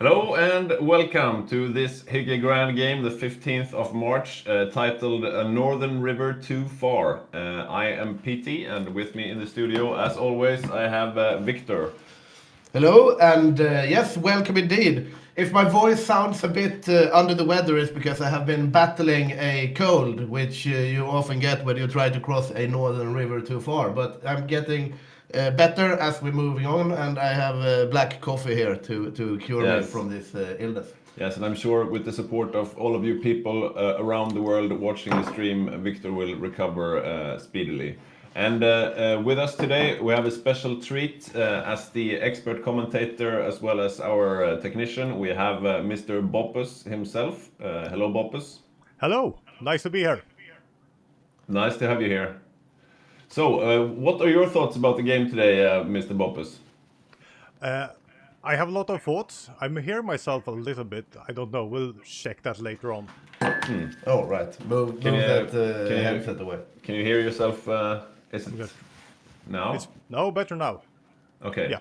Hello and welcome to this Hygge Grand game, the 15th of March, titled A Northern River Too Far. I am PT, and with me in the studio, as always, I have Victor. Hello, and yes, welcome indeed. If my voice sounds a bit under the weather, it's because I have been battling a cold, which you often get when you try to cross a northern river too far. But I'm getting better as we're moving on, and I have black coffee here to cure me Yes, from this illness. yes, and I'm sure with the support of all of you people around the world watching the stream, Victor will recover speedily. And with us today, we have a special treat as the expert commentator as well as our technician. We have Mr. Boppus himself. Hello, Boppus. Hello, nice to be here. Nice to have you here. So, what are your thoughts about the game today, Mr. Boppus? Uh, I have a lot of thoughts. I'm here myself a little bit. I don't know. We'll check that later on. Oh, right. Move Can that can you headset away. can you hear yourself? Is it Okay. now? It's no better now. Okay. Yeah.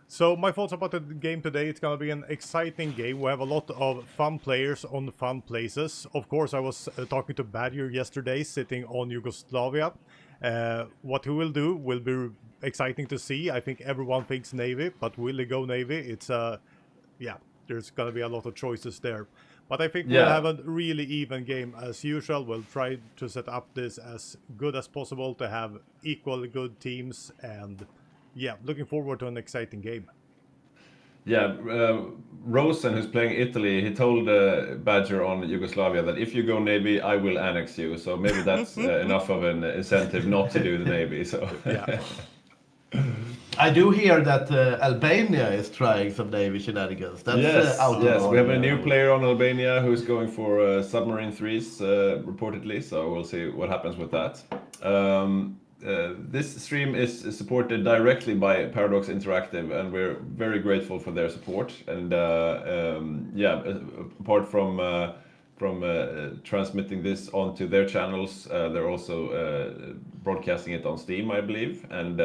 So my thoughts about the game today, it's gonna be an exciting game. We have a lot of fun players on fun places. Of course, I was talking to Badger yesterday, sitting on Yugoslavia. What he will do will be exciting to see. I think everyone thinks Navy, but will he go Navy? It's yeah, there's gonna be a lot of choices there. But I think we'll Yeah. have a really even game as usual. We'll try to set up this as good as possible to have equally good teams and yeah, looking forward to an exciting game. Yeah, Rosen, who's playing Italy, he told Badger on Yugoslavia that if you go Navy, I will annex you. So maybe that's enough of an incentive not to do the Navy. So Yeah. I do hear that Albania is trying some Navy shenanigans. That's yes, out yes, of we have a our, new player on Albania who's going for submarine threes reportedly. So we'll see what happens with that. This stream is supported directly by Paradox Interactive, and we're very grateful for their support. And yeah, apart from transmitting this onto their channels, they're also broadcasting it on Steam, I believe. And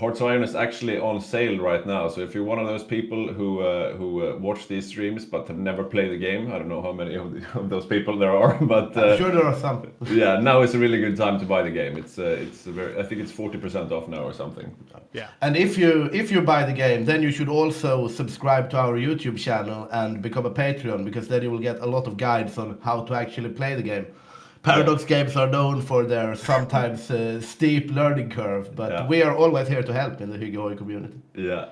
Hearts of Iron is actually on sale right now. So if you're one of those people who watch these streams but have never played the game, I don't know how many of those people there are, but I'm sure there are some. yeah, now is a really good time to buy the game. It's a very, I think it's 40% off now or something. Yeah. And if you buy the game, then you should also subscribe to our YouTube channel and become a Patreon, because then you will get a lot of guides on how to actually play the game. Paradox games are known for their sometimes steep learning curve, but Yeah. we are always here to help in the Hygge community. Yeah.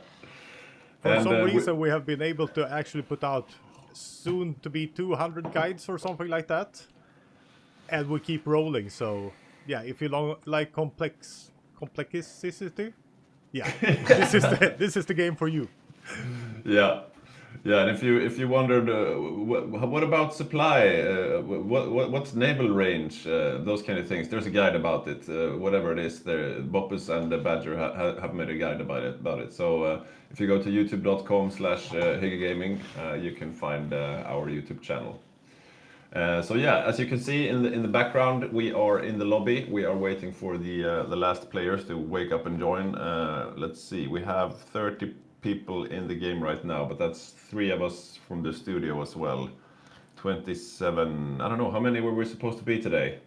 For And, some we- reason, we have been able to actually put out soon to be 200 guides or something like that, and we keep rolling. So yeah, if you like complexity, yeah, this is the game for you. Yeah, yeah. And if you wondered, what about supply? What's naval range? Those kind of things. There's a guide about it. Whatever it is, there Boppus and the Badger have made a guide about it. So if you go to youtube.com/hyggegaming, you can find our YouTube channel. So yeah, as you can see in the background, we are in the lobby. We are waiting for the last players to wake up and join. Let's see, we have 30 people in the game right now, but that's 3 of us from the studio as well. 27. I don't know how many were we supposed to be today.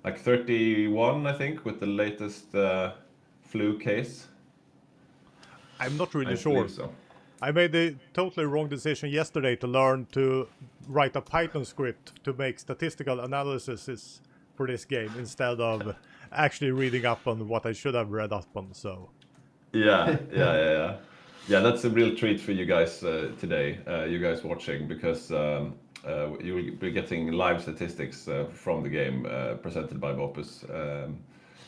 Like 31, I think, with the latest flu case. I'm not really I sure. believe so. I made the totally wrong decision yesterday to learn to write a Python script to make statistical analysis for this game instead of actually reading up on what I should have read up on. So Yeah. Yeah, that's a real treat for you guys today, you guys watching, because you will be getting live statistics from the game presented by Boppus,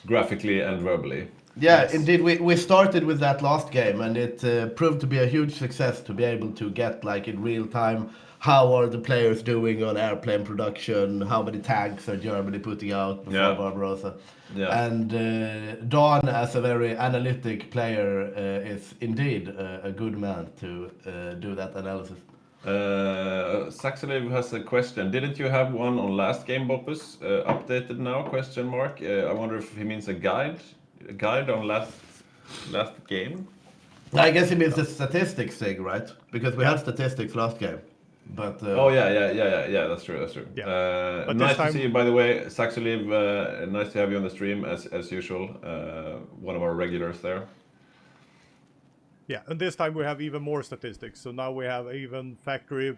graphically and verbally. Yeah, Yes. indeed. We started with that last game, and it proved to be a huge success to be able to get, like, in real time, how are the players doing on airplane production, how many tanks are Germany putting out before Yeah. Barbarossa. Yeah. And Don, as a very analytic player, is indeed a good man to do that analysis. Saxoniv has a question. Didn't you have one on last game, Boppus? Updated now? Question mark. I wonder if he means a guide on last game. I guess it means the statistics thing, right? Because we had statistics last game. But Oh yeah. That's true. That's true. Yeah. But this Nice to time- see you, by the way, Saxolive. Nice to have you on the stream as usual. One of our regulars there. Yeah, and this time we have even more statistics. So now we have even factory,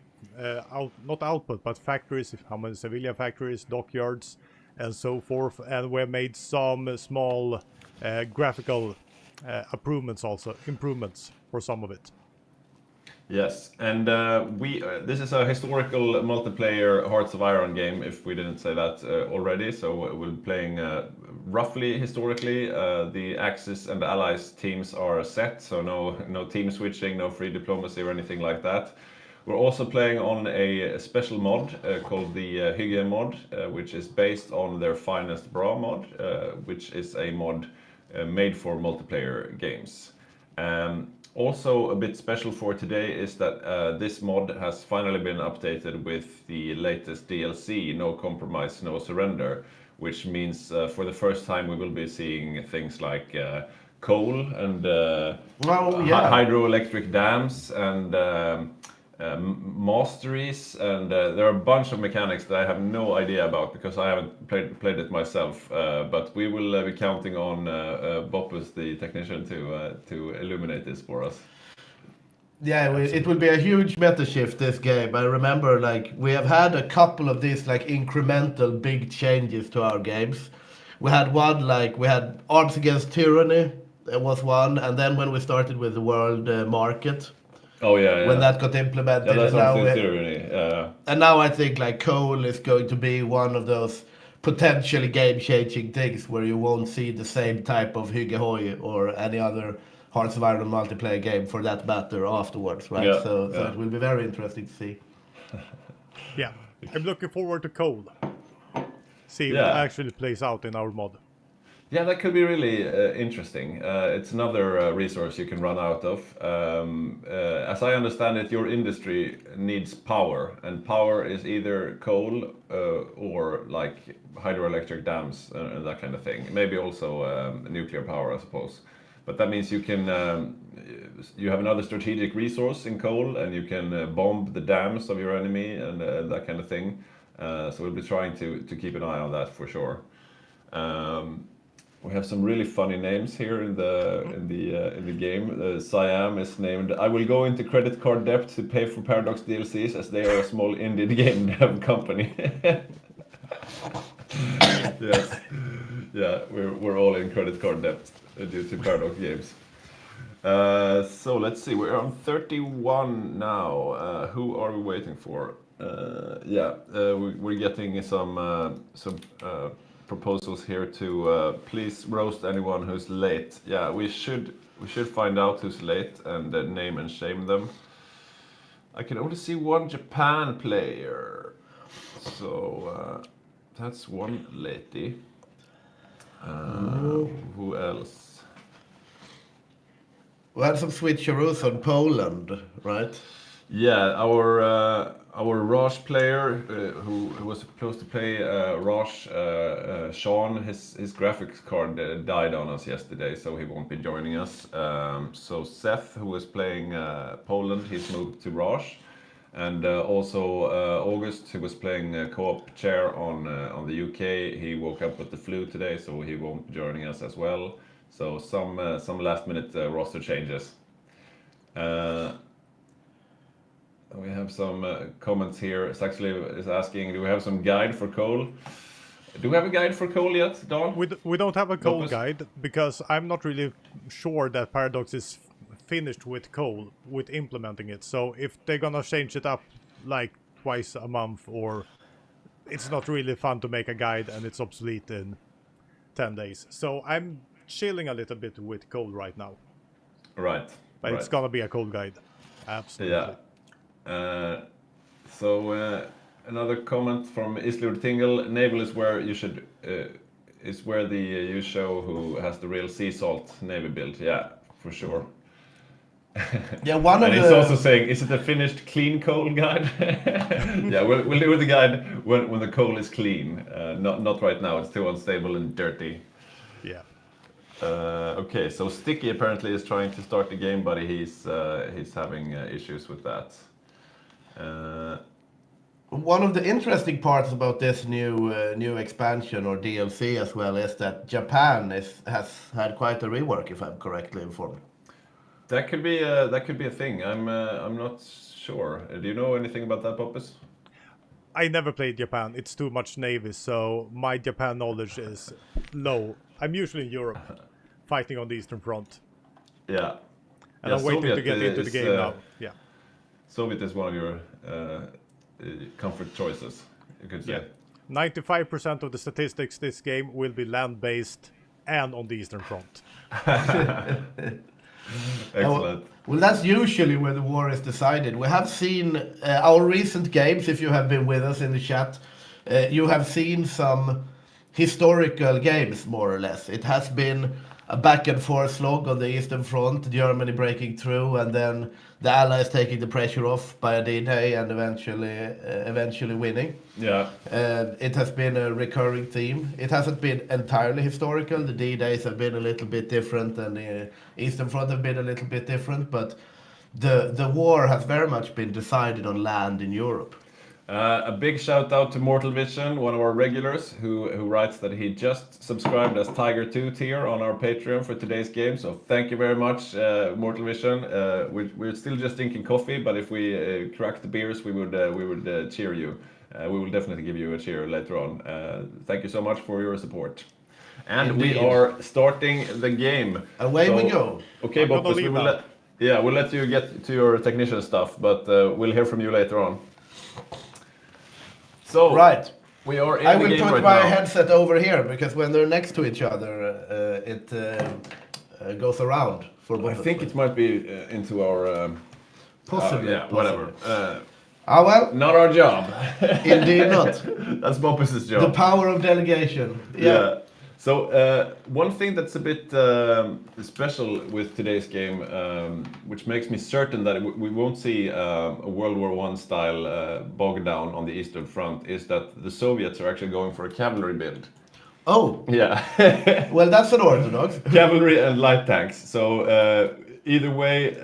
not output, but factories, how many civilian factories, dockyards, and so forth. And we have made some small graphical improvements for some of it. Yes, and this is a historical multiplayer Hearts of Iron game. If we didn't say that already, so we're playing roughly historically. The Axis and the Allies teams are set, so no team switching, no free diplomacy or anything like that. We're also playing on a special mod called the Hygge mod, which is based on their Finest Bra mod, which is a mod made for multiplayer games. Also, a bit special for today is that this mod has finally been updated with the latest DLC, No Compromise, No Surrender, which means for the first time we will be seeing things like coal and hydroelectric dams and masteries, and there are a bunch of mechanics that I have no idea about because I haven't played it myself. But we will be counting on Boppus, the technician, to illuminate this for us. yeah, it will be a huge meta shift this game. I remember like we have had a couple of these like incremental big changes to our games. We had one like we had Arms Against Tyranny. There was one, and then when we started with the world market, Oh yeah. when that got implemented, Yeah, that's and now something theory. and now I think like coal is going to be one of those potentially game-changing things where you won't see the same type of Hygge Hoi or any other Hearts of Iron multiplayer game for that matter afterwards, right? Yeah, So yeah. it will be very interesting to see. Yeah, I'm looking forward to coal. See if it Yeah. actually plays out in our mod. Yeah, that could be really interesting. It's another resource you can run out of. As I understand it, your industry needs power, and power is either coal or like hydroelectric dams and that kind of thing. Maybe also nuclear power, I suppose. But that means you can you have another strategic resource in coal, and you can bomb the dams of your enemy and that kind of thing. So we'll be trying to keep an eye on that for sure. We have some really funny names here in the game. Siam is named "I will go into credit card debt to pay for Paradox DLCs as they are a small indie game dev company." Yes, yeah, we're all in credit card debt due to Paradox games. So let's see, we're on 31 now. Who are we waiting for? We're getting some proposals here to please roast anyone who's late. Yeah, we should find out who's late and name and shame them. I can only see one Japan player, so that's one lady. Who else? We had some switcheroos on Poland, right? Yeah, our Roche player who was supposed to play Roche, Sean, his graphics card died on us yesterday, so he won't be joining us. So Seth, who was playing Poland, he's moved to Roche, and also August, who was playing co-op chair on the UK, he woke up with the flu today, so he won't be joining us as well. So some last minute roster changes. We have some comments here. Saxley is asking, do we have some guide for coal? Do we have a guide for coal yet, Don? We don't have a coal Focus. guide because I'm not really sure that Paradox is finished with coal, with implementing it. So if they're gonna change it up like twice a month, or it's not really fun to make a guide and it's obsolete in 10 days. So I'm chilling a little bit with coal right now. Right. But right. it's gonna be a coal guide. Absolutely. Yeah. Another comment from Islur Tingle. Naval is where you should is where you show who has the real sea salt navy build. Yeah, for sure. Yeah, one of And the he's also saying, is it a finished clean coal guide? Yeah, we'll do the guide when the coal is clean. Not right now. It's too unstable and dirty. Yeah. Okay, so Sticky apparently is trying to start the game, but he's having issues with that. One of the interesting parts about this new expansion or DLC as well is that Japan has had quite a rework, if I'm correctly informed. That could be a thing. I'm not sure. Do you know anything about that, Popus? I never played Japan. It's too much Navy, so my Japan knowledge is low. I'm usually in Europe, fighting on the Eastern Front. Yeah. And I'm waiting to get into the game now. Yeah. Soviet is one of your comfort choices, you could say. Yeah. 95% of the statistics this game will be land-based and on the Eastern Front. Excellent. Well, that's usually where the war is decided. We have seen our recent games, if you have been with us in the chat, you have seen some historical games, more or less. It has been a back and forth slog on the Eastern Front, Germany breaking through, and then the Allies taking the pressure off by a D-Day and eventually winning. Yeah. It has been a recurring theme. It hasn't been entirely historical. The D-Days have been a little bit different, and the Eastern Front have been a little bit different, but the war has very much been decided on land in Europe. A big shout out to Mortal Vision, one of our regulars, who writes that he just subscribed as Tiger 2 tier on our Patreon for today's game. So thank you very much, Mortal Vision. We're still just drinking coffee, but if we crack the beers, we would cheer you. We will definitely give you a cheer later on. Thank you so much for your support. And Indeed. we are starting the game. Away we go. Okay, I'm gonna Boppus, leave now. we'll let you get to your technician stuff, but we'll hear from you later on. So Right. we are in I the will game put right my now. headset over here, because when they're next to each other, it goes around for both I of think us. it might be into our. Possibly. Yeah, whatever. Well, Not our job. indeed not. That's Boppus's job. The power of delegation. Yeah. So one thing that's a bit special with today's game, which makes me certain that we won't see a World War I style bog down on the Eastern Front, is that the Soviets are actually going for a cavalry build. Oh, Yeah. well, that's an orthodox. Cavalry and light tanks. So either way,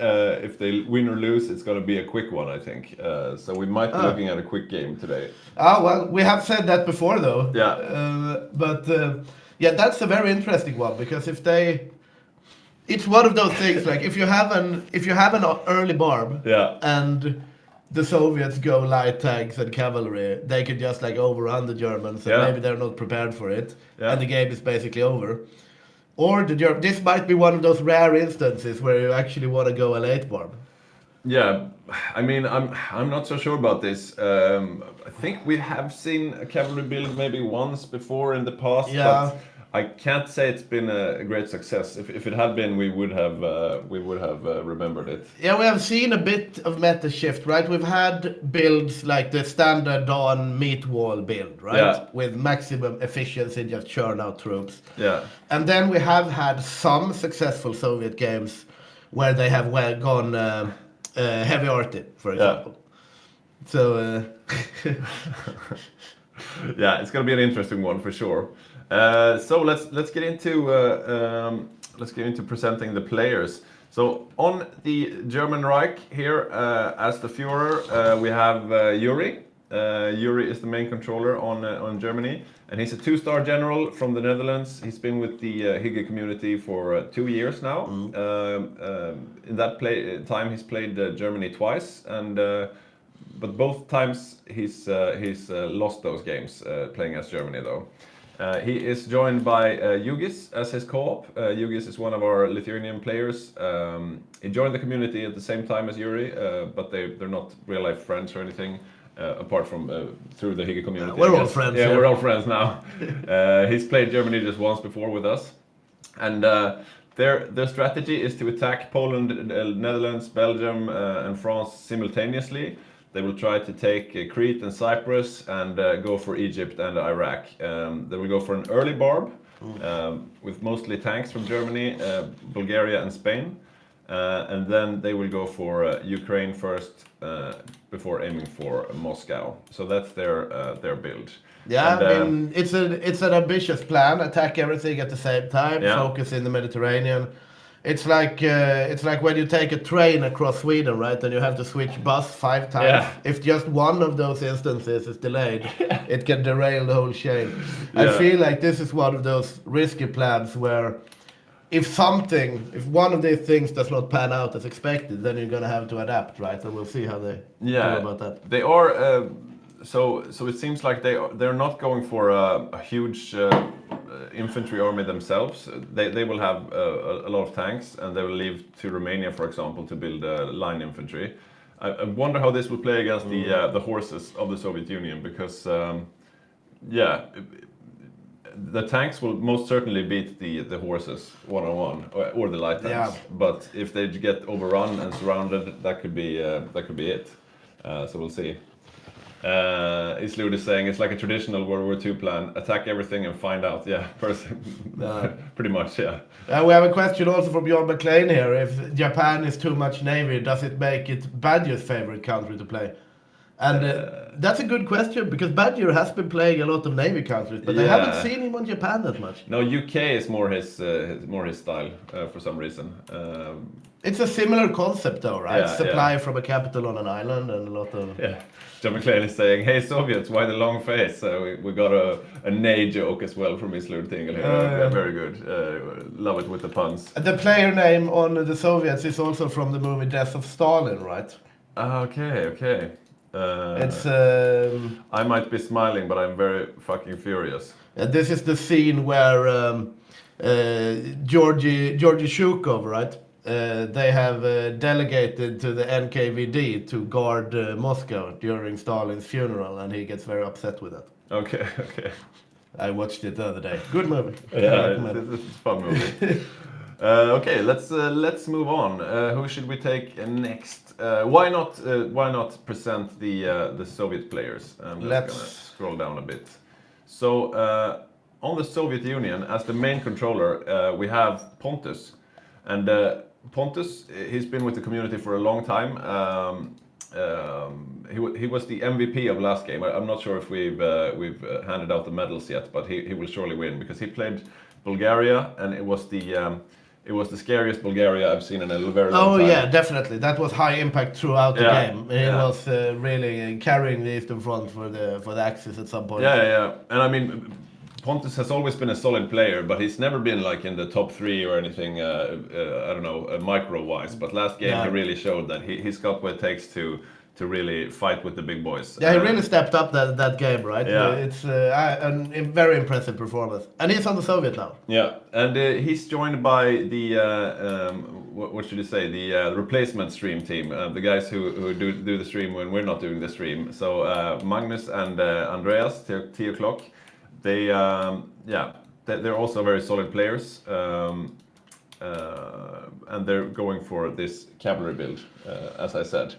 if they win or lose, it's going to be a quick one, I think. So we might be looking at a quick game today. Well, we have said that before, though. Yeah. But yeah, that's a very interesting one, because it's one of those things, like if you have an early barb, Yeah. and the Soviets go light tanks and cavalry, they can just like overrun the Germans, and Yeah. maybe they're not prepared for it, Yeah. and the game is basically over. Or this might be one of those rare instances where you actually want to go a late barb. Yeah, I mean, I'm not so sure about this. I think we have seen a cavalry build maybe once before in the past, Yeah. but I can't say it's been a great success. If it had been, we would have remembered it. Yeah, we have seen a bit of meta shift, right? We've had builds like the standard Dawn meat wall build, right? Yeah. With maximum efficiency, just churn out troops. Yeah, And then we have had some successful Soviet games where they have gone heavy arty, for example. So yeah, it's gonna be an interesting one for sure. So let's get into presenting the players. So on the German Reich here, as the Führer, we have Yuri. Yuri is the main controller on Germany, and he's a 2-star general from the Netherlands. He's been with the Hygge community for 2 years now. In that time, he's played Germany twice, and but both times he's lost those games playing as Germany though. He is joined by Hygge as his co-op. Hygge is one of our Lithuanian players. He joined the community at the same time as Yuri, but they're not real-life friends or anything, apart from through the Hygge community. We're I all guess. friends, Yeah, yeah. we're all friends now. He's played Germany just once before with us. And their strategy is to attack Poland, Netherlands, Belgium, and France simultaneously. They will try to take Crete and Cyprus and go for Egypt and Iraq. They will go for an early barb with mostly tanks from Germany, Bulgaria, and Spain. and then they will go for Ukraine first before aiming for Moscow. So that's their build. Yeah, And, I mean, it's an ambitious plan. Attack everything at the same time. Yeah. Focus in the Mediterranean. It's like when you take a train across Sweden, right? And you have to switch bus 5 times. Yeah. If just one of those instances is delayed, it can derail the whole chain. I Yeah. feel like this is one of those risky plans where if one of these things does not pan out as expected, then you're gonna have to adapt, right? And we'll see how they do about that. They are. So it seems like they're not going for a huge infantry army themselves. They will have a lot of tanks, and they will leave to Romania, for example, to build line infantry. I wonder how this will play against the horses of the Soviet Union, because the tanks will most certainly beat the horses one-on-one, or the light tanks. Yeah. But if they get overrun and surrounded, that could be it. So we'll see. Islud is saying it's like a traditional World War II plan: attack everything and find out. Yeah, pretty much. Yeah. We have a question also from Bjorn McLean here. If Japan is too much navy, does it make it Badger's favorite country to play? And that's a good question, because Badger has been playing a lot of navy countries, but I haven't seen him on Japan that much. No, UK is more his style for some reason. It's a similar concept though, right? Yeah, Supply from a capital on an island and a lot of... Yeah. John McClane is saying, "Hey Soviets, why the long face?" We got a nay joke as well from Islud Tingle here. Very good. Love it with the puns. The player name on the Soviets is also from the movie Death of Stalin, right? Okay. It's... I might be smiling, but I'm very fucking furious. this is the scene where Georgy Shukov, right? They have delegated to the NKVD to guard Moscow during Stalin's funeral, and he gets very upset with that. Okay. I watched it the other day. Good movie. Yeah, it's a fun movie. Okay, let's move on. Who should we take next? Why not present the Soviet players? I'm just gonna scroll down a bit. So on the Soviet Union, as the main controller, we have Pontus, and Pontus, he's been with the community for a long time. He was the MVP of last game. I'm not sure if we've handed out the medals yet, but he will surely win, because he played Bulgaria, and it was the scariest Bulgaria I've seen in a very long time. Oh yeah, definitely. That was high impact throughout the game. He was really carrying the Eastern Front for the Axis at some point. Yeah. And I mean, Pontus has always been a solid player, but he's never been like in the top 3 or anything. I don't know, micro-wise. But last game he really showed that he's got what it takes to really fight with the big boys. Yeah, he really stepped up that game, right? Yeah. It's a very impressive performance. And he's on the Soviet now. Yeah, and he's joined by the, what should you say, the replacement stream team, the guys who do the stream when we're not doing the stream. So Magnus and Andreas, T o'clock, they're also very solid players. And they're going for this cavalry build, as I said.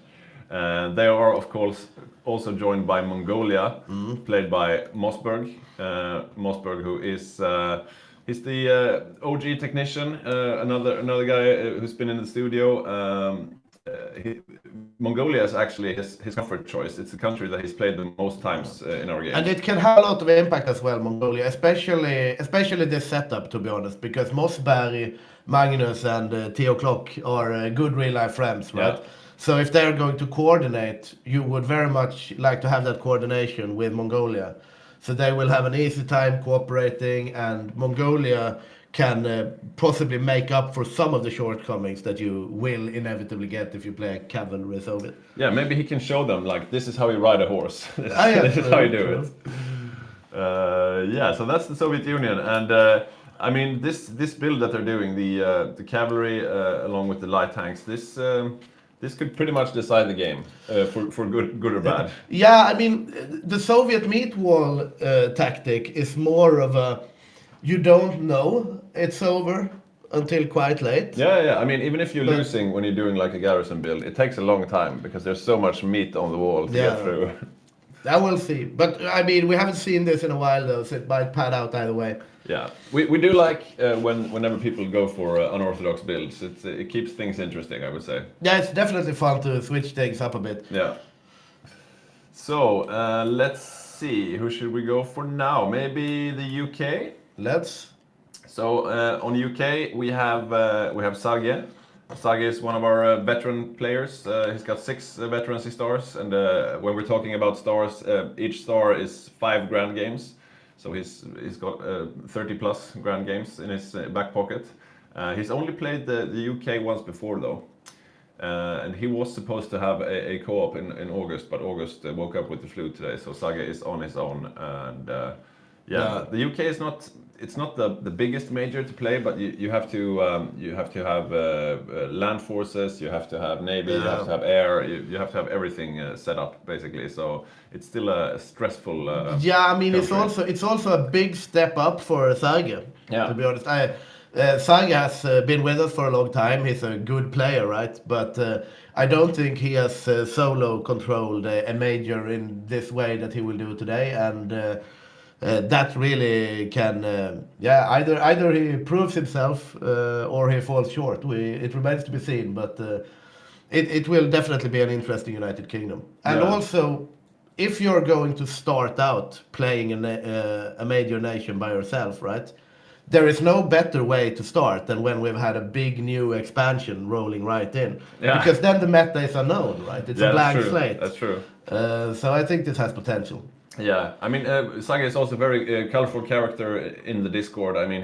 And they are, of course, also joined by Mongolia, played by Mossberg. Mossberg, who is he's the OG technician, another guy who's been in the studio. Mongolia is actually his comfort choice. It's the country that he's played the most times in our game. And it can have a lot of impact as well, Mongolia, especially this setup, to be honest, because Mossberg, Magnus, and T o'clock are good real-life friends, right? Yeah. So if they're going to coordinate, you would very much like to have that coordination with Mongolia. So they will have an easy time cooperating, and Mongolia can possibly make up for some of the shortcomings that you will inevitably get if you play a cavalry Soviet. Yeah, maybe he can show them, like, this is how you ride a horse. This is how you do it. So that's the Soviet Union. And I mean, this build that they're doing, the cavalry along with the light tanks, this could pretty much decide the game for good or bad. Yeah, I mean, the Soviet meat wall tactic is more of a, you don't know it's over until quite late. Yeah. I mean, even if you're losing when you're doing like a garrison build, it takes a long time because there's so much meat on the wall to get through. I will see. But I mean, we haven't seen this in a while though, so it might pan out either way. Yeah, we do like whenever people go for unorthodox builds. It keeps things interesting, I would say. Yeah, it's definitely fun to switch things up a bit. Yeah. So let's see, who should we go for now? Maybe the UK. Let's. So on UK we have Hygge. Hygge is one of our veteran players. He's got 6 veterancy stars, and when we're talking about stars, each star is 5 grand games. So he's got 30 plus grand games in his back pocket. He's only played the UK once before though. And he was supposed to have a co-op in August, but August woke up with the flu today, so Hygge is on his own. And the UK is not. It's not the biggest major to play, but you have to have land forces, you have to have navy, you have to have air, you have to have everything set up basically. So it's still a stressful. Yeah, I mean country. it's also a big step up for Hygge. Yeah. To be honest, Hygge has been with us for a long time. He's a good player, right? But I don't think he has solo controlled a major in this way that he will do today, and. That really can, either he proves himself or he falls short. It remains to be seen, but it will definitely be an interesting United Kingdom. And Yeah. also, if you're going to start out playing a major nation by yourself, right? There is no better way to start than when we've had a big new expansion rolling right in. Yeah. Because then the meta is unknown, right? It's a blank slate. That's true. So I think this has potential. Yeah, I mean, Hygge is also a very colorful character in the Discord. I mean,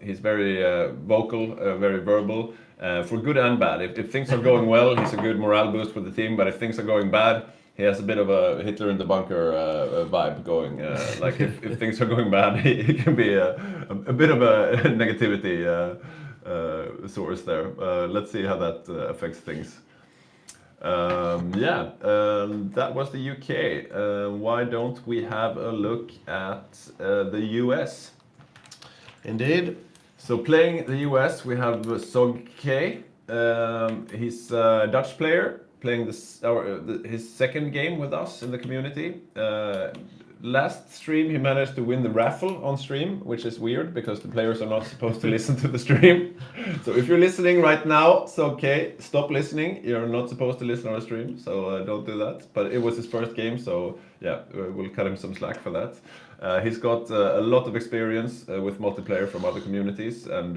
he's very vocal, very verbal, for good and bad. If things are going well, he's a good morale boost for the team. But if things are going bad, he has a bit of a Hitler in the bunker vibe going. Like if things are going bad, he can be a bit of a negativity source there. Let's see how that affects things. That was the UK. Why don't we have a look at the US? Indeed. So playing the US, we have Hygge. He's a Dutch player playing his second game with us in the community. Last stream, he managed to win the raffle on stream, which is weird because the players are not supposed to listen to the stream. So if you're listening right now, it's okay. Stop listening. You're not supposed to listen on the stream, so don't do that. But it was his first game, so yeah, we'll cut him some slack for that. He's got a lot of experience with multiplayer from other communities, and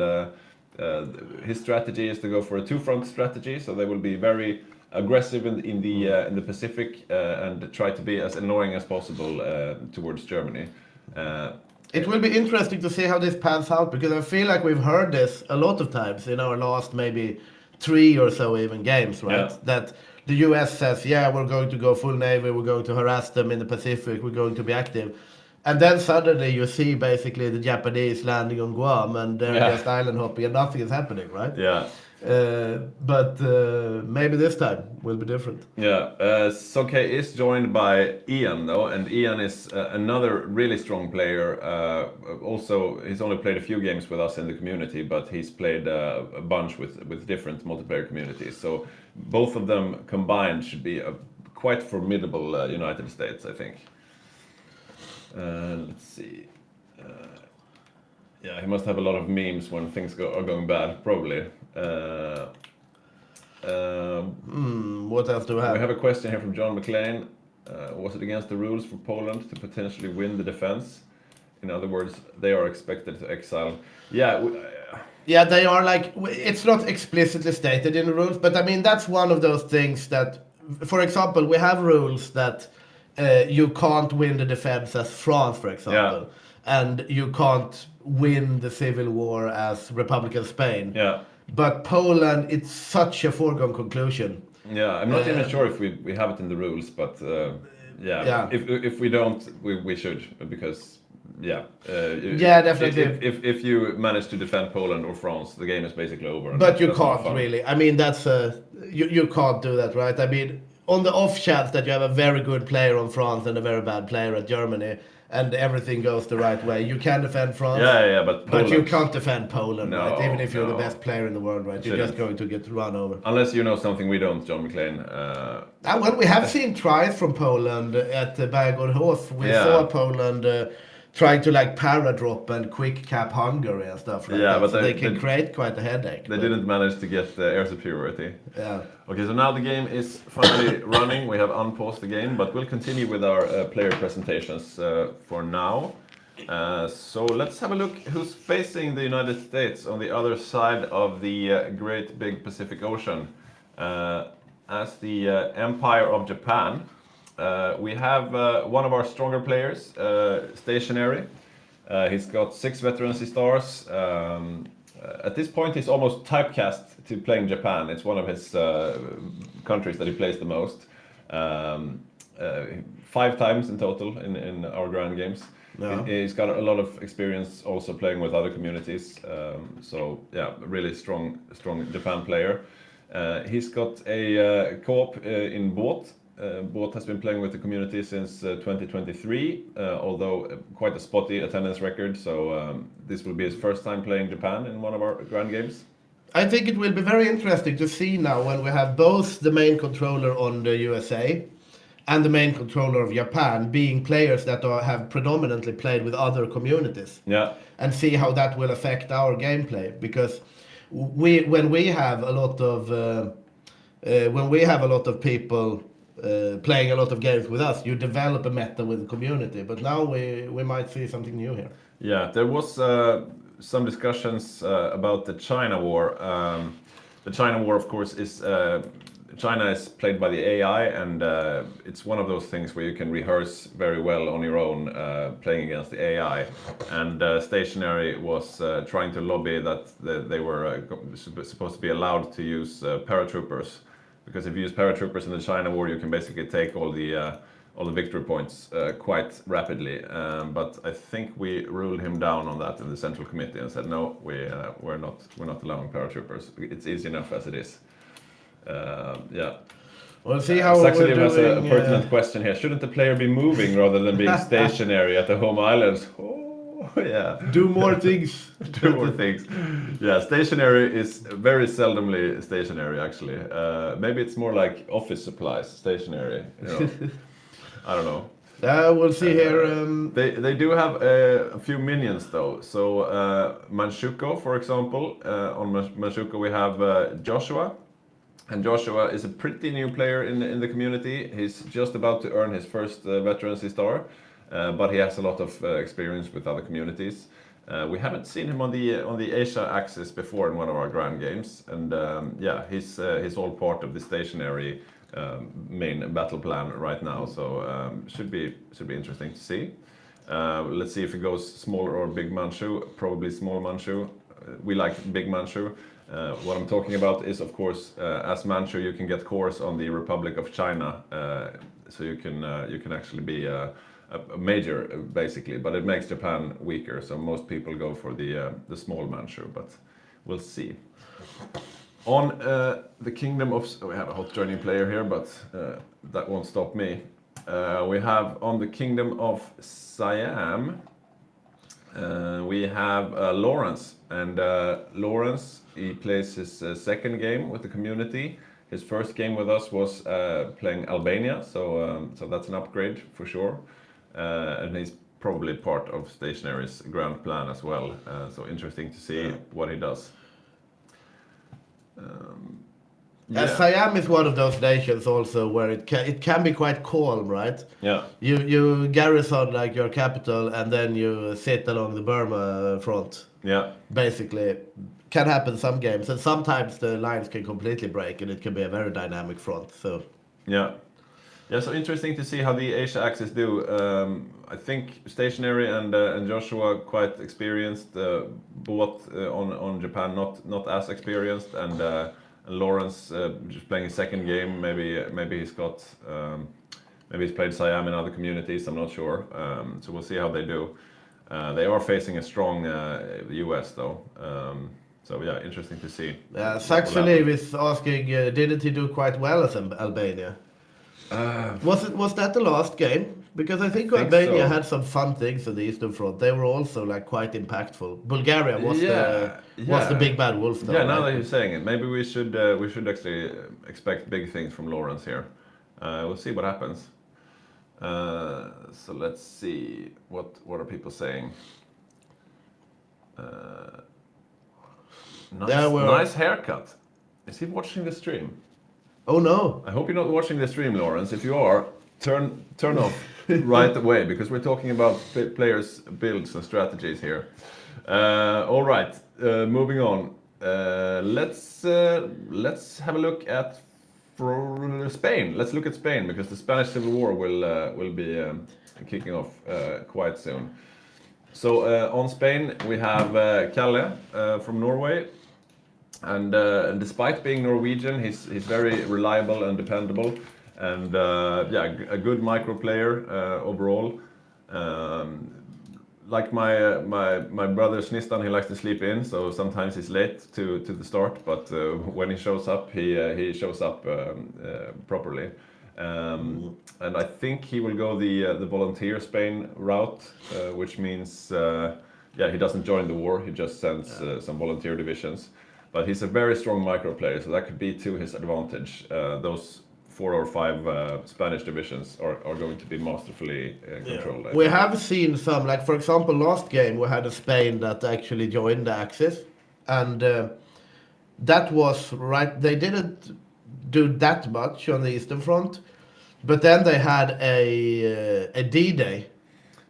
his strategy is to go for a two-front strategy. So they will be very aggressive in the Pacific and try to be as annoying as possible towards Germany. It will be interesting to see how this pans out, because I feel like we've heard this a lot of times in our last maybe 3 or so even games, right? Yeah. That the US says, yeah, we're going to go full navy, we're going to harass them in the Pacific, we're going to be active. And then suddenly you see basically the Japanese landing on Guam and they're just island hopping and nothing is happening, right? Yeah. But maybe this time will be different. Yeah, Hygge is joined by Ian though, and Ian is another really strong player. Also, he's only played a few games with us in the community, but he's played a bunch with different multiplayer communities. So both of them combined should be a quite formidable United States, I think. Let's see. Yeah, he must have a lot of memes when things are going bad, probably. What else do we have? We have a question here from John McLean. Was it against the rules for Poland to potentially win the defense? In other words, they are expected to exile. Yeah. Yeah, they are like, it's not explicitly stated in the rules, but I mean, that's one of those things that, for example, we have rules that you can't win the defense as France, for example. Yeah. And you can't win the civil war as Republican Spain. Yeah. But Poland, it's such a foregone conclusion. Yeah, I'm not even sure if we have it in the rules, but yeah. If we don't, we should, because yeah, definitely. If you manage to defend Poland or France, the game is basically over. But you can't really. I mean, that's you can't do that, right? I mean, on the off chance that you have a very good player on France and a very bad player at Germany, and everything goes the right way, you can defend France. Yeah, but But you Poland. can't defend Poland, right? No, Even if you're the no. best player in the world, right? You're just Shouldn't. going to get run over. Unless you know something we don't, John McClane. Well, we have seen tries from Poland at the Bergorhof. We Yeah. saw Poland trying to like para-drop and quick cap Hungary and stuff like Yeah, that. but So they- they can they- create quite a headache. They but- didn't manage to get air superiority. Yeah. Okay, so now the game is finally running. We have unpaused the game, but we'll continue with our player presentations for now. So let's have a look who's facing the United States on the other side of the great big Pacific Ocean. As the Empire of Japan, we have one of our stronger players, Stationary. He's got 6 veterancy stars. At this point, he's almost typecast to playing Japan. It's one of his countries that he plays the most. 5 times in total in our Grand Games. Yeah. He's got a lot of experience also playing with other communities. So yeah, really strong Japan player. He's got a co-op in Båt. Båt has been playing with the community since 2023, although quite a spotty attendance record. So this will be his first time playing Japan in one of our Grand Games. I think it will be very interesting to see now when we have both the main controller on the USA and the main controller of Japan being players that have predominantly played with other communities. Yeah. And see how that will affect our gameplay, because when we have a lot of people playing a lot of games with us, you develop a meta with the community. But now we might see something new here. Yeah, there was some discussions about the China War. The China War, of course, is China is played by the AI, and it's one of those things where you can rehearse very well on your own, playing against the AI. And Stationary was trying to lobby that they were supposed to be allowed to use paratroopers, because if you use paratroopers in the China War, you can basically take all the victory points quite rapidly. But I think we ruled him down on that in the Central Committee and said no, we're not allowing paratroopers. It's easy enough as it is. Yeah. We'll see how Saxony we're has a doing. pertinent question here. Shouldn't the player be moving rather than being stationary at the home islands? Oh, yeah. Do more things. Do more things. Yeah, stationary is very seldomly stationary, actually. Maybe it's more like office supplies, stationary. You know. I don't know. We'll see here. They do have a few minions though. So Manchukuo, for example, on Manchukuo we have Joshua. And Joshua is a pretty new player in the community. He's just about to earn his first veterancy star, but he has a lot of experience with other communities. We haven't seen him on the Asia axis before in one of our Grand Games, and yeah, he's all part of the stationary main battle plan right now. So should be interesting to see. Let's see if it goes small or big Manchu. Probably small Manchu. We like big Manchu. What I'm talking about is, of course, as Manchu, you can get cores on the Republic of China, so you can actually be a major, basically. But it makes Japan weaker, so most people go for the small Manchu. But we'll see. On the Kingdom of, we have a hot journey player here, but that won't stop me. We have on the Kingdom of Siam. We have Lawrence, and Lawrence, he plays his second game with the community. His first game with us was playing Albania, so that's an upgrade for sure. And he's probably part of Stationary's grand plan as well. So interesting to see what he does. Yeah. Siam is one of those nations also where it can be quite calm, right? Yeah. You garrison like your capital and then you sit along the Burma front. Yeah. Basically, can happen some games, and sometimes the lines can completely break, and it can be a very dynamic front. So Yeah. Yeah, so interesting to see how the Asia axis do. I think Stationary and Joshua quite experienced, both on Japan not as experienced, and Lawrence just playing his second game. Maybe he's got maybe he's played Siam in other communities. I'm not sure. So we'll see how they do. They are facing a strong US though. So yeah, interesting to see. Saxony is asking, didn't he do quite well as Albania? Was that the last game? Because I think think Albania so. had some fun things on the Eastern Front. They were also like quite impactful. Bulgaria was the big bad wolf though, Yeah, now right? that you're saying it, maybe we should actually expect big things from Lawrence here. We'll see what happens. So let's see what are people saying. There were. Nice haircut. Is he watching the stream? Oh no! I hope you're not watching the stream, Lawrence. If you are, turn off right away because we're talking about players' builds and strategies here. All right, moving on. Let's have a look at Spain. Let's look at Spain because the Spanish Civil War will be kicking off quite soon. So on Spain we have Kalle from Norway. And despite being Norwegian, he's very reliable and dependable, and a good micro player overall. Like my brother Snistan, he likes to sleep in, so sometimes he's late to the start. But when he shows up, he shows up properly. And I think he will go the volunteer Spain route, which means he doesn't join the war. He just sends some volunteer divisions. But he's a very strong micro player, so that could be to his advantage. Those 4 or 5 Spanish divisions are going to be masterfully controlled. We have seen some, like for example, last game we had a Spain that actually joined the Axis, and that was right. They didn't do that much on the Eastern Front, but then they had a D-Day.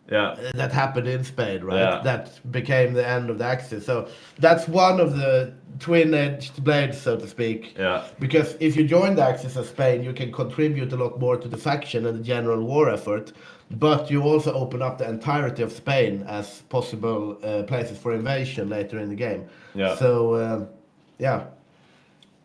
That happened in Spain, right? Yeah. That became the end of the Axis. So that's one of the twin-edged blades, so to speak. Yeah. Because if you join the Axis of Spain, you can contribute a lot more to the faction and the general war effort. But you also open up the entirety of Spain as possible places for invasion later in the game. Yeah. So, yeah.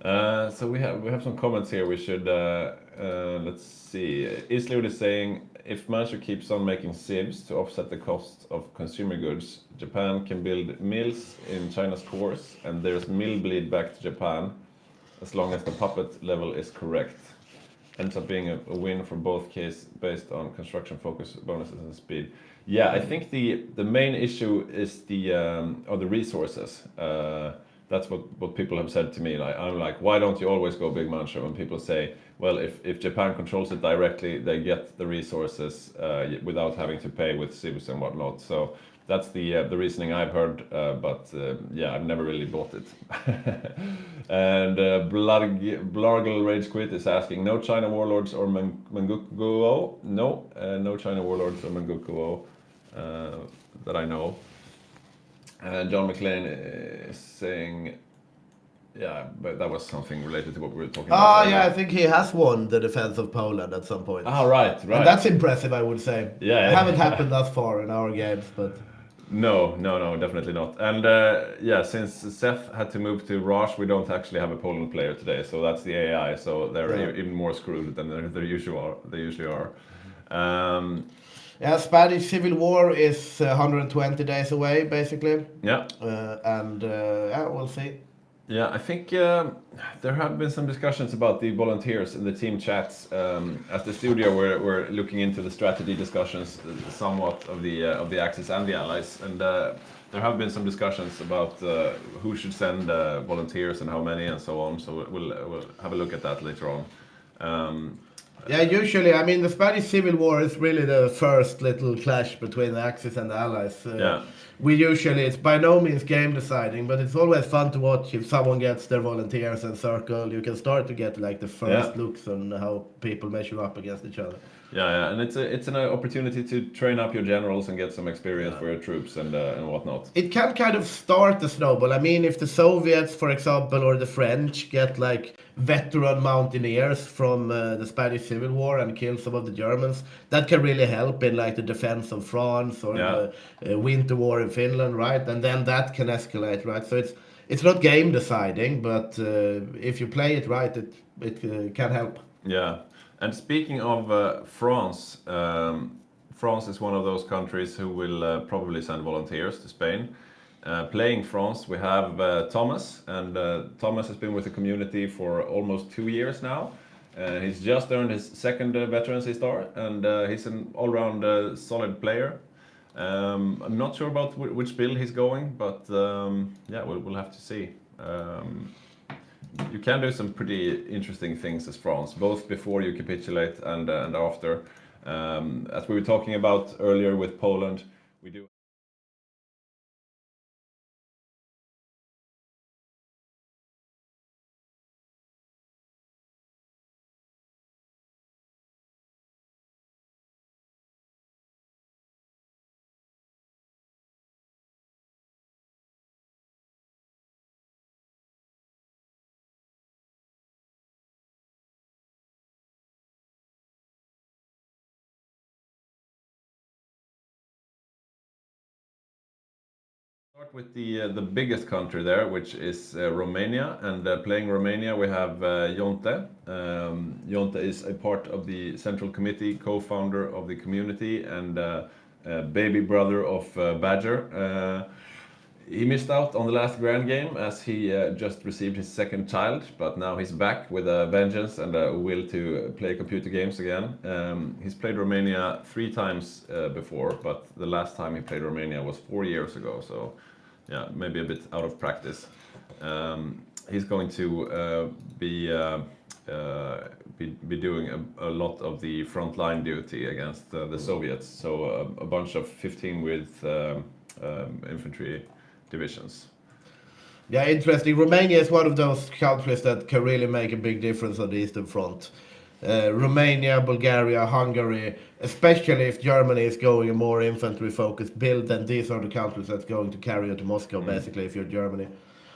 So we have some comments here. We should let's see. Islud is saying if Manchu keeps on making civs to offset the cost of consumer goods, Japan can build mills in China's cores, and there's mill bleed back to Japan, as long as the puppet level is correct. Ends up being a win for both cases based on construction focus, bonuses, and speed. Yeah, I think the main issue is the resources. That's what people have said to me. Like, I'm like, why don't you always go big mancho? And people say, well, if Japan controls it directly, they get the resources without having to pay with civs and whatnot. So that's the reasoning I've heard, but I've never really bought it. And Blargel Rage Quit is asking, no China warlords or Mangukuo? No, no China warlords or Mangukuo that I know. And John McLean is saying, but that was something related to what we were talking about. I think he has won the defense of Poland at some point. Right. And that's impressive, I would say. Yeah. It haven't happened thus far in our games, but... No, definitely not. And since Seth had to move to Raj, we don't actually have a Poland player today, so that's the AI, so they're even more screwed than they usually are. Spanish Civil War is 120 days away, basically. Yeah. We'll see. Yeah, I think there have been some discussions about the volunteers in the team chats. At the studio, we're looking into the strategy discussions somewhat of the Axis and the Allies, and there have been some discussions about who should send volunteers and how many and so on. So we'll have a look at that later on. Usually, I mean, the Spanish Civil War is really the first little clash between the Axis and the Allies. It's by no means game deciding, but it's always fun to watch if someone gets their volunteers and circle. You can start to get like the first looks on how people measure up against each other. And it's an opportunity to train up your generals and get some experience for your troops and whatnot. It can kind of start the snowball. I mean, if the Soviets, for example, or the French get like veteran mountaineers from the Spanish Civil War and kill some of the Germans, that can really help in like the defense of France or the Winter War in Finland, right? And then that can escalate, right? So it's not game deciding, but if you play it right, it can help. Yeah. And speaking of France, France is one of those countries who will probably send volunteers to Spain. Playing France, we have Thomas, and Thomas has been with the community for almost 2 years now. He's just earned his second Veterancy Star, and he's an all-round solid player. I'm not sure about which build he's going, but yeah, we'll have to see. You can do some pretty interesting things as France, both before you capitulate and after. As we were talking about earlier with Poland, we do. Start with the biggest country there, which is Romania, and playing Romania we have Jonte. Jonte is a part of the Central Committee, co-founder of the community, and baby brother of Badger. He missed out on the last Grand Game as he just received his second child, but now he's back with a vengeance and a will to play computer games again. He's played Romania 3 times before, but the last time he played Romania was 4 years ago, so yeah, maybe a bit out of practice. He's going to be doing a lot of the frontline duty against the Soviets, so a bunch of 15 with infantry divisions. Yeah, interesting. Romania is one of those countries that can really make a big difference on the Eastern Front. Romania, Bulgaria, Hungary, especially if Germany is going a more infantry-focused build, then these are the countries that's going to carry you to Moscow, basically, if you're Germany.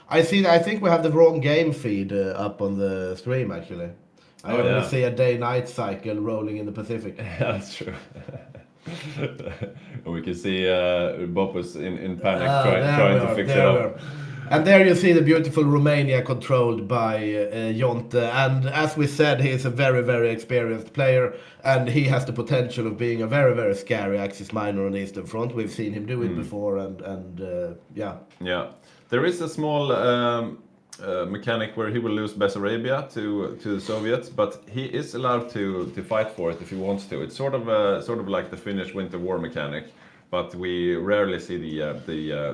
I think we have the wrong game feed up on the stream, actually. I only see a day-night cycle rolling in the Pacific. Yeah, that's true. We can see Bob was in panic trying to fix it up. And there you see the beautiful Romania controlled by Jonte. And as we said, he is a very, very experienced player. And he has the potential of being a very, very scary Axis Minor on the Eastern Front. We've seen him do it before. And yeah. Yeah. There is a small mechanic where he will lose Bessarabia to the Soviets, but he is allowed to fight for it if he wants to. It's sort of like the Finnish Winter War mechanic, but we rarely see the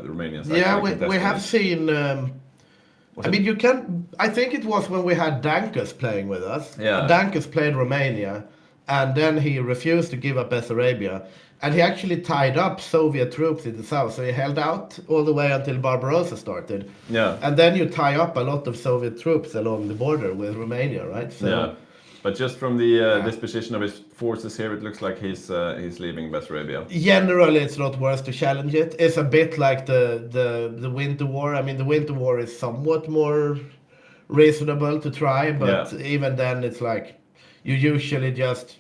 Romanians. Yeah, we have seen. I mean, you can. I think it was when we had Dankus playing with us. Yeah. Dankus played Romania, and then he refused to give up Bessarabia. And he actually tied up Soviet troops in the south, so he held out all the way until Barbarossa started. Yeah. And then you tie up a lot of Soviet troops along the border with Romania, right? So, yeah. But just from the disposition of his forces here, it looks like he's leaving Bessarabia. Generally, it's not worth to challenge it. It's a bit like the Winter War. I mean, the Winter War is somewhat more reasonable to try, but even then, it's like you usually just...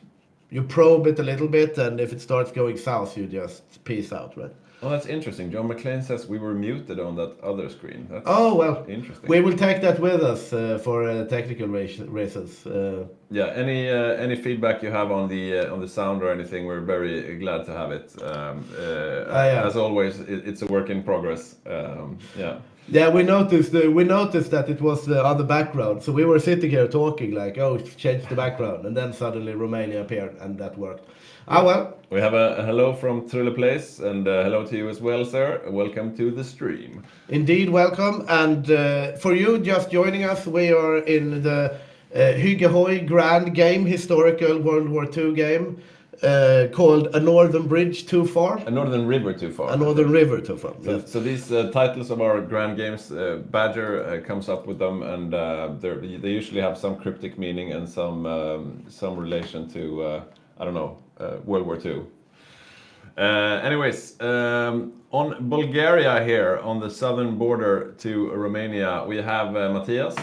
You probe it a little bit, and if it starts going south, you just peace out, right? Oh, that's interesting. John McLean says we were muted on that other screen. That's interesting. We will take that with us for technical reasons. Yeah. Any feedback you have on the sound or anything, we're very glad to have it. As always, it's a work in progress. Yeah. Yeah, we noticed that it was on the background. So we were sitting here talking like, oh, change the background. And then suddenly Romania appeared and that worked. Ah, well. We have a hello from Trulle Place and hello to you as well, sir. Welcome to the stream. Indeed, welcome. And for you just joining us, we are in the Hygge Grand Game, historical World War II game. Called A Northern Bridge Too Far. A Northern River Too Far. A Northern River Too Far. So, yes. So these titles of our grand games, Badger comes up with them, and they usually have some cryptic meaning and some relation to I don't know, World War II. Anyways, on Bulgaria here, on the southern border to Romania, we have Matthias.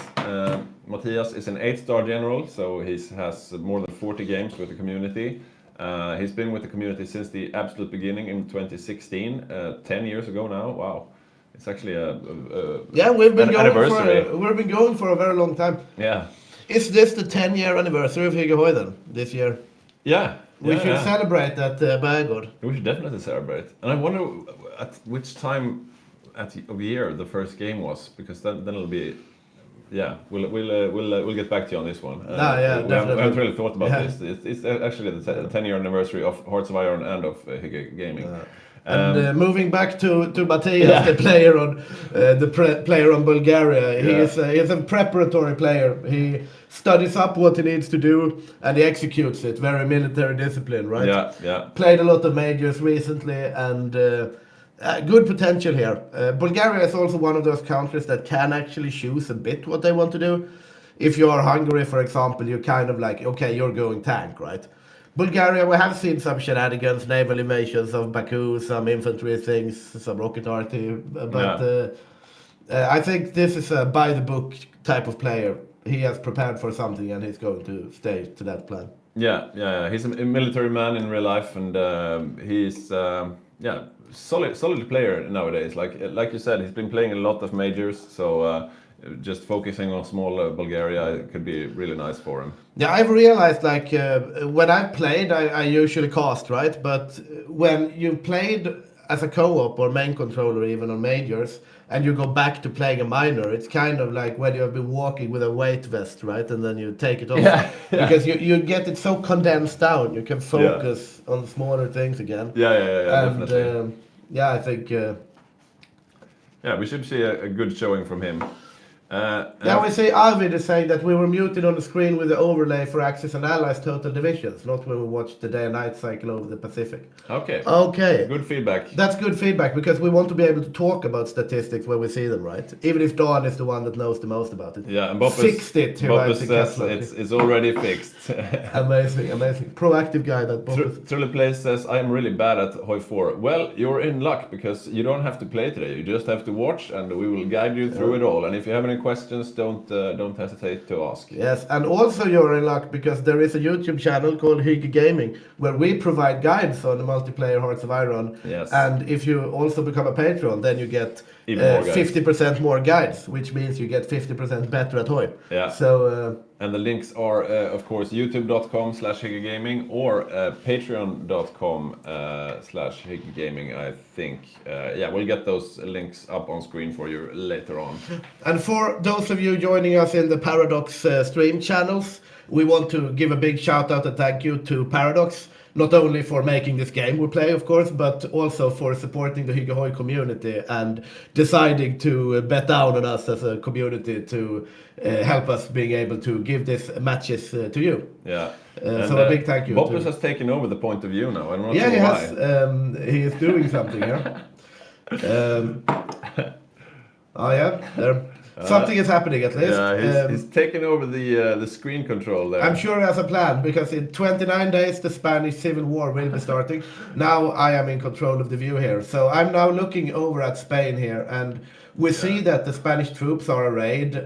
Matthias is an 8-star general, so he has more than 40 games with the community. He's been with the community since the absolute beginning in 2016, 10 years ago now. Wow, it's actually we've been going for a very long time. Yeah. Is this the 10-year anniversary of Hygge then this year? Yeah. We should celebrate at Bergård. We should definitely celebrate. And I wonder at which time of year the first game was, because then it'll be Yeah, we'll get back to you on this one. Yeah, we haven't definitely. really thought about Yeah. this. It's actually the 10-year anniversary of Hearts of Iron and of Hygge Gaming. And moving back to Matthias, Yeah. the player on player on Bulgaria, he Yeah. is a preparatory player. He studies up what he needs to do and he executes it. Very military discipline, right? Yeah. Played a lot of majors recently and good potential here. Bulgaria is also one of those countries that can actually choose a bit what they want to do. If you are Hungary, for example, you're kind of like, okay, you're going tank, right? Bulgaria, we have seen some shenanigans, naval invasions of Baku, some infantry things, some rocket artillery, but I think this is a by-the-book type of player. He has prepared for something and he's going to stay to that plan. Yeah. He's a military man in real life, and he's solid player nowadays. Like you said, he's been playing a lot of majors, so just focusing on small Bulgaria could be really nice for him. Yeah, I've realized like when I played, I usually cast, right? But when you played as a co-op or main controller even on majors, and you go back to playing a minor, it's kind of like when you have been walking with a weight vest, right? And then you take it off. Yeah. Because you get it so condensed down, you can focus on smaller things again. Yeah, And definitely. I think... Yeah, we should see a good showing from him. we see Arvid is saying that we were muted on the screen with the overlay for Axis and Allies total divisions, not when we watched the day and night cycle over the Pacific. Okay. Good feedback. That's good feedback because we want to be able to talk about statistics when we see them, right? Even if Dawn is the one that knows the most about it. Yeah, and Boppus Fixed it. says it's already fixed. Amazing. Proactive guy, that Boppus. Truly Plays says, I am really bad at Hoi 4. Well, you're in luck because you don't have to play today. You just have to watch and we will guide you through it all. And if you have any questions, don't hesitate to ask. Yes, and also you're in luck because there is a YouTube channel called Hygge Gaming where we provide guides on the multiplayer Hearts of Iron. Yes. And if you also become a patron, then you get Even more guides. 50% more guides, which means you get 50% better at Hoi. Yeah. So. And the links are, of course, youtube.com/hyggegaming or patreon.com/hyggegaming, I think. We'll get those links up on screen for you later on. And for those of you joining us in the Paradox stream channels, we want to give a big shout out and thank you to Paradox. Not only for making this game we play, of course, but also for supporting the Hygge Hoi community and deciding to bet down on us as a community to help us being able to give these matches to you. Yeah. So a big thank you. Boppus has taken over the point of view now. I'm not sure he why. has. He is doing something here. There. Something is happening at least. Yeah, he's taken over the screen control there. I'm sure he has a plan because in 29 days the Spanish Civil War will be starting. Now I am in control of the view here. So I'm now looking over at Spain here and we see that the Spanish troops are arrayed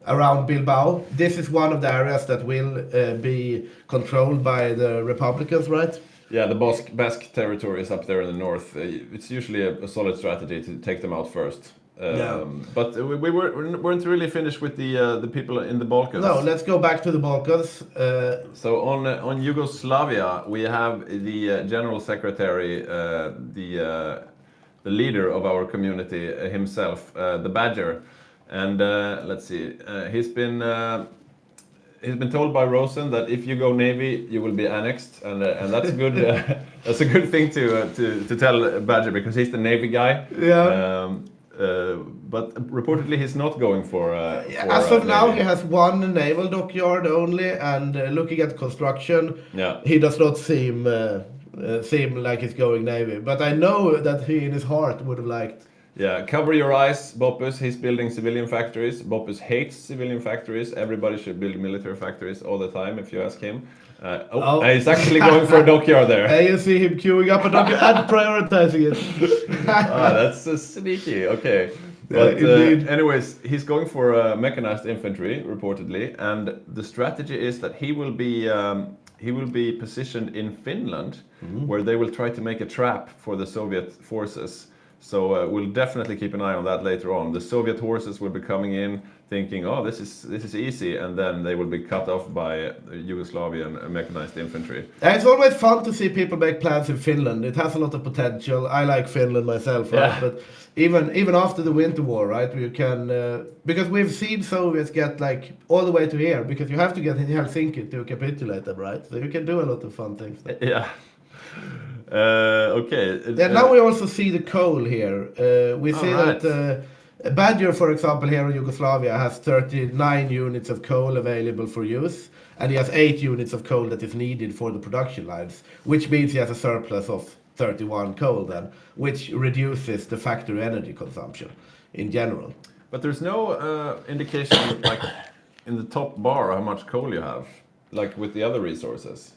around Bilbao. This is one of the areas that will be controlled by the Republicans, right? Yeah, the Basque territory is up there in the north. It's usually a solid strategy to take them out first. But we weren't really finished with the people in the Balkans. No, let's go back to the Balkans. So on Yugoslavia, we have the General Secretary, the leader of our community himself, the Badger, and let's see, he's been told by Rosen that if you go Navy, you will be annexed, and that's good. That's a good thing to tell Badger because he's the Navy guy. Yeah. But reportedly he's not going for as of now, he has one naval dockyard only, and looking at construction, he does not seem like he's going Navy. But I know that he in his heart would have liked. Yeah, cover your eyes, Boppus. He's building civilian factories. Boppus hates civilian factories. Everybody should build military factories all the time, if you ask him. He's actually going for a dockyard there. Hey, you see him queuing up a dockyard and prioritizing it. That's sneaky. Okay. But anyways, he's going for mechanized infantry, reportedly, and the strategy is that he will be positioned in Finland, where they will try to make a trap for the Soviet forces. So we'll definitely keep an eye on that later on. The Soviet horses will be coming in thinking, oh, this is easy, and then they will be cut off by Yugoslavian mechanized infantry. It's always fun to see people make plans in Finland. It has a lot of potential. I like Finland myself, right? Yeah. But even after the Winter War, right, you can because we've seen Soviets get like all the way to here because you have to get in Helsinki to capitulate them, right? So you can do a lot of fun things. Yeah. Okay. Yeah, now we also see the coal here. We see Alright. that Badger, for example, here in Yugoslavia has 39 units of coal available for use, and he has 8 units of coal that is needed for the production lines, which means he has a surplus of 31 coal then, which reduces the factory energy consumption in general. But there's no indication, like in the top bar, how much coal you have, like with the other resources.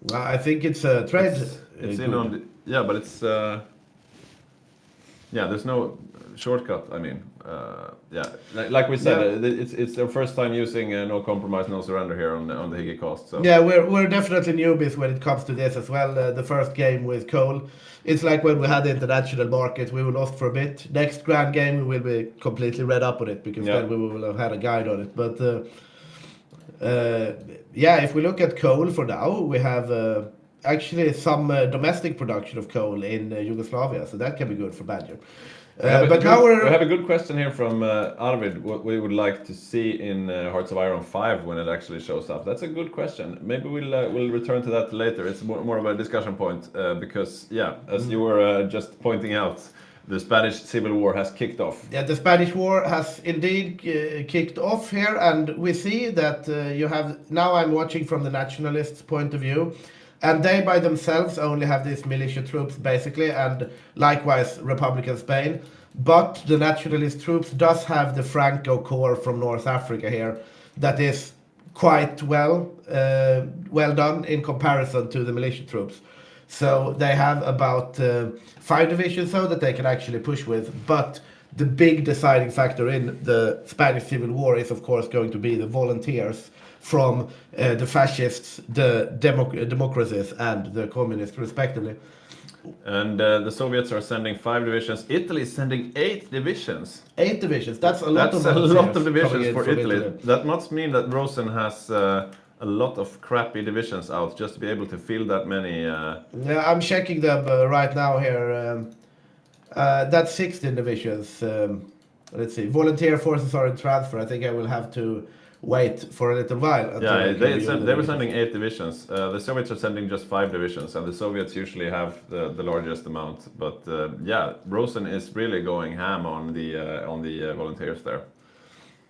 Well, I think it's a trade. It's in on the, yeah, but it's yeah. There's no shortcut. I mean, yeah, like we said, it's their first time using no compromise, no surrender here on the Hygge cost. So Yeah, we're definitely newbies when it comes to this as well. The first game with coal, it's like when we had the international market, we were lost for a bit. Next grand game, we will be completely read up on it because then we will have had a guide on it. But yeah, if we look at coal for now, we have actually some domestic production of coal in Yugoslavia, so that can be good for Badger. But now we have a good question here from Arvid. What we would like to see in Hearts of Iron 5 when it actually shows up. That's a good question. Maybe we'll return to that later. It's more of a discussion point because, yeah, as you were just pointing out, the Spanish Civil War has kicked off. Yeah, the Spanish War has indeed kicked off here, and we see that you have now. I'm watching from the nationalists' point of view, and they by themselves only have these militia troops basically, and likewise Republican Spain. But the nationalist troops does have the Franco Corps from North Africa here, that is quite well done in comparison to the militia troops. So they have about 5 divisions so that they can actually push with. But the big deciding factor in the Spanish Civil War is, of course, going to be the volunteers from the fascists, the democracies, and the communists, respectively. And the Soviets are sending 5 divisions. Italy is sending 8 divisions. 8 divisions. That's a lot of divisions for Italy. That must mean that Rosen has a lot of crappy divisions out just to be able to fill that many. Yeah, I'm checking them right now here. That's 16 divisions. Let's see. Volunteer forces are in transfer. I think I will have to wait for a little while. Yeah, they were sending 8 divisions. The Soviets are sending just 5 divisions, and the Soviets usually have the largest amount. But yeah, Rosen is really going ham on the volunteers there.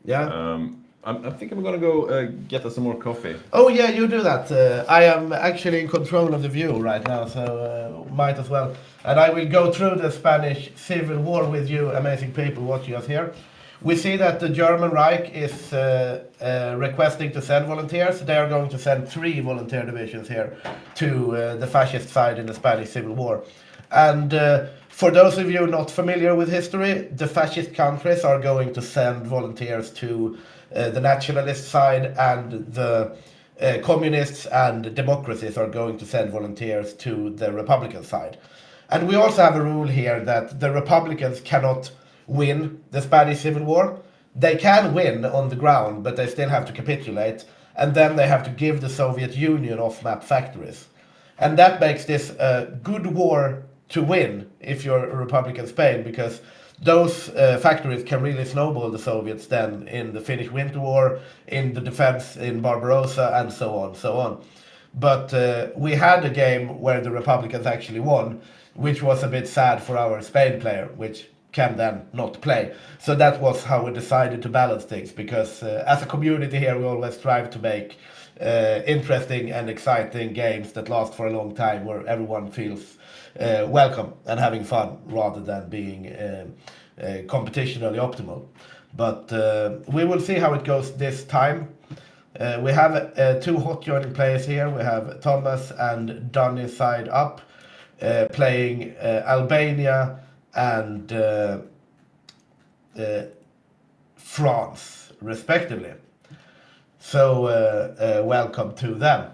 Yeah. I think I'm gonna go get us some more coffee. Oh yeah, you do that. I am actually in control of the view right now, so might as well. And I will go through the Spanish Civil War with you, amazing people watching us here. We see that the German Reich is requesting to send volunteers. They are going to send 3 volunteer divisions here to the fascist side in the Spanish Civil War. And for those of you not familiar with history, the fascist countries are going to send volunteers to the nationalist side, and the communists and democracies are going to send volunteers to the Republican side. And we also have a rule here that the Republicans cannot win the Spanish Civil War. They can win on the ground, but they still have to capitulate, and then they have to give the Soviet Union off-map factories. And that makes this a good war to win if you're a Republican Spain, because those factories can really snowball the Soviets then in the Finnish Winter War, in the defense in Barbarossa, and so on. But we had a game where the Republicans actually won, which was a bit sad for our Spain player, which can then not play. So that was how we decided to balance things, because as a community here, we always strive to make interesting and exciting games that last for a long time, where everyone feels welcome and having fun rather than being competitionally optimal. But we will see how it goes this time. We have 2 hot joining players here. We have Thomas and Donny side up, playing Albania and France, respectively. So welcome to them.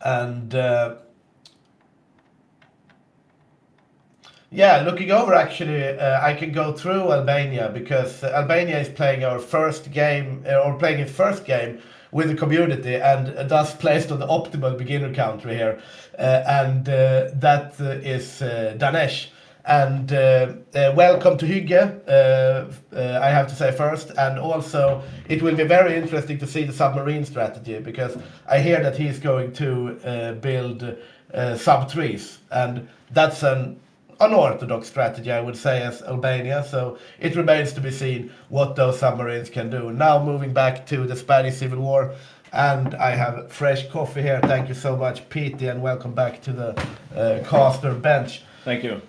And Yeah, looking over actually, I can go through Albania because Albania is playing our first game or playing its first game with the community and thus placed on the optimal beginner country here, and that is Danesh. And welcome to Hygge, I have to say first, and also it will be very interesting to see the submarine strategy because I hear that he's going to build sub threes, and that's an unorthodox strategy, I would say, as Albania. So it remains to be seen what those submarines can do. Now moving back to the Spanish Civil War, and I have fresh coffee here. Thank you so much, Petey, and welcome back to the caster bench. Thank you.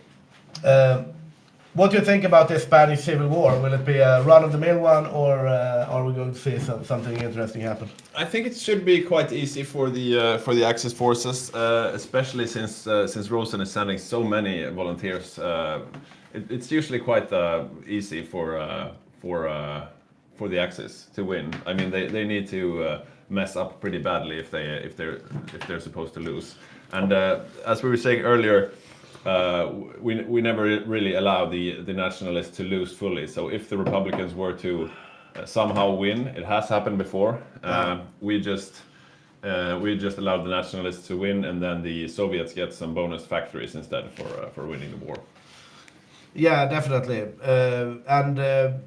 What do you think about this Spanish Civil War? Will it be a run-of-the-mill one, or are we going to see something interesting happen? I think it should be quite easy for the Axis forces, especially since Rosen is sending so many volunteers. It's usually quite easy for the Axis to win. I mean, they need to mess up pretty badly if they're supposed to lose. And as we were saying earlier, we never really allow the nationalists to lose fully. So if the Republicans were to somehow win, it has happened before. We just allowed the nationalists to win, and then the Soviets get some bonus factories instead for winning the war. Yeah, definitely. And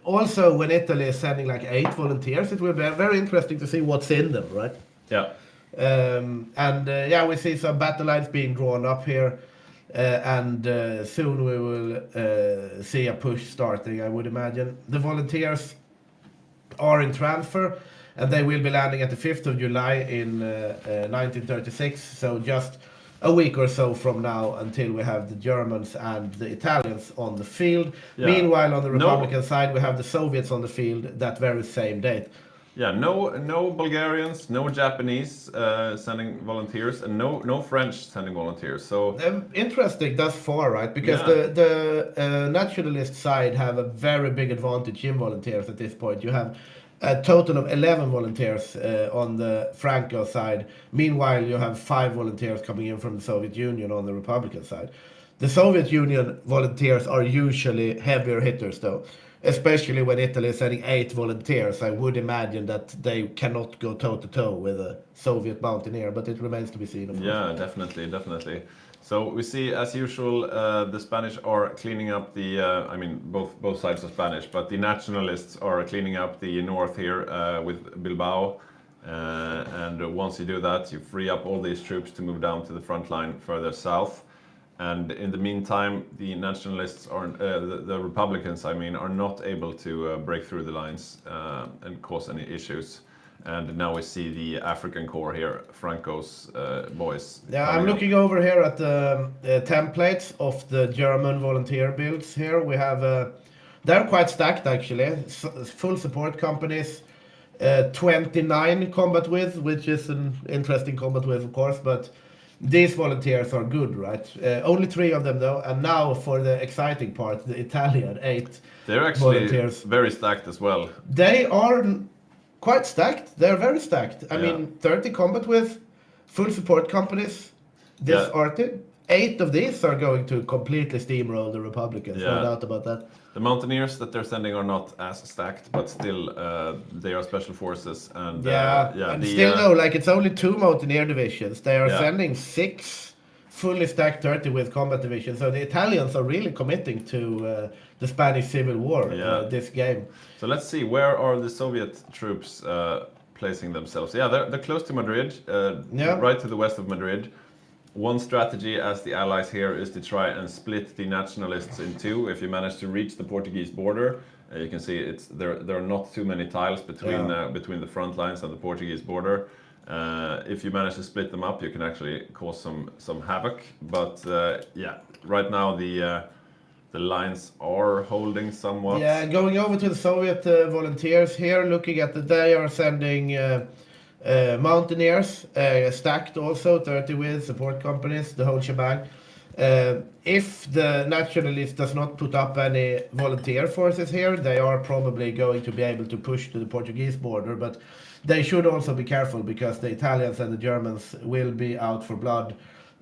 also, when Italy is sending like 8 volunteers, it will be very interesting to see what's in them, right? Yeah. And yeah, we see some battle lines being drawn up here. And soon we will see a push starting, I would imagine. The volunteers are in transfer, and they will be landing at the 5th of July in 1936, so just a week or so from now until we have the Germans and the Italians on the field. Yeah. Meanwhile, on the Republican side, we have the Soviets on the field that very same date. Yeah, no Bulgarians, no Japanese sending volunteers, and no French sending volunteers. So interesting thus far, right? Because Yeah. the nationalist side have a very big advantage in volunteers at this point. You have a total of 11 volunteers on the Franco side. Meanwhile, you have 5 volunteers coming in from the Soviet Union on the Republican side. The Soviet Union volunteers are usually heavier hitters, though. Especially when Italy is sending 8 volunteers, I would imagine that they cannot go toe-to-toe with a Soviet mountaineer, but it remains to be seen, of course. yeah, definitely. So we see, as usual, the Spanish are cleaning up the. I mean, both sides are Spanish, but the nationalists are cleaning up the north here with Bilbao. And once you do that, you free up all these troops to move down to the front line further south. And in the meantime, the nationalists are, the Republicans, I mean, are not able to break through the lines and cause any issues. And now we see the African Corps here, Franco's boys. Yeah, I'm coming up. looking over here at the templates of the German volunteer builds here. We have, they're quite stacked actually. Full support companies, 29 combat with, which is an interesting combat with, of course, but these volunteers are good, right? Only 3 of them though, and now for the exciting part, the Italian 8 They're actually volunteers. very stacked as well. They are quite stacked. They're very stacked. I Yeah. mean, 30 combat with, full support companies, this Yeah. arty. 8 of these are going to completely steamroll the Republicans, no Yeah. doubt about that. The mountaineers that they're sending are not as stacked, but still they are special forces. And And the, still though, like it's only 2 mountaineer divisions. They are Yeah. sending 6 fully stacked 30 with combat divisions. So the Italians are really committing to the Spanish Civil War this game. So let's see, where are the Soviet troops placing themselves? Yeah, they're close to Madrid, right to the west of Madrid. One strategy, as the allies here, is to try and split the nationalists in 2. If you manage to reach the Portuguese border, you can see there are not too many tiles between the front lines and the Portuguese border. If you manage to split them up, you can actually cause some havoc. But yeah, right now the lines are holding somewhat. Yeah, going over to the Soviet volunteers here, looking at they are sending mountaineers, stacked also, 30 with support companies, the whole shebang. If the nationalist does not put up any volunteer forces here, they are probably going to be able to push to the Portuguese border, but they should also be careful because the Italians and the Germans will be out for blood.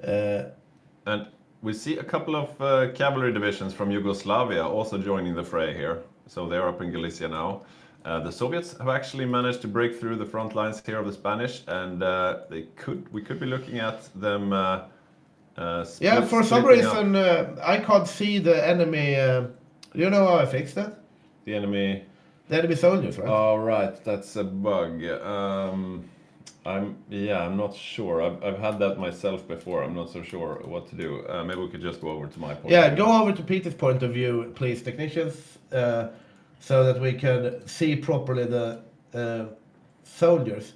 And we see a couple of cavalry divisions from Yugoslavia also joining the fray here. So they're up in Galicia now. The Soviets have actually managed to break through the front lines here of the Spanish, and we could be looking at them. Yeah, for some splitting up. reason I can't see the enemy. You know how I fixed that? The enemy. The enemy soldiers, right? Oh, right, that's a bug. I'm not sure. I've had that myself before. I'm not so sure what to do. Maybe we could just go over to my point. Yeah, of view. go over to Peter's point of view, please, technicians, so that we can see properly the soldiers.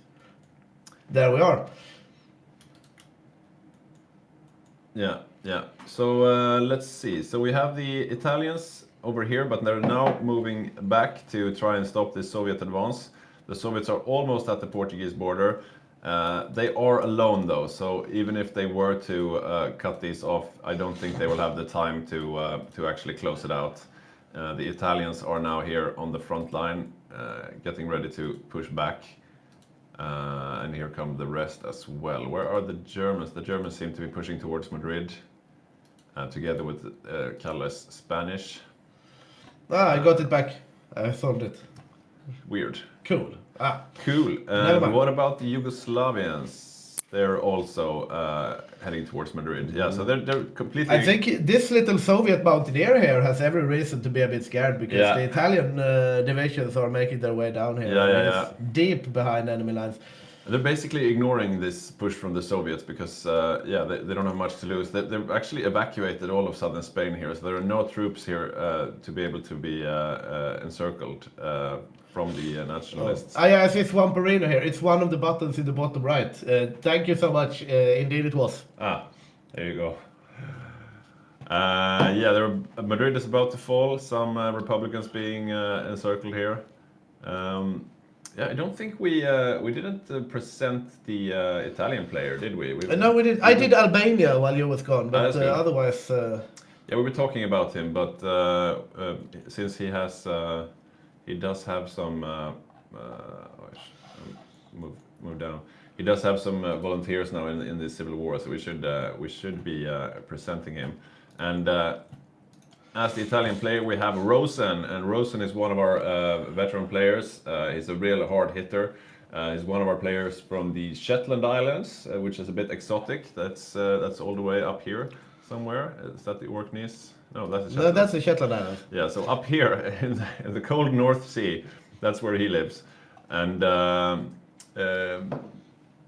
There we are. Yeah. So let's see. So we have the Italians over here, but they're now moving back to try and stop this Soviet advance. The Soviets are almost at the Portuguese border. They are alone though, so even if they were to cut these off, I don't think they will have the time to actually close it out. The Italians are now here on the front line, getting ready to push back. And here come the rest as well. Where are the Germans? The Germans seem to be pushing towards Madrid, together with Calles Spanish. I got it back. I solved it. Weird. Cool. Cool. Never mind. What about the Yugoslavians? They're also heading towards Madrid. Yeah, so they're completely. I think this little Soviet mountaineer here has every reason to be a bit scared because the Italian divisions are making their way down here. Yeah. Deep behind enemy lines. They're basically ignoring this push from the Soviets because, they don't have much to lose. They've actually evacuated all of southern Spain here, so there are no troops here to be able to be encircled from the nationalists. I see Swamperino here. It's one of the buttons in the bottom right. Thank you so much. Indeed it was. There you go. Madrid is about to fall. Some Republicans being encircled here. I don't think we didn't present the Italian player, did we? No, we did. I did Albania while you was gone, but otherwise. Yeah, we were talking about him, but since he does have some. Move down. He does have some volunteers now in this civil war, so we should be presenting him. And as the Italian player, we have Rosen, and Rosen is one of our veteran players. He's a real hard hitter. He's one of our players from the Shetland Islands, which is a bit exotic. That's all the way up here somewhere. Is that the Orkneys? No, that's the Shetland. No, that's the Shetland Islands. Yeah, so up here in the cold North Sea, that's where he lives. And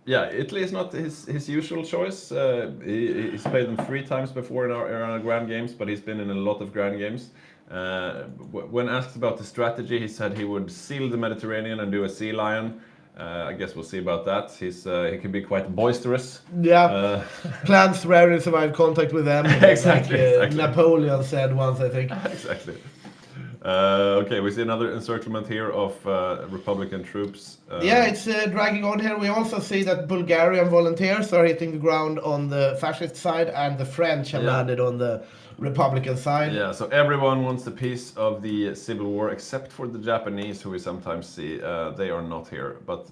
Italy is not his usual choice. He's played them 3 times before in our Grand Games, but he's been in a lot of Grand Games. When asked about the strategy, he said he would seal the Mediterranean and do a sea lion. I guess we'll see about that. He can be quite boisterous. Yeah, plants rarely survive contact with them. Exactly. Napoleon said once, I think. Exactly. Okay, we see another encirclement here of Republican troops. It's dragging on here. We also see that Bulgarian volunteers are hitting the ground on the fascist side, and the French have landed on the Republican side. Yeah, so everyone wants a piece of the civil war except for the Japanese, who we sometimes see. They are not here, but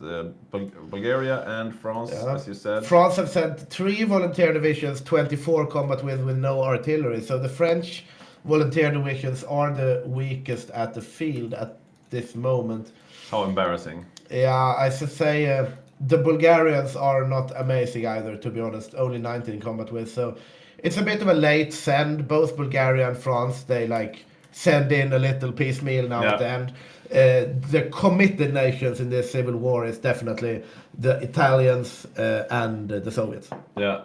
Bulgaria and France, as you said. France have sent 3 volunteer divisions, 24 combat with no artillery. So the French volunteer divisions are the weakest at the field at this moment. How embarrassing. Yeah, I should say the Bulgarians are not amazing either, to be honest. Only 19 combat with, so it's a bit of a late send. Both Bulgaria and France, they send in a little piecemeal now at the end. The committed nations in this civil war is definitely the Italians and the Soviets. Yeah.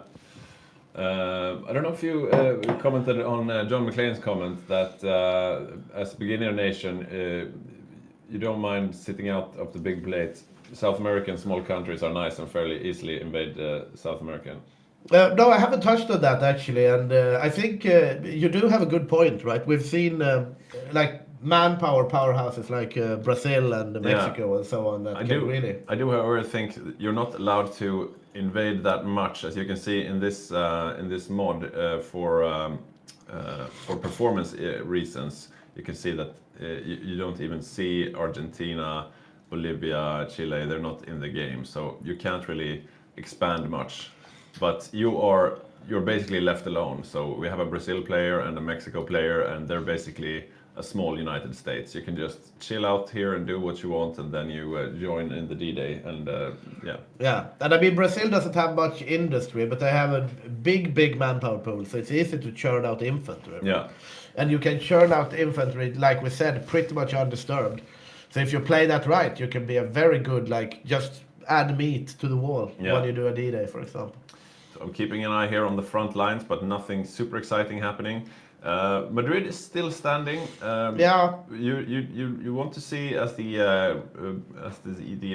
I don't know if you commented on John McLean's comment that as a beginner nation, you don't mind sitting out of the big plate. South American small countries are nice and fairly easily invade South American. No, I haven't touched on that actually, and I think you do have a good point, right? We've seen manpower powerhouses like Brazil and Mexico and so on. I do, however, think you're not allowed to invade that much, as you can see in this mod for performance reasons. You can see that you don't even see Argentina, Bolivia, Chile. They're not in the game, so you can't really expand much. But you are you're basically left alone. So we have a Brazil player and a Mexico player, and they're basically a small United States. You can just chill out here and do what you want, and then you join in the D-Day, and yeah. Yeah, and I mean Brazil doesn't have much industry, but they have a big manpower pool, so it's easy to churn out infantry. Yeah. And you can churn out infantry, like we said, pretty much undisturbed. So if you play that right, you can be a very good, like, just add meat to the wall when you do a D-Day, for example. So I'm keeping an eye here on the front lines, but nothing super exciting happening. Madrid is still standing. Yeah. You want to see as the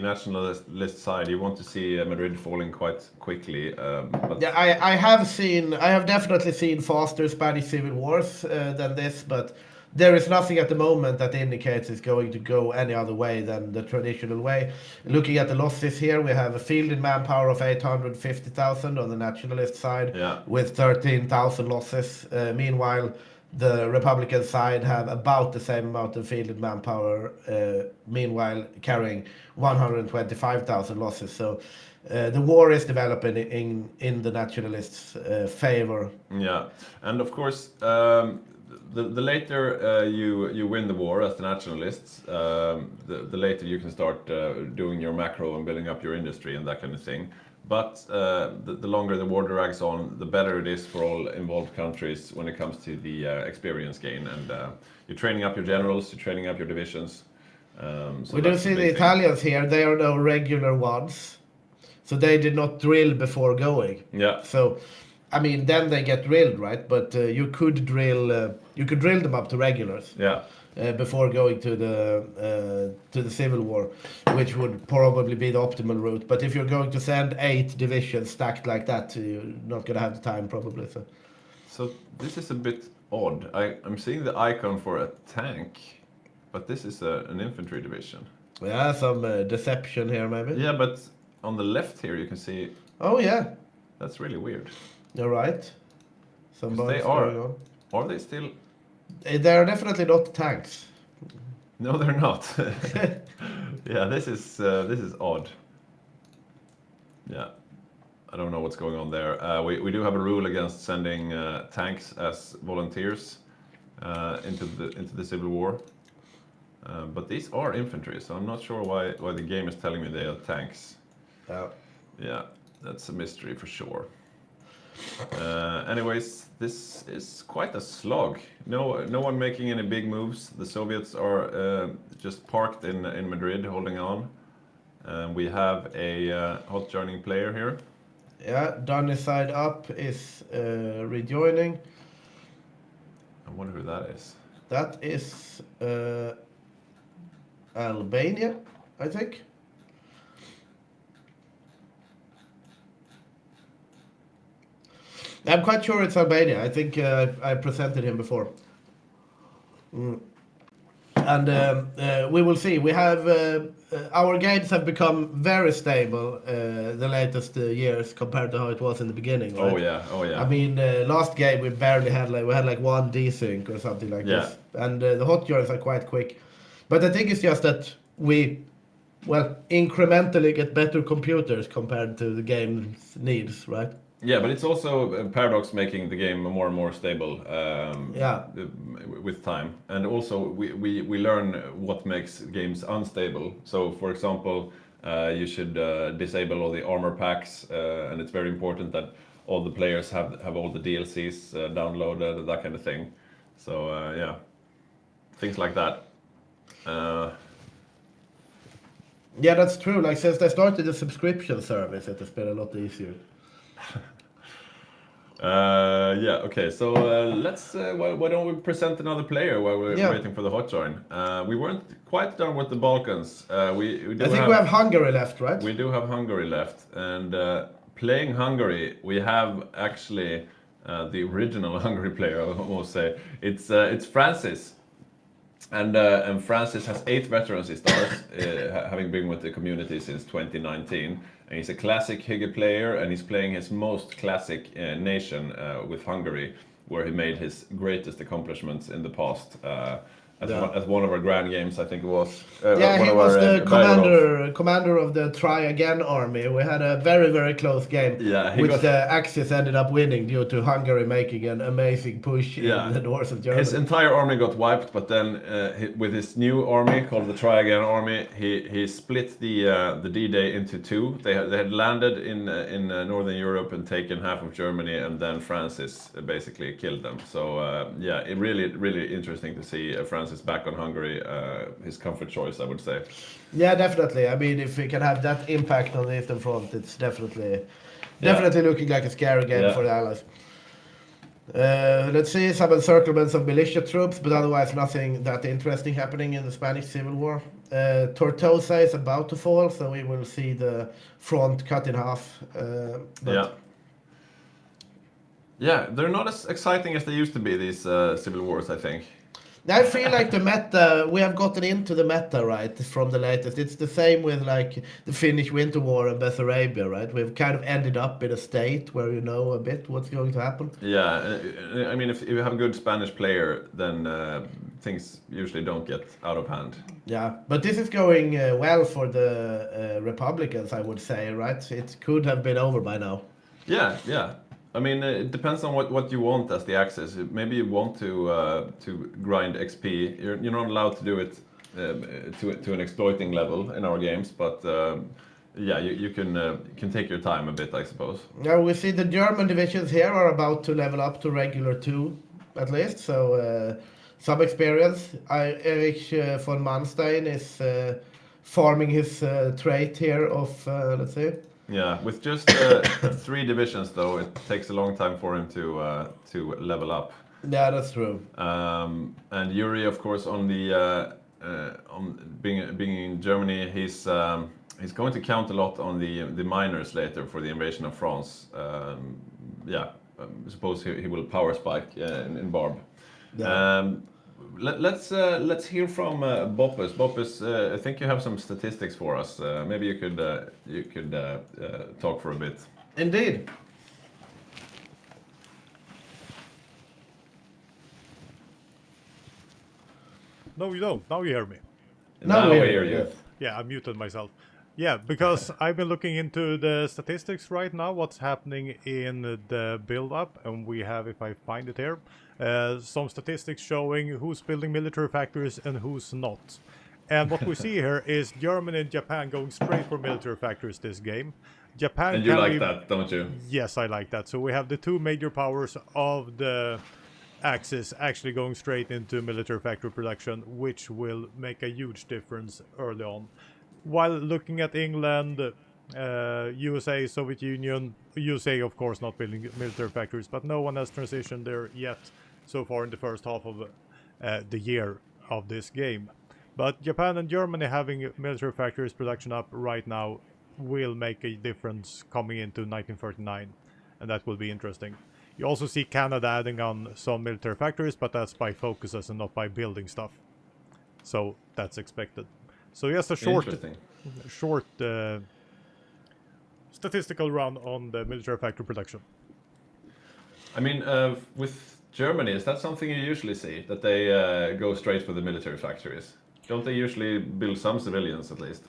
nationalist side, you want to see Madrid falling quite quickly. But Yeah, I have definitely seen faster Spanish civil wars than this, but there is nothing at the moment that indicates it's going to go any other way than the traditional way. Looking at the losses here, we have a fielded manpower of 850,000 on the nationalist side, with 13,000 losses. Meanwhile, the Republican side have about the same amount of fielded manpower, meanwhile carrying 125,000 losses. So the war is developing in the nationalists' favor. Yeah, and of course, the later you win the war as the nationalists, the later you can start doing your macro and building up your industry and that kind of thing. But the longer the war drags on, the better it is for all involved countries when it comes to the experience gain. And you're training up your generals, you're training up your divisions. So we do see the Italians here. They are no regular ones, so they did not drill before going. Yeah. So, I mean, then they get drilled, right? But you could drill them up to regulars. Yeah. Before going to the civil war, which would probably be the optimal route. But if you're going to send 8 divisions stacked like that, you're not going to have the time probably. So this is a bit odd. I'm seeing the icon for a tank, but this is an infantry division. Yeah, some deception here maybe. Yeah, but on the left here you can see. Oh yeah. That's really weird. You're right. They are. Are they still? They are definitely not tanks. No, they're not. Yeah, this is odd. Yeah, I don't know what's going on there. We do have a rule against sending tanks as volunteers into the civil war, but these are infantry, so I'm not sure why the game is telling me they are tanks. Yeah, that's a mystery for sure. Anyways, this is quite a slog. No one making any big moves. The Soviets are just parked in Madrid, holding on. We have a hot joining player here. Yeah, Donny side up is rejoining. I wonder who that is. That is Albania, I think. I'm quite sure it's Albania. I think I presented him before. And we will see. We have our games have become very stable the latest years compared to how it was in the beginning. Right? Oh yeah. I mean, last game we barely had like one desync or something like this, and the hot joins are quite quick. But I think it's just that we, incrementally get better computers compared to the game's needs, right? Yeah, but it's also a paradox making the game more and more stable with time. And also we learn what makes games unstable. So for example, you should disable all the armor packs, and it's very important that all the players have all the DLCs downloaded, that kind of thing. So yeah, things like that. Yeah, that's true. Like since they started the subscription service, it has been a lot easier. Yeah, okay, so let's why don't we present another player while we're waiting for the hot join. We weren't quite done with the Balkans. I think we have Hungary left, right? We do have Hungary left, and playing Hungary, we have actually the original Hungary player, I almost say. It's Francis. And Francis has 8 veterancy stars, having been with the community since 2019. And he's a classic Hygge player, and he's playing his most classic nation with Hungary, where he made his greatest accomplishments in the past. at one of our grand games, I think it was. Yeah, one he of was our, the Bergerhof. commander of the Try Again army. We had a very, very close game, Yeah, he which got- the Axis ended up winning due to Hungary making an amazing push Yeah. in the north of His Germany. entire army got wiped, but then with his new army called the Try Again army, he split the D-Day into two. They had landed in Northern Europe and taken half of Germany, and then Francis basically killed them. So yeah, it really interesting to see Francis back on Hungary. His comfort choice, I would say. Yeah, definitely. I mean, if we can have that impact on the Eastern Front, it's definitely looking like a scary game for the Allies. Let's see some encirclements of militia troops, but otherwise nothing that interesting happening in the Spanish Civil War. Tortosa is about to fall, so we will see the front cut in half. Yeah, they're not as exciting as they used to be, these civil wars, I think. I feel like the meta, we have gotten into the meta, right, from the latest. It's the same with like the Finnish Winter War and Bessarabia, right? We've kind of ended up in a state where you know a bit what's going to happen. Yeah, I mean, if you have a good Spanish player, then things usually don't get out of hand. Yeah, but this is going well for the Republicans, I would say, right? It could have been over by now. Yeah, yeah. I mean, it depends on what you want as the Axis. Maybe you want to grind XP. You're not allowed to do it to an exploiting level in our games, but yeah, you can take your time a bit, I suppose. Now we see the German divisions here are about to level up to regular 2, at least. So some experience. Erich von Manstein is farming his trait here of let's see. Yeah, with just 3 divisions though, it takes a long time for him to level up. Yeah, that's true. And Yuri, of course, on being in Germany, he's going to count a lot on the miners later for the invasion of France. Yeah, I suppose he will power spike in Barb. Yeah. Let's hear from Boppus. Boppus, I think you have some statistics for us. Maybe you could talk for a bit. Indeed. No, you don't. Now you hear me. Now we hear you. yes. Yeah, I muted myself. Yeah, because I've been looking into the statistics right now, what's happening in the build-up, and we have, if I find it here, some statistics showing who's building military factories and who's not. And what we see here is Germany and Japan going straight for military factories this game. Japan And you can like be- that, don't you? Yes, I like that. So we have the 2 major powers of the Axis actually going straight into military factory production, which will make a huge difference early on. While looking at England, USA, Soviet Union, USA of course not building military factories, but no one has transitioned there yet so far in the first half of the year of this game. But Japan and Germany having military factories production up right now will make a difference coming into 1939, and that will be interesting. You also see Canada adding on some military factories, but that's by focuses and not by building stuff. So that's expected. So yes, a short statistical run on the military factory production. I mean, with Germany, is that something you usually see, that they go straight for the military factories? Don't they usually build some civilians at least?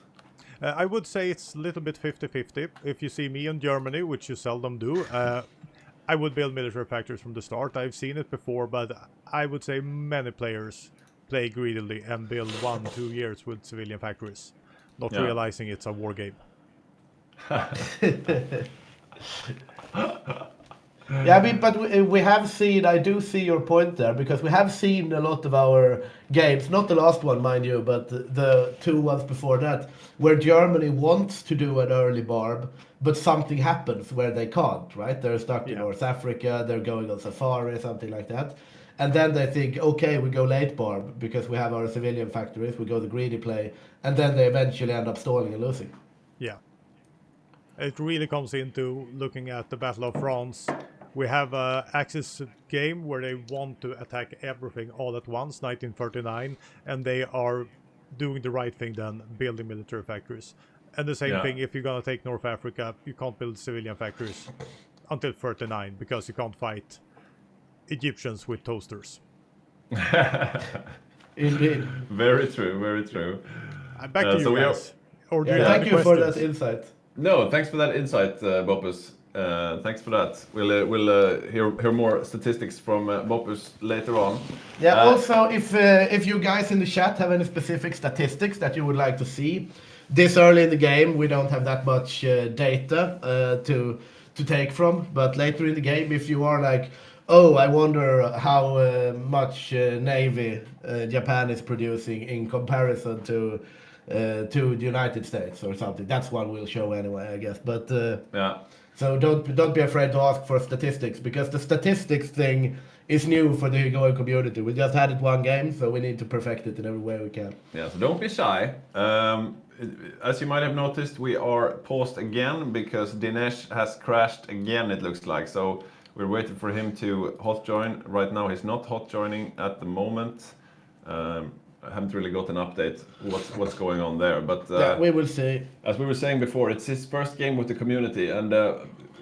I would say it's a little bit 50-50. If you see me in Germany, which you seldom do, I would build military factories from the start. I've seen it before, but I would say many players play greedily and build 1-2 years with civilian factories, not realizing it's a war game. Yeah, I mean, but we have seen, I do see your point there, because we have seen a lot of our games, not the last one, mind you, but the 2 ones before that, where Germany wants to do an early Barb, but something happens where they can't, right? They're stuck in North Africa, they're going on safari, something like that. And then they think, okay, we go late Barb, because we have our civilian factories, we go the greedy play, and then they eventually end up stalling and losing. Yeah. It really comes into looking at the Battle of France. We have an Axis game where they want to attack everything all at once, 1939, and they are doing the right thing then, building military factories. And the same thing, if you're going to take North Africa, you can't build civilian factories until 39, because you can't fight Egyptians with toasters. Indeed. Very true, very true. Back to you so we are. guys. Or do Yeah, you have thank any you for questions? that insight. No, thanks for that insight, Bopus. Thanks for that. We'll hear more statistics from Bopus later on. Yeah. Also, if you guys in the chat have any specific statistics that you would like to see, this early in the game we don't have that much data to take from. But later in the game, if you are like, oh, I wonder how much navy Japan is producing in comparison to the United States or something, that's one we'll show anyway, I guess. But Yeah. so don't be afraid to ask for statistics, because the statistics thing is new for the Hygge community. We just had it one game, so we need to perfect it in every way we can. Yeah, so don't be shy. As you might have noticed, we are paused again because Dinesh has crashed again, it looks like. So we're waiting for him to hot join. Right now he's not hot joining at the moment. I haven't really got an update what's going on there, but Yeah, we will see. as we were saying before, it's his first game with the community, and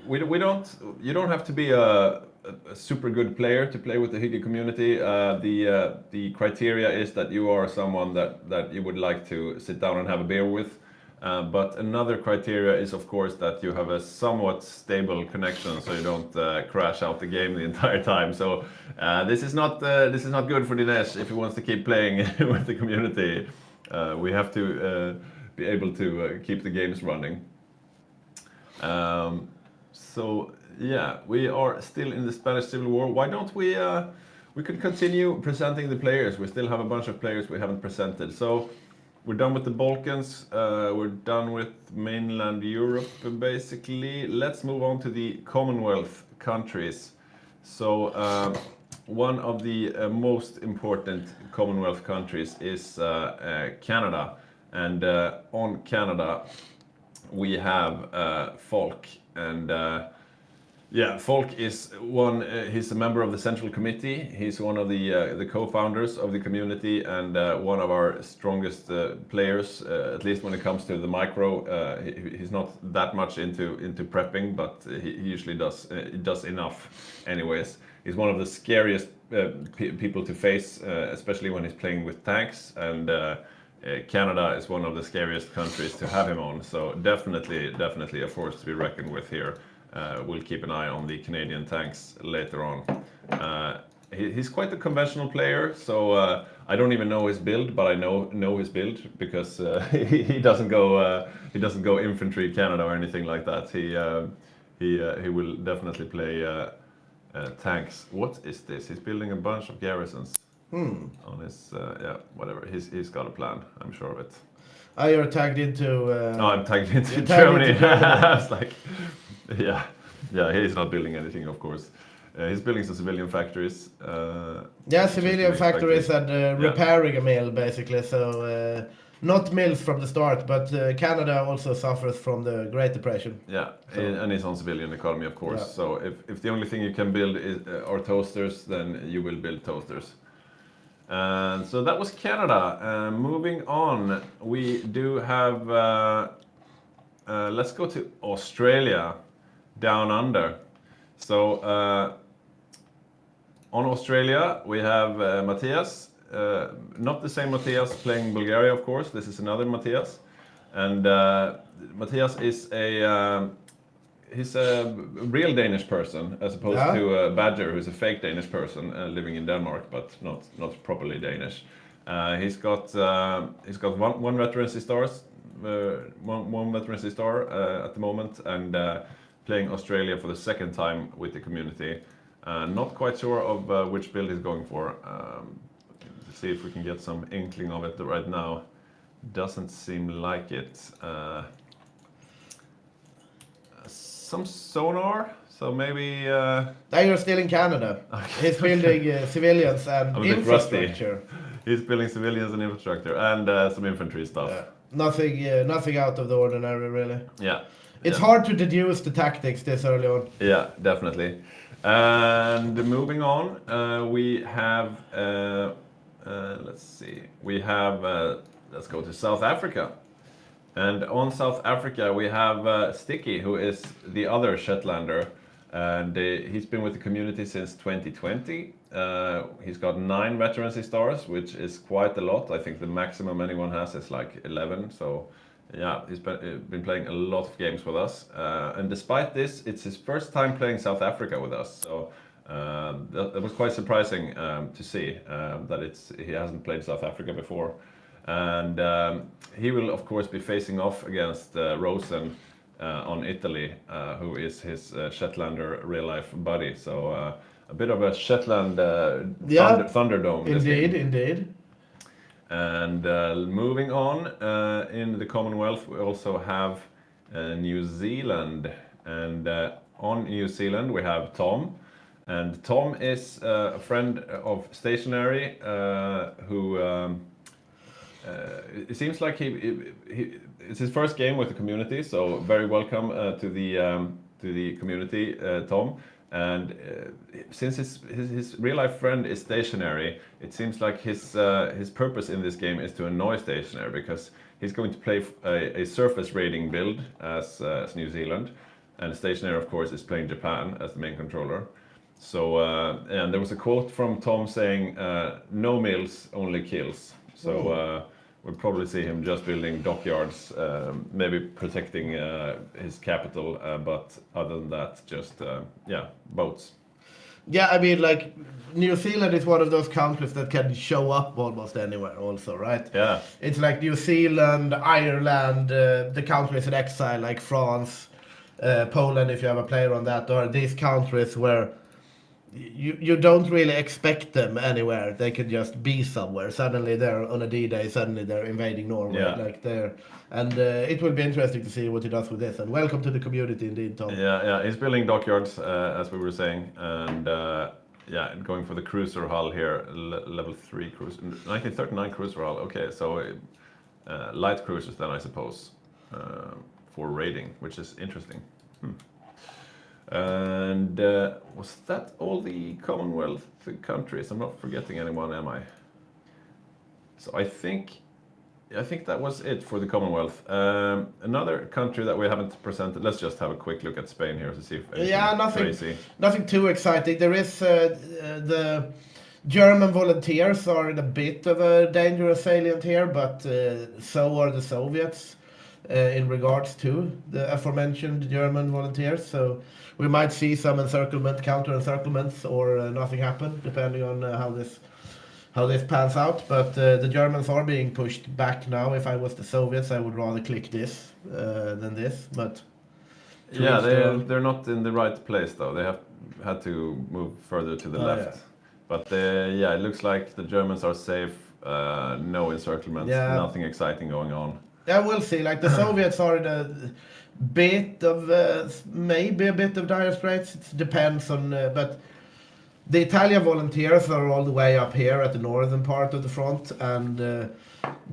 we don't. You don't have to be a super good player to play with the Hygge community. The criteria is that you are someone that you would like to sit down and have a beer with. But another criteria is, of course, that you have a somewhat stable connection, so you don't crash out the game the entire time. So this is not good for Dinesh if he wants to keep playing with the community. We have to be able to keep the games running. So yeah, we are still in the Spanish Civil War. Why don't we could continue presenting the players. We still have a bunch of players we haven't presented. So we're done with the Balkans. We're done with mainland Europe, basically. Let's move on to the Commonwealth countries. So one of the most important Commonwealth countries is Canada. And on Canada, we have Folk. And yeah, Folk is one. He's a member of the Central Committee. He's one of the co-founders of the community and one of our strongest players, at least when it comes to the micro. He's not that much into prepping, but he usually does enough, anyways. He's one of the scariest people to face, especially when he's playing with tanks. And Canada is one of the scariest countries to have him on. So definitely a force to be reckoned with here. We'll keep an eye on the Canadian tanks later on. He's quite a conventional player, so I don't even know his build, but I know his build because he doesn't go infantry Canada or anything like that. He will definitely play tanks. What is this? He's building a bunch of garrisons on his yeah, whatever. He's got a plan. I'm sure of it. Oh, you're tagged into. Oh, I'm tagged into you're Germany. tagged into Germany. I was like, yeah, he's not building anything, of course. He's building some civilian factories. Yeah, which is civilian to be factories expected. and repairing a mill, basically. So not mills from the start, but Canada also suffers from the Great Depression. Yeah, So- and it's on civilian economy, of course. Yeah. So if the only thing you can build are toasters, then you will build toasters. And so that was Canada. Moving on, we do have. Let's go to Australia, down under. So on Australia, we have Matthias. Not the same Matthias playing Bulgaria, of course. This is another Matthias. And Matthias is he's a real Danish person as opposed Yeah. to Badger, who's a fake Danish person living in Denmark, but not properly Danish. He's got one veterancy stars, one veterancy star at the moment, and playing Australia for the second time with the community. Not quite sure of which build he's going for. Let's see if we can get some inkling of it right now. Doesn't seem like it. Some sonar, so maybe. Now you're still in Canada. He's building civilians and I'm a bit rusty. infrastructure. He's building civilians and infrastructure and some infantry stuff. Nothing out of the ordinary, really. Yeah. It's yeah. hard to deduce the tactics this early on. Yeah, definitely. And moving on, we have. Let's see. We have. Let's go to South Africa. And on South Africa, we have Sticky, who is the other Shetlander. And he's been with the community since 2020. He's got 9 veterancy stars, which is quite a lot. I think the maximum anyone has is like 11. So yeah, he's been playing a lot of games with us. And despite this, it's his first time playing South Africa with us. So that was quite surprising to see that he hasn't played South Africa before. And he will, of course, be facing off against Rosen on Italy, who is his Shetlander real-life buddy. So a bit of a Shetland Thunderdome. Indeed. And moving on, in the Commonwealth, we also have New Zealand. And on New Zealand, we have Tom. And Tom is a friend of Stationary who... it seems like it's his first game with the community, so very welcome to the community, Tom. And since his real life friend is Stationary, it seems like his purpose in this game is to annoy Stationary, because he's going to play a surface raiding build as New Zealand, and Stationary, of course, is playing Japan as the main controller. So and there was a quote from Tom saying, "No mills, only kills." So we'll probably see him just building dockyards, maybe protecting his capital, but other than that, just boats. Yeah, I mean, like, New Zealand is one of those countries that can show up almost anywhere also, right? Yeah. It's like New Zealand, Ireland, the countries in exile like France, Poland, if you have a player on that, or these countries where you don't really expect them anywhere. They can just be somewhere. Suddenly they're on a D-Day, suddenly they're invading Norway. Yeah. It will be interesting to see what he does with this. And welcome to the community indeed, Tom. Yeah, he's building dockyards, as we were saying, and going for the cruiser hull here, level 3 cruiser, 1939 cruiser hull. Okay, so light cruisers then, I suppose, for raiding, which is interesting. And was that all the Commonwealth countries? I'm not forgetting anyone, am I? So I think that was it for the Commonwealth. Another country that we haven't presented. Let's just have a quick look at Spain here to see if anything nothing too exciting. There is the German volunteers are in a bit of a dangerous salient here, but so are the Soviets in regards to the aforementioned German volunteers. So we might see some encirclement, counter-encirclements, or nothing happen, depending on how this pans out. But the Germans are being pushed back now. If I was the Soviets, I would rather click this than this. But yeah, they're not in the right place though. They have had to move further to the left. Yeah. But it looks like the Germans are safe. No encirclements. Yeah. Nothing exciting going on. Yeah, we'll see. Like, the Soviets are in a bit of maybe a bit of dire straits. It depends on, but the Italian volunteers are all the way up here at the northern part of the front, and the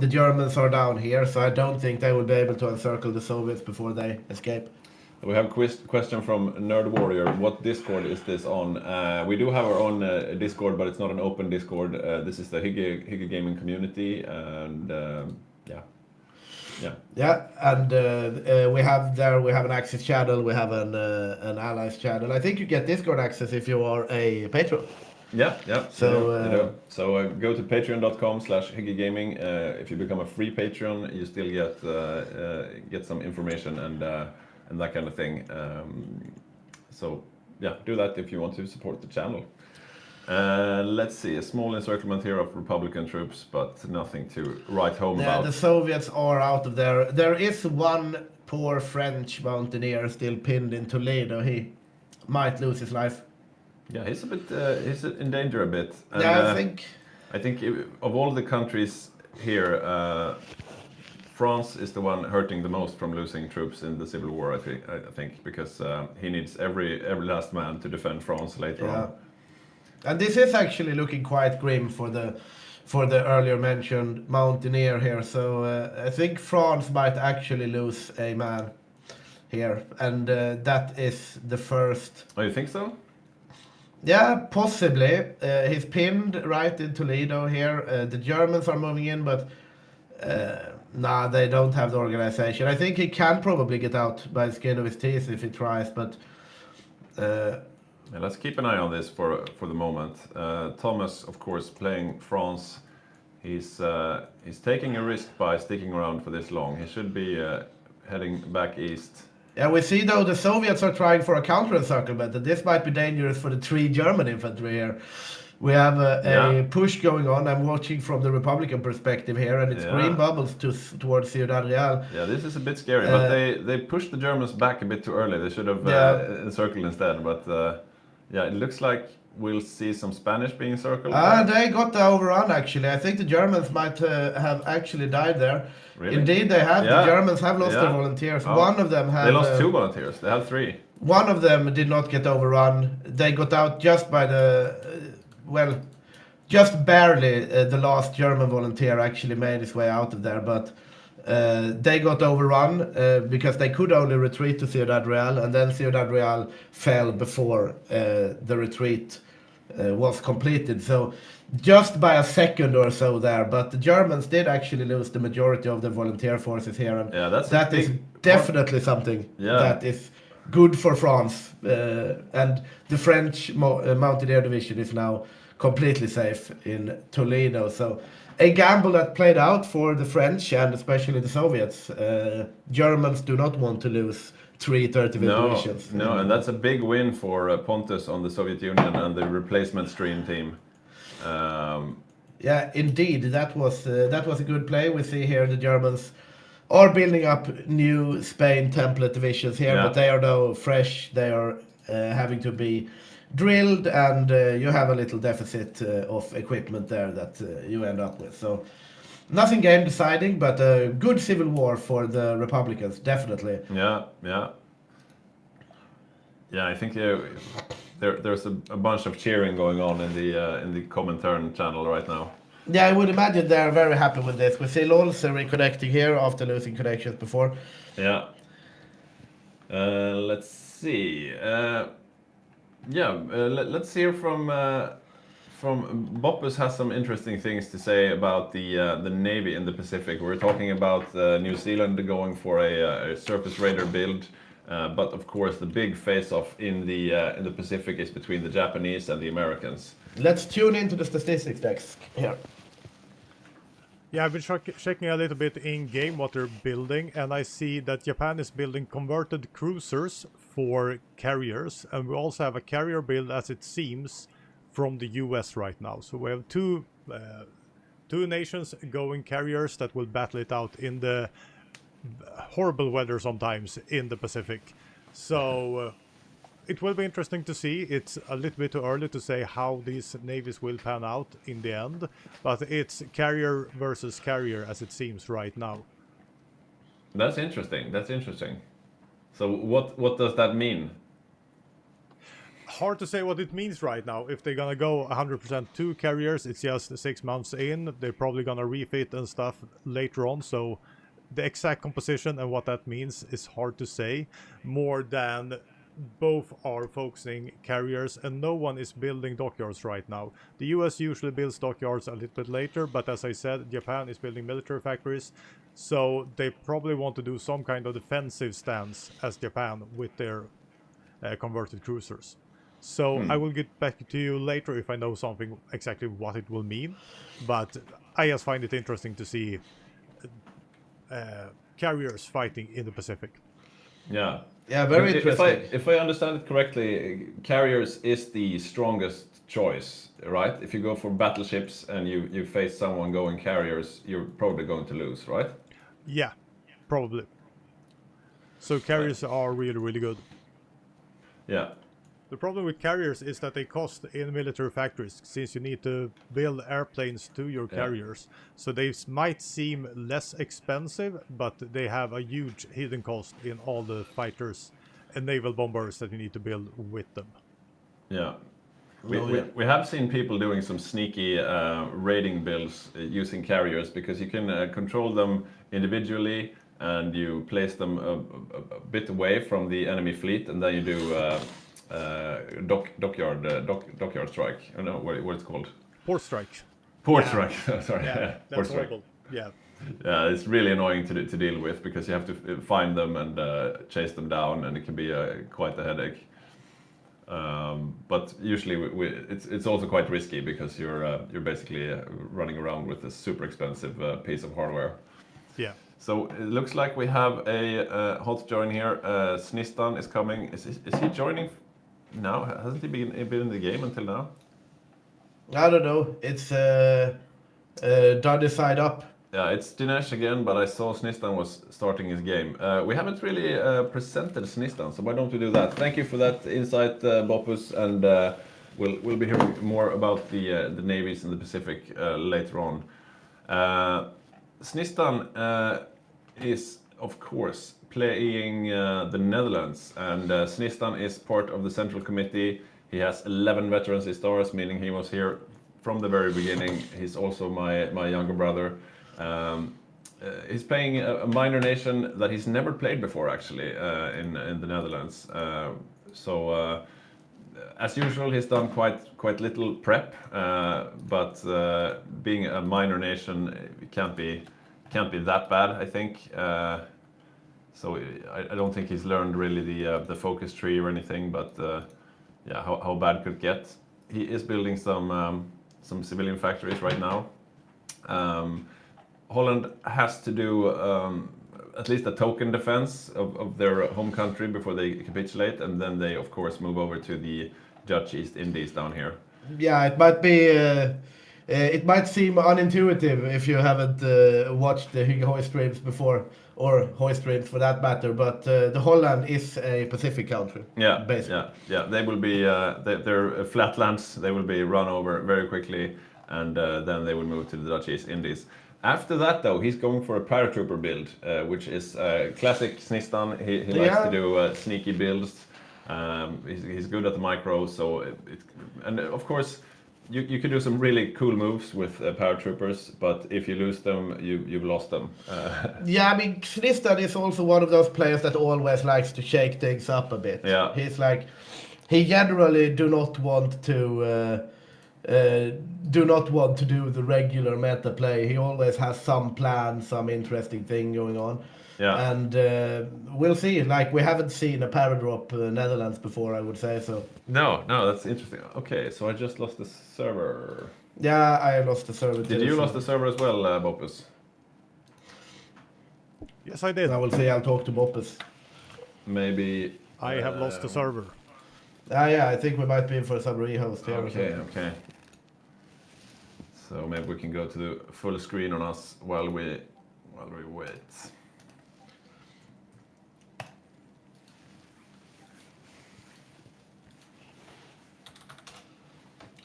Germans are down here. So I don't think they will be able to encircle the Soviets before they escape. We have a question from Nerd Warrior. What Discord is this on? We do have our own Discord, but it's not an open Discord. This is the Hygge gaming community, and Yeah, and we have an Axis channel, we have an Allies channel. I think you get Discord access if you are a patron. Yeah. So you do. So go to patreon.com/hyggegaming. If you become a free patron, you still get some information and that kind of thing. So yeah, do that if you want to support the channel. Let's see, a small encirclement here of Republican troops, but nothing to write home about. The Soviets are out of there. There is one poor French mountaineer still pinned in Toledo. He might lose his life. Yeah, he's a bit. He's in danger a bit. And, Yeah, I think of all the countries here, France is the one hurting the most from losing troops in the civil war. I think because he needs every last man to defend France later on. And this is actually looking quite grim for the earlier mentioned mountaineer here. So I think France might actually lose a man here, and that is the first. Oh, you think so? Yeah, possibly. He's pinned right in Toledo here. The Germans are moving in, but they don't have the organization. I think he can probably get out by the skin of his teeth if he tries, but Yeah, let's keep an eye on this for the moment. Thomas, of course, playing France. He's taking a risk by sticking around for this long. He should be heading back east. Yeah, we see though the Soviets are trying for a counter-encirclement, and this might be dangerous for the 3 German infantry here. We have a push going on. I'm watching from the Republican perspective here, and it's green bubbles towards Ciudad Real. Yeah, this is a bit scary, but they pushed the Germans back a bit too early. They should have encircled instead, but yeah, it looks like we'll see some Spanish being circled. They got the overrun actually. I think the Germans might have actually died there. Really? Indeed, they have. Yeah. The Germans have lost their volunteers. Oh. One of them had. They lost 2 volunteers. They had 3. One of them did not get overrun. They got out just by just barely. The last German volunteer actually made his way out of there, but they got overrun because they could only retreat to Ciudad Real, and then Ciudad Real fell before the retreat was completed. So just by a second or so there, but the Germans did actually lose the majority of the volunteer forces here, and that is definitely something that is good for France. And the French Mountaineer Division is now completely safe in Toledo. So a gamble that played out for the French and especially the Soviets. Germans do not want to lose 3 30th divisions. No, and that's a big win for Pontus on the Soviet Union and the replacement stream team. Yeah, indeed, that was a good play. We see here the Germans are building up new Spain template divisions here, but they are now fresh. They are having to be drilled, and you have a little deficit of equipment there that you end up with. So nothing game deciding, but a good civil war for the Republicans, definitely. Yeah. I think there's a bunch of cheering going on in the Comintern channel right now. Yeah, I would imagine they're very happy with this. We see Lols reconnecting here after losing connections before. Yeah. Let's see. Let's hear from Boppus has some interesting things to say about the Navy in the Pacific. We're talking about New Zealand going for a surface radar build, but of course the big face-off in the Pacific is between the Japanese and the Americans. Let's tune into the statistics desk here. Yeah, I've been checking a little bit in game what they're building, and I see that Japan is building converted cruisers for carriers, and we also have a carrier build, as it seems, from the US right now. So we have two nations going carriers that will battle it out in the horrible weather sometimes in the Pacific. So it will be interesting to see. It's a little bit too early to say how these navies will pan out in the end, but it's carrier versus carrier as it seems right now. That's interesting. So what does that mean? Hard to say what it means right now. If they're gonna go 100% to carriers, it's just 6 months in. They're probably gonna refit and stuff later on, so the exact composition and what that means is hard to say. More than both are focusing carriers, and no one is building dockyards right now. The US usually builds dockyards a little bit later, but as I said, Japan is building military factories, so they probably want to do some kind of defensive stance as Japan with their converted cruisers. So I will get back to you later if I know something exactly what it will mean, but I just find it interesting to see carriers fighting in the Pacific. Yeah, very interesting. If I understand it correctly, carriers is the strongest choice, right? If you go for battleships and you face someone going carriers, you're probably going to lose, right? Yeah, probably. So carriers are really, really good. Yeah. The problem with carriers is that they cost in military factories, since you need to build airplanes to your carriers. So they might seem less expensive, but they have a huge hidden cost in all the fighters and naval bombers that you need to build with them. Yeah. We have seen people doing some sneaky raiding builds using carriers, because you can control them individually and you place them a bit away from the enemy fleet, and then you do dockyard strike. I don't know what it's called. Port strike. Port strike. Sorry. Yeah, Port that's strike. horrible. Yeah. Yeah, it's really annoying to deal with, because you have to find them and chase them down, and it can be quite a headache. But usually it's also quite risky because you're basically running around with this super expensive piece of hardware. Yeah. So it looks like we have a hot join here. Snistan is coming. Is he joining now? Hasn't he been in the game until now? I don't know. It's Duddy side up. Yeah, it's Dinesh again, but I saw Snistan was starting his game. We haven't really presented Snistan, so why don't we do that? Thank you for that insight, Bopus, and we'll be hearing more about the navies in the Pacific later on. Snistan is, of course, playing the Netherlands, and Snistan is part of the Central Committee. He has 11 veterancy stars, meaning he was here from the very beginning. He's also my younger brother. He's playing a minor nation that he's never played before, actually, in the Netherlands. As usual, he's done quite little prep, but being a minor nation, it can't be that bad, I think. So I don't think he's learned really the focus tree or anything, but yeah, how bad could it get? He is building some civilian factories right now. Holland has to do at least a token defense of their home country before they capitulate, and then they, of course, move over to the Dutch East Indies down here. Yeah, it might be. It might seem unintuitive if you haven't watched the Hygge Hoy streams before, or Hoy streams for that matter. But the Holland is a Pacific country. Yeah, basically. yeah. They will be they're flatlands. They will be run over very quickly, and then they will move to the Dutch East Indies. After that, though, he's going for a paratrooper build, which is classic Snistan. He likes to do sneaky builds. He's good at the micro, so and of course you can do some really cool moves with paratroopers, but if you lose them, you've lost them. Yeah, I mean, Snistan is also one of those players that always likes to shake things up a bit. Yeah. He's like, he generally do not want to do the regular meta play. He always has some plan, some interesting thing going on. Yeah. And we'll see. Like, we haven't seen a paradrop Netherlands before, I would say so. No, that's interesting. Okay, so I just lost the server. Yeah, I lost the server. Did you lost the server as well, Bopus? Yes, I did. I will see. I'll talk to Boppus. Maybe. I have lost the server. Yeah, I think we might be in for some rehost here. Okay. So maybe we can go to the full screen on us while we wait.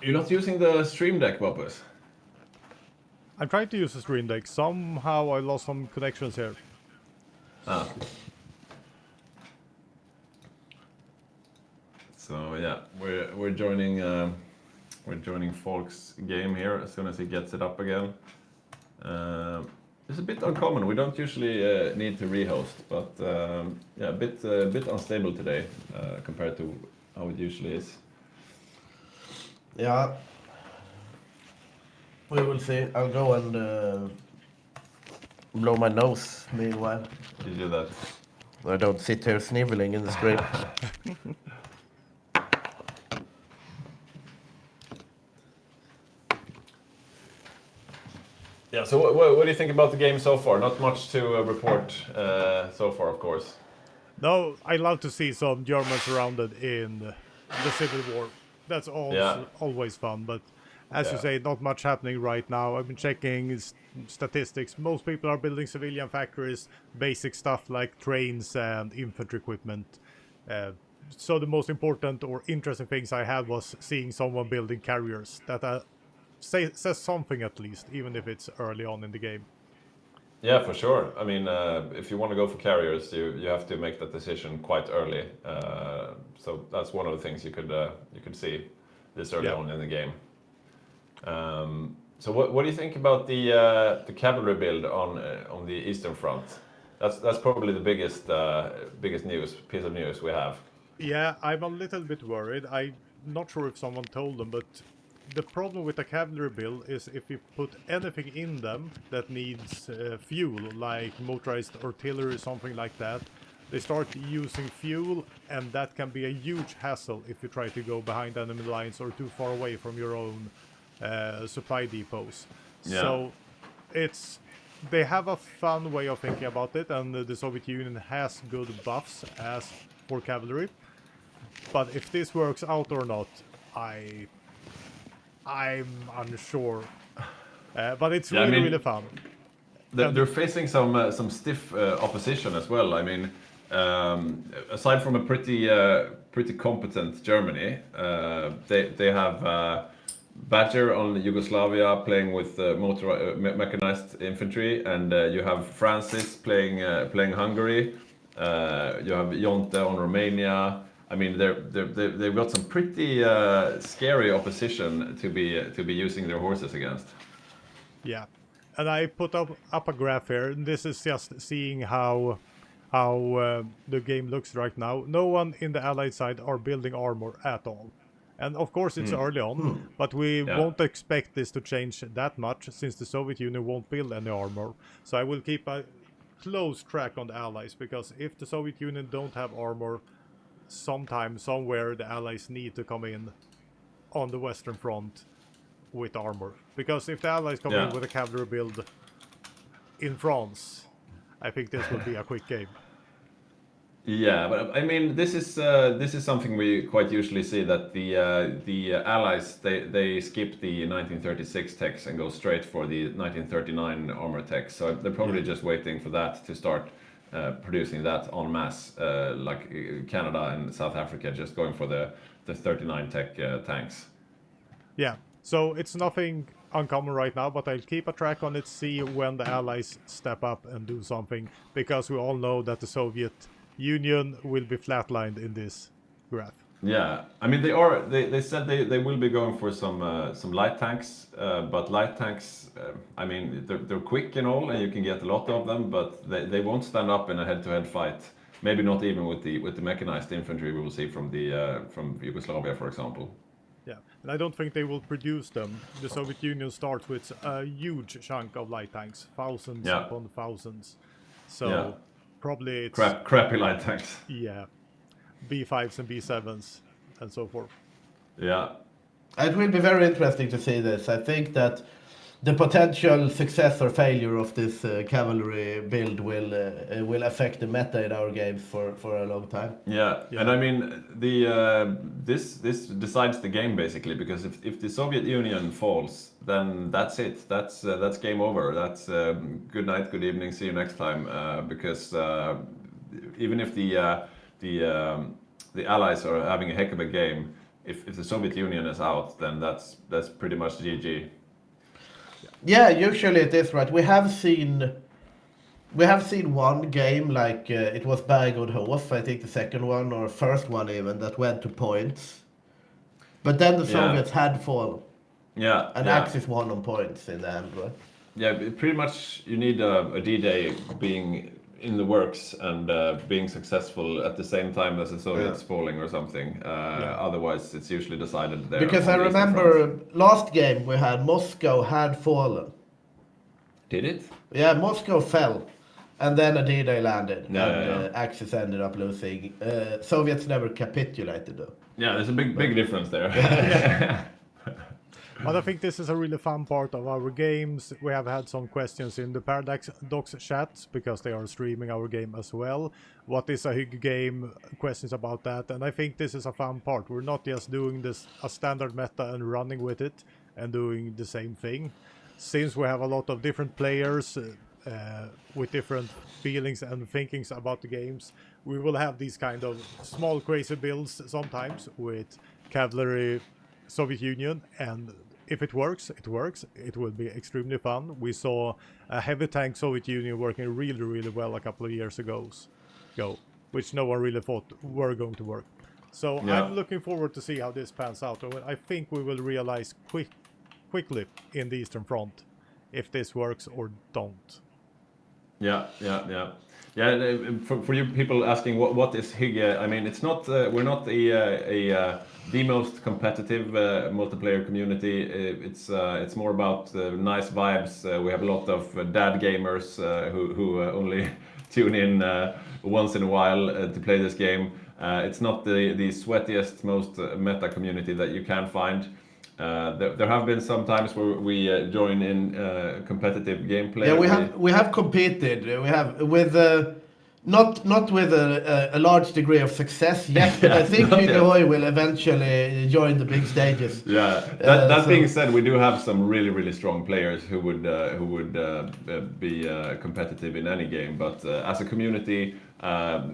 You're not using the stream deck, Bopus? I'm trying to use the stream deck. Somehow I lost some connections here. So yeah, we're joining Folk's game here as soon as he gets it up again. It's a bit uncommon. We don't usually need to rehost, but yeah, a bit unstable today compared to how it usually is. Yeah. We will see. I'll go and blow my nose meanwhile. You do that. I don't sit here sniveling in the stream. Yeah. So what do you think about the game so far? Not much to report so far, of course. No, I love to see some Germans surrounded in the Civil War. That's always fun, but as you say, not much happening right now. I've been checking statistics. Most people are building civilian factories, basic stuff like trains and infantry equipment. So the most important or interesting things I had was seeing someone building carriers. That says something at least, even if it's early on in the game. Yeah, for sure. I mean, if you want to go for carriers, you have to make that decision quite early. So that's one of the things you could see this early on in the game. So what do you think about the cavalry build on the Eastern Front? That's probably the biggest piece of news we have. Yeah, I'm a little bit worried. I'm not sure if someone told them, but the problem with the cavalry build is if you put anything in them that needs fuel, like motorized artillery, something like that, they start using fuel, and that can be a huge hassle if you try to go behind enemy lines or too far away from your own supply depots. Yeah. So they have a fun way of thinking about it, and the Soviet Union has good buffs as for cavalry. But if this works out or not, I'm unsure. But it's Yeah, I really, mean, really fun. They're facing some stiff opposition as well. I mean, aside from a pretty competent Germany, they have Badger on Yugoslavia playing with mechanized infantry, and you have Francis playing Hungary. You have Jonte on Romania. I mean, they've got some pretty scary opposition to be using their horses against. Yeah, and I put up a graph here. And this is just seeing how the game looks right now. No one in the Allied side are building armor at all. And of course it's early on, but we Yeah. won't expect this to change that much since the Soviet Union won't build any armor. So I will keep a close track on the Allies, because if the Soviet Union don't have armor, sometime, somewhere, the Allies need to come in on the Western Front with armor. Because if the Allies come in Yeah. with a cavalry build in France, I think this will be a quick game. Yeah, but I mean, this is something we quite usually see, that the Allies they skip the 1936 techs and go straight for the 1939 armor techs. So they're probably just waiting for that to start producing that en masse, like Canada and South Africa just going for the 39 tech tanks. Yeah, so it's nothing uncommon right now, but I'll keep a track on it, see when the Allies step up and do something, because we all know that the Soviet Union will be flatlined in this graph. Yeah, I mean they said they will be going for some light tanks, but light tanks, I mean they're quick and all, and you can get a lot of them, but they won't stand up in a head-to-head fight. Maybe not even with the mechanized infantry we will see from Yugoslavia, for example. Yeah, and I don't think they will produce them. The Soviet Union starts with a huge chunk of light tanks, thousands Yeah. upon thousands. So Yeah. probably it's Crappy light tanks. yeah, B5s and B7s and so forth. Yeah. It will be very interesting to see this. I think that the potential success or failure of this cavalry build will affect the meta in our games for a long time. Yeah, Yeah. and I mean this decides the game basically, because if the Soviet Union falls, then that's it. That's game over. That's good night, good evening, see you next time. Because even if the Allies are having a heck of a game, if the Soviet Union is out, then that's pretty much GG. Yeah, usually it is, right. We have seen one game, like it was Berghodhof, I think the second one or first one even, that went to points. But then the Yeah. Soviets had fallen, Yeah, and yeah. Axis won on points in the end, right? Yeah, pretty much you need a D-Day being in the works and being successful at the same time as the Soviets falling or something. Otherwise, it's usually decided there. Because on I the Eastern remember Front. last game we had, Moscow had fallen. Did it? Yeah, Moscow fell, and then a D-Day landed, Yeah, and yeah. Axis ended up losing. Soviets never capitulated though. Yeah, there's a big difference there. But I think this is a really fun part of our games. We have had some questions in the Paradox chat, because they are streaming our game as well. What is a Hygge game? Questions about that. And I think this is a fun part. We're not just doing this a standard meta and running with it and doing the same thing. Since we have a lot of different players with different feelings and thinkings about the games, we will have these kind of small crazy builds sometimes with cavalry Soviet Union, and if it works, it works. It will be extremely fun. We saw a heavy tank Soviet Union working really, really well a couple of years ago, which no one really thought were going to work. So Yeah. I'm looking forward to see how this pans out. I think we will realize quickly in the Eastern Front if this works or don't. Yeah. For you people asking what is Hygge, I mean, it's not we're not the most competitive multiplayer community. It's more about nice vibes. We have a lot of dad gamers who only tune in once in a while to play this game. It's not the sweatiest, most meta community that you can find. There have been some times where we join in competitive gameplay. Yeah, we have competed. We have with not with a large degree of success yet, but I think not yet. Hygge will eventually join the big stages. Yeah. That being said, we do have some really strong players who would be competitive in any game. But as a community,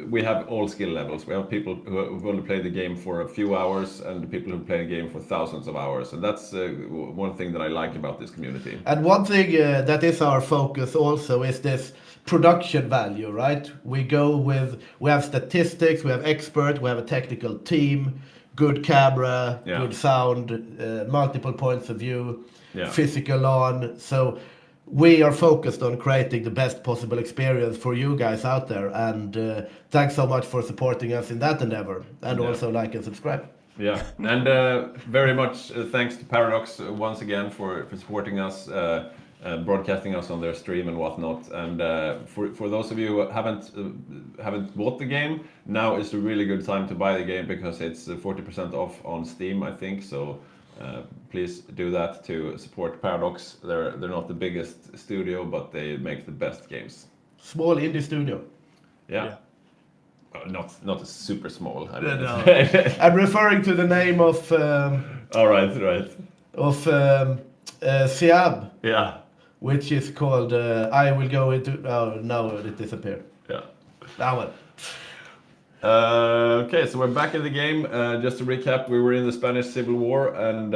we have all skill levels. We have people who only play the game for a few hours, and people who play the game for thousands of hours. And that's one thing that I like about this community. And one thing that is our focus also is this production value, right? We have statistics, we have expert, we have a technical team, good camera, Yeah. good sound, multiple points of view, Yeah. physical on. So we are focused on creating the best possible experience for you guys out there. And thanks so much for supporting us in that endeavor. And Yeah. also like and subscribe. Yeah, and very much thanks to Paradox once again for supporting us, broadcasting us on their stream and whatnot. And for those of you who haven't bought the game, now is a really good time to buy the game because it's 40% off on Steam, I think. So please do that to support Paradox. They're not the biggest studio, but they make the best games. Small indie studio. Yeah. Yeah. Not super small. I No, mean. no. I'm referring to the name of All right. Siab, Yeah. which is called I will go into. Oh no, it disappeared. Yeah. That one. Okay, so we're back in the game. Just to recap, we were in the Spanish Civil War, and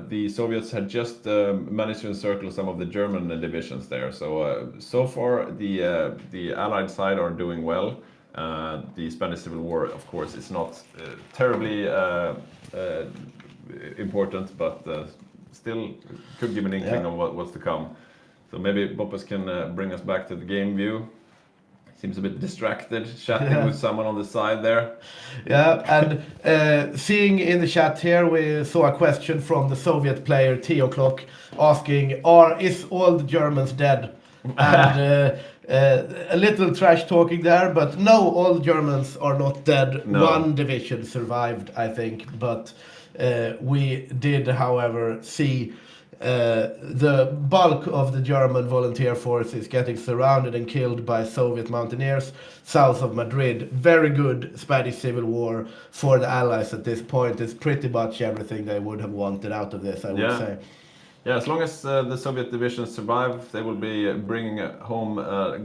the Soviets had just managed to encircle some of the German divisions there. So far, the Allied side are doing well. The Spanish Civil War, of course, is not terribly important, but still could give an inkling of what's to come. So maybe Boppus can bring us back to the game view. Seems a bit distracted, chatting with someone on the side there. Yeah, and seeing in the chat here, we saw a question from the Soviet player T O'Clock asking, is all the Germans dead? And a little trash talking there, but no, all Germans are not dead. No. One division survived, I think, but we did, however, see the bulk of the German volunteer forces getting surrounded and killed by Soviet mountaineers south of Madrid. Very good Spanish Civil War for the Allies at this point. It's pretty much everything they would have wanted out of this, I would say. Yeah, as long as the Soviet divisions survive, they will be bringing home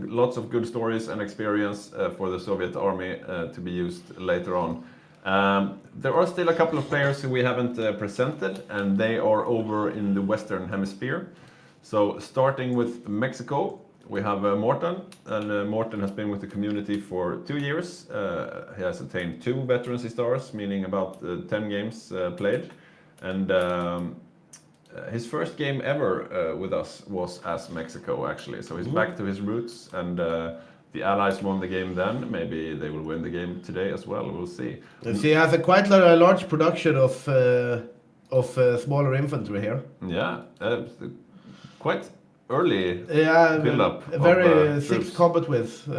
lots of good stories and experience for the Soviet army to be used later on. There are still a couple of players who we haven't presented, and they are over in the Western Hemisphere. So starting with Mexico, we have Morten, and Morten has been with the community for 2 years. He has attained 2 veterancy stars, meaning about 10 games played. And his first game ever with us was as Mexico, actually. So he's back to his roots, and the Allies won the game then. Maybe they will win the game today as well. We'll see. He has a quite large production of smaller infantry here. Yeah, quite early build-up. Very of 6 troops. combat with.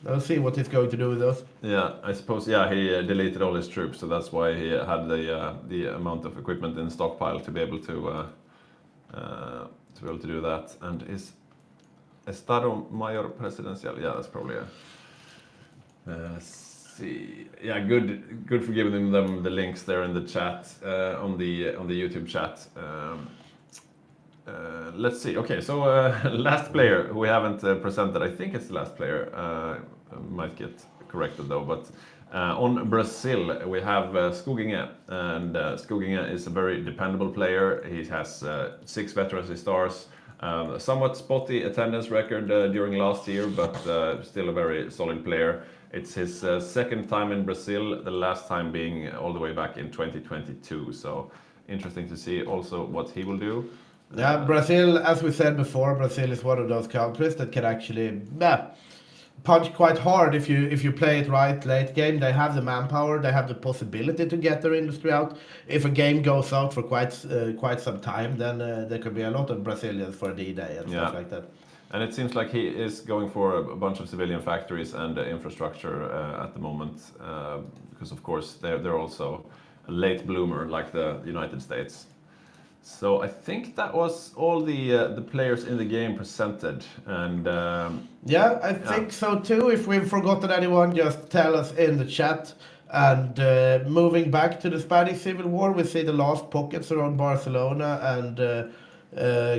I'll see what he's going to do with those. Yeah, I suppose. Yeah, he deleted all his troops, so that's why he had the amount of equipment in stockpile to be able to do that. And his Estado Mayor Presidencial. Yeah, that's probably a. Let's see. Yeah, good for giving them the links there in the chat on the YouTube chat. Let's see. Okay, so last player who we haven't presented. I think it's the last player. I might get corrected though, but on Brazil we have Hygge, and Hygge is a very dependable player. He has 6 veterancy stars. Somewhat spotty attendance record during last year, but still a very solid player. It's his second time in Brazil, the last time being all the way back in 2022. So interesting to see also what he will do. Yeah, Brazil, as we said before, Brazil is one of those countries that can actually punch quite hard if you play it right late game. They have the manpower, they have the possibility to get their industry out. If a game goes out for quite some time, then there could be a lot of Brazilians for D-Day and stuff like that. And it seems like he is going for a bunch of civilian factories and infrastructure at the moment, because of course they're also a late bloomer like the United States. So I think that was all the players in the game presented, and Yeah, I think so too. If we've forgotten anyone, just tell us in the chat. And moving back to the Spanish Civil War, we see the last pockets around Barcelona and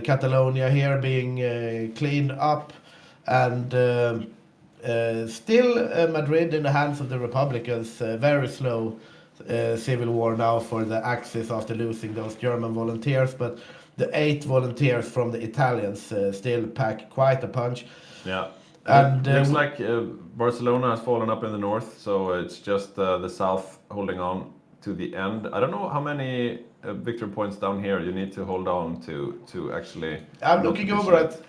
Catalonia here being cleaned up, and still Madrid in the hands of the Republicans. Very slow civil war now for the Axis after losing those German volunteers, but the 8 volunteers from the Italians still pack quite a punch. yeah. And It looks like Barcelona has fallen up in the north, so it's just the south holding on to the end. I don't know how many victory points down here you need to hold on to actually. I'm looking over at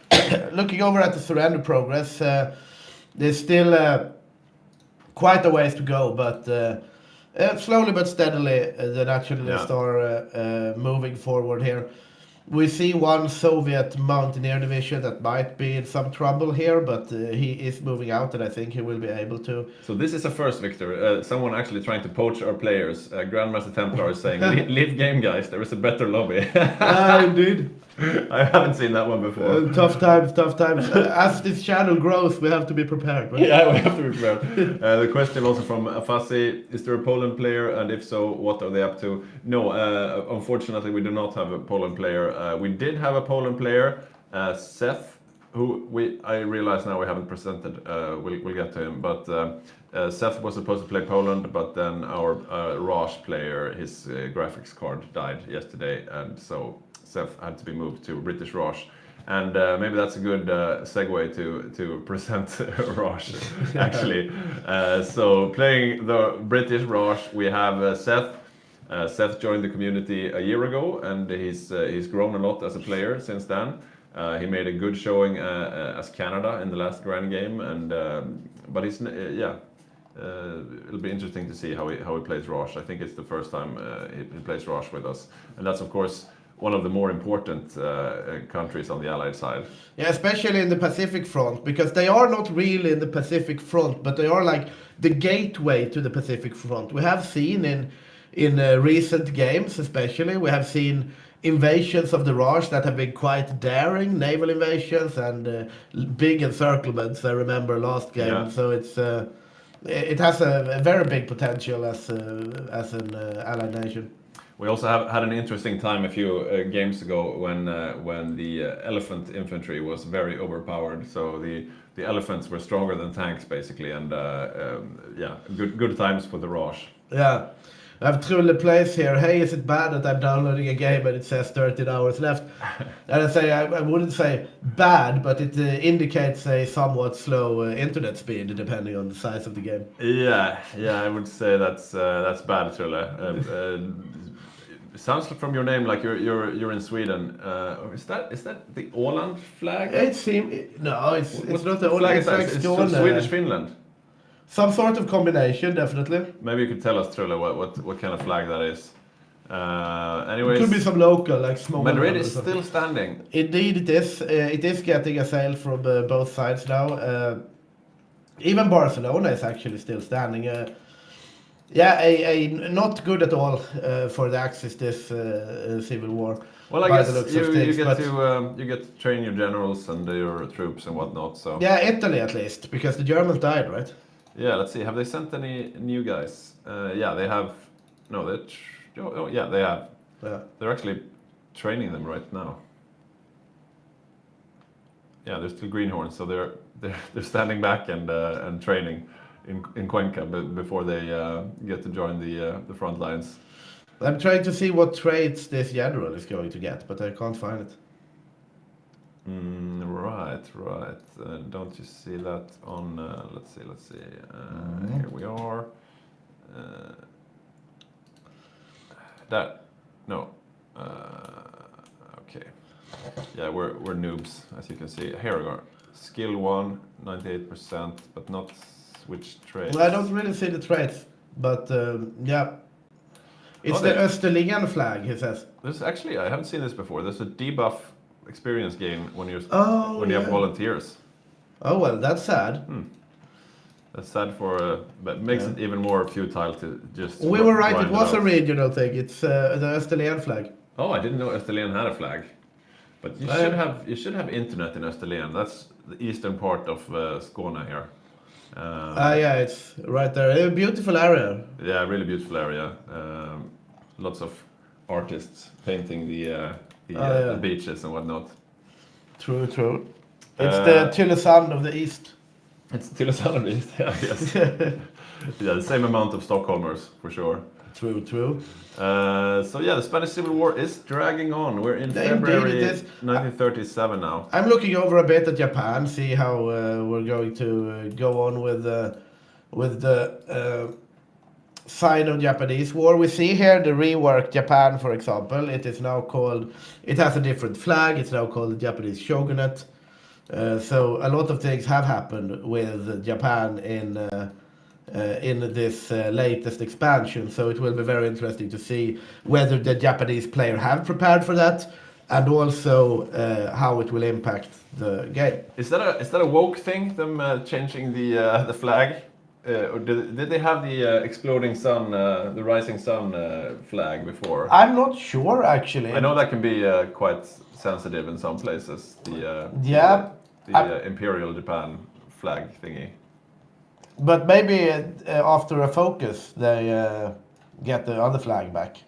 looking over at the surrender progress. There's still quite a ways to go, but slowly but steadily the nationalists are moving forward here. We see one Soviet mountaineer division that might be in some trouble here, but he is moving out, and I think he will be able to. So this is a first, Victor. Someone actually trying to poach our players. Grandmaster Templar is saying, "Leave game, guys. There is a better lobby." Indeed. I haven't seen that one before. Tough times, tough times. As this channel grows, we have to be prepared. Right? Yeah, we have to be prepared. The question also from Afasi, is there a Poland player, and if so, what are they up to? No, unfortunately, we do not have a Poland player. We did have a Poland player, Seth, who I realize now we haven't presented. We'll get to him, but Seth was supposed to play Poland, but then our Raj player, his graphics card died yesterday, and so Seth had to be moved to British Raj. And maybe that's a good segue to present Raj, actually. So playing the British Raj, we have Seth. Seth joined the community a year ago, and he's grown a lot as a player since then. He made a good showing as Canada in the last Grand Game, and but he's it'll be interesting to see how he plays Raj. I think it's the first time he plays Raj with us, and that's of course one of the more important countries on the Allied side. Yeah, especially in the Pacific front, because they are not really in the Pacific front, but they are like the gateway to the Pacific front. We have seen in recent games, especially, we have seen invasions of the Raj that have been quite daring, naval invasions and big encirclements. I remember last game, Yeah. so it has a very big potential as an allied nation. We also had an interesting time a few games ago when the elephant infantry was very overpowered. So the elephants were stronger than tanks basically, and good times for the Raj. Yeah. I have Trulle Plays here. Hey, is it bad that I'm downloading a game and it says 13 hours left? And I wouldn't say bad, but it indicates a somewhat slow internet speed depending on the size of the game. Yeah, I would say that's bad, Trulle. Sounds from your name like you're in Sweden. Is that the Åland flag? It's not the flag Åland. is that? It's from Swedish Finland. Some sort of combination, definitely. Maybe you could tell us, Trulle, what kind of flag that is. Anyways, It could be some local, like small. Madrid is still standing. Indeed, it is. It is getting a sail from both sides now. Even Barcelona is actually still standing. Not good at all for the Axis this civil war. Well, I guess you get to train your generals and your troops and whatnot. So yeah, Italy at least, because the Germans died, right? Yeah, let's see. Have they sent any new guys? Yeah, they have. No, they have. Yeah. They're actually training them right now. Yeah, they're still greenhorns, so they're standing back and training in Cuenca before they get to join the front lines. I'm trying to see what traits this general is going to get, but I can't find it. Right. Don't you see that on? Let's see. Here we are. That no. Okay. Yeah, we're noobs, as you can see. Here we are. Skill 1, 98%, but not switch traits. Well, I don't really see the traits, but yeah. It's the Österlen flag, he says. There's actually, I haven't seen this before. There's a debuff experience gain when you Oh, have yeah. volunteers. Oh well, that's sad. That's sad but makes it even more futile to just. We were right. grind It was a out. regional thing. It's the Österlen flag. Oh, I didn't know Österlen had a flag. But you should have internet in Österlen. That's the eastern part of Skåne here. Yeah, it's right there. A beautiful area. Yeah, really beautiful area. Lots of artists painting the beaches and whatnot. True, true. It's the Tylösand of the east. It's Tylösand of the East, yeah, I guess. Yeah, the same amount of Stockholmers for sure. True, true. So yeah, the Spanish Civil War is dragging on. We're in Indeed, February it is. 1937 now. I'm looking over a bit at Japan, see how we're going to go on with the Sino-Japanese War. We see here the reworked Japan, for example. It is now called. It has a different flag. It's now called the Japanese Shogunate. So a lot of things have happened with Japan in this latest expansion. So it will be very interesting to see whether the Japanese player have prepared for that, and also how it will impact the game. Is that a woke thing? Them changing the flag, or did they have the exploding sun, the rising sun flag before? I'm not sure actually. I know that can be quite sensitive in some places. The Imperial Japan flag thingy. But maybe after a focus, they get the other flag back.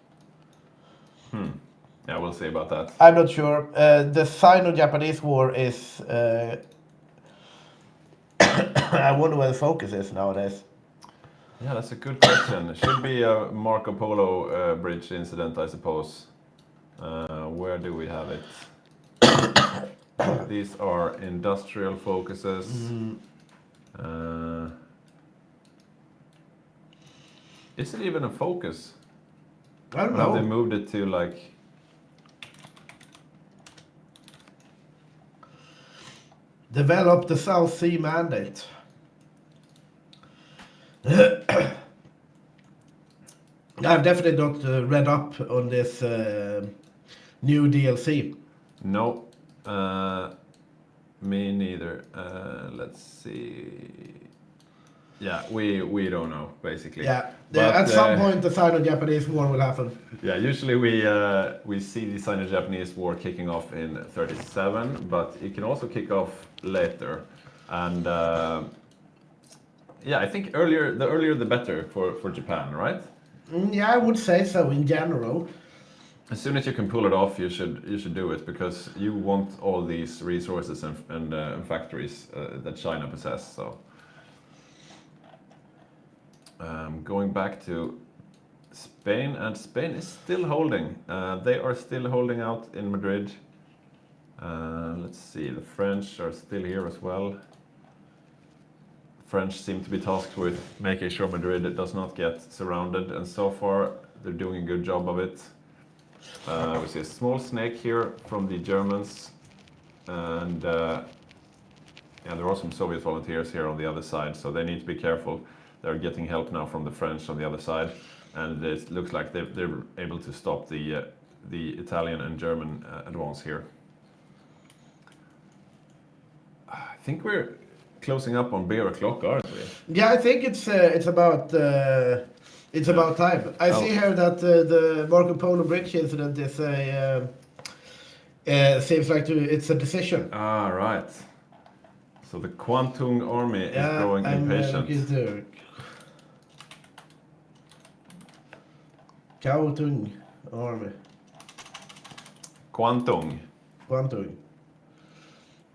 Yeah, we'll see about that. I'm not sure. The Sino-Japanese War is. I wonder where the focus is nowadays. Yeah, that's a good question. It should be a Marco Polo bridge incident, I suppose. Where do we have it? These are industrial focuses. Is it even a focus? I don't Or have know. they moved it to like... Develop the South Sea Mandate. I've definitely not read up on this new DLC. No, me neither. Let's see. Yeah, we don't know basically. Yeah, But, at some point the Sino-Japanese War will happen. Yeah, usually we see the Sino-Japanese War kicking off in 37, but it can also kick off later. And yeah, I think the earlier the better for Japan, right? Yeah, I would say so in general. As soon as you can pull it off, you should do it, because you want all these resources and factories that China possess. So going back to Spain, and Spain is still holding. They are still holding out in Madrid. Let's see, the French are still here as well. French seem to be tasked with making sure Madrid does not get surrounded, and so far they're doing a good job of it. We see a small snake here from the Germans, and yeah, there are some Soviet volunteers here on the other side, so they need to be careful. They're getting help now from the French on the other side, and it looks like they're able to stop the Italian and German advance here. I think we're closing up on beer o'clock, aren't we? Yeah, I think it's about time. I see here that the Marco Polo Bridge incident is seems like it's a decision. Ah, right. So the Kwantung army is growing impatient. Kwantung army. Kwantung. Kwantung.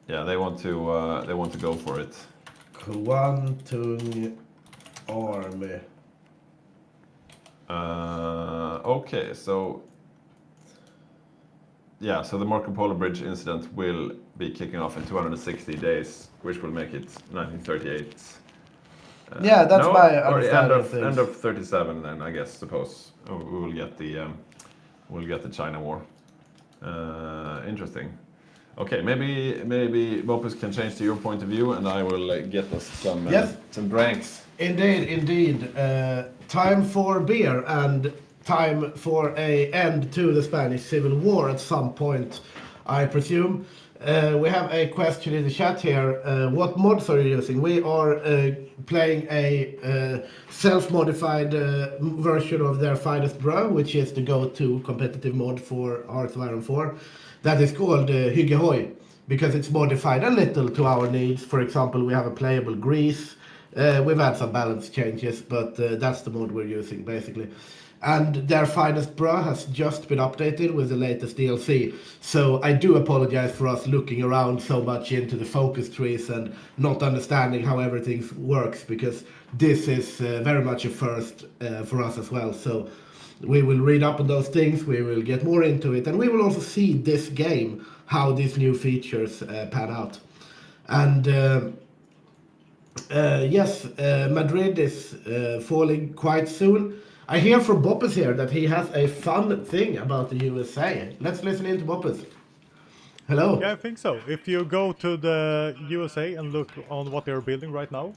Yeah, they want to go for it. Kwantung army. Okay, so yeah, so the Marco Polo Bridge incident will be kicking off in 260 days, which will make it 1938. Yeah, that's no, my or understanding. end of 37, then I guess. Suppose we will get the China War. Interesting. Okay, maybe Mopus can change to your point of view, and I will get us some drinks. Indeed. Time for beer and time for an end to the Spanish Civil War at some point. I presume. We have a question in the chat here. What mods are you using? We are playing a self-modified version of their Finest Bro, which is the go-to competitive mod for Hearts of Iron 4. That is called Hygge, because it's modified a little to our needs. For example, we have a playable grease. We've had some balance changes, but that's the mod we're using basically. And their Finest Bra has just been updated with the latest DLC. So I do apologize for us looking around so much into the focus trees and not understanding how everything works, because this is very much a first for us as well. So we will read up on those things, we will get more into it, and we will also see this game, how these new features pan out. And yes, Madrid is falling quite soon. I hear from Boppes here that he has a fun thing about the USA. Let's listen in to Boppes. Hello. Yeah, I think so. If you go to the USA and look on what they're building right now,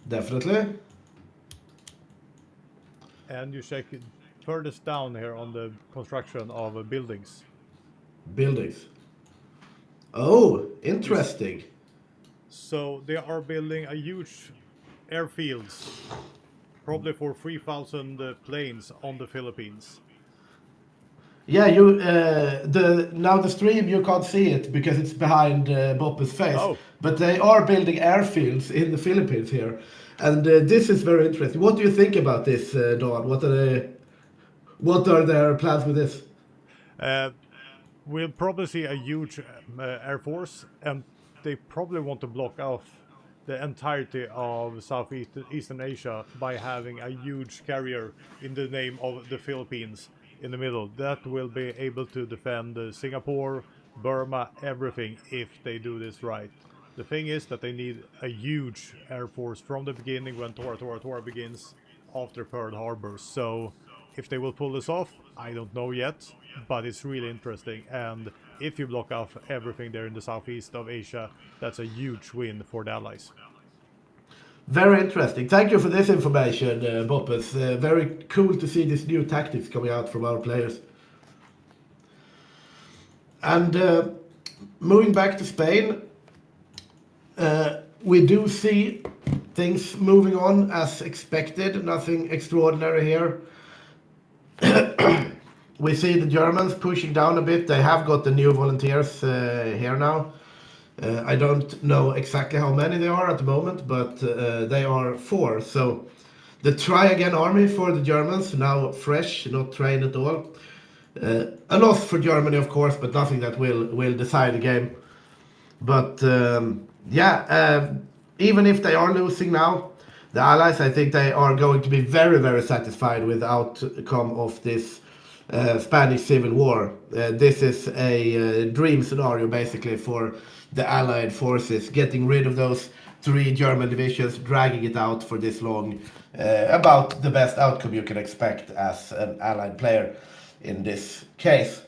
Definitely. and you check furthest down here on the construction of buildings. Buildings. Oh, interesting. So they are building a huge airfields, probably for 3,000 planes on the Philippines. Yeah, you now the stream you can't see it because it's behind Boppes' face. Oh. But they are building airfields in the Philippines here, and this is very interesting. What do you think about this, Dawn? What are their plans with this? We'll probably see a huge air force, and they probably want to block off the entirety of Southeastern Asia by having a huge carrier in the name of the Philippines in the middle. That will be able to defend Singapore, Burma, everything if they do this right. The thing is that they need a huge air force from the beginning when Tora begins after Pearl Harbor. So if they will pull this off, I don't know yet, but it's really interesting. And if you block off everything there in the southeast of Asia, that's a huge win for the Allies. Very interesting. Thank you for this information, Boppes. Very cool to see these new tactics coming out from our players. And moving back to Spain, we do see things moving on as expected. Nothing extraordinary here. We see the Germans pushing down a bit. They have got the new volunteers here now. I don't know exactly how many they are at the moment, but they are 4. So the try again army for the Germans, now fresh, not trained at all. A loss for Germany, of course, but nothing that will decide the game. But even if they are losing now, the Allies, I think they are going to be very, very satisfied with the outcome of this Spanish Civil War. This is a dream scenario, basically, for the Allied forces, getting rid of those 3 German divisions, dragging it out for this long. About the best outcome you can expect as an Allied player in this case.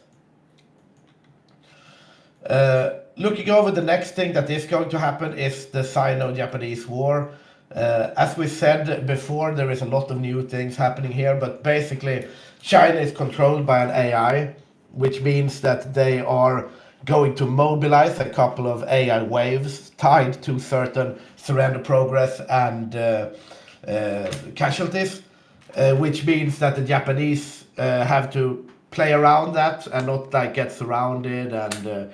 Looking over, the next thing that is going to happen is the Sino-Japanese War. As we said before, there is a lot of new things happening here, but basically China is controlled by an AI, which means that they are going to mobilize a couple of AI waves tied to certain surrender progress and casualties, which means that the Japanese have to play around that and not like get surrounded and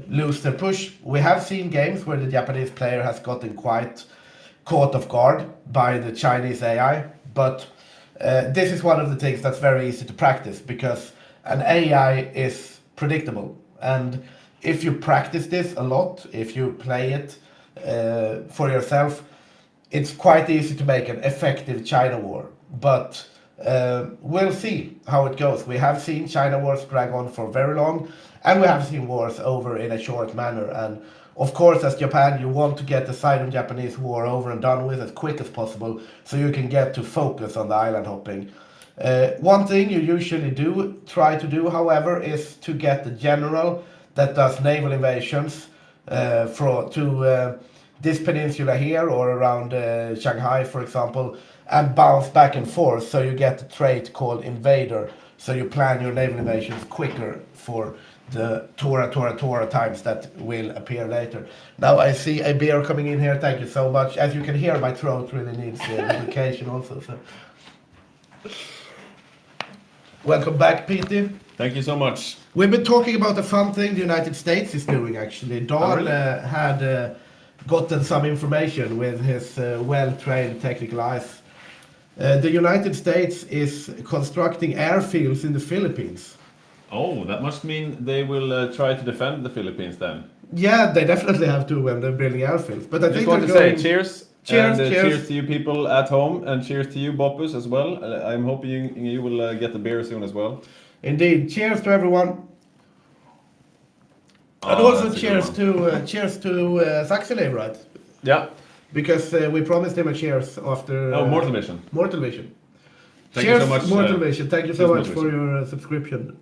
lose their push. We have seen games where the Japanese player has gotten quite caught off guard by the Chinese AI, but this is one of the things that's very easy to practice, because an AI is predictable, and if you practice this a lot, if you play it for yourself, it's quite easy to make an effective China war. But we'll see how it goes. We have seen China wars drag on for very long, and we have seen wars over in a short manner. And of course, as Japan, you want to get the Sino-Japanese war over and done with as quick as possible, so you can get to focus on the island hopping. One thing you usually try to do, however, is to get the general that does naval invasions to this peninsula here or around Shanghai, for example, and bounce back and forth, so you get the trait called invader, so you plan your naval invasions quicker for the Tora times that will appear later. Now I see a beer coming in here. Thank you so much. As you can hear, my throat really needs lubrication also. So. Welcome back, Petey. Thank you so much. We've been talking about the fun thing the United States is doing, actually. Don really? had gotten some information with his well-trained technical eyes. The United States is constructing airfields in the Philippines. Oh, that must mean they will try to defend the Philippines then. Yeah, they definitely have to when they're building airfields. But I Just think want to they're going... say cheers. Cheers, And cheers. cheers to you people at home, and cheers to you, Boppus, as well. I'm hoping you will get the beer soon as well. Indeed. Cheers to everyone. And Oh, also that's a good cheers to Saxony, right? Yeah. Because we promised him a cheers after... Oh, Mortal Vision. Mortal Vision. Thank cheers, you so much. Mortal Vision. Thank you so cheers, much Mortal for Vision. your subscription.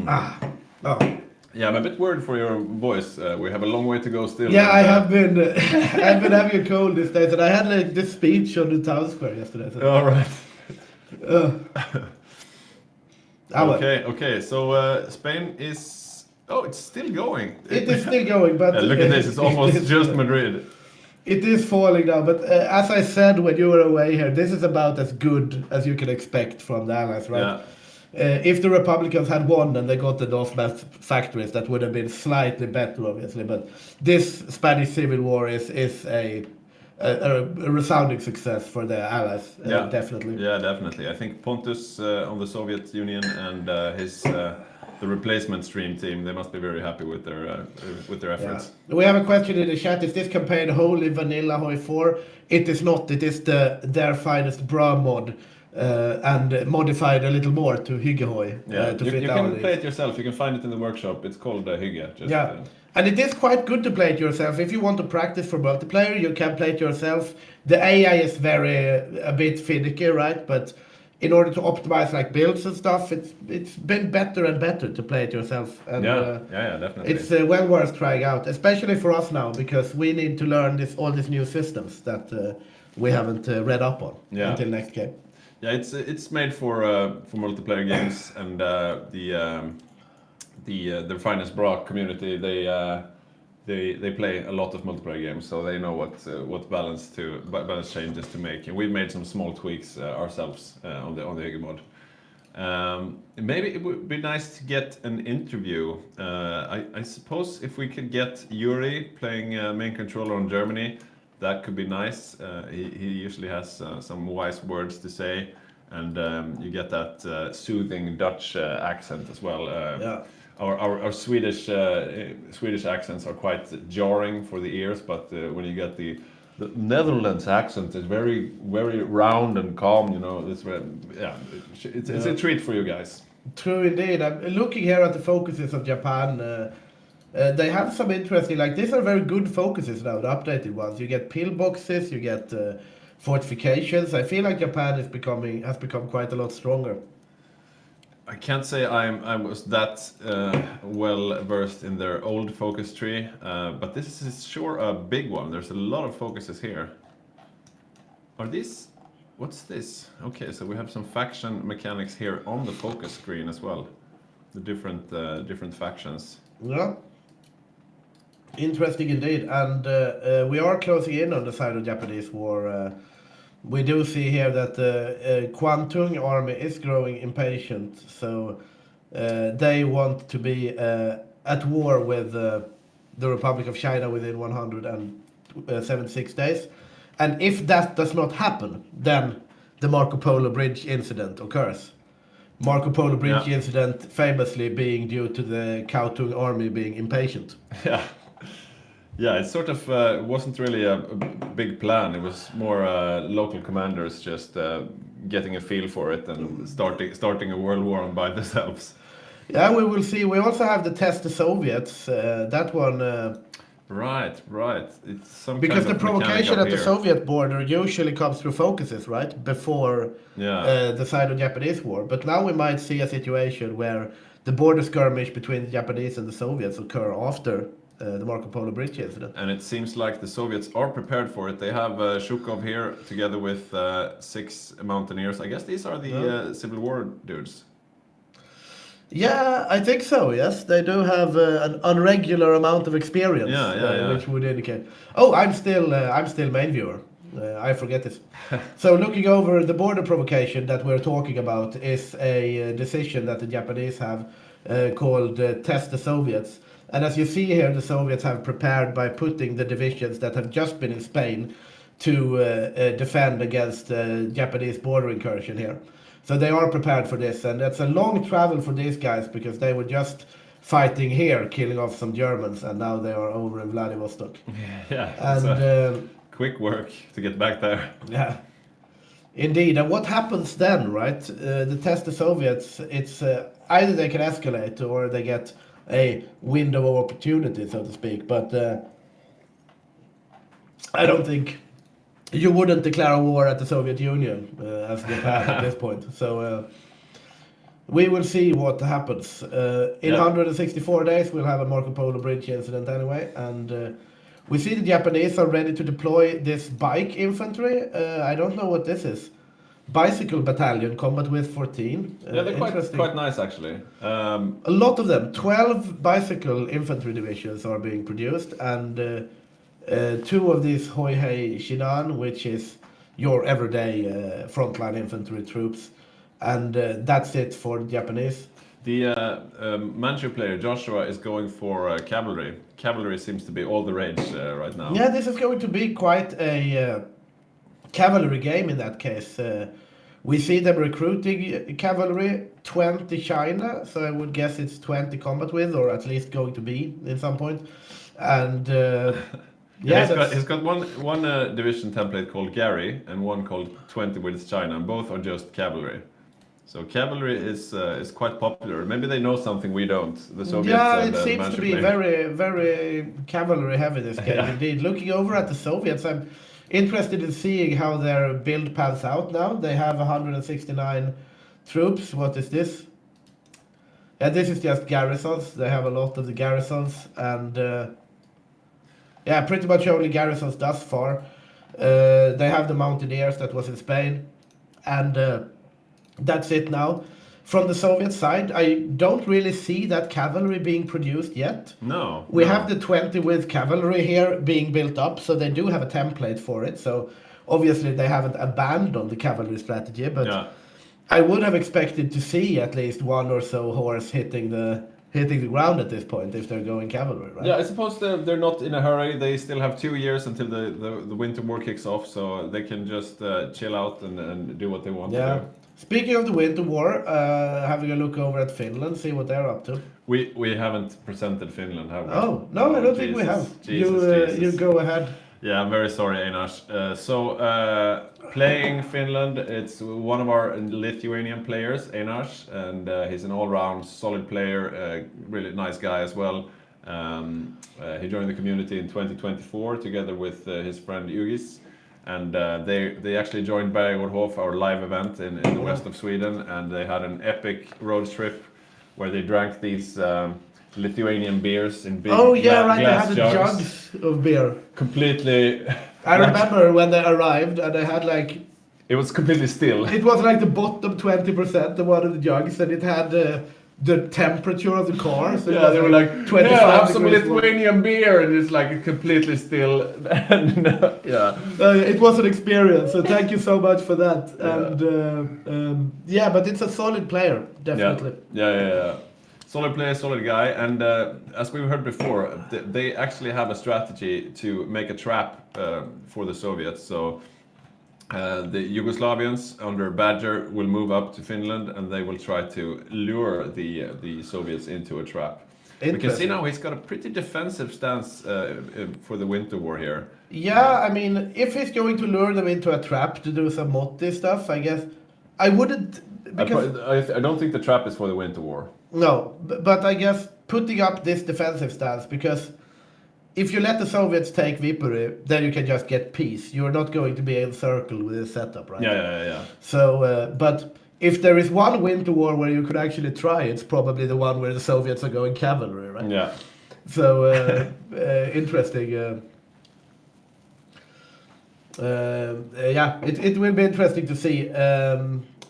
Oh. Yeah, I'm a bit worried for your voice. We have a long way to go still. Yeah, I have been I've been having a cold these days, and I had like this speech on the town square yesterday. So. All right. Okay. So Spain is. Oh, it's still going. It is still going, but Look at this. It's almost is, just Madrid. It is falling now, but as I said when you were away here, this is about as good as you can expect from the Allies, right? Yeah. If the Republicans had won and they got the North factories, that would have been slightly better, obviously. But this Spanish Civil War is a resounding success for the Allies, definitely. Yeah, definitely. I think Pontus on the Soviet Union and the replacement stream team, they must be very happy with their efforts. Yeah. We have a question in the chat. Is this campaign wholly vanilla Hoi 4? It is not. It is their finest bra mod. And modified a little more to Hygge Hoi. Yeah, To you fit can play it yourself. You can find it in the workshop. It's called Hygge. Yeah, and it is quite good to play it yourself. If you want to practice for multiplayer, you can play it yourself. The AI is a bit finicky, right? But in order to optimize like builds and stuff, it's been better and better to play it yourself. And, yeah, definitely. It's well worth trying out, especially for us now, because we need to learn all these new systems that we haven't read up on until next game. Yeah, it's made for multiplayer games, and the Finest Bra community they play a lot of multiplayer games, so they know what balance changes to make, and we've made some small tweaks ourselves on the Hygge mod. Maybe it would be nice to get an interview. I suppose if we could get Yuri playing main controller on Germany. That could be nice. He usually has some wise words to say, and you get that soothing Dutch accent as well. Our Swedish accents are quite jarring for the ears, but when you get the Netherlands accent, it's very round and calm. You know, it's a treat for you guys. True indeed. I'm looking here at the focuses of Japan. They have some interesting, like these are very good focuses now, the updated ones. You get pillboxes, you get fortifications. I feel like Japan has become quite a lot stronger. I can't say I was that well versed in their old focus tree, but this is sure a big one. There's a lot of focuses here. Are these? What's this? Okay, so we have some faction mechanics here on the focus screen as well. The different factions. Yeah. Interesting indeed, and we are closing in on the side of Japanese war. We do see here that the Kwantung army is growing impatient, so they want to be at war with the Republic of China within 176 days. And if that does not happen, then the Marco Polo Bridge incident occurs. Marco Polo Bridge incident famously being due to the Kwantung army being impatient. Yeah, it sort of wasn't really a big plan. It was more local commanders just getting a feel for it and starting a world war by themselves. Yeah, we will see. We also have the test the Soviets. That one. Right. It's some because kind the of provocation mechanic at the Soviet border usually comes through focuses, right? Before the Sino-Japanese war. But now we might see a situation where the border skirmish between the Japanese and the Soviets occur after the Marco Polo Bridge incident. And it seems like the Soviets are prepared for it. They have Zhukov here together with 6 mountaineers. I guess these are the Civil War dudes. Yeah, I think so. Yes, they do have an irregular amount of experience, Yeah. which would indicate. Oh, I'm still main viewer. I forget this. So looking over the border provocation that we're talking about is a decision that the Japanese have called "Test the Soviets." And as you see here, the Soviets have prepared by putting the divisions that have just been in Spain to defend against Japanese border incursion here. So they are prepared for this, and it's a long travel for these guys because they were just fighting here, killing off some Germans, and now they are over in Vladivostok. Yeah, it's And a quick work to get back there. yeah, indeed. And what happens then, right? The test the Soviets, it's either they can escalate or they get a window of opportunity, so to speak. But I don't think you wouldn't declare a war at the Soviet Union as Japan at this point. So we will see what happens. In 164 days, we'll have a Marco Polo Bridge incident anyway, and we see the Japanese are ready to deploy this bike infantry. I don't know what this is. Bicycle battalion, combat with 14. Yeah, they're Interesting. quite nice actually. A lot of them, 12 bicycle infantry divisions are being produced, and two of these Hygge Shinan, which is your everyday frontline infantry troops, and that's it for the Japanese. The Manchu player Joshua is going for cavalry. Cavalry seems to be all the rage right now. Yeah, this is going to be quite a cavalry game in that case. We see them recruiting cavalry, 20 China, so I would guess it's 20 combat with, or at least going to be in some point. And yeah, he's got one division template called Gary and one called 20 with China, and both are just cavalry. So cavalry is quite popular. Maybe they know something we don't. The Soviets. Yeah, and it seems Manchu to be player. very cavalry heavy this game indeed. Looking over at the Soviets, I'm interested in seeing how their build pans out now. They have 169 troops. What is this? Yeah, this is just garrisons. They have a lot of the garrisons, and yeah, pretty much only garrisons thus far. They have the mountaineers that was in Spain, and that's it now. From the Soviet side, I don't really see that cavalry being produced yet. No. We have the 20 with cavalry here being built up, so they do have a template for it. So obviously they haven't abandoned the cavalry strategy, but Yeah. I would have expected to see at least one or so horse hitting the ground at this point if they're going cavalry, right? Yeah, I suppose they're not in a hurry. They still have 2 years until the winter war kicks off, so they can just chill out and do what they want to do. Speaking of the winter war, having a look over at Finland, see what they're up to. We haven't presented Finland, have we? Oh, no, I don't think we have. Jesus. You go ahead. Yeah, I'm very sorry, Einar. Playing Finland, it's one of our Lithuanian players, Einar, and he's an all-round solid player, really nice guy as well. He joined the community in 2024 together with his friend Hygge. And they actually joined Bergårdhof, our live event in the west of Sweden, and they had an epic road trip where they drank these Lithuanian beers in big right. glass They had the jugs. jugs of beer. Completely. I remember when they arrived and they had like. It was completely still. It was like the bottom 20% of one of the jugs, and it had the temperature of the car. So Yeah, they were like, 25 yeah, have some degrees Lithuanian beer, and it's like completely still. Yeah. It was an experience, so thank you so much for that. Yeah. And yeah, but it's a solid player, definitely. Yeah. Solid player, solid guy, and as we've heard before, they actually have a strategy to make a trap for the Soviets. So the Yugoslavians under Badger will move up to Finland, and they will try to lure the Soviets into a trap. We can see now he's got a pretty defensive stance for the winter war here. Yeah, I mean, if he's going to lure them into a trap to do some Motti stuff, I guess I wouldn't. Because I don't think the trap is for the winter war. no, but I guess putting up this defensive stance, because if you let the Soviets take Viipuri, then you can just get peace. You're not going to be encircled with this setup, right? Yeah. So, but if there is one winter war where you could actually try, it's probably the one where the Soviets are going cavalry, right? Yeah. So, interesting. Yeah, it will be interesting to see.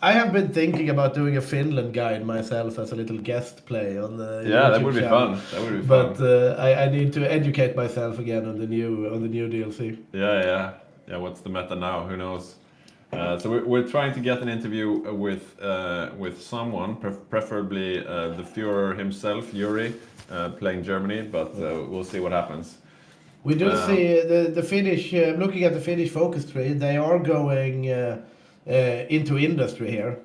I have been thinking about doing a Finland guide myself as a little guest play on the Yeah, that YouTube would be channel. fun. That would be But fun. I need to educate myself again on the new DLC. Yeah. What's the meta now? Who knows? So we're trying to get an interview with someone, preferably the Führer himself, Yuri, playing Germany. But we'll see what happens. We do Um, see the Finnish. Looking at the Finnish focus tree, they are going into industry here.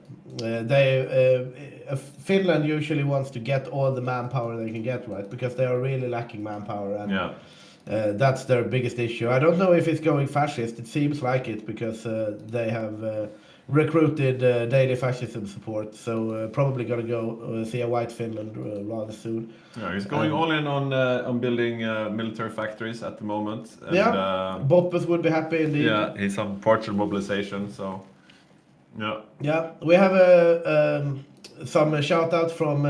Finland usually wants to get all the manpower they can get, right? Because they are really lacking manpower, and Yeah. that's their biggest issue. I don't know if it's going fascist. It seems like it because they have recruited daily fascism support. So probably gonna go see a white Finland rather soon. Yeah, he's going all in on building military factories at the moment. And, Yeah, Boppus would be happy indeed. yeah, he's on partial mobilization, so yeah. Yeah, we have some shout out from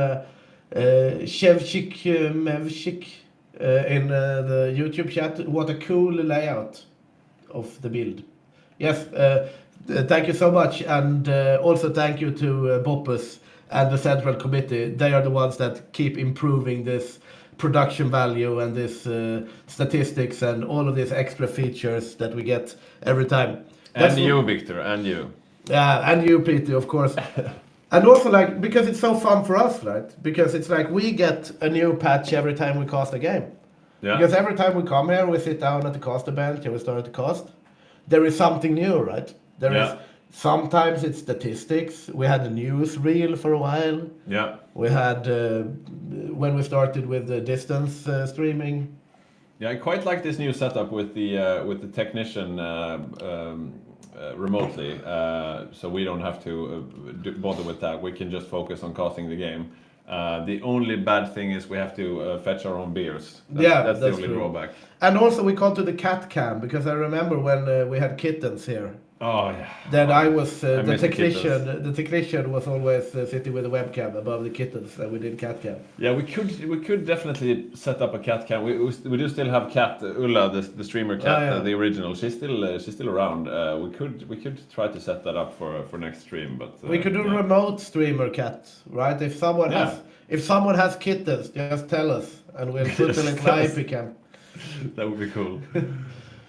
Shevchik Mevchik in the YouTube chat. What a cool layout of the build. Yes, thank you so much, and also thank you to Boppus and the Central Committee. They are the ones that keep improving this production value and this statistics and all of these extra features that we get every time. And you, Victor, and you. Yeah, and you, Peter, of course. And also, like, because it's so fun for us, right? Because it's like we get a new patch every time we cast a game. Yeah. Because every time we come here, we sit down at the caster bench and we start to cast. There is something new, right? There is. Yeah. Sometimes it's statistics. We had the news reel for a while. Yeah. We had when we started with the distance streaming. Yeah, I quite like this new setup with the technician remotely, so we don't have to bother with that. We can just focus on casting the game. The only bad thing is we have to fetch our own beers. That's the only true. drawback. And also we come to the cat cam because I remember when we had kittens here. Oh yeah. Then I was I the miss the technician. kittens. The technician was always sitting with a webcam above the kittens, and we did cat cam. Yeah, we could definitely set up a cat cam. We do still have cat Ulla, the streamer cat, Oh, yeah. the original. She's still around. We could try to set that up for next stream, but We could do yeah. remote streamer cat, right? If someone has kittens, just tell us, and we'll put a little IP cam. That would be cool.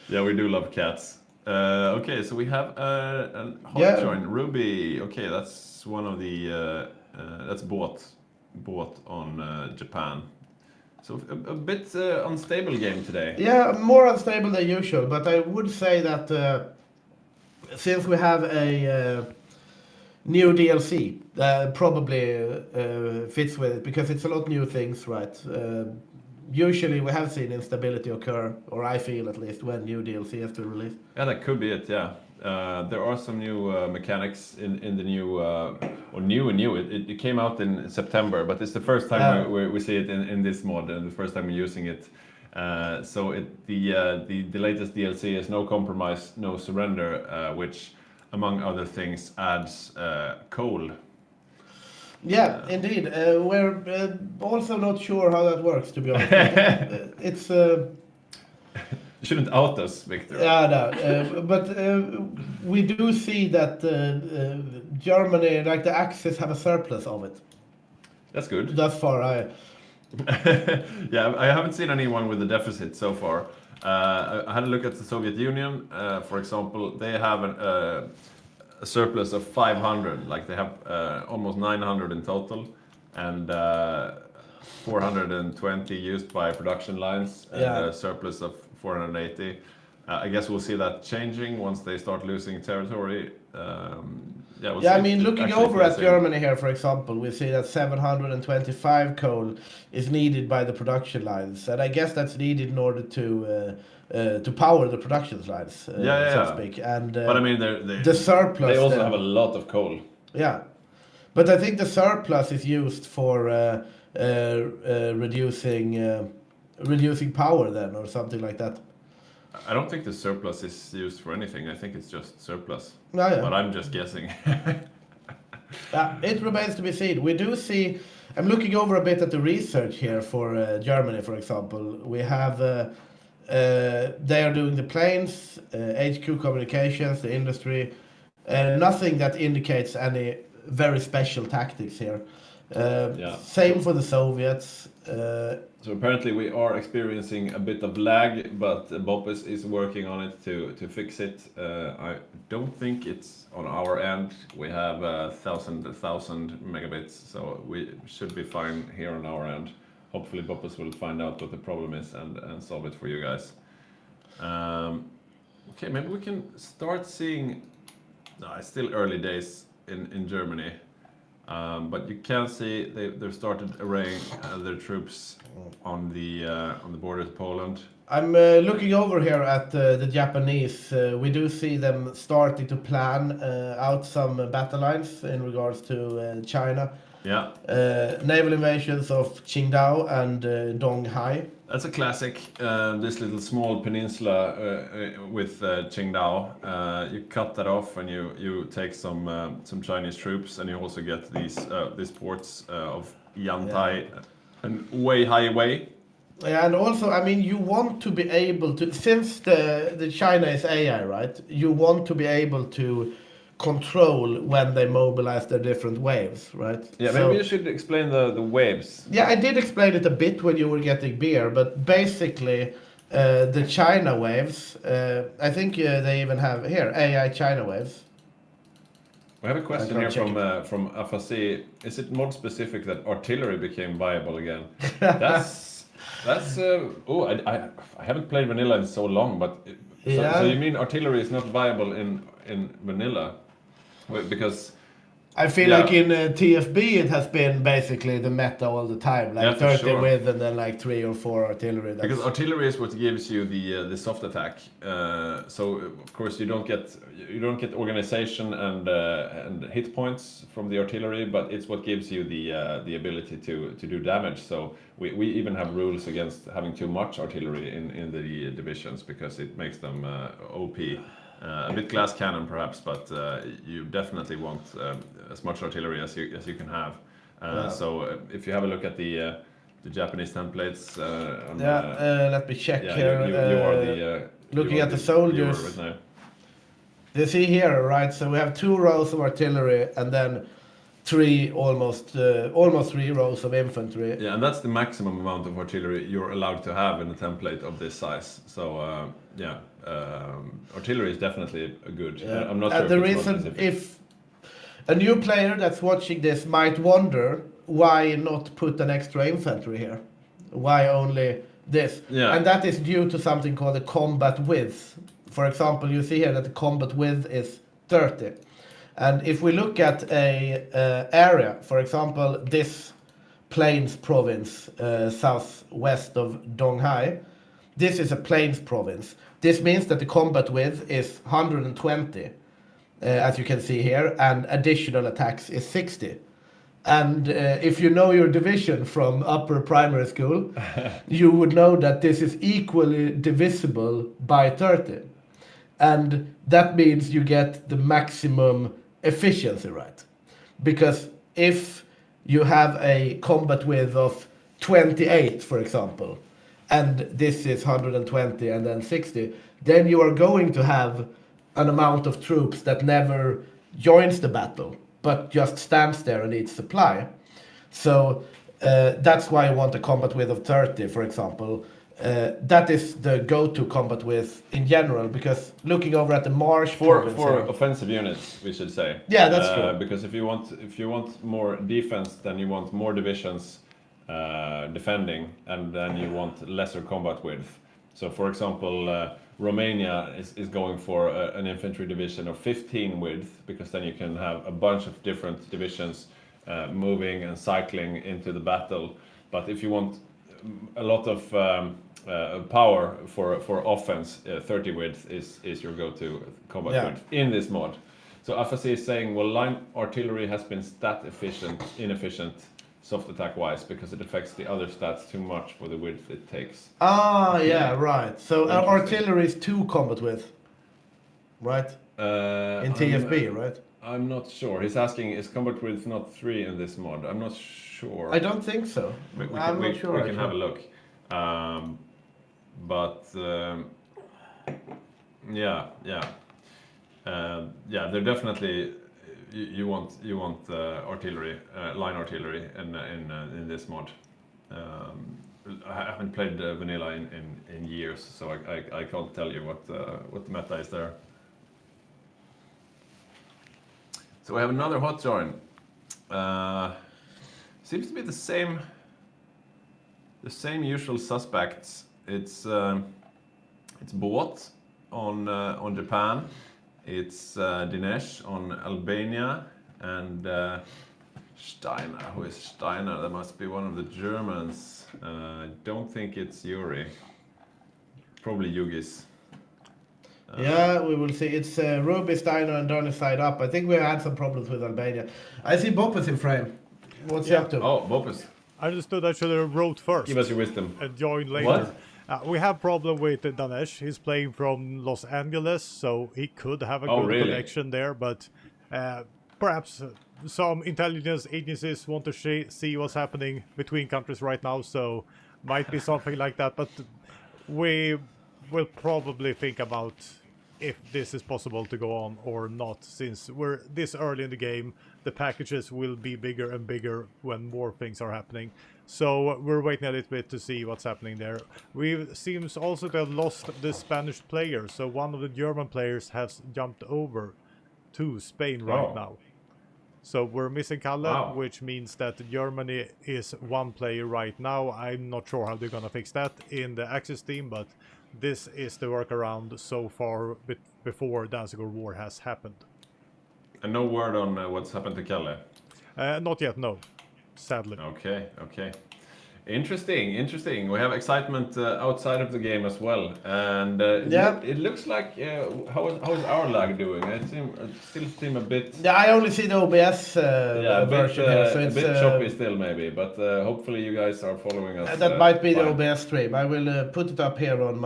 Yeah, we do love cats. Okay, so we have a hot Yeah. join. Ruby. Okay, that's one of the that's bought on Japan. So a bit unstable game today. Yeah, more unstable than usual, but I would say that since we have a new DLC, probably fits with it because it's a lot new things, right? Usually we have seen instability occur, or I feel at least, when new DLC has been released. Yeah, that could be it. Yeah, there are some new mechanics in the new or new. It came out in September, but it's the first time we see it in this mod and the first time we're using it. So the latest DLC is No Compromise, No Surrender, which among other things adds coal. Yeah, indeed. We're also not sure how that works, to be honest. It's You shouldn't out us, Victor. yeah, no, but we do see that Germany, like the Axis, have a surplus of it. That's good. Thus far, Yeah, I haven't seen anyone with a deficit so far. I had a look at the Soviet Union, for example. They have a surplus of 500, like they have almost 900 in total, and 420 used by production lines, and a surplus of 480. I guess we'll see that changing once they start losing territory. We'll I see mean, if looking actually over at placing- Germany here, for example, we see that 725 coal is needed by the production lines, and I guess that's needed in order to power the production lines, so to speak. And but I mean, the surplus. They also then- have a lot of coal. Yeah, but I think the surplus is used for reducing power then, or something like that. I don't think the surplus is used for anything. I think it's just surplus. Yeah. But I'm just guessing. It remains to be seen. We do see. I'm looking over a bit at the research here for Germany, for example. We have. They are doing the planes, HQ communications, the industry, Nothing that indicates any very special tactics here. Yeah. Same for the Soviets. So apparently we are experiencing a bit of lag, but Boppes is working on it to fix it. I don't think it's on our end. We have 1,000 megabits, so we should be fine here on our end. Hopefully Boppes will find out what the problem is and solve it for you guys. Okay, maybe we can start seeing... No, it's still early days in Germany. But you can see they've started arraying their troops on the border to Poland. I'm looking over here at the Japanese. We do see them starting to plan out some battle lines in regards to China. Yeah, Naval invasions of Qingdao and Donghai. that's a classic. This little small peninsula with Qingdao. You cut that off and you take some Chinese troops, and you also get these ports of Yantai and Wei. And also, I mean, you want to be able to, since the China is AI, right? You want to be able to control when they mobilize their different waves, right? Yeah, So- maybe you should explain the waves. Yeah, I did explain it a bit when you were getting beer, but basically, the China waves, I think they even have here, AI China waves. We have a question I here can't from Afasi. Is it mod specific that artillery became viable again? That's I haven't played vanilla in so long, but Yeah. so you mean artillery is not viable in vanilla? Wait, because I feel Yeah. like in TFB it has been basically the meta all the time, like Yeah, for 30 sure. with and then like 3 or 4 artillery. because artillery is what gives you the soft attack. So of course you don't get organization and hit points from the artillery, but it's what gives you the ability to do damage. So we even have rules against having too much artillery in the divisions because it makes them OP. A bit glass cannon perhaps, but you definitely want as much artillery as you can have. So if you have a look at the Japanese templates, let me check yeah, here. you are the looking you are at the soldiers. viewer right now. You see here, right? So we have 2 rows of artillery and then 3 almost 3 rows of infantry. Yeah, and that's the maximum amount of artillery you're allowed to have in a template of this size. So artillery is definitely a good. I'm not sure And the if it's reason, mod-specific. if a new player that's watching this might wonder why not put an extra infantry here, why only this? Yeah. And that is due to something called the combat width. For example, you see here that the combat width is 30. And if we look at a area, for example, this Plains province southwest of Donghai, this is a Plains province. This means that the combat width is 120, as you can see here, and additional attacks is 60. And if you know your division from upper primary school, you would know that this is equally divisible by 30. And that means you get the maximum efficiency, right? Because if you have a combat width of 28, for example, and this is 120 and then 60, then you are going to have an amount of troops that never joins the battle, but just stands there and eats supply. So that's why I want a combat width of 30, for example. That is the go-to combat width in general, because looking over at the marsh province For here- offensive units, we should say. Yeah, that's true. Because if you want more defense, then you want more divisions defending, and then you want lesser combat width. So, for example, Romania is going for an infantry division of 15 width, because then you can have a bunch of different divisions moving and cycling into the battle. But if you want a lot of power for offense, 30 width is your go-to combat Yeah. width in this mod. So AFAC is saying, well, line artillery has been inefficient soft attack wise, because it affects the other stats too much for the width it takes. Ah, yeah, right. So Interesting. artillery is 2 combat width, right? In TFB, right? I'm not sure. He's asking, is combat width not 3 in this mod? I'm not sure. I don't think so. I'm not sure. We can have a look. Yeah. Yeah, they're definitely you want artillery, line artillery in this mod. I haven't played vanilla in years, so I can't tell you what the meta is there. So we have another hot join. Seems to be the same usual suspects. It's Bot on Japan. It's Dinesh on Albania, and Steiner. Who is Steiner? That must be one of the Germans. I don't think it's Yuri. Probably Yugis. Yeah, we will see. It's Ruby, Steiner, and Donny side up. I think we had some problems with Albania. I see Boppus in frame. What's he up to? Oh, Bopus. I understood I should have wrote first Give us your wisdom. and joined later. What? We have problem with Danesh. He's playing from Los Angeles, so he could have a good really? connection there, but perhaps some intelligence agencies want to see what's happening between countries right now, so might be something like that, but we will probably think about if this is possible to go on or not, since we're this early in the game. The packages will be bigger and bigger when more things are happening. So we're waiting a little bit to see what's happening there. We seems also to have lost the Spanish player, so one of the German players has jumped over to Spain right now. So we're missing Kalle, which means that Germany is one player right now. I'm not sure how they're gonna fix that in the Axis team, but this is the workaround so far before Danziger War has happened. And no word on what's happened to Kalle? Not yet, no. Sadly. Okay. Interesting. We have excitement outside of the game as well, and it looks like how's our lag doing? It still seem a bit. Yeah, I only see the OBS version here, so it's a bit choppy still maybe, but hopefully you guys are following us. That might be fine. the OBS stream. I will put it up here on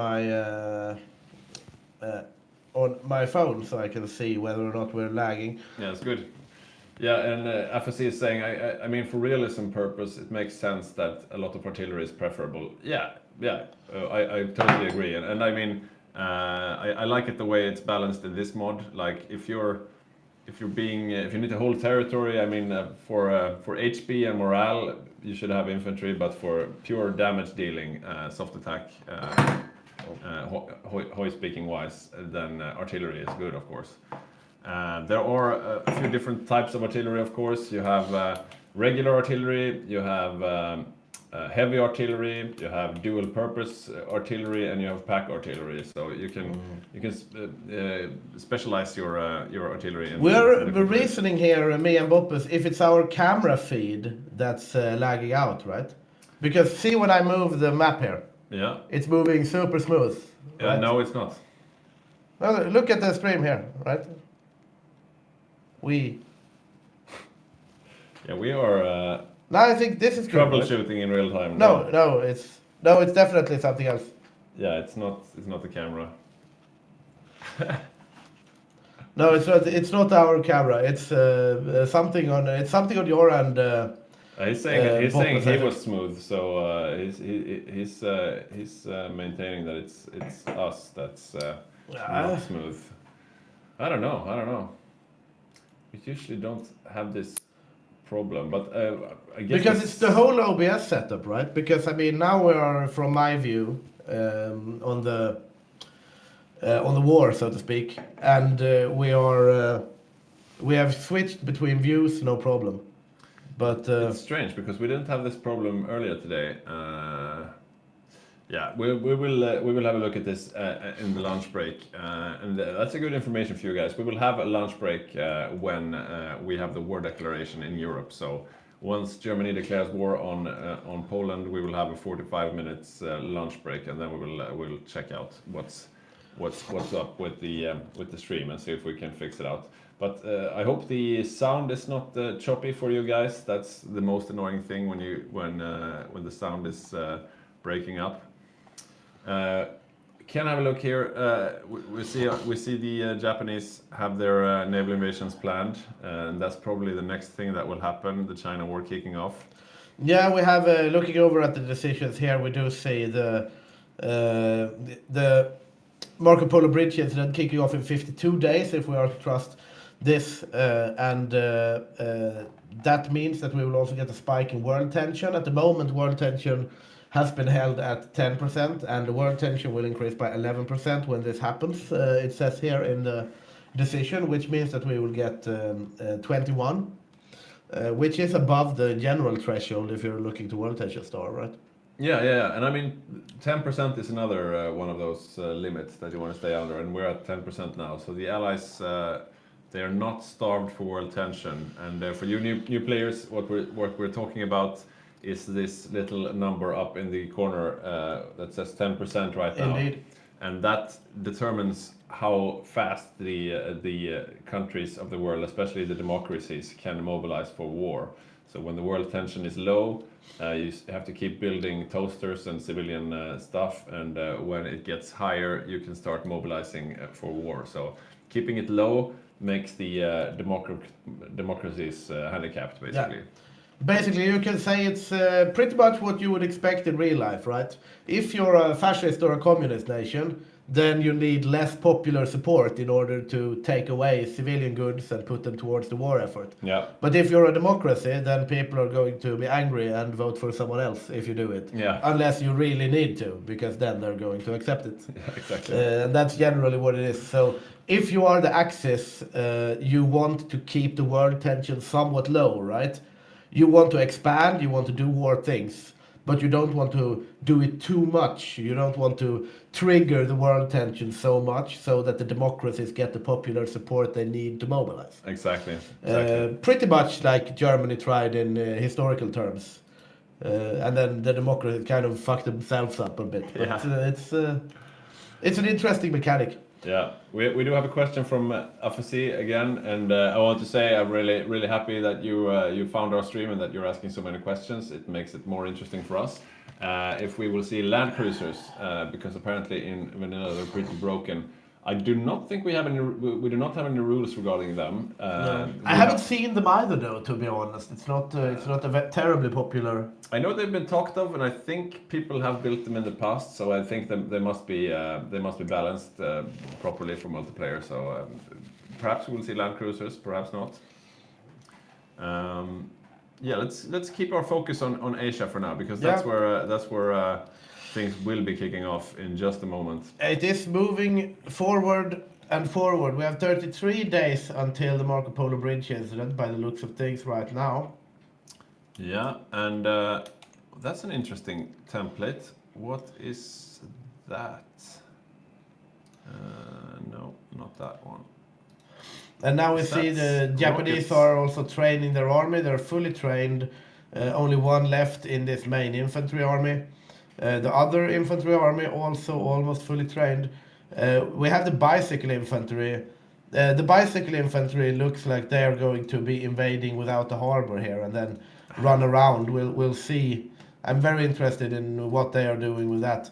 my phone so I can see whether or not we're lagging. Yeah, it's good. Yeah, and FSC is saying, I mean, for realism purpose, it makes sense that a lot of artillery is preferable. Yeah, I totally agree. And I mean, I like it the way it's balanced in this mod. Like, if you need to hold territory, I mean, for HP and morale, you should have infantry, but for pure damage dealing, soft attack, Hoi speaking wise, then artillery is good, of course. There are a few different types of artillery, of course. You have regular artillery, you have heavy artillery, you have dual-purpose artillery, and you have pack artillery. So you can specialize your artillery. We're reasoning here, me and Boppus, if it's our camera feed that's lagging out, right? Because see when I move the map here, it's moving super smooth. Right? No, it's not. No, look at the stream here, right? We are. No, I think this is troubleshooting in real time. No, it's definitely something else. Yeah, it's not the camera. No, it's not our camera. It's something on your end. He's saying he was smooth, so he's maintaining that it's us that's not smooth. I don't know. We usually don't have this problem, but I guess because it's the whole OBS setup, right? Because I mean, now we are, from my view, on the war, so to speak, and we have switched between views, no problem. But it's strange because we didn't have this problem earlier today. Yeah, we will have a look at this in the lunch break, and that's a good information for you guys. We will have a lunch break when we have the war declaration in Europe. So once Germany declares war on Poland, we will have a 45 minutes lunch break, and then we'll check out what's up with the stream and see if we can fix it out. But I hope the sound is not choppy for you guys. That's the most annoying thing when the sound is breaking up. Can have a look here. We see the Japanese have their naval invasions planned, and that's probably the next thing that will happen. The China war kicking off. Yeah, we have looking over at the decisions here. We do see the Marco Polo Bridge incident kicking off in 52 days, if we are to trust this, and that means that we will also get a spike in world tension. At the moment, world tension has been held at 10%, and the world tension will increase by 11% when this happens. It says here in the decision, which means that we will get 21, which is above the general threshold if you're looking to world tension star, right? Yeah. And I mean, 10% is another one of those limits that you want to stay under, and we're at 10% now. So the allies, they are not starved for world tension. And for you new players, what we're talking about is this little number up in the corner that says 10% right now. Indeed. And that determines how fast the countries of the world, especially the democracies, can mobilize for war. So when the world tension is low, you have to keep building toasters and civilian stuff, and when it gets higher, you can start mobilizing for war. So keeping it low makes the democracies handicapped, basically. Yeah. Basically, you can say it's pretty much what you would expect in real life, right? If you're a fascist or a communist nation, then you need less popular support in order to take away civilian goods and put them towards the war effort. Yeah. But if you're a democracy, then people are going to be angry and vote for someone else if you do it. Yeah. Unless you really need to, because then they're going to accept it. Yeah, exactly. And that's generally what it is. So if you are the Axis, you want to keep the world tension somewhat low, right? You want to expand, you want to do war things, but you don't want to do it too much. You don't want to trigger the world tension so much so that the democracies get the popular support they need to mobilize. Exactly. Pretty much like Germany tried in historical terms. And then the democracies kind of fucked themselves up a bit. But it's an interesting mechanic. Yeah, we do have a question from Afasi again, and I want to say I'm really happy that you found our stream and that you're asking so many questions. It makes it more interesting for us. If we will see land cruisers, because apparently in vanilla they're pretty broken. I do not think we do not have any rules regarding them. No. I haven't seen them either, though. To be honest, it's not a terribly popular. I know they've been talked of, and I think people have built them in the past. So I think they must be balanced properly for multiplayer. So perhaps we'll see land cruisers, perhaps not. Yeah, let's keep our focus on Asia for now, because that's where things will be kicking off in just a moment. It is moving forward and forward. We have 33 days until the Marco Polo Bridge incident, by the looks of things right now. Yeah, and that's an interesting template. What is that? No, not that one. And now we see the Japanese are also training their army. They're fully trained. Only one left in this main infantry army. The other infantry army also almost fully trained. We have the bicycle infantry. The bicycle infantry looks like they are going to be invading without the harbor here and then run around. We'll see. I'm very interested in what they are doing with that.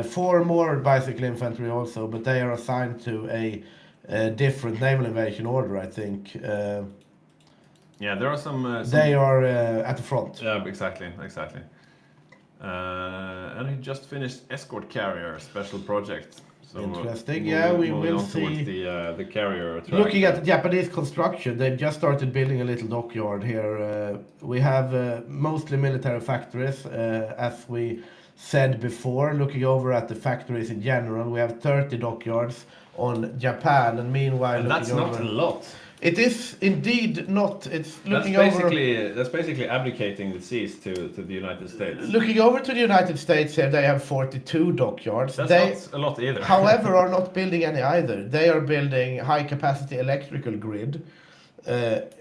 4 more bicycle infantry also, but they are assigned to a different naval invasion order, I think. Yeah, there are some. They are at the front. Yeah, exactly. And he just finished escort carrier special project. So interesting. Yeah, we will see. The carrier track. Looking at the Japanese construction, they've just started building a little dockyard here. We have mostly military factories, as we said before. Looking over at the factories in general, we have 30 dockyards on Japan, and meanwhile, and that's not a lot. It is indeed not. It's looking That's basically abdicating the seas to the United States. Looking over to the United States here, they have 42 dockyards. That's not a lot either. However, are not building any either. They are building high-capacity electrical grid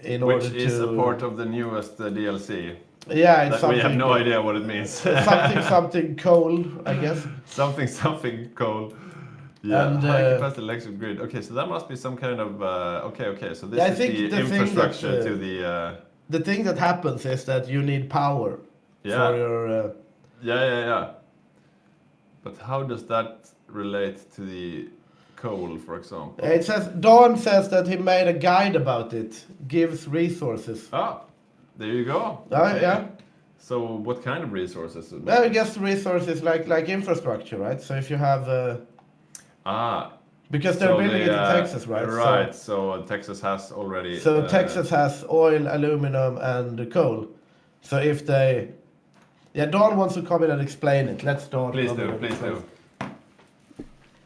in order to... Which is a part of the newest DLC. Yeah, it's something... We have no idea what it means. something coal, I guess. Something coal. Yeah, and, high capacity electric grid. Okay, so that must be some kind of okay. So this is the infrastructure to the. The thing that happens is that you need power for your. Yeah. But how does that relate to the coal, for example? It says Don says that he made a guide about it. Gives resources. Ah, there you go. Okay. Yeah. So what kind of resources? Well, I guess resources like infrastructure, right? So if you have. Ah, Because they're so building they, it in Texas, right? right. So Texas has already. So Texas has oil, aluminum, and coal. So if they, yeah, Don wants to come in and explain it. Let's start. Please come in do, and please explain. do.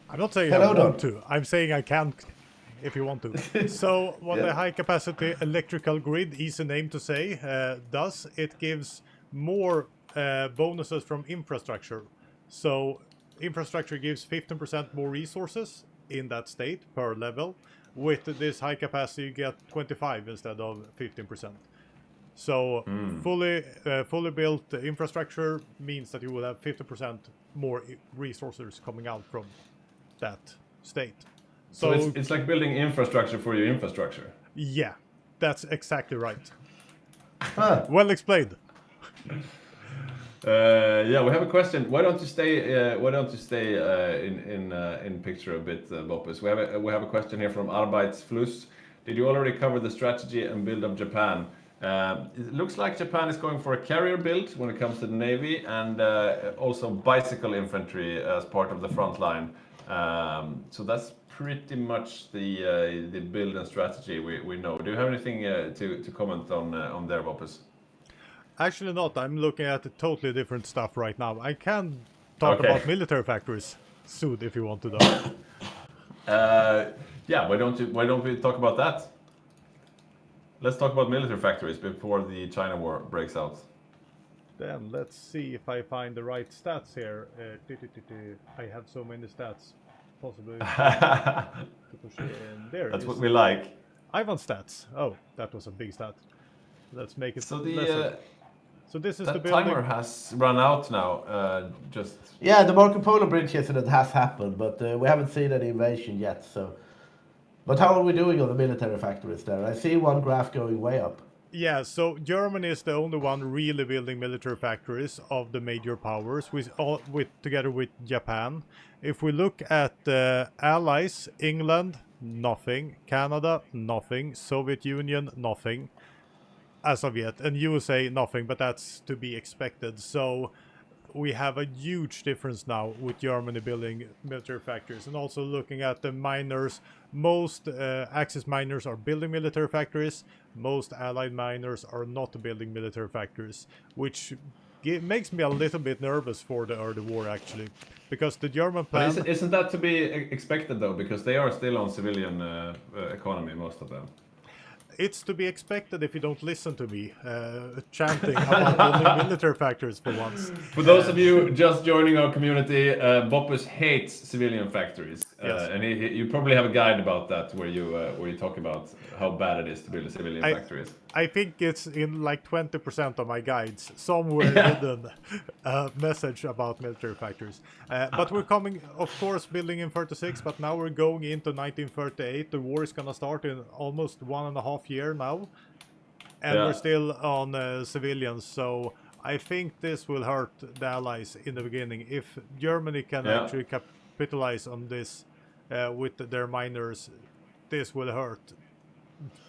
I'm not saying Hello, I want Don. to. I'm saying I can if you want to. So what Yeah. the high capacity electrical grid, easy name to say, does, it gives more bonuses from infrastructure. So infrastructure gives 15% more resources in that state per level. With this high capacity, you get 25 instead of 15%. So fully built infrastructure means that you will have 50% more resources coming out from that state. So it's like building infrastructure for your infrastructure. Yeah, that's exactly right. Huh. Well explained. Yeah, we have a question. Why don't you stay? Why don't you stay in picture a bit, Boppus? We have a question here from Arbeitsfluss. Did you already cover the strategy and build of Japan? It looks like Japan is going for a carrier build when it comes to the navy, and also bicycle infantry as part of the front line. So that's pretty much the build and strategy we know. Do you have anything to comment on there, Boppus? Actually not. I'm looking at totally different stuff right now. I can talk Okay. about military factories soon if you want to know. Yeah, why don't we talk about that? Let's talk about military factories before the China war breaks out. Then let's see if I find the right stats here. I have so many stats. Possibly to push in. There That's is what we like. Ivan stats. Oh, that was a big stat. Let's make it So lesser. So this is the that building. timer has run out now. Just Yeah, the Marco Polo Bridge incident has happened, but we haven't seen any invasion yet. So, but how are we doing on the military factories there? I see one graph going way up. Yeah, so Germany is the only one really building military factories of the major powers, together with Japan. If we look at the allies, England, nothing. Canada, nothing. Soviet Union, nothing. As of yet, and USA, nothing, but that's to be expected. So we have a huge difference now with Germany building military factories, and also looking at the miners. Most Axis miners are building military factories. Most Allied miners are not building military factories, which makes me a little bit nervous for the early war, actually, because the German plan. but isn't that to be expected though? Because they are still on civilian economy, most of them. It's to be expected if you don't listen to me chanting about building military factories for once. For those of you just joining our community, Boppus hates civilian factories, Yes. and you probably have a guide about that where you talk about how bad it is to build civilian factories. I think it's in like 20% of my guides, somewhere hidden a message about military factories. But we're coming, of course, building in 36, but now we're going into 1938. The war is gonna start in almost 1.5 years now, and we're still on civilians. So I think this will hurt the Allies in the beginning. If Germany can actually capitalize on this with their miners, this will hurt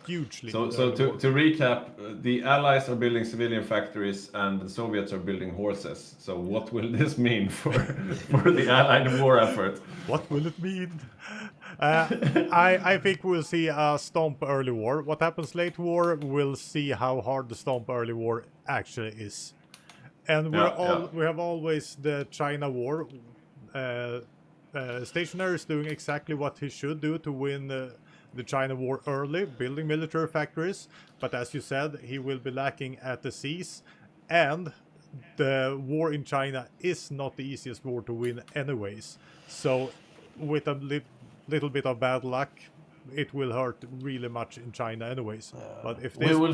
hugely. So to recap, the Allies are building civilian factories and the Soviets are building horses. So what will this mean for the Allied war effort? What will it mean? I think we'll see a stomp early war. What happens late war, we'll see how hard the stomp early war actually is. And we have always the China war. Stationary is doing exactly what he should do to win the China war early, building military factories. But as you said, he will be lacking at the seas. And the war in China is not the easiest war to win anyways. So with a little bit of bad luck, it will hurt really much in China anyways. But if this we will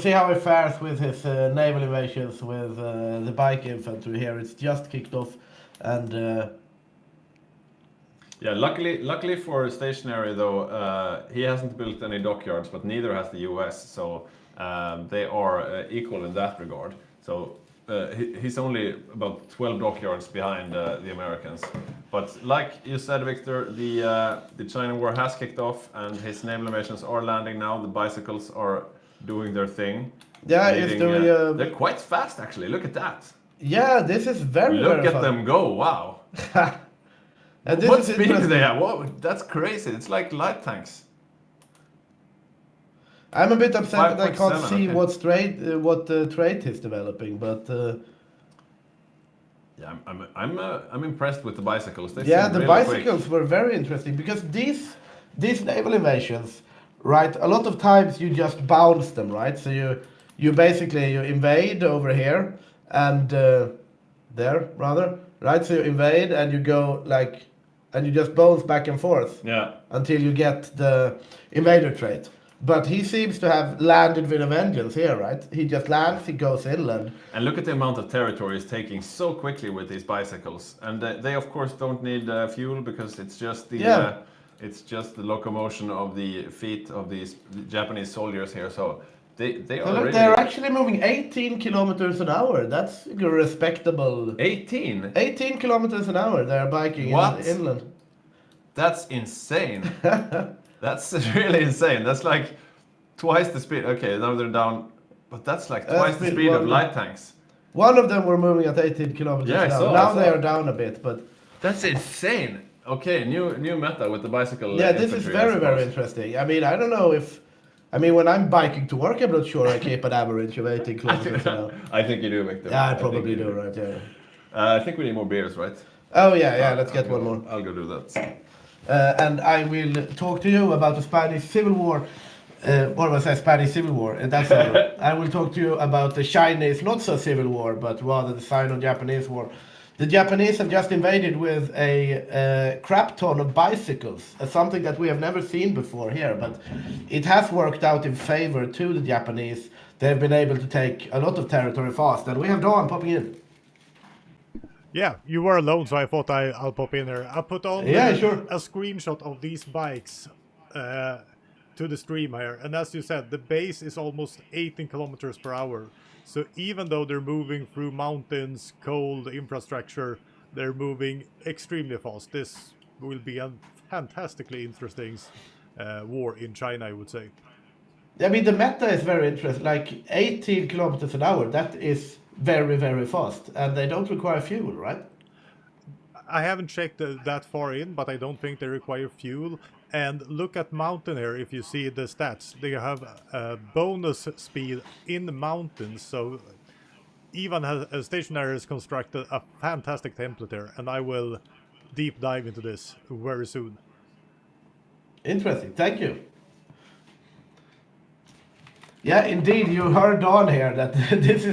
see how he fares with his naval invasions with the bike infantry here. It's just kicked off, and yeah, luckily for stationary though, he hasn't built any dockyards, but neither has the US. So they are equal in that regard. So he's only about 12 dockyards behind the Americans. But like you said, Victor, the China war has kicked off, and his naval invasions are landing now. The bicycles are doing their thing. yeah, it's doing. They're quite fast, actually. Look at that. Yeah, this is very Look very at fun. them go! Wow. And this What is speed do interesting. they have? What? That's crazy. It's like light tanks. I'm a bit upset that I can't 5.7, see okay. what trait he's developing, but Yeah, I'm impressed with the bicycles. They yeah, seem the really quick. bicycles were very interesting because these naval invasions, right? A lot of times you just bounce them, right? So you basically you invade over here and there rather, right? So you invade and you go like, and you just bounce back and forth Yeah. until you get the invader trait. But he seems to have landed with a vengeance here, right? He just lands, he goes inland. And look at the amount of territory it's taking so quickly with these bicycles. And they of course don't need fuel because Yeah. it's just the locomotion of the feet of these Japanese soldiers here. So they So are look, really they're actually moving 18 kilometers an hour. That's a respectable. 18. 18 kilometers an hour they're biking What? inland. That's insane. That's really insane. That's like twice the speed. Okay, now they're down, but that's like twice the Speed speed of one. light tanks. One of them were moving at 18 kilometers Yeah, I an hour. saw, I Now they saw. are down a bit, but That's insane. Okay, new meta with the bicycle. yeah, this is infantry, I very, very suppose. interesting. I mean, I don't know if. I mean, when I'm biking to work, I'm not sure I keep an average of 18 kilometers an hour. I think you do, Victor. Yeah, I think probably you do, right? Yeah. I think we need more beers, right? Oh, yeah, let's I'll get go- one more. I'll go do that. And I will talk to you about the Spanish Civil War. Or was I Spanish Civil War? That's over. I will talk to you about the Chinese, not so Civil War, but rather the Sino-Japanese War. The Japanese have just invaded with a crap ton of bicycles, something that we have never seen before here, but it has worked out in favor to the Japanese. They've been able to take a lot of territory fast, and we have Dawn popping in. Yeah, you were alone, so I thought I'll pop in there. I'll put on Yeah, sure. a screenshot of these bikes to the stream here. And as you said, the base is almost 18 kilometers per hour. So even though they're moving through mountains, cold infrastructure, they're moving extremely fast. This will be a fantastically interesting war in China, I would say. I mean, the meta is very interesting. Like 18 kilometers an hour, that is very, very fast. And they don't require fuel, right? I haven't checked that far in, but I don't think they require fuel. And look at mountain here, if you see the stats. They have a bonus speed in the mountains, so even a stationary has constructed a fantastic template here, and I will deep dive into this very soon. Interesting. Thank you. Yeah, indeed, you heard Dawn here that this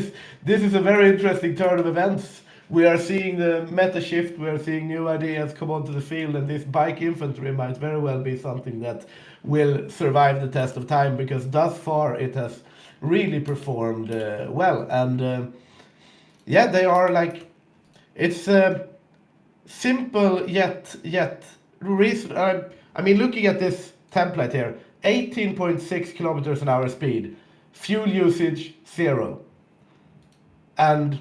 is a very interesting turn of events. We are seeing the meta shift, we are seeing new ideas come onto the field, and this bike infantry might very well be something that will survive the test of time, because thus far it has really performed well. And yeah, they are like, it's simple yet reason. I mean, looking at this template here, 18.6 kilometers an hour speed, fuel usage 0, and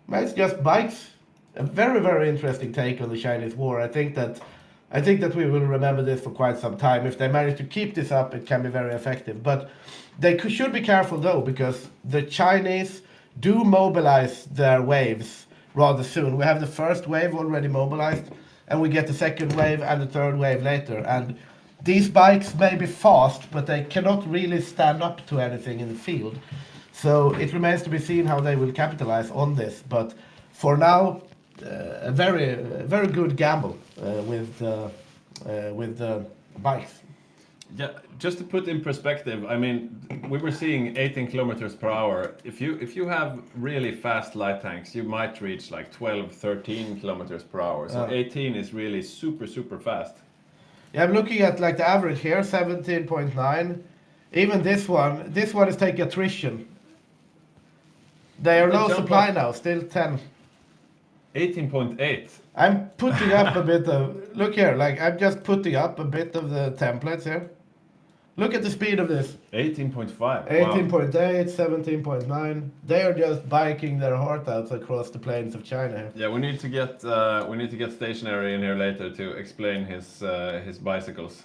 well, it's just bikes. A very, very interesting take on the Chinese war. I think that we will remember this for quite some time. If they manage to keep this up, it can be very effective. But they should be careful though, because the Chinese do mobilize their waves rather soon. We have the first wave already mobilized, and we get the second wave and the third wave later. And these bikes may be fast, but they cannot really stand up to anything in the field. So it remains to be seen how they will capitalize on this. But for now, a very good gamble with the bikes. Yeah, just to put in perspective, I mean, we were seeing 18 kilometers per hour. If you have really fast light tanks, you might reach like 12, 13 kilometers per hour. So 18 is really super fast. Yeah, I'm looking at like the average here, 17.9. Even this one is taking attrition. They are They low jump supply up. now, still 10. 18.8. I'm putting up a bit of, look here, like I'm just putting up a bit of the templates here. Look at the speed of this. 18.5. 18.8, 17.9. They are just biking their heart out across the plains of China. Yeah, we need to get stationary in here later to explain his bicycles.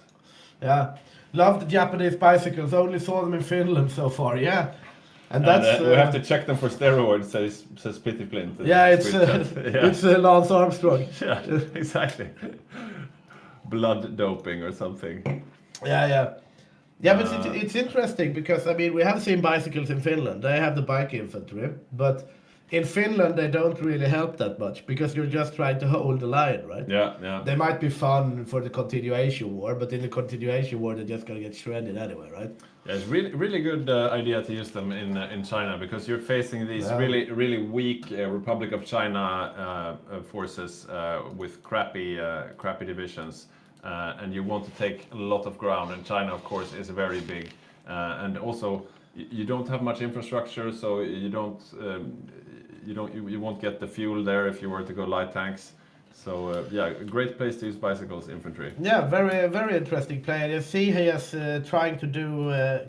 Yeah. Love the Japanese bicycles, only saw them in Finland so far, yeah. And that's... we have to check them for steroids, says Pitty Flint. Yeah, it's Yeah. Lance Armstrong. Yeah, exactly. blood doping or something. Yeah, but it's interesting because I mean we have seen bicycles in Finland. They have the bike infantry, but in Finland they don't really help that much because you're just trying to hold the line, right? Yeah. They might be fun for the continuation war, but in the continuation war they're just gonna get shredded anyway, right? Yeah, it's really good idea to use them in China because you're facing these Yeah. really weak Republic of China forces with crappy divisions, and you want to take a lot of ground. And China, of course, is very big, and also you don't have much infrastructure, so you won't get the fuel there if you were to go light tanks. So yeah, a great place to use bicycles infantry. Yeah, very interesting player. You see, he is trying to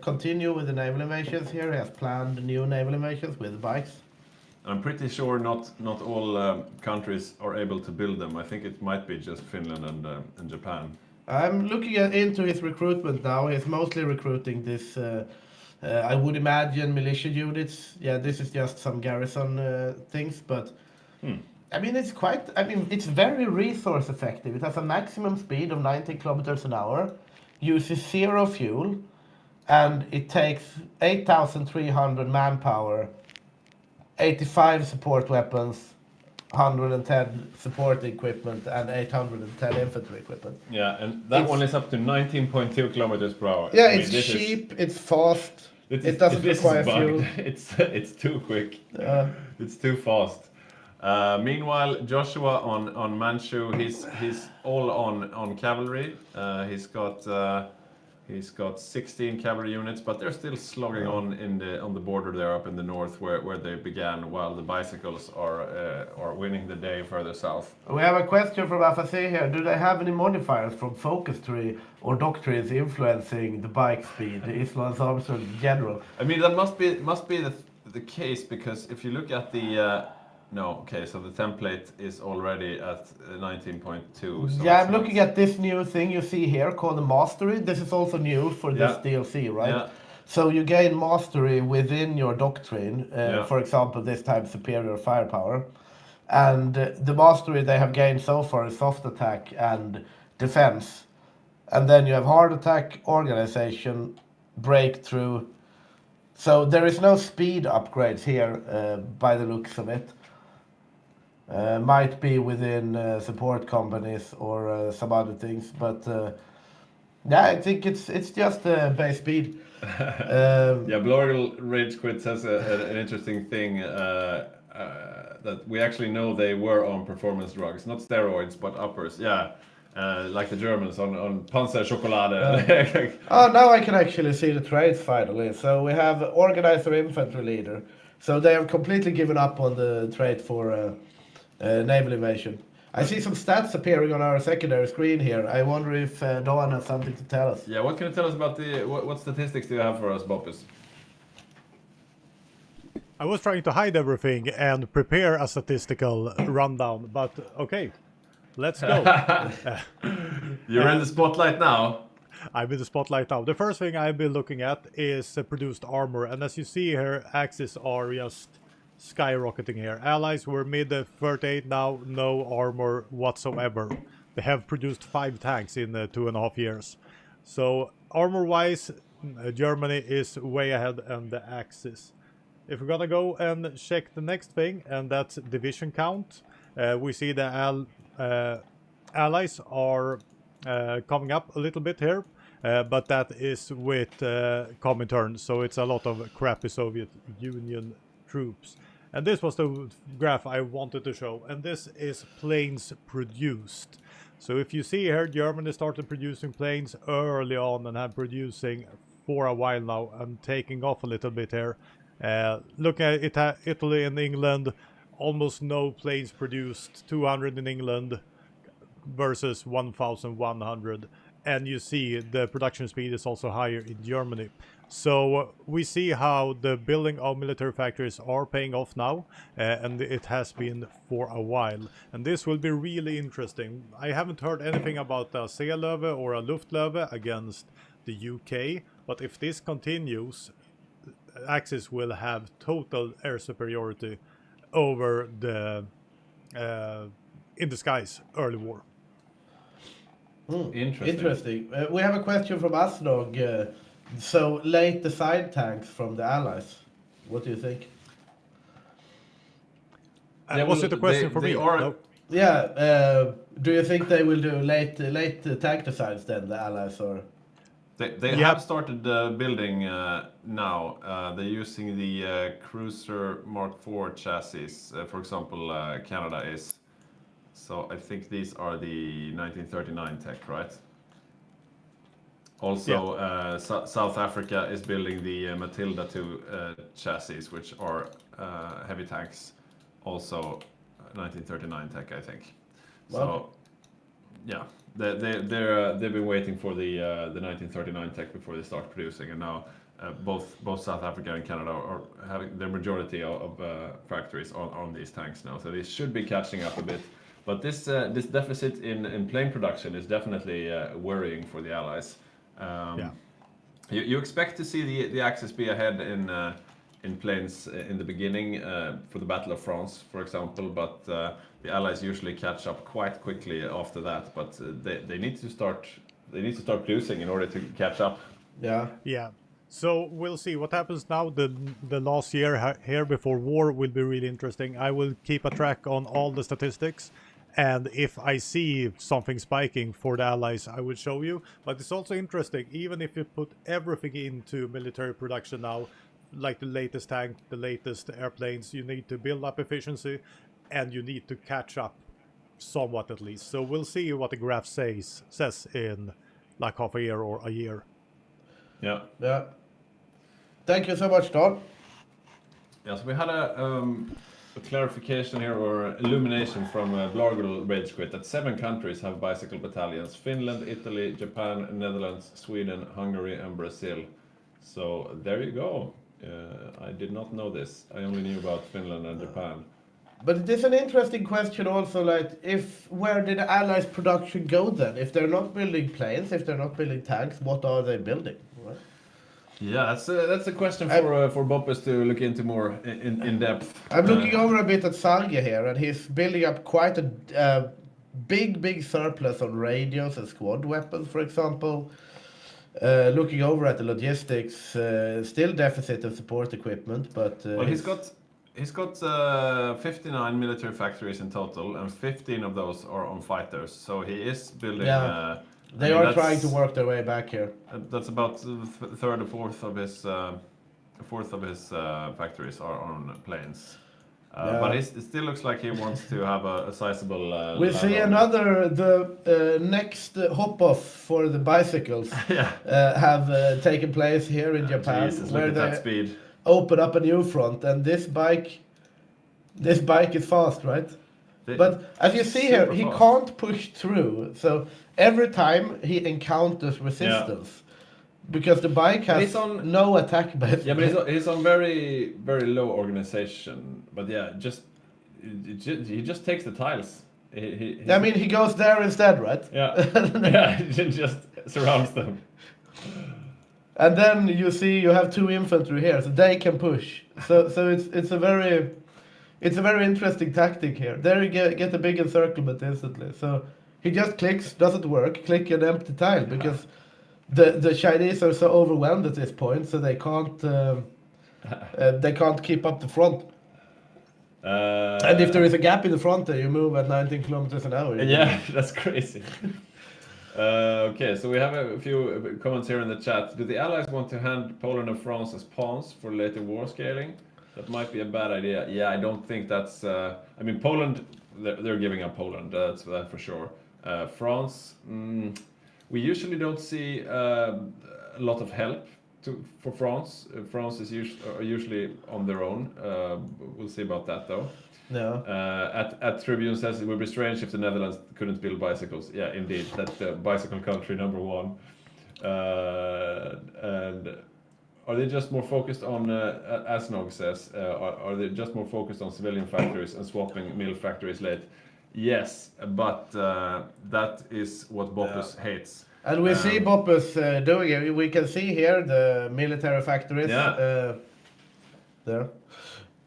continue with the naval invasions here. He has planned new naval invasions with bikes. I'm pretty sure not all countries are able to build them. I think it might be just Finland and Japan. I'm looking into his recruitment now. He's mostly recruiting this. I would imagine militia units. Yeah, this is just some garrison things, but. I mean, it's very resource effective. It has a maximum speed of 90 kilometers an hour, uses zero fuel, and it takes 8,300 manpower, 85 support weapons, 110 support equipment, and 810 infantry equipment. Yeah, and that one is up to 19.2 kilometers per hour. Yeah, I mean, it's cheap, it's fast, it doesn't require fuel. It's too quick. It's too fast. Meanwhile, Joshua on Manchu, he's all on cavalry. He's got 16 cavalry units, but they're still slogging on the border there up in the north where they began, while the bicycles are winning the day further south. We have a question from FSC here. Do they have any modifiers from focus tree or doctrines influencing the bike speed, the Island's arms in general? I mean, that must be the case, because if you look at the so the template is already at 19.2. So yeah, I'm looking at this new thing you see here called the Mastery. This is also new for this DLC, right? Yeah. So you gain Mastery within your doctrine, for example, this time superior firepower. And the Mastery they have gained so far is soft attack and defense. And then you have hard attack, organization, breakthrough. So there is no speed upgrades here by the looks of it. Might be within support companies or some other things, but yeah, I think it's just base speed. Yeah, Blorgel Rage Quit says an interesting thing that we actually know they were on performance drugs, not steroids, but uppers. Yeah, like the Germans on Panzer Schokolade. Oh, now I can actually see the traits finally. So we have organizer, infantry leader. So they have completely given up on the trait for naval invasion. I see some stats appearing on our secondary screen here. I wonder if Dawn has something to tell us. Yeah, what can you tell us about what statistics do you have for us, Boppus? I was trying to hide everything and prepare a statistical rundown, but okay, let's go. You're in the spotlight now. I'm in the spotlight now. The first thing I've been looking at is produced armor, and as you see here, axes are just skyrocketing here. Allies were mid 38 now, no armor whatsoever. They have produced 5 tanks in 2.5 years. So armor-wise, Germany is way ahead on the axis. If we're gonna go and check the next thing, and that's division count, we see the allies are coming up a little bit here, but that is with Comintern, so it's a lot of crappy Soviet Union troops. And this was the graph I wanted to show, and this is planes produced. So if you see here, Germany started producing planes early on and have producing for a while now and taking off a little bit here. Look at it, Italy and England, almost no planes produced, 200 in England versus 1,100. And you see the production speed is also higher in Germany. So we see how the building of military factories are paying off now, and it has been for a while. And this will be really interesting. I haven't heard anything about a Seelöwe or a Luftlöwe against the UK, but if this continues, Axis will have total air superiority over the in the skies early war. Interesting. We have a question from Asnog. So late the side tanks from the Allies. What do you think? Yeah, Was well, it a question they- for they me? are- No. Yeah. Do you think they will do late tank designs then, the Allies, or? They Yeah. have started building now. They're using the Cruiser Mark IV chassis, for example, Canada is. So I think these are the 1939 tech, right? Also, South Africa is building the Matilda 2 chassis, which are heavy tanks, also 1939 tech, I think. Wow. So, yeah, they've been waiting for the 1939 tech before they start producing, and now both South Africa and Canada are having the majority of factories on these tanks now, so they should be catching up a bit. But this deficit in plane production is definitely worrying for the Allies. Yeah. You expect to see the Axis be ahead in planes in the beginning for the Battle of France, for example, but the Allies usually catch up quite quickly after that. But they need to start producing in order to catch up. Yeah. Yeah. So we'll see what happens now. The last year here before war will be really interesting. I will keep a track on all the statistics, and if I see something spiking for the Allies, I will show you. But it's also interesting, even if you put everything into military production now, like the latest tank, the latest airplanes, you need to build up efficiency, and you need to catch up somewhat at least. So we'll see what the graph says in like half a year or a year. Yeah. Yeah. Thank you so much, Don. Yes, we had a clarification here or illumination from Blargl Rage Quit that 7 countries have bicycle battalions: Finland, Italy, Japan, Netherlands, Sweden, Hungary, and Brazil. So there you go. I did not know this. I only knew about Finland and Japan. But it is an interesting question also, like, where did the Allies' production go then? If they're not building planes, if they're not building tanks, what are they building? Right? Yeah, that's a question for Boppes to look into more in depth. I'm looking over a bit at Hygge here, and he's building up quite a big surplus on radios and squad weapons, for example. Looking over at the logistics, still deficit of support equipment, but Well, he's got 59 military factories in total, and 15 of those are on fighters. So he is building. Yeah. They are trying to work their way back here. That's about a third or fourth of his factories are on planes. But it still looks like he wants to have a sizable. We see the next hop off for the bicycles have taken place here in Japan, Jesus, where look at they that speed. open up a new front, and this bike is fast, right? But as you see here, he can't push through. So every time he encounters resistance, because the bike has no attack basically. Yeah, but he's on very low organization. But yeah, he just takes the tiles. He goes there instead, right? Yeah, he just surrounds them. And then you see you have 2 infantry here, so they can push. So it's a very interesting tactic here. There you get the big encirclement instantly. So he just clicks, doesn't work, click an empty tile, because the Chinese are so overwhelmed at this point, so they can't keep up the front. And if there is a gap in the front, there you move at 19 kilometers an hour. Yeah, that's crazy. Okay, so we have a few comments here in the chat. Do the Allies want to hand Poland and France as pawns for later war scaling? That might be a bad idea. Yeah, I don't think that's. I mean, Poland, they're giving up Poland. That's for sure. France, we usually don't see a lot of help for France. France is usually on their own. We'll see about that though. No. At Tribune says it would be strange if the Netherlands couldn't build bicycles. Yeah, indeed, that's bicycle country number 1. And are they just more focused on, as Nog says, are they just more focused on civilian factories and swapping mill factories late? Yes, but that is what Boppes hates. And we see Boppes doing it. We can see here the military factories. There.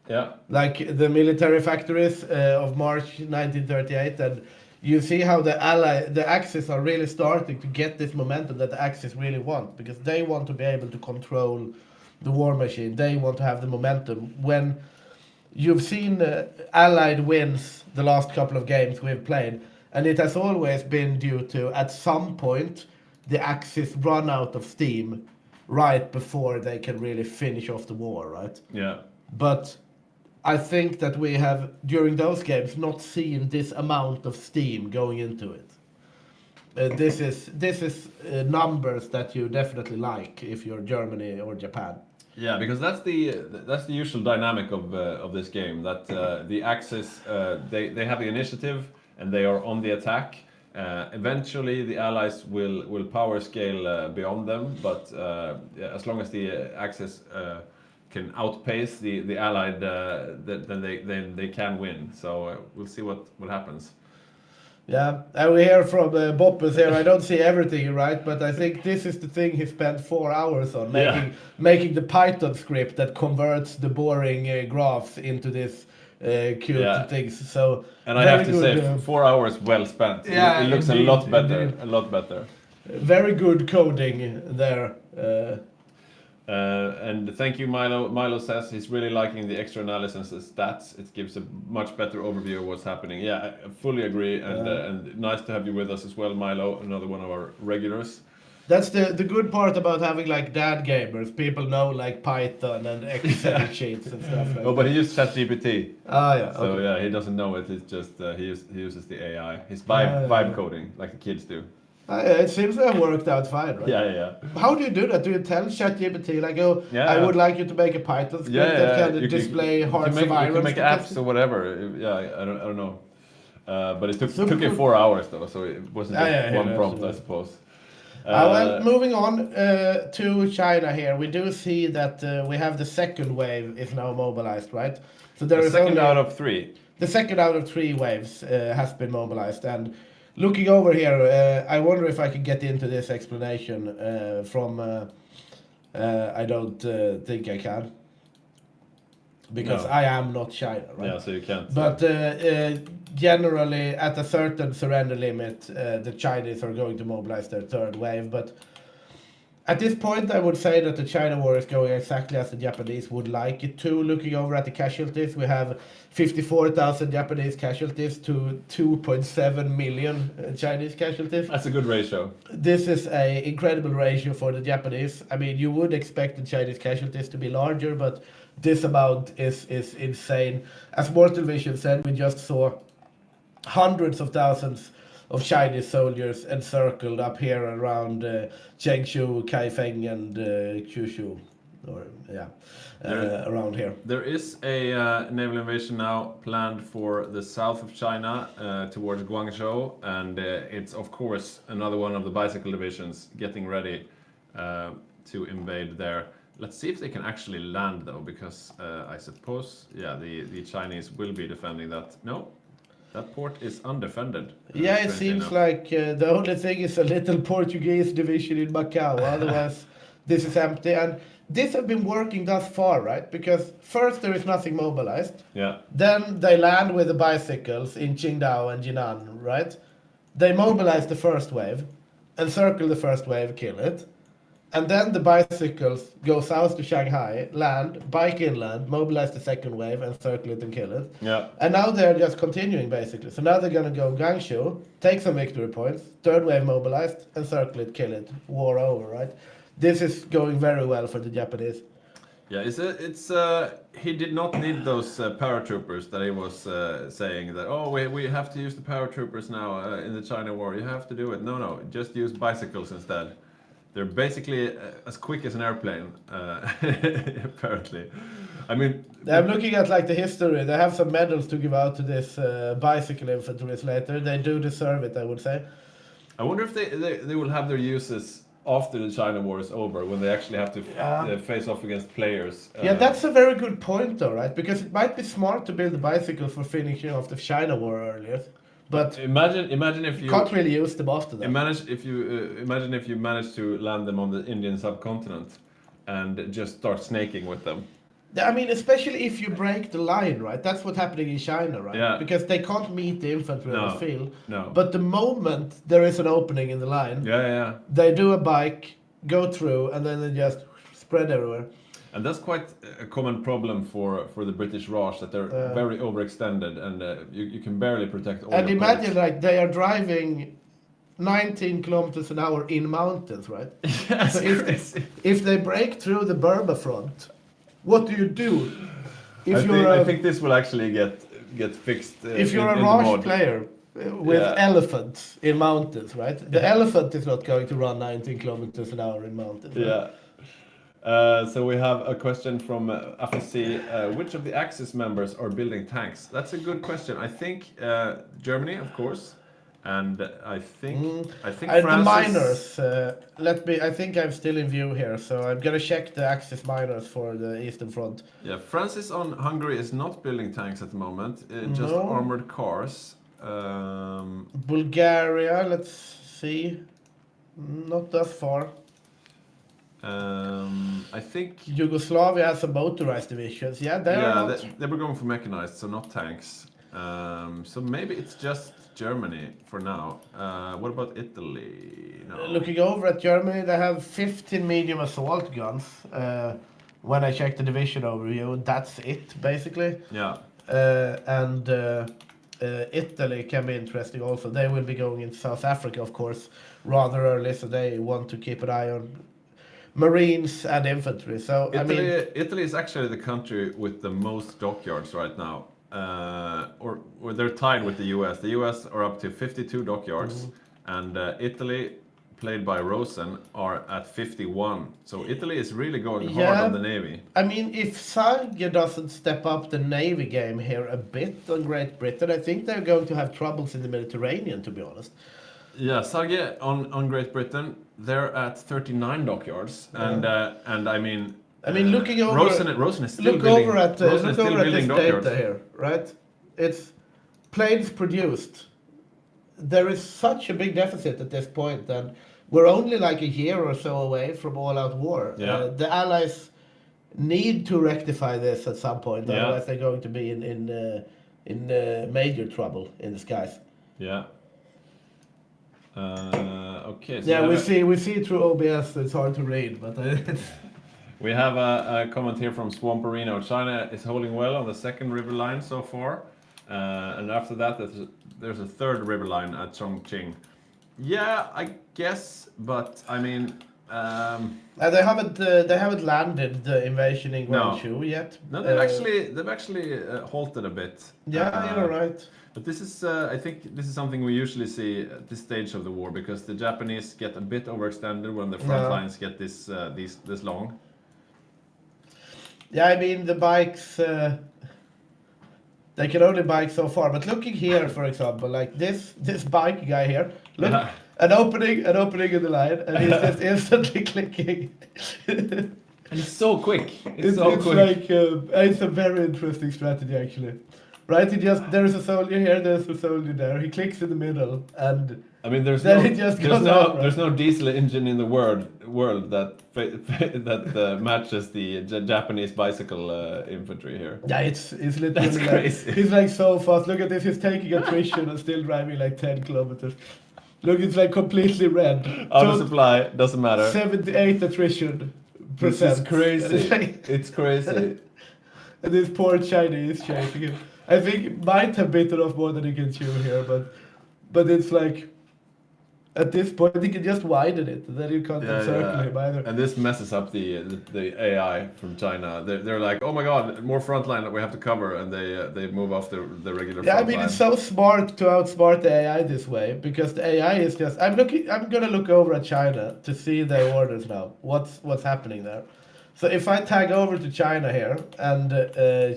Yeah. Like the military factories of March 1938, and you see how the Axis are really starting to get this momentum that the Axis really want, because they want to be able to control the war machine. They want to have the momentum. When you've seen Allied wins the last couple of games we've played, and it has always been due to, at some point, the Axis run out of steam right before they can really finish off the war, right? Yeah. But I think that we have, during those games, not seen this amount of steam going into it. This is numbers that you definitely like if you're Germany or Japan. Yeah, because that's the usual dynamic of this game. That the Axis they have the initiative and they are on the attack. Eventually, the Allies will power scale beyond them, but yeah, as long as the Axis can outpace the Allied, then they can win. So we'll see what happens. Yeah, and we hear from Boppus here. I don't see everything right, but I think this is the thing he spent 4 hours on making the Python script that converts the boring graphs into this cute things. So and I have to say, 4 hours well spent. Yeah, it looks indeed, a lot better. indeed. A lot better. Very good coding there. And thank you, Milo. Milo says he's really liking the extra analysis and stats. It gives a much better overview of what's happening. Yeah, I fully agree, and nice to have you with us as well, Milo. Another one of our regulars. That's the good part about having like dad gamers. People know like Python and Excel sheets and stuff like Oh, but he used ChatGPT. Ah, yeah. So Okay. yeah, he doesn't know it. It's just he uses the AI. He's vibe coding like the kids do. It seems to have worked out fine, right? Yeah. How do you do that? Do you tell ChatGPT like, "Oh, Yeah. I would like you to make a Python script that can display hearts of you iron"? can make apps or whatever. Yeah, I don't know. But it took it 4 hours though, so it wasn't just one prompt, I suppose. Well, moving on to China here, we do see that we have the second wave is now mobilized, right? So there The is second only- out of 3. The second out of 3 waves has been mobilized. And looking over here, I wonder if I can get into this explanation from... I don't think I can. Because No. I am not China, right? Yeah, so you can't. But generally, at a certain surrender limit, the Chinese are going to mobilize their third wave. But at this point, I would say that the China war is going exactly as the Japanese would like it to. Looking over at the casualties, we have 54,000 Japanese casualties to 2.7 million Chinese casualties. That's a good ratio. This is an incredible ratio for the Japanese. I mean, you would expect the Chinese casualties to be larger, but this amount is insane. As Mortal Vision said, we just saw hundreds of thousands of Chinese soldiers encircled up here around Changshu, Kaifeng, and Kyushu, around here. There is a naval invasion now planned for the south of China towards Guangzhou, and it's of course another one of the bicycle divisions getting ready to invade there. Let's see if they can actually land though, because I suppose, the Chinese will be defending that. No, that port is undefended. Yeah, it strangely seems enough. like the only thing is a little Portuguese division in Macau. Otherwise, this is empty. And this has been working thus far, right? Because first there is nothing mobilized. Yeah. Then they land with the bicycles in Qingdao and Jinan, right? They mobilize the first wave, encircle the first wave, kill it. And then the bicycles go south to Shanghai, land, bike inland, mobilize the second wave, encircle it and kill it. Yeah. And now they're just continuing basically. So now they're gonna go Guangzhou, take some victory points, third wave mobilized, encircle it, kill it, war over, right? This is going very well for the Japanese. Yeah, it's he did not need those paratroopers that he was saying that, oh, we have to use the paratroopers now in the China war. You have to do it. No, just use bicycles instead. They're basically as quick as an airplane, apparently. I mean, I'm looking at like the history. They have some medals to give out to this bicycle infantries later. They do deserve it, I would say. I wonder if they will have their uses after the China war is over, when they actually have to face off against players. Yeah, that's a very good point, though, right? Because it might be smart to build a bicycle for finishing off the China war earlier, but imagine if you can't really use them after that. imagine if you manage to land them on the Indian subcontinent and just start snaking with them. I mean, especially if you break the line, right? That's what's happening in China, right? Yeah. Because they can't meet the infantry on the No, field. no. But the moment there is an opening in the line, Yeah. they do a bike, go through, and then they just spread everywhere. And that's quite a common problem for the British Raj, that they're very overextended, and you can barely protect all And your imagine, points. like, they are driving 19 kilometers an hour in mountains, right? That's So crazy. if they break through the Berber front, what do you do? I think this will actually get fixed if you're in a the Raj mod. player with Yeah. elephants in mountains, right? The elephant is not going to run 19 kilometers an hour in mountains. Right? Yeah. So we have a question from FSC. Which of the Axis members are building tanks? That's a good question. I think Germany, of course, and I think The France. miners. I think I'm still in view here, so I'm gonna check the Axis miners for the Eastern Front. Yeah, Francis on Hungary is not building tanks at the moment. Just No. armored cars. Bulgaria. Let's see. Not that far. I think. Yugoslavia has some motorized divisions. Yeah, they are not. They were going for mechanized, so not tanks. So maybe it's just Germany for now. What about Italy? No. Looking over at Germany, they have 15 medium assault guns. When I check the division overview, that's it basically. Yeah. And Italy can be interesting also. They will be going into South Africa, of course, rather early, so they want to keep an eye on Marines and infantry. So Italy is actually the country with the most dockyards right now. Or they're tied with the US. The US are up to 52 dockyards, and Italy, played by Rosen, are at 51. So Italy is really going hard on the navy. I mean, if Hygge doesn't step up the navy game here a bit on Great Britain, I think they're going to have troubles in the Mediterranean, to be honest. Yeah, Hygge on Great Britain, they're at 39 dockyards, and I mean. Looking over, Rosen is still look building. over at Rosen is still building this dockyards. data here, right? It's planes produced. There is such a big deficit at this point, and we're only like a year or so away from all-out war. Yeah. The Allies need to rectify this at some point, Yeah. otherwise they're going to be in major trouble in the skies. Yeah. Okay. So Yeah, we see through OBS. It's hard to read, but it's we have a comment here from Swamperino. China is holding well on the second river line so far, and after that, there's a third river line at Chongqing. Yeah, I guess, but I mean. they haven't landed the invasion in Guangzhou yet. No, they've actually halted a bit. Yeah, you're right. But this is, I think, this is something we usually see at this stage of the war, because the Japanese get a bit overextended when the front lines get this long. Yeah, I mean the bikes. They can only bike so far. But looking here, for example, like this bike guy here. Look, Yeah. an opening in the line, and he's just instantly clicking. And it's so quick. It's like it's a very interesting strategy actually. Right, there is a soldier here, there's a soldier there. He clicks in the middle, and I mean, there's then it just goes out, right? there's no diesel engine in the world that matches the Japanese bicycle infantry here. Yeah, it's literally That's like, crazy. he's like so fast. Look at this, he's taking attrition and still driving like 10 kilometers. Look, it's like completely red. Out of supply, doesn't matter. 78 attrition This percent. is crazy. It's crazy. And this poor Chinese chasing him. I think it might have bitten off more than he can chew here, but it's like at this point he can just widen it, and then you can't encircle him either. And this messes up the AI from China. They're like, oh my god, more frontline that we have to cover, and they move off the regular. Yeah, front I mean line. it's so smart to outsmart the AI this way, because the AI is just. I'm gonna look over at China to see their orders now. What's happening there? So if I tag over to China here and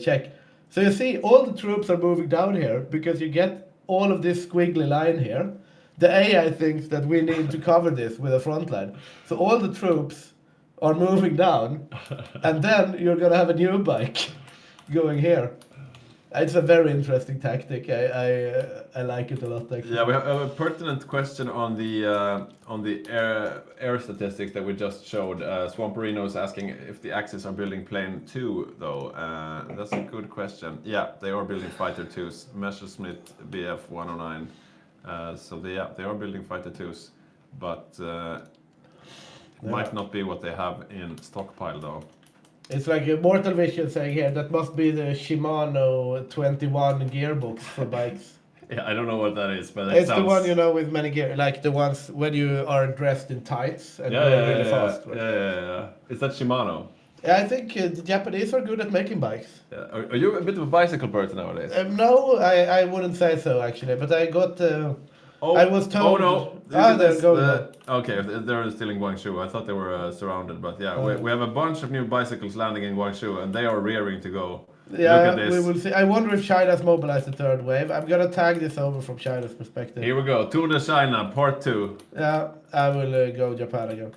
check. So you see, all the troops are moving down here because you get all of this squiggly line here. The AI thinks that we need to cover this with a front line. So all the troops are moving down, and then you're going to have a new bike going here. It's a very interesting tactic. I like it a lot actually. Yeah, we have a pertinent question on the air statistics that we just showed. Swamperino is asking if the Axis are building plane 2, though. That's a good question. Yeah, they are building fighter 2s. Messerschmitt Bf 109. So they are building fighter 2s, but it might not be what they have in stockpile, though. It's like a Mortal Vision saying here, that must be the Shimano 21 gearbox for bikes. Yeah, I don't know what that is, but It's the one, you know, with many gear, like the ones when you are dressed in tights and go really fast. Right? Yeah. Is that Shimano? Yeah, I think the Japanese are good at making bikes. Yeah. Are you a bit of a bicycle person nowadays? No, I wouldn't say so actually, but I got. I was told. Oh no! They're going. Okay, they're still in Guangzhou. I thought they were surrounded, but yeah, we have a bunch of new bicycles landing in Guangzhou, and they are rearing to go. Yeah, look at this. We will see. I wonder if China's mobilized the third wave. I'm gonna tag this over from China's perspective. Here we go, Tour de China, part 2. Yeah, I will go Japan again.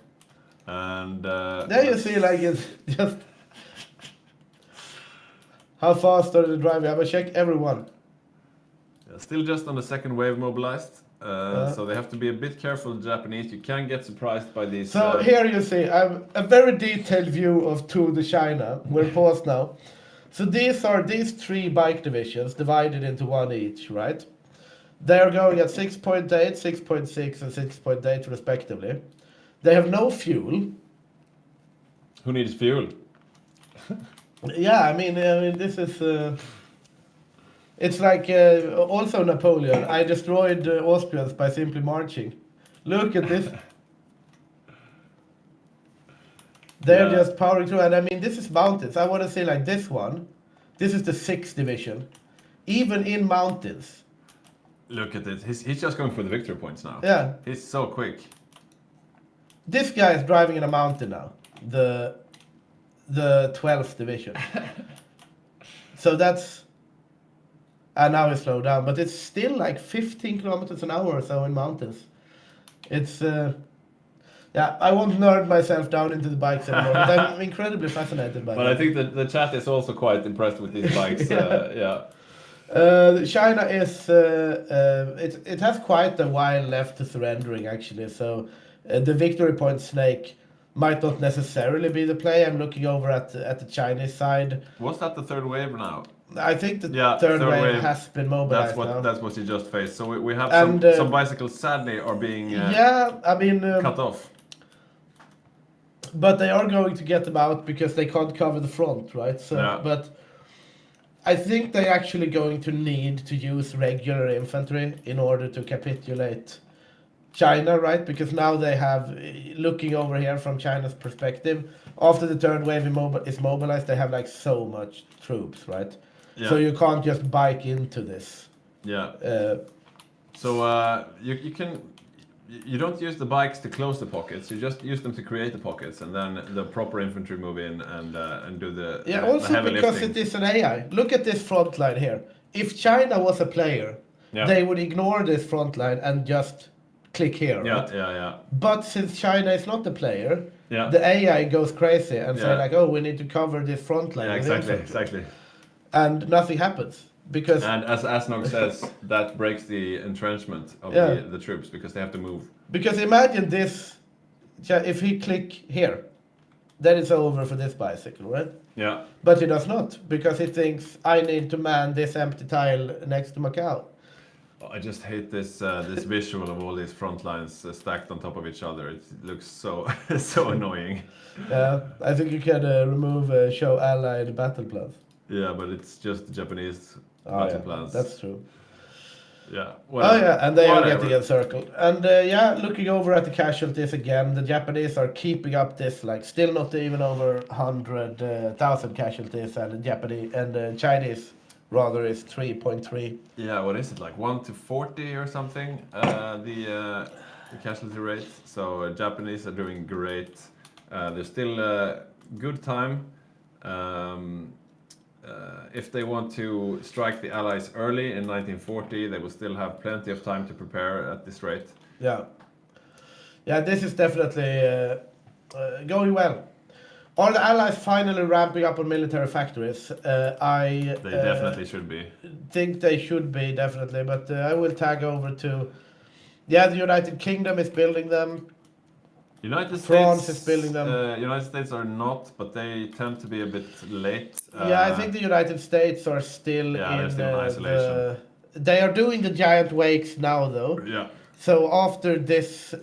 And there you see, like it's just how fast are they driving? I'm gonna check everyone. Still just on the second wave mobilized. So they have to be a bit careful, the Japanese. You can get surprised by these. So here you see, I'm a very detailed view of Tour de China. We're paused now. So these are these 3 bike divisions divided into one each, right? They are going at 6.8, 6.6, and 6.8 respectively. They have no fuel. Who needs fuel? Yeah, I mean this is. It's like also Napoleon. I destroyed Austrians by simply marching. Look at this. They're just powering through, and I mean this is mountains. I want to say like this one. This is the 6th division. Even in mountains. Look at it. He's just going for the victory points now. Yeah. He's so quick. This guy is driving in a mountain now. The 12th division. So that's. And now it's slowed down, but it's still like 15 kilometers an hour or so in mountains. It's, yeah, I won't nerd myself down into the bikes anymore, but I'm incredibly fascinated by But them. I think that the chat is also quite impressed with these bikes. China is, it has quite a while left to surrendering actually, so the victory point snake might not necessarily be the play. I'm looking over at the Chinese side. Was that the third wave now? I think the third wave has been mobilized now. That's what you just faced. So we have some bicycles sadly are being cut off. But they are going to get them out because they can't cover the front, right? So, but I think they're actually going to need to use regular infantry in order to capitulate China, right? Because now they have, looking over here from China's perspective, after the third wave is mobilized, they have like so much troops, right? Yeah. So you can't just bike into this. Yeah. You don't use the bikes to close the pockets. You just use them to create the pockets, and then the proper infantry move in and do the also the heavy because lifting. It is an AI. Look at this front line here. If China was a player, they would ignore this front line and just click here. Right? Yeah. But since China is not the player, the AI goes crazy and say like, oh, we need to cover this front line. Yeah, exactly. And nothing happens. Because as Asnog says, that breaks the entrenchment of the troops because they have to move. Because imagine this, if he click here, then it's over for this bicycle, right? Yeah. But he does not, because he thinks, I need to man this empty tile next to Macau. I just hate this this visual of all these front lines stacked on top of each other. It looks so so annoying. Yeah, I think you can remove show allied battle plans. Yeah, but it's just the Japanese battle plans. That's true. Yeah. Whatever. Oh yeah, and they are getting encircled. And looking over at the casualties again, the Japanese are keeping up this, like still not even over 100,000 casualties, and the Japanese and the Chinese rather is 3.3. Yeah, what is it, like 1 to 40 or something? The casualty rate. So Japanese are doing great. There's still good time. If they want to strike the Allies early in 1940, they will still have plenty of time to prepare at this rate. Yeah, this is definitely going well. Are the Allies finally ramping up on military factories? I They definitely should be. think they should be, definitely, but I will tag over to... Yeah, the United Kingdom is building them. United France States, is building them. United States are not, but they tend to be a bit late. Yeah, I think the United States are still Yeah, they're in still in isolation. They are doing the giant wakes now, though. Yeah. So after this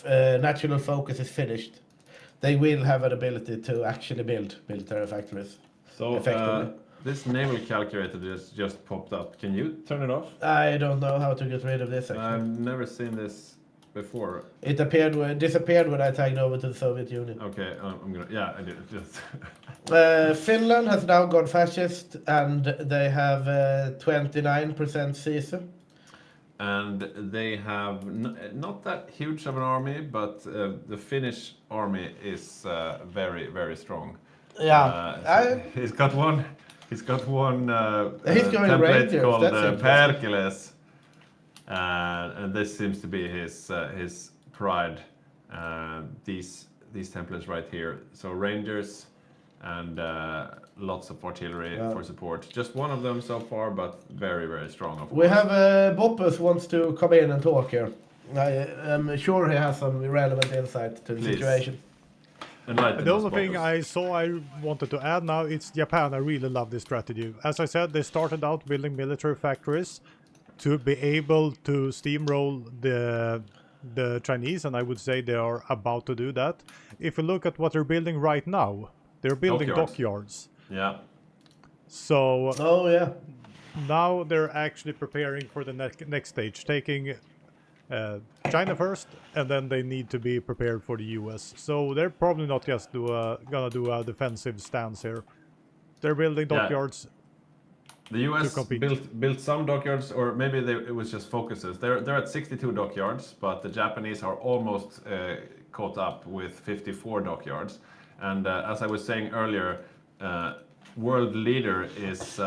national focus is finished, they will have an ability to actually build military factories. So Effectively. this naval calculator just popped up. Can you turn it off? I don't know how to get rid of this, actually. I've never seen this before. It disappeared when I tagged over to the Soviet Union. Okay, I'm gonna. Yeah, I did. Just. Finland has now gone fascist, and they have 29% CISA. And they have not that huge of an army, but the Finnish army is very, very strong. Yeah, He's got one. He's got one He's going template Rangers, called that's interesting. Perkeles, and this seems to be his pride. These templates right here. So Rangers and lots of artillery for support. Just one of them so far, but very, very strong. Of course. we have Boppus wants to come in and talk here. I am sure he has some relevant insight to the Please. situation. Enlighten The us, only thing Bobbers. I wanted to add now, it's Japan. I really love this strategy. As I said, they started out building military factories to be able to steamroll the Chinese, and I would say they are about to do that. If you look at what they're building right now, they're building dockyards. Yeah. So Oh yeah, now they're actually preparing for the next stage, taking China first, and then they need to be prepared for the US. So they're probably not just gonna do a defensive stance here. They're building dockyards. The US to compete. built some dockyards, or maybe it was just focuses. They're at 62 dockyards, but the Japanese are almost caught up with 54 dockyards. And as I was saying earlier, world leader is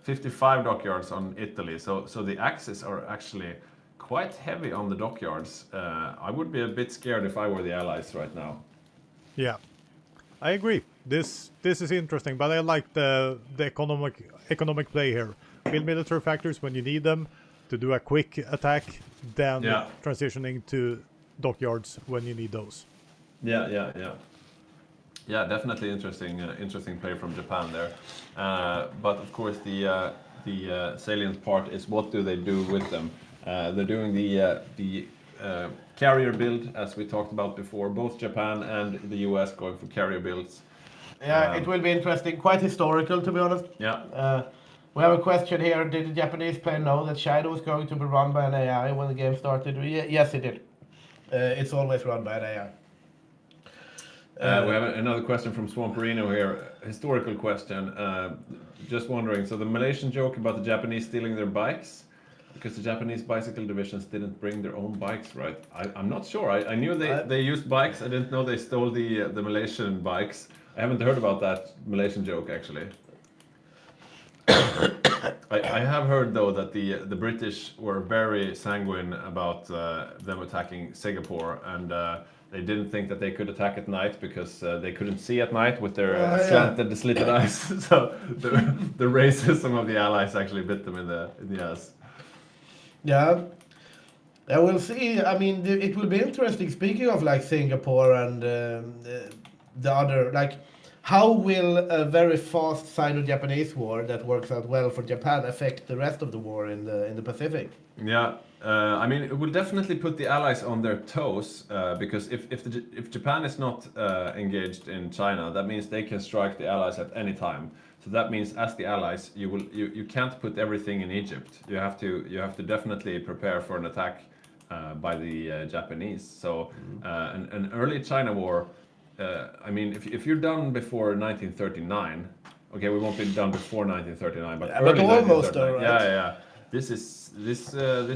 55 dockyards on Italy. So the axes are actually quite heavy on the dockyards. I would be a bit scared if I were the Allies right now. Yeah, I agree. This is interesting, but I like the economic play here. Build military factories when you need them to do a quick attack, then transitioning to dockyards when you need those. Yeah, definitely interesting play from Japan there. But of course, the salient part is what do they do with them? They're doing the carrier build, as we talked about before. Both Japan and the US going for carrier builds. yeah, it will be interesting. Quite historical, to be honest. Yeah. We have a question here. Did the Japanese player know that Shadow was going to be run by an AI when the game started? Yes, it did. It's always run by an AI. We have another question from Swamperino here. Historical question. Just wondering, so the Malaysian joke about the Japanese stealing their bikes, because the Japanese bicycle divisions didn't bring their own bikes, right? I'm not sure. I knew they used bikes. I didn't know they stole the Malaysian bikes. I haven't heard about that Malaysian joke, actually. I have heard, though, that the British were very sanguine about them attacking Singapore, and they didn't think that they could attack at night because they couldn't see at night with their slanted, slitted eyes. So the racism of the Allies actually bit them in the ass. Yeah. Yeah, we'll see. I mean, it will be interesting. Speaking of like Singapore and the other, like, how will a very fast Sino-Japanese war that works out well for Japan affect the rest of the war in the Pacific? Yeah, I mean, it will definitely put the Allies on their toes because if Japan is not engaged in China, that means they can strike the Allies at any time. So that means, as the Allies, you can't put everything in Egypt. You have to definitely prepare for an attack by the Japanese. So an early China war. I mean, if you're done before 1939, okay, we won't be done before 1939, but early almost, 1939. right? Yeah. This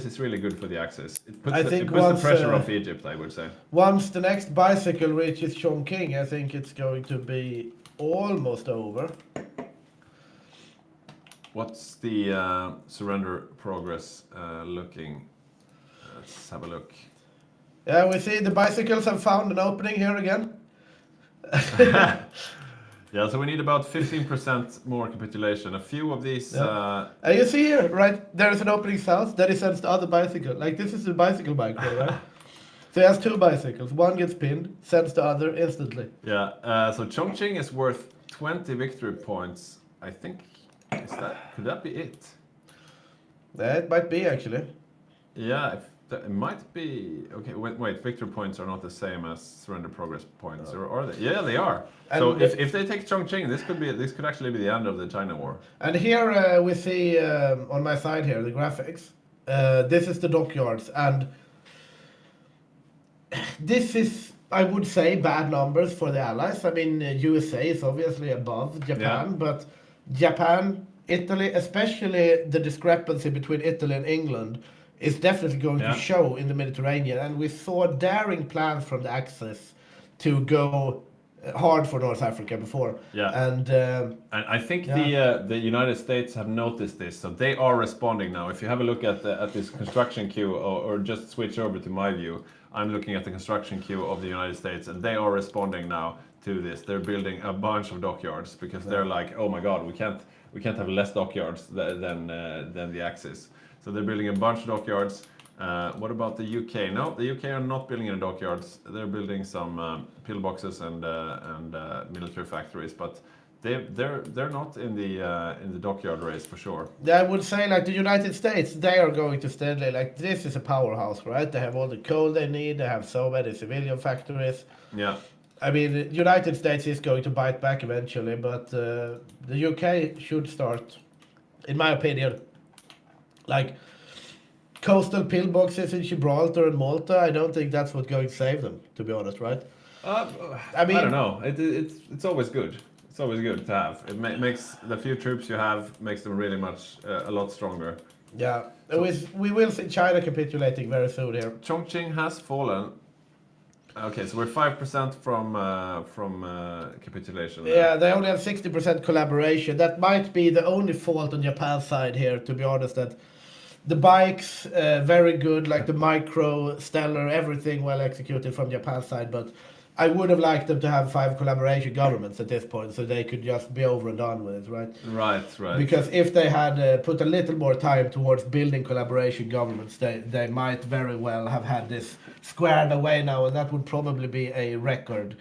is really good for the Axis. It puts, I it think puts once, the pressure off Egypt, I would say. Once the next bicycle reaches Chongqing, I think it's going to be almost over. What's the surrender progress looking? Let's have a look. Yeah, we see the bicycles have found an opening here again. Yeah, so we need about 15% more capitulation. A few of these. And you see here, right? There is an opening south that he sends the other bicycle. Like this is the bicycle micro, right? So he has two bicycles. One gets pinned, sends the other instantly. Yeah. So Chongqing is worth 20 victory points. I think. Could that be it? Yeah, it might be actually. Yeah, it might be. Okay, wait. Victory points are not the same as surrender progress points, or are they? Yeah, they are. So And if they take Chongqing, this could actually be the end of the China War. And here we see on my side here the graphics. This is the dockyards, and this is, I would say, bad numbers for the Allies. I mean, USA is obviously above Japan, Yeah. but Japan, Italy, especially the discrepancy between Italy and England, is definitely going Yeah. to show in the Mediterranean. And we saw daring plans from the Axis to go hard for North Africa before. Yeah. And And I think Yeah. the United States have noticed this, so they are responding now. If you have a look at this construction queue, or just switch over to my view, I'm looking at the construction queue of the United States, and they are responding now to this. They're building a bunch of dockyards because they're like, oh my God, we can't have less dockyards than the Axis. So they're building a bunch of dockyards. What about the UK? No, the UK are not building any dockyards. They're building some pillboxes and military factories, but they're not in the dockyard race for sure. I would say, like, the United States, they are going to steadily, like, this is a powerhouse, right? They have all the coal they need, they have so many civilian factories. Yeah. I mean, the United States is going to bite back eventually, but the UK should start, in my opinion, like, coastal pillboxes in Gibraltar and Malta. I don't think that's what's going to save them, to be honest, right? I mean- don't know. It's always good. It's always good to have. It makes the few troops you have makes them really much a lot stronger. Yeah, we will see China capitulating very soon here. Chongqing has fallen. Okay, so we're 5% from capitulation. Yeah, they only have 60% collaboration. That might be the only fault on Japan's side here, to be honest. That the bikes, very good, like the micro, stellar, everything well executed from Japan's side. But I would have liked them to have 5 collaboration governments at this point, so they could just be over and done with it, right? Right. Because if they had put a little more time towards building collaboration governments, they might very well have had this squared away now, and that would probably be a record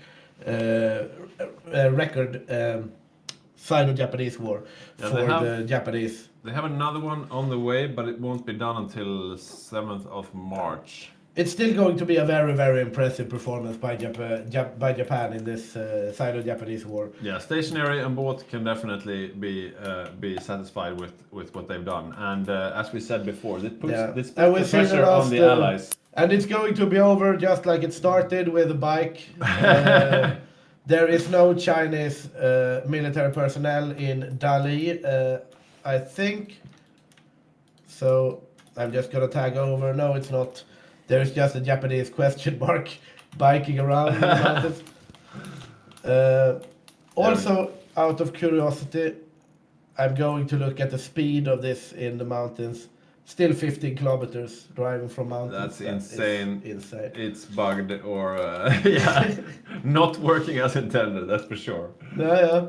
Sino-Japanese war Yeah, for the Japanese. They have another one on the way, but it won't be done until 7th of March. It's still going to be a very, very impressive performance by Japan in this Sino-Japanese war. Yeah, stationary and boat can definitely be satisfied with what they've done. And as we said before, this puts And we the see the pressure on the last, allies. And it's going to be over just like it started with a bike. There is no Chinese military personnel in Dali, I think. So I'm just gonna tag over. No, it's not. There's just a Japanese question mark biking around in the mountains. Also, out of curiosity, I'm going to look at the speed of this in the mountains. Still 15 kilometers driving from mountains. That's That insane. is insane. It's bugged or not working as intended. That's for sure. Yeah.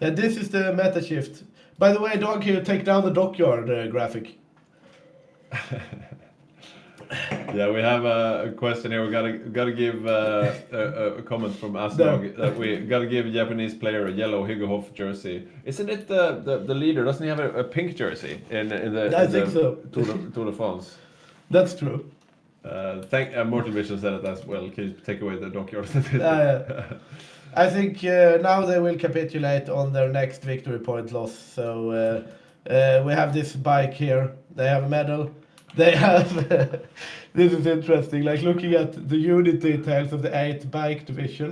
And this is the meta shift. By the way, Dog, can you take down the dockyard graphic? Yeah, we have a question here. We gotta give a comment from Asdog that we gotta give a Japanese player a yellow Hygge jersey. Isn't it the leader? Doesn't he have a pink jersey in the? I think so. Tour de France. That's true. Mortal Vision said it as well. Can you take away the dockyard? I think now they will capitulate on their next victory point loss. So we have this bike here. They have a medal. They have. This is interesting. Like looking at the unit details of the 8th Bike Division.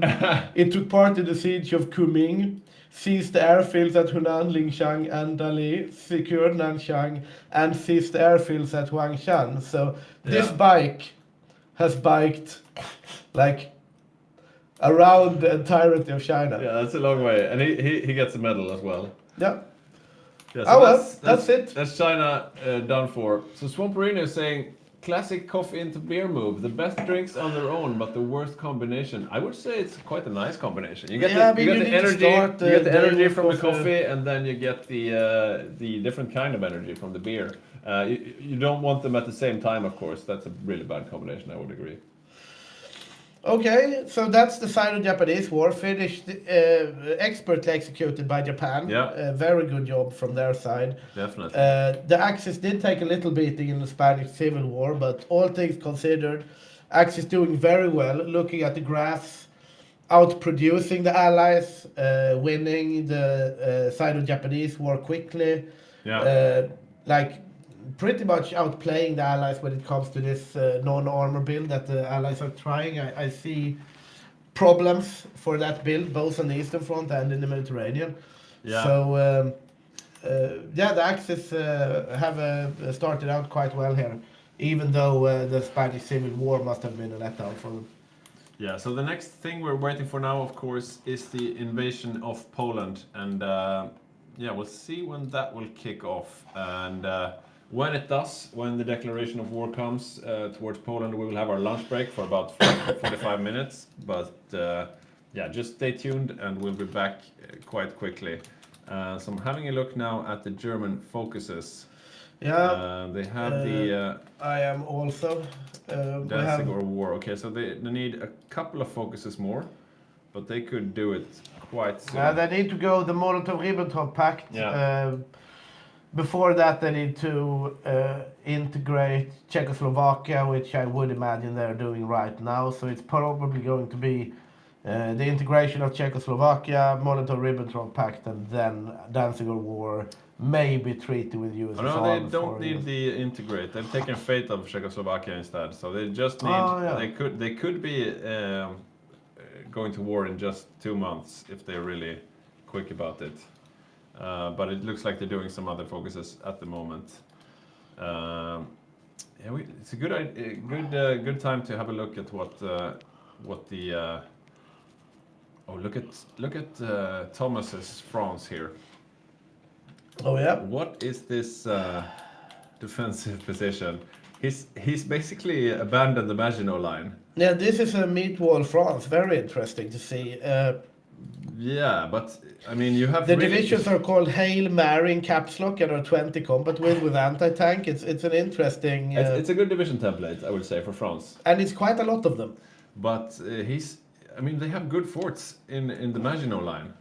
It took part in the siege of Kunming, seized the airfields at Hunan, Lingshan, and Dali, secured Nanchang, and seized the airfields at Huangshan. So this bike has biked like around the entirety of China. Yeah, that's a long way, and he gets a medal as well. Yeah. Yeah, Oh, well, that's it. That's China done for. So Swamperino is saying classic coffee into beer move. The best drinks on their own, but the worst combination. I would say it's quite a nice combination. You get Yeah, I the, mean, you you get the need to energy, start you get the the day energy with from the coffee. coffee, and then you get the different kind of energy from the beer. You don't want them at the same time, of course. That's a really bad combination. I would agree. Okay, so that's the Sino-Japanese War, finished, expertly executed by Japan. Yeah. Very good job from their side. Definitely. The Axis did take a little beating in the Spanish Civil War, but all things considered, Axis doing very well. Looking at the graphs, outproducing the Allies, winning the Sino-Japanese War quickly. Yeah. Like pretty much outplaying the Allies when it comes to this non-armor build that the Allies are trying. I see problems for that build, both on the Eastern Front and in the Mediterranean. Yeah. So, yeah, the Axis have started out quite well here, even though the Spanish Civil War must have been a letdown for them. Yeah, so the next thing we're waiting for now, of course, is the invasion of Poland. And yeah, we'll see when that will kick off. And when it does, when the declaration of war comes towards Poland, we will have our lunch break for about 45 minutes. But yeah, just stay tuned and we'll be back quite quickly. So I'm having a look now at the German focuses. Yeah, They have the I am also. Danzig or war. Okay, so they need a couple of focuses more, but they could do it quite soon. They need to go the Molotov-Ribbentrop Pact. Yeah. Before that, they need to integrate Czechoslovakia, which I would imagine they're doing right now. So it's probably going to be the integration of Czechoslovakia, Molotov-Ribbentrop Pact, and then Danzig War, maybe treaty with USSR. No, they don't need the integrate. They've taken fate of Czechoslovakia instead. So they just need. Yeah. They could be going to war in just 2 months if they're really quick about it. But it looks like they're doing some other focuses at the moment. Yeah, it's a good time to have a look at what the. Oh, look at Thomas's France here. Oh yeah. What is this defensive position? He's basically abandoned the Maginot Line. Yeah, this is a meat wall France. Very interesting to see. Yeah, but I mean, you have The really divisions are called Hail Mary in caps lock and are 20 combat with anti-tank. It's an interesting. It's a good division template, I would say, for France. And it's quite a lot of them. But I mean, they have good forts in the Maginot Line.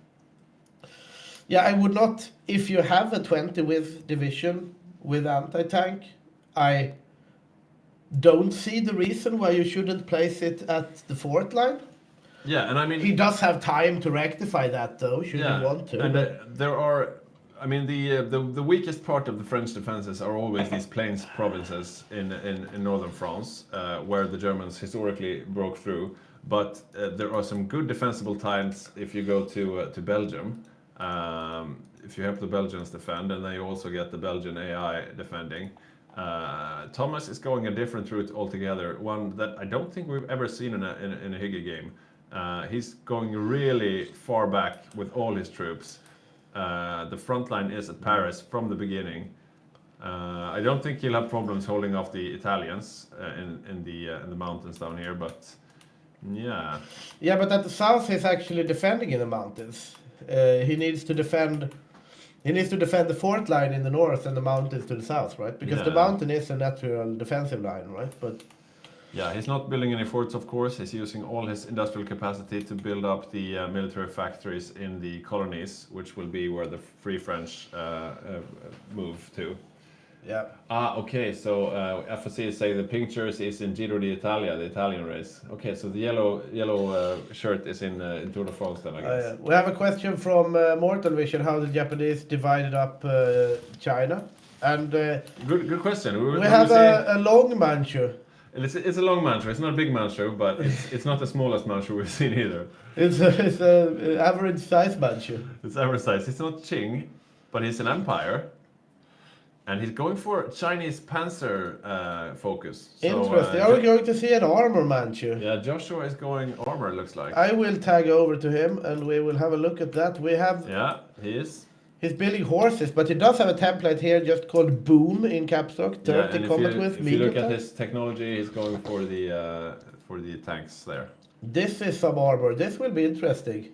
Yeah, I would not. If you have a 20 with division with anti-tank, I don't see the reason why you shouldn't place it at the fort line. Yeah, and I mean, He does have time to rectify that, though, should he want to. And there are, I mean, the weakest part of the French defenses are always these plains provinces in northern France, where the Germans historically broke through. But there are some good defensible times if you go to Belgium. If you help the Belgians defend, and then you also get the Belgian AI defending. Thomas is going a different route altogether, one that I don't think we've ever seen in a Hygge game. He's going really far back with all his troops. The front line is at Paris from the beginning. I don't think he'll have problems holding off the Italians in the mountains down here, but yeah. Yeah, but at the south he's actually defending in the mountains. He needs to defend the fort line in the north and the mountains to the south, right? Because the mountain is a natural defensive line, right? But yeah, he's not building any forts, of course. He's using all his industrial capacity to build up the military factories in the colonies, which will be where the Free French move to. yeah. Okay, so FSC is saying the pink jersey is in Giro d'Italia, the Italian race. Okay, so the yellow shirt is in Tour de France then, I guess. We have a question from Mortal Vision, how the Japanese divided up China. And Good question. we have a long Manchu. It's a long mantra. It's not a big mantra, but it's not the smallest mantra we've seen either. It's a average size Manchu. It's average size. It's not Qing, but he's an empire. And he's going for Chinese panzer focus. Interesting. Are we going to see an armor Manchu? Yeah, Joshua is going armor, looks like. I will tag over to him and we will have a look at that. We have. Yeah, he is. He's building horses, but he does have a template here just called Boom in caps lock. 30 and combat with if you medium look at tank. his technology, he's going for the tanks there. This is some armor. This will be interesting.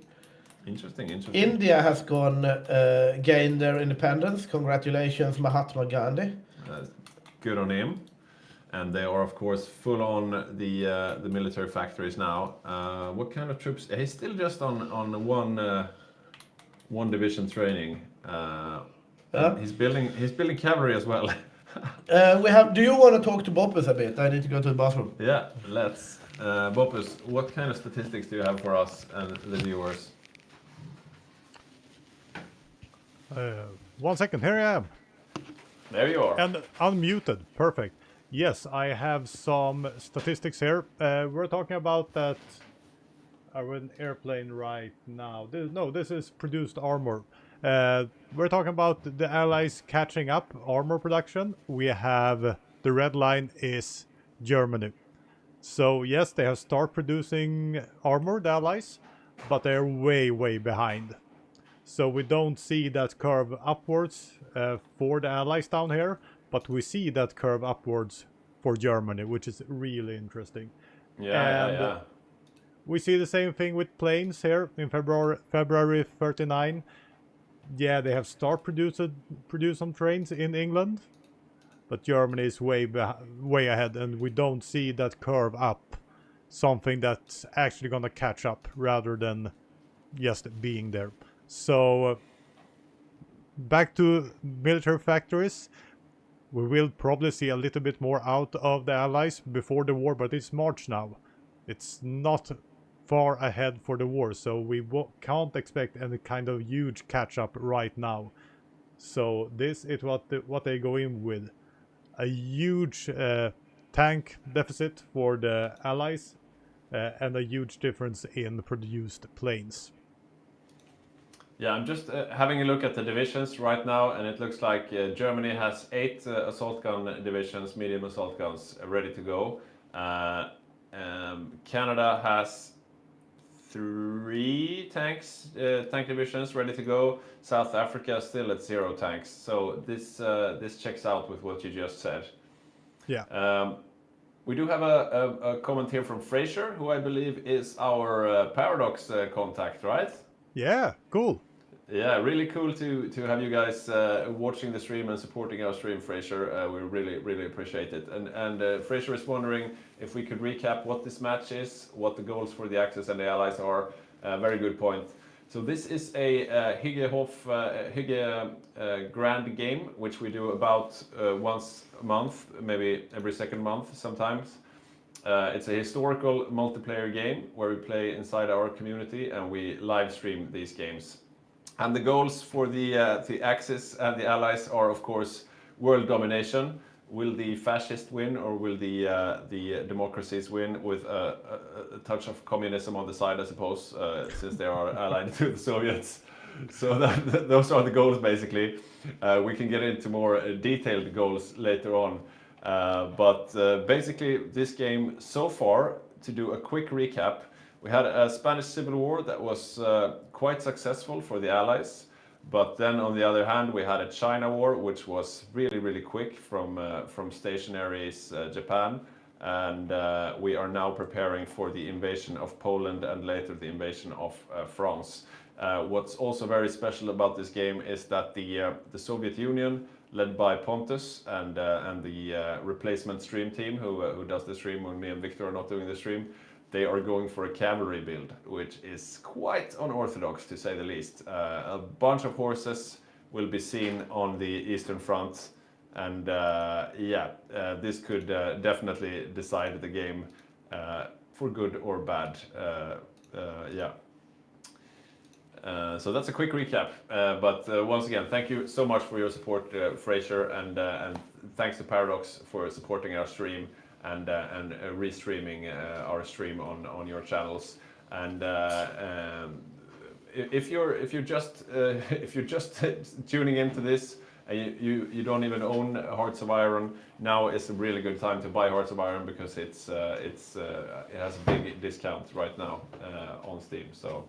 Interesting. India has gained their independence. Congratulations, Mahatma Gandhi. Good on him. And they are, of course, full on the military factories now. What kind of troops? He's still just on one division training. He's building cavalry as well. Do you want to talk to Boppus a bit? I need to go to the bathroom. Yeah, let's. Boppus, what kind of statistics do you have for us and the viewers? 1 second, here I am. There you are. And unmuted, perfect. Yes, I have some statistics here. We're talking about that. Are we an airplane right now? This is produced armor. We're talking about the Allies catching up armor production. We have the red line is Germany. So yes, they have started producing armor, the Allies, but they're way behind. So we don't see that curve upwards for the Allies down here, but we see that curve upwards for Germany, which is really interesting. Yeah. We see the same thing with planes here in February 39. Yeah, they have started produce some trains in England, but Germany is way ahead, and we don't see that curve up, something that's actually gonna catch up rather than just being there. So back to military factories. We will probably see a little bit more out of the Allies before the war, but it's March now. It's not far ahead for the war, so we can't expect any kind of huge catch-up right now. So this is what they go in with. A huge tank deficit for the Allies and a huge difference in produced planes. Yeah, I'm just having a look at the divisions right now, and it looks like Germany has 8 assault gun divisions, medium assault guns, ready to go. Canada has 3 tank divisions ready to go. South Africa still at 0 tanks. So this checks out with what you just said. Yeah. We do have a comment here from Fraser, who I believe is our Paradox contact, right? Yeah, cool. Yeah, really cool to have you guys watching the stream and supporting our stream, Fraser. We really appreciate it. And Fraser is wondering if we could recap what this match is, what the goals for the Axis and the Allies are. Very good point. So this is a Hygge Grand game, which we do about once a month, maybe every second month sometimes. It's a historical multiplayer game where we play inside our community and we live stream these games. And the goals for the Axis and the Allies are, of course, world domination. Will the fascists win, or will the democracies win with a touch of communism on the side, I suppose, since they are allied to the Soviets? So those are the goals, basically. We can get into more detailed goals later on. But basically, this game so far, to do a quick recap, we had a Spanish Civil War that was quite successful for the Allies. But then on the other hand, we had a China War, which was really quick from stationary Japan. And we are now preparing for the invasion of Poland and later the invasion of France. What's also very special about this game is that the Soviet Union, led by Pontus and the replacement stream team who does the stream when me and Victor are not doing the stream, they are going for a cavalry build, which is quite unorthodox to say the least. A bunch of horses will be seen on the Eastern Front, and this could definitely decide the game for good or bad. So that's a quick recap. But once again, thank you so much for your support, Fraser, and thanks to Paradox for supporting our stream and restreaming our stream on your channels. And if you're just tuning into this and you don't even own Hearts of Iron, now is a really good time to buy Hearts of Iron because it has a big discount right now on Steam. So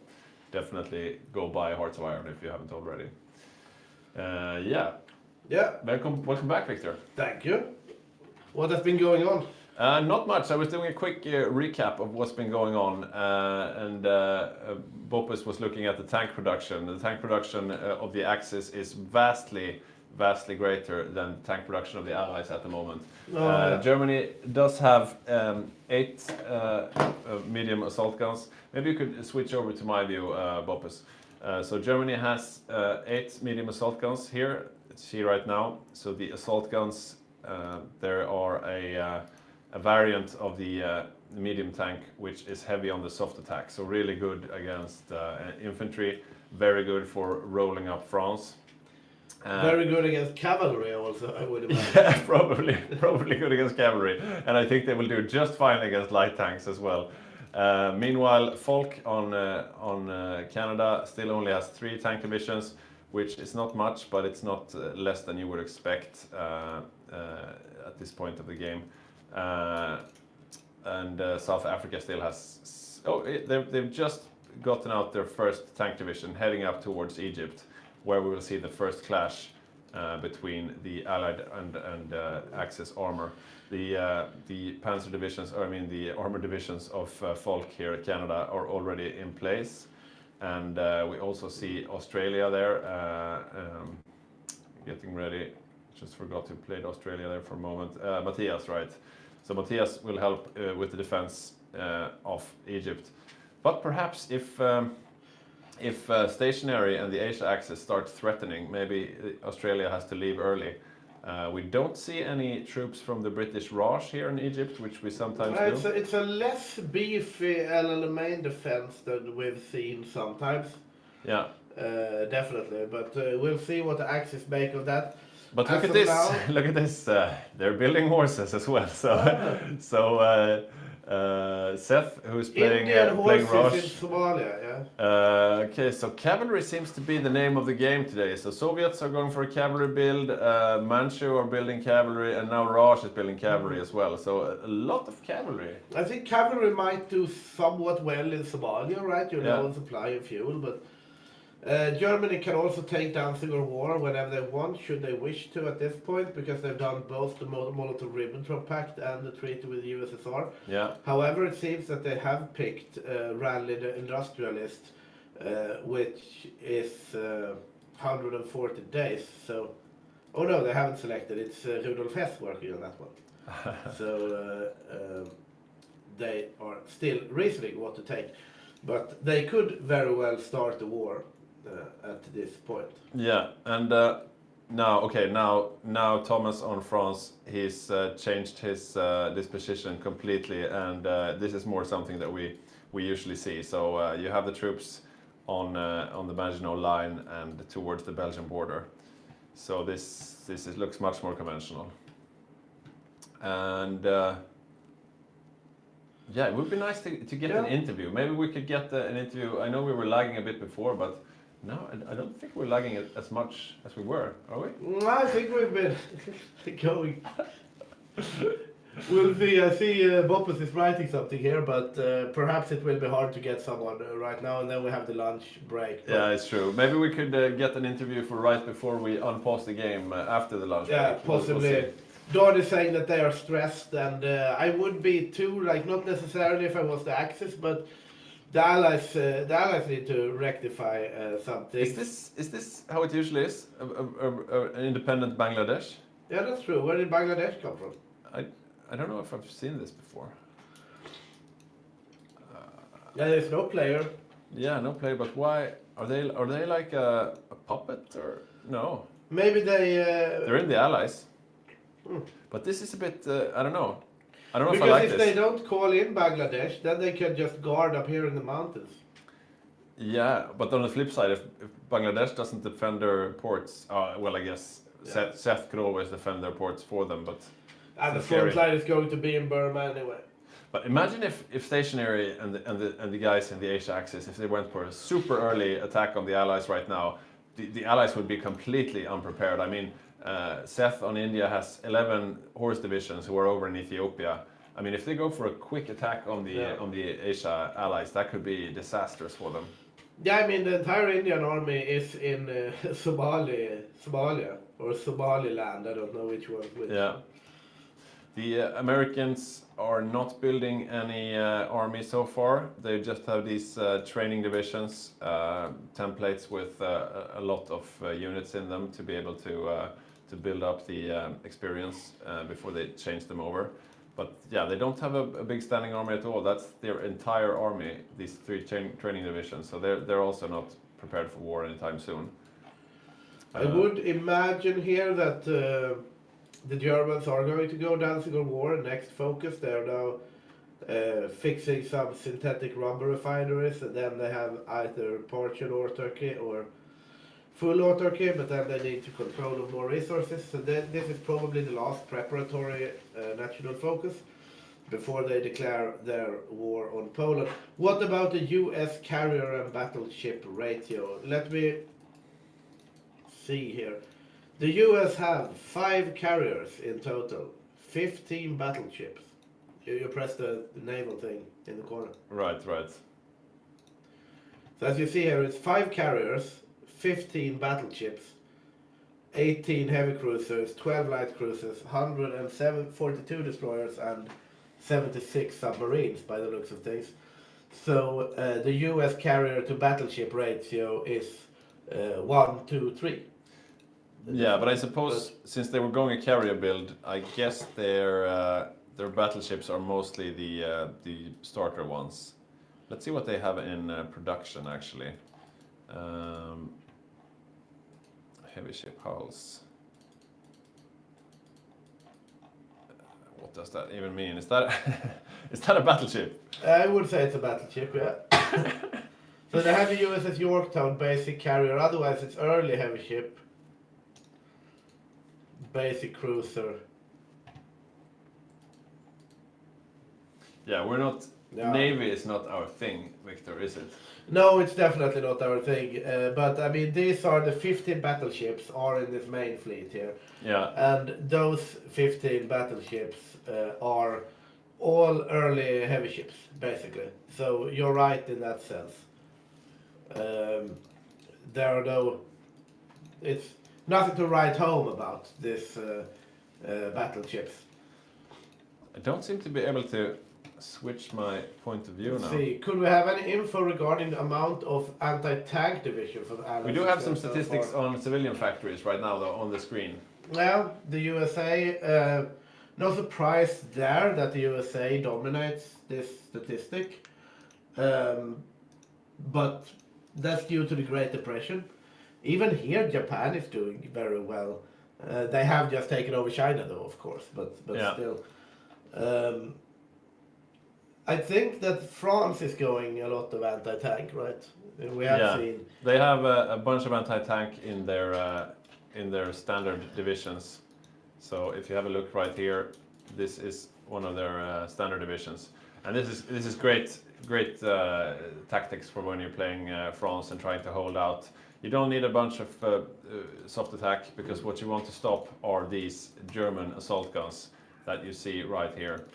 definitely go buy Hearts of Iron if you haven't already. Yeah. Yeah, Welcome back, Victor. thank you. What has been going on? Not much. I was doing a quick recap of what's been going on, and Boppus was looking at the tank production. The tank production of the Axis is vastly greater than the tank production of the Allies at the moment. Yeah. Germany does have 8 medium assault guns. Maybe you could switch over to my view, Boppus. So Germany has 8 medium assault guns here. It's here right now. So the assault guns, there are a variant of the medium tank which is heavy on the soft attack. So really good against infantry, very good for rolling up France. Very good against cavalry also, I would imagine. Yeah, probably good against cavalry, and I think they will do just fine against light tanks as well. Meanwhile, Falk on Canada still only has 3 tank divisions, which is not much, but it's not less than you would expect at this point of the game. And South Africa still has. They've just gotten out their first tank division, heading up towards Egypt, where we will see the first clash between the Allied and Axis armor. The panzer divisions, or I mean the armor divisions of Falk here at Canada are already in place, and we also see Australia there getting ready. Just forgot to play Australia there for a moment. Matthias, right? So Matthias will help with the defense of Egypt, but perhaps if stationary and the Asia axis start threatening, maybe Australia has to leave early. We don't see any troops from the British Raj here in Egypt, which we sometimes do. It's a less beefy Alamein defense than we've seen sometimes. Yeah. Definitely, but we'll see what the Axis make of that. But look As at of this! now- Look at this! They're building horses as well. So, Seth, who's playing Indian playing horses in Raj. Somalia, yeah. Okay, so cavalry seems to be the name of the game today. So Soviets are going for a cavalry build, Manchu are building cavalry, and now Raj is building cavalry as well. So a lot of cavalry. I think cavalry might do somewhat well in Somalia, right? You know, Yeah. and supply of fuel, but Germany can also take Danziger War whenever they want, should they wish to at this point, because they've done both the Molotov-Ribbentrop Pact and the treaty with the USSR. Yeah. However, it seems that they have picked Rally the Industrialist, which is 140 days. So, oh no, they haven't selected. It's Rudolf Hess working on that one. So they are still reasoning what to take, but they could very well start the war at this point. Yeah, and now Thomas on France, he's changed his disposition completely, and this is more something that we usually see. So you have the troops on the Maginot Line and towards the Belgian border. So this looks much more conventional, and yeah, it would be nice to get an interview. Maybe we could get an interview. I know we were lagging a bit before, but no, I don't think we're lagging as much as we were, are we? I think we've been going. We'll see. I see Boppus is writing something here, but perhaps it will be hard to get someone right now, and then we have the lunch break. But Yeah, it's true. Maybe we could get an interview for right before we unpause the game after the lunch yeah, break. We'll possibly. see. Dawn is saying that they are stressed, and I would be too. Like, not necessarily if I was the Axis, but the Allies need to rectify something. Is this how it usually is? An independent Bangladesh? Yeah, that's true. Where did Bangladesh come from? I don't know if I've seen this before. Yeah, there's no player. Yeah, no play. But why are they like a puppet or no? Maybe They're in the Allies. Hmm. But this is a bit. I don't know. I don't know Because if I like if this. they don't call in Bangladesh, then they can just guard up here in the mountains. Yeah, but on the flip side, if Bangladesh doesn't defend their ports, well, I guess Yeah. Seth could always defend their ports for them. But And the It's front scary. line is going to be in Burma anyway. But imagine if stationary and the guys in the Asia axis, if they went for a super early attack on the Allies right now, the Allies would be completely unprepared. I mean, Seth on India has 11 horse divisions who are over in Ethiopia. I mean, if they go for a quick attack on the Asia Allies, that could be disastrous for them. Yeah, I mean the entire Indian army is in Somalia or Somaliland. I don't know which one. Which. Yeah. The Americans are not building any army so far. They just have these training divisions, templates with a lot of units in them to be able to build up the experience before they change them over. But yeah, they don't have a big standing army at all. That's their entire army, these three training divisions. So they're also not prepared for war anytime soon. I would imagine here that the Germans are going to go Danziger War. Next focus, they're now fixing some synthetic rubber refineries, and then they have either partial autarky or full autarky, but then they need to control more resources. So this is probably the last preparatory national focus before they declare their war on Poland. What about the US carrier and battleship ratio? Let me see here. The US have 5 carriers in total, 15 battleships. You press the naval thing in the corner. Right. So as you see here, it's 5 carriers, 15 battleships, 18 heavy cruisers, 12 light cruisers, 142 destroyers, and 76 submarines by the looks of things. So the US carrier to battleship ratio is 1 to 3. Yeah, but I suppose since they were going a carrier build, I guess their battleships are mostly the starter ones. Let's see what they have in production actually. Heavy ship hulls. What does that even mean? Is that is that a battleship? I would say it's a battleship, yeah. So they have the USS Yorktown basic carrier, otherwise it's early heavy ship. Basic cruiser. Yeah, we're not. Yeah. Navy is not our thing, Victor, is it? No, it's definitely not our thing. But I mean, these are the 15 battleships are in this main fleet here. Yeah. And those 15 battleships are all early heavy ships, basically. So you're right in that sense. There are no. It's nothing to write home about this battleships. I don't seem to be able to switch my point of view Let's now. see, could we have any info regarding the amount of anti-tank division for the Allies? We do have some so statistics far? on civilian factories right now, though, on the screen. Well, the USA, no surprise there that the USA dominates this statistic. But that's due to the Great Depression. Even here, Japan is doing very well. They have just taken over China, though, of course, but Yeah. still. I think that France is going a lot of anti-tank, right? We have seen. They have a bunch of anti-tank in their standard divisions. So if you have a look right here, this is one of their standard divisions, and this is great tactics for when you're playing France and trying to hold out. You don't need a bunch of soft attack, because what you want to stop are these German assault guns that you see right here.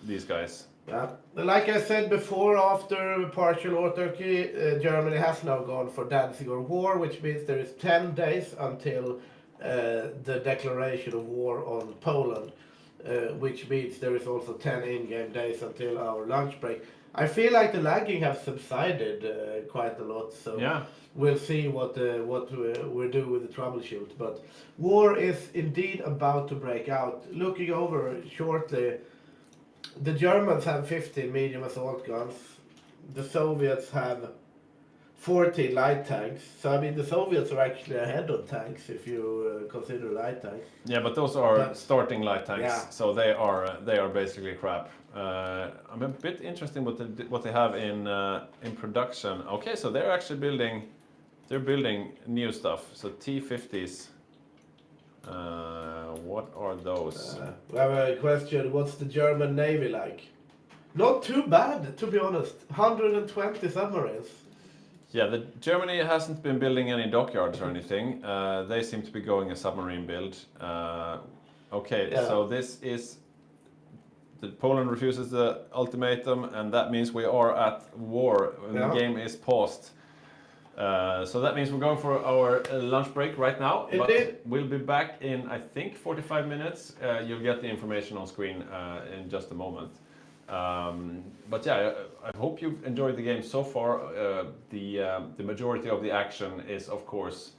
These guys. Yeah, like I said before, after partial autarky, Germany has now gone for Danziger War, which means there is 10 days until the declaration of war on Poland, which means there is also 10 in-game days until our lunch break. I feel like the lagging has subsided quite a lot, so Yeah. we'll see what we do with the troubleshoot. But war is indeed about to break out. Looking over shortly, the Germans have 15 medium assault guns. The Soviets have 14 light tanks. So I mean, the Soviets are actually ahead on tanks if you consider light tanks. Yeah, but those are But- starting light tanks, Yeah. so they are basically crap. I'm a bit interested what they have in production. Okay, so they're actually building new stuff. So T-50s. What are those? We have a question. What's the German Navy like? Not too bad, to be honest. 120 submarines. Yeah, Germany hasn't been building any dockyards or anything. They seem to be going a submarine build. Okay, Yeah. so this is Poland refuses the ultimatum, and that means we are at war. And Yeah. the game is paused. So that means we're going for our lunch break right now. Indeed. But we'll be back in, I think, 45 minutes. You'll get the information on screen in just a moment. But yeah, I hope you've enjoyed the game so far. The majority of the action is, of course,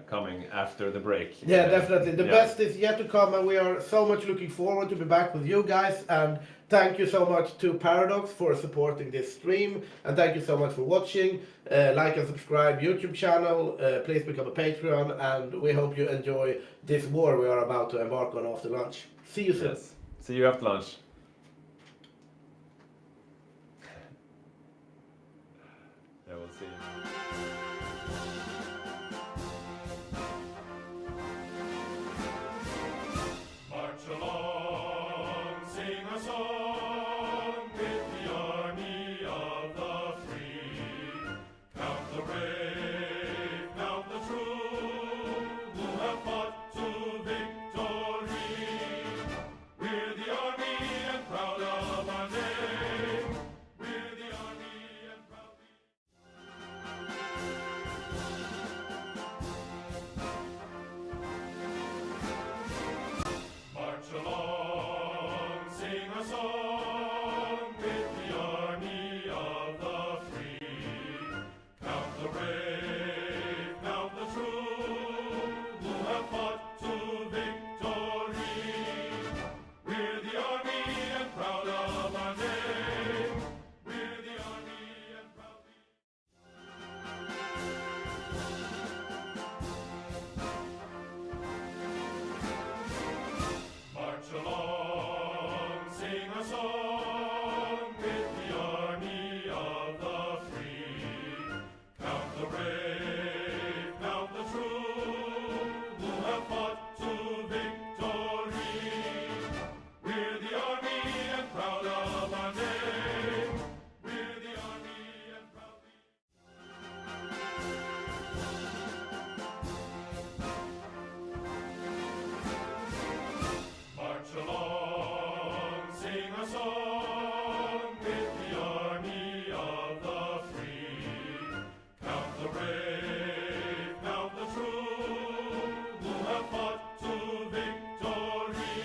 coming after the break. Yeah, definitely. The yeah. best is yet to come, and we are so much looking forward to be back with you guys. And thank you so much to Paradox for supporting this stream, and thank you so much for watching. Like and subscribe YouTube channel. Please become a Patreon, and we hope you enjoy this war we are about to embark on after lunch. See you soon. Yes. See you after lunch. Yeah, we'll see you. March along, sing a song with the army of the free. Count the brave, count the true, who have fought to victory. We're the army and proud of our name. We're the army and proud. March along, sing a song with the army of the free. Count the brave, count the true, who have fought to victory. We're the army and proud of our name. We're the army and proud. March along, sing a song with the army of the free. Count the brave, count the true, who have fought to victory. We're the army and proud of our name. We're the army and proud. March along, sing a song with the army of the free. Count the brave, count the true, who have fought to victory.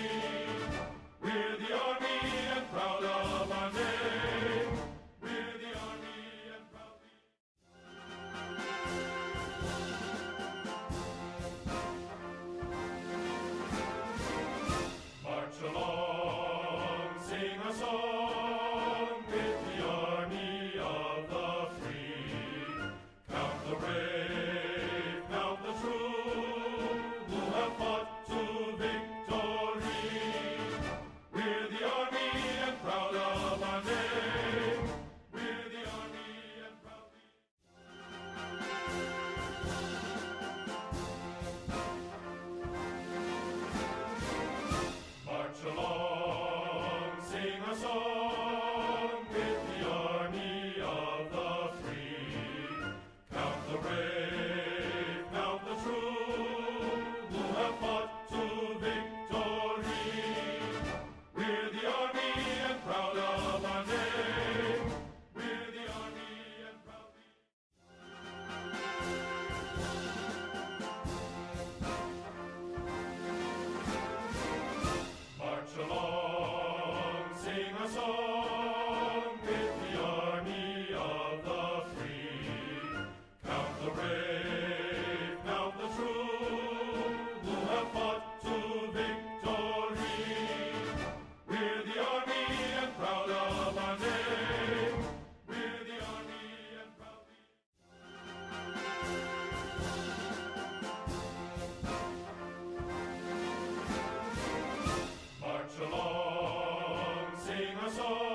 We're the army and proud of our name. We're the army and proud. March along, sing a song with the army of the free. Count the brave, count the true, who have fought to victory. We're the army and proud of our name. We're the army and proud. March along, sing a song with the army of the free. Count the brave, count the true, who have fought to victory. We're the army and proud of our name. We're the army and proud. March along, sing a song with the army of the free. Count the brave, count the true, who have fought to victory. We're the army and proud of our name. We're the army and proud. March along, sing a song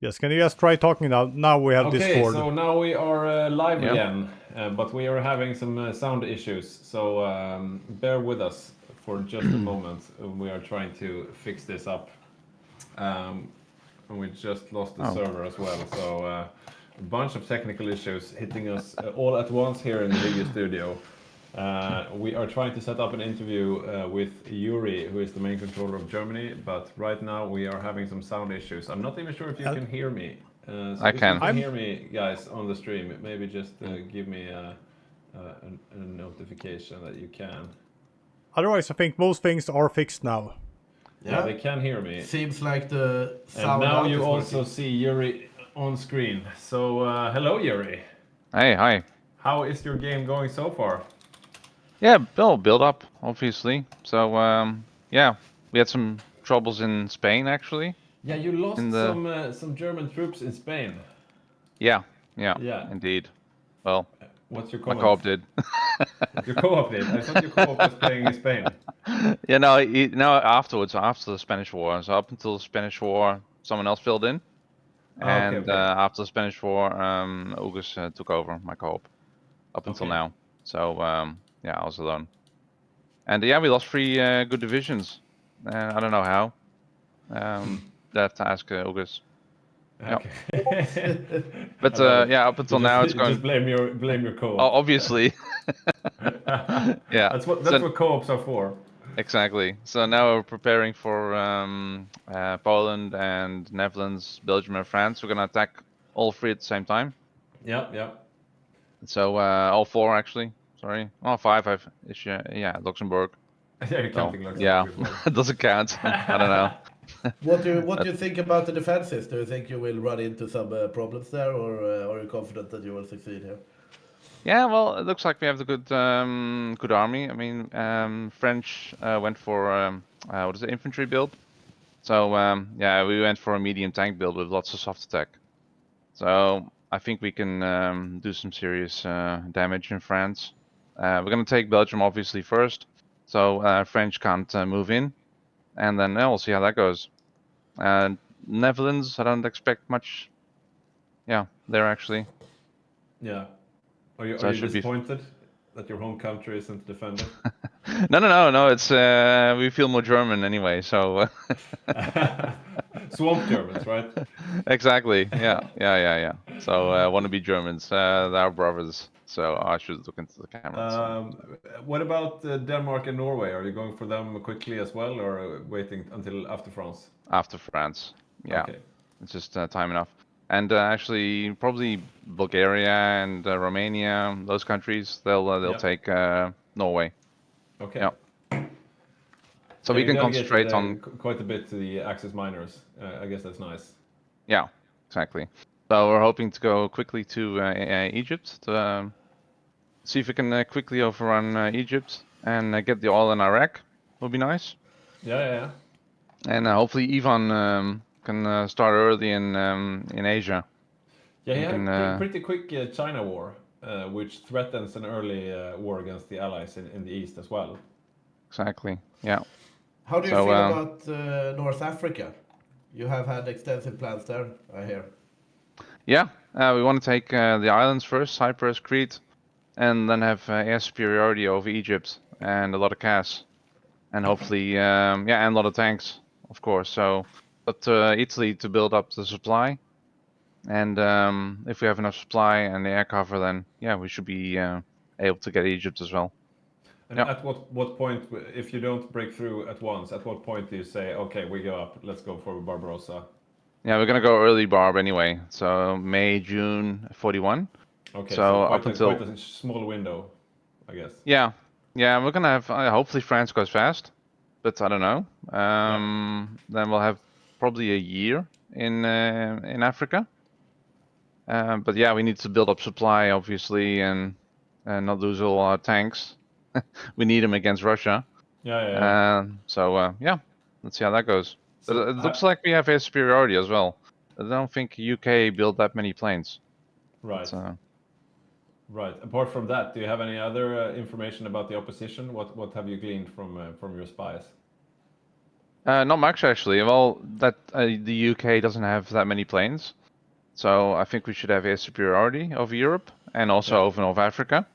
Yes, can you just try talking now? Now we have Okay, Discord. so now we are live Yeah. again, but we are having some sound issues, so bear with us for just a moment. We are trying to fix this up. And we just lost the server as well, so a bunch of technical issues hitting us all at once here in the Hygge studio. We are trying to set up an interview with Yuri, who is the main controller of Germany, but right now we are having some sound issues. I'm not even sure if you can hear me. So I if can. you can hear me, guys, on the stream, maybe just give me a notification that you can. Otherwise, I think most things are fixed now. Yeah, they can hear me. Seems like the And sound now out you is also working. see Yuri on screen. So hello, Yuri. Hey, hi. How is your game going so far? Yeah, build up, obviously. So, yeah, we had some troubles in Spain, actually. Yeah, you lost In the some German troops in Spain. Yeah, Yeah. indeed. Well, What's your my comment? co-op did. Your co-op did. I thought your co-op was playing in Spain. Yeah, no, afterwards, after the Spanish War. So up until the Spanish War, someone else filled in, Ah, okay, and okay. after the Spanish War, August took over my co-op up until Okay. now. So, yeah, I was alone. And yeah, we lost 3 good divisions. I don't know how. That to ask August. Yeah. Okay. But I love it. yeah, up until now it's You just going. blame your co-op. Obviously. Yeah. That's what So co-ops are for. exactly. So now we're preparing for Poland and Netherlands, Belgium, and France. We're gonna attack all 3 at the same time. Yeah, yeah. So all 4 actually. Sorry. Oh, 5. Yeah, Luxembourg. Yeah, you're So, counting Luxembourg yeah, as well. it doesn't count. I don't know. What do you think about the defenses? Do you think you will run into some problems there, or are you confident that you will succeed here? Yeah, well, it looks like we have the good army. I mean, French went for what is it, infantry build. So yeah, we went for a medium tank build with lots of soft attack. So I think we can do some serious damage in France. We're gonna take Belgium obviously first, so French can't move in, and then we'll see how that goes. Netherlands, I don't expect much. Yeah, there actually. Yeah. Are you So I should be. disappointed that your home country isn't defended? No. It's we feel more German anyway. So Swamp Germans, right? exactly. Yeah. So wannabe Germans, they're our brothers. So I should look into the camera. What about Denmark and Norway? Are you going for them quickly as well, or waiting until after France? After France. Yeah. Okay. It's just time enough. And actually, probably Bulgaria and Romania, those countries, they'll Yeah. take Norway. Okay. Yeah. So we you can delegated, concentrate on. quite a bit to the Axis miners. I guess that's nice. Yeah, exactly. So we're hoping to go quickly to Egypt to see if we can quickly overrun Egypt and get the oil in Iraq. Would be nice. Yeah. And hopefully Ivan can start early in Asia. Yeah, he We had can, a pretty quick China war, which threatens an early war against the Allies in the East as well. Exactly. Yeah. How do you So, feel about North Africa? You have had extensive plans there, I hear. Yeah. We want to take the islands first, Cyprus, Crete, and then have air superiority over Egypt and a lot of CAS, and hopefully, and a lot of tanks, of course. So, but Italy to build up the supply, and if we have enough supply and the air cover, then yeah, we should be able to get Egypt as well. And Yeah. at what point, if you don't break through at once, at what point do you say, okay, we go up, let's go for Barbarossa? Yeah, we're gonna go early Barb anyway. So May, June 41. Okay, So quite up until quite a small window, I guess. yeah, we're gonna have hopefully France goes fast, but I don't know. Then we'll have probably a year in Africa. But yeah, we need to build up supply obviously and not lose all our tanks. We need them against Russia. Yeah. So yeah, let's see how that goes. So, But it looks like we have air superiority as well. I don't think UK built that many planes. Right. But, Right. Apart from that, do you have any other information about the opposition? What have you gleaned from your spies? Not much actually. Well, that the UK doesn't have that many planes, so I think we should have air superiority over Europe and also Yeah. over North Africa.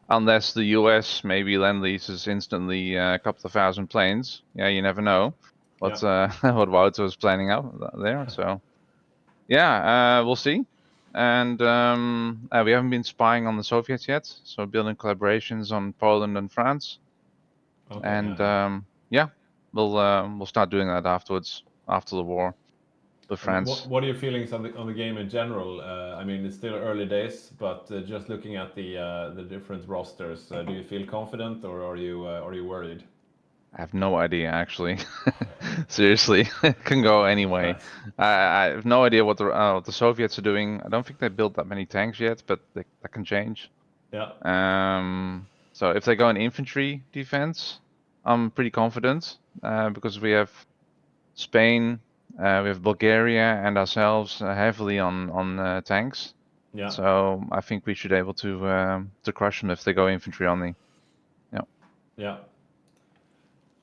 Unless the US maybe lend leases instantly a couple of thousand planes. Yeah, you never know what what Wouter was planning out there. So yeah, we'll see. And we haven't been spying on the Soviets yet, so building collaborations on Poland and France. Okay. And yeah. we'll start doing that afterwards, after the war, with France. What are your feelings on the game in general? I mean, it's still early days, but just looking at the different rosters, do you feel confident or are you worried? I have no idea actually. Seriously, it can go anyway. Nice. I have no idea what the Soviets are doing. I don't think they built that many tanks yet, but that can change. Yeah. So if they go in infantry defense, I'm pretty confident because we have Spain, we have Bulgaria, and ourselves heavily on tanks. Yeah. So I think we should be able to crush them if they go infantry only. Yeah. Yeah.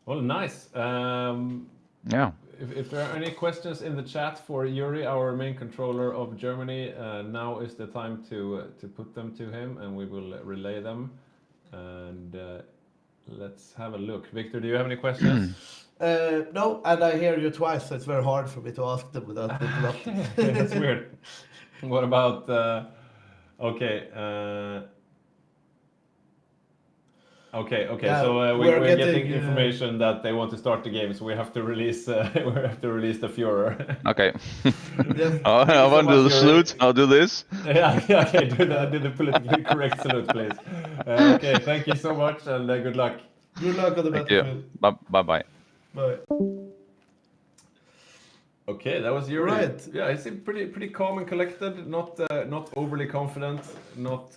Well, nice. Yeah. If there are any questions in the chat for Yuri, our main controller of Germany, now is the time to put them to him, and we will relay them. And let's have a look. Victor, do you have any questions? No, and I hear you twice, so it's very hard for me to ask them without interrupting. Okay, that's weird. What about? Okay. Okay. Yeah, so we're we're getting getting, information that they want to start the game, so we have to release. We have to release the Führer. Okay. Yes. I want to do the Yuri. salute. I'll do this. Yeah. Okay. Do the politically correct salute, please. Okay. Thank you so much, and good luck. Good luck on the Thank you. battlefield. Bye. Bye. Okay, that was Yuri. Right. Yeah, he seemed pretty calm and collected. Not overly confident. Not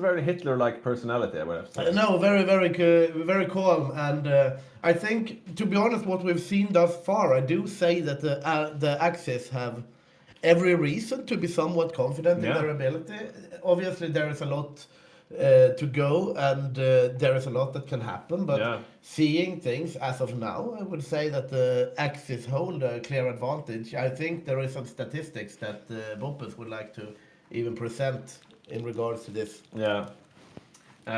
very Hitler-like personality, I would have to say. No, very calm, and I think, to be honest, what we've seen thus far, I do say that the Axis have every reason to be somewhat confident in Yeah. their ability. Obviously, there is a lot to go, and there is a lot that can happen. But Yeah. seeing things as of now, I would say that the Axis hold a clear advantage. I think there is some statistics that Boppus would like to even present in regards to this. Yeah.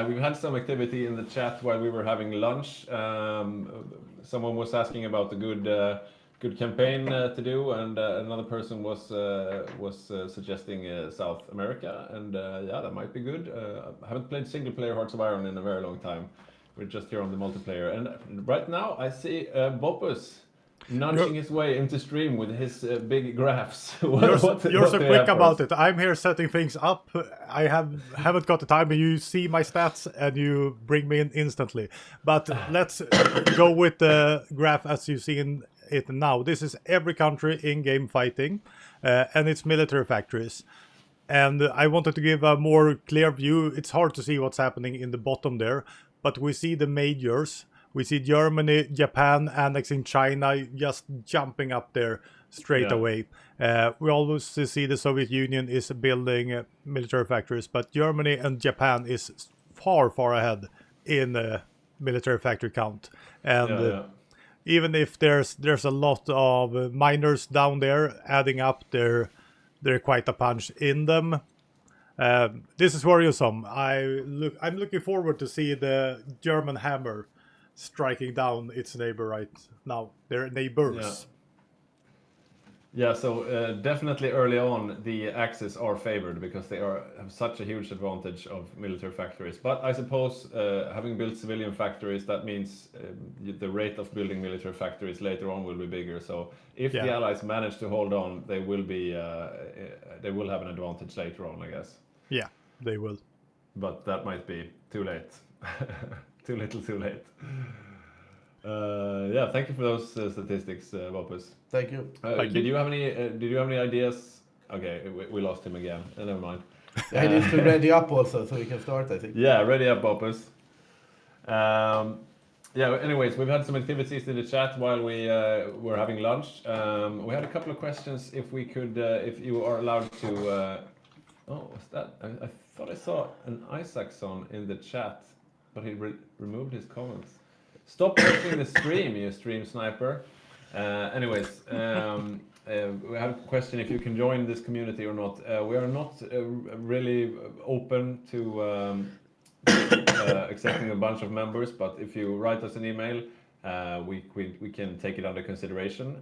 We've had some activity in the chat while we were having lunch. Someone was asking about the good campaign to do, and another person was suggesting South America, and yeah, that might be good. I haven't played single player Hearts of Iron in a very long time. We're just here on the multiplayer, and right now I see Boppus nudging his way into stream with his big graphs. You're so What do you quick have for about us? it. I'm here setting things up. I haven't got the time, and you see my stats, and you bring me in instantly. But let's go with the graph as you see in it now. This is every country in-game fighting, and it's military factories. And I wanted to give a more clear view. It's hard to see what's happening in the bottom there, but we see the majors. We see Germany, Japan annexing China, just jumping up there straight Yeah. away. We also see the Soviet Union is building military factories, but Germany and Japan is far ahead in military factory count. And Yeah. even if there's a lot of miners down there adding up, they're quite a punch in them. This is worrisome. I'm looking forward to see the German hammer striking down its neighbor right now. Their neighbors. Yeah, so definitely early on the Axis are favored because they have such a huge advantage of military factories. But I suppose having built civilian factories, that means the rate of building military factories later on will be bigger. So if the Allies manage to hold on, they will have an advantage later on, I guess. Yeah, they will. But that might be too late. Too little, too late. Yeah, thank you for those statistics, Boppus. Thank you. Did you have any ideas? Okay, we lost him again. Never mind. He needs to ready up also, so we can start, I think. Yeah, ready up, Boppus. Yeah. Anyways, we've had some activities in the chat while we were having lunch. We had a couple of questions. If we could, if you are allowed to. Oh, what's that? I thought I saw an Isaacson in the chat, but he removed his comments. Stop watching the stream, you stream sniper. Anyways, we have a question if you can join this community or not. We are not really open to accepting a bunch of members, but if you write us an email, we can take it under consideration.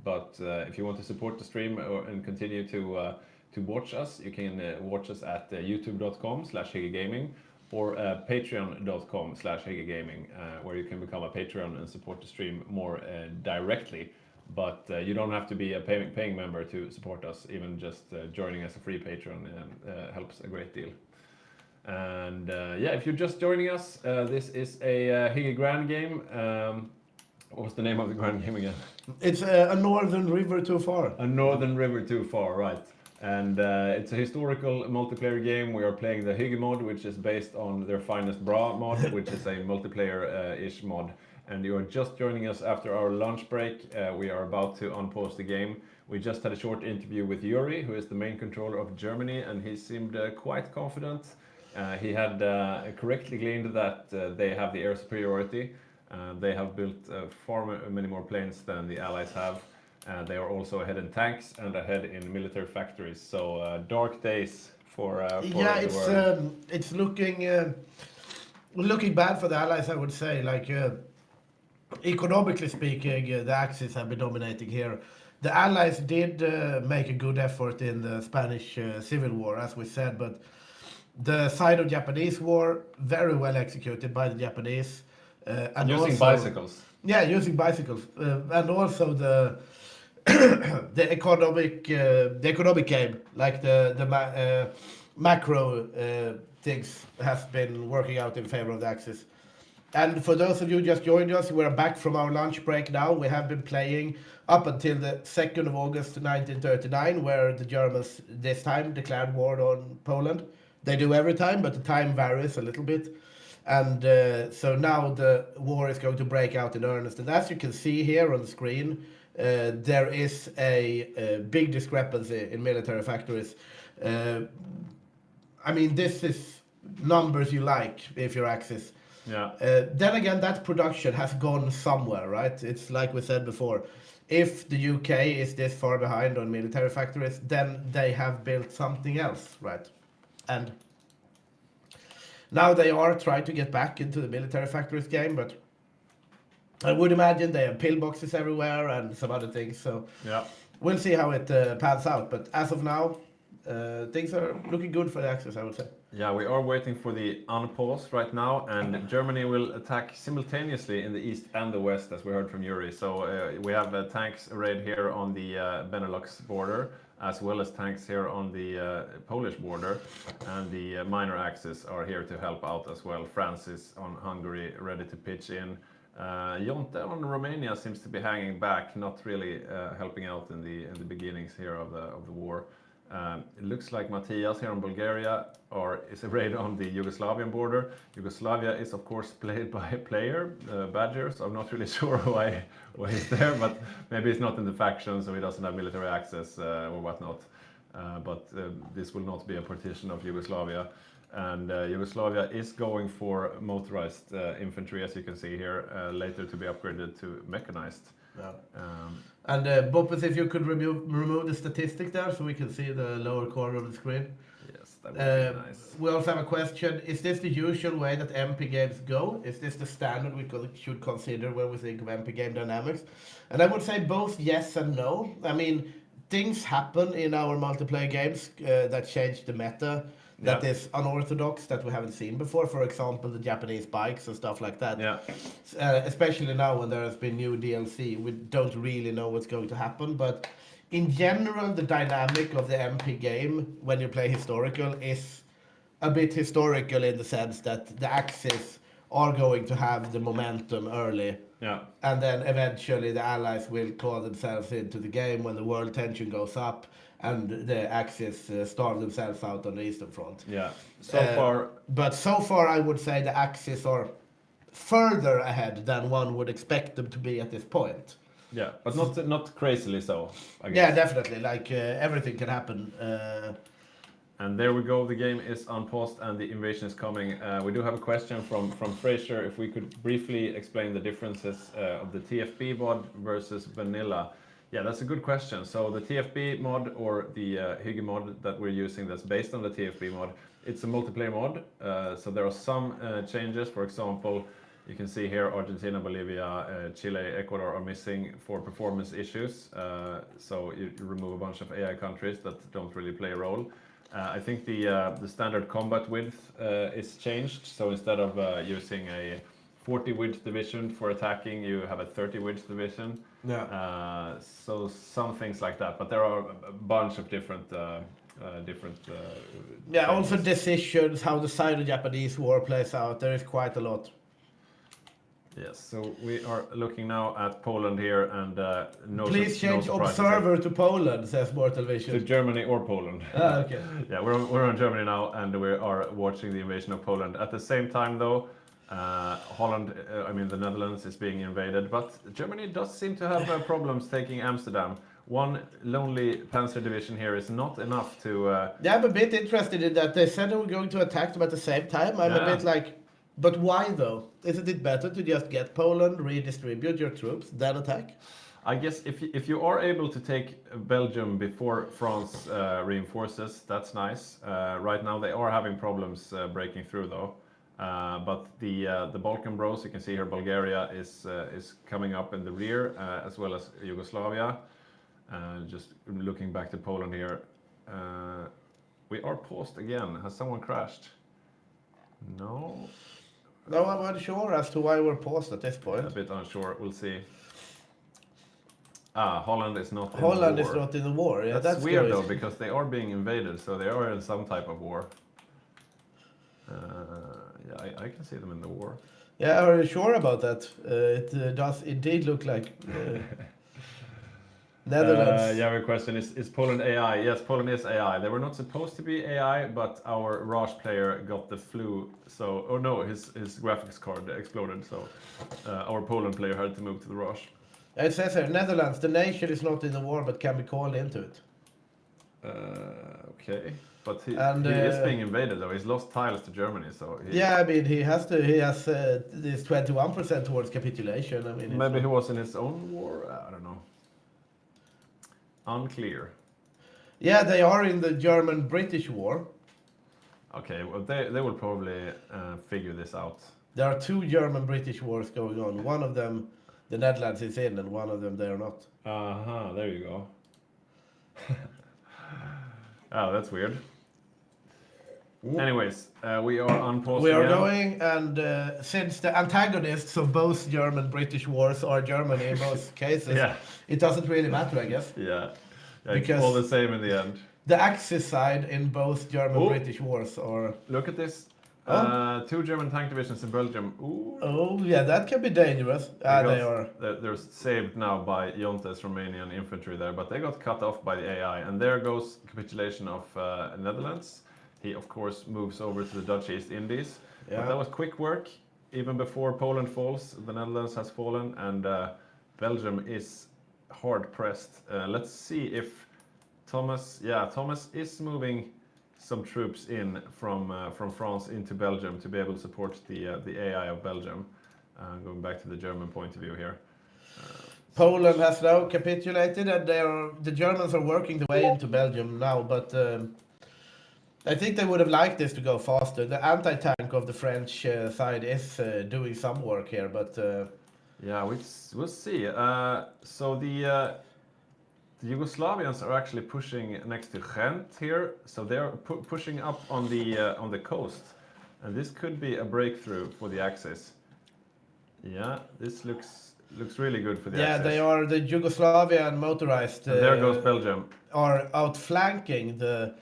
But if you want to support the stream and continue to watch us, you can watch us at youtube.com/hyggegaming or patreon.com/hyggegaming, where you can become a Patreon and support the stream more directly. But you don't have to be a paying member to support us. Even just joining as a free patron helps a great deal. And yeah, if you're just joining us, this is a Hygge Grand game. What was the name of the Grand game again? It's a northern river too far. A Northern River Too Far, right. And it's a historical multiplayer game. We are playing the Hygge mod, which is based on their Finest Bra mod, which is a multiplayer-ish mod. And you are just joining us after our lunch break. We are about to unpause the game. We just had a short interview with Yuri, who is the main controller of Germany, and he seemed quite confident. He had correctly gleaned that they have the air superiority. They have built far many more planes than the Allies have. They are also ahead in tanks and ahead in military factories. So dark days for Yeah, the world. it's looking bad for the Allies, I would say. Like economically speaking, the Axis have been dominating here. The Allies did make a good effort in the Spanish Civil War, as we said, but the side of Japanese war very well executed by the Japanese. And Using also, bicycles. Yeah, using bicycles, and also the the economic game, like the macro things, has been working out in favor of the Axis. And for those of you who just joined us, we're back from our lunch break now. We have been playing up until the 2nd of August 1939, where the Germans this time declared war on Poland. They do every time, but the time varies a little bit. And so now the war is going to break out in earnest. And as you can see here on the screen, there is a big discrepancy in military factories. I mean, this is numbers you like if you're Axis. Yeah. Then again, that production has gone somewhere, right? It's like we said before. If the UK is this far behind on military factories, then they have built something else, right? And now they are trying to get back into the military factories game, but I would imagine they have pillboxes everywhere and some other things. So Yeah. we'll see how it pans out. But as of now, things are looking good for the Axis, I would say. Yeah, we are waiting for the unpause right now, and Germany will attack simultaneously in the east and the west, as we heard from Yuri. So we have tanks arrayed here on the Benelux border, as well as tanks here on the Polish border, and the minor axis are here to help out as well. France is on Hungary, ready to pitch in. Jonte on Romania seems to be hanging back, not really helping out in the beginnings here of the war. It looks like Matthias here in Bulgaria is arrayed on the Yugoslavian border. Yugoslavia is of course played by a player, Badger, so I'm not really sure why he's there, but maybe he's not in the faction, so he doesn't have military access or whatnot. But this will not be a partition of Yugoslavia. And Yugoslavia is going for motorized infantry, as you can see here, later to be upgraded to mechanized. Yeah. And Boppus, if you could remove the statistic there so we can see the lower corner of the screen. Yes, that would be nice. We also have a question. Is this the usual way that MP games go? Is this the standard we should consider when we think of MP game dynamics? And I would say both yes and no. I mean, things happen in our multiplayer games that change the meta. That is unorthodox, that we haven't seen before. For example, the Japanese bikes and stuff like that. Yeah. Especially now when there has been new DLC, we don't really know what's going to happen. But in general, the dynamic of the MP game when you play historical is a bit historical in the sense that the Axis are going to have the momentum early. Yeah. And then eventually the Allies will call themselves into the game when the world tension goes up and the Axis starve themselves out on the Eastern Front. Yeah. But so far, I would say the Axis are further ahead than one would expect them to be at this point. Yeah, but not crazily so, I guess. Yeah, definitely. Like everything can happen. And there we go, the game is unpaused and the invasion is coming. We do have a question from Fraser, if we could briefly explain the differences of the TFB mod versus vanilla. Yeah, that's a good question. So the TFB mod, or the Hygge mod that we're using that's based on the TFB mod, it's a multiplayer mod. So there are some changes. For example, you can see here Argentina, Bolivia, Chile, Ecuador are missing for performance issues. So you remove a bunch of AI countries that don't really play a role. I think the standard combat width is changed. So instead of using a 40 width division for attacking, you have a 30 width division. Yeah. So some things like that, but there are a bunch of different Yeah, also changes. decisions, how the Sino-Japanese war plays out. There is quite a lot. Yes, so we are looking now at Poland here, and Please change surprises observer to Poland, says Mortal to Vision. Germany or Poland. Ah, okay. Yeah, we're on Germany now, and we are watching the invasion of Poland. At the same time, though, Holland, I mean the Netherlands, is being invaded, but Germany does seem to have problems taking Amsterdam. One lonely Panzer division here is not enough to. Yeah, I'm a bit interested in that. They said they were going to attack them at the same time. I'm a Yeah. bit like, but why though? Isn't it better to just get Poland, redistribute your troops, then attack? I guess if you are able to take Belgium before France reinforces, that's nice. Right now they are having problems breaking through though. But the Balkan Bros, you can see here, Bulgaria is coming up in the rear, as well as Yugoslavia. Just looking back to Poland here, we are paused again. Has someone crashed? No. No, I'm unsure as to why we're paused at this point. A bit unsure. We'll see. Holland is not. Holland in the is war. not in the war. Yeah, That's weird curious. though, because they are being invaded, so they are in some type of war. Yeah, I can see them in the war. Yeah, are you sure about that? It does indeed look like Netherlands. Yeah, the question is Poland AI? Yes, Poland is AI. They were not supposed to be AI, but our Raj player got the flu, so oh no, his graphics card exploded, so our Poland player had to move to the Raj. It says here, Netherlands, the nation is not in the war but can be called into it. Okay, but he And, is being invaded though. He's lost tiles to Germany, so Yeah, I mean, he has this 21% towards capitulation. I mean, it's maybe not- he was in his own war. I don't know. Unclear. Yeah, they are in the German-British war. Okay, well they will probably figure this out. There are two German-British wars going on. One of them, the Netherlands is in, and one of them they are not. There you go. Oh, that's weird. Anyways, we are unpaused. We are again. going, and since the antagonists of both German-British wars are Germany in both cases, Yeah. it doesn't really matter, I guess. Yeah, it's Because- all the same in the end. The Axis side in both German-British wars are... Look at this. Oh. 2 German tank divisions in Belgium. Ooh. Oh, yeah, that can be dangerous. They are... They're saved now by Jontes Romanian infantry there, but they got cut off by the AI. And there goes capitulation of Netherlands. He, of course, moves over to the Dutch East Indies. But Yeah. that was quick work. Even before Poland falls, the Netherlands has fallen, and Belgium is hard pressed. Let's see if Thomas is moving some troops in from France into Belgium to be able to support the AI of Belgium. Going back to the German point of view here. Poland has now capitulated, and the Germans are working their way into Belgium now, but I think they would have liked this to go faster. The anti-tank of the French side is doing some work here, but Yeah, we'll see. So the Yugoslavians are actually pushing next to Ghent here, so they're pushing up on the coast, and this could be a breakthrough for the Axis. Yeah, this looks really good for the yeah, Axis. they are the Yugoslavian motorized. And there goes Belgium. Are outflanking the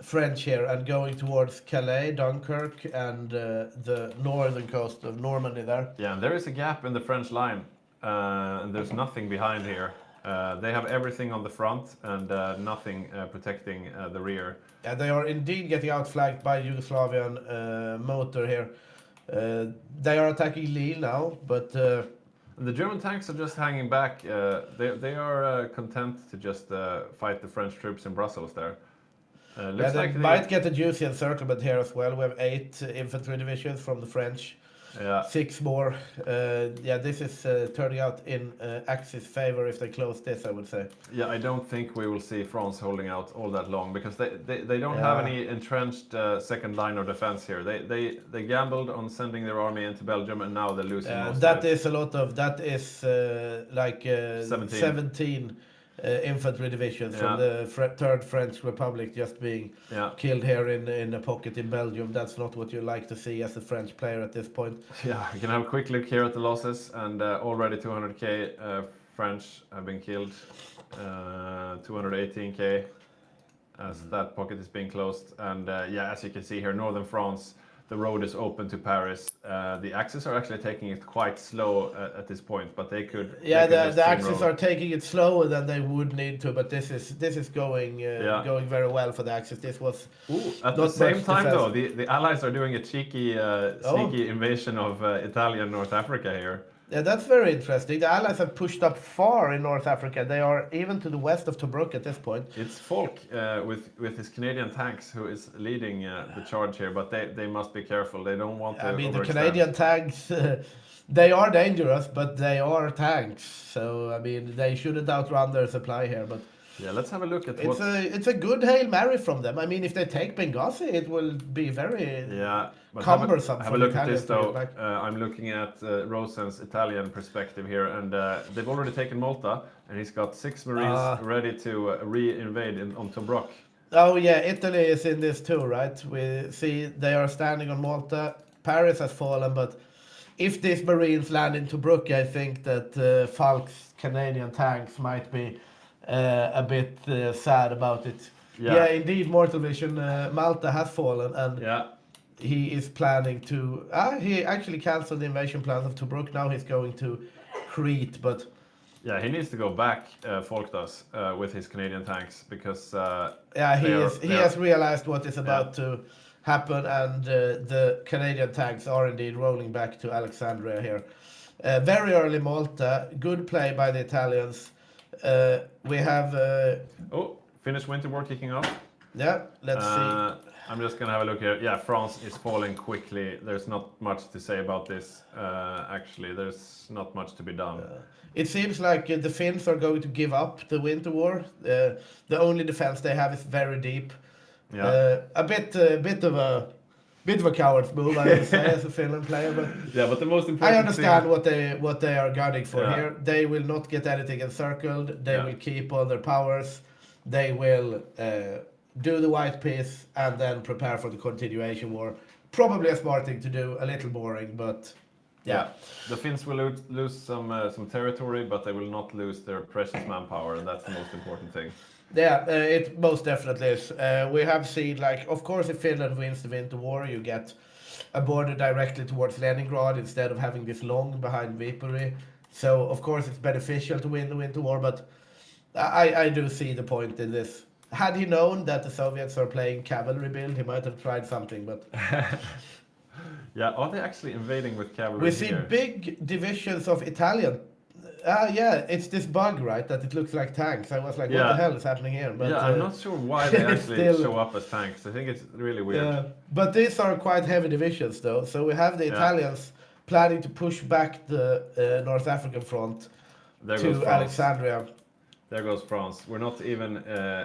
French here and going towards Calais, Dunkirk, and the northern coast of Normandy there. Yeah, and there is a gap in the French line, and there's nothing behind here. They have everything on the front and nothing protecting the rear. Yeah, they are indeed getting outflanked by Yugoslavian motor here. They are attacking Lille now, but The German tanks are just hanging back. They are content to just fight the French troops in Brussels there. Yeah, Looks they like might get a juicy encirclement here as well. We have 8 infantry divisions from the French. yeah. 6 more. Yeah, this is turning out in Axis' favor if they close this, I would say. Yeah, I don't think we will see France holding out all that long because they don't Yeah. have any entrenched second line of defense here. They gambled on sending their army into Belgium and now they're losing most That of it. is a lot of, that is like 17 infantry divisions from Yeah. the Third French Republic just being Yeah. killed here in a pocket in Belgium. That's not what you like to see as a French player at this point. Yeah, you can have a quick look here at the losses, and already 200k French have been killed, 218k as that pocket is being closed. And yeah, as you can see here, northern France, the road is open to Paris. The Axis are actually taking it quite slow at this point, but they could. Yeah, they could just the Axis steamroll. are taking it slower than they would need to, but this is going going very well for the Axis. This was Ooh, at the not same much time, defense. though, the Allies are doing a cheeky, sneaky invasion of Italian North Africa here. Yeah, that's very interesting. The Allies have pushed up far in North Africa. They are even to the west of Tobruk at this point. It's Falk with his Canadian tanks who is leading the charge here, but they must be careful. They don't want to. I mean, the overextend. Canadian tanks, they are dangerous, but they are tanks. So, I mean, they shouldn't outrun their supply here. But Yeah, let's have a look at it's a good Hail Mary from them. I mean, if they take Benghazi, it will be very Yeah, but cumbersome have for a the look at this Italians to though. get back. I'm looking at Rosen's Italian perspective here, and they've already taken Malta, and he's got 6 Marines ready to re-invade on Tobruk. Oh yeah, Italy is in this too, right? We see they are standing on Malta. Paris has fallen, but if these Marines land in Tobruk, I think that Falk's Canadian tanks might be a bit sad about it. Yeah. Yeah, indeed, Mortal Vision, Malta has fallen, and Yeah, he is planning to. He actually cancelled the invasion plans of Tobruk. Now he's going to Crete, but yeah, he needs to go back. Falk does with his Canadian tanks because yeah, he they are- has realized what is about to happen, and the Canadian tanks are indeed rolling back to Alexandria here. Very early Malta, good play by the Italians. We have, Oh, Finnish winter war kicking off. yeah, let's see. I'm just gonna have a look here. Yeah, France is falling quickly. There's not much to say about this. Actually, there's not much to be done. It seems like the Finns are going to give up the winter war. The only defense they have is very deep. Yeah. A bit of a coward's move, I would say, as a Finland player, but Yeah, but the most important I understand thing, what they are gunning for Yeah. here. They will not get anything encircled. They Yeah. will keep all their powers. They will do the white peace and then prepare for the continuation war. Probably a smart thing to do. A little boring, but yeah. the Finns will lose some territory, but they will not lose their precious manpower, and that's the most important thing. Yeah, it most definitely is. We have seen, like, of course, if Finland wins the winter war, you get a border directly towards Leningrad instead of having this long behind Viipuri. So, of course, it's beneficial to win the winter war, but I do see the point in this. Had he known that the Soviets are playing cavalry build, he might have tried something, but Yeah, are they actually invading with cavalry we see here? big divisions of Italian. Yeah, it's this bug, right? That it looks like tanks. I was like, what Yeah. the hell is happening here? But, Yeah, I'm not sure why they it's actually still- show up as tanks. I think it's really weird. Yeah, but these are quite heavy divisions, though. So we have the Yeah. Italians planning to push back the North African front There goes to France. Alexandria. There goes France. We're not even.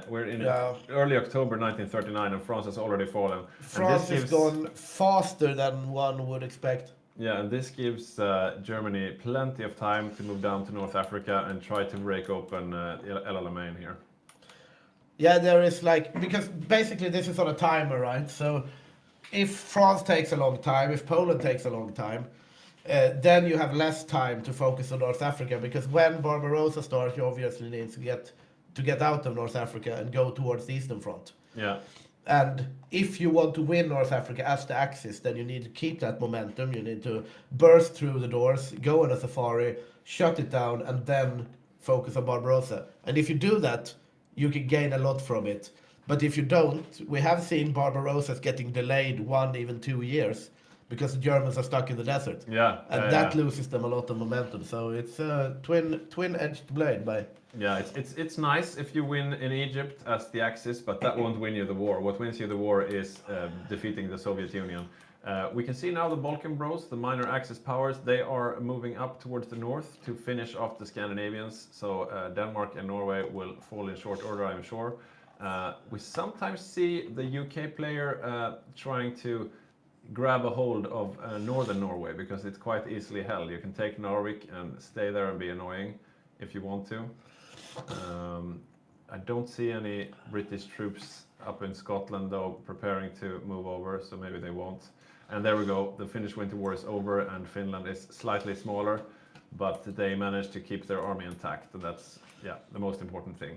We're in Yeah. early October 1939, and France has already fallen. And France this has gone faster than one would expect. Yeah, and this gives Germany plenty of time to move down to North Africa and try to break open El Alamein here. Yeah, there is like, because basically this is on a timer, right? So if France takes a long time, if Poland takes a long time, then you have less time to focus on North Africa, because when Barbarossa starts, you obviously need to get out of North Africa and go towards the Eastern Front. Yeah, And if you want to win North Africa as the Axis, then you need to keep that momentum. You need to burst through the doors, go on a safari, shut it down, and then focus on Barbarossa. And if you do that, you can gain a lot from it. But if you don't, we have seen Barbarossas getting delayed 1, even 2 years because the Germans are stuck in the desert. Yeah, And yeah, that yeah. loses them a lot of momentum. So it's a twin-edged blade by. Yeah, it's nice if you win in Egypt as the Axis, but that won't win you the war. What wins you the war is defeating the Soviet Union. We can see now the Balkan Bros, the minor Axis powers, they are moving up towards the north to finish off the Scandinavians. So Denmark and Norway will fall in short order, I'm sure. We sometimes see the UK player trying to grab a hold of northern Norway because it's quite easily held. You can take Narvik and stay there and be annoying if you want to. I don't see any British troops up in Scotland though preparing to move over, so maybe they won't. And there we go, the Finnish Winter War is over and Finland is slightly smaller, but they managed to keep their army intact, and that's the most important thing.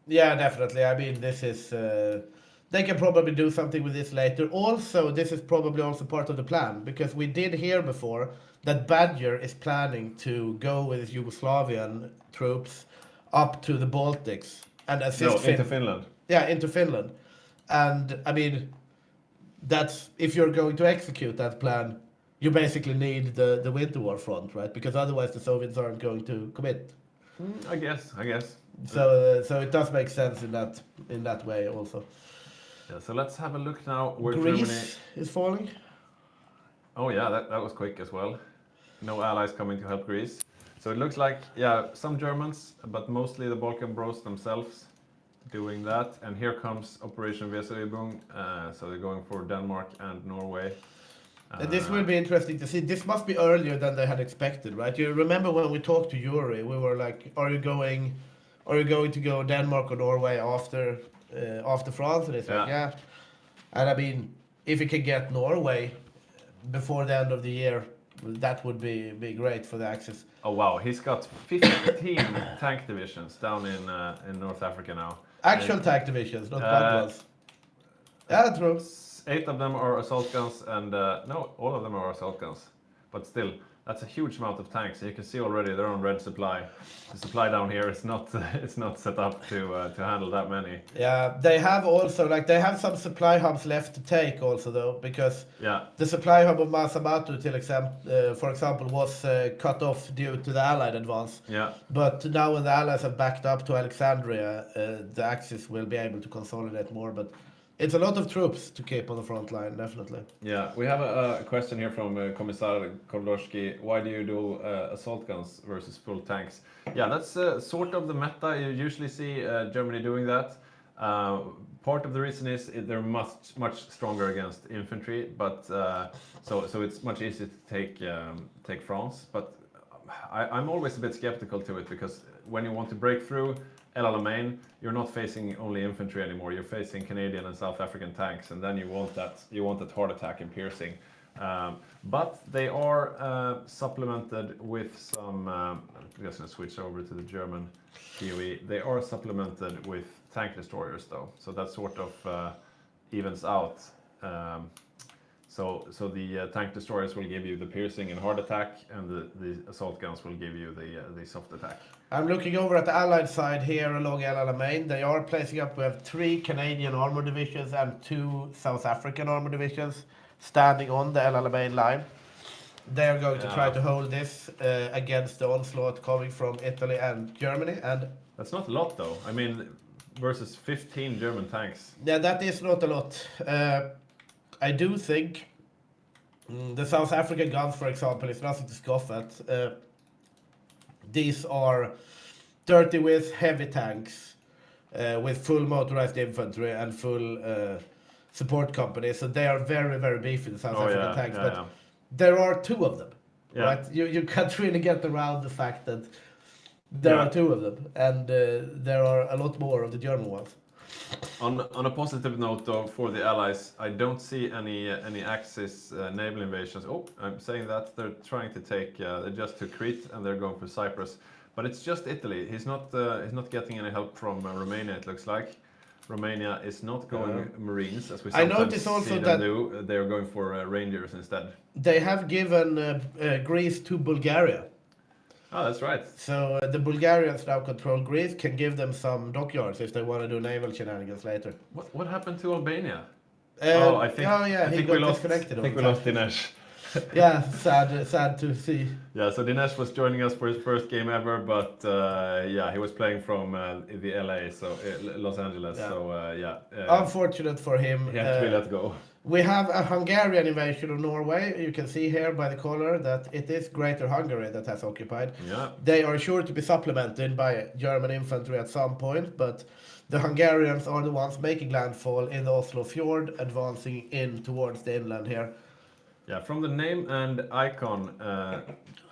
Yeah, definitely. I mean, this is. They can probably do something with this later. Also, this is probably also part of the plan, because we did hear before that Badger is planning to go with his Yugoslavian troops up to the Baltics and assist into Finland. Yeah, into Finland. And I mean, that's if you're going to execute that plan, you basically need the Winter War front, right? Because otherwise the Soviets aren't going to commit. I guess. So it does make sense in that way also. Yeah, so let's have a look now where Greece Germany is falling. Oh yeah, that was quick as well. No allies coming to help Greece. So it looks like, some Germans, but mostly the Balkan Bros themselves doing that. And here comes Operation Weserübung. So they're going for Denmark and Norway. And this will be interesting to see. This must be earlier than they had expected, right? You remember when we talked to Yuri, we were like, are you going to go Denmark or Norway after France? And it's like, yeah. And I mean, if you can get Norway before the end of the year, that would be great for the Axis. Oh wow, he's got 15 tank divisions down in North Africa now. Actual tank divisions, not bad ones. Yeah, true. 8 of them are assault guns, and no, all of them are assault guns. But still, that's a huge amount of tanks. You can see already they're on red supply. The supply down here is not it's not set up to handle that many. Yeah, they have also they have some supply hubs left to take also though, because the supply hub of Masamatu, for example, was cut off due to the Allied advance. Yeah. But now when the Allies have backed up to Alexandria, the Axis will be able to consolidate more. But it's a lot of troops to keep on the front line, definitely. Yeah, we have a question here from Commissar Kordowski. Why do you do assault guns versus full tanks? Yeah, that's sort of the meta. You usually see Germany doing that. Part of the reason is they're much stronger against infantry, but so it's much easier to take France. But I'm always a bit skeptical to it, because when you want to break through El Alamein, you're not facing only infantry anymore. You're facing Canadian and South African tanks, and then you want that heart attack and piercing. But they are supplemented with some. I'm just going to switch over to the German PoE. They are supplemented with tank destroyers, though, so that sort of evens out. So the tank destroyers will give you the piercing and hard attack, and the assault guns will give you the soft attack. I'm looking over at the Allied side here along El Alamein. They are placing up. We have 3 Canadian armor divisions and 2 South African armor divisions standing on the El Alamein line. They are going to try to hold this against the onslaught coming from Italy and Germany. And that's not a lot, though. I mean, versus 15 German tanks. Yeah, that is not a lot. I do think the South African guns, for example, is nothing to scoff at. These are 30 with heavy tanks with full motorized infantry and full support companies. So they are very, very beefy, the South African tanks. But there are 2 of them, right? You can't really get around the fact that there are 2 of them. And there are a lot more of the German ones. On a positive note, though, for the Allies, I don't see any Axis naval invasions. Oh, I'm saying that they're trying to take. They just took Crete and they're going for Cyprus, but it's just Italy. He's not getting any help from Romania. It looks like Romania is not going Marines, as we sometimes see them do. They're going for Rangers instead. They have given Greece to Bulgaria. Oh, that's right. So the Bulgarians now control Greece, can give them some dockyards if they want to do naval shenanigans later. What happened to Albania? I think we lost disconnected. I think we lost Dinesh. Yeah, sad to see. Yeah, so Dinesh was joining us for his first game ever, but yeah, he was playing from the LA, so Los Angeles. Yeah. So yeah, Unfortunate for him. he had to be let go. We have a Hungarian invasion of Norway. You can see here by the color that it is Greater Hungary that has occupied. Yeah. They are sure to be supplemented by German infantry at some point, but the Hungarians are the ones making landfall in the Oslo fjord, advancing in towards the inland here. Yeah, from the name and icon,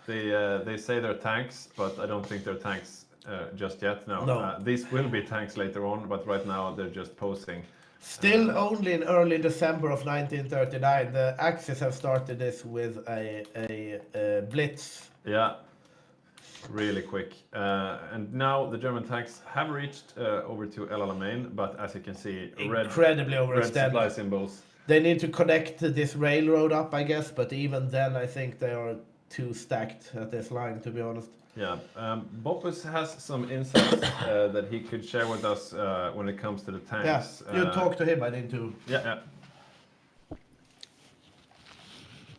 they say they're tanks, but I don't think they're tanks just yet. No, No. these will be tanks later on, but right now they're just posing. Still only in early December of 1939, the Axis have started this with a blitz. Yeah, really quick. And now the German tanks have reached over to El Alamein, but as you can see, Incredibly red overextended. supply symbols. They need to connect this railroad up, I guess, but even then I think they are too stacked at this line, to be honest. Yeah, Boppus has some insights that he could share with us when it comes to the Yeah, tanks. you talk to him, I need to. Yeah.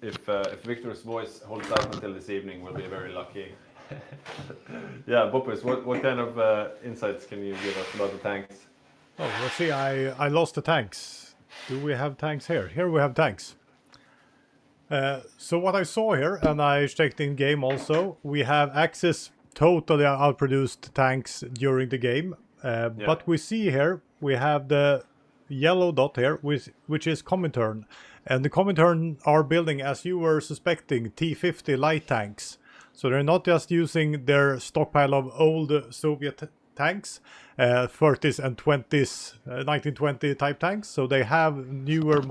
If Victor's voice holds out until this evening, we'll be very lucky. Yeah, Boppus, what kind of insights can you give us about the tanks? Oh, let's see. I lost the tanks. Do we have tanks here? Here we have tanks. So what I saw here, and I checked in game also, we have Axis totally outproduced tanks during the game. But we see here, we have the yellow dot here, which is Comintern. And the Comintern are building, as you were suspecting, T-50 light tanks. So they're not just using their stockpile of old Soviet tanks, 30s and 20s, 1920 type tanks. So they have newer,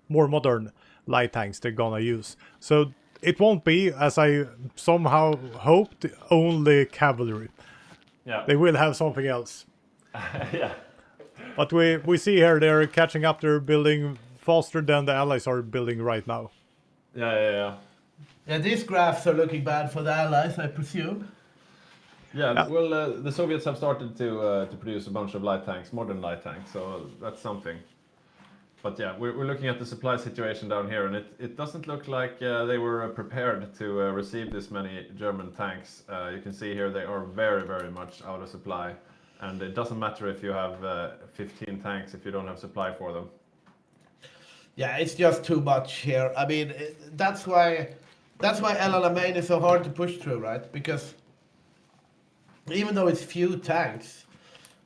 more modern light tanks they're gonna use. So it won't be, as I somehow hoped, only cavalry. Yeah. They will have something else. Yeah. But we see here they're catching up, they're building faster than the Allies are building right now. Yeah. Yeah, these graphs are looking bad for the Allies, I presume. Yeah, well, the Soviets have started to produce a bunch of light tanks, modern light tanks, so that's something. But yeah, we're looking at the supply situation down here, and it doesn't look like they were prepared to receive this many German tanks. You can see here they are very, very much out of supply, and it doesn't matter if you have 15 tanks if you don't have supply for them. Yeah, it's just too much here. I mean, that's why El Alamein is so hard to push through, right? Because even though it's few tanks,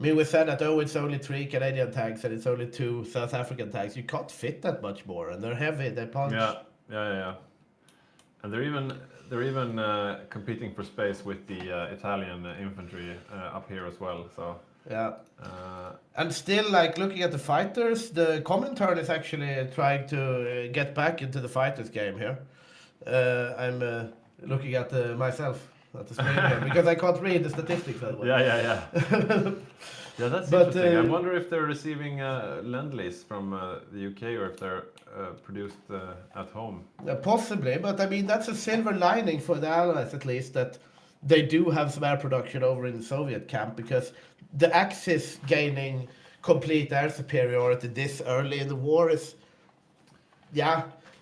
I mean, we said that, oh, it's only 3 Canadian tanks and it's only 2 South African tanks. You can't fit that much more, and they're heavy. They punch. Yeah. And they're even competing for space with the Italian infantry up here as well. So yeah. And still, like, looking at the fighters, the Comintern is actually trying to get back into the fighters game here. I'm looking at myself at the screen here because I can't read the statistics that well. Yeah. Yeah, that's interesting. I wonder if they're receiving Lend-Lease from the UK or if they're produced at home. Possibly, but I mean, that's a silver lining for the Allies, at least, that they do have some air production over in the Soviet camp, because the Axis gaining complete air superiority this early in the war is,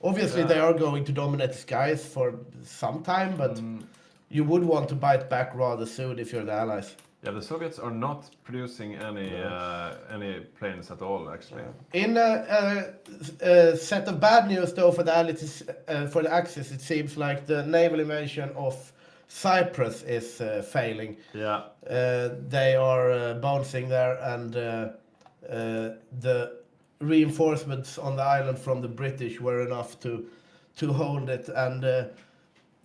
obviously they are going to dominate the skies for some time, but you would want to bite back rather soon if you're the Allies. Yeah, the Soviets are not producing any planes at all, actually. In a set of bad news, though, for the Allies, for the Axis, it seems like the naval invasion of Cyprus is failing. Yeah. They are bouncing there, and the reinforcements on the island from the British were enough to hold it, and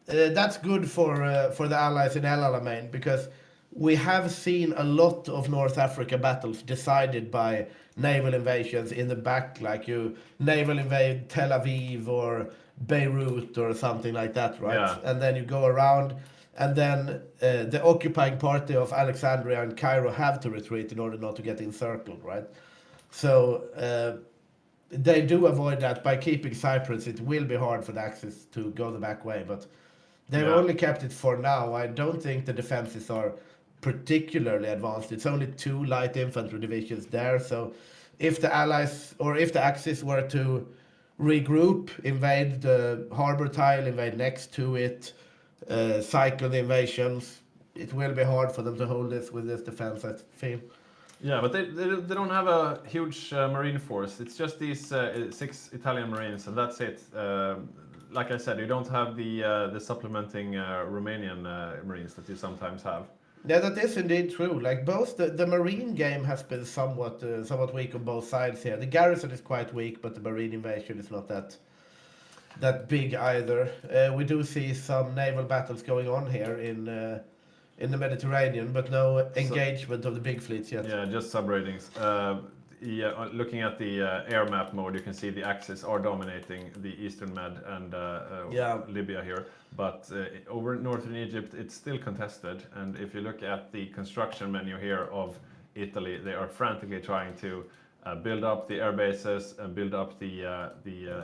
that's good for the Allies in El Alamein, because we have seen a lot of North Africa battles decided by naval invasions in the back, like you naval invade Tel Aviv or Beirut or something like that, right? Yeah. And then you go around, and then the occupying party of Alexandria and Cairo have to retreat in order not to get encircled, right? So they do avoid that by keeping Cyprus. It will be hard for the Axis to go the back way, but they've only kept it for now. I don't think the defenses are particularly advanced. It's only 2 light infantry divisions there, so if the Allies or if the Axis were to regroup, invade the harbor tile, invade next to it, cycle the invasions. It will be hard for them to hold this with this defense, I feel. Yeah, but they don't have a huge marine force. It's just these 6 Italian marines, and that's it. Like I said, you don't have the supplementing Romanian marines that you sometimes have. Yeah, that is indeed true. Like both the marine game has been somewhat weak on both sides here. The garrison is quite weak, but the marine invasion is not that big either. We do see some naval battles going on here in the Mediterranean, but no engagement of the big fleets yet. Yeah, just subratings. Yeah, looking at the air map mode, you can see the Axis are dominating the Eastern Med and Yeah. Libya here. But over northern Egypt, it's still contested. And if you look at the construction menu here of Italy, they are frantically trying to build up the air bases and build up the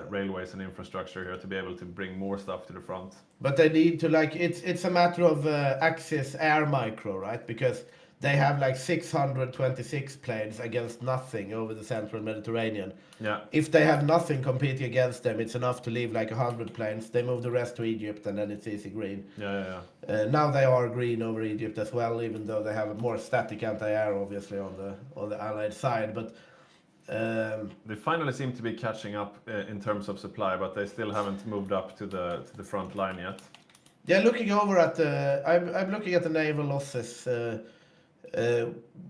railways and infrastructure here to be able to bring more stuff to the front. But they need to it's a matter of Axis air micro, right? Because they have like 626 planes against nothing over the central Mediterranean. Yeah. If they have nothing competing against them, it's enough to leave like 100 planes. They move the rest to Egypt, and then it's easy green. Yeah. Now they are green over Egypt as well, even though they have a more static anti-air, obviously, on the Allied side. But they finally seem to be catching up in terms of supply, but they still haven't moved up to the front line yet. yeah, looking over at I'm looking at the naval losses.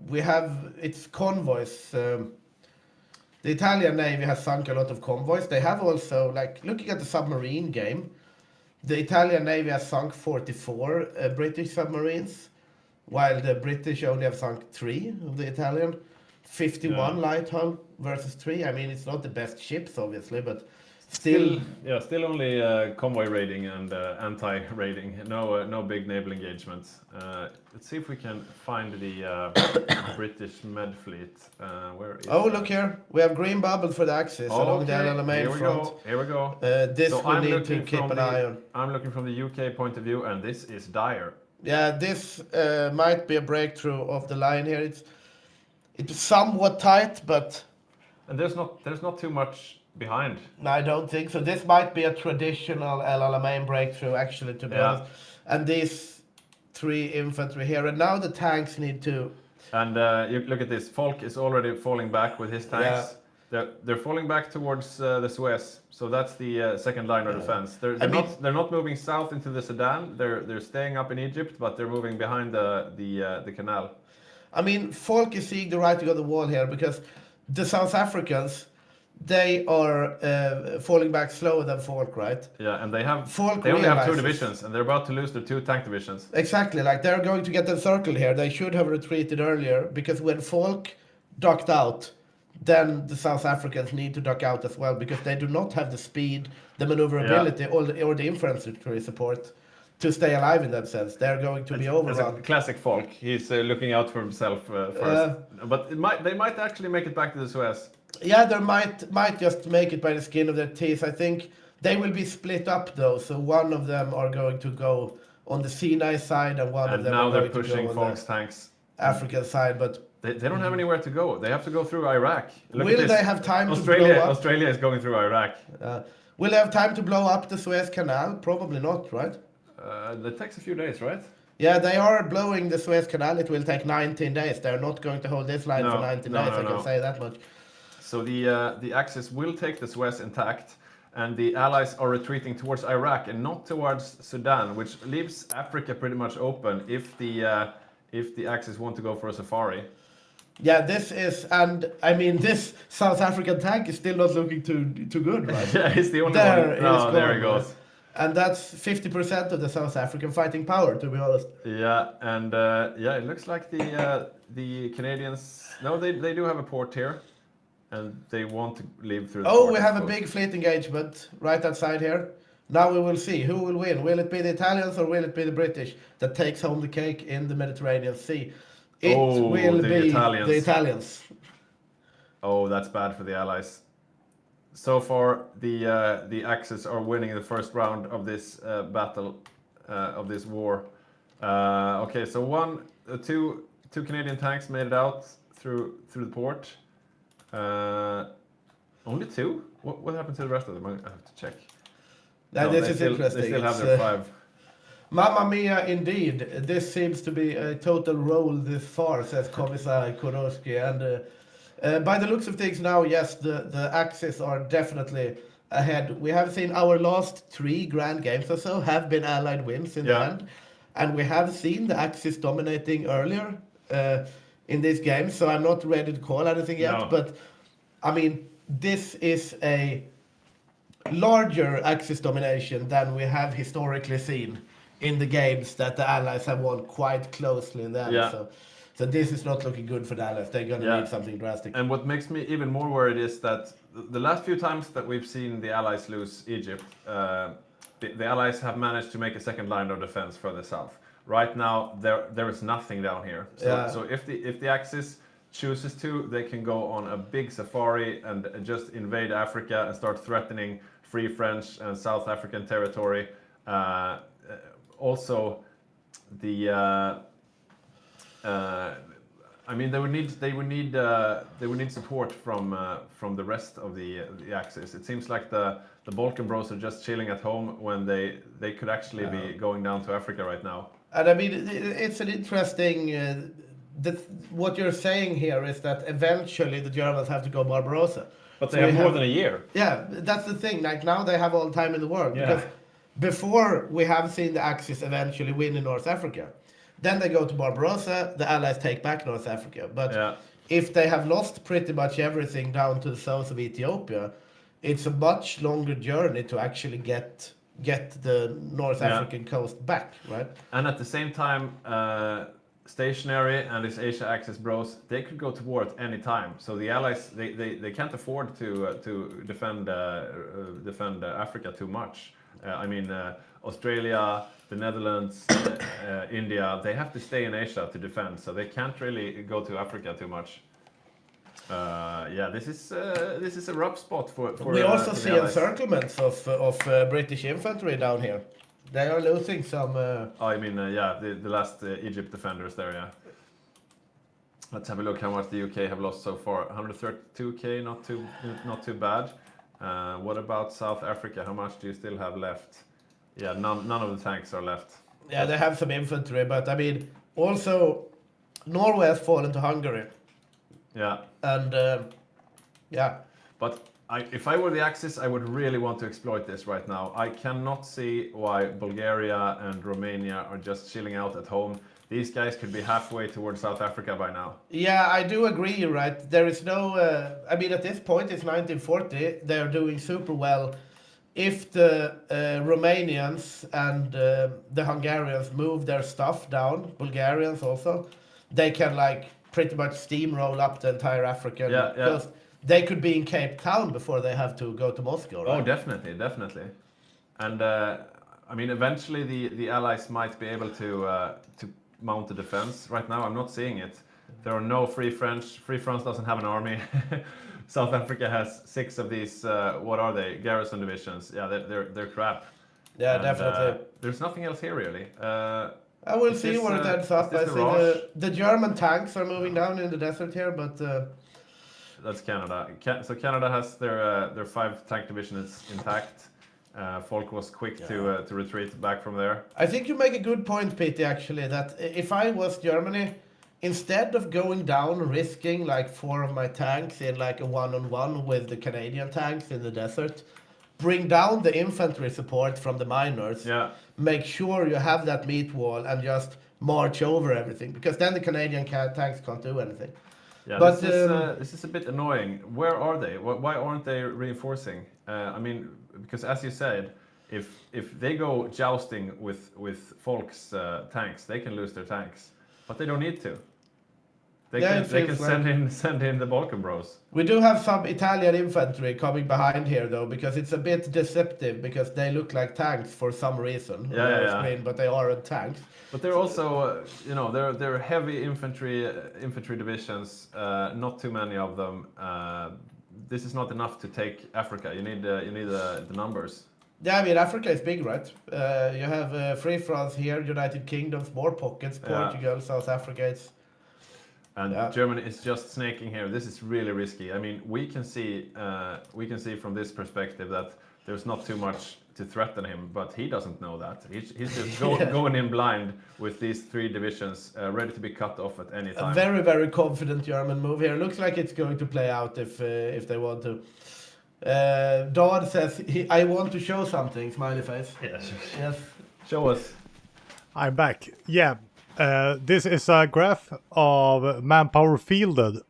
We have it's convoys. The Italian Navy has sunk a lot of convoys. They have also, like, looking at the submarine game, the Italian Navy has sunk 44 British submarines, while the British only have sunk 3 of the Italian. 51 light hull versus 3. I mean, it's not the best ships, obviously, but still Still only convoy raiding and anti-raiding. No big naval engagements. Let's see if we can find the British Med fleet. Where is Oh, that? look here. We have green bubbles for the Axis along the LLMA front. Here we go. This So we I'm need to looking keep from an eye on. I'm looking from the UK point of view, and this is dire. Yeah, this might be a breakthrough of the line here. It's somewhat tight, but And there's not too much behind. I don't think so. This might be a traditional LLMA breakthrough, actually, to be Yeah. honest. And these 3 infantry here, and now the tanks need to. And you look at this. Falk is already falling back with his tanks. They're falling back towards the Suez. So that's the second line of defense. They're not moving south into the Sudan. They're staying up in Egypt, but they're moving behind the canal. I mean, Falk is seeing the writing on the wall here because the South Africans, they are falling back slower than Falk, right? Yeah, and they Falk only have 2 realizes- divisions, and they're about to lose their 2 tank divisions. Exactly, like they're going to get encircled here. They should have retreated earlier because when Falk ducked out, then the South Africans need to duck out as well because they do not have the speed, the maneuverability, or the infrastructure support to stay alive in that sense. They're going to be It's overrun. a classic Falk. He's looking out for himself first. But they might actually make it back to the Suez. Yeah, they might just make it by the skin of their teeth. I think they will be split up though. So one of them are going to go on the Sinai side, and one of And them now are they're going to pushing go on Falk's tanks. the African side. But They don't have anywhere to go. They have to go through Iraq. Look at will this. they have time to Australia, blow up? Australia is going through Iraq. Will they have time to blow up the Suez Canal? Probably not, right? That takes a few days, right? Yeah, they are blowing the Suez Canal. It will take 19 days. They're not going to hold this line for 19 days. I can say that much. So the Axis will take the Suez intact, and the Allies are retreating towards Iraq and not towards Sudan, which leaves Africa pretty much open if the Axis want to go for a safari. Yeah, this is, and I mean, this South African tank is still not looking too good, right? Yeah, he's the only There one. it No, is there he gone, goes. And that's 50% of the South African fighting power, to be honest. Yeah, and it looks like the Canadians. No, they do have a port here, and they want to leave through. The Oh, port, we I have a suppose. big fleet engagement right outside here. Now we will see who will win. Will it be the Italians or will it be the British that takes home the cake in the Mediterranean Sea? It Oh, will the be Italians. the Italians. Oh, that's bad for the Allies. So far, the Axis are winning the first round of this battle, of this war. Okay, so two Canadian tanks made it out through the port. Only 2? What happened to the rest of them? I have to check. Now, No, this they is still, interesting. They still have It's, their 5. Mamma mia, indeed. This seems to be a total roll this far, says Commissar Koroski. And by the looks of things now, yes, the Axis are definitely ahead. We have seen our last 3 grand games or so have been Allied wins in the Yeah. end. And we have seen the Axis dominating earlier in these games, so I'm not ready to call anything yet. No. But, I mean, this is a larger Axis domination than we have historically seen in the games that the Allies have won quite closely in the end. Yeah. So this is not looking good for the Allies. They're going to Yeah. need something drastic. And what makes me even more worried is that the last few times that we've seen the Allies lose Egypt, the Allies have managed to make a second line of defense further south. Right now, there is nothing down here. So, Yeah. so if the Axis chooses to, they can go on a big safari and just invade Africa and start threatening Free French and South African territory. Also, the I mean, they would need support from the rest of the Axis. It seems like the Balkan Bros are just chilling at home when they could actually be going down to Africa right now. And I mean, it's an interesting. What you're saying here is that eventually the Germans have to go Barbarossa. But So they have we more than a year. Yeah, that's the thing. Like now they have all the time in the world. Yeah. Because before we have seen the Axis eventually win in North Africa. Then they go to Barbarossa, the Allies take back North Africa. But Yeah. if they have lost pretty much everything down to the south of Ethiopia, it's a much longer journey to actually get the North Yeah. African coast back, right? And at the same time, Stationary and his Asia Axis bros, they could go to war at any time. So the Allies, they can't afford to defend Africa too much. I mean, Australia, the Netherlands, India, they have to stay in Asia to defend. So they can't really go to Africa too much. Yeah, this is a rough spot for. We also for the see Allies. encirclements of British infantry down here. They are losing some. I mean, yeah, the last Egypt defenders there, yeah. Let's have a look how much the UK have lost so far. 132k, not too bad. What about South Africa? How much do you still have left? Yeah, none of the tanks are left. Yeah, they have some infantry, but I mean, also Norway has fallen to Hungary, Yeah, and yeah, but if I were the Axis, I would really want to exploit this right now. I cannot see why Bulgaria and Romania are just chilling out at home. These guys could be halfway towards South Africa by now. yeah, I do agree. Right, there is no. I mean, at this point, it's 1940. They're doing super well. If the Romanians and the Hungarians move their stuff down, Bulgarians also, they can like pretty much steamroll up the entire African coast. They could be in Cape Town before they have to go to Moscow, right? Oh, definitely. And I mean, eventually the Allies might be able to mount a defense. Right now, I'm not seeing it. There are no Free French. Free France doesn't have an army. South Africa has 6 of these. What are they? Garrison divisions. Yeah, they're crap. Yeah, And, definitely. There's nothing else here really. I will is see this, where it ends is up. this I the see Raj? the German tanks are moving down in the desert here, but That's Canada. So Canada has their 5 tank divisions intact. Folk was quick to retreat back from there. I think you make a good point, Pete, actually, that if I was Germany, instead of going down risking like 4 of my tanks in like a one-on-one with the Canadian tanks in the desert, bring down the infantry support from the miners, Yeah. make sure you have that meat wall and just march over everything, because then the Canadian tanks can't do anything. Yeah, But, this is a bit annoying. Where are they? Why aren't they reinforcing? I mean, because as you said, if they go jousting with Folk's tanks, they can lose their tanks, but they don't need to. They Yeah, can it they can feels send in the Balkan Bros. We do have some Italian infantry coming behind here, though, because it's a bit deceptive, because they look like tanks for some reason on our screen, but they aren't tanks. But they're also, they're heavy infantry divisions. Not too many of them. This is not enough to take Africa. You need the numbers. Yeah, I mean, Africa is big, right? You have Free France here, United Kingdom, more pockets, Portugal, South Africa. And Yeah. Germany is just snaking here. This is really risky. I mean, we can see from this perspective that there's not too much to threaten him, but he doesn't know that. He's just Yeah. going in blind with these 3 divisions, ready to be cut off at any A time. very, very confident German move here. Looks like it's going to play out if they want to. Dodd says, I want to show something, smiley face. Yes. Yes. Show us. I'm back. Yeah, this is a graph of manpower fielded,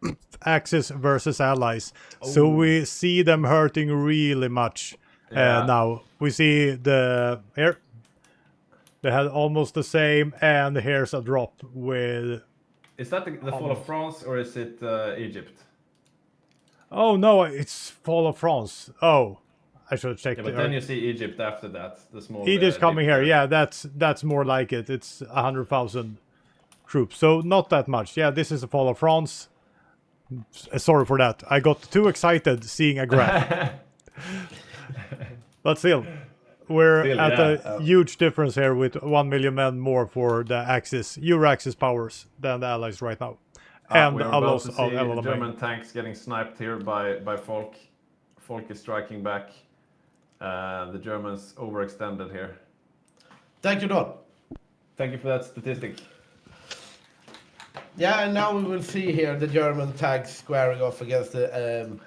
Axis versus Allies. So we see them hurting really much Yeah. now. We see here, they had almost the same, and here's a drop with... Is that the fall of France or is it Egypt? Oh no, it's fall of France. Oh, I should check. Yeah, but then you see Egypt after that, the small. Egypt's coming dip here. there. Yeah, that's more like it. It's 100,000 troops, so not that much. Yeah, this is the fall of France. Sorry for that. I got too excited seeing a graph. But still, we're Still, at yeah. a huge difference here with 1 million men more for the Axis, Euro-Axis powers than the Allies right now. And we're a about loss to of see LLMA. German tanks getting sniped here by Folk. Folk is striking back. The Germans overextended here. Thank you, Don. Thank you for that statistic. Yeah, and now we will see here the German tanks squaring off against the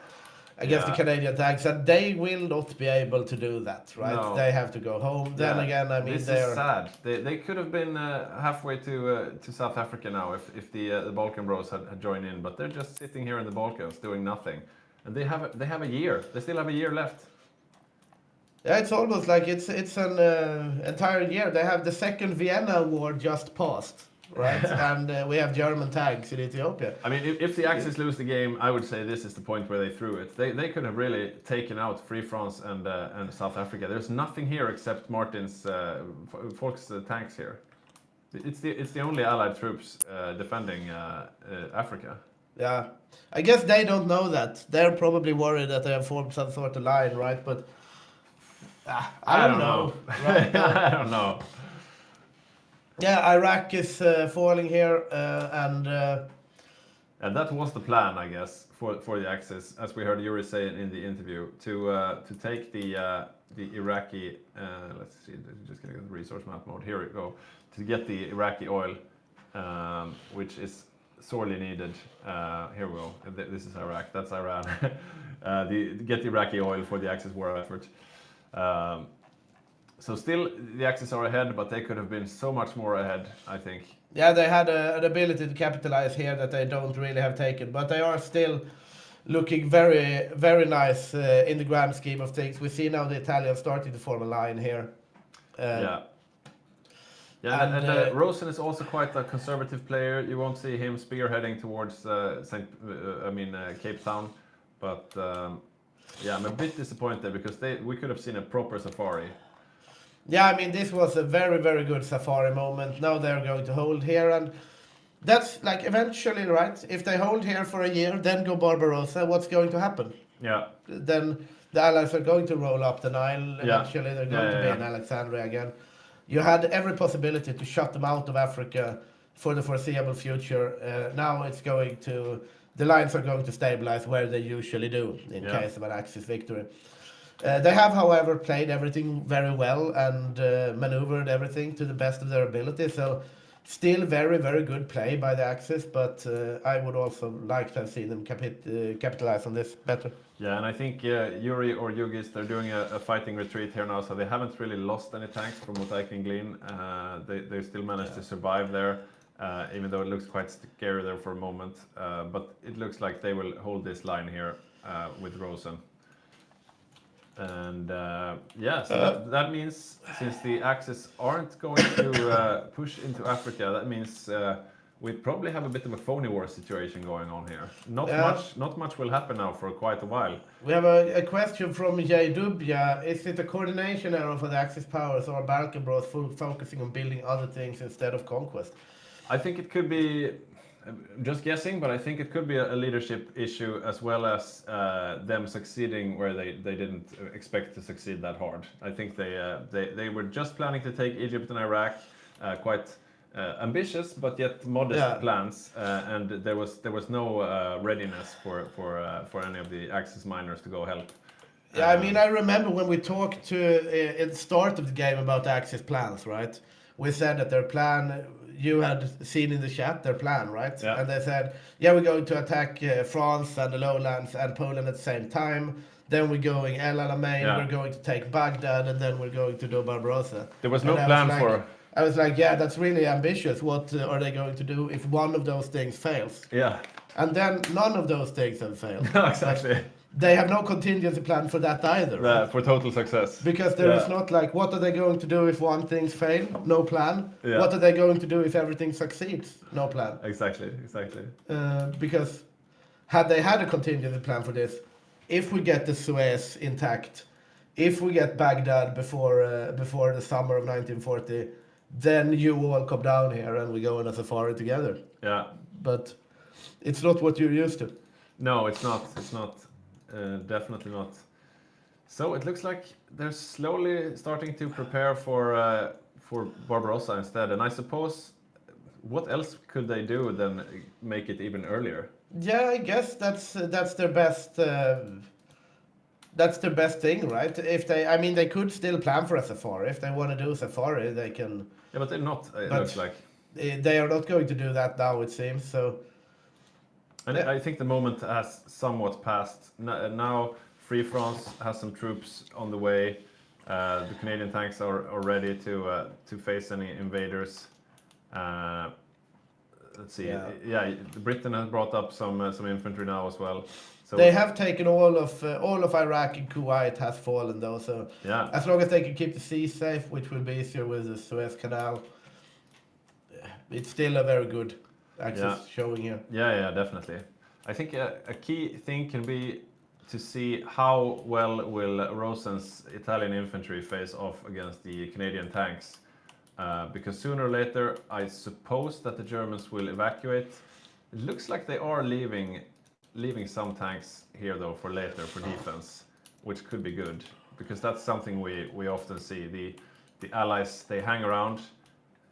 Yeah. Canadian tanks, and they will not be able to do that, right? No. They have to go home. Then Yeah, again, I mean, this they're is sad. They could have been halfway to South Africa now if the Balkan Bros had joined in, but they're just sitting here in the Balkans doing nothing, and they have a year. They still have a year left. Yeah, it's almost like it's an entire year. They have the second Vienna War just passed, right? And we have German tanks in Ethiopia. I mean, if the Axis lose the game, I would say this is the point where they threw it. They could have really taken out Free France and South Africa. There's nothing here except Martin's Folk's tanks here. It's the only Allied troops defending Africa. Yeah, I guess they don't know that. They're probably worried that they have formed some sort of line, right? But I don't know. Right? I don't know. Yeah, Iraq is falling here, and And that was the plan, I guess, for the Axis, as we heard Yuri say in the interview, to take the Iraqi. Let's see, just gonna get the resource map mode. Here we go. To get the Iraqi oil, which is sorely needed. Here we go. This is Iraq. That's Iran. Get the Iraqi oil for the Axis war effort. So still, the Axis are ahead, but they could have been so much more ahead, I think. yeah, they had an ability to capitalize here that they don't really have taken. But they are still looking very, very nice in the grand scheme of things. We see now the Italians starting to form a line here. Yeah. Yeah, and, and Rosen is also quite a conservative player. You won't see him spearheading towards Cape Town, but yeah, I'm a bit disappointed because we could have seen a proper safari. Yeah, I mean, this was a very, very good safari moment. Now they're going to hold here, and that's like eventually, right? If they hold here for a year, then go Barbarossa, what's going to happen? Yeah, Then the Allies are going to roll up the Nile. Eventually, they're going to be in Alexandria again. You had every possibility to shut them out of Africa for the foreseeable future. Now it's going to, the lines are going to stabilize where they usually do in case of an Axis victory. They have, however, played everything very well and maneuvered everything to the best of their ability. So still very, very good play by the Axis, but I would also like to have seen them capitalize on this better. yeah, and I think Yuri or Yugis, they're doing a fighting retreat here now, so they haven't really lost any tanks from what I can glean. They still managed to survive there, even though it looks quite scary there for a moment. But it looks like they will hold this line here with Rosen. And so that means since the Axis aren't going to push into Africa, that means we probably have a bit of a phony war situation going on here. Not much will happen now for quite a while. We have a question from Jay Dubya. Is it a coordination error for the Axis powers or Balkan Bros focusing on building other things instead of conquest? I think it could be, just guessing, but I think it could be a leadership issue as well as them succeeding where they didn't expect to succeed that hard. I think they were just planning to take Egypt and Iraq, quite ambitious but yet modest Yeah. plans, and there was no readiness for any of the Axis miners to go help. Yeah, I mean, I remember when we talked at the start of the game about Axis plans, right? We said that their plan, you had seen in the chat their plan, right? Yeah. And they said, yeah, we're going to attack France and the lowlands and Poland at the same time. Then we're going El Alamein, Yeah. we're going to take Baghdad, and then we're going to do Barbarossa. There was no And I plan like, for. I was like, yeah, that's really ambitious. What are they going to do if one of those things fails? Yeah. And then none of those things have failed. No, exactly. They have no contingency plan for that either. Right? For total success. Because there is Yeah. not like, what are they going to do if one thing fails? No plan. Yeah. What are they going to do if everything succeeds? No plan. Exactly. Because had they had a contingency plan for this, if we get the Suez intact, if we get Baghdad before the summer of 1940, then you all come down here and we go on a safari together. Yeah. But it's not what you're used to. No, it's not. It's not. Definitely not. So it looks like they're slowly starting to prepare for Barbarossa instead. And I suppose, what else could they do than make it even earlier? Yeah, I guess that's their best. That's their best thing, right? If they, I mean, they could still plan for a safari. If they want to do a safari, they can. Yeah, but they're not. It But- looks like. They are not going to do that now, it seems. So And Yeah. I think the moment has somewhat passed. Now, Free France has some troops on the way. The Canadian tanks are ready to face any invaders. Let's see. Yeah. Yeah, Britain has brought up some infantry now as well. So they have taken all of Iraq and Kuwait has fallen though. So yeah, as long as they can keep the sea safe, which will be easier with the Suez Canal, it's still a very good axis Yeah. showing here. yeah, definitely. I think a key thing can be to see how well will Rosen's Italian infantry face off against the Canadian tanks. Because sooner or later, I suppose that the Germans will evacuate. It looks like they are leaving some tanks here though for later for defense, which could be good because that's something we often see. The Allies, they hang around.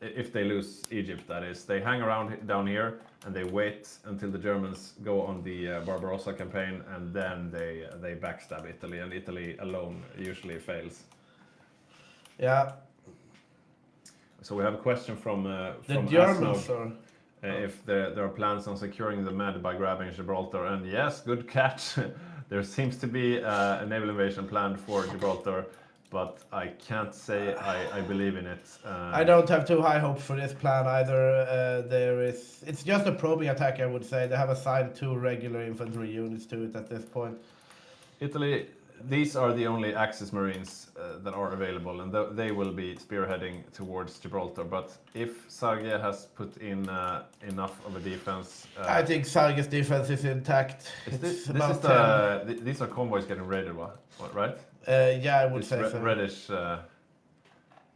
If they lose Egypt, that is, they hang around down here and they wait until the Germans go on the Barbarossa campaign, and then they backstab Italy, and Italy alone usually fails. Yeah, So we have a question from the from Germans Asno, are. if there are plans on securing the Med by grabbing Gibraltar, and yes, good catch. There seems to be a naval invasion planned for Gibraltar, but I can't say I believe in it. I don't have too high hopes for this plan either. It's just a probing attack, I would say. They have assigned 2 regular infantry units to it at this point. Italy, these are the only Axis Marines that are available, and they will be spearheading towards Gibraltar. But if Sarge has put in enough of a defense, I think Sarge's defense is intact. this about is these are convoys getting raided, what right? 10. Yeah, I would It's say so. reddish.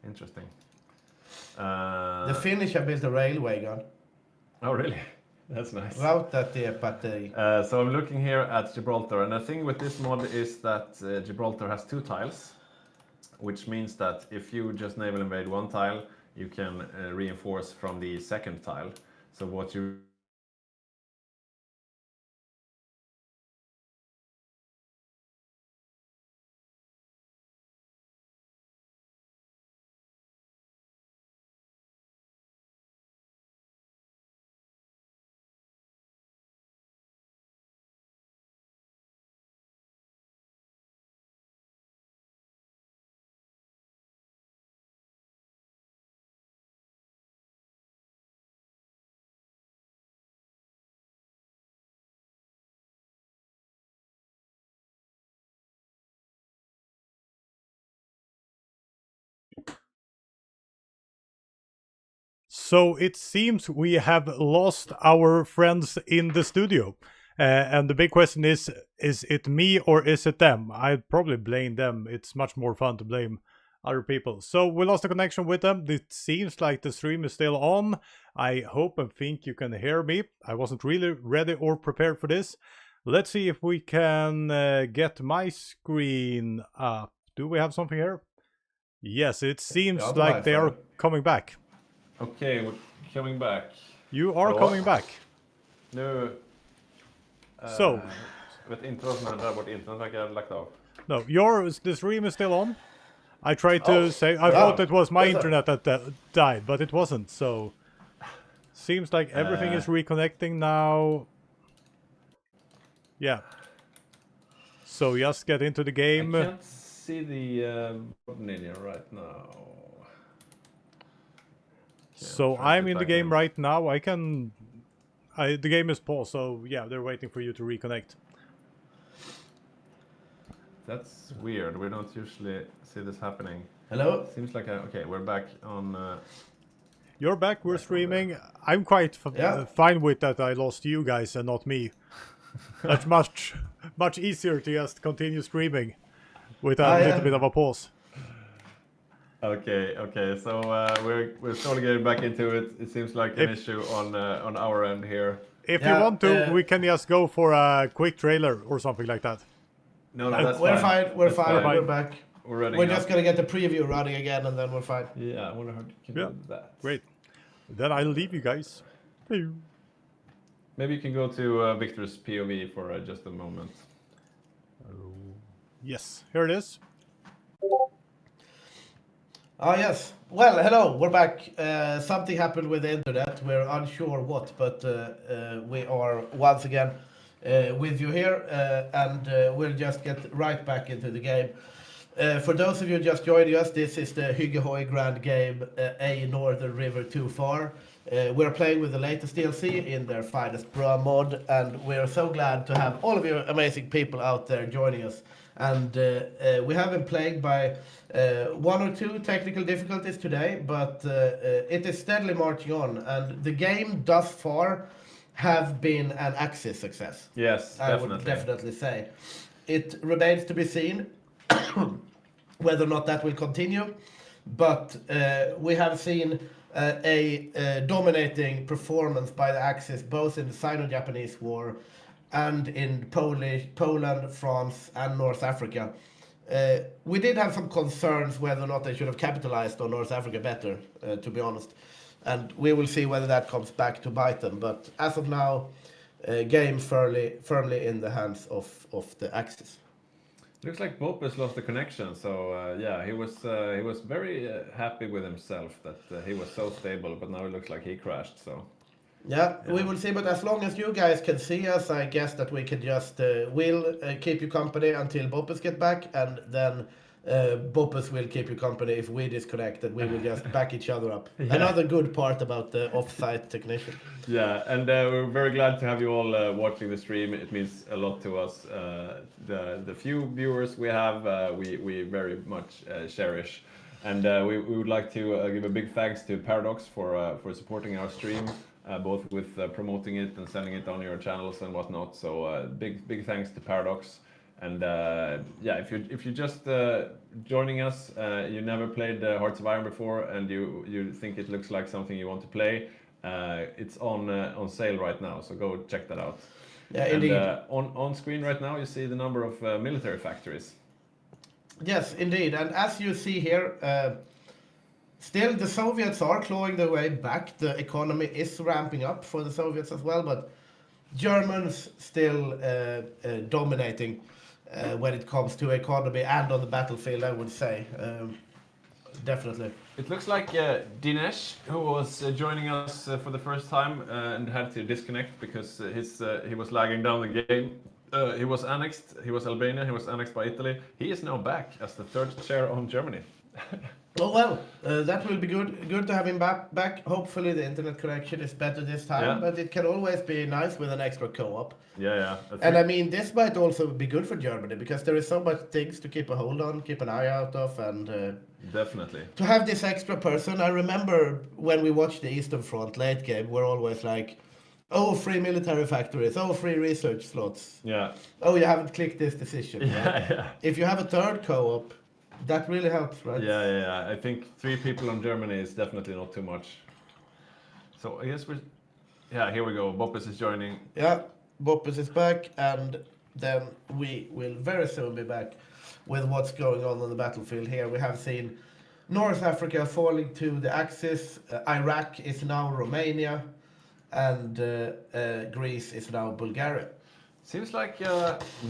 Interesting. The Finnish have built a railway gun. Oh, really? That's nice. Rautatie batteri. So I'm looking here at Gibraltar, and the thing with this mod is that Gibraltar has 2 tiles, which means that if you just naval invade one tile, you can reinforce from the second tile. So what you So it seems we have lost our friends in the studio. And the big question is it me or is it them? I'd probably blame them. It's much more fun to blame other people. So we lost the connection with them. It seems like the stream is still on. I hope and think you can hear me. I wasn't really ready or prepared for this. Let's see if we can get my screen up. Do we have something here? Yes, it seems Yeah, like they are Wi-Fi. coming back. Okay, coming back. You are Ja. coming back. Nu... So. Vet inte vad som händer där borta. Internet verkar ha lagt av. No, the stream is still on. I tried to Oh, say, I yeah. thought it was my Yes, sir. internet that died, but it wasn't, so... Seems like everything is reconnecting now. Yeah. So just get into the I game. can't see the ninja right now. So try to I'm in the back game in. right now. The game is paused, so yeah, they're waiting for you to reconnect. That's weird. We don't usually see this happening. Hello? Seems like okay, we're back on. You're back, we're Back on streaming. I'm quite Yeah. fine with that I lost you guys and not me. That's much easier to just continue streaming with a little bit of a pause. Okay. So we're slowly getting back into it. It seems like an issue on our end here. If Yeah, you want to, uh, we can just go for a quick trailer or something like that. No, that's We're fine. fine. We're That's fine. fine. We're back. We're ready. We're just gonna get the preview running again, and then we're fine. Yeah, I wonder how you can Yeah. do that. Great. Then I'll leave you guys. Maybe you can go to Victor's POV for just a moment. Yes, here it is. Ah, yes. Well, hello. We're back. Something happened with the internet. We're unsure what, but we are once again with you here, and we'll just get right back into the game. For those of you just joining us, this is the Hygge Grand game, A Northern River Too Far. We're playing with the latest DLC in their finest bra mod, and we're so glad to have all of you amazing people out there joining us. And we have been plagued by one or two technical difficulties today, but it is steadily marching on, and the game thus far have been an Axis success. Yes, I would definitely say. It remains to be seen whether or not that will continue, but we have seen a dominating performance by the Axis, both in the Sino-Japanese War and in Poland, France, and North Africa. We did have some concerns whether or not they should have capitalized on North Africa better, to be honest. And we will see whether that comes back to bite them. But as of now, game firmly in the hands of the Axis. Looks like Bopus lost the connection, so yeah, he was very happy with himself that he was so stable, but now it looks like he crashed. So Yeah, we will see. But as long as you guys can see us, I guess that we can just will keep you company until Bopus get back, and then Bopus will keep you company if we disconnect, and we will just back each other up. Yeah. Another good part about the off-site technician. yeah, and we're very glad to have you all watching the stream. It means a lot to us. The few viewers we have, we very much cherish, and we would like to give a big thanks to Paradox for supporting our stream. Both with promoting it and sending it on your channels and whatnot. So big thanks to Paradox. And yeah, if you just joining us, you never played Hearts of Iron before, and you think it looks like something you want to play, it's on sale right now. So go check that out. Yeah, and, indeed. On screen right now, you see the number of military factories. Yes, indeed. And as you see here, still the Soviets are clawing their way back. The economy is ramping up for the Soviets as well, but Germans still dominating when it comes to economy and on the battlefield, I would say. Definitely. It looks like Dinesh, who was joining us for the first time and had to disconnect because he was lagging down the game. He was annexed. He was Albania. He was annexed by Italy. He is now back as the third chair on Germany. Oh well, that will be good. Good to have him back. Hopefully the internet connection is better this time, Yeah. but it can always be nice with an extra co-op. Yeah. And I mean, this might also be good for Germany because there is so much things to keep a hold on, keep an eye out of, and Definitely. to have this extra person. I remember when we watched the Eastern Front late game, we're always like, oh, free military factories, oh, free research slots, Yeah. oh, you haven't clicked this decision. Yeah. If you have a third co-op, that really helps, right? Yeah. I think 3 people on Germany is definitely not too much. So I guess we're. Yeah, here we go. Bopus is joining. Yeah, Bopus is back, and then we will very soon be back with what's going on the battlefield here. We have seen North Africa falling to the Axis. Iraq is now Romania, and Greece is now Bulgaria. Seems like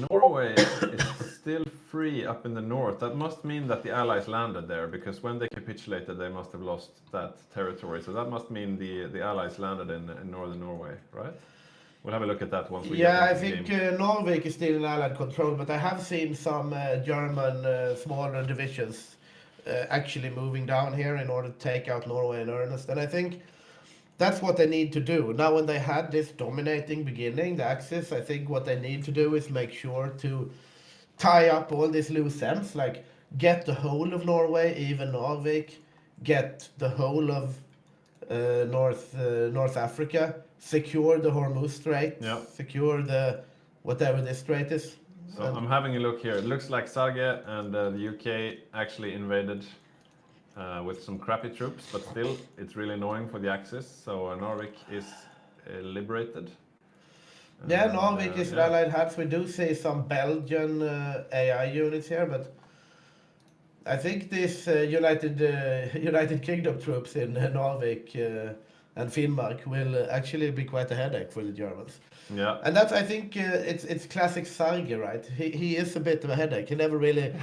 Norway is still free up in the north. That must mean that the Allies landed there, because when they capitulated, they must have lost that territory. So that must mean the Allies landed in northern Norway, right? We'll have a look at that once we get Yeah, I into the think game. Norway is still in Allied control, but I have seen some German smaller divisions actually moving down here in order to take out Norway in earnest. And I think that's what they need to do. Now, when they had this dominating beginning, the Axis, I think what they need to do is make sure to tie up all these loose ends, like get the whole of Norway, even Narvik, get the whole of North Africa, secure the Hormuz Strait, Yeah. secure the whatever this strait is. So I'm having a look here. It looks like Sarge and the UK actually invaded with some crappy troops, but still, it's really annoying for the Axis. So Narvik is liberated. Yeah, And, Narvik is yeah. allied hats. We do see some Belgian AI units here, but I think these United Kingdom troops in Narvik and Finnmark will actually be quite a headache for the Germans. Yeah. And that's, I think, it's classic Sarge, right? He is a bit of a headache. He never really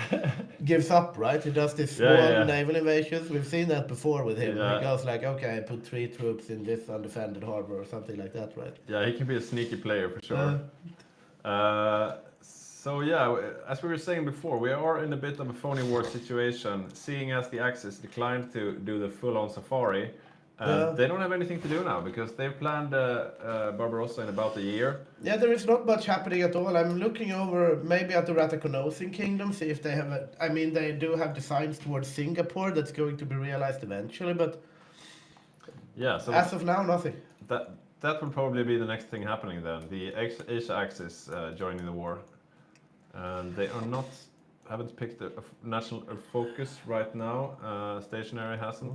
gives up, right? He does these small Yeah. naval invasions. We've seen that before with him. Yeah. He goes like, okay, I put 3 troops in this undefended harbor or something like that, right? Yeah, he can be a sneaky player for sure. So yeah, as we were saying before, we are in a bit of a phony war situation, seeing as the Axis declined to do the full-on safari. They don't have anything to do now because they've planned Barbarossa in about a year. Yeah, there is not much happening at all. I'm looking over maybe at the Ratakonosin Kingdom, see if they have I mean, they do have designs towards Singapore that's going to be realized eventually, but Yeah, so as of now, nothing. that will probably be the next thing happening then. The Asia Axis joining the war. And they are not, haven't picked a national focus right now. Stationary hasn't.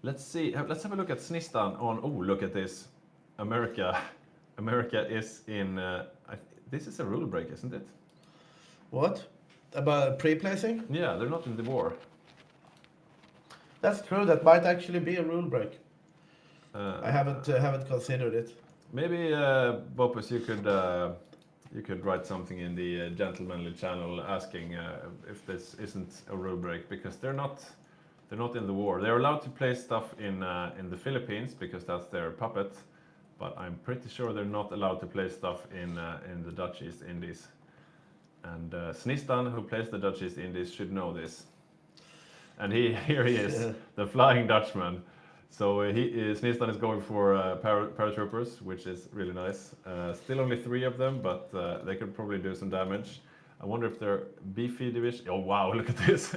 Let's see. Let's have a look at Snistan on. Oh, look at this. America is in. This is a rule break, isn't it? What? About pre-placing? Yeah, they're not in the war. That's true, that might actually be a rule break. I haven't considered it. Maybe Bopus, you could write something in the gentlemanly channel asking if this isn't a rule break, because they're not in the war. They're allowed to play stuff in the Philippines because that's their puppet, but I'm pretty sure they're not allowed to play stuff in the Dutch East Indies. And Snistan, who plays the Dutch East Indies, should know this. And here he is, the Flying Dutchman. So Snistan is going for paratroopers, which is really nice. Still only 3 of them, but they could probably do some damage. I wonder if they're beefy division. Oh wow, look at this!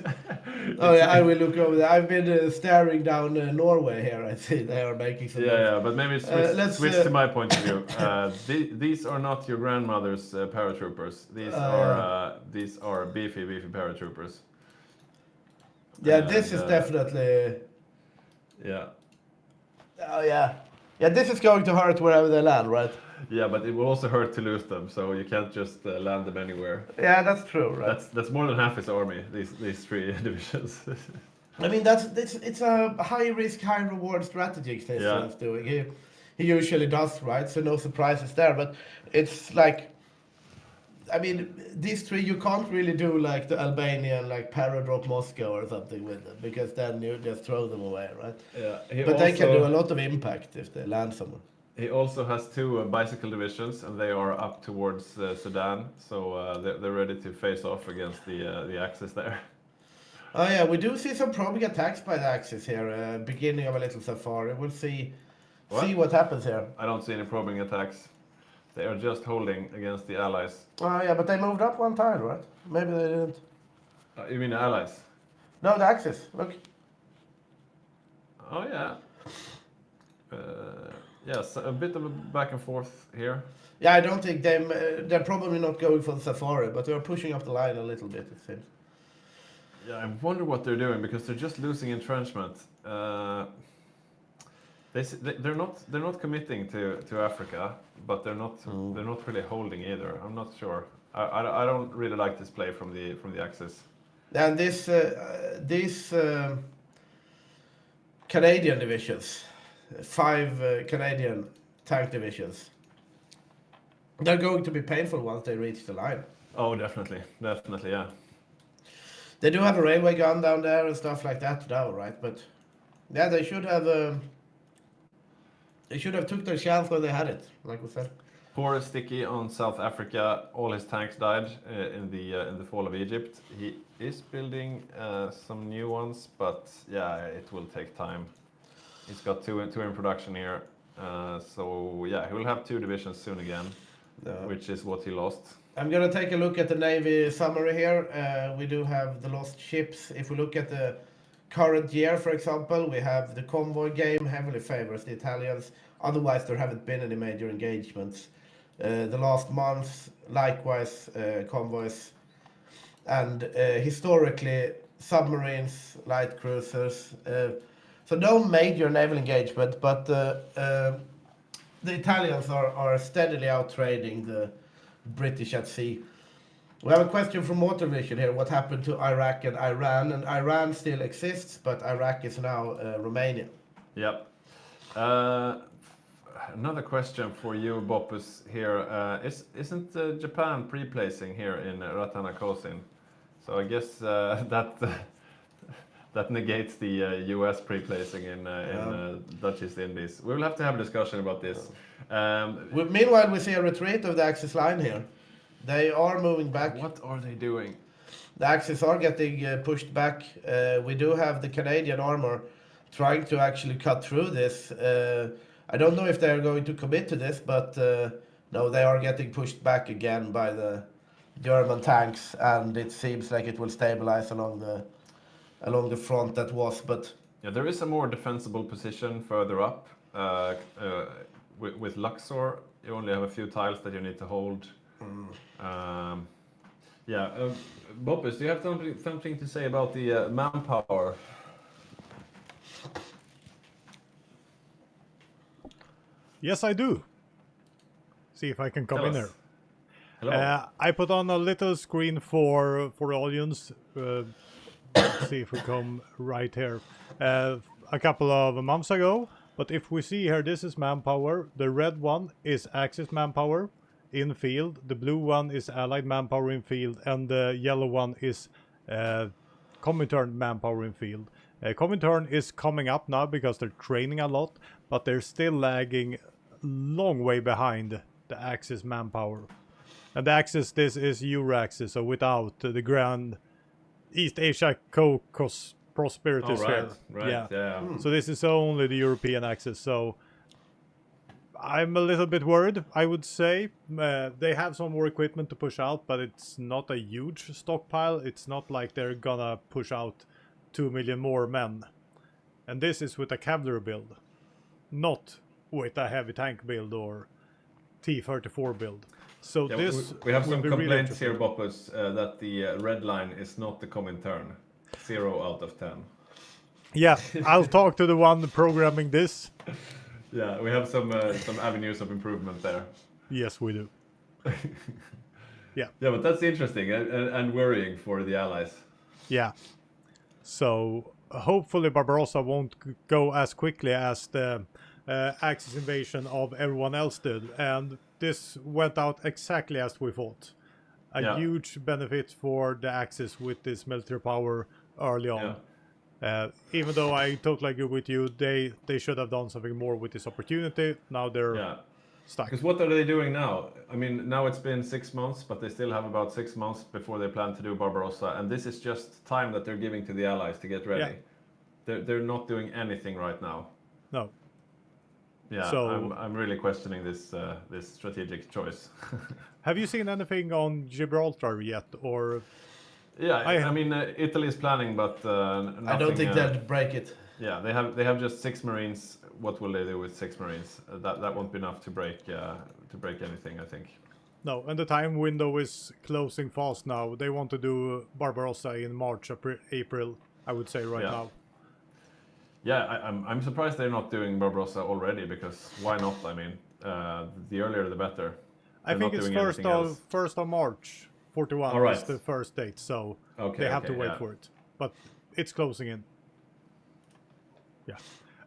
Oh yeah, I will look over there. I've been staring down Norway here. I see they are making some. Yeah, but maybe let's switch to my point of view. These are not your grandmother's paratroopers. These are beefy paratroopers. Yeah, this is definitely. Yeah. Oh yeah, yeah. This is going to hurt wherever they land, right? Yeah, but it will also hurt to lose them, so you can't just land them anywhere. Yeah, that's true, right? That's more than half his army. These 3 divisions. I mean, it's a high risk, high reward strategy Christian's doing. He usually does, right? So no surprises there. But it's like, I mean, these 3 you can't really do like the Albanian like paradrop Moscow or something with them, because then you just throw them away, right? Yeah. But they can do a lot of impact if they land somewhere. He also has 2 bicycle divisions, and they are up towards Sudan, so they're ready to face off against the Axis there. Oh yeah, we do see some probing attacks by the Axis here, beginning of a little safari. We'll see what happens here. I don't see any probing attacks. They are just holding against the Allies. Oh yeah, but they moved up one tile, right? Maybe they didn't. You mean the Allies? No, the Axis. Look. Oh yeah. Yes, a bit of a back and forth here. Yeah, I don't think they're probably not going for the safari, but they're pushing up the line a little bit, it seems. Yeah, I wonder what they're doing, because they're just losing entrenchment. They're not committing to Africa, but they're not really holding either. I'm not sure. I don't really like this play from the Axis. And these Canadian divisions, 5 Canadian tank divisions, they're going to be painful once they reach the line. Oh, definitely, definitely, yeah. They do have a railway gun down there and stuff like that now, right? But yeah, they should have took their chance when they had it, like we said. Poor Sticky on South Africa. All his tanks died in the fall of Egypt. He is building some new ones, but yeah, it will take time. He's got two in production here, so yeah, he will have 2 divisions soon again, which is what he lost. I'm gonna take a look at the Navy summary here. We do have the lost ships. If we look at the current year, for example, we have the convoy game heavily favors the Italians. Otherwise, there haven't been any major engagements. The last month, likewise, convoys. And historically, submarines, light cruisers. So no major naval engagement, but the Italians are steadily out-trading the British at sea. We have a question from Motorvision here. What happened to Iraq and Iran? And Iran still exists, but Iraq is now Romania. Yep. Another question for you, Boppus, here. Isn't Japan pre-placing here in Ratanakosin? So I guess that negates the US pre-placing in Dutch East Indies. We will have to have a discussion about this. Meanwhile, we see a retreat of the Axis line here. They are moving back. What are they doing? The Axis are getting pushed back. We do have the Canadian armor trying to actually cut through this. I don't know if they're going to commit to this, but no, they are getting pushed back again by the German tanks, and it seems like it will stabilize along the front that was. But yeah, there is a more defensible position further up. With Luxor, you only have a few tiles that you need to hold. Boppus, do you have something to say about the manpower? Yes, I do. See if I can come Tell in us. there. Hello. I put on a little screen for the audience. Let's see if we come right here. A couple of months ago. But if we see here, this is manpower. The red one is Axis manpower in field. The blue one is Allied manpower in field. And the yellow one is Comintern manpower in field. Comintern is coming up now because they're training a lot. But they're still lagging long way behind the Axis manpower. And the Axis, this is Euro-Axis, so without the Grand East Asia Caucasus Prosperity Sphere. Right, yeah. So this is only the European Axis, so I'm a little bit worried, I would say. They have some more equipment to push out, but it's not a huge stockpile. It's not like they're gonna push out 2 million more men. And this is with a cavalry build, not with a heavy tank build or T-34 build. So Yeah, this we have will some be really complaints here, interesting. Boppus, that the red line is not the Comintern. 0 out of 10. Yeah, I'll talk to the one programming this. Yeah, we have some avenues of improvement there. Yes, we do. Yeah, but that's interesting and worrying for the Allies. Yeah. So hopefully Barbarossa won't go as quickly as the Axis invasion of everyone else did. And this went out exactly as we thought. A huge benefit for the Axis with this military power early on. Even though I totally agree with you, they should have done something more with this opportunity. Now they're stuck. Because what are they doing now? I mean, now it's been 6 months, but they still have about 6 months before they plan to do Barbarossa, and this is just time that they're giving to the Allies to get ready. They're not doing anything right now. No. Yeah, So, I'm really questioning this this strategic choice. have you seen anything on Gibraltar yet, or? Yeah, I mean, Italy is planning, but nothing, I don't think they'll break it. Yeah, they have just 6 Marines. What will they do with 6 Marines? That won't be enough to break anything, I think. No, and the time window is closing fast now. They want to do Barbarossa in March, April, I would say right now. Yeah, I'm surprised they're not doing Barbarossa already, because why not? I mean, the earlier the better. I think it's first of March 41 All right. is the first date, so Okay, they have okay, to wait yeah. for it. But it's closing in. Yeah.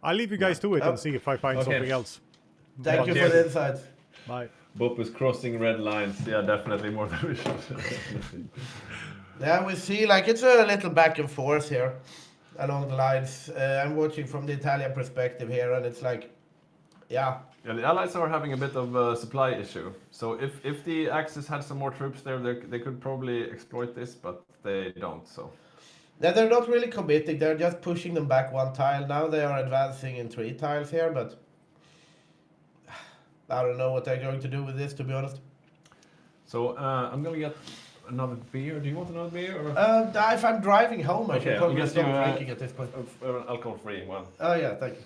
I'll leave you guys to it Oh. and see if I find Okay. something else. Thank you for cheers. the insights. Bye. Boop is crossing red lines. Yeah, definitely more than we should. Definitely. Yeah, we see like it's a little back and forth here along the lines. I'm watching from the Italian perspective here, and it's like, yeah, Yeah, the Allies are having a bit of a supply issue. So if the Axis had some more troops there, they could probably exploit this, but they don't. So they're not really committing. They're just pushing them back one tile. Now they are advancing in 3 tiles here, but I don't know what they're going to do with this, to be honest. so I'm gonna get another beer. Do you want another beer? Or? If I'm driving home, I Okay, should I'll probably get stop you, drinking at this point. An alcohol-free one. Oh yeah, thank you.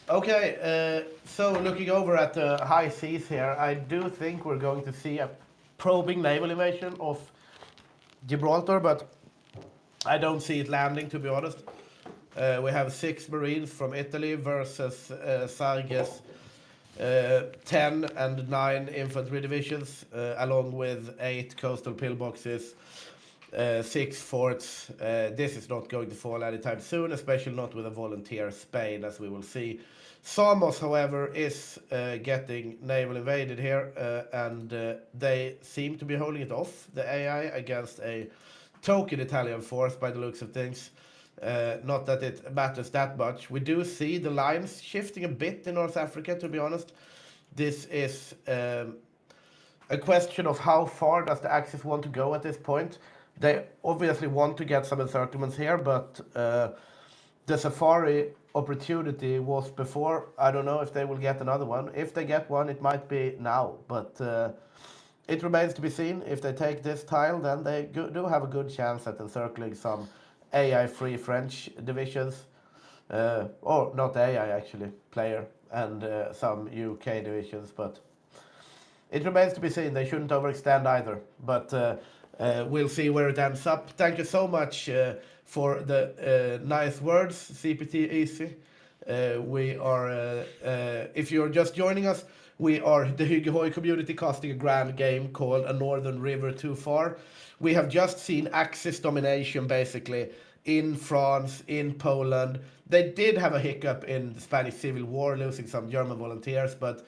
Okay, so looking over at the high seas here, I do think we're going to see a probing naval invasion of Gibraltar, but I don't see it landing, to be honest. We have 6 Marines from Italy versus Hygge's 10 and 9 infantry divisions, along with 8 coastal pillboxes, 6 forts. This is not going to fall anytime soon, especially not with a volunteer Spain, as we will see. Samos, however, is getting naval invaded here, and they seem to be holding it off, the AI, against a token Italian force by the looks of things. Not that it matters that much. We do see the lines shifting a bit in North Africa, to be honest. This is a question of how far does the Axis want to go at this point. They obviously want to get some encirclements here, but the Safari opportunity was before. I don't know if they will get another one. If they get one, it might be now, but it remains to be seen. If they take this tile, then they do have a good chance at encircling some AI-free French divisions, or not AI actually, player, and some UK divisions, but it remains to be seen. They shouldn't overextend either, but we'll see where it ends up. Thank you so much for the nice words, CPT Easy. We are, if you're just joining us, we are the Hygge community casting a grand game called A Northern River Too Far. We have just seen Axis domination basically in France, in Poland. They did have a hiccup in the Spanish Civil War, losing some German volunteers, but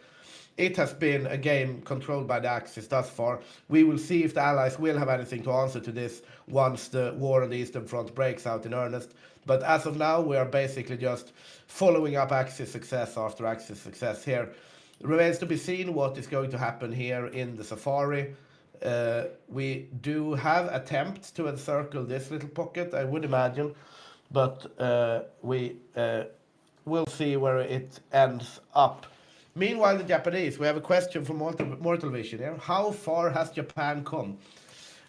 it has been a game controlled by the Axis thus far. We will see if the Allies will have anything to answer to this once the war on the Eastern Front breaks out in earnest. But as of now, we are basically just following up Axis success after Axis success here. It remains to be seen what is going to happen here in the Safari. We do have attempts to encircle this little pocket, I would imagine, but we will see where it ends up. Meanwhile, the Japanese, we have a question from Mortal Vision here. How far has Japan come?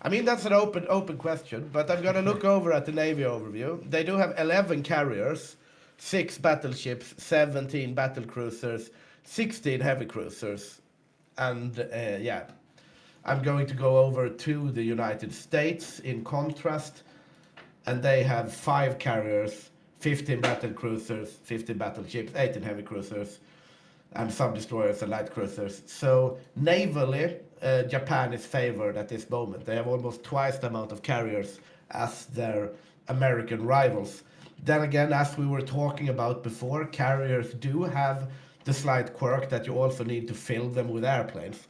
I mean, that's an open question, but I'm going to look over at the Navy overview. They do have 11 carriers, 6 battleships, 17 battle cruisers, 16 heavy cruisers, and yeah. I'm going to go over to the United States in contrast, and they have 5 carriers, 15 battle cruisers, 15 battleships, 18 heavy cruisers, and some destroyers and light cruisers. So navally, Japan is favored at this moment. They have almost twice the amount of carriers as their American rivals. Then again, as we were talking about before, carriers do have the slight quirk that you also need to fill them with airplanes.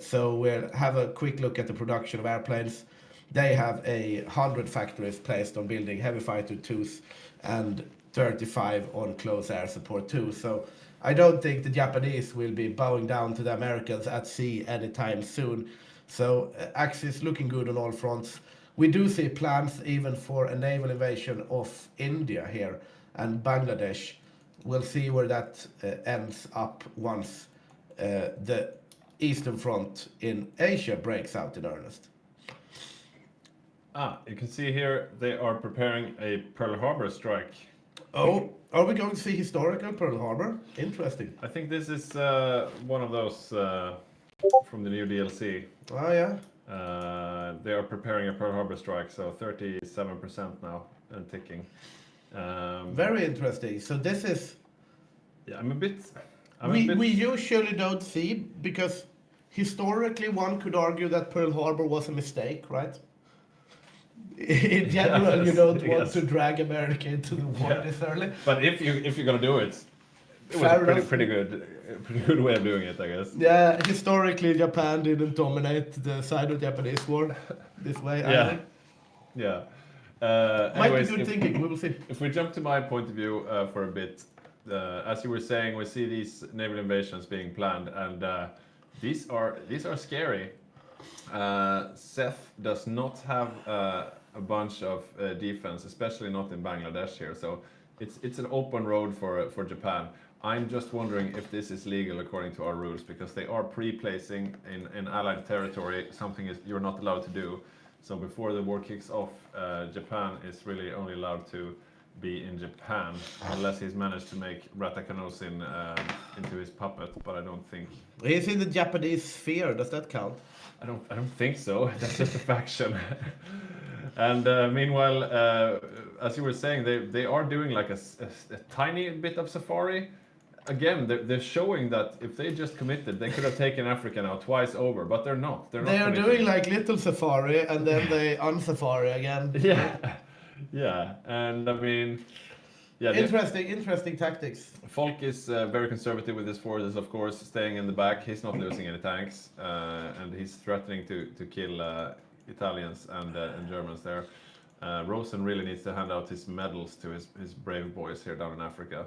So we'll have a quick look at the production of airplanes. They have 100 factories placed on building heavy fighter 2s and 35 on close air support 2. So I don't think the Japanese will be bowing down to the Americans at sea anytime soon. So Axis looking good on all fronts. We do see plans even for a naval invasion of India here and Bangladesh. We'll see where that ends up once the Eastern Front in Asia breaks out in earnest. You can see here they are preparing a Pearl Harbor strike. Oh, are we going to see historical Pearl Harbor? Interesting. I think this is one of those from the new DLC. Oh, yeah. They are preparing a Pearl Harbor strike, so 37% now and ticking. Very interesting. So this is... Yeah, I'm a bit... I'm a bit- we usually don't see, because historically one could argue that Pearl Harbor was a mistake, right? In general, you Yes, don't want yes. to drag America into the war Yeah. this early. But if you're gonna do it, it was Fair a enough. pretty good way of doing it, I guess. Yeah, historically Japan didn't dominate the side of the Japanese war this way Yeah. either. Yeah. Might Anyways, be good thinking, we will see. if we jump to my point of view for a bit, as you were saying, we see these naval invasions being planned, and these are scary. Seth does not have a bunch of defense, especially not in Bangladesh here. So it's an open road for Japan. I'm just wondering if this is legal according to our rules, because they are pre-placing in allied territory, something you're not allowed to do. So before the war kicks off, Japan is really only allowed to be in Japan, unless he's managed to make Ratakanosin into his puppet, but I don't think. He's in the Japanese sphere, does that count? I don't think so. That's just a faction. And meanwhile, as you were saying, they are doing like a tiny bit of safari. Again, they're showing that if they just committed, they could have taken Africa now twice over, but they're not. They're not They are committing. doing like little safari and then they unsafari again. Yeah, yeah, and I mean, yeah. Interesting tactics. Falk is very conservative with his forces, of course, staying in the back. He's not losing any tanks, and he's threatening to kill Italians and Germans there. Rosen really needs to hand out his medals to his brave boys here down in Africa.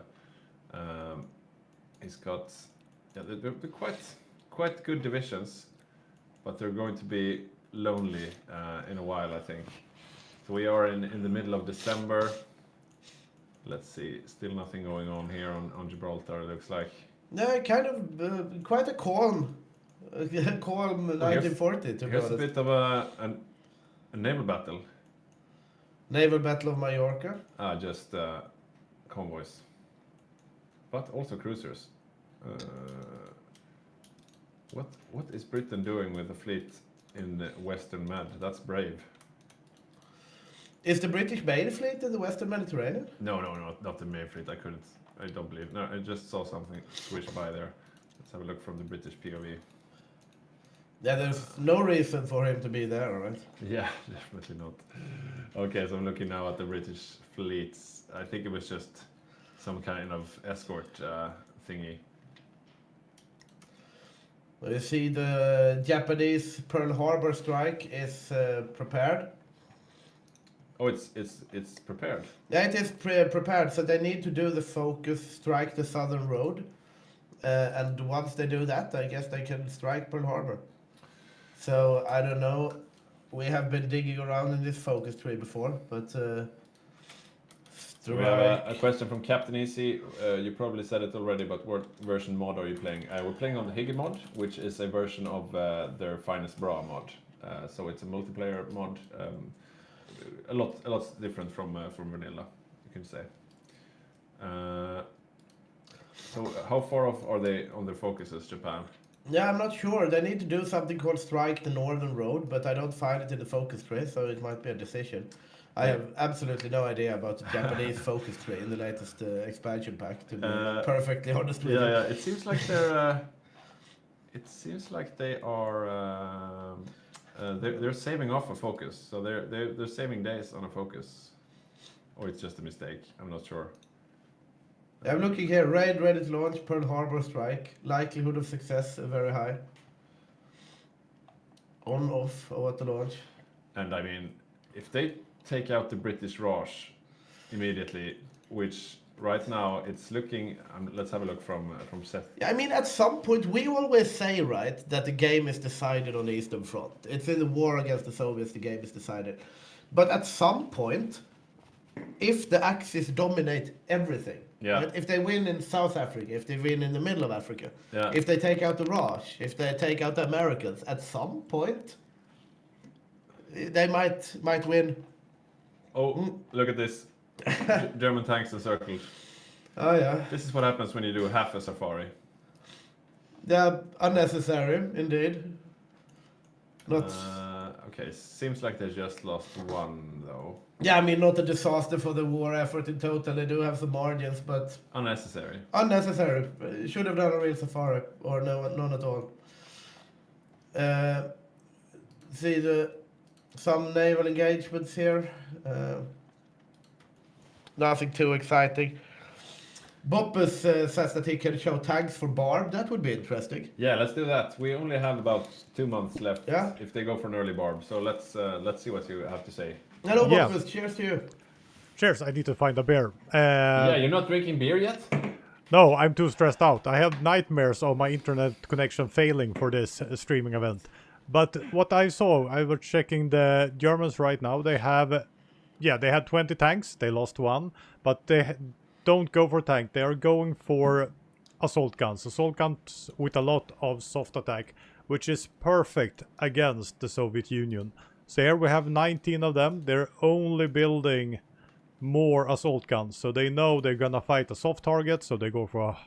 He's got, yeah, they're quite good divisions, but they're going to be lonely in a while, I think. So we are in the middle of December. Let's see, still nothing going on here on Gibraltar, it looks like. Yeah, kind of quite a calm 1940 to be Here's a honest. bit of a naval battle. Naval Battle of Mallorca. Just convoys. But also cruisers. What is Britain doing with a fleet in the Western Med? That's brave. Is the British main fleet in the Western Mediterranean? No, not the main fleet. I don't believe. No, I just saw something swish by there. Let's have a look from the British POV. Yeah, there's no reason for him to be there, right? Yeah, definitely not. Okay, so I'm looking now at the British fleets. I think it was just some kind of escort thingy. You see the Japanese Pearl Harbor strike is prepared. Oh, it's prepared. Yeah, it is prepared, so they need to do the focus, strike the southern road. And once they do that, I guess they can strike Pearl Harbor. So, I don't know. We have been digging around in this focus tree before, but... So we have a question from Captain Easy. You probably said it already, but what version mod are you playing? We're playing on the Hygge mod, which is a version of their Finest Bra mod. So it's a multiplayer mod. A lot different from vanilla, you can say. So how far off are they on their focuses, Japan? Yeah, I'm not sure. They need to do something called strike the northern road, but I don't find it in the focus tree, so it might be a decision. I have absolutely no idea about the Japanese focus tree in the latest expansion pack, to be perfectly honest with you. Yeah, it seems like they're. It seems like they are. They're saving off a focus, so they're saving days on a focus, or it's just a mistake. I'm not sure. I'm looking here. Raid ready to launch. Pearl Harbor strike. Likelihood of success very high. On off or at the launch. And I mean, if they take out the British Raj immediately, which right now it's looking. Let's have a look from Seth. Yeah, I mean, at some point we always say, right, that the game is decided on the Eastern Front. It's in the war against the Soviets. The game is decided, but at some point, if the Axis dominate everything, Yeah. right? If they win in South Africa, if they win in the middle of Africa, Yeah. if they take out the Raj, if they take out the Americans, at some point, they might win. Oh, look at this. German tanks encircled. Oh yeah, This is what happens when you do half a safari. they're unnecessary indeed. Not Okay, seems like they just lost one though. Yeah, I mean, not a disaster for the war effort in total. They do have some margins, but Unnecessary. unnecessary. Should have done a real safari, or none at all. See some naval engagements here. Nothing too exciting. Boppus says that he can show tags for Barb. That would be interesting. Yeah, let's do that. We only have about 2 months left. Yeah. If they go for an early barb, so let's see what you have to say. Hello, Yeah. Boppus. Cheers to you. Cheers, I need to find a beer. Yeah, you're not drinking beer yet? No, I'm too stressed out. I have nightmares of my internet connection failing for this streaming event. But what I saw, I was checking the Germans right now. They have, they had 20 tanks. They lost one, but they don't go for tank. They are going for assault guns. Assault guns with a lot of soft attack, which is perfect against the Soviet Union. So here we have 19 of them. They're only building more assault guns, so they know they're gonna fight a soft target, so they go for a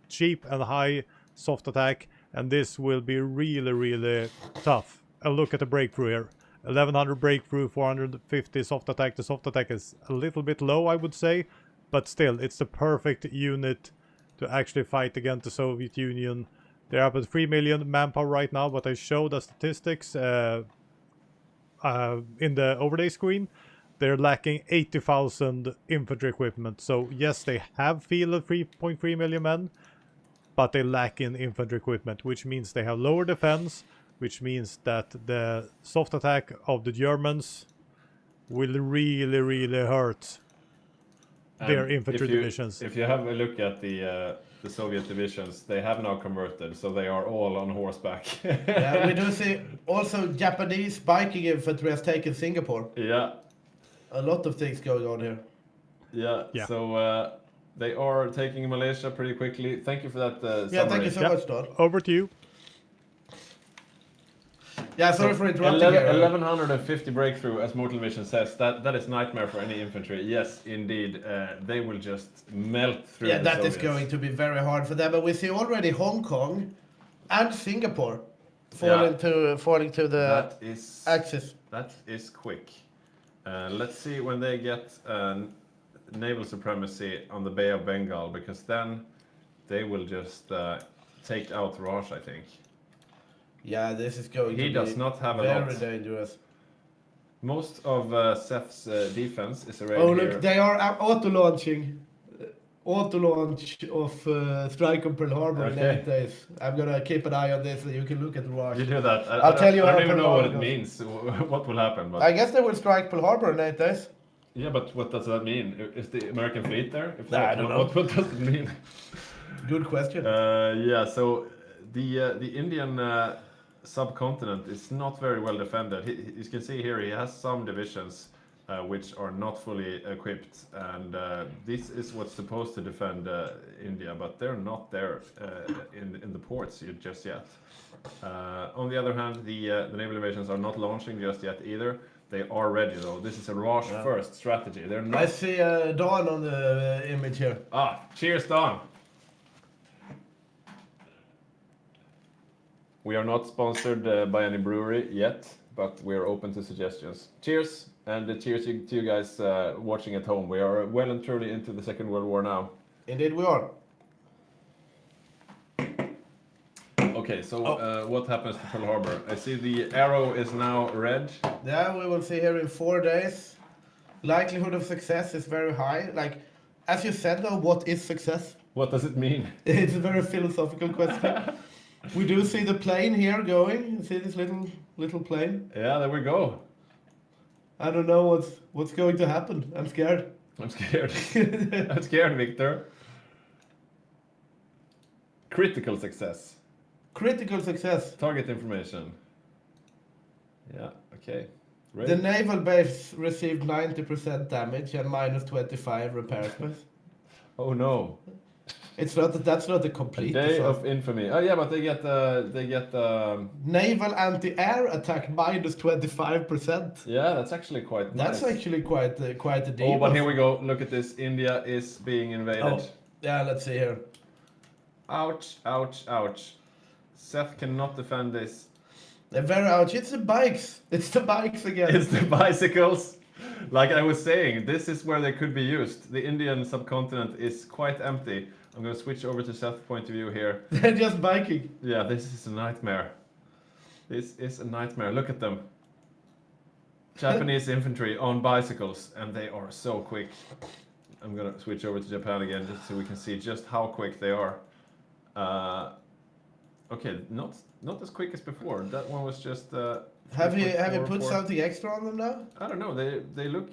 cheap and high soft attack, and this will be really, really tough. And look at the breakthrough here. 1100 breakthrough, 450 soft attack. The soft attack is a little bit low, I would say, but still, it's the perfect unit to actually fight against the Soviet Union. They're up at 3 million manpower right now, but I showed the statistics in the overlay screen. They're lacking 80,000 infantry equipment. So yes, they have fielded 3.3 million men, but they lack in infantry equipment, which means they have lower defense, which means that the soft attack of the Germans will really, really hurt their And infantry divisions. If you have a look at the Soviet divisions, they have now converted, so they are all on horseback. Yeah, we do see also Japanese biking infantry has taken Singapore. Yeah, A lot of things going on here. Yeah. So they are taking Malaysia pretty quickly. Thank you for that summary. Yeah, thank you so Yeah. much, Don. Over to you. Yeah, sorry for interrupting 1150 breakthrough, as Mortal Vision says. That is nightmare for any infantry. Yes, indeed. They will just melt through. Yeah, the that is Soviets. going to be very hard for them. But we see already Hong Kong and Singapore falling to the axis. That is quick. Let's see when they get naval supremacy on the Bay of Bengal, because then they will just take out Raj, I think. Yeah, this is going He to does be not have a very lot. dangerous. Most of Seth's defense is arrayed Oh, here. look, they are auto-launching. Auto-launch of Strike on Pearl Harbor in Okay. 8 days. I'm going to keep an eye on this, and you can look at Rush. You do that. I'll tell you I how don't even Pearl know what Harbor it goes. means. What will happen? But I guess they will strike Pearl Harbor in 8 days. yeah, but what does that mean? Is the American fleet there? If Nah, not, I don't know. What does it mean? Good question. Yeah. So the Indian subcontinent is not very well defended. You can see here he has some divisions which are not fully equipped, and this is what's supposed to defend India, but they're not there in the ports just yet. On the other hand, the naval divisions are not launching just yet either. They are ready though. This is a rush first strategy. They're I not. see Dawn on the image here. Cheers, Don. We are not sponsored by any brewery yet, but we are open to suggestions. Cheers, and cheers to you guys watching at home. We are well and truly into the Second World War now. Indeed we are. Okay, so what happens to Pearl Harbor? I see the arrow is now red. Yeah, we will see here in 4 days. Likelihood of success is very high. Like, as you said though, what is success? What does it mean? It's a very philosophical question. We do see the plane here going. You see this little plane? Yeah, there we go. I don't know what's going to happen. I'm scared. I'm scared. I'm scared, Victor. Critical success. Critical success. Target information. Yeah, okay. The naval base received 90% damage and minus 25 repair space. Oh no. That's not a complete Day disaster. of infamy. Oh yeah, but they get Naval anti-air attack minus 25%. yeah, that's actually quite nice. That's actually quite a deal. Oh, but here we go. Look at this. India is being invaded. Oh, yeah, let's see here. Ouch, ouch, ouch. Seth cannot defend this. They're very ouch. It's the bikes. It's the bikes again. It's the bicycles. Like I was saying, this is where they could be used. The Indian subcontinent is quite empty. I'm going to switch over to Seth's point of view here. They're just biking. Yeah, this is a nightmare. This is a nightmare. Look at them. Japanese infantry on bicycles, and they are so quick. I'm going to switch over to Japan again just so we can see just how quick they are. Okay, not as quick as before. That one was just. Have you 3.4, put 4. something extra on them now? I don't know. They look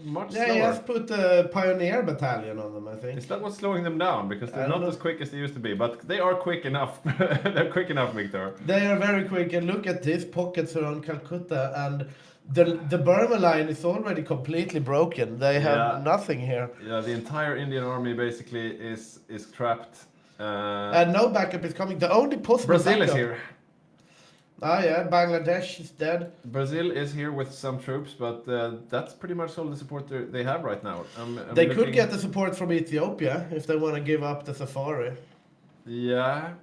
much Yeah, slower. he has put a pioneer battalion on them, I think. Is that what's slowing them down? Because I they're don't not know. as quick as they used to be, but they are quick enough. They're quick enough, Victor. They are very quick, and look at these pockets around Calcutta, and the Burma line is already completely broken. They have Yeah. nothing here, Yeah, the entire Indian army basically is trapped. and no backup is coming. The only possible Brazil is backup. here. Ah, yeah, Bangladesh is dead. Brazil is here with some troops, but that's pretty much all the support they have right now. I'm They could looking- get the support from Ethiopia if they want to give up the safari. Yeah.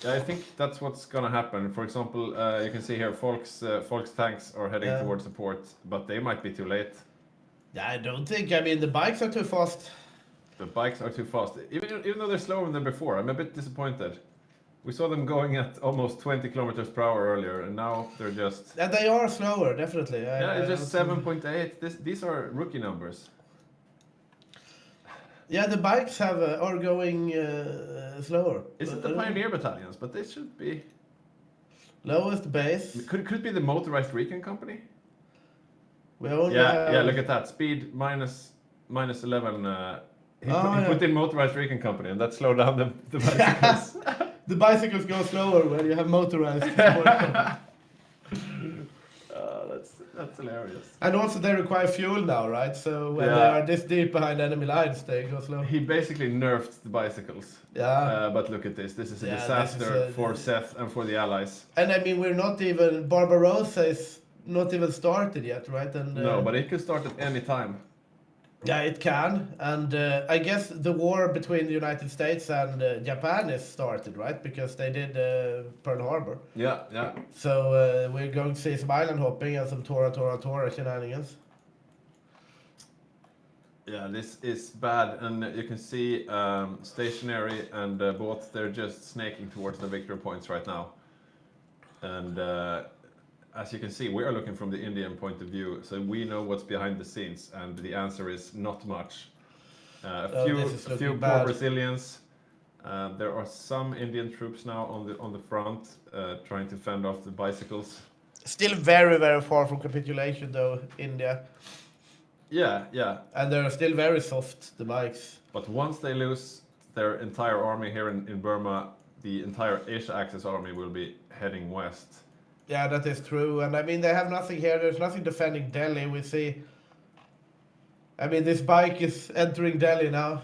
Yeah, I think that's what's gonna happen. For example, you can see here Folk's tanks are heading Yeah. towards support, but they might be too late. Yeah, I don't think. I mean, the bikes are too fast. The bikes are too fast. Even though they're slower than before, I'm a bit disappointed. We saw them going at almost 20 kilometers per hour earlier, and now they're just. And they are slower, definitely. Yeah, it's just don't think- 7.8. These are rookie numbers. Yeah, the bikes are going slower. Is it the Pioneer battalions? But they should be. Lowest base. Could it be the motorized recon company? We only Yeah, have, yeah. Look at that speed minus 11. He Oh, put yeah. in motorized recon company, and that slowed down the bicycles. The bicycles go slower when you have motorized. That's hilarious. And also they require fuel now, right? So when they Yeah. are this deep behind enemy lines, they go slow. He basically nerfed the bicycles. Yeah. But look at this. This is a Yeah, this disaster is a- for Seth and for the allies. And I mean, we're not even, Barbarossa is not even started yet, right? And No, but it can start at any time. yeah, it can. And I guess the war between the United States and Japan is started, right? Because they did Pearl Harbor. Yeah, yeah. So we're going to see some island hopping and some Tora shenanigans. Yeah, this is bad, and you can see stationary and both, they're just snaking towards the victory points right now. And as you can see, we are looking from the Indian point of view, so we know what's behind the scenes, and the answer is not much. A Oh, few, this is a few looking poor bad. Brazilians. There are some Indian troops now on the front, trying to fend off the bicycles. Still very, very far from capitulation, though, India. Yeah, yeah. And they're still very soft, the bikes. But once they lose their entire army here in Burma, the entire Asia Axis army will be heading west. Yeah, that is true. And I mean, they have nothing here. There's nothing defending Delhi. We see. I mean, this bike is entering Delhi now.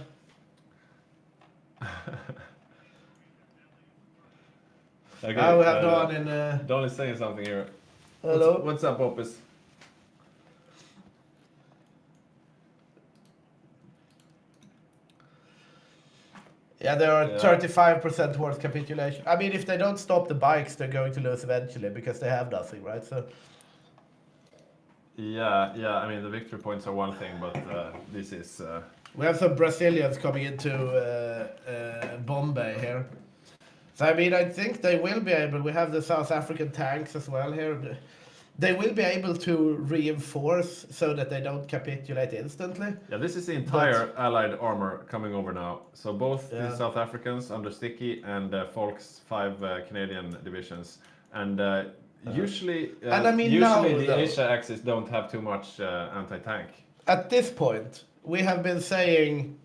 Okay, Now we have Dawn in. Dawn is saying something here. Hello. What's up, Opus? Yeah, they are Yeah. 35% towards capitulation. I mean, if they don't stop the bikes, they're going to lose eventually because they have nothing, right? So. Yeah, yeah. I mean, the victory points are one thing, but this is. We have some Brazilians coming into Bombay here. So, I mean, I think they will be able, we have the South African tanks as well here. They will be able to reinforce so that they don't capitulate instantly. Yeah, this is the entire Allied armor coming over now. So both Yeah. the South Africans under Sticky and Folk's 5 Canadian divisions. And usually, And I mean now, usually the though- Asia Axis don't have too much anti-tank. At this point, we have been saying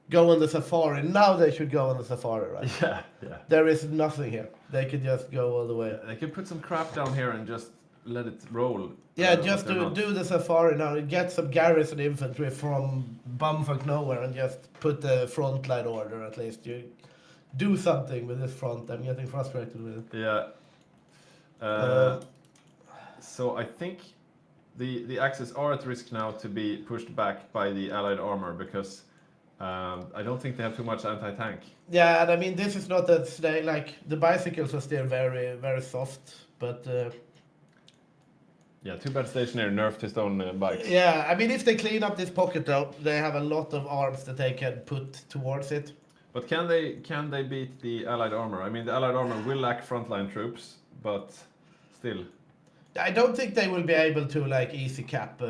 go on the safari. Now they should go on the safari, right? Yeah, yeah. There is nothing here. They could just go all the way. They can put some crap down here and just let it roll. Yeah, but just they're not. do the safari now. Get some garrison infantry from bumfuck nowhere and just put the front line order at least. You do something with this front. I'm getting frustrated with it. Yeah. So I think the Axis are at risk now to be pushed back by the Allied armor because I don't think they have too much anti-tank. Yeah, and I mean this is not that they like the bicycles are still very very soft. But Yeah, too bad Stationary nerfed his own bikes. yeah, I mean, if they clean up this pocket though, they have a lot of arms that they can put towards it. But can they beat the Allied armor? I mean, the Allied armor will lack frontline troops, but still. I don't think they will be able to like easy cap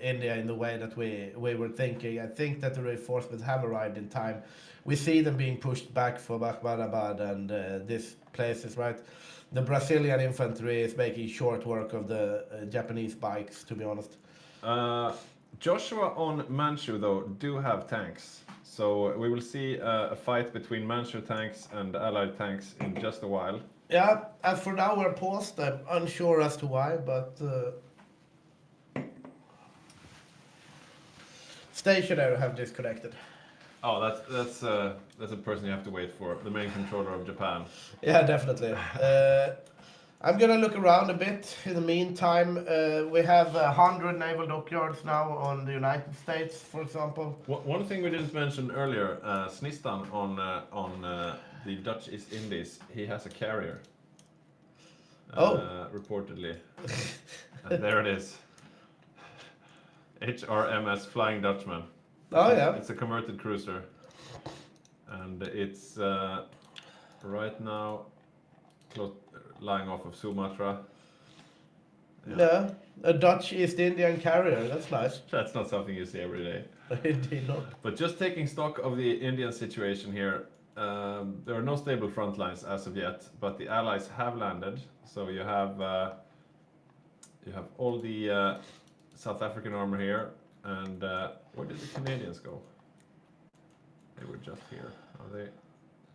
India in the way that we were thinking. I think that the reinforcements have arrived in time. We see them being pushed back from Ahmedabad and these places, right? The Brazilian infantry is making short work of the Japanese bikes, to be honest. Joshua on Manchu, though, do have tanks. So we will see a fight between Manchu tanks and Allied tanks in just a while. Yeah, as for now we're paused. I'm unsure as to why, but Stationary have disconnected. Oh, that's a person you have to wait for, the main controller of Japan. Yeah, definitely. I'm gonna look around a bit. In the meantime, we have 100 naval dockyards now on the United States, for example. One thing we didn't mention earlier, Snistan on the Dutch East Indies, he has a carrier. Reportedly. And there it is. HRMS Flying Dutchman. Oh yeah. It's a converted cruiser. And it's right now lying off of Sumatra. Yeah, a Dutch East Indian carrier. That's nice. That's not something you see every day. Indeed not. But just taking stock of the Indian situation here, there are no stable front lines as of yet, but the Allies have landed. So you have all the South African armor here, and where did the Canadians go? They were just here. Are they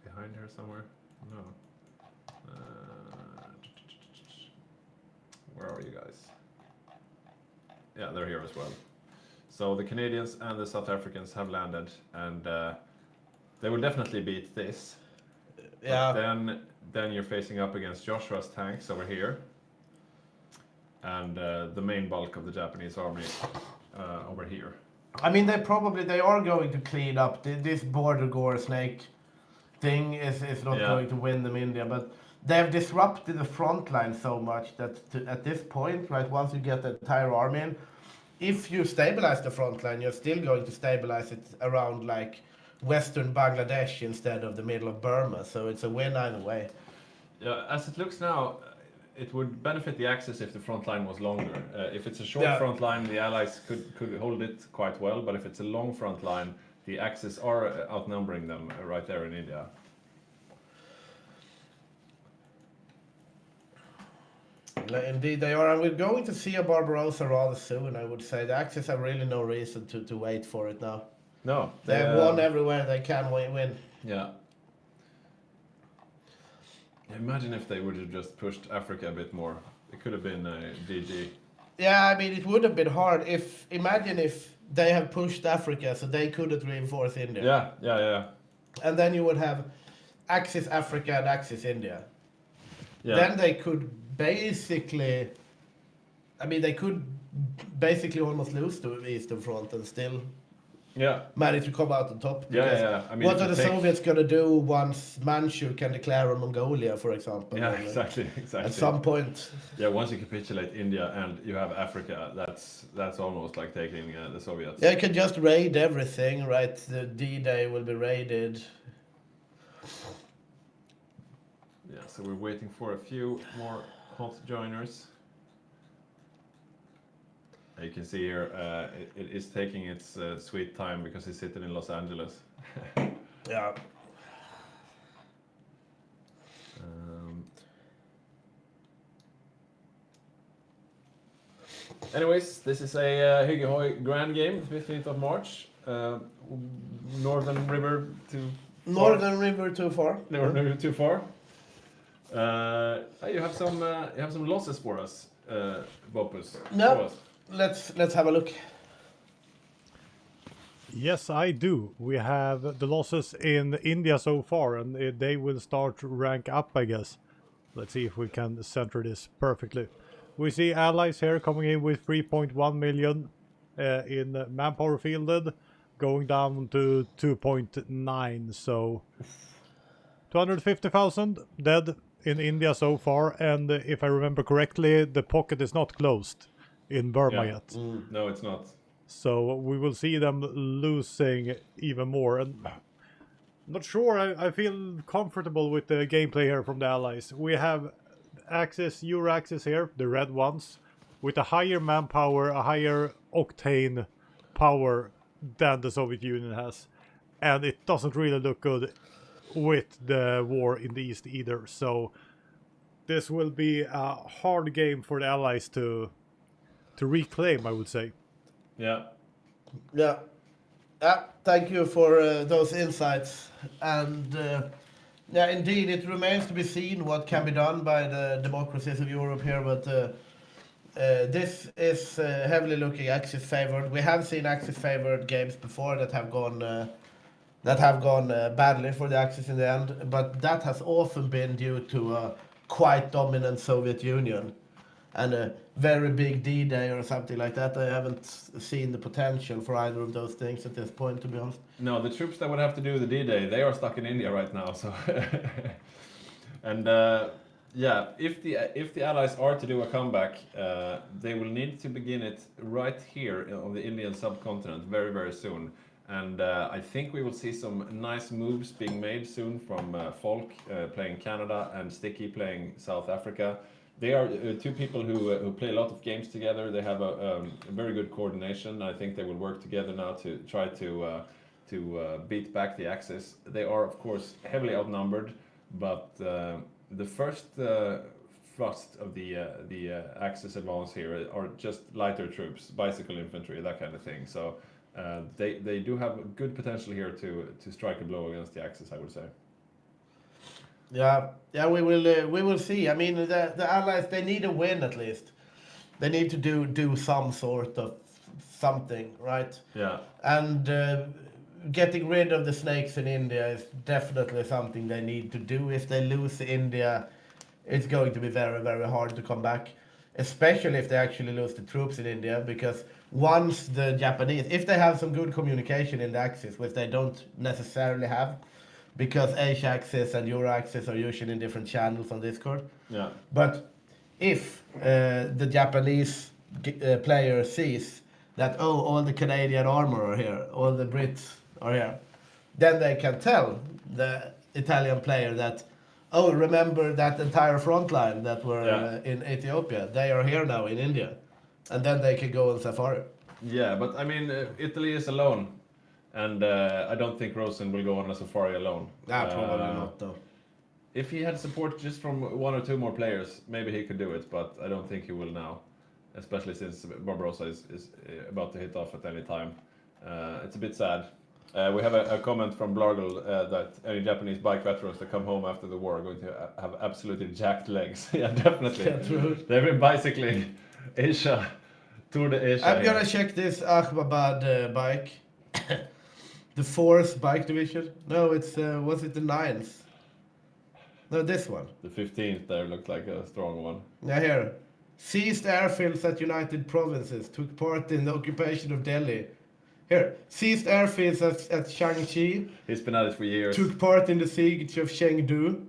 behind here somewhere? No. Where are you guys? Yeah, they're here as well. So the Canadians and the South Africans have landed, and they will definitely beat this. Yeah. But then you're facing up against Joshua's tanks over here, and the main bulk of the Japanese army over here. I mean, they are going to clean up this border gore snake thing is not Yeah. going to win them India, but they have disrupted the front line so much that at this point, right, once you get the entire army in, if you stabilize the front line, you're still going to stabilize it around like western Bangladesh instead of the middle of Burma. So it's a win either way. Yeah, as it looks now, it would benefit the Axis if the front line was longer. If it's a short Yeah. front line, the Allies could hold it quite well, but if it's a long front line, the Axis are outnumbering them right there in India. Indeed, they are, and we're going to see a Barbarossa rather soon. I would say the Axis have really no reason to wait for it now. No, They have won everywhere they can win. Yeah. Imagine if they would have just pushed Africa a bit more. It could have been GG. Yeah, I mean, it would have been hard imagine if they have pushed Africa so they couldn't reinforce India. Yeah. And then you would have Axis Africa and Axis India. Yeah. Then they could basically, almost lose the Eastern Front and still Yeah. manage to come out on top. Yeah, because yeah. I mean, what if are you the take- Soviets going to do once Manchu can declare on Mongolia, for example? Yeah, And, exactly. At some point. Yeah, once you capitulate India and you have Africa, that's almost like taking the Soviets. Yeah, you can just raid everything, right? The D-Day will be raided. Yeah, so we're waiting for a few more hot joiners. You can see here, it is taking its sweet time because it's sitting in Los Angeles. Yeah. Anyways, this is a Hygge Hoy Grand Game, 15th of March. Northern River to Northern River too far. Northern River too far. You have some losses for us, Bopus. No. Show us. Let's have a look. Yes, I do. We have the losses in India so far, and they will start to rank up, I guess. Let's see if we can center this perfectly. We see allies here coming in with 3.1 million in manpower fielded, going down to 2.9, so 250,000 dead in India so far, and if I remember correctly, the pocket is not closed in Burma Yeah. yet. No, it's not. So we will see them losing even more. And not sure. I feel comfortable with the gameplay here from the Allies. We have Euro Axis here, the red ones, with a higher manpower, a higher octane power than the Soviet Union has. And it doesn't really look good with the war in the East either. So this will be a hard game for the Allies to reclaim, I would say. Yeah. Yeah. Yeah, thank you for those insights. And yeah, indeed, it remains to be seen what can be done by the democracies of Europe here. But this is heavily looking Axis favored. We have seen Axis favored games before that have gone badly for the Axis in the end. But that has often been due to a quite dominant Soviet Union and a very big D-Day or something like that. I haven't seen the potential for either of those things at this point, to be honest. No, the troops that would have to do the D-Day, they are stuck in India right now. So, and yeah, if the Allies are to do a comeback, they will need to begin it right here on the Indian subcontinent very, very soon. And I think we will see some nice moves being made soon from Folk playing Canada and Sticky playing South Africa. They are two people who play a lot of games together. They have a very good coordination. I think they will work together now to try to beat back the Axis. They are, of course, heavily outnumbered, but the first thrust of the Axis advance here are just lighter troops, bicycle infantry, that kind of thing. So they do have good potential here to strike a blow against the Axis, I would say. Yeah, we will see. I mean, the Allies, they need a win at least. They need to do some sort of something, right? Yeah. And getting rid of the snakes in India is definitely something they need to do. If they lose India, it's going to be very, very hard to come back, especially if they actually lose the troops in India, because once the Japanese, if they have some good communication in the Axis, which they don't necessarily have, because Asia Axis and Euro Axis are usually in different channels on Discord. Yeah. But if the Japanese player sees that, oh, all the Canadian armor are here, all the Brits are here, then they can tell the Italian player that, oh, remember that entire front line that were in Ethiopia? They are here now in India. And then they can go on safari. Yeah, but I mean, Italy is alone. And I don't think Rosen will go on a safari alone. Probably not, though. If he had support just from one or two more players, maybe he could do it, but I don't think he will now. Especially since Barbarossa is about to hit off at any time. It's a bit sad. We have a comment from Blargle that any Japanese bike veterans that come home after the war are going to have absolutely jacked legs. Yeah, definitely. Yeah, true. They've been bicycling Asia, Tour de Asia. I'm gonna check this Ahmabad bike. The 4th bike division? No, it's, was it the 9th? No, this one. The 15th there looked like a strong one. Yeah, here. Seized airfields at United Provinces, took part in the occupation of Delhi. Here, seized airfields at Shanxi, He's been at it for years. took part in the siege of Chengdu.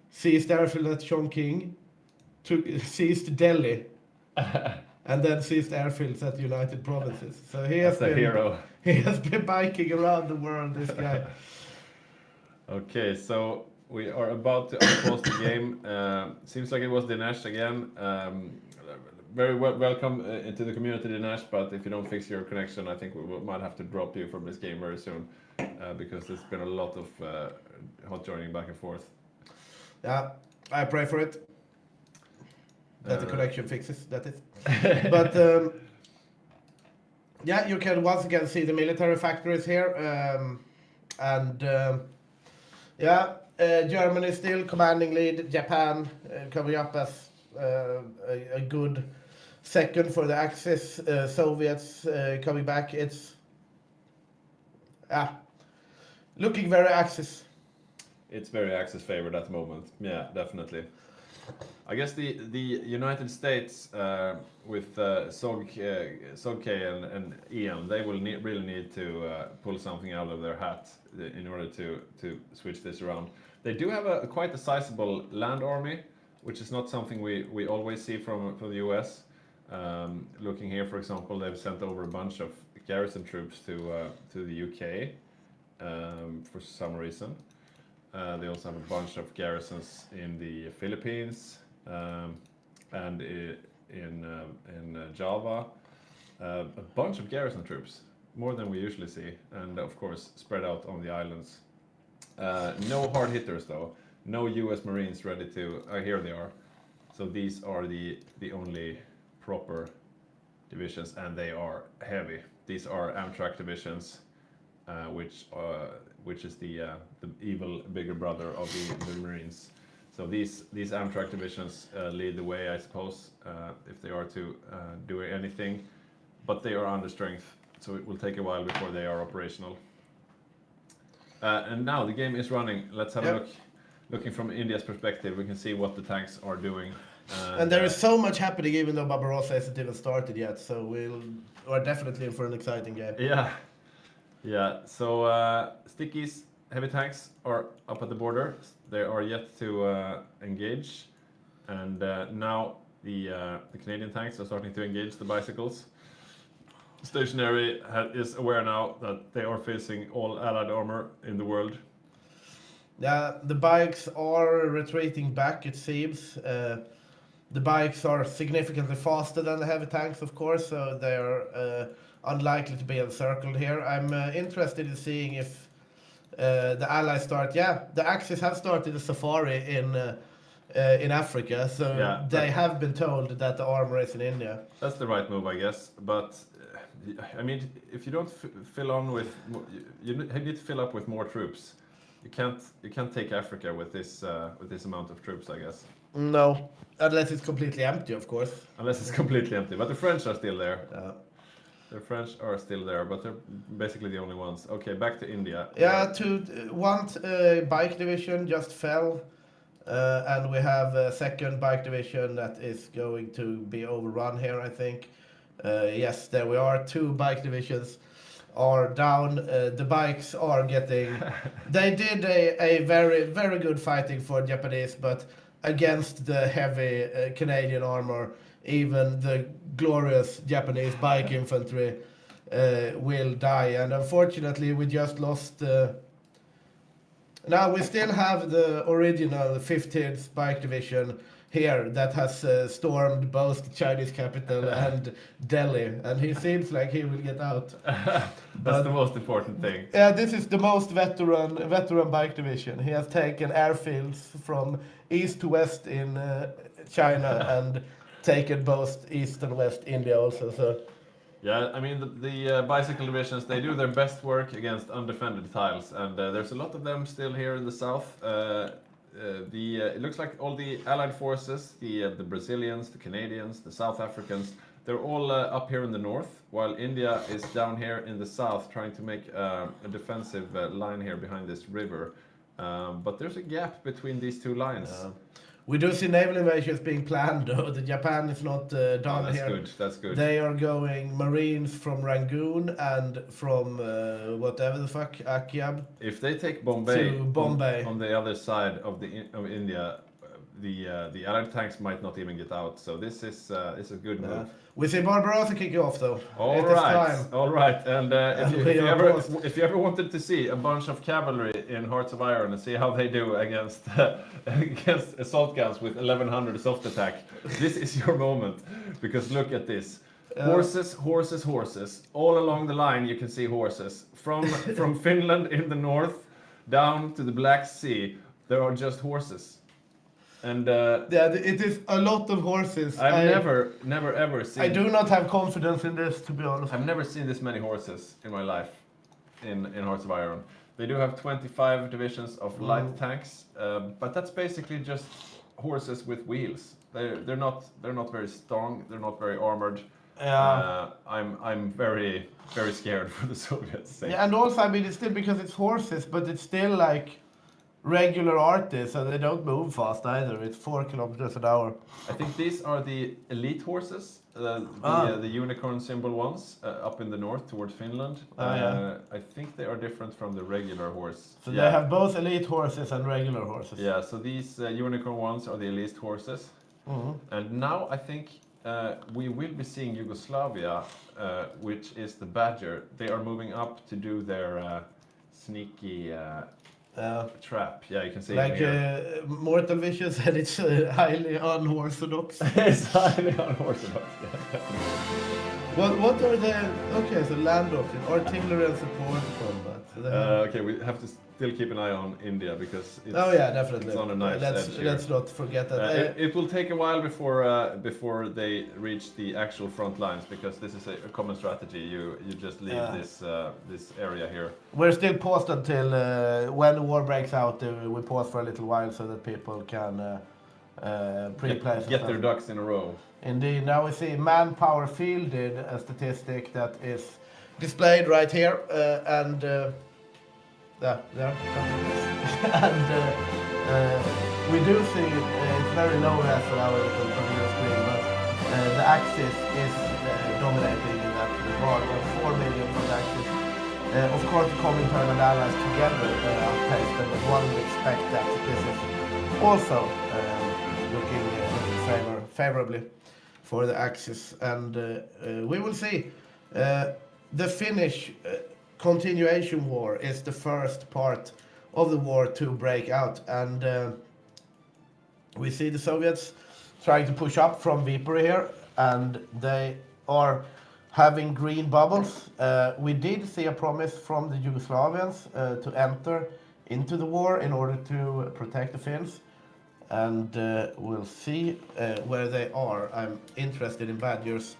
Seized airfield at Chongqing, seized Delhi. And then seized airfields at United Provinces. So he has That's a hero. He has been biking around the world, this guy. Okay, so we are about to unpause the game. Seems like it was Dinesh again. Very welcome into the community, Dinesh, but if you don't fix your connection, I think we might have to drop you from this game very soon, because there's been a lot of hot joining back and forth. Yeah, I pray for it. That the connection fixes, that is. But yeah, you can once again see the military factories here. Yeah, Germany still commanding lead. Japan coming up as a good second for the Axis. Soviets coming back. It's looking very Axis. It's very Axis favored at the moment. Yeah, definitely. I guess the United States with Sogke and Ian, they will really need to pull something out of their hat in order to switch this around. They do have quite a sizable land army, which is not something we always see from the US. Looking here, for example, they've sent over a bunch of garrison troops to the UK for some reason. They also have a bunch of garrisons in the Philippines and in Java. A bunch of garrison troops, more than we usually see, and of course spread out on the islands. No hard hitters though. No U.S. Marines ready to. Here they are. So these are the only proper divisions, and they are heavy. These are Amtrak divisions, which is the evil bigger brother of the Marines. So these Amtrak divisions lead the way, I suppose, if they are to do anything. But they are under strength, so it will take a while before they are operational. And now the game is running. Let's have a look. Looking from India's perspective, we can see what the tanks are doing. And there is so much happening, even though Barbarossa hasn't even started yet. So we're definitely in for an exciting game. Yeah. So Sticky's heavy tanks are up at the border. They are yet to engage, and now the Canadian tanks are starting to engage the bicycles. Stationary is aware now that they are facing all allied armor in the world. Yeah, the bikes are retreating back, it seems. The bikes are significantly faster than the heavy tanks, of course, so they are unlikely to be encircled here. I'm interested in seeing if the Allies start. Yeah, the Axis have started a safari in Africa, so they have been told that the armor is in India. That's the right move, I guess. But I mean, if you don't fill on with, you need to fill up with more troops. You can't take Africa with this amount of troops, I guess. No, unless it's completely empty, of course. Unless it's completely empty. But the French are still there. Yeah. The French are still there, but they're basically the only ones. Okay, back to India. Yeah, one bike division just fell, and we have a second bike division that is going to be overrun here, I think. Yes, there we are. 2 bike divisions are down. The bikes are getting. They did a very, very good fighting for Japanese, but against the heavy Canadian armor, even the glorious Japanese bike infantry will die. And unfortunately, we just lost. Now we still have the original 15th Bike Division here that has stormed both the Chinese capital and Delhi, and he seems like he will get out. That's the most important thing. Yeah, this is the most veteran Bike Division. He has taken airfields from east to west in China and taken both east and west India also. So. Yeah, I mean the bicycle divisions, they do their best work against undefended tiles, and there's a lot of them still here in the south. It looks like all the allied forces, the Brazilians, the Canadians, the South Africans, they're all up here in the north, while India is down here in the south trying to make a defensive line here behind this river. But there's a gap between these two lines. We do see naval invasions being planned, though. The Japan is not done that's here. Good. That's good. They are going Marines from Rangoon and from whatever the fuck, Akyab. If they take Bombay, to Bombay. On the other side of India, the Allied tanks might not even get out. So this is a good move. We see Barbarossa kick off though. All right. And if you ever wanted to see a bunch of cavalry in Hearts of Iron and see how they do against against assault guns with 1100 soft attack, this is your moment, because look at this. Horses. All along the line you can see horses. From Finland in the north down to the Black Sea, there are just horses. And it is a lot of horses. I've never ever seen. I do not have confidence in this, to be honest. I've never seen this many horses in my life in Hearts of Iron. They do have 25 divisions of light tanks, but that's basically just horses with wheels. They're not very strong. They're not very armored. Yeah. I'm very scared for the Soviets' sake. Yeah, and also I mean it's still because it's horses, but it's still like regular artists, and they don't move fast either. It's 4 kilometers an hour. I think these are the elite horses, the unicorn symbol ones up in the north towards Finland. Yeah. I think they are different from the regular horse. So they have both elite horses and regular horses. Yeah, so these unicorn ones are the elite horses. And now I think we will be seeing Yugoslavia, which is the Badger. They are moving up to do their sneaky trap. Yeah, you can see Like it here. Mortal Vision said, it's highly unorthodox. It's highly unorthodox. Yeah. What are the... Okay, so land doctrine, artillery and support combat. So they have- Okay, we have to still keep an eye on India because it's, Oh yeah, definitely. it's on a nice edge here. Let's not forget that. It will take a while before they reach the actual front lines because this is a common strategy. You just leave this area here. We're still paused until when the war breaks out. We pause for a little while so that people can pre-play. Get their ducks in a row. Indeed. Now we see manpower fielded, a statistic that is displayed right here, and there. And we do see it's very low res on our little computer screen, but the axis is dominating in that regard. 4 million for the axis. Of course, the Comintern and allies together outpace them, but one would expect that this is also looking favorably for the Axis, and we will see. The Finnish continuation war is the first part of the war to break out, and we see the Soviets trying to push up from Viipuri here, and they are having green bubbles. We did see a promise from the Yugoslavians to enter into the war in order to protect the Finns. And we'll see where they are. I'm interested in Badgers.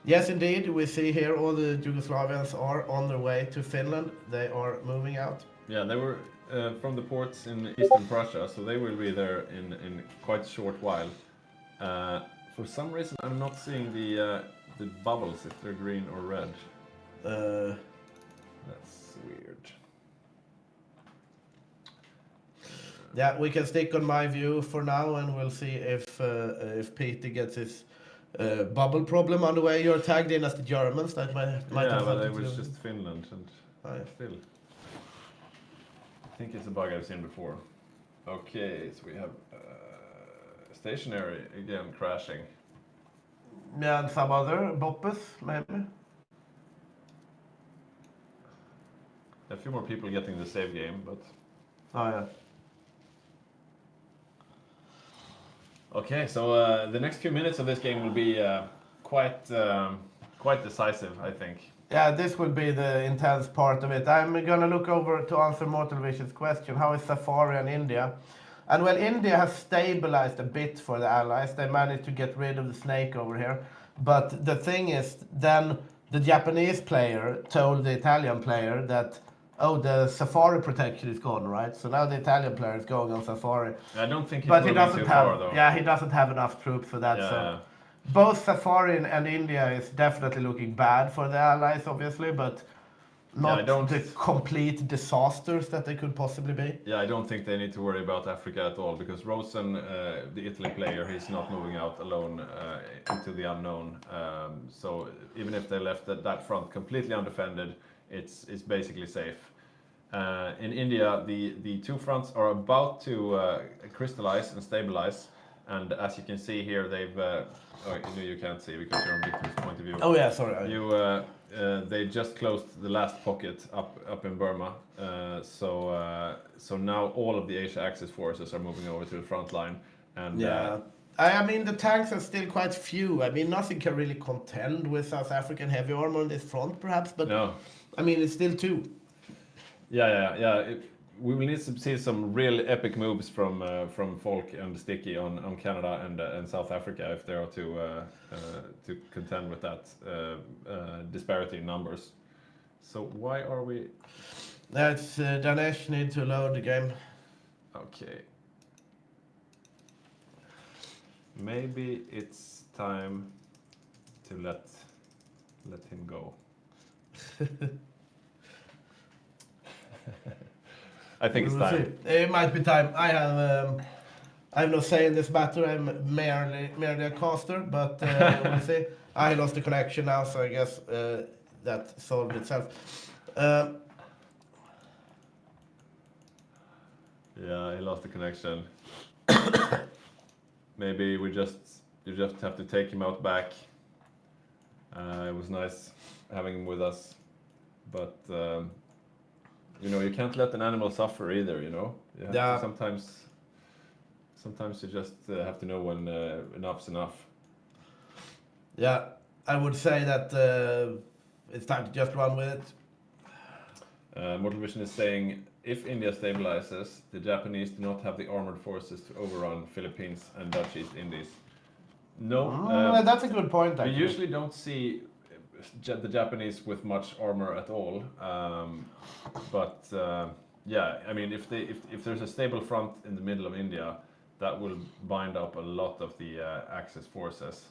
Yes, indeed, we see here all the Yugoslavians are on their way to Finland. They are moving out. Yeah, they were from the ports in eastern Prussia, so they will be there in quite a short while. For some reason, I'm not seeing the bubbles if they're green or red. That's weird. Yeah, we can stick on my view for now, and we'll see if Peter gets his bubble problem on the way. You're tagged in as the Germans. That might Yeah, have but something it to was do. just Finland, and still. I think it's a bug I've seen before. Okay, so we have stationary again crashing. Yeah, and some other boppers, maybe. A few more people getting the save game, but Oh yeah. okay. So the next few minutes of this game will be quite decisive, I think. Yeah, this will be the intense part of it. I'm gonna look over to answer Mortal Vision's question. How is Safari in India? And well, India has stabilized a bit for the Allies. They managed to get rid of the snake over here. But the thing is, then the Japanese player told the Italian player that, oh, the Safari protection is gone, right? So now the Italian player is going on Safari. I don't think he's But he moving doesn't too have, far, though. yeah, he doesn't have enough troops for that. Yeah, So yeah. both Safari and India is definitely looking bad for the Allies, obviously, but not I don't- the complete disasters that they could possibly be. Yeah, I don't think they need to worry about Africa at all because Rosen, the Italy player, he's not moving out alone into the unknown. So even if they left that front completely undefended, it's basically safe. In India, the two fronts are about to crystallize and stabilize, and as you can see here, they've. You can't see because you're on Victor's point of view. Oh yeah, sorry. They just closed the last pocket up in Burma, so now all of the Asia Axis forces are moving over to the front line, and Yeah. I mean, the tanks are still quite few. I mean, nothing can really contend with South African heavy armor on this front, perhaps, but no, I mean, it's still two. yeah. We will need to see some real epic moves from Folk and Sticky on Canada and South Africa if they are to contend with that disparity in numbers. So why are we? That's Danesh need to load the game. Okay. Maybe it's time to let him go. I think We it's will time. see. It might be time. I have no say in this matter. I'm merely a caster, but we'll see. I lost the connection now, so I guess that solved itself. Yeah, he lost the connection. Maybe you just have to take him out back. It was nice having him with us, but you can't let an animal suffer either. You know, you have Yeah. to sometimes you just have to know when enough's enough. Yeah, I would say that it's time to just run with it. Mortal Vision is saying, if India stabilizes, the Japanese do not have the armored forces to overrun Philippines and Dutch East Indies. No, That's a good point, we actually. usually don't see the Japanese with much armor at all. But yeah, I mean, if there's a stable front in the middle of India, that will bind up a lot of the Axis forces.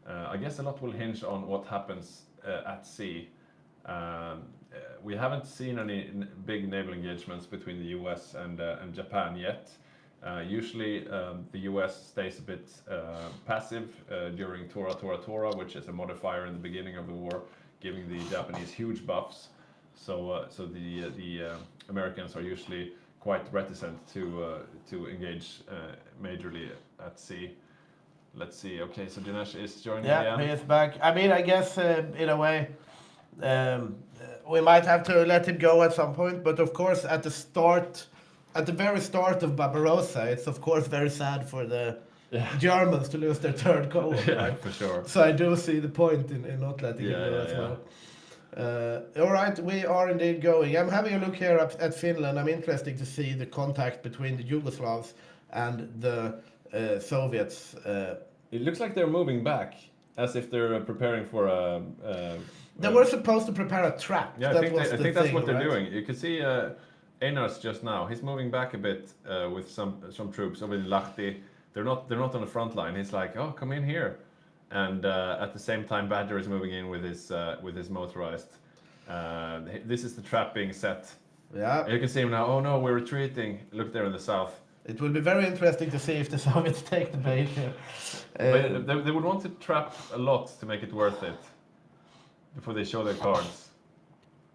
I guess a lot will hinge on what happens at sea. We haven't seen any big naval engagements between the US and Japan yet. Usually the US stays a bit passive during Tora Tora Tora, which is a modifier in the beginning of the war, giving the Japanese huge buffs. So the Americans are usually quite reticent to engage majorly at sea. Let's see. Okay, so Dinesh is joining Yeah, again. he is back. I mean, I guess in a way, we might have to let him go at some point. But of course, at the very start of Barbarossa, it's of course very sad for the Germans to lose their third goal. Yeah, Right? for sure. So I do see the point in not letting him go Yeah, as yeah, well. All right, we are indeed going. I'm having a look here at Finland. I'm interested to see the contact between the Yugoslavs and the Soviets. It looks like they're moving back, as if they're preparing for a. They were supposed to prepare a trap. Yeah, That I was the think that's thing, what they're right? doing. You can see Einars just now. He's moving back a bit with some troops over in Lahti. They're not on the front line. He's like, oh, come in here, and at the same time, Badger is moving in with his motorized. This is the trap being set. Yeah. You can see him now. Oh no, we're retreating. Look there in the south. It will be very interesting to see if the Soviets take the bait here. But they would want to trap a lot to make it worth it before they show their cards.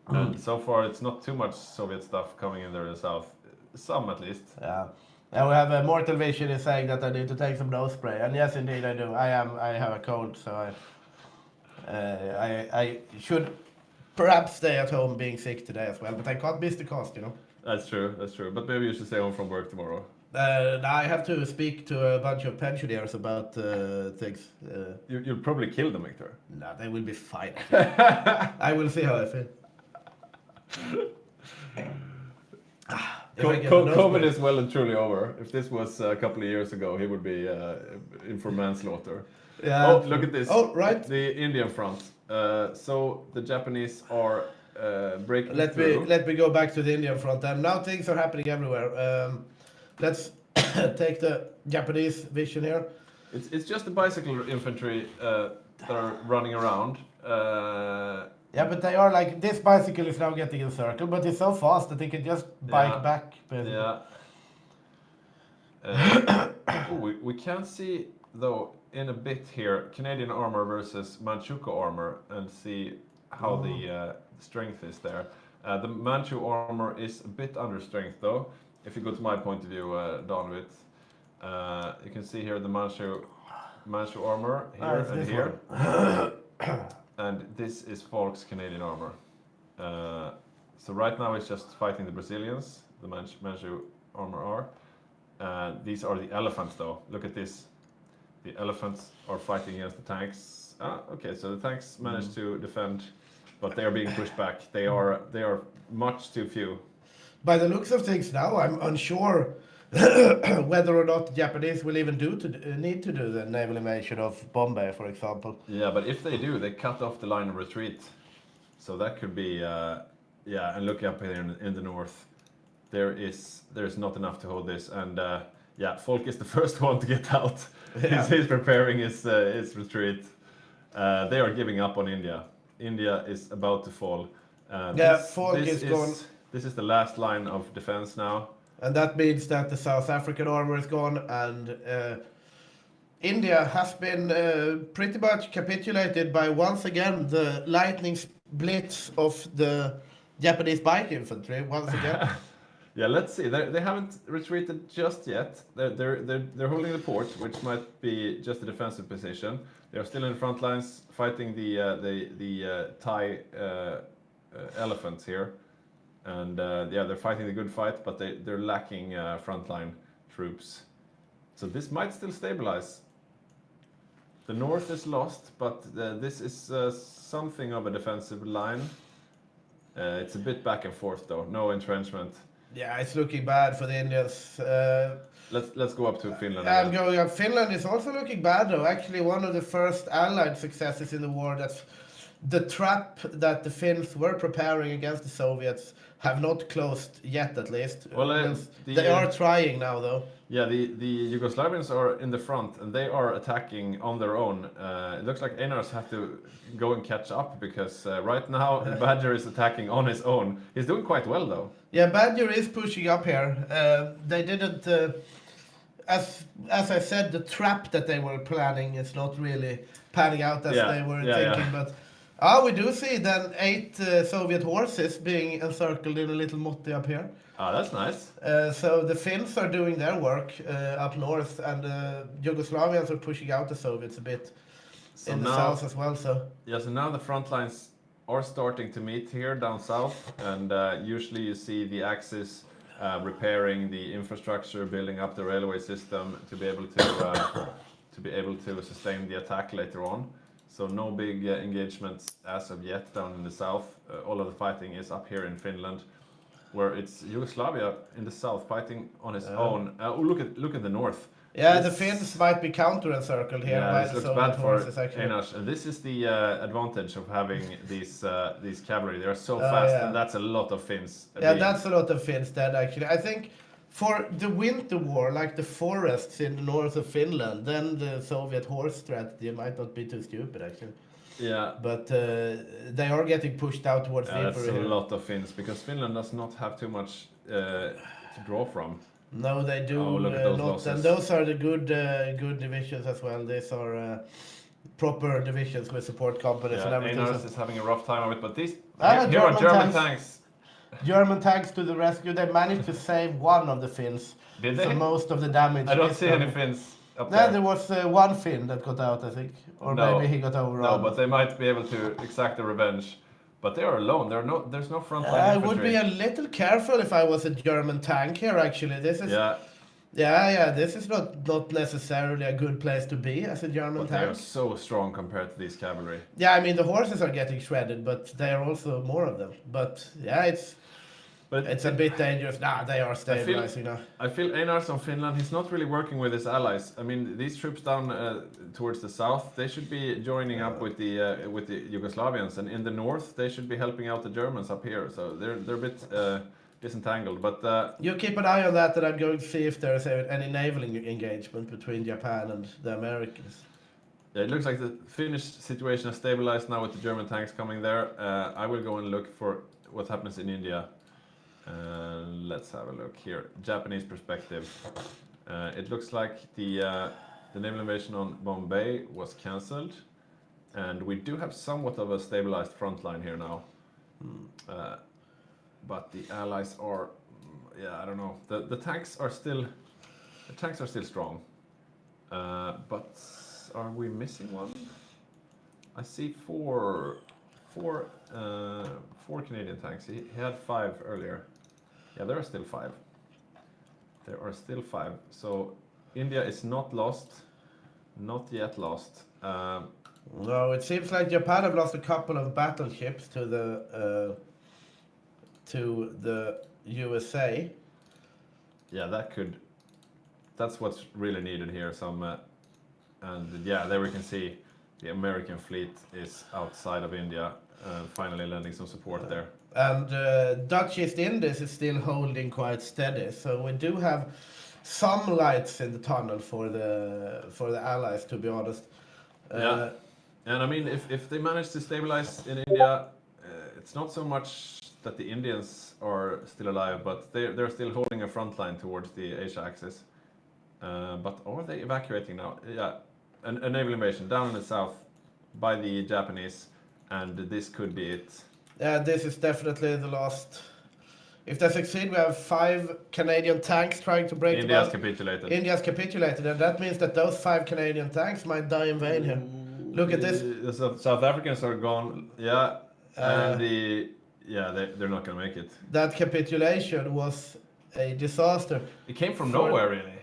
And so far, it's not too much Soviet stuff coming in there in the south. Some at least. Yeah. And we have Mortal Vision is saying that I need to take some nose spray, and yes, indeed I do. I have a cold, so I should perhaps stay at home being sick today as well. But I can't miss the cost, you know. That's true. But maybe you should stay home from work tomorrow. I have to speak to a bunch of pensioners about things. You'll probably kill them, Victor. No, they will be fine. I will see how I feel. If I get a nose COVID spray. is well and truly over. If this was a couple of years ago, he would be in for manslaughter. Yeah. Oh, look at this. Oh, right. The Indian front. So the Japanese are breaking Let through. me go back to the Indian front. And now things are happening everywhere. Let's take the Japanese vision here. It's just the bicycle infantry that are running around. Yeah, but they are like, this bicycle is now getting encircled, but it's so fast that they can just bike Yeah. back. Basically. Yeah. We can see, though, in a bit here, Canadian armor versus Manchukuo armor, and see how the strength is there. The Manchu armor is a bit under strength, though. If you go to my point of view, Donwit, you can see here the Manchu armor here it's and this here. And this is Falk's Canadian armor. So right now it's just fighting the Brazilians, the Manchu armor are. These are the elephants, though. Look at this. The elephants are fighting against the tanks. Okay, so the tanks managed to defend, but they are being pushed back. They are much too few. By the looks of things now, I'm unsure whether or not the Japanese will even need to do the naval invasion of Bombay, for example. Yeah, but if they do, they cut off the line of retreat. So that could be, yeah. And look up here in the north, there's not enough to hold this. And yeah, Falk is the first one to get out. Yeah. He's preparing his retreat. They are giving up on India. India is about to fall. Yeah, Falk is going. This is the last line of defense now. And that means that the South African armor is gone, and India has been pretty much capitulated by once again the lightning blitz of the Japanese bike infantry once again. Yeah, let's see. They haven't retreated just yet. They're holding the port, which might be just a defensive position. They are still in the front lines fighting the Thai elephants here, and yeah, they're fighting the good fight, but they're lacking frontline troops. So this might still stabilize. The north is lost, but this is something of a defensive line. It's a bit back and forth though. No entrenchment. Yeah, it's looking bad for the Indians. Let's go up to Finland. I'm again. going up. Finland is also looking bad though. Actually, one of the first Allied successes in the war. That's the trap that the Finns were preparing against the Soviets have not closed yet, at least. Well, they are trying now though. Yeah, the Yugoslavians are in the front and they are attacking on their own. It looks like Einars have to go and catch up because right now Badger is attacking on his own. He's doing quite well though. Yeah, Badger is pushing up here. They didn't, as I said, the trap that they were planning is not really panning out as they were thinking. But we do see then 8 Soviet horses being encircled in a little motte up here. Ah, that's nice. So the Finns are doing their work up north, and the Yugoslavians are pushing out the Soviets a bit in the south as well. So now the front lines are starting to meet here down south, and usually you see the Axis repairing the infrastructure, building up the railway system to be able to sustain the attack later on. So no big engagements as of yet down in the south. All of the fighting is up here in Finland, where it's Yugoslavia in the south fighting on its own. Look at the north. yeah, the Finns might be counter-encircled here by this the looks Soviet bad for horses actually. Einars, and this is the advantage of having these cavalry. They are so fast, yeah. and that's a lot of Finns. Yeah, that's a lot of Finns dead actually. I think for the winter war, like the forests in the north of Finland, then the Soviet horse strategy might not be too stupid actually. Yeah. But they are getting pushed out towards the That's infantry a here. lot of Finns because Finland does not have too much to draw from. No, they do look at those not, losses. and those are the good divisions as well. These are proper divisions with support companies and everything. Einars is having a rough time of it, but these here German are German tanks. tanks. German tanks to the rescue. They managed to save one of the Finns. Did So they? most of the damage. I don't is see done. any Finns up There there. was one Finn that got out, I think, or No. maybe he got overrun. No, but they might be able to exact the revenge. But they are alone. There's no frontline I infantry. would be a little careful if I was a German tank here. Actually, this is Yeah, This is not necessarily a good place to be as a German but they are tank. so strong compared to these cavalry. Yeah, I mean the horses are getting shredded, but there are also more of them. But yeah, it's a bit dangerous. Nah, they are stabilizing now. I feel Einars on Finland, he's not really working with his allies. I mean, these troops down towards the south, they should be joining up with the Yugoslavians, and in the north, they should be helping out the Germans up here. So they're a bit disentangled. But You keep an eye on that, and I'm going to see if there is any naval engagement between Japan and the Americans. yeah, it looks like the Finnish situation has stabilized now with the German tanks coming there. I will go and look for what happens in India. Let's have a look here. Japanese perspective. It looks like the naval invasion on Bombay was cancelled, and we do have somewhat of a stabilized front line here now. But the allies are, I don't know. The tanks are still strong. But are we missing one? I see four Canadian tanks. He had 5 earlier. Yeah, there are still 5. There are still 5. So India is not lost, not yet lost. No, it seems like Japan have lost a couple of battleships to the USA. Yeah, that's what's really needed here. And yeah, there we can see the American fleet is outside of India, finally lending some support there. And Dutch East Indies is still holding quite steady. So we do have some lights in the tunnel for the Allies, to be honest. Yeah. And I mean, if they manage to stabilize in India, it's not so much that the Indians are still alive, but they're still holding a front line towards the Asia axis. But are they evacuating now? Yeah, a naval invasion down in the south by the Japanese, and this could be it. Yeah, this is definitely the last. If they succeed, we have 5 Canadian tanks trying to break India's the capitulated. India's capitulated, and that means that those 5 Canadian tanks might die in vain here. Look at this. The South Africans are gone. Yeah, and they're not gonna make it. That capitulation was a disaster. It came from For- nowhere, really.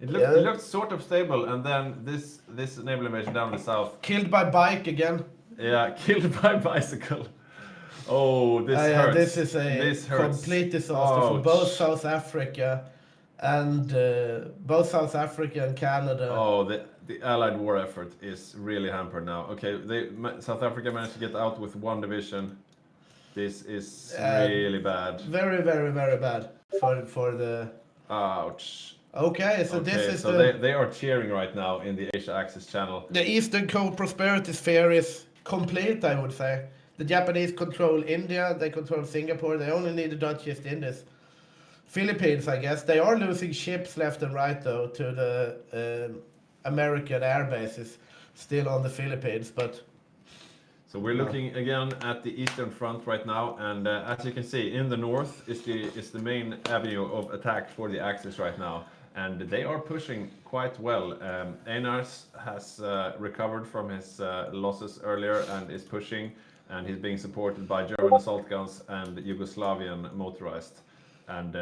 It looked sort of stable, and then this naval invasion down in the south. Killed by bike again. Yeah, killed by bicycle. Oh, this hurts. This is a complete disaster for both South Africa and Canada. Oh, the Allied war effort is really hampered now. Okay, South Africa managed to get out with 1 division. This is really bad. Very, very, very bad for the. Ouch. Okay, so this is so they are cheering right now in the Asia Axis channel. The Eastern co-prosperity sphere is complete, I would say. The Japanese control India, they control Singapore, they only need the Dutch East Indies. Philippines, I guess, they are losing ships left and right, though, to the American air bases still on the Philippines, but... So we're looking again at the Eastern Front right now, and as you can see, in the north is the main avenue of attack for the Axis right now, and they are pushing quite well. Einars has recovered from his losses earlier and is pushing, and he's being supported by German assault guns and Yugoslavian motorized, and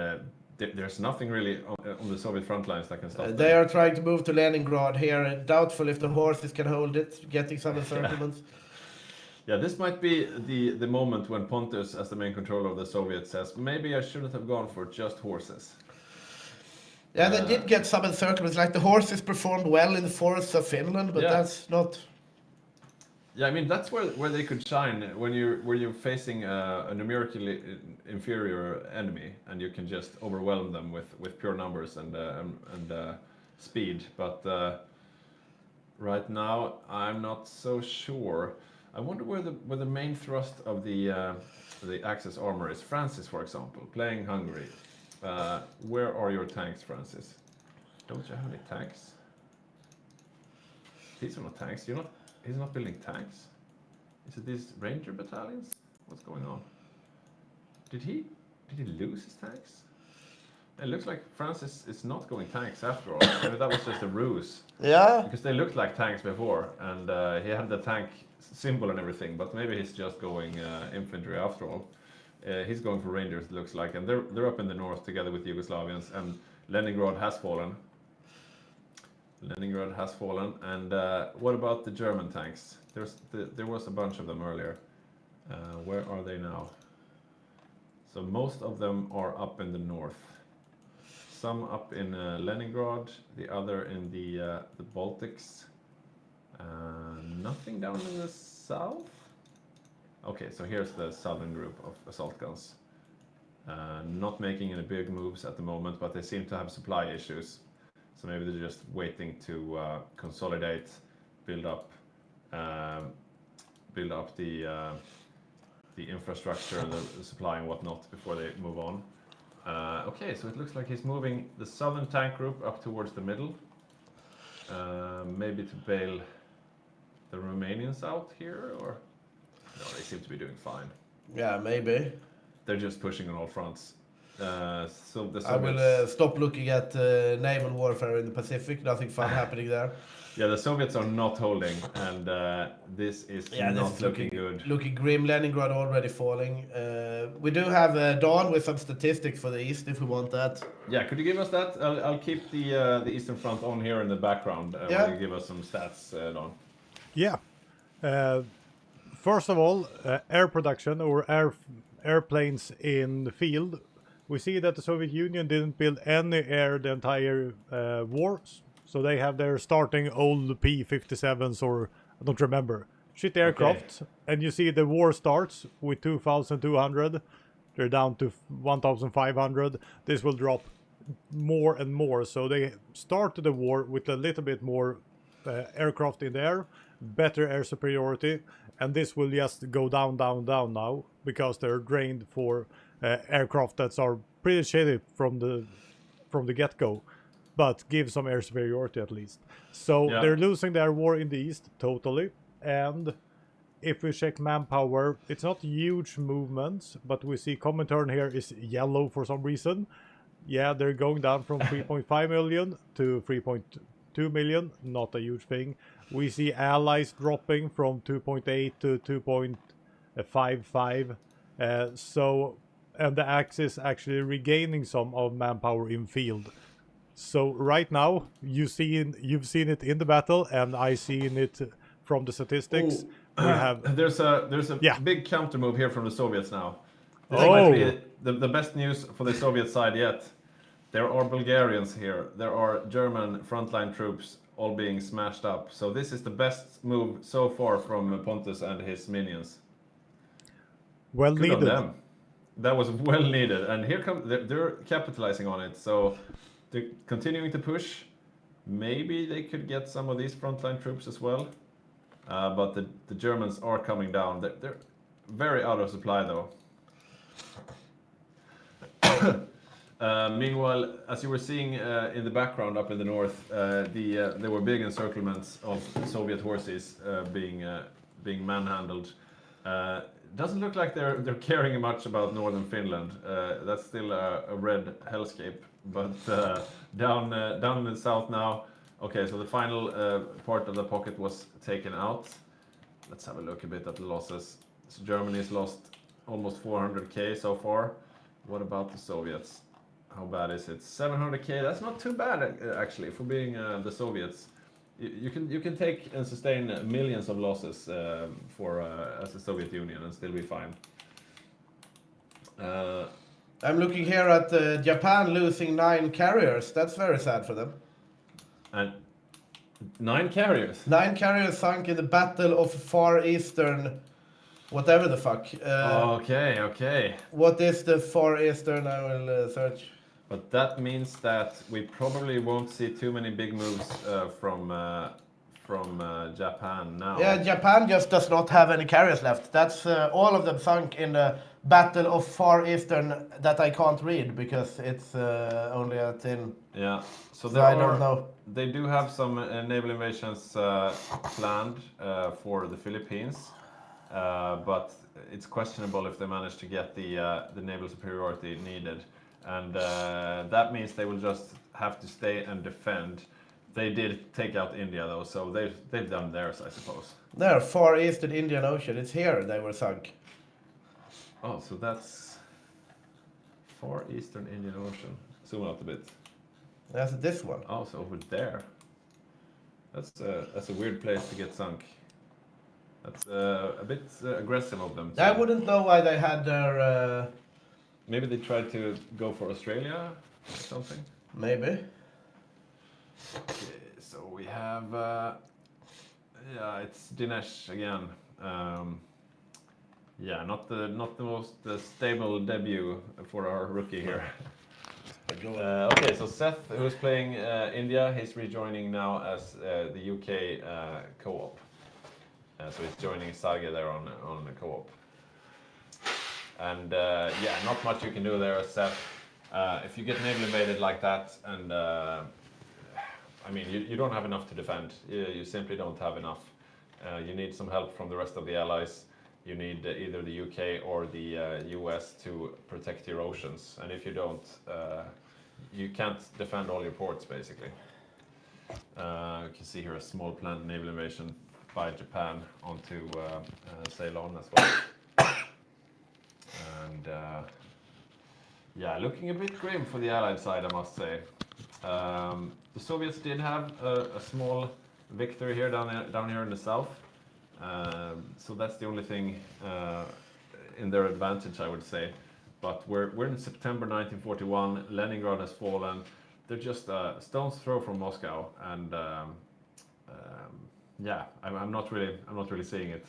there's nothing really on the Soviet front lines that can stop them. They are trying to move to Leningrad here, doubtful if the horses can hold it, getting some encirclements. Yeah, this might be the moment when Pontus, as the main controller of the Soviets, says, maybe I shouldn't have gone for just horses. Yeah, they did get some encirclements, like the horses performed well in the forests of Finland, but that's not... Yeah, I mean, that's where they could shine, when you're facing a numerically inferior enemy, and you can just overwhelm them with pure numbers and speed. But right now, I'm not so sure. I wonder where the main thrust of the Axis armor is. Francis, for example, playing Hungary. Where are your tanks, Francis? Don't you have any tanks? These are not tanks. He's not building tanks. Is it these ranger battalions? What's going on? Did he lose his tanks? It looks like Francis is not going tanks after all. Maybe that was just a ruse. Yeah. Because they looked like tanks before, and he had the tank symbol and everything, but maybe he's just going infantry after all. He's going for Rangers, it looks like, and they're up in the north together with Yugoslavians, and Leningrad has fallen. Leningrad has fallen, and what about the German tanks? There was a bunch of them earlier. Where are they now? So most of them are up in the north. Some up in Leningrad, the other in the Baltics. Nothing down in the south? Okay, so here's the southern group of assault guns. Not making any big moves at the moment, but they seem to have supply issues. So maybe they're just waiting to consolidate, build up the infrastructure, the supply and whatnot before they move on. Okay, so it looks like he's moving the southern tank group up towards the middle. Maybe to bail the Romanians out here, or no, they seem to be doing fine. Yeah, maybe. They're just pushing on all fronts. So the Soviets... I will stop looking at naval warfare in the Pacific. Nothing fun happening there. Yeah, the Soviets are not holding, and this is not looking good. Looking grim. Leningrad already falling. We do have Dawn with some statistics for the East, if we want that. Yeah, could you give us that? I'll keep the Eastern Front on here in the background. While you give us some stats, Dawn. Yeah. First of all, air production or airplanes in the field. We see that the Soviet Union didn't build any air the entire war. So they have their starting old P-57s, or I don't remember, shit aircraft. Okay. And you see the war starts with 2,200. They're down to 1,500. This will drop more and more. So they started the war with a little bit more aircraft in the air, better air superiority, and this will just go down, down, down now because they're drained for aircraft that are pretty shitty from the get-go, but give some air superiority at least. So Yeah. they're losing their war in the east totally, and if we check manpower, it's not huge movements, but we see Comintern here is yellow for some reason. Yeah, they're going down from 3.5 million to 3.2 million, not a huge thing. We see allies dropping from 2.8 to 2.55. And the Axis actually regaining some of manpower in field. So right now, you've seen it in the battle, and I seen it from the statistics. Ooh. We have There's a Yeah. big counter move here from the Soviets now. This Oh. might be the best news for the Soviet side yet. There are Bulgarians here. There are German frontline troops all being smashed up. So this is the best move so far from Pontus and his minions. well Good on needed. them. That was well needed. And here come they're capitalizing on it. So they're continuing to push. Maybe they could get some of these frontline troops as well. But the Germans are coming down. They're very out of supply though. Meanwhile, as you were seeing in the background up in the north, there were big encirclements of Soviet horses being manhandled. Doesn't look like they're caring much about northern Finland. That's still a red hellscape. But down in the south now. Okay, so the final part of the pocket was taken out. Let's have a look a bit at the losses. So Germany's lost almost 400k so far. What about the Soviets? How bad is it? 700k. That's not too bad actually for being the Soviets. You can take and sustain millions of losses as the Soviet Union and still be fine. I'm looking here at Japan losing 9 carriers. That's very sad for them. And 9 carriers. 9 carriers sunk in the Battle of Far Eastern, whatever the fuck. Okay. What is the Far Eastern? I will search. But that means that we probably won't see too many big moves from Japan now. Yeah, Japan just does not have any carriers left. That's all of them sunk in the Battle of Far Eastern that I can't read because it's only a tin. Yeah. So I don't know. They do have some naval invasions planned for the Philippines, but it's questionable if they manage to get the naval superiority needed, and that means they will just have to stay and defend. They did take out India though, so they've done theirs, I suppose. There, Far Eastern Indian Ocean. It's here they were sunk. Oh, so that's Far Eastern Indian Ocean. Zoom out a bit. That's this one. Oh, so over there. That's a weird place to get sunk. That's a bit aggressive of them. I wouldn't know why they had their. Maybe they tried to go for Australia or something. Maybe. Okay, so we have it's Dinesh again. Not the most stable debut for our rookie here. Okay, so Seth, who's playing India, he's rejoining now as the UK co-op. So he's joining Hygge there on the co-op. And not much you can do there, Seth. If you get naval invaded like that, and you don't have enough to defend. You simply don't have enough. You need some help from the rest of the allies. You need either the UK or the US to protect your oceans. And if you don't, you can't defend all your ports, basically. You can see here a small planned naval invasion by Japan onto Ceylon as well. And looking a bit grim for the Allied side, I must say. The Soviets did have a small victory here down here in the south. So that's the only thing in their advantage, I would say. But we're in September 1941. Leningrad has fallen. They're just a stone's throw from Moscow, and I'm not really seeing it.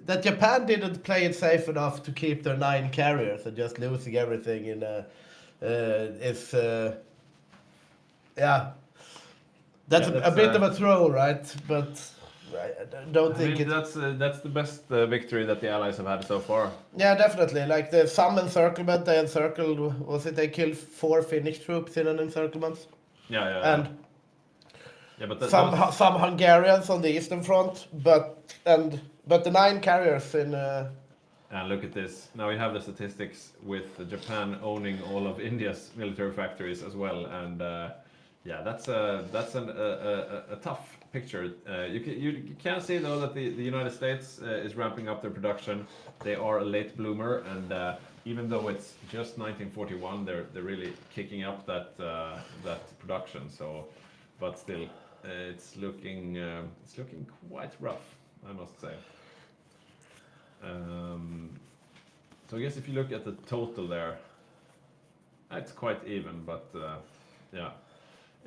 That Japan didn't play it safe enough to keep their 9 carriers and just losing everything in is yeah. That's Yeah, a bit of a throw, right? But I don't I think mean, it's... that's the best victory that the Allies have had so far. Yeah, definitely. Like the some encirclement, they encircled, was it they killed 4 Finnish troops in an encirclement? Yeah. And Yeah, but some Hungarians on the eastern front, but the 9 carriers in... and look at this. Now we have the statistics with Japan owning all of India's military factories as well, and yeah, that's a tough picture. You can see though that the United States is ramping up their production. They are a late bloomer, and even though it's just 1941, they're really kicking up that production. So, but still, it's looking quite rough, I must say. So I guess if you look at the total there, it's quite even, but yeah.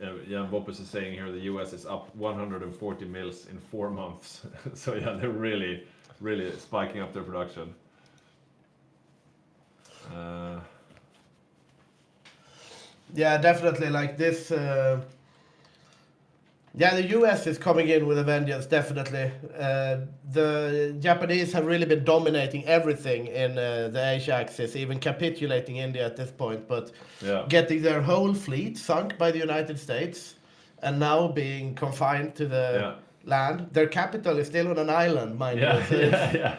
Jan Boppus is saying here the US is up 140 mils in 4 months. So yeah, they're really spiking up their production. Yeah, definitely. Like this... yeah, the US is coming in with a vengeance, definitely. The Japanese have really been dominating everything in the Asia axis, even capitulating India at this point, but Yeah. getting their whole fleet sunk by the United States and now being confined to the land. Their capital is still on an island, mind you. So Yeah.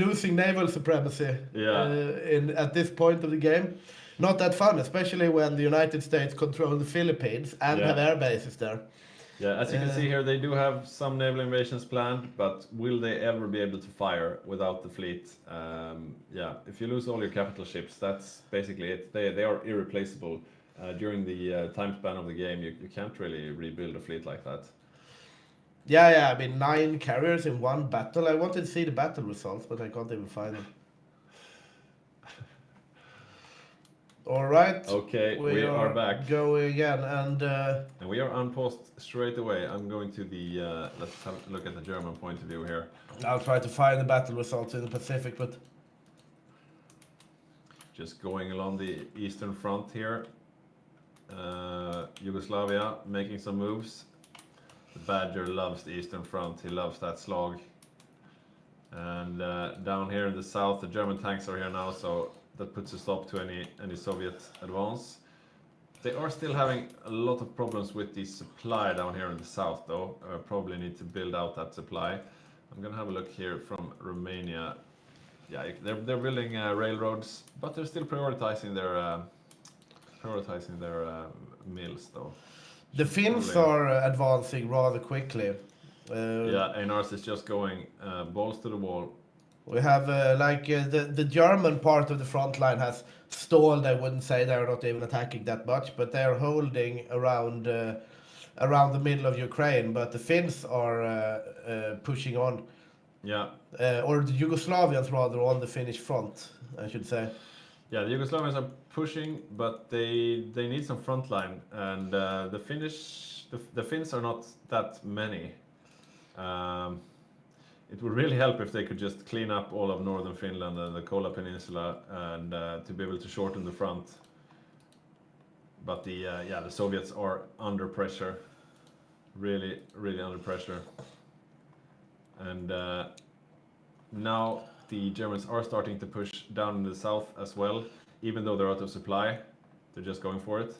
losing naval supremacy at this point of the game. Not that fun, especially when the United States control the Philippines and have air bases there. Yeah, as you can see here, they do have some naval invasions planned, but will they ever be able to fire without the fleet? Yeah, if you lose all your capital ships, that's basically it. They are irreplaceable. During the time span of the game, you can't really rebuild a fleet like that. Yeah, I mean 9 carriers in one battle. I wanted to see the battle results, but I can't even find them. All right. Okay, we are back. Going again, and we are unpaused straight away. I'm going to the let's have a look at the German point of view here. I'll try to find the battle results in the Pacific, but just going along the eastern front here. Yugoslavia making some moves. The Badger loves the eastern front. He loves that slog. And down here in the south, the German tanks are here now, so that puts a stop to any Soviet advance. They are still having a lot of problems with the supply down here in the south, though. Probably need to build out that supply. I'm gonna have a look here from Romania. Yeah, they're building railroads, but they're still prioritizing their mills, though. the Finns are advancing rather quickly. Yeah, Einars is just going balls to the wall. We have the German part of the front line has stalled. I wouldn't say they're not even attacking that much, but they're holding around the middle of Ukraine. But the Finns are pushing on. Yeah. Or the Yugoslavians rather on the Finnish front, I should say. Yeah, the Yugoslavians are pushing, but they need some front line, and the Finns are not that many. It would really help if they could just clean up all of northern Finland and the Kola Peninsula, and to be able to shorten the front. But the Soviets are under pressure, really under pressure, and now the Germans are starting to push down in the south as well, even though they're out of supply. They're just going for it.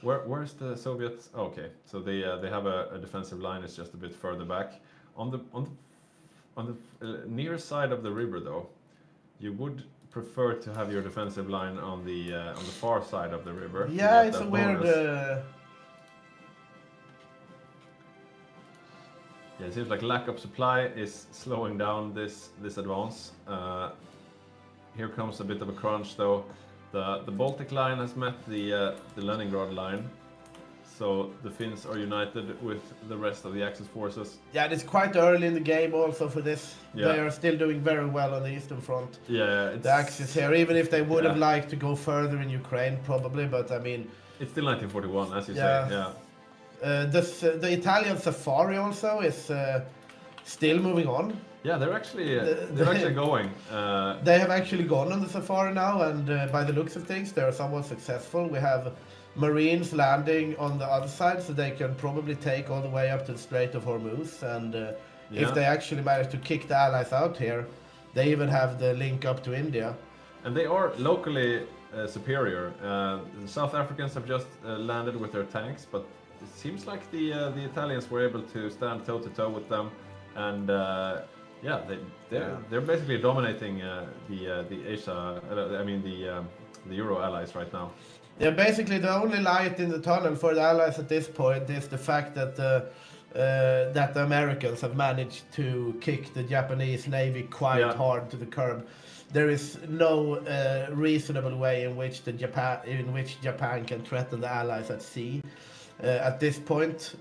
Where's the Soviets? Oh, okay, so they have a defensive line. It's just a bit further back on the near side of the river, though. You would prefer to have your defensive line on the far side of the river. Yeah, it's a weird. Yeah, it seems like lack of supply is slowing down this advance. Here comes a bit of a crunch, though. The Baltic line has met the Leningrad line, so the Finns are united with the rest of the Axis forces. Yeah, it's quite early in the game also for this. Yeah. They are still doing very well on the eastern front. Yeah, The Axis here, even if they would have liked to go further in Ukraine, probably, but I mean... It's still 1941, as you say, yeah. The Italian Safari also is still moving on. Yeah, they're actually going. They have actually gone on the safari now, and by the looks of things, they're somewhat successful. We have Marines landing on the other side, so they can probably take all the way up to the Strait of Hormuz. And Yeah. if they actually manage to kick the Allies out here, they even have the link up to India. And they are locally superior. The South Africans have just landed with their tanks, but it seems like the Italians were able to stand toe to toe with them, and yeah, they're basically dominating the Asia. I mean the Euro allies right now. Yeah, basically the only light in the tunnel for the Allies at this point is the fact that the Americans have managed to kick the Japanese Navy quite hard to the curb. There is no reasonable way in which Japan can threaten the Allies at sea. At this point,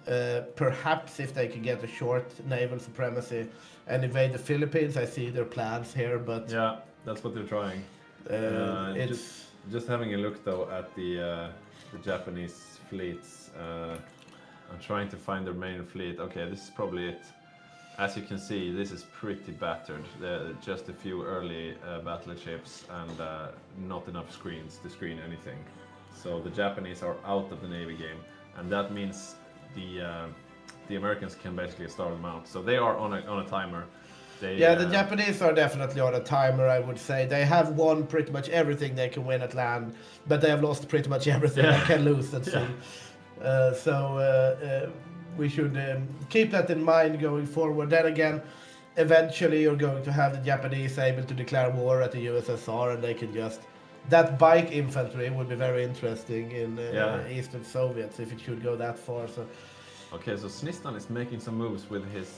perhaps if they can get a short naval supremacy and invade the Philippines, I see their plans here, but Yeah, that's what they're trying. it's Just having a look though at the Japanese fleets. I'm trying to find their main fleet. Okay, this is probably it. As you can see, this is pretty battered. Just a few early battleships and not enough screens to screen anything. So the Japanese are out of the Navy game, and that means the Americans can basically start them out. So they are on a timer. the Japanese are definitely on a timer, I would say. They have won pretty much everything they can win at land, but they have lost pretty much everything they can lose at sea. So we should keep that in mind going forward. Then again, eventually you're going to have the Japanese able to declare war at the USSR, and they can just... That bike infantry would be very interesting in Eastern Soviets if it should go that far. So. Okay, so Snistan is making some moves with his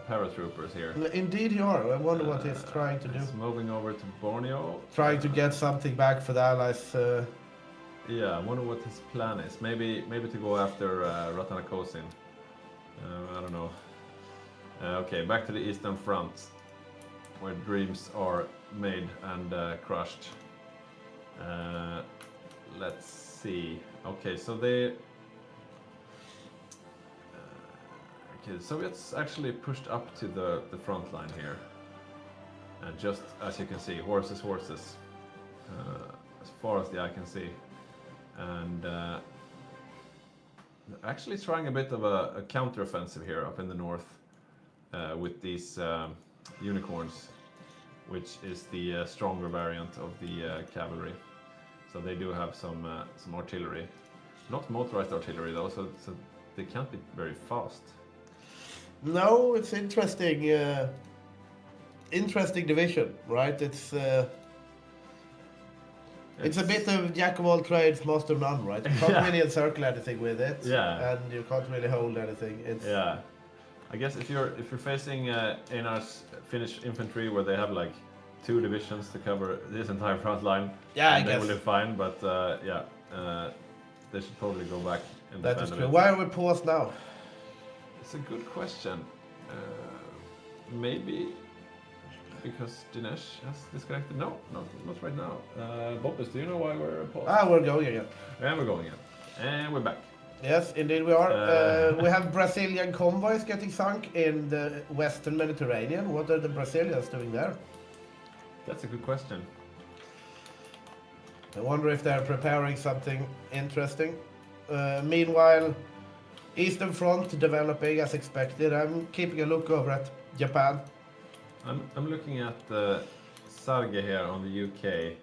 paratroopers here. Indeed you are. I wonder what he's trying to do. He's moving over to Borneo. Trying to get something back for the Allies. Yeah, I wonder what his plan is. Maybe to go after Ratanakosin. I don't know. Okay, back to the Eastern Front, where dreams are made and crushed. Let's see. Okay, so the Soviets actually pushed up to the front line here, and just as you can see, horses, as far as the eye can see, and actually trying a bit of a counteroffensive here up in the north with these unicorns, which is the stronger variant of the cavalry. So they do have some artillery, not motorized artillery though, so they can't be very fast. No, it's interesting. Interesting division, right? It's a bit of jack of all trades, master of none, right? You can't really encircle anything with it, and you can't really hold anything. It's I guess if you're facing Einar's Finnish infantry, where they have like 2 divisions to cover this entire front line, I they guess will be fine. But they should probably go back and that is defend a true. bit. Why are we paused now? It's a good question. Maybe because Dinesh has disconnected. No, not right now. Boppus, do you know why we're paused? We're going again. And we're going again. And we're back. Yes, indeed we are. We have Brazilian convoys getting sunk in the Western Mediterranean. What are the Brazilians doing there? That's a good question. I wonder if they're preparing something interesting. Meanwhile, Eastern Front developing as expected. I'm keeping a look over at Japan. I'm looking at Sarge here on the UK.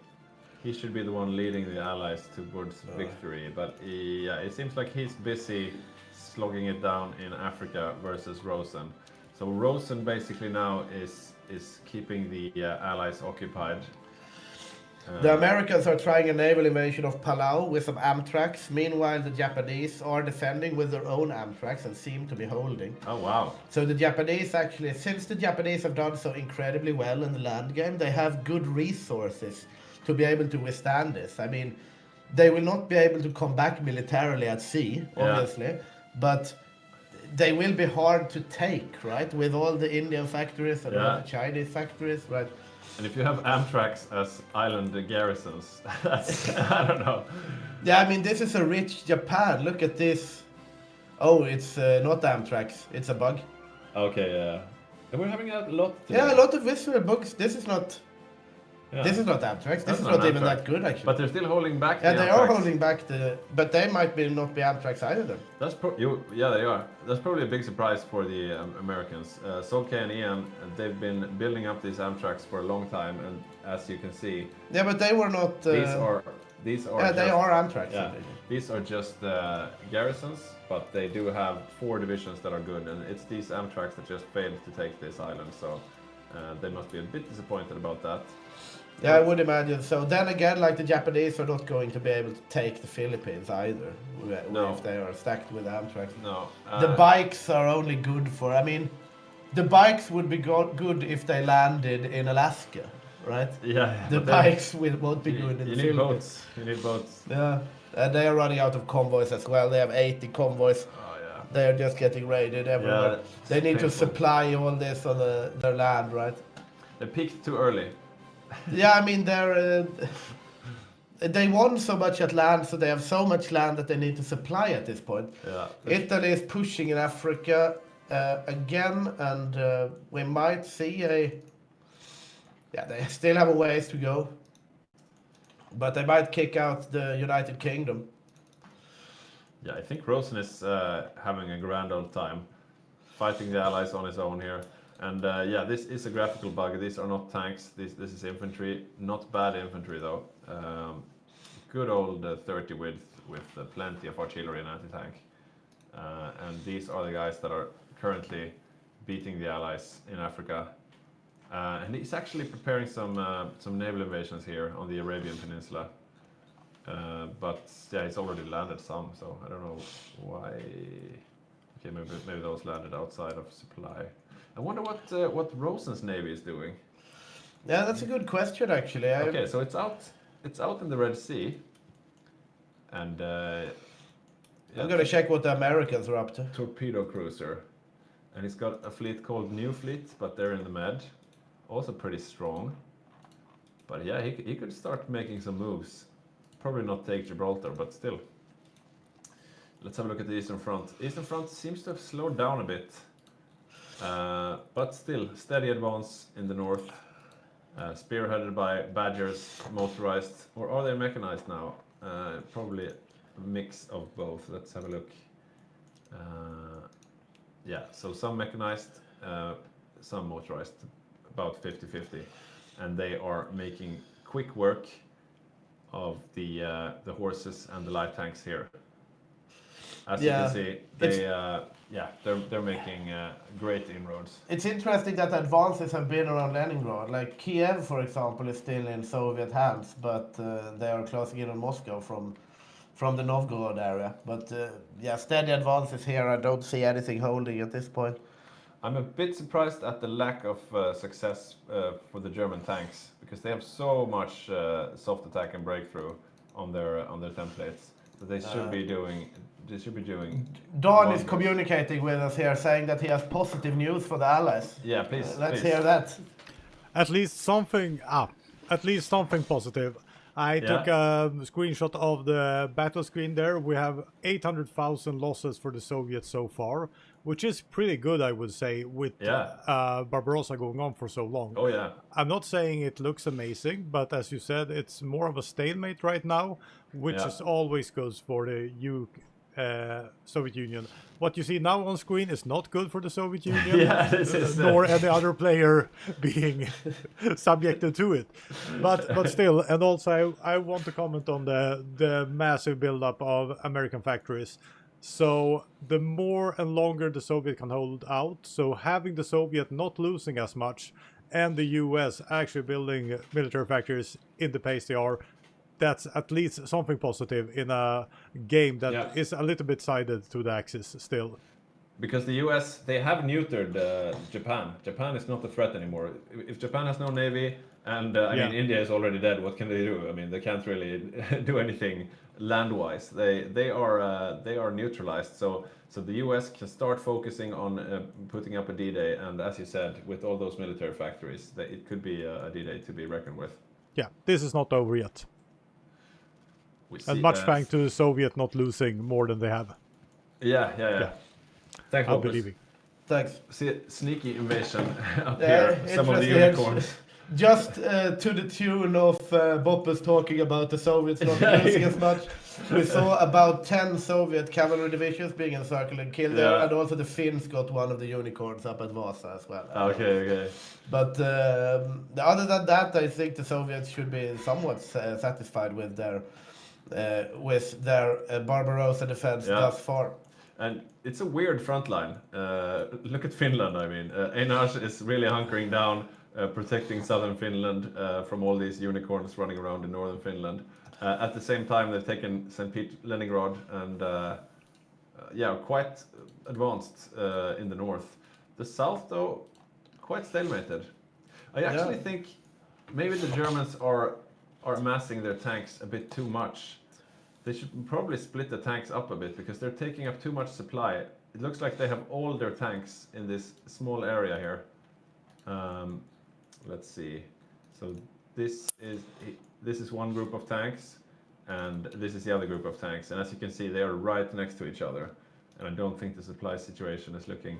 He should be the one leading the Allies towards victory, but it seems like he's busy slogging it down in Africa versus Rosen. So Rosen basically now is keeping the Allies occupied. The Americans are trying a naval invasion of Palau with some Amtraks. Meanwhile, the Japanese are defending with their own Amtraks and seem to be holding. Oh wow! So the Japanese actually, since the Japanese have done so incredibly well in the land game, they have good resources to be able to withstand this. I mean, they will not be able to come back militarily at sea, obviously, but they will be hard to take, right? With all the Indian factories and all the Chinese factories, right? And if you have Amtraks as island garrisons, that's, I don't know. Yeah, I mean, this is a rich Japan. Look at this. Oh, it's not Amtraks. It's a bug. Okay, yeah. And we're having a lot. Yeah, a lot of visual books. This is not. Yeah. This is not Amtrak. This That's is not not even Amtrak. that good actually. But they're still holding back. yeah, the they are Amtraks. holding back the. But they might not be Amtrak's either. Then. That's yeah, they are. That's probably a big surprise for the Americans. Solke and Ian, they've been building up these Amtraks for a long time, and as you can see, Yeah, but they were not. these are. Yeah, they just- are Amtrak. Yeah, these are just garrisons, but they do have 4 divisions that are good, and it's these Amtraks that just failed to take this island. So they must be a bit disappointed about that. Yeah, I would imagine. So then again, like the Japanese are not going to be able to take the Philippines either, No. if they are stacked with Amtrak. No. The bikes are only good for. I mean, the bikes would be good if they landed in Alaska, right? Yeah. The but then bikes won't be good in you the need Philippines. boats. You need boats. Yeah, and they are running out of convoys as well. They have 80 convoys. Oh yeah. They are just getting raided everywhere. it's They need to painful. supply all this on their land, right? They peaked too early. Yeah, I mean they won so much at land, so they have so much land that they need to supply at this point. Yeah. Italy is pushing in Africa again, and we might see a. Yeah, they still have a ways to go, but they might kick out the United Kingdom. Yeah, I think Rosen is having a grand old time, fighting the Allies on his own here. And yeah, this is a graphical bug. These are not tanks. This is infantry. Not bad infantry though. Good old 30 width with plenty of artillery and anti-tank. And these are the guys that are currently beating the Allies in Africa. And he's actually preparing some naval invasions here on the Arabian Peninsula. But yeah, he's already landed some, so I don't know why. Okay, maybe those landed outside of supply. I wonder what Rosen's navy is doing. Yeah, that's a good question actually. Okay, so it's out in the Red Sea, and I'm gonna check what the Americans are up to. torpedo cruiser, and he's got a fleet called New Fleet, but they're in the Med, also pretty strong. But yeah, he could start making some moves. Probably not take Gibraltar, but still. Let's have a look at the Eastern Front. Eastern Front seems to have slowed down a bit. But still, steady advance in the north, spearheaded by Badgers, motorized, or are they mechanized now? Probably a mix of both. Let's have a look. Yeah, so some mechanized, some motorized, about 50-50, and they are making quick work of the horses and the light tanks here. As you can see, they're making great inroads. It's interesting that advances have been around Leningrad. Like Kiev, for example, is still in Soviet hands, but they are closing in on Moscow from the Novgorod area. But yeah, steady advances here. I don't see anything holding at this point. I'm a bit surprised at the lack of success for the German tanks, because they have so much soft attack and breakthrough on their templates that they should be doing. They should be doing. Don is wonders. communicating with us here, saying that he has positive news for the Allies. Yeah, please. Let's please. hear that. At least something positive. I took a screenshot of the battle screen there. We have 800,000 losses for the Soviets so far, which is pretty good, I would say, with Barbarossa going on for so long. Oh yeah. I'm not saying it looks amazing, but as you said, it's more of a stalemate right now, which is always goes for the Soviet Union. What you see now on screen is not good for the Soviet Union, Yeah, this is, nor any other player being subjected to it. But still, and also I want to comment on the massive buildup of American factories. So the more and longer the Soviet can hold out, so having the Soviet not losing as much, and the US actually building military factories in the pace they are, that's at least something positive in a game that is a little bit sided to the Axis still. Because the US, they have neutered Japan. Japan is not a threat anymore. If Japan has no navy, and I mean India is already dead, what can they do? I mean, they can't really do anything land-wise. They are neutralized. So the US can start focusing on putting up a D-Day, and as you said, with all those military factories, it could be a D-Day to be reckoned with. Yeah, this is not over yet. And much thanks to the Soviet not losing more than they have. Yeah. Thanks, I'll Lopez. believe it. Thanks. See, sneaky invasion up Yeah, here. Some of the interesting. unicorns. Just to the tune of Boppus talking about the Soviets not losing as much, we saw about 10 Soviet cavalry divisions being encircled and killed there, Yeah. and also the Finns got one of the unicorns up at Vasa as well. Okay. But other than that, I think the Soviets should be somewhat satisfied with their Barbarossa defense Yeah. thus far. And it's a weird front line. Look at Finland, I mean. Einars is really hunkering down, protecting southern Finland from all these unicorns running around in northern Finland. At the same time, they've taken St. Leningrad and quite advanced in the north. The south, though, quite stalemated. I actually think maybe the Germans are amassing their tanks a bit too much. They should probably split the tanks up a bit because they're taking up too much supply. It looks like they have all their tanks in this small area here. Let's see. So this is one group of tanks, and this is the other group of tanks. And as you can see, they are right next to each other. And I don't think the supply situation is looking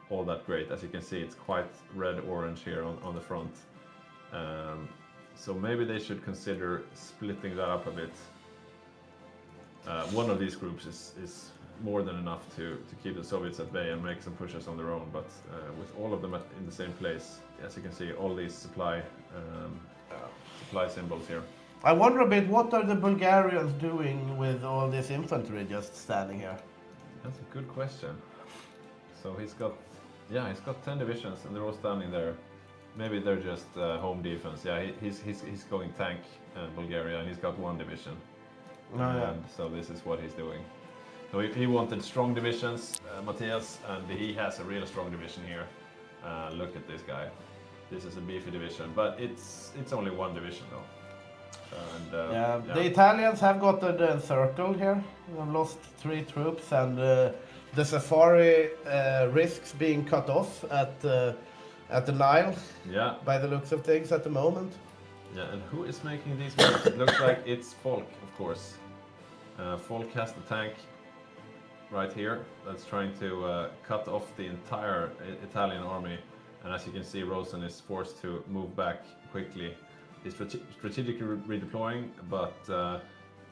all that great. As you can see, it's quite red-orange here on the front. So maybe they should consider splitting that up a bit. One of these groups is more than enough to keep the Soviets at bay and make some pushes on their own, but with all of them in the same place, as you can see, all these supply symbols here. I wonder a bit, what are the Bulgarians doing with all this infantry just standing here? That's a good question. So he's got 10 divisions and they're all standing there. Maybe they're just home defense. Yeah, he's going tank Bulgaria, and he's got one division. And so this is what he's doing. So he wanted strong divisions, Matthias, and he has a real strong division here. Look at this guy. This is a beefy division, but it's only one division though. And, The Italians have gotten encircled here. They've lost 3 troops, and the safari risks being cut off at the Nile. Yeah. By the looks of things at the moment. Yeah, and who is making these moves? It looks like it's Folk, of course. Folk has the tank right here that's trying to cut off the entire Italian army. And as you can see, Rosen is forced to move back quickly. He's strategically redeploying, but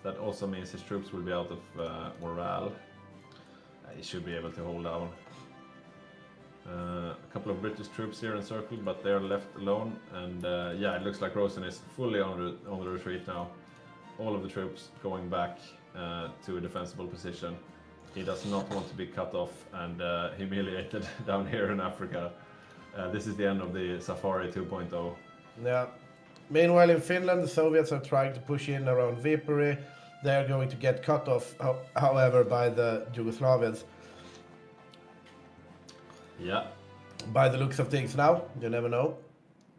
that also means his troops will be out of morale. He should be able to hold down. A couple of British troops here encircled, but they're left alone. And it looks like Rosen is fully on the retreat now. All of the troops going back to a defensible position. He does not want to be cut off and humiliated down here in Africa. This is the end of the Safari 2.0. Yeah. Meanwhile, in Finland, the Soviets are trying to push in around Viipuri. They're going to get cut off, however, by the Yugoslavians. Yeah. By the looks of things now, you never know.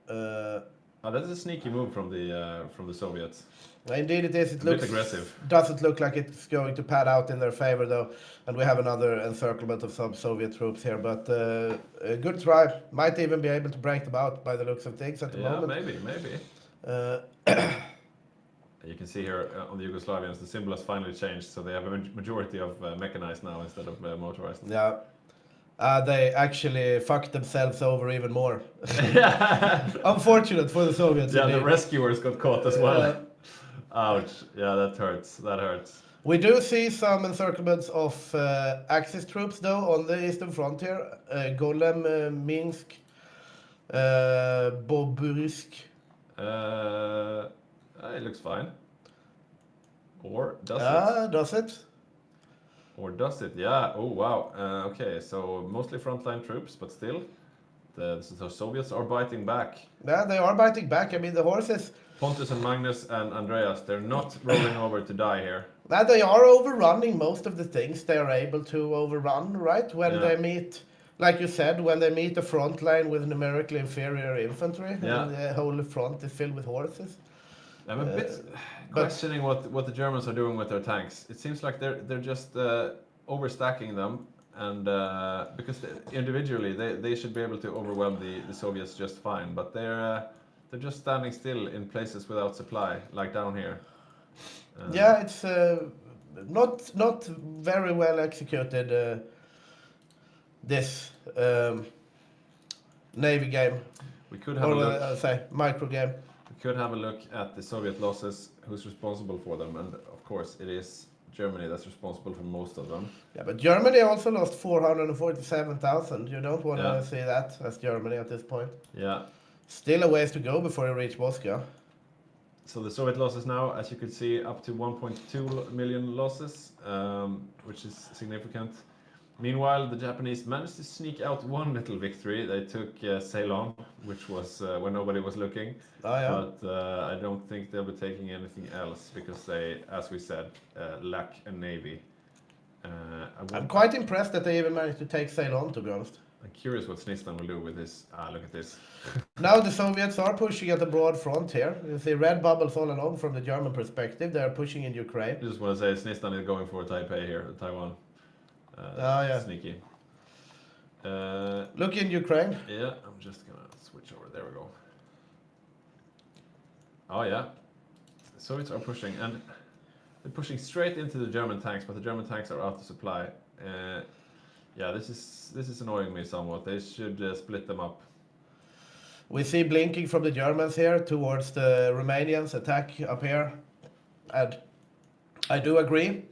That's a sneaky move from the Soviets. Indeed it is. It A bit looks aggressive. Doesn't look like it's going to pad out in their favor though. And we have another encirclement of some Soviet troops here. But a good try. Might even be able to break them out by the looks of things at the moment. Maybe. You can see here on the Yugoslavians, the symbol has finally changed, so they have a majority of mechanized now instead of motorized. Yeah. They actually fucked themselves over even more. Unfortunate for the Soviets. Yeah, indeed. the rescuers got caught as well. Ouch. Yeah, that hurts. We do see some encirclements of Axis troops though on the eastern frontier. Golem, Minsk, Bobruisk. It looks fine. Or does it? Does it? Or does it? Yeah. Oh, wow. Okay, so mostly frontline troops, but still, the Soviets are biting back. Yeah, they are biting back. I mean, the horses. Pontus and Magnus and Andreas, they're not rolling over to die here. Now they are overrunning most of the things they are able to overrun, right? When they meet, like you said, when they meet the front line with numerically inferior infantry, and the whole front is filled with horses. I'm a bit questioning what the Germans are doing with their tanks. It seems like they're just overstacking them, and because individually they should be able to overwhelm the Soviets just fine, but they're just standing still in places without supply, like down here. Yeah, it's not very well executed this Navy game, We could have a or look. say micro game. We could have a look at the Soviet losses. Who's responsible for them? And of course, it is Germany that's responsible for most of them. Yeah, but Germany also lost 447,000. You don't want to Yeah. see that as Germany at this point. Yeah. Still a ways to go before you reach Moscow. So the Soviet losses now, as you could see, up to 1.2 million losses, which is significant. Meanwhile, the Japanese managed to sneak out one little victory. They took Ceylon, which was when nobody was looking. Oh, yeah. But I don't think they'll be taking anything else because they, as we said, lack a navy. I'm quite impressed that they even managed to take Ceylon, to be honest. I'm curious what Snistan will do with this. Look at this. Now the Soviets are pushing at the broad front here. You see red bubbles all along from the German perspective. They're pushing in Ukraine. I just want to say Snistan is going for Taipei here, Taiwan. Yeah. Sneaky. Look in Ukraine. Yeah, I'm just gonna switch over. There we go. Oh yeah, the Soviets are pushing, and they're pushing straight into the German tanks, but the German tanks are out of supply. Yeah, this is annoying me somewhat. They should split them up. We see blinking from the Germans here towards the Romanians attack up here. And I do agree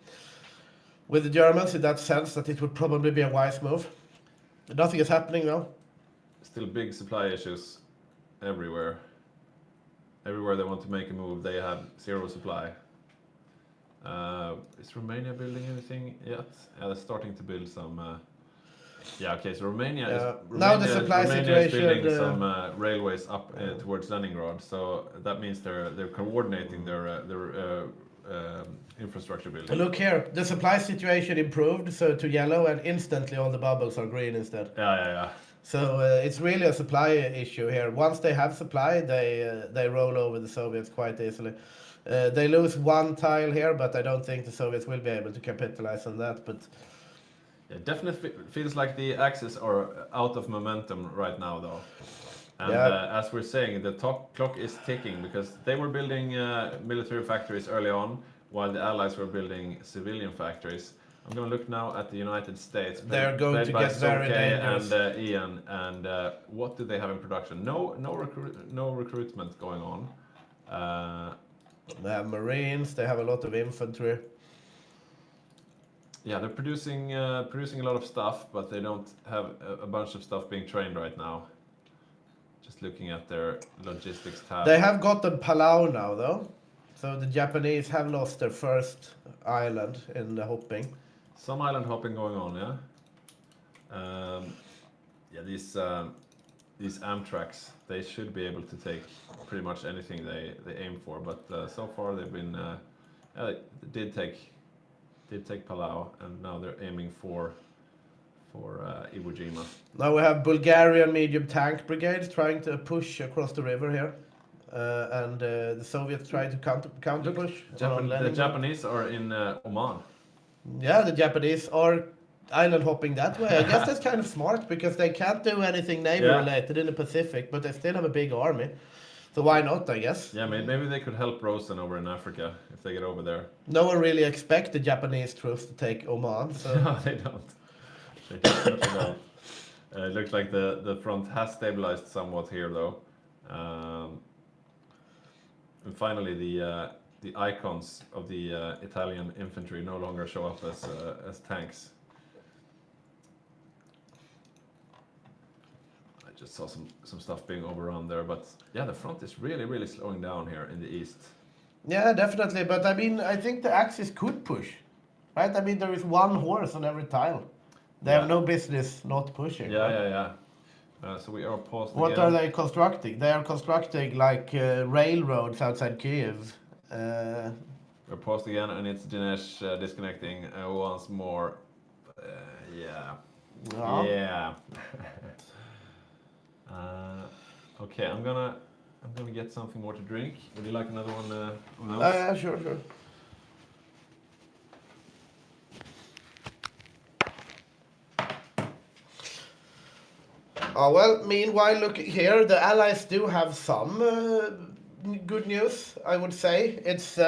with the Germans in that sense that it would probably be a wise move. Nothing is happening now. Still big supply issues everywhere. Everywhere they want to make a move, they have zero supply. Is Romania building anything yet? Yeah, they're starting to build some. Yeah, okay, so Romania Now the supply Romania is situation, building some railways up towards Leningrad, so that means they're coordinating their infrastructure building. Look here, the supply situation improved so to yellow, and instantly all the bubbles are green instead. Yeah. So it's really a supply issue here. Once they have supply, they roll over the Soviets quite easily. They lose one tile here, but I don't think the Soviets will be able to capitalize on that. But Yeah, definitely feels like the Axis are out of momentum right now, though. And Yeah. as we're saying, the clock is ticking because they were building military factories early on, while the Allies were building civilian factories. I'm going to look now at the United States. They're going led to by get very Soke dangerous. and Ian. And what do they have in production? No recruitment going on. they have Marines, they have a lot of infantry. Yeah, they're producing a lot of stuff, but they don't have a bunch of stuff being trained right now. Just looking at their logistics tab. They have gotten Palau now, though. So the Japanese have lost their first island in the hopping. Some island hopping going on, yeah. Yeah, these Amtraks, they should be able to take pretty much anything they aim for, but so far they've been they did take Palau, and now they're aiming for Iwo Jima. Now we have Bulgarian medium tank brigades trying to push across the river here. And the Soviets try to counter push. around The Leningrad. Japanese are in Oman. Yeah, the Japanese are island hopping that way. I guess that's kind of smart because they can't do anything Navy Yeah. related in the Pacific, but they still have a big army. So why not, I guess? Yeah, maybe they could help Rosen over in Africa if they get over there. No one really expects the Japanese troops to take Oman, so No, they don't. They definitely don't. It looks like the front has stabilized somewhat here, though. And finally, the icons of the Italian infantry no longer show up as tanks. I just saw some stuff being overrun there, but yeah, the front is really slowing down here in the east. yeah, definitely. But I mean, I think the Axis could push, right? I mean, there is one horse on every tile. They have Yeah. no business not pushing. right? Yeah. So we are paused What again. are they constructing? They are constructing like railroads outside Kiev. We're paused again, and it's Dinesh disconnecting once more. Yeah. Ja. Yeah. Okay, I'm gonna get something more to drink. Would you like another one of those? Yeah, sure. Well, meanwhile, look here, the Allies do have some good news, I would say. It's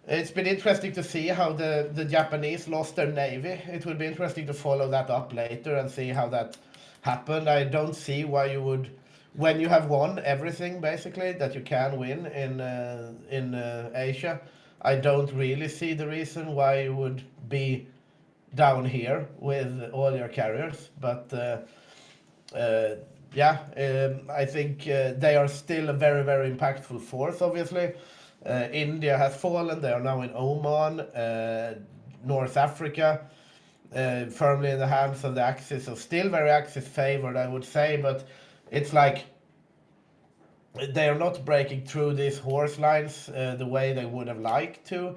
It's been interesting to see how the Japanese lost their navy. It will be interesting to follow that up later and see how that happened. I don't see why you would, when you have won everything basically that you can win in Asia, I don't really see the reason why you would be down here with all your carriers. But I think they are still a very, very impactful force, obviously. India has fallen. They are now in Oman, North Africa, firmly in the hands of the Axis. So still very Axis favored, I would say. But it's like they are not breaking through these horse lines the way they would have liked to.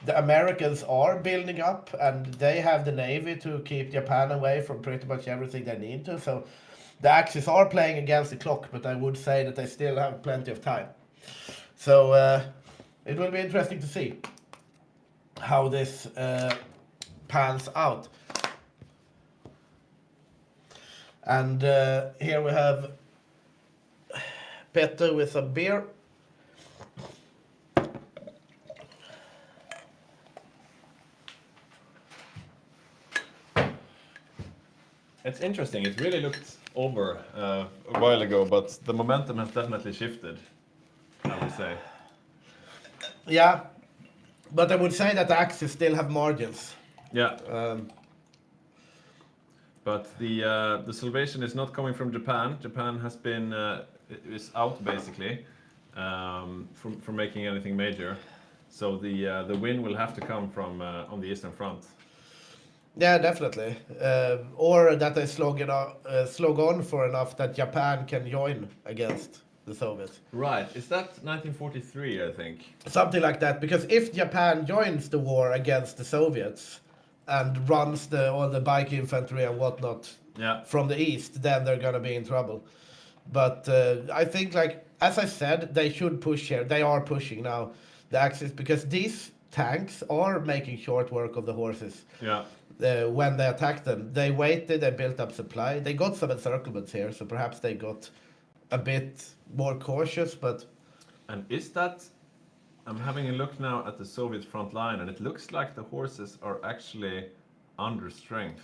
The Americans are building up, and they have the navy to keep Japan away from pretty much everything they need to. So the Axis are playing against the clock, but I would say that they still have plenty of time. So it will be interesting to see how this pans out. And here we have Peter with some beer. It's interesting. It really looked over a while ago, but the momentum has definitely shifted, I would say. Yeah, but I would say that the Axis still have margins. Yeah. But the salvation is not coming from Japan. Japan has been is out basically from making anything major. So the win will have to come from on the Eastern Front. Yeah, definitely. Or that they slog on for enough that Japan can join against the Soviets. Right. Is that 1943? I think. Something like that. Because if Japan joins the war against the Soviets and runs all the bike infantry and whatnot from the east, then they're gonna be in trouble. But I think, like as I said, they should push here. They are pushing now, the Axis, because these tanks are making short work of the horses. Yeah. When they attacked them, they waited, they built up supply. They got some encirclements here, so perhaps they got a bit more cautious. But and is that? I'm having a look now at the Soviet front line, and it looks like the horses are actually under strength.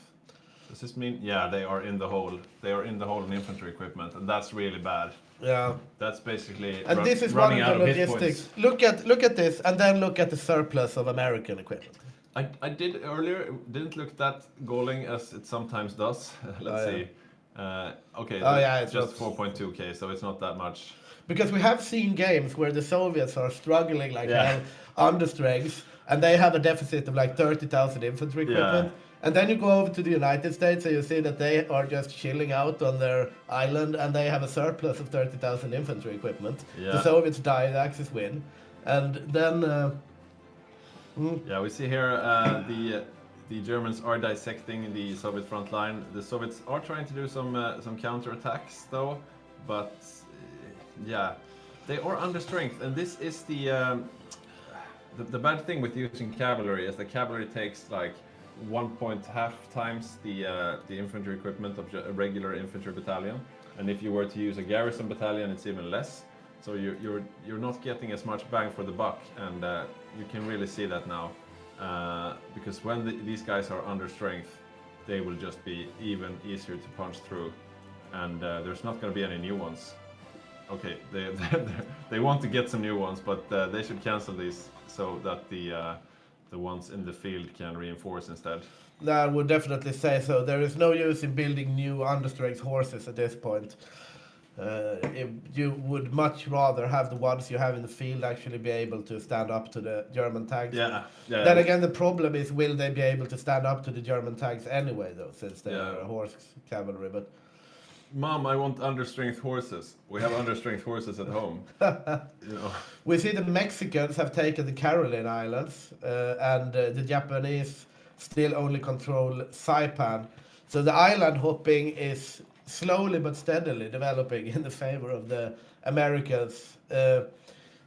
Does this mean? Yeah, they are in the hole. They are in the hole in infantry equipment, and that's really bad. Yeah. That's basically and this is running one of out the of hit logistics. points. Look at this, and then look at the surplus of American equipment. I did earlier. It didn't look that galling as it sometimes does. Let's see. Okay. It's just not 4.2k, so it's not that much. Because we have seen games where the Soviets are struggling like hell under strength, and they have a deficit of like 30,000 infantry equipment. And then you go over to the United States and you see that they are just chilling out on their island, and they have a surplus of 30,000 infantry equipment. Yeah. The Soviets die, the Axis win. And then... Yeah, we see here the Germans are dissecting the Soviet front line. The Soviets are trying to do some counterattacks though, but yeah, they are under strength, and this is the bad thing with using cavalry is the cavalry takes like 1.5 times the infantry equipment of a regular infantry battalion, and if you were to use a garrison battalion, it's even less. So you're not getting as much bang for the buck, and you can really see that now, because when these guys are under strength, they will just be even easier to punch through, and there's not going to be any new ones. Okay, they want to get some new ones, but they should cancel these so that the ones in the field can reinforce instead. I would definitely say so. There is no use in building new understrength horses at this point. You would much rather have the ones you have in the field actually be able to stand up to the German tanks. Then again, the problem is, will they be able to stand up to the German tanks anyway, though, since they are horse cavalry? But Mom, I want understrength horses. We have understrength horses at home. We see the Mexicans have taken the Caroline Islands, and the Japanese still only control Saipan. So the island hopping is slowly but steadily developing in the favor of the Americans.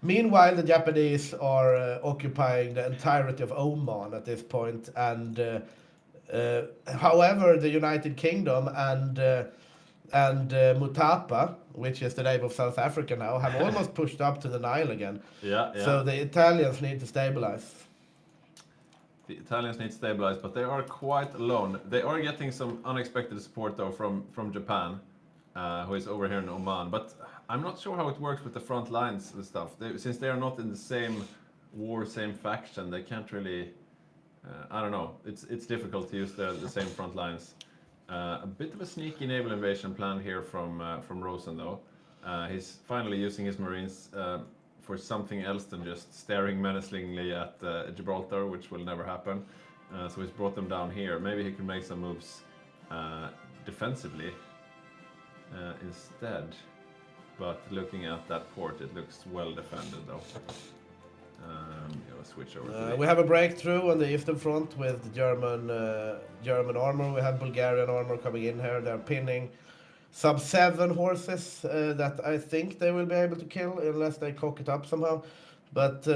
Meanwhile, the Japanese are occupying the entirety of Oman at this point, and however, the United Kingdom and and Mutapa, which is the name of South Africa now, have almost pushed up to the Nile again. Yeah, yeah. So the Italians need to stabilize. The Italians need to stabilize, but they are quite alone. They are getting some unexpected support though from Japan, who is over here in Oman. But I'm not sure how it works with the front lines and stuff. Since they are not in the same war, same faction, they can't really. I don't know. It's difficult to use the same front lines. A bit of a sneaky naval invasion planned here from Rosen though. He's finally using his marines for something else than just staring menacingly at Gibraltar, which will never happen. So he's brought them down here. Maybe he can make some moves defensively instead. But looking at that port, it looks well defended though. Switch over to We have a breakthrough on the eastern front with the German armor. We have Bulgarian armor coming in here. They're pinning sub 7 horses that I think they will be able to kill unless they cock it up somehow. But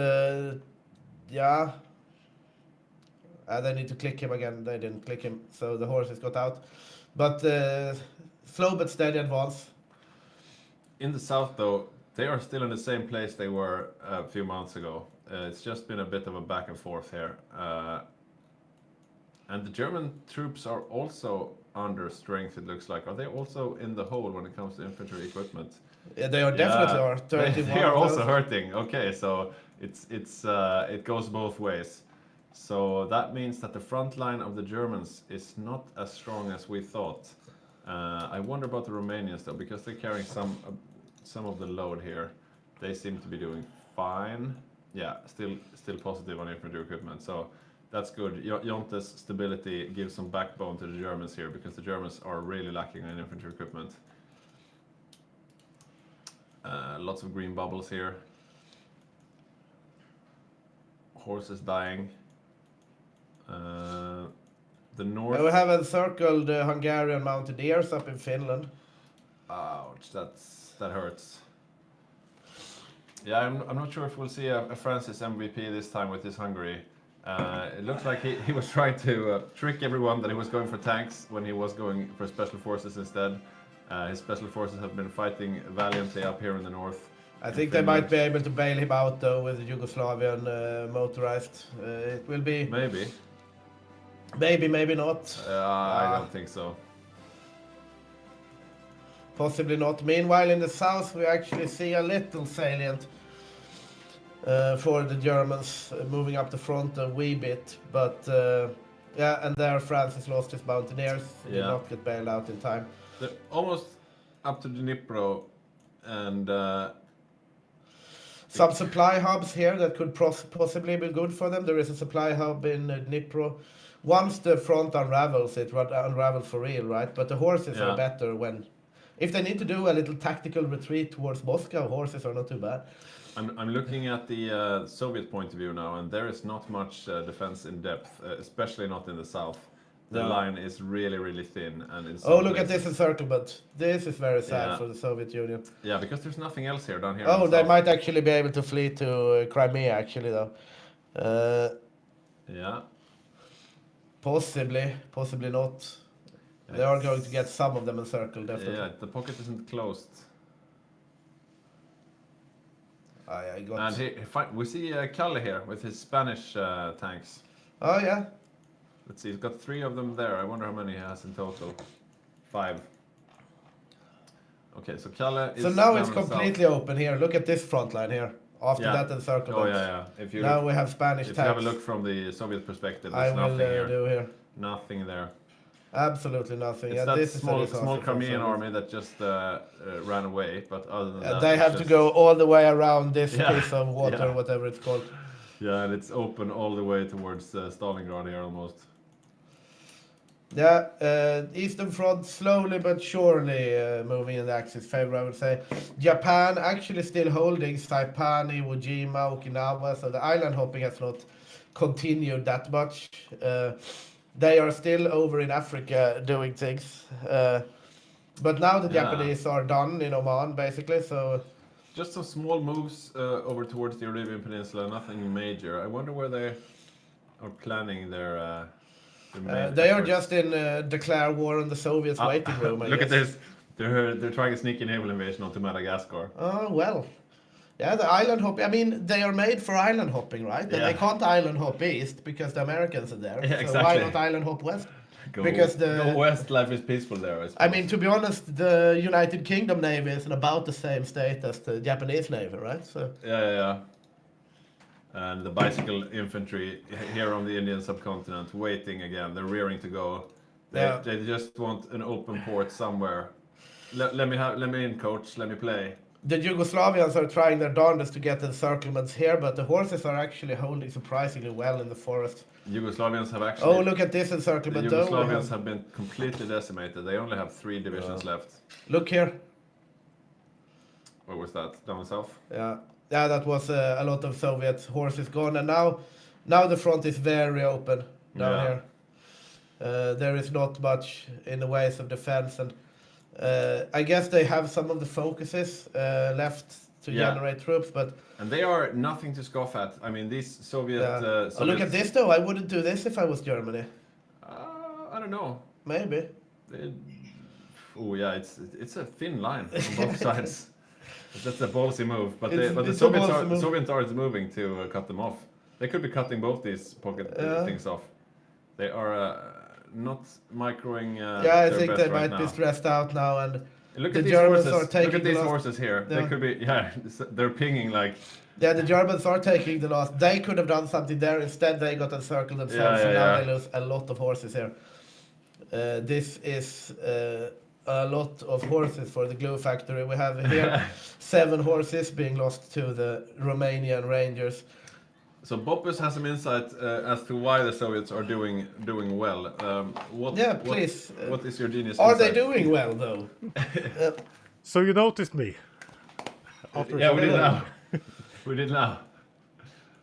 yeah, they need to click him again. They didn't click him, so the horses got out. But slow but steady advance. In the south, though, they are still in the same place they were a few months ago. It's just been a bit of a back and forth here. And the German troops are also under strength, it looks like. Are they also in the hole when it comes to infantry equipment? Yeah, they are definitely are. They are also hurting. Okay, so it goes both ways. So that means that the front line of the Germans is not as strong as we thought. I wonder about the Romanians though, because they're carrying some of the load here. They seem to be doing fine. Yeah, still positive on infantry equipment. So that's good. Jonte's stability gives some backbone to the Germans here, because the Germans are really lacking in infantry equipment. Lots of green bubbles here. Horses dying. The north. We have encircled Hungarian mountaineers up in Finland. Ouch, that hurts. Yeah, I'm not sure if we'll see a Francis MVP this time with this Hungary. It looks like he was trying to trick everyone that he was going for tanks when he was going for special forces instead. His special forces have been fighting valiantly up here in the north. I think they might be able to bail him out though with the Yugoslavian motorized. It will be Maybe. maybe not. I don't think so. Possibly not. Meanwhile, in the south, we actually see a little salient for the Germans moving up the front a wee bit. But yeah, and there Francis lost his mountaineers. He did not get bailed out in time. They're almost up to Dnipro, and some supply hubs here that could possibly be good for them. There is a supply hub in Dnipro. Once the front unravels, it unravels for real, right? But the horses are better when... If they need to do a little tactical retreat towards Moscow, horses are not too bad. I'm looking at the Soviet point of view now, and there is not much defense in depth, especially not in the south. The line is really, really thin. And in look at this encirclement. This is very sad for the Soviet Union. Yeah, because there's nothing else here down here. Oh, they might actually be able to flee to Crimea, actually, though. Yeah. Possibly not. They are going to get some of them encircled, definitely. Yeah, the pocket isn't closed. I got... And we see Kalle here with his Spanish tanks. Oh, yeah. Let's see, he's got 3 of them there. I wonder how many he has in total. 5. Okay, so Kalle is... So now down it's the completely open here. Look at this front line here. After that encirclement. Oh, yeah. Now we have Spanish tanks. If you have a look from the Soviet perspective, I there's will nothing here. do here. Nothing there. Absolutely nothing. It's yeah, that this small is Crimean army that just ran away, but other than that... They have to go all the way around this piece of water, whatever it's called. Yeah, and it's open all the way towards Stalingrad here almost. Yeah, Eastern Front slowly but surely moving in the Axis favor, I would say. Japan actually still holding Saipan, Iwo Jima, Okinawa, so the island hopping has not continued that much. They are still over in Africa doing things. But now the Japanese are done in Oman, basically, so... Just some small moves over towards the Arabian Peninsula, nothing major. I wonder where they are planning their main they are efforts. just in declare war on the Soviets waiting room, I Look guess. at this. They're trying a sneaky naval invasion onto Madagascar. Oh, well. Yeah, the island hopping. I mean, they are made for island hopping, right? And Yeah. they can't island hop east because the Americans are there. Yeah, So exactly. why not island hop west? Go, Because go west, life is peaceful there. I suppose. I mean, to be honest, the United Kingdom Navy is in about the same state as the Japanese Navy, right? So yeah. And the bicycle infantry here on the Indian subcontinent, waiting again. They're rearing to go. They just want an open port somewhere. Let me in, coach. Let me play. the Yugoslavians are trying their darndest to get the encirclements here, but the horses are actually holding surprisingly well in the forest. Yugoslavians have actually. Oh, look at this The encirclement! though. Yugoslavians have been completely decimated. They only have 3 divisions left. Look here. Where was that? Down south? Yeah, that was a lot of Soviet horses gone, and now the front is very open down Yeah. here. There is not much in the ways of defense, and I guess they have some of the focuses left to Yeah. generate troops, but And they are nothing to scoff at. I mean, these Soviet. oh, look at this though. I wouldn't do this if I was Germany. I don't know. Maybe. Oh yeah, it's a thin line on both sides. That's a ballsy move, but It's- the it's a Soviets ballsy move. Soviets are moving to cut them off. They could be cutting both these pocket things off. They are not microing. Yeah, I their think best they right might be now. stressed out now, and Look the at these Germans horses. are taking Look at the these last- horses here. They Yeah. could be. Yeah, they're pinging like. yeah, the Germans are taking the last. They could have done something there. Instead, they got encircled themselves, Yeah, and now yeah. they lose a lot of horses here. This is a lot of horses for the glue factory. We have here 7 horses being lost to the Romanian Rangers. So Boppus has some insight as to why the Soviets are doing well. Yeah, please. What is your genius? Are they insight? doing well though? So you noticed me. After Yeah, we did some- now. We did now.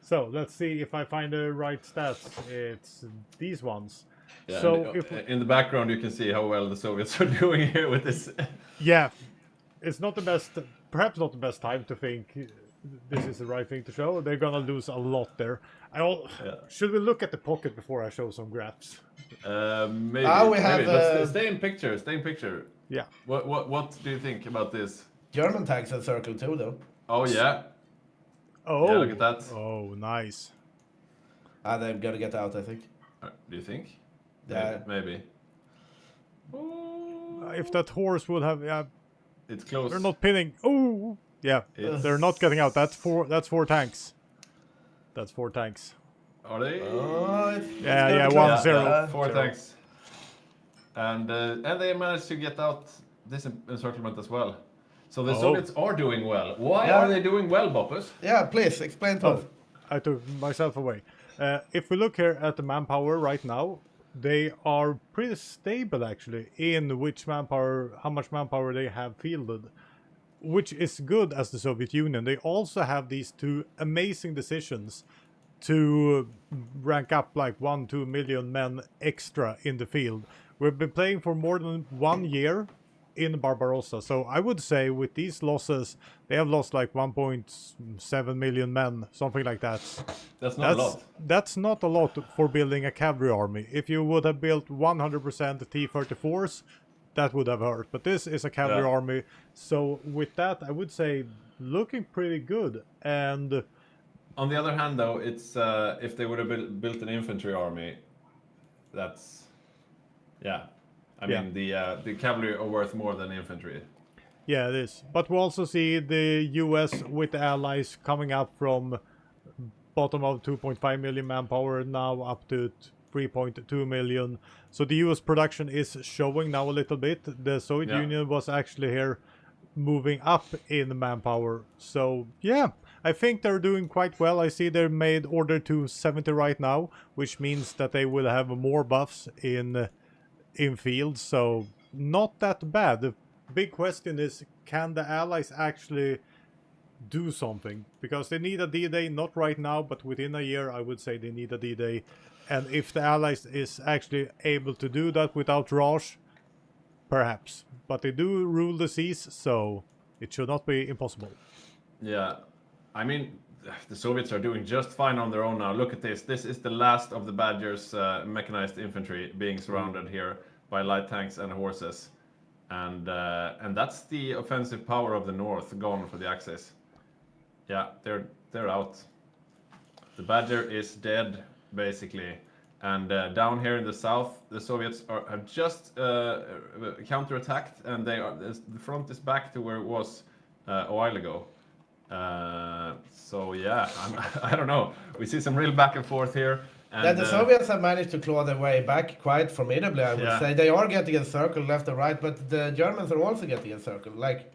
So let's see if I find the right stats. It's these ones. Yeah, So and, if in the background, you can see how well the Soviets are doing here with this. yeah, it's not the best, perhaps not the best time to think this is the right thing to show. They're gonna lose a lot there. Should we look at the pocket before I show some graphs? Maybe. We have, maybe, but stay in picture. Stay in picture. Yeah. What do you think about this? German tanks encircled too though. Oh yeah. Oh, Yeah, look at that. Oh, nice. They're gonna get out, I think. Do you think? Yeah. Maybe. If that horse would have, yeah, It's close. they're not pinning. Oh, yeah, It's- they're not getting out. That's four tanks. That's 4 tanks. Are they? Oh, it's Yeah, gonna yeah, be 1-0. close. 4 Zero. tanks. And they managed to get out this encirclement as well. So the Oh. Soviets are doing well. Why Yeah. are they doing well, Boppus? Yeah, please explain to us. I took myself away. If we look here at the manpower right now, they are pretty stable actually in how much manpower they have fielded, which is good as the Soviet Union. They also have these 2 amazing decisions to rank up like 1-2 million men extra in the field. We've been playing for more than 1 year in Barbarossa, so I would say with these losses, they have lost like 1.7 million men, something like that. That's not a lot. That's not a lot for building a cavalry army. If you would have built 100% T-34s, that would have hurt. But this is a cavalry Yeah. army, so with that, I would say looking pretty good. And On the other hand, though, it's if they would have built an infantry army, that's yeah. I Yeah. mean the cavalry are worth more than infantry. yeah, it is. But we also see the US with the allies coming up from bottom of 2.5 million manpower now up to 3.2 million. So the US production is showing now a little bit. The Soviet Yeah. Union was actually here moving up in manpower. So yeah, I think they're doing quite well. I see they're made order to 70 right now, which means that they will have more buffs in field. So not that bad. The big question is, can the allies actually do something? Because they need a D-Day, not right now, but within a year I would say they need a D-Day. And if the allies is actually able to do that without Raj, perhaps. But they do rule the seas, so it should not be impossible. Yeah, I mean the Soviets are doing just fine on their own now. Look at this. This is the last of the Badgers' mechanized infantry being surrounded here by light tanks and horses. and that's the offensive power of the North gone for the Axis. Yeah, they're out. The Badger is dead, basically. And down here in the south, the Soviets have just counterattacked, and the front is back to where it was a while ago. So yeah, I don't know. We see some real back and forth here. And, Yeah, the Soviets have managed to claw their way back quite formidably, I would Yeah. say. They are getting encircled left and right, but the Germans are also getting encircled. Like,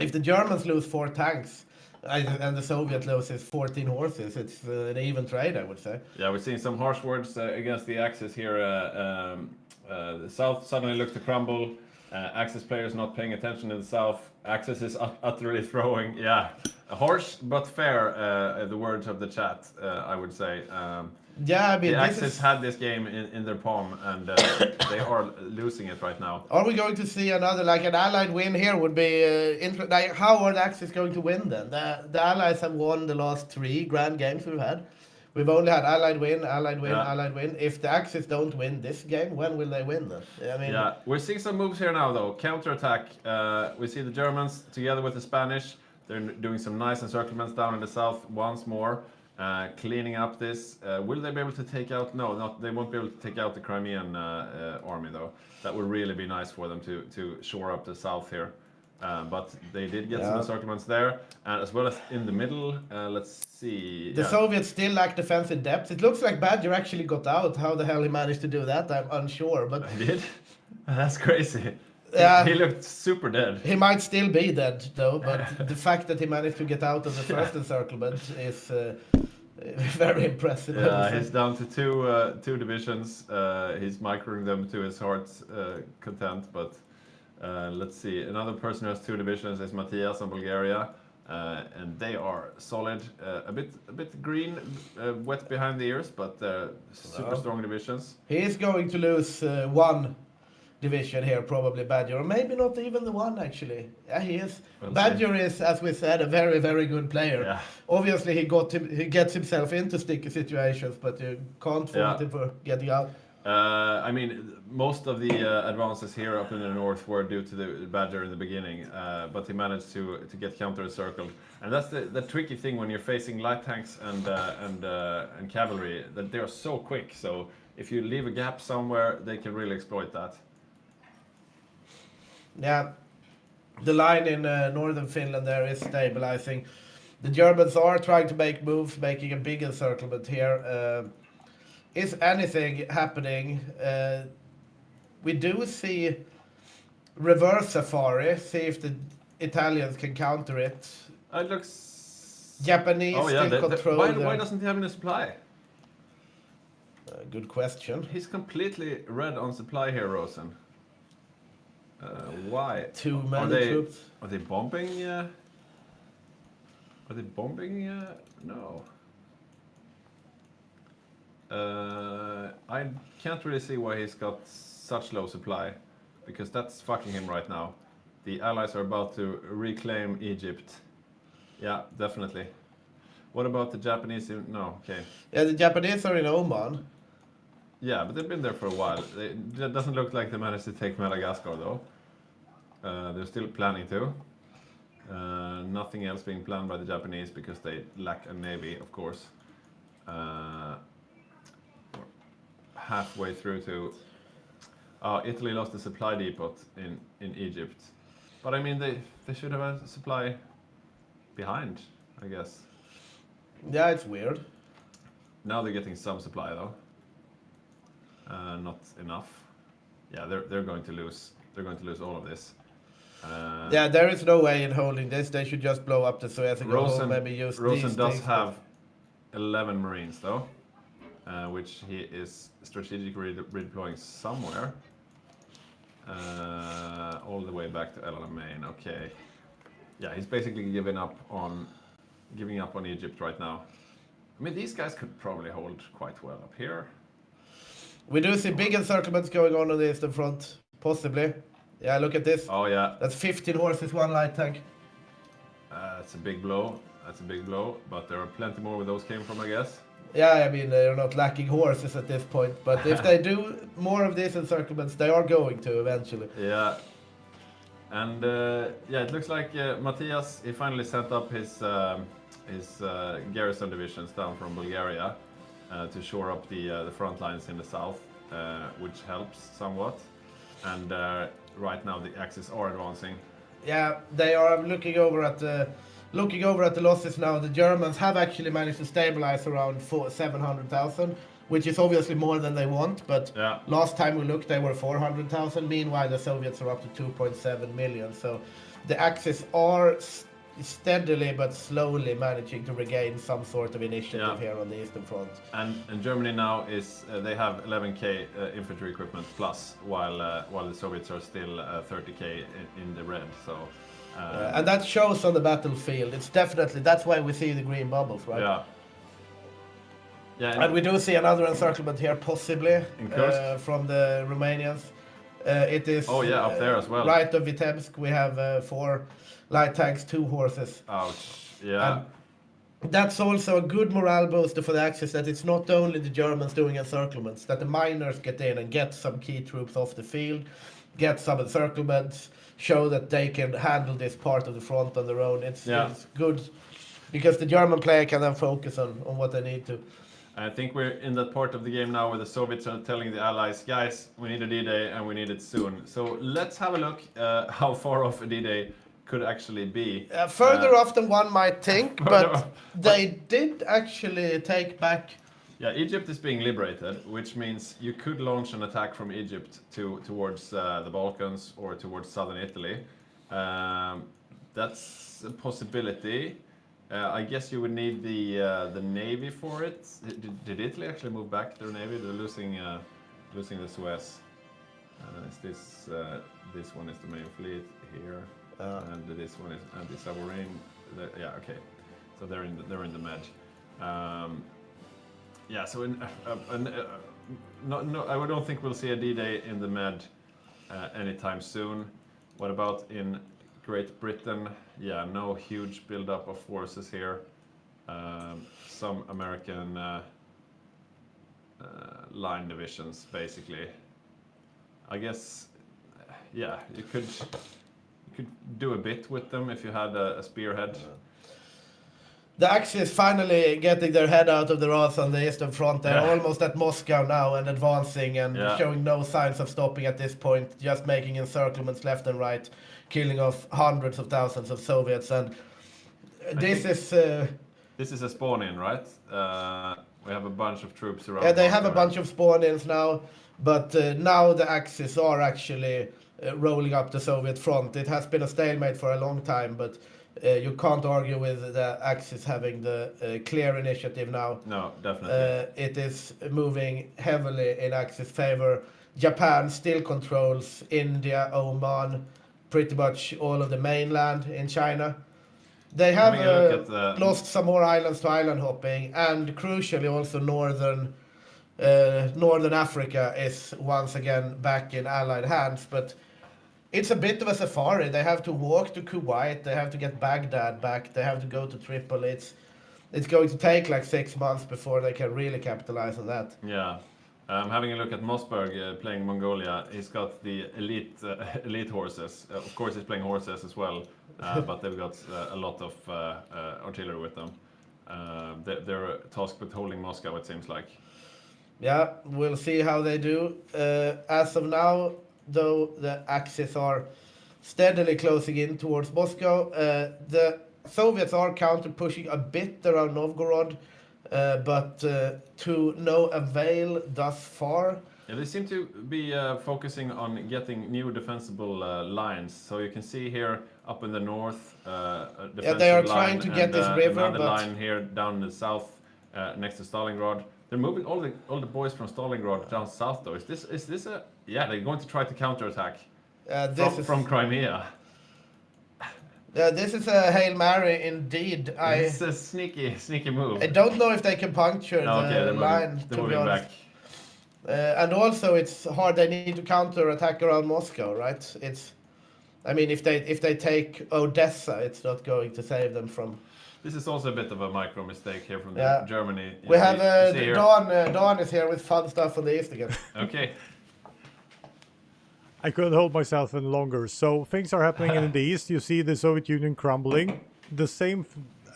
if the Germans lose 4 tanks and the Soviet loses 14 horses, it's an even trade, I would say. Yeah, we're seeing some harsh words against the Axis here. The South suddenly looks to crumble. Axis players not paying attention in the South. Axis is utterly throwing. Yeah, harsh but fair. The words of the chat, I would say. Yeah, I mean, The this Axis is... had this game in their palm, and they are losing it right now. Are we going to see another, like an Allied win here would be like, how are the Axis going to win then? The Allies have won the last 3 grand games we've had. We've only had Allied win, Allied win, Yeah. Allied win. If the Axis don't win this game, when will they win then? I mean, Yeah, we're seeing some moves here now, though. Counterattack. We see the Germans together with the Spanish. They're doing some nice encirclements down in the south once more, cleaning up this. Will they be able to take out? No, not. They won't be able to take out the Crimean army, though. That would really be nice for them to shore up the south here. But they did get some Yeah. encirclements there, and as well as in the middle. Let's see. the Soviets still lack defensive depth. It looks like Badger actually got out. How the hell he managed to do that, I'm unsure. But I did. That's crazy. Yeah. He looked super dead. he might still be dead, though. But the fact that he managed to get out of the first encirclement is very impressive. I would Yeah, say. he's down to two divisions. He's microing them to his heart's content. But let's see. Another person who has 2 divisions is Matthias in Bulgaria, and they are solid. A bit green, wet behind the ears, but super strong divisions. He is going to lose 1 division here, probably Badger, or maybe not even the 1 actually. Yeah, he is. We'll Badger is, as we said, a very, very good player. Yeah. Obviously, he gets himself into sticky situations, but you can't fault Yeah. him for getting out. I mean, most of the advances here up in the north were due to the Badger in the beginning, but he managed to get counter-encircled. And that's the tricky thing when you're facing light tanks and cavalry, that they are so quick. So if you leave a gap somewhere, they can really exploit that. Yeah, the line in northern Finland there is stabilizing. The Germans are trying to make moves, making a big encirclement here. Is anything happening? We do see reverse safari, see if the Italians can counter it. It looks... Japanese Oh yeah, still control why their- doesn't he have any supply? Good question. He's completely red on supply here, Rosen. Why? Too Are many they troops. are they bombing? Are they bombing? No. I can't really see why he's got such low supply, because that's fucking him right now. The Allies are about to reclaim Egypt. Yeah, definitely. What about the Japanese? No, okay. Yeah, the Japanese are in Oman. Yeah, but they've been there for a while. It doesn't look like they managed to take Madagascar, though. They're still planning to. Nothing else being planned by the Japanese because they lack a navy, of course. Halfway through to... Italy lost the supply depot in Egypt. But I mean, they should have a supply behind, I guess. Yeah, it's weird. Now they're getting some supply, though. Not enough. Yeah, they're going to lose. They're going to lose all of this. Yeah, there is no way in holding this. They should just blow up the Suez and go home, maybe use Rosen these does things. have 11 Marines, though, which he is strategically redeploying somewhere. All the way back to El Alamein. Okay. Yeah, he's basically giving up on Egypt right now. I mean, these guys could probably hold quite well up here. We do see big encirclements going on the eastern front, possibly. Yeah, look at this. Oh yeah, That's 15 horses, 1 light tank. that's a big blow. That's a big blow. But there are plenty more where those came from, I guess. Yeah, I mean, they're not lacking horses at this point. But if they do more of these encirclements, they are going to eventually. Yeah, And yeah, it looks like Matthias, he finally sent up his garrison divisions down from Bulgaria to shore up the front lines in the south, which helps somewhat. And right now the Axis are advancing. Yeah, they are looking over at the losses now. The Germans have actually managed to stabilize around 700,000, which is obviously more than they want. But Yeah. last time we looked, they were 400,000. Meanwhile, the Soviets are up to 2.7 million. So the Axis are steadily but slowly managing to regain some sort of initiative here on the Eastern Front. And Germany now is they have 11k infantry equipment plus, while the Soviets are still 30k in the red. So. And that shows on the battlefield. It's definitely, that's why we see the green bubbles, right? Yeah. Yeah. And we do see another encirclement here, possibly, from the Romanians. It is up there as well. Right of Vitebsk. We have 4 light tanks, 2 horses. Ouch. Yeah. That's also a good morale booster for the Axis, that it's not only the Germans doing encirclements, that the miners get in and get some key troops off the field, get some encirclements, show that they can handle this part of the front on their own. It's good, because the German player can then focus on what they need to. I think we're in that part of the game now where the Soviets are telling the Allies, guys, we need a D-Day and we need it soon. So let's have a look how far off a D-Day could actually be. Further off than one might think, but they did actually take back. Yeah, Egypt is being liberated, which means you could launch an attack from Egypt towards the Balkans or towards southern Italy. That's a possibility. I guess you would need the navy for it. Did Italy actually move back their navy? They're losing the Suez. This one is the main fleet here, and this one is anti-submarine. Yeah, okay. So they're in the Med. Yeah, so I don't think we'll see a D-Day in the Med anytime soon. What about in Great Britain? Yeah, no huge build-up of forces here. Some American line divisions, basically. I guess, yeah, you could do a bit with them if you had a spearhead. The Axis finally getting their head out of the ass on the Eastern Front. They're almost at Moscow now and advancing and showing no signs of stopping at this point, just making encirclements left and right, killing off hundreds of thousands of Soviets. And this is a spawn-in, right? We have a bunch of troops around. Yeah, they have a bunch of spawn-ins now, but now the Axis are actually rolling up the Soviet front. It has been a stalemate for a long time, but you can't argue with the Axis having the clear initiative now. No, definitely. It is moving heavily in Axis favor. Japan still controls India, Oman, pretty much all of the mainland in China. They have lost some more islands to island hopping, and crucially also northern Africa is once again back in Allied hands, but it's a bit of a safari. They have to walk to Kuwait, they have to get Baghdad back, they have to go to Tripoli. It's going to take like 6 months before they can really capitalize on that. Yeah. Having a look at Mossberg playing Mongolia, he's got the elite horses. Of course, he's playing horses as well, but they've got a lot of artillery with them. They're tasked with holding Moscow, it seems like. Yeah, we'll see how they do. As of now, though, the Axis are steadily closing in towards Moscow. The Soviets are counter-pushing a bit around Novgorod, but to no avail thus far. Yeah, they seem to be focusing on getting new defensible lines. So you can see here up in the north, a defensive they are line trying to get this river, another but line here down in the south next to Stalingrad. They're moving all the boys from Stalingrad down south, though. Is this a... Yeah, they're going to try to counterattack from Crimea. This is a Hail Mary indeed. It's a sneaky move. I don't know if they can puncture the line, to be honest. And also, it's hard. They need to counterattack around Moscow, right? I mean, if they take Odessa, it's not going to save them from... This is also a bit of a micro mistake here from Germany. We have Dawn is here with fun stuff on the east again. Okay. I couldn't hold myself any longer. So things are happening in the east. You see the Soviet Union crumbling.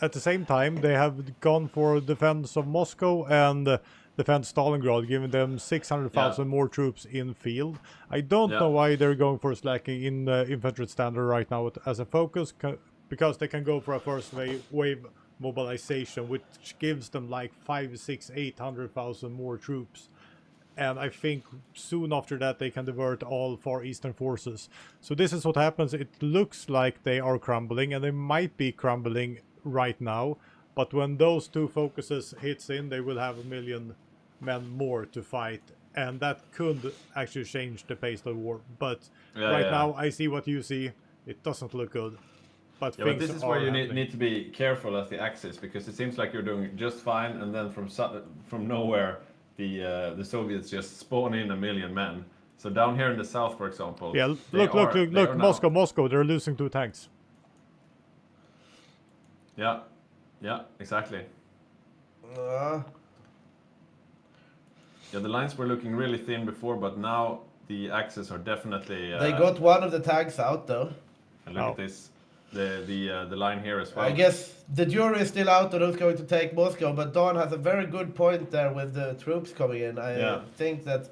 At the same time, they have gone for defense of Moscow and defense Stalingrad, giving them 600,000 more troops in field. I don't know why they're going for slacking in infantry standard right now as a focus, because they can go for a first wave mobilization, which gives them like 5, 6, 800,000 more troops. And I think soon after that they can divert all Far Eastern forces. So this is what happens. It looks like they are crumbling, and they might be crumbling right now. But when those two focuses hits in, they will have 1 million men more to fight. And that could actually change the pace of the war. But now I see what you see. It doesn't look good. But but this is where you need to be careful as the Axis, because it seems like you're doing just fine, and then from nowhere the Soviets just spawn in 1 million men. So down here in the south, for example, look, Moscow, they're losing 2 tanks. Yeah, exactly. The lines were looking really thin before, but now the Axis are definitely. They got one of the tanks out though. And look at this, the line here as well. I guess the jury is still out on who's going to take Moscow, but Don has a very good point there with the troops coming in. I think that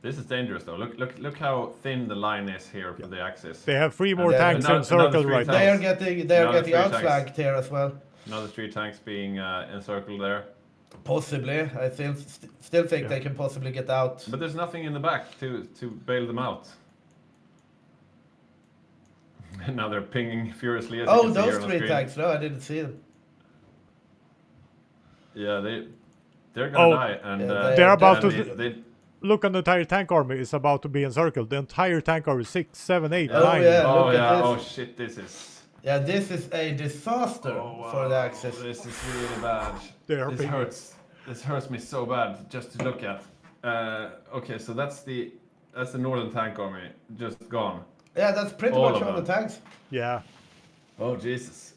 this is dangerous though. Look how thin the line is here for the Axis. They have 3 more tanks in circle right now. They are getting outflanked here as well. Another 3 tanks being encircled there. Possibly, I still think they can possibly get out. But there's nothing in the back to bail them out. Now they're pinging furiously. As oh, those 3 tanks! No, I didn't see them. Yeah, they're gonna die, and they're about to. Look, on the entire tank army is about to be encircled. The entire tank army, 6, 7, 8, 9. Oh shit! This is. Yeah, this is a disaster for the Axis. This is really bad. This hurts. This hurts me so bad just to look at. Okay, so that's the northern tank army just gone. Yeah, that's pretty much all the tanks. Yeah. Oh Jesus.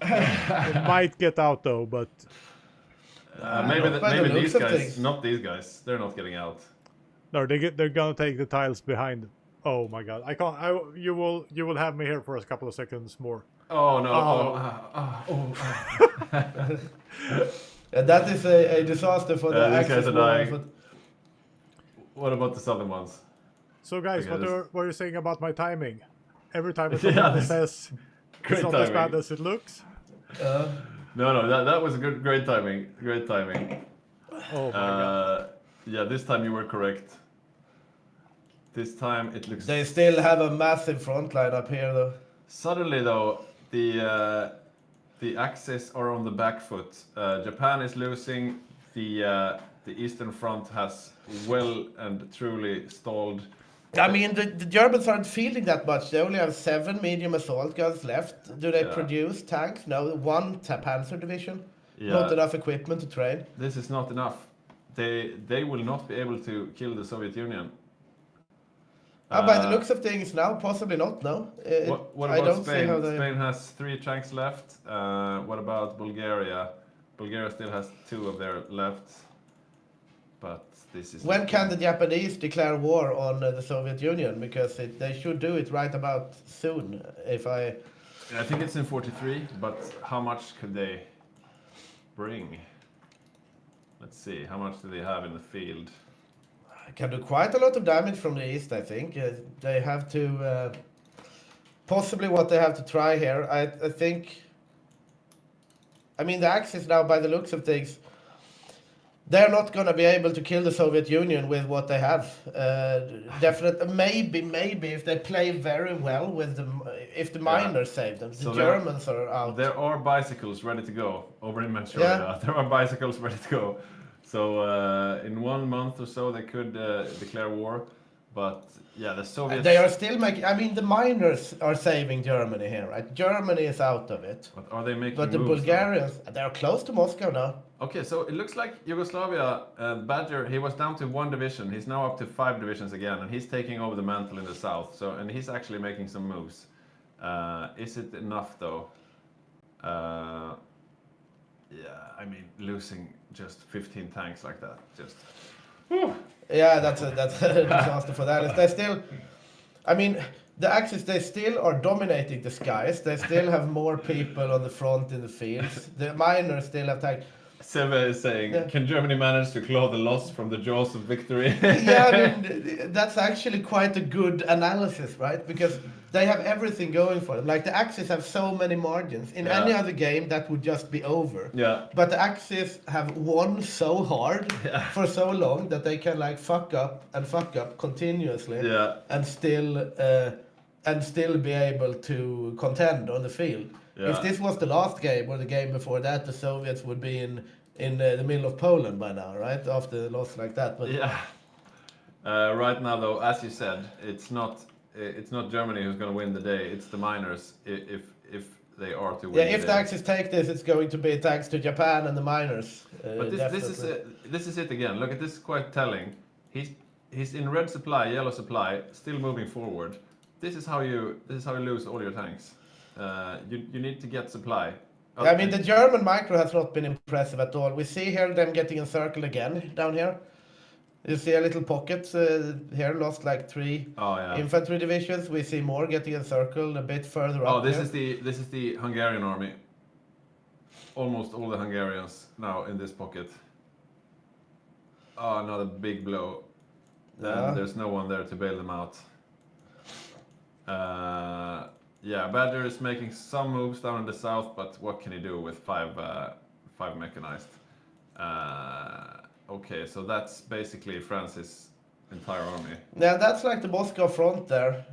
It might get out though, but maybe these guys, not these guys. They're not getting out. No, they're gonna take the tiles behind. Oh my God! I can't. You will have me here for a couple of seconds more. Oh no! And that is a disaster for the Axis. These guys are dying. What about the southern ones? So guys, what are you saying about my timing? Every time it says it's not as bad as it looks. No, that was great timing. Great timing. Oh my God! Yeah, this time you were correct. This time it looks. They still have a massive front line up here, though. Suddenly, though, the Axis are on the back foot. Japan is losing. The Eastern Front has well and truly stalled. I mean, the Germans aren't fielding that much. They only have 7 medium assault guns left. Do they produce tanks? No, 1 Panzer division. Not enough equipment to train. This is not enough. They will not be able to kill the Soviet Union. By the looks of things now, possibly not, no. What about Spain? Spain has 3 tanks left. What about Bulgaria? Bulgaria still has 2 of their left. But this is... When can the Japanese declare war on the Soviet Union? Because they should do it right about soon, I think it's in 43, but how much could they bring? Let's see, how much do they have in the field? Can do quite a lot of damage from the east, I think. They have to... possibly what they have to try here, I think... I mean, the Axis now, by the looks of things, they're not going to be able to kill the Soviet Union with what they have. Definitely, maybe if they play very well with them, if the miners save them. The Germans are out. There are bicycles ready to go over in Manchuria. Yeah. There are bicycles ready to go. So in 1 month or so, they could declare war. But yeah, the Soviets... They are still making... I mean, the miners are saving Germany here, right? Germany is out of it. But are they making But the moves, Bulgarians, they're close to Moscow now. Okay, so it looks like Yugoslavia, Badger, he was down to 1 division. He's now up to 5 divisions again, and he's taking over the mantle in the south. So, and he's actually making some moves. Is it enough, though? Yeah, I mean, losing just 15 tanks like that, just... Yeah, Yeah, that's a disaster for that. They still, I mean, the Axis, they still are dominating the skies. They still have more people on the front in the fields. The miners still have tanks. Seve is saying, Yeah. can Germany manage to claw the loss from the jaws of victory? Yeah, I mean, that's actually quite a good analysis, right? Because they have everything going for them. Like the Axis have so many margins. In Yeah. any other game, that would just be over. Yeah. But the Axis have won so hard Yeah. for so long that they can like fuck up continuously Yeah. and still be able to contend on the field. Yeah. If this was the last game or the game before that, the Soviets would be in the middle of Poland by now, right? After a loss like that. But Yeah. Right now, though, as you said, it's not Germany who's going to win the day. It's the miners if they are to win. yeah, if the Axis take this, it's going to be thanks to Japan and the miners. But this is it again. Look at this, quite telling. He's in red supply, yellow supply, still moving forward. This is how you lose all your tanks. You need to get supply. I mean, the German micro has not been impressive at all. We see here them getting encircled again down here. You see a little pocket here, lost like 3 infantry divisions. We see more getting encircled a bit further up. Oh, this is the Hungarian army. Almost all the Hungarians now in this pocket. Oh, another big blow. Yeah. There's no one there to bail them out. Yeah, Badger is making some moves down in the south, but what can he do with five mechanized? Okay, so that's basically France's entire army. Yeah, that's like the Moscow front there.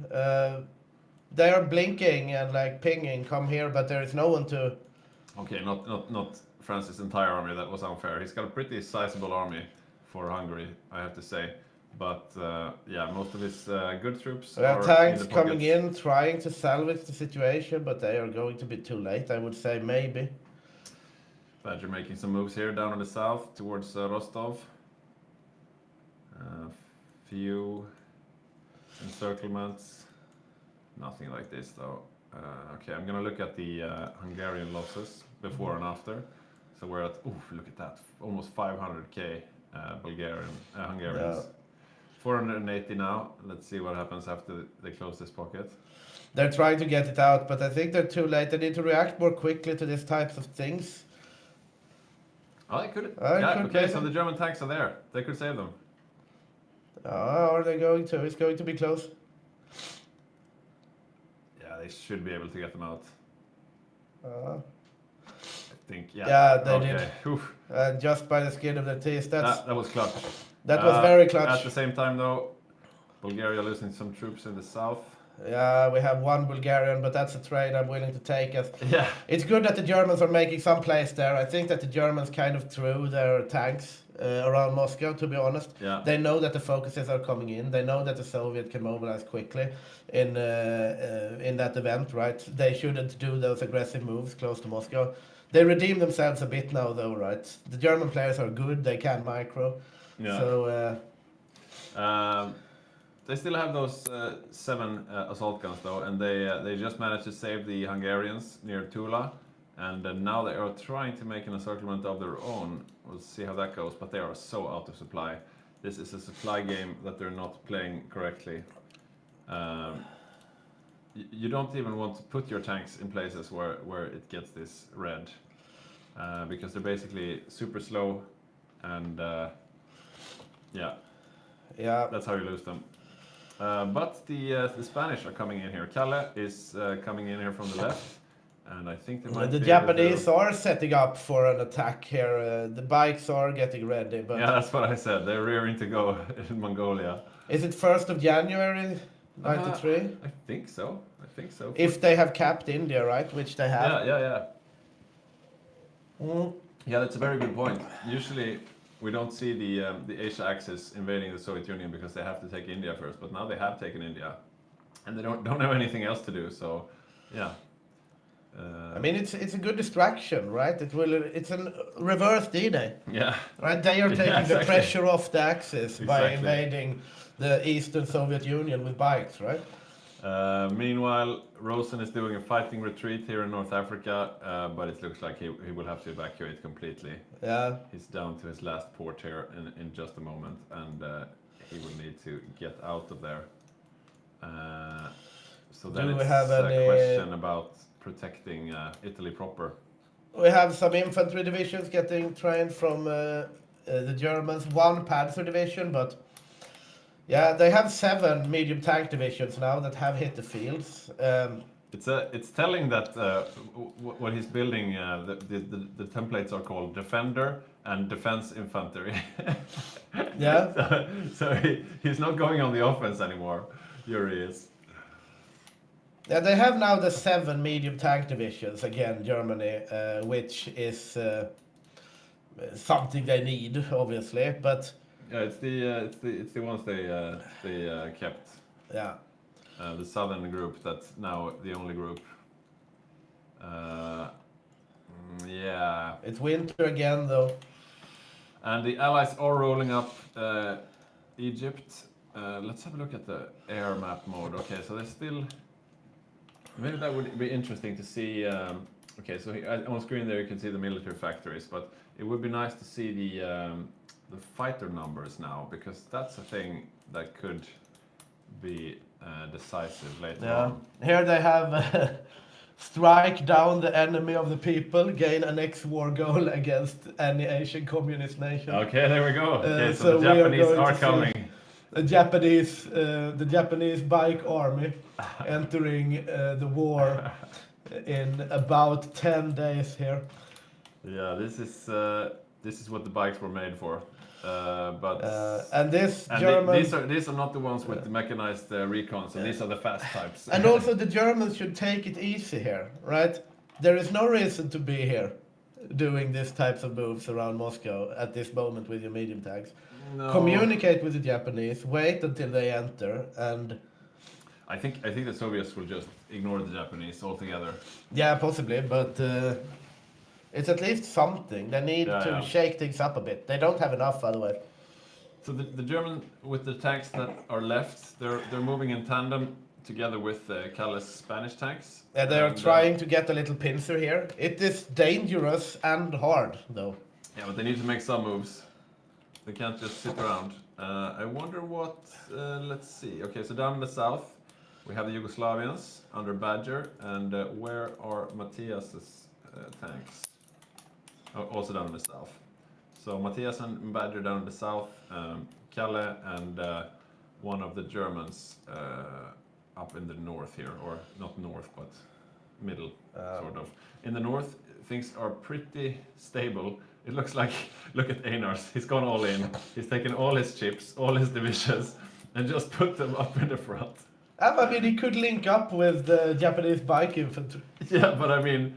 They are blinking and like pinging, come here, but there is no one to. Okay, not France's entire army. That was unfair. He's got a pretty sizable army for Hungary, I have to say. But yeah, most of his good troops We have are tanks in the coming pockets. in, trying to salvage the situation, but they are going to be too late. I would say maybe. Badger making some moves here down in the south towards Rostov. Few encirclements. Nothing like this though. Okay, I'm gonna look at the Hungarian losses before and after. So we're at, look at that, almost 500k Hungarians. Yeah. 480 now. Let's see what happens after they close this pocket. They're trying to get it out, but I think they're too late. They need to react more quickly to these types of things. Oh, they could. Oh, it Yeah, could okay, be. so the German tanks are there. They could save them. Are they going to? It's going to be close. Yeah, they should be able to get them out. Uh, I think, yeah. Yeah, they okay. did. Oof. Just by the skin of their teeth. That was clutch. That was very At clutch. the same time, though, Bulgaria losing some troops in the south. Yeah, we have one Bulgarian, but that's a trade I'm willing to take. As Yeah. it's good that the Germans are making some plays there. I think that the Germans kind of threw their tanks around Moscow, to be honest. Yeah. They know that the focuses are coming in. They know that the Soviet can mobilize quickly in that event, right? They shouldn't do those aggressive moves close to Moscow. They redeem themselves a bit now, though, right? The German players are good. They can micro. Yeah. So They still have those 7 assault guns, though, and they just managed to save the Hungarians near Tula. And now they are trying to make an encirclement of their own. We'll see how that goes, but they are so out of supply. This is a supply game that they're not playing correctly. You don't even want to put your tanks in places where it gets this red, because they're basically super slow, and yeah, that's how you lose them. But the Spanish are coming in here. Calle is coming in here from the left. And I think they might the be able to- Japanese are setting up for an attack here. The bikes are getting ready, but Yeah, that's what I said. They're rearing to go in Mongolia. is it 1st of January, 93? I think so. If they have capped India, right? Which they have. Yeah. Mm. Yeah, that's a very good point. Usually, we don't see the Asia Axis invading the Soviet Union because they have to take India first. But now they have taken India, and they don't have anything else to do. So, yeah. I mean, it's a good distraction, right? It's a reverse D-Day, Yeah. right? They are Yeah, taking the exactly. pressure off the Axis by Exactly. invading the Eastern Soviet Union with bikes, right? Meanwhile, Rosen is doing a fighting retreat here in North Africa, but it looks like he will have to evacuate completely. Yeah. He's down to his last port here in just a moment, and he will need to get out of there. So Do then we it's have a any- question about protecting Italy proper. We have some infantry divisions getting trained from the Germans, one Panzer division, but yeah, they have 7 medium tank divisions now that have hit the fields. It's telling that what he's building, the templates are called Defender and Defense Infantry. Yeah. So he's not going on the offense anymore. Yuri is. Yeah, they have now the 7 medium tank divisions again, Germany, which is something they need, obviously. But Yeah, it's the ones they kept. yeah, The southern group, that's now the only group. Yeah. it's winter again, though. And the Allies are rolling up Egypt. Let's have a look at the air map mode. Okay, so there's still... Maybe that would be interesting to see... okay, so on screen there you can see the military factories, but it would be nice to see the fighter numbers now, because that's a thing that could be decisive later Yeah. on. Here they have strike down the enemy of the people, gain a next war goal against any Asian communist nation. Okay, there we go. Okay, So so we the are Japanese going are to see- coming. The Japanese bike army entering the war in about 10 days here. Yeah, this is what the bikes were made for. But And this and German... these are not the ones with the mechanized recon, so these are the fast types. And also the Germans should take it easy here, right? There is no reason to be here doing these types of moves around Moscow at this moment with your medium tanks. No. Communicate with the Japanese, wait until they enter, and I think the Soviets will just ignore the Japanese altogether. yeah, possibly, but it's at least something. They need Yeah, to yeah. shake things up a bit. They don't have enough otherwise. So the German, with the tanks that are left, they're moving in tandem together with Kalle's Spanish tanks. Yeah, they are And, trying to get a little pincer here. It is dangerous and hard, though. Yeah, but they need to make some moves. They can't just sit around. I wonder what... let's see. Okay, so down in the south, we have the Yugoslavians under Badger. And where are Matthias's tanks? Oh, also down in the south. So Matthias and Badger down in the south. Kalle and one of the Germans up in the north here. Or not north, but middle, sort of. In the north, things are pretty stable. It looks like, look at Einars, he's gone all in. He's taken all his chips, all his divisions, and just put them up in the front. I mean, he could link up with the Japanese bike infantry. Yeah, but I mean,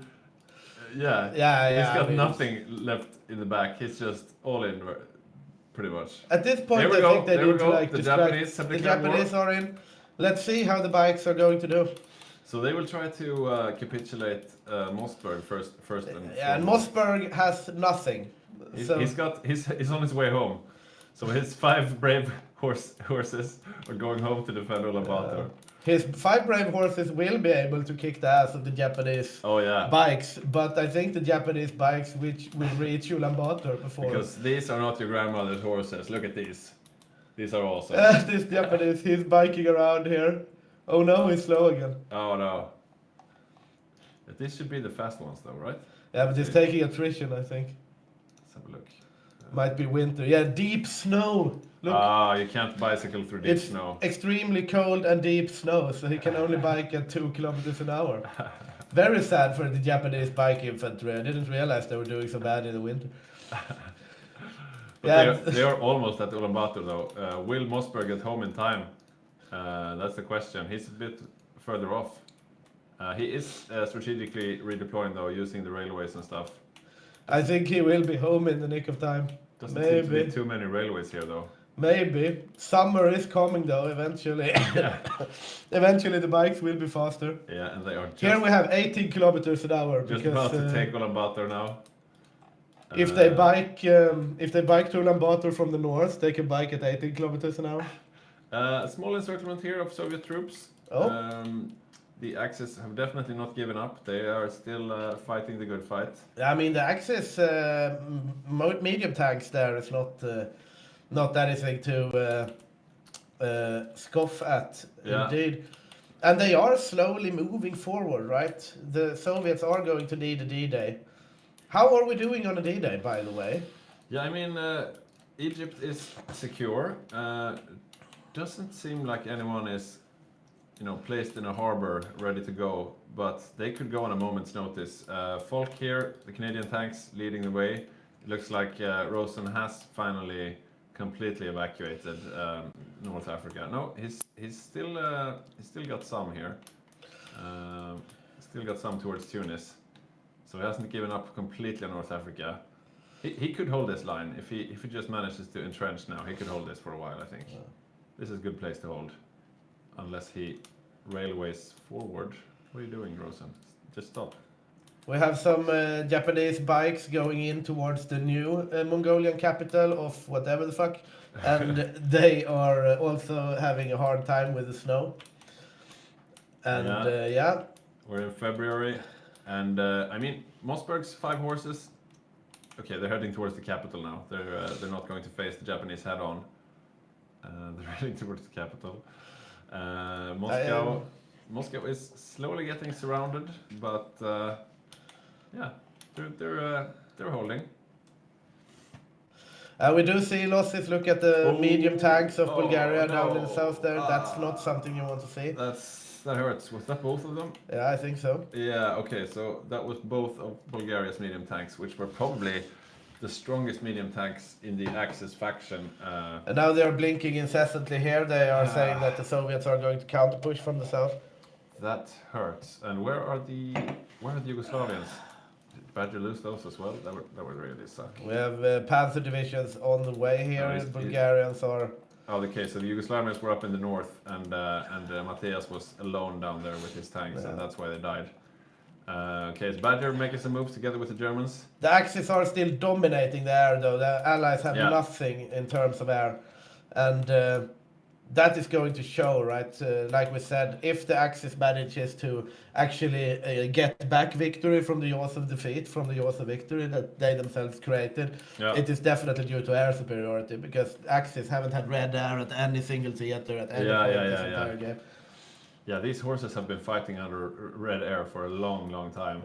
yeah, Yeah, he's got I mean, nothing left in the back. He's just all in, pretty much. At this point, There we I go, think they there we need to go. like The distract. Japanese have The declared war. Japanese are in. Let's see how the bikes are going to do. So they will try to capitulate Mossberg first and Yeah, and foremost. Mossberg has nothing. So He's on his way home. So his 5 brave horses are going home to defend Ulaanbaatar. his 5 brave horses will be able to kick the ass of the Japanese Oh yeah, bikes, but I think the Japanese bikes which will reach Ulaanbaatar before. because these are not your grandmother's horses. Look at these. These are awesome. This Japanese, he's biking around here. Oh no, he's slow again. Oh no. But these should be the fast ones though, right? Yeah, but he's taking attrition, I think. Let's have a look. Might be winter. Yeah, deep snow. Look, You can't bicycle through deep it's snow. extremely cold and deep snow, so he can only bike at 2 kilometers an hour. Very sad for the Japanese bike infantry. I didn't realize they were doing so bad in the winter. But Yeah. they are almost at Ulaanbaatar though. Will Mossberg get home in time? That's the question. He's a bit further off. He is strategically redeploying though, using the railways and stuff. I think he will be home in the nick of time. Doesn't seem to be Maybe. too many railways here though. Maybe. Summer is coming though, eventually. Eventually the bikes will be faster. Yeah, and they are just, Here we have 18 kilometers an hour. just because, about to take Ulaanbaatar now. if they bike to Ulaanbaatar from the north, they can bike at 18 kilometers an hour. A small encirclement here of Soviet troops. Oh. The Axis have definitely not given up. They are still fighting the good fight. I mean, the Axis medium tanks there is not anything scoff at, Yeah. indeed. And they are slowly moving forward, right? The Soviets are going to need a D-Day. How are we doing on a D-Day, by the way? Yeah, I mean, Egypt is secure. Doesn't seem like anyone is, placed in a harbor ready to go, but they could go on a moment's notice. Folk here, the Canadian tanks leading the way. It looks like Rosen has finally completely evacuated North Africa. No, he's still got some here. Still got some towards Tunis, so he hasn't given up completely on North Africa. He could hold this line if he just manages to entrench now. He could hold this for a while, I think. Yeah. This is a good place to hold, unless he railways forward. What are you doing, Rosen? Just stop. We have some Japanese bikes going in towards the new Mongolian capital of whatever the fuck. And they are also having a hard time with the snow. And yeah. We're in February, and I mean, Mossberg's 5 horses. Okay, they're heading towards the capital now. They're not going to face the Japanese head on. They're heading towards the capital. Moscow is slowly getting surrounded, but yeah, they're holding. We do see losses. Look at the medium tanks of Bulgaria down in the no. south there. That's not something you want to see. That hurts. Was that both of them? Yeah, I think so. Yeah, okay, so that was both of Bulgaria's medium tanks, which were probably the strongest medium tanks in the Axis faction. And now they are blinking incessantly here. They are saying that the Soviets are going to counter push from the south. That hurts. And where are the Yugoslavians? Did Badger lose those as well? That would really suck. We have panzer divisions on the way here. Nice. Bulgarians are... Oh, okay, so the Yugoslavians were up in the north, and Matthias was alone down there with his tanks, and that's why they died. Okay, is Badger making some moves together with the Germans? The Axis are still dominating the air, though. The Allies have Yeah. nothing in terms of air. And that is going to show, right? Like we said, if the Axis manages to actually get back victory from the jaws of defeat, from the jaws of victory that they themselves created, it is definitely due to air superiority, because Axis haven't had red air at any single theater at any point this entire game. Yeah, these horses have been fighting under red air for a long, long time.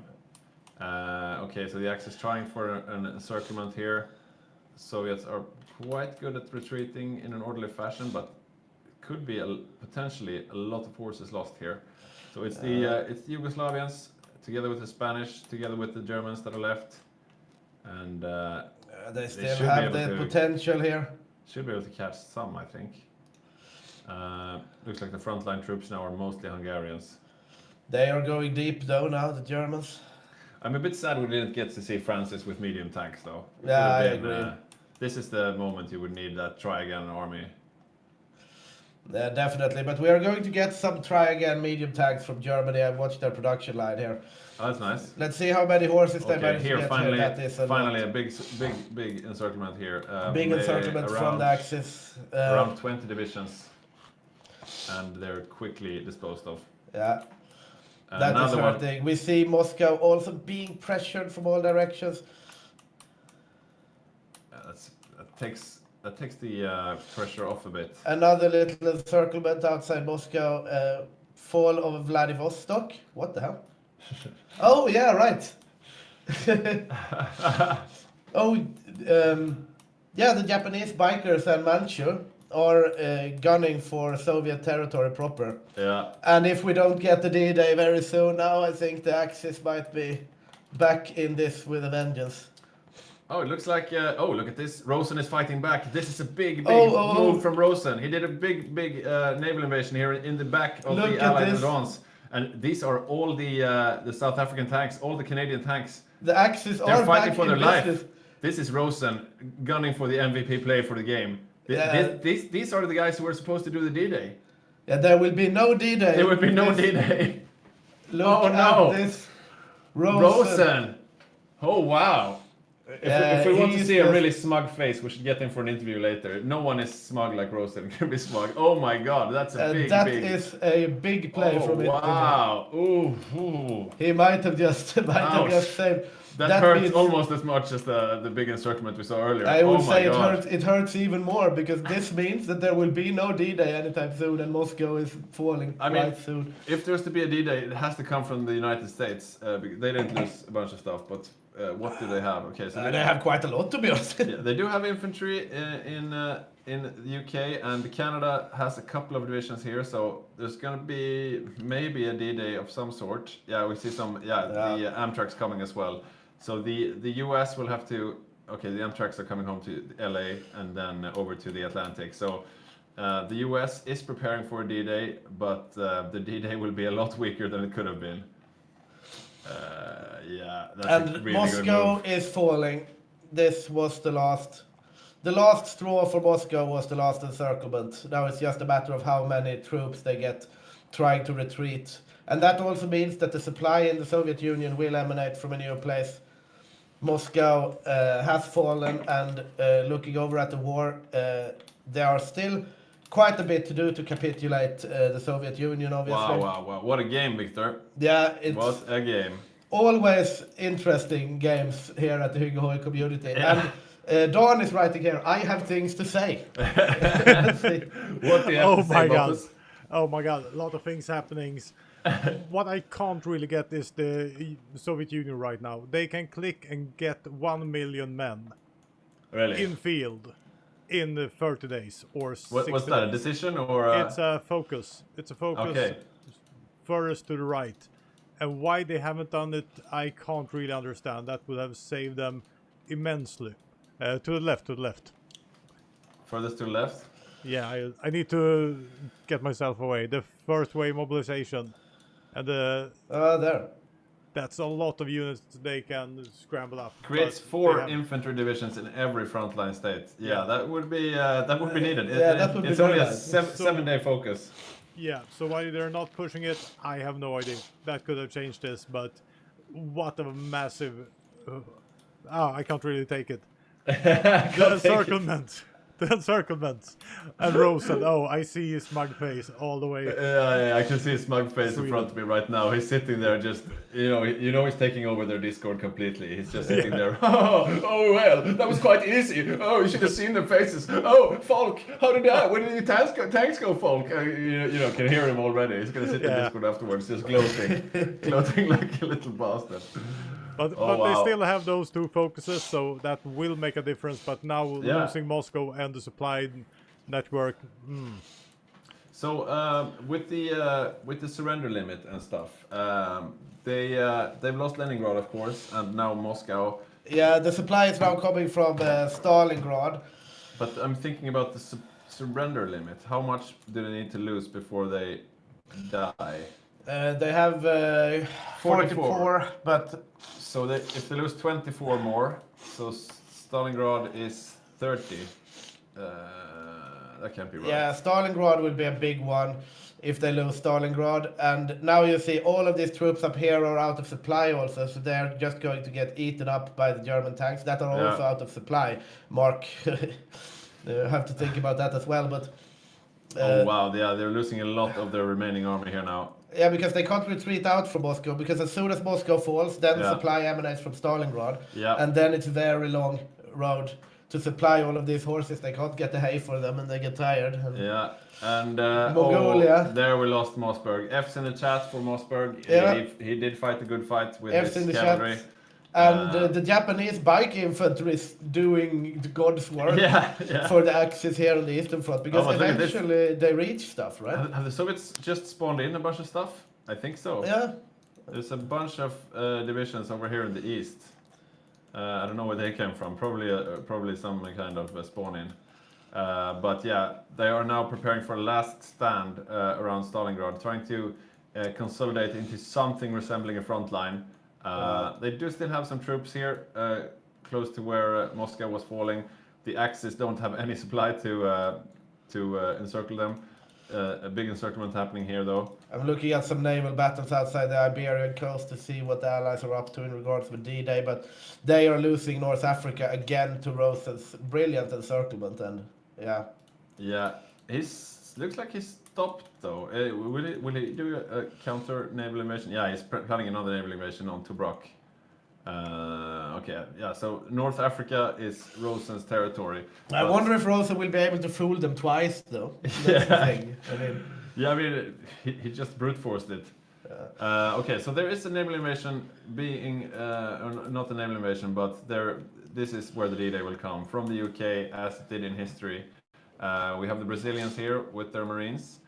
Okay, so the Axis trying for an encirclement here. Soviets are quite good at retreating in an orderly fashion, but could be potentially a lot of horses lost here. So it's the Yugoslavians together with the Spanish, together with the Germans that are left, and they still have the potential here. Should be able to catch some, I think. Looks like the frontline troops now are mostly Hungarians. They are going deep though now, the Germans. I'm a bit sad we didn't get to see Francis with medium tanks though. Yeah, I agree. This is the moment you would need that try again army. Definitely, but we are going to get some try again medium tanks from Germany. I've watched their production line here. Oh, that's nice. Let's see how many horses they manage here to get finally, here. That is finally a big encirclement here. Big encirclement from the Axis. Around 20 divisions, and they're quickly disposed of. Yeah, that is hurting. We see Moscow also being pressured from all directions. That takes the pressure off a bit. Another little encirclement outside Moscow. Fall of Vladivostok. What the hell? Oh yeah, right. Yeah, the Japanese bikers and Manchu are gunning for Soviet territory proper. Yeah. And if we don't get the D-Day very soon now, I think the Axis might be back in this with a vengeance. Oh, it looks like, look at this. Rosen is fighting back. This is a big move from Rosen. He did a big naval invasion here in the back of the Allied advance. And these are all the South African tanks, all the Canadian tanks. The Axis They're fighting for their life. This is Rosen gunning for the MVP play for the game. These are the guys who were supposed to do the D-Day. Yeah, there will be no D-Day. There will be no D-Day. Look at this. Rosen. Oh, wow. If we want to he's see a just- really smug face, we should get him for an interview later. No one is smug like Rosen can be smug. Oh my god, that's a big, That big... is a big play Oh, from Italy. wow. Ooh, ooh. He might have just Ouch. saved. That hurts means- almost as much as the big encirclement we saw earlier. I would oh say my god. it hurts even more because this means that there will be no D-Day anytime soon, and Moscow is falling I mean, quite soon. If there's to be a D-Day, it has to come from the United States. Because they didn't lose a bunch of stuff, but what do they have? Okay, so They have quite a lot, to be honest. yeah, they do have infantry in the UK, and Canada has a couple of divisions here, so there's gonna be maybe a D-Day of some sort. Yeah, we see some. Yeah, the Amtrak's coming as well. So the US will have to. Okay, the Amtraks are coming home to LA and then over to the Atlantic. So the US is preparing for a D-Day, but the D-Day will be a lot weaker than it could have been. Yeah, that's a And really good Moscow move. is falling. This was the last straw for Moscow was the last encirclement. Now it's just a matter of how many troops they get trying to retreat. And that also means that the supply in the Soviet Union will emanate from a new place. Moscow has fallen, and looking over at the war, there are still quite a bit to do to capitulate the Soviet Union, obviously. Wow. What a game, Victor. Yeah, it's What a game. always interesting games here at the Hygge community. Yeah. And Dawn is writing here, I have things to say. Let's see. What do you have Oh to say, my god. Bopus? Oh my god, a lot of things happening. What I can't really get is the Soviet Union right now. They can click and get 1 million men Really? in field in 30 days or 60 What's that, a days. decision or... It's a focus. It's a focus Okay. furthest to the right. And why they haven't done it, I can't really understand. That would have saved them immensely. To the left. Furthest to the left? Yeah, I need to get myself away. The first wave mobilization. And There. that's a lot of units they can scramble up. Creates but 4 they have- infantry divisions in every frontline state. Yeah, Yeah. that would be needed. Yeah, that would be it's very only a nice. 7-day focus. Yeah, so why they're not pushing it, I have no idea. That could have changed this, but what a massive... I can't really take it. The encirclement. The encirclement. And Rose said, oh, I see his smug face all the way. Yeah, I can see his smug face in Sweden. front of me right now. He's sitting there just, he's taking over their Discord completely. He's just sitting there. Oh well, that was quite easy. Oh, you should have seen their faces. Oh, Falk, how did that? When did the tanks go, Falk? Can hear him already. He's gonna sit in Yeah. Discord afterwards, just gloating like a little bastard. But Oh, they wow. still have those 2 focuses, so that will make a difference. But now Yeah. losing Moscow and the supply network, So with the surrender limit and stuff, they've lost Leningrad, of course, and now Moscow. Yeah, the supply is now coming from Stalingrad. But I'm thinking about the surrender limit. How much do they need to lose before they die? They have 44, but So if they lose 24 more, so Stalingrad is 30. That can't be right. yeah, Stalingrad will be a big one if they lose Stalingrad. And now you see all of these troops up here are out of supply also, so they're just going to get eaten up by the German tanks that are also Yeah. out of supply. Mark, you have to think about that as well. But Oh wow, yeah, they're losing a lot of their remaining army here now. yeah, because they can't retreat out from Moscow, because as soon as Moscow falls, then Yeah. supply emanates from Stalingrad. Yeah. And then it's a very long road to supply all of these horses. They can't get the hay for them, and they get tired. And Yeah, and Mongolia. there we lost Mossberg. F's in the chat for Mossberg. Yeah. He did fight a good fight with F's in his the cavalry. chat. And the Japanese bike infantry is doing the God's work Yeah. for the Axis here on the Eastern Front, because Oh, but look at this. eventually they reach stuff, right? Have the Soviets just spawned in a bunch of stuff? I think so. Yeah. There's a bunch of divisions over here in the east. I don't know where they came from. Probably some kind of spawn in. But yeah, they are now preparing for a last stand around Stalingrad, trying to consolidate into something resembling a front line. They do still have some troops here, close to where Moscow was falling. The Axis don't have any supply to encircle them. a big encirclement happening here, though. I'm looking at some naval battles outside the Iberian coast to see what the Allies are up to in regards with D-Day, but they are losing North Africa again to Rose's brilliant encirclement, and yeah. Yeah, looks like he's stopped though. Will he do a counter naval invasion? Yeah, he's planning another naval invasion on Tobruk. Okay, yeah. So North Africa is Rosen's territory. I wonder if Rosa will be able to fool them twice, though. That's the thing. I mean, Yeah, I mean, he just brute forced it. Okay, so there is a naval invasion being, or not a naval invasion, but this is where the D-Day will come, from the UK, as it did in history. We have the Brazilians here with their Marines.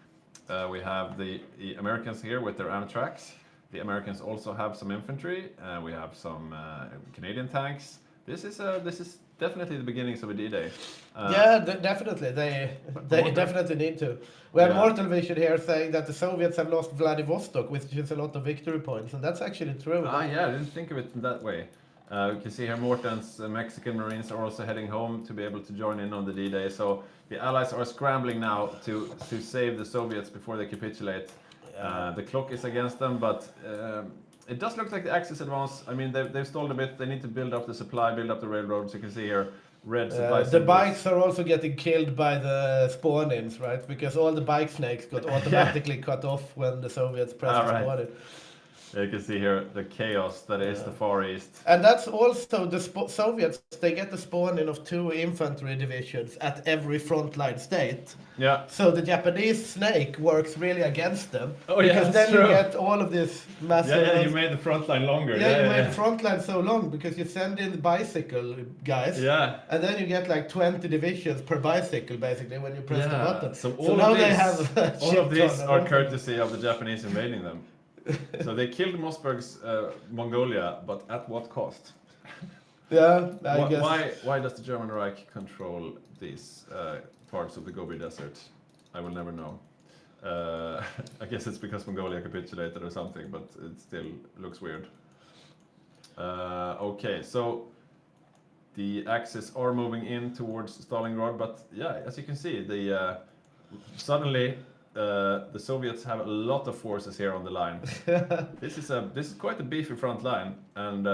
We have the Americans here with their Amtraks. The Americans also have some infantry. We have some Canadian tanks. This is definitely the beginnings of a D-Day. yeah, definitely. They definitely need to. We have Yeah. Mortal Vision here saying that the Soviets have lost Vladivostok, which is a lot of victory points, and that's actually true. Yeah, I didn't think of it in that way. You can see here Morton's Mexican Marines are also heading home to be able to join in on the D-Day. So the Allies are scrambling now to save the Soviets before they capitulate. The clock is against them, but it does look like the Axis advance. I mean, they've stalled a bit. They need to build up the supply, build up the railroads. You can see here red supply. The symbols. bikes are also getting killed by the spawn-ins, right? Because all the bike snakes got automatically cut off when the Soviets pressed the right. spawn-in. You can see here the chaos that is the Far East. And that's also the Soviets, they get the spawn-in of 2 infantry divisions at every frontline state. Yeah. So the Japanese snake works really against them. Oh, yeah, because that's then true. you get all of this massive... Yeah, you made the front line longer. Yeah, you made the front line so long because you send in the bicycle guys. Yeah. And then you get like 20 divisions per bicycle basically when you press the button. So now they have all of these shit are ton. courtesy of the Japanese invading them. So they killed Mossberg's Mongolia, but at what cost? Yeah, I guess. Why does the German Reich control these parts of the Gobi Desert? I will never know. I guess it's because Mongolia capitulated or something, but it still looks weird. Okay, so the Axis are moving in towards Stalingrad, but yeah, as you can see, suddenly the Soviets have a lot of forces here on the line. This is quite a beefy front line, and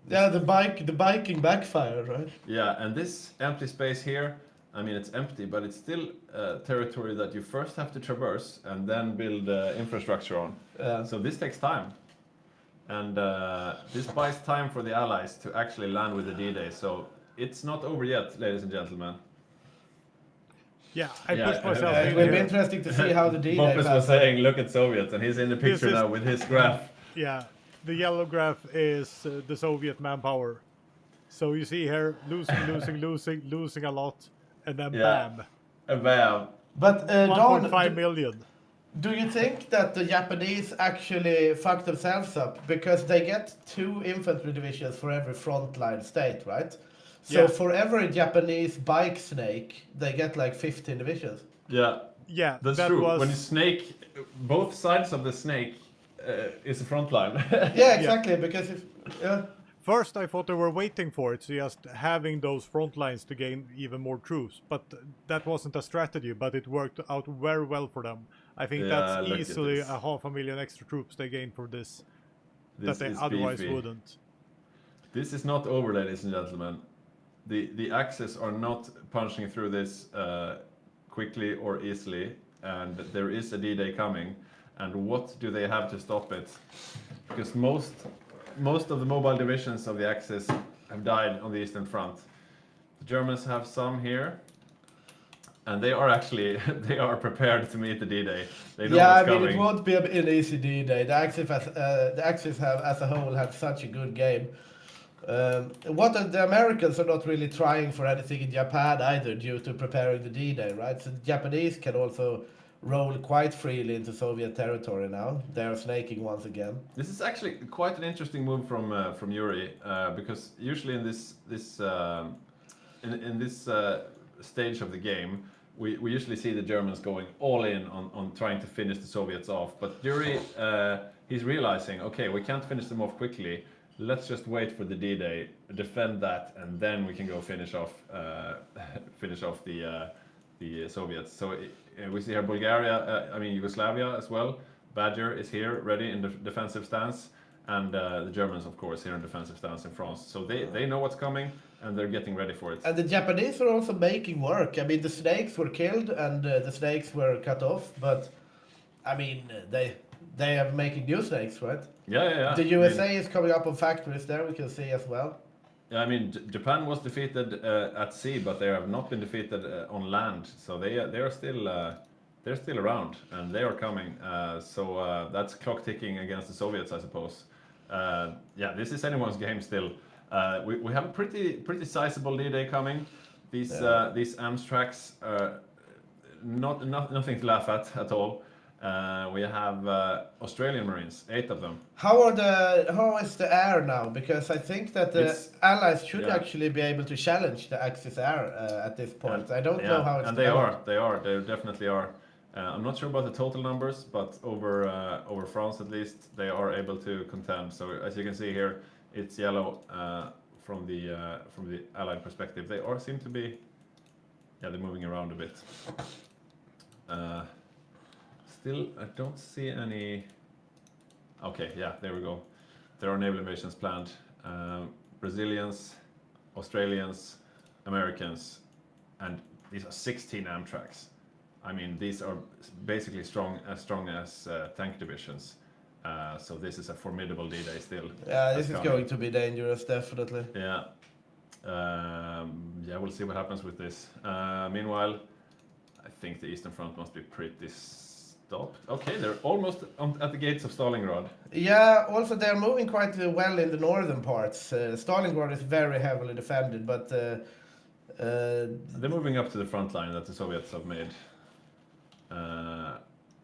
Yeah, the biking backfire, right? yeah, and this empty space here, I mean, it's empty, but it's still territory that you first have to traverse and then build infrastructure on. Yeah. So this takes time. And this buys time for the Allies to actually land with the D-Day. So it's not over yet, ladies and gentlemen. Yeah, I Yeah, pushed myself It in will be here. interesting to see how the D-Day Bompus was passes. saying, look at Soviets, and he's in the picture is- now with his graph. Yeah, the yellow graph is the Soviet manpower. So you see here, losing a lot, and then Yeah. bam, And bam. But Don, 1.5 million. do you think that the Japanese actually fucked themselves up because they get 2 infantry divisions for every frontline state, right? So Yeah. for every Japanese bike snake, they get like 15 divisions. Yeah, Yeah, that's that true. was When you snake, both sides of the snake is a front line. Yeah, exactly. Because if first I thought they were waiting for it, so just having those front lines to gain even more troops. But that wasn't a strategy, but it worked out very well for them. I think Yeah, look that's at easily this. 500,000 extra troops they gained for this This that they is otherwise beefy. wouldn't. This is not over, ladies and gentlemen. The Axis are not punching through this quickly or easily, and there is a D-Day coming. And what do they have to stop it? Because most of the mobile divisions of the Axis have died on the Eastern Front. The Germans have some here, and they are actually they are prepared to meet the D-Day. They know yeah, I what's mean, coming. it won't be an easy D-Day. The Axis have, as a whole, had such a good game. The Americans are not really trying for anything in Japan either, due to preparing the D-Day, right? So the Japanese can also roll quite freely into Soviet territory now. They are snaking once again. This is actually quite an interesting move from Yuri, because usually in this stage of the game, we usually see the Germans going all in on trying to finish the Soviets off. But Yuri, he's realizing, okay, we can't finish them off quickly. Let's just wait for the D-Day, defend that, and then we can go finish off the Soviets. So we see here Bulgaria, I mean Yugoslavia as well. Badger is here, ready in the defensive stance, and the Germans, of course, here in defensive stance in France. So they know what's coming, and they're getting ready for it. And the Japanese are also making work. I mean, the snakes were killed and the snakes were cut off, but I mean, they are making new snakes, right? Yeah. The USA is coming up on factories there, we can see as well. Yeah, I mean, Japan was defeated at sea, but they have not been defeated on land. So they are still they're still around, and they are coming. So that's clock ticking against the Soviets, I suppose. Yeah, this is anyone's game still. We have a pretty sizable D-Day coming. These Amstracks are nothing to laugh at all. We have Australian Marines, 8 of them. How is the air now? Because I think that the Allies should yeah. actually be able to challenge the Axis air at this point. I don't know how it's and they definitely are. I'm not sure about the total numbers, but over France at least, they are able to contend. So as you can see here, it's yellow from the Allied perspective. They seem to be, they're moving around a bit. Still, I don't see any. Okay, yeah, there we go. There are naval invasions planned. Brazilians, Australians, Americans, and these are 16 Amtraks. I mean, these are basically as strong as tank divisions. So this is a formidable D-Day still. Yeah, this is going to be dangerous, definitely. Yeah. Yeah, we'll see what happens with this. Meanwhile, I think the Eastern Front must be pretty stopped. Okay, they're almost at the gates of Stalingrad. Yeah, also they're moving quite well in the northern parts. Stalingrad is very heavily defended, but... they're moving up to the front line that the Soviets have made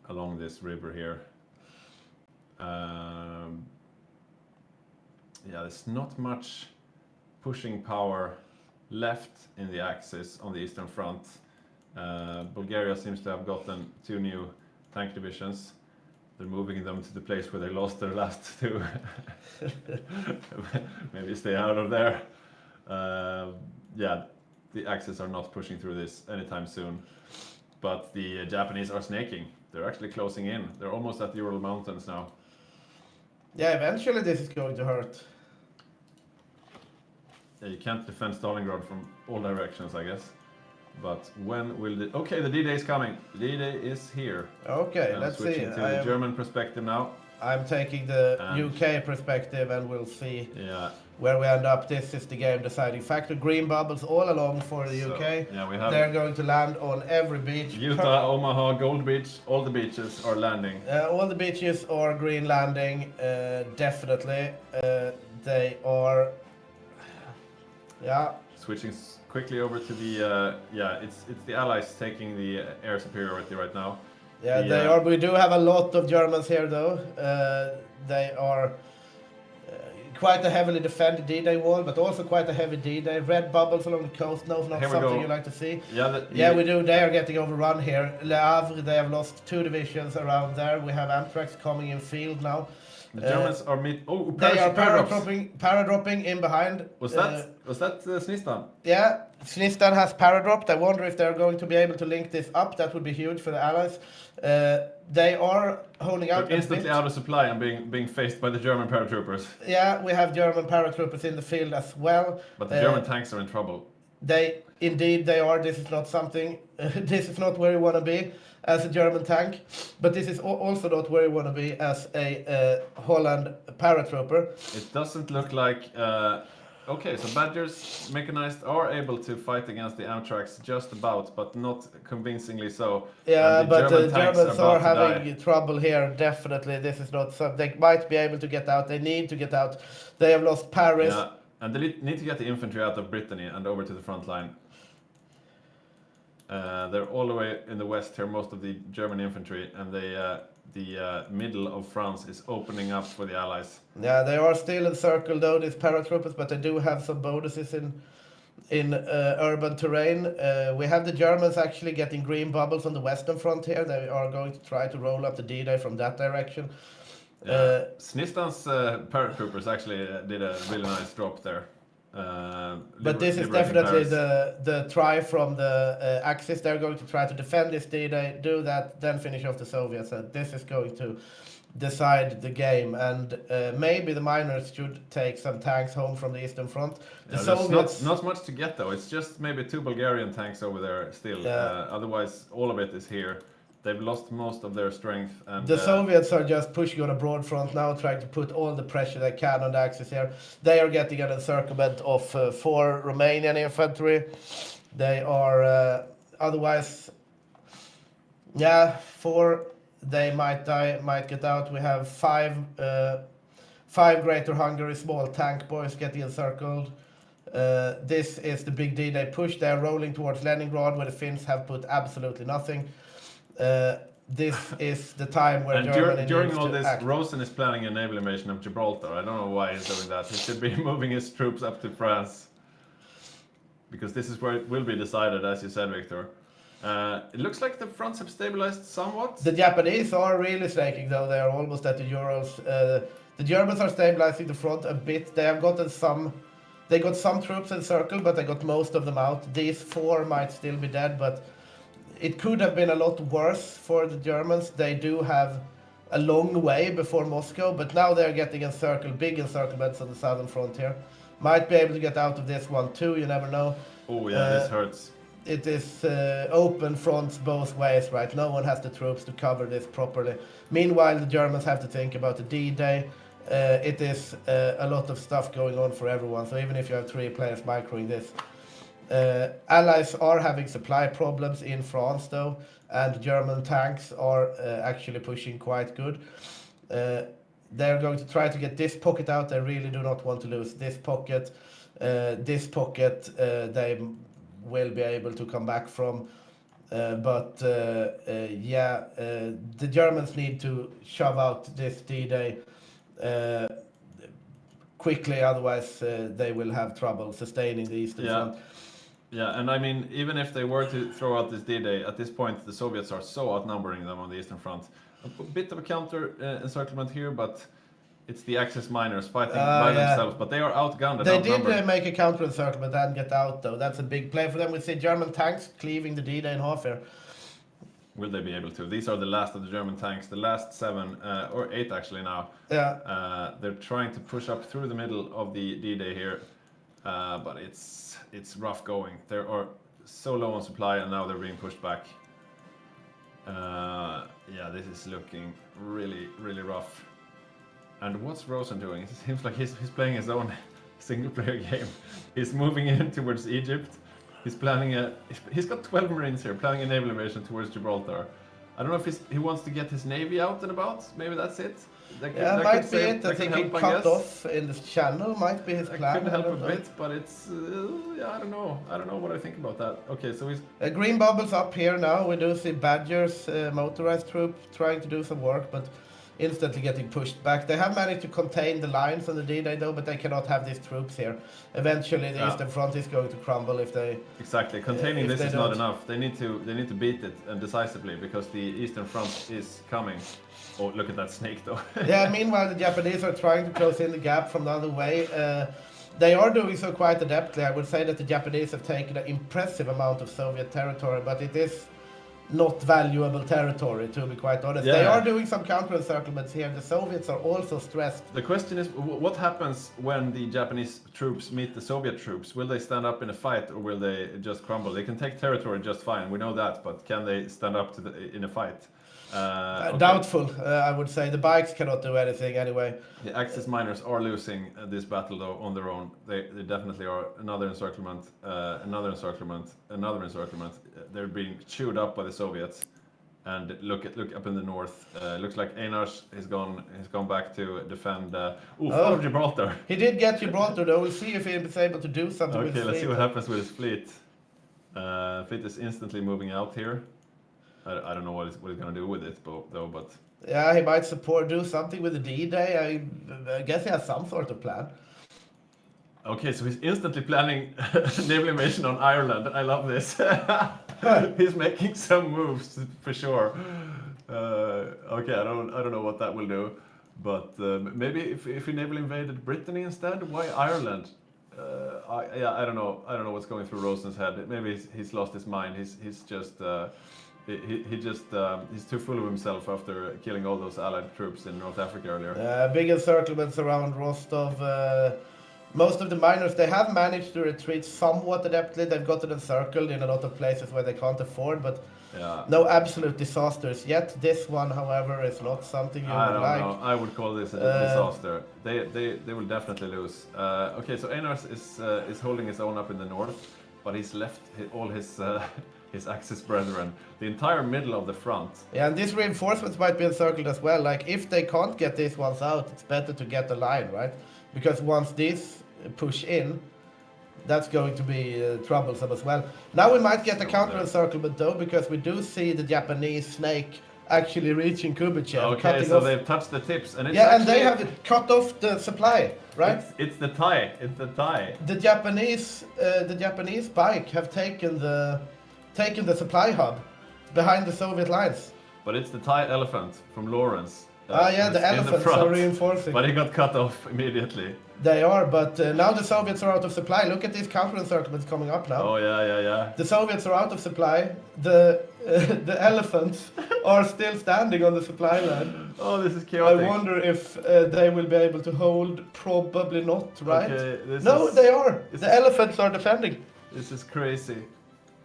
along this river here. Yeah, there's not much pushing power left in the Axis on the Eastern Front. Bulgaria seems to have gotten 2 new tank divisions. They're moving them to the place where they lost their last 2. Maybe stay out of there. Yeah, the Axis are not pushing through this anytime soon. But the Japanese are snaking. They're actually closing in. They're almost at the Ural Mountains now. Yeah, eventually this is going to hurt. Yeah, you can't defend Stalingrad from all directions, I guess. But when will the... Okay, the D-Day is coming. The D-Day is here. Okay, let's see. Switching to the German perspective now. I'm taking the UK perspective and we'll see where we end up. This is the game deciding factor. Green bubbles all along for the UK. Yeah, we have... They're going to land on every beach. Utah, Omaha, Gold Beach, all the beaches are landing. All the beaches are green landing, definitely. They are... Yeah. Switching quickly over to the... it's the Allies taking the air superiority right now. Yeah, they are. We do have a lot of Germans here, though. They are quite a heavily defended D-Day wall, but also quite a heavy D-Day. Red bubbles along the coast. No, not something you like to see. Yeah, we do. They are getting overrun here. Le Havre, they have lost 2 divisions around there. We have Amtracs coming in field now. The Germans are they are paradropping in behind. Was that Snistan? Yeah, Snistan has paradropped. I wonder if they're going to be able to link this up. That would be huge for the Allies. They are holding out. They're instantly out of supply and being faced by the German paratroopers. Yeah, we have German paratroopers in the field as well. But the German tanks are in trouble. They are. This is not something. This is not where you want to be as a German tank, but this is also not where you want to be as a Holland paratrooper. It doesn't look like... okay, so Badgers mechanized are able to fight against the Amtraks just about, but not convincingly so. Yeah, but the Germans are having die. trouble here, definitely. This is not something... They might be able to get out. They need to get out. They have lost Paris. Yeah, and they need to get the infantry out of Brittany and over to the front line. They're all the way in the west here, most of the German infantry, and the middle of France is opening up for the Allies. Yeah, they are still encircled though, these paratroopers, but they do have some bonuses in urban terrain. We have the Germans actually getting green bubbles on the western front here. They are going to try to roll up the D-Day from that direction. Snistan's paratroopers actually did a really nice drop there. But this is liberating definitely Paris. the try from the Axis. They're going to try to defend this D-Day, do that, then finish off the Soviets. And this is going to decide the game. And maybe the miners should take some tanks home from the Eastern Front. The Yeah, there's Soviets. not much to get though. It's just maybe 2 Bulgarian tanks over there still. Yeah. Otherwise, all of it is here. They've lost most of their strength. And The Soviets are just pushing on a broad front now, trying to put all the pressure they can on the Axis here. They are getting an encirclement of 4 Romanian infantry. They are otherwise, yeah, 4. They might die, might get out. We have 5 Greater Hungary small tank boys getting encircled. This is the big D-Day push. They're rolling towards Leningrad, where the Finns have put absolutely nothing. This is the time where and Germany during needs all to this, act. Rosen is planning a naval invasion of Gibraltar. I don't know why he's doing that. He should be moving his troops up to France. Because this is where it will be decided, as you said, Victor. It looks like the fronts have stabilized somewhat. The Japanese are really shaking, though. They are almost at the Urals. The Germans are stabilizing the front a bit. They have gotten some. They got some troops encircled, but they got most of them out. These 4 might still be dead, but it could have been a lot worse for the Germans. They do have a long way before Moscow, but now they're getting encircled, big encirclements on the southern frontier. Might be able to get out of this one too, you never know. Oh yeah, this hurts. It is open fronts both ways, right? No one has the troops to cover this properly. Meanwhile, the Germans have to think about the D-Day. It is a lot of stuff going on for everyone, so even if you have 3 players microing this. Allies are having supply problems in France though, and German tanks are actually pushing quite good. They're going to try to get this pocket out. They really do not want to lose this pocket. This pocket they will be able to come back from. But the Germans need to shove out this D-Day quickly, otherwise they will have trouble sustaining the Eastern Front. Yeah, and I mean, even if they were to throw out this D-Day, at this point the Soviets are so outnumbering them on the Eastern Front. A bit of a counter encirclement here, but it's the Axis miners fighting by themselves, but they are outgunned and They outnumbered. did make a counter encirclement and get out though. That's a big play for them. We see German tanks cleaving the D-Day in half here. Will they be able to? These are the last of the German tanks, the last 7 or 8 actually now. Yeah. They're trying to push up through the middle of the D-Day here, but it's rough going. They are so low on supply, and now they're being pushed back. Yeah, this is looking really, really rough. And what's Rosen doing? It seems like he's playing his own single-player game. He's moving in towards Egypt. He's planning he's got 12 Marines here, planning a naval invasion towards Gibraltar. I don't know if he wants to get his navy out and about. Maybe that's it. That might be it. I think he cut off in the channel. Might be his plan. Could help a bit, but it's yeah, I don't know. I don't know what I think about that. Okay, so he's green bubbles up here now. We do see Badger's motorized troop trying to do some work, but instantly getting pushed back. They have managed to contain the lines on the D-Day though, but they cannot have these troops here. Eventually, the Eastern Front is going to crumble if they. Exactly, containing this is not enough. They need to beat it and decisively, because the Eastern Front is coming. Oh, look at that snake though. Yeah, meanwhile the Japanese are trying to close in the gap from the other way. They are doing so quite adeptly. I would say that the Japanese have taken an impressive amount of Soviet territory, but it is not valuable territory, to be quite honest. Yeah. They are doing some counter-encirclements here. The Soviets are also stressed. The question is, what happens when the Japanese troops meet the Soviet troops? Will they stand up in a fight, or will they just crumble? They can take territory just fine, we know that, but can they stand up in a fight? Okay. Doubtful, I would say. The bikes cannot do anything anyway. The Axis miners are losing this battle though on their own. They definitely are. Another encirclement, another encirclement, another encirclement. They're being chewed up by the Soviets. And look up in the north. Looks like Einars has gone back to defend. Follow Gibraltar. He did get Gibraltar though. We'll see if he is able to do something with his Okay, let's see fleet. what happens with his fleet. Fleet is instantly moving out here. I don't know what he's going to do with it though, but Yeah, he might do something with the D-Day. I guess he has some sort of plan. okay, so he's instantly planning naval invasion on Ireland. I love this. He's making some moves for sure. Okay, I don't know what that will do, but maybe if he naval invaded Brittany instead, why Ireland? I don't know. I don't know what's going through Rosen's head. Maybe he's lost his mind. He's just he's too full of himself after killing all those Allied troops in North Africa earlier. Big encirclements around Rostov. Most of the miners, they have managed to retreat somewhat adeptly. They've gotten encircled in a lot of places where they can't afford, but Yeah. no absolute disasters yet. This one, however, is not something you I would don't like. know. I would call this a disaster. They will definitely lose. Okay, so Einars is holding his own up in the north, but he's left all his his Axis brethren, the entire middle of the front. Yeah, and these reinforcements might be encircled as well. Like, if they can't get these ones out, it's better to get a line, right? Because once these push in, that's going to be troublesome as well. Now we might get a counter-encirclement, though, because we do see the Japanese snake actually reaching Kubichev. Okay, so they've touched the tips, and it's yeah, actually, and they have cut off the supply, right? It's the tie. It's the tie. The Japanese bike have taken the supply hub behind the Soviet lines. But it's the tie elephant from Lawrence. Yeah, the in elephants front. are reinforcing. But he got cut off immediately. They are, but now the Soviets are out of supply. Look at these counter-encirclements coming up now. Oh yeah. The Soviets are out of supply. The elephants are still standing on the supply line. Oh, this is I chaotic. wonder if they will be able to hold. Probably not, right? Okay, No, they are. The elephants are defending. This is crazy.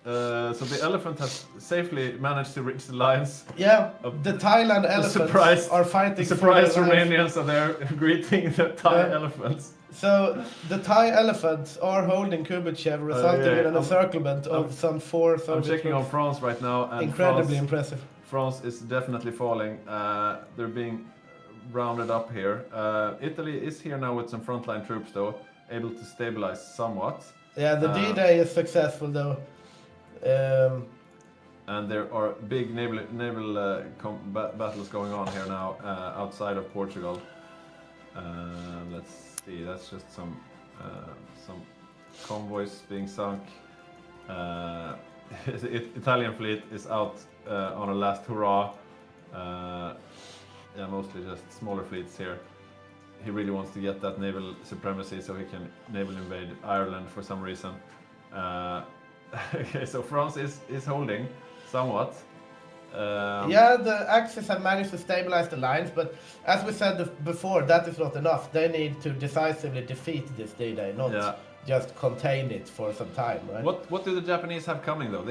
So the elephant has safely managed to reach the lines. Yeah, the Thailand elephants are fighting. The surprise for their lives. Romanians are there greeting the Thai Yeah. elephants. So the Thai elephants are holding Kubichev, resulting in an I'm- encirclement of some 4 I'm Soviet checking on troops. France right now, and Incredibly impressive. France is definitely falling. They're being rounded up here. Italy is here now with some frontline troops, though, able to stabilize somewhat. Yeah, the D-Day is successful though. And there are big naval battles going on here now outside of Portugal. Let's see, that's just some convoys being sunk. The Italian fleet is out on a last hurrah. Yeah, mostly just smaller fleets here. He really wants to get that naval supremacy so he can naval invade Ireland for some reason. Okay, so France is holding somewhat. Yeah, the Axis have managed to stabilize the lines, but as we said before, that is not enough. They need to decisively defeat this D-Day, not Yeah. just contain it for some time, right? What do the Japanese have coming though?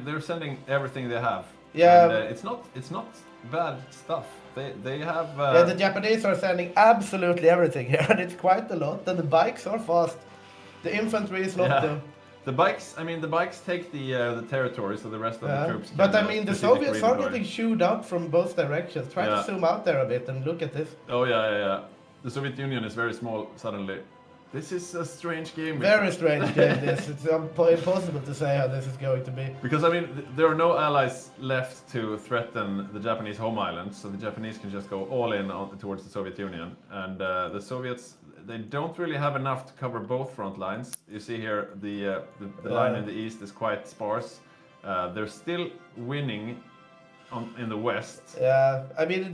They're sending everything they have. Yeah. And, it's not bad stuff. They have. Yeah, the Japanese are sending absolutely everything here, and it's quite a lot. And the bikes are fast. The infantry is not. Yeah. The bikes. I mean, the bikes take the territory, so the rest of the troops. But can, I mean, the strategically Soviets are redeploy. getting chewed up from both directions. Try Yeah. to zoom out there a bit and look at this. Oh yeah. The Soviet Union is very small suddenly. This is a strange game. Very strange game. This. It's impossible to say how this is going to be. Because I mean, there are no allies left to threaten the Japanese home islands, so the Japanese can just go all in towards the Soviet Union. And the Soviets, they don't really have enough to cover both front lines. You see here, the line in the east is quite sparse. They're still winning in the west. Yeah, I mean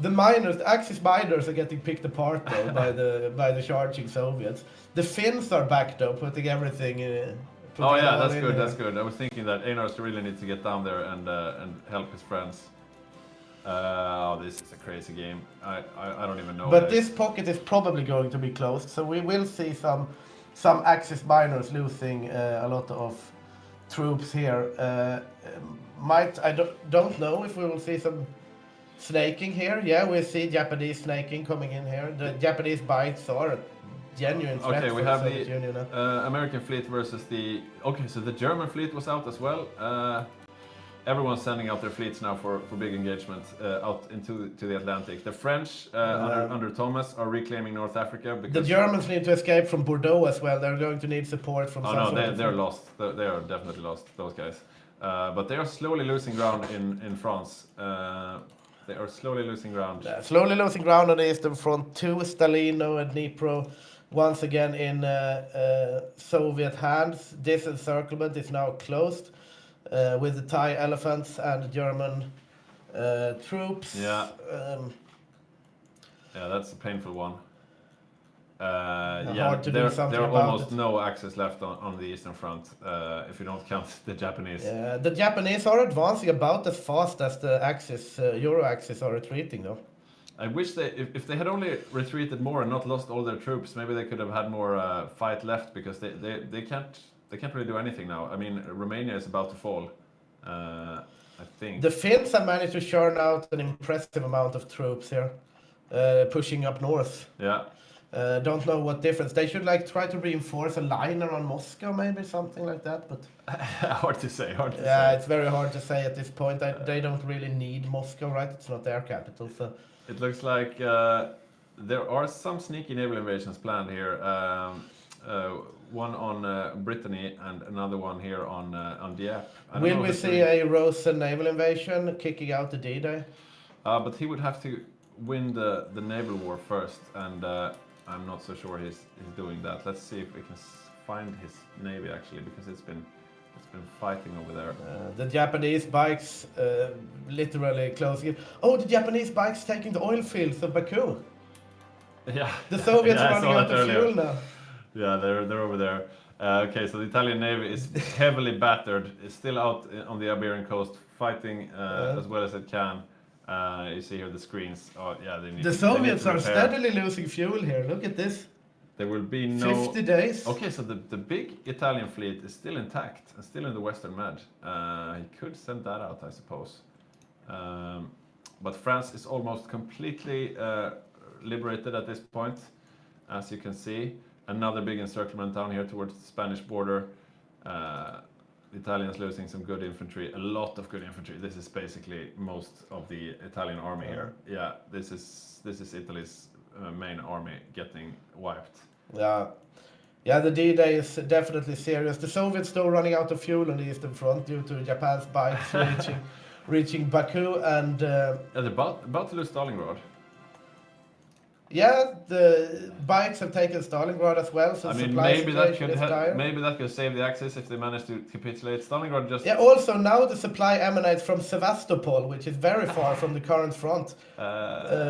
the miners, the Axis miners are getting picked apart though by the charging Soviets. The Finns are back though, putting everything. Oh yeah, that's in good. here. That's good. I was thinking that Einars really needs to get down there and help his friends. Oh, this is a crazy game. I don't even know. But this pocket is probably going to be closed, so we will see some Axis miners losing a lot of troops here. I don't know if we will see some snaking here. Yeah, we see Japanese snaking coming in here. The Japanese bites are a genuine threat Okay, for we the have Soviet the Union now. American fleet versus the. Okay, so the German fleet was out as well. Everyone's sending out their fleets now for big engagement out into the Atlantic. The French under Thomas are reclaiming North Africa because The Germans need to escape from Bordeaux as well. They're going to need support from. Oh some no, sort of- they're lost. They are definitely lost. Those guys, but they are slowly losing ground in France. They are slowly losing ground. Slowly losing ground on the eastern front to Stalino and Dnipro, once again in Soviet hands. This encirclement is now closed with the Thai elephants and German troops. Yeah. Yeah, that's a painful one. Yeah, hard to do something there are about almost it. no access left on the eastern front, if you don't count the Japanese. The Japanese are advancing about as fast as the Axis, Euro Axis are retreating though. I wish if they had only retreated more and not lost all their troops, maybe they could have had more fight left, because they can't really do anything now. I mean, Romania is about to fall, I think. The Finns have managed to churn out an impressive amount of troops here, pushing up north. Yeah. Don't know what difference. They should like try to reinforce a line around Moscow, maybe something like that. But Hard to say. yeah, it's very hard to say at this point. They don't really need Moscow, right? It's not their capital, so. It looks like there are some sneaky naval invasions planned here. One on Brittany and another one here on Dieppe. I don't Will know we if it's see really- a Rosen naval invasion kicking out the D-Day? But he would have to win the naval war first, and I'm not so sure he's doing that. Let's see if we can find his navy actually, because it's been fighting over there. The Japanese bikes literally closing it. Oh, the Japanese bikes taking the oil fields of Baku. Yeah. The Soviets Yeah, I are running saw out that of earlier. fuel now. Yeah, they're over there. Okay, so the Italian navy is heavily battered. It's still out on the Iberian coast, fighting as well as it can. You see here the screens. Oh, yeah, they need. The they need Soviets to are repair. steadily losing fuel here. Look at this. There will be no. 50 days. Okay, so the big Italian fleet is still intact and still in the Western Med. He could send that out, I suppose. But France is almost completely liberated at this point, as you can see. Another big encirclement down here towards the Spanish border. The Italians losing some good infantry, a lot of good infantry. This is basically most of the Italian army here. Yeah, this is Italy's main army getting wiped. Yeah, the D-Day is definitely serious. The Soviets though running out of fuel on the Eastern Front due to Japan's bikes reaching Baku, and Yeah, they're about to lose Stalingrad. yeah, the bikes have taken Stalingrad as well. So I mean, supply situation is dire. maybe that could save the Axis if they manage to capitulate. Stalingrad just. Yeah, also now the supply emanates from Sevastopol, which is very far from the current front,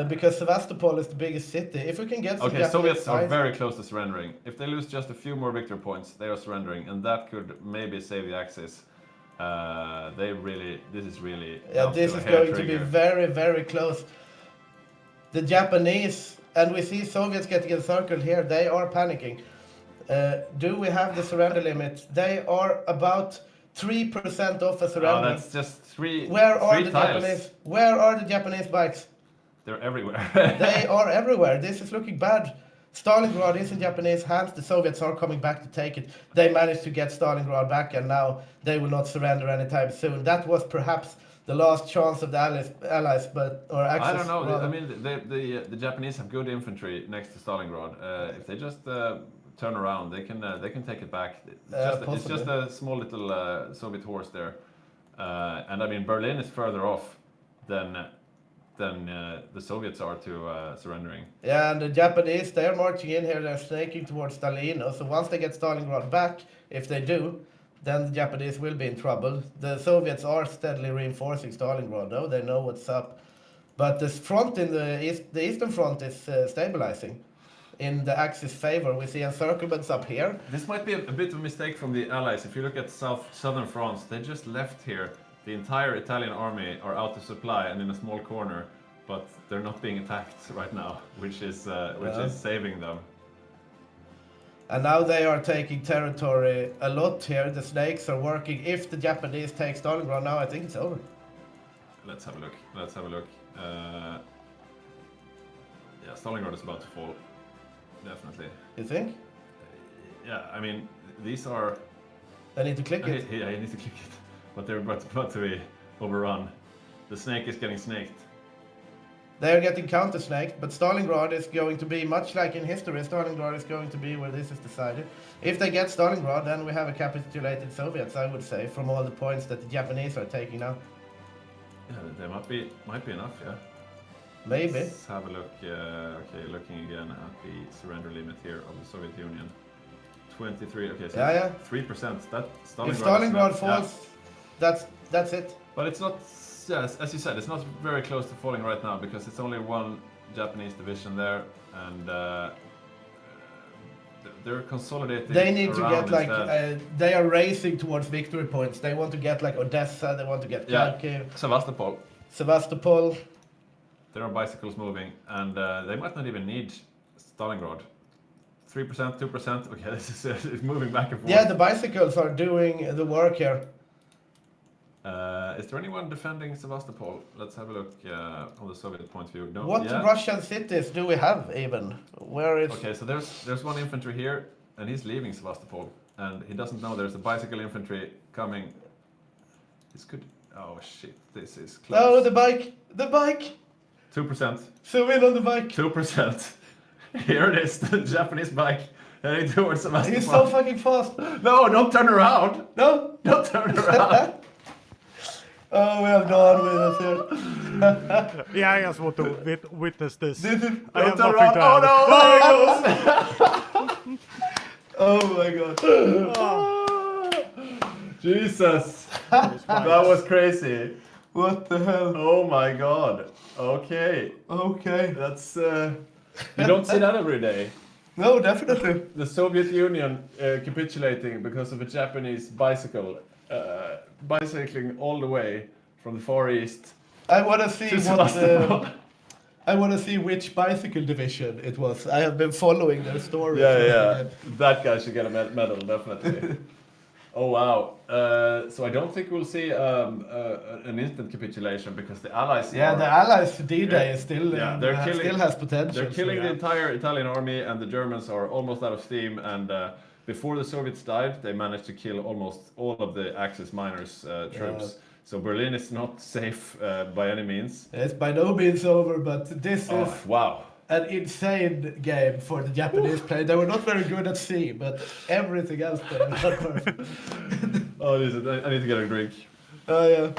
because Sevastopol is the biggest city. If we can get some Okay, Japanese Soviets are bikes- very close to surrendering. If they lose just a few more victory points, they are surrendering, and that could maybe save the Axis. This is really. Yeah, down this to a is hair going to be trigger. very, very close. The Japanese, and we see Soviets getting encircled here, they are panicking. Do we have the surrender limit? They are about 3% off a Oh, surrender. that's just three. Where are three the tiles. Japanese? Where are the Japanese bikes? They're everywhere. They are everywhere. This is looking bad. Stalingrad is in Japanese hands. The Soviets are coming back to take it. They managed to get Stalingrad back, and now they will not surrender anytime soon. That was perhaps the last chance of the Allies, or Axis. I don't know. rather. I mean, the Japanese have good infantry next to Stalingrad. If they just turn around, they can take it back. It's just a small little Soviet horse there, and I mean Berlin is further off than the Soviets are to surrendering. Yeah, and the Japanese, they're marching in here, they're snaking towards Stalino. So once they get Stalingrad back, if they do, then the Japanese will be in trouble. The Soviets are steadily reinforcing Stalingrad, though. They know what's up. But the front in the Eastern Front is stabilizing in the Axis favor. We see encirclements up here. This might be a bit of a mistake from the Allies. If you look at southern France, they just left here. The entire Italian army are out of supply and in a small corner, but they're not being attacked right now, which is saving them. And now they are taking territory a lot here. The snakes are working. If the Japanese take Stalingrad now, I think it's over. Let's have a look. Yeah, Stalingrad is about to fall. Definitely. You think? Yeah, I mean, these are. I need to click it. Yeah, you need to click it. But they're about to be overrun. The snake is getting snaked. They are getting counter-snaked, but Stalingrad is going to be, much like in history, Stalingrad is going to be where this is decided. If they get Stalingrad, then we have a capitulated Soviets, I would say, from all the points that the Japanese are taking now. Yeah, there might be enough, yeah. Maybe. Let's have a look. Okay, looking again at the surrender limit here of the Soviet Union. 23. Okay, so Yeah. 3%. That Stalingrad. If Stalingrad is, falls, that's it. But it's not. Yes, as you said, it's not very close to falling right now because it's only one Japanese division there, and They're consolidating. They need to around get like instead. they are racing towards victory points. They want to get like Odessa. They want to get Kharkiv, Sevastopol. Sevastopol. There are bicycles moving, and they might not even need Stalingrad. 3%, 2%. Okay, this is it's moving back and forth. Yeah, the bicycles are doing the work here. Is there anyone defending Sevastopol? Let's have a look on the Soviet point of view. No, What yeah. Russian cities do we have even? Where is? Okay, so there's one infantry here, and he's leaving Sevastopol, and he doesn't know there's a bicycle infantry coming. This could. Oh shit! This is close. Oh, the bike! The bike! 2%. Zoom in on the bike. 2%. Here it is, the Japanese bike heading towards Sevastopol. He's so fucking fast. No, don't turn around. No. Don't turn around. Oh, we have gone with us here. Yeah, I just want to witness this. This is. I have Don't nothing turn to around. add. Oh no! Oh my god. Jesus, that was crazy. What the hell? Oh my god. Okay, Okay. that's you don't see that every day. No, definitely. The Soviet Union capitulating because of a Japanese bicycle, bicycling all the way from the Far East I want to see to what. Sevastopol. I want to see which bicycle division it was. I have been following their story. Yeah, that guy should get a medal, definitely. Oh wow! So I don't think we'll see an instant capitulation because the Allies. Yeah, the Allies' D-Day is still. Yeah, they're killing. Still has potential. They're killing the yeah. entire Italian army, and the Germans are almost out of steam. And before the Soviets died, they managed to kill almost all of the Axis miners' troops. So Berlin is not safe by any means. It's by no means over, but this is Wow! an insane game for the Japanese player. They were not very good at sea, but everything else they were perfect. Oh, I need to get a drink. Oh yeah.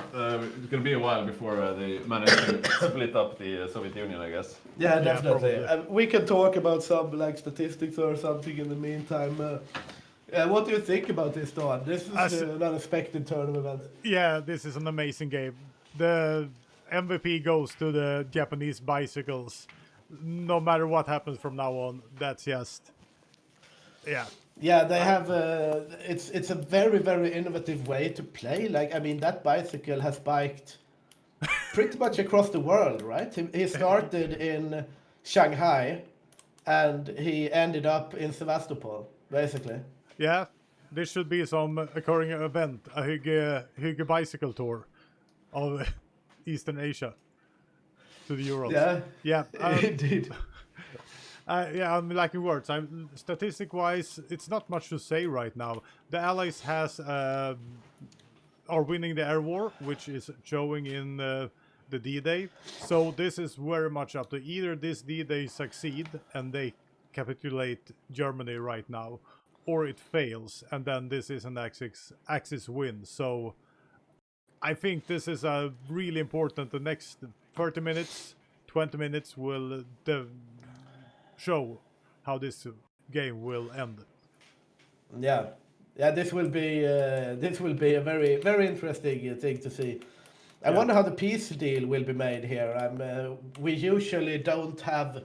It's gonna be a while before they manage to split up the Soviet Union, I guess. Yeah, definitely. probably. We can talk about some like statistics or something in the meantime. What do you think about this, Don? This is an unexpected turn of events. Yeah, this is an amazing game. The MVP goes to the Japanese bicycles. No matter what happens from now on, that's just, yeah. Yeah, they have. It's a very very innovative way to play. Like I mean, that bicycle has biked pretty much across the world, right? He started in Shanghai, and he ended up in Sevastopol, basically. Yeah, this should be some occurring event, a Hygge bicycle tour of Eastern Asia to the Urals. Yeah. Yeah. Indeed. Yeah, I'm lacking words. Statistic-wise, it's not much to say right now. The Allies are winning the air war, which is showing in the D-Day. So this is very much up to either this D-Day succeed and they capitulate Germany right now, or it fails and then this is an Axis win. So I think this is really important. The next 30 minutes, 20 minutes will show how this game will end. Yeah, yeah. This will be a very very interesting thing to see. I wonder how the peace deal will be made here. We usually don't have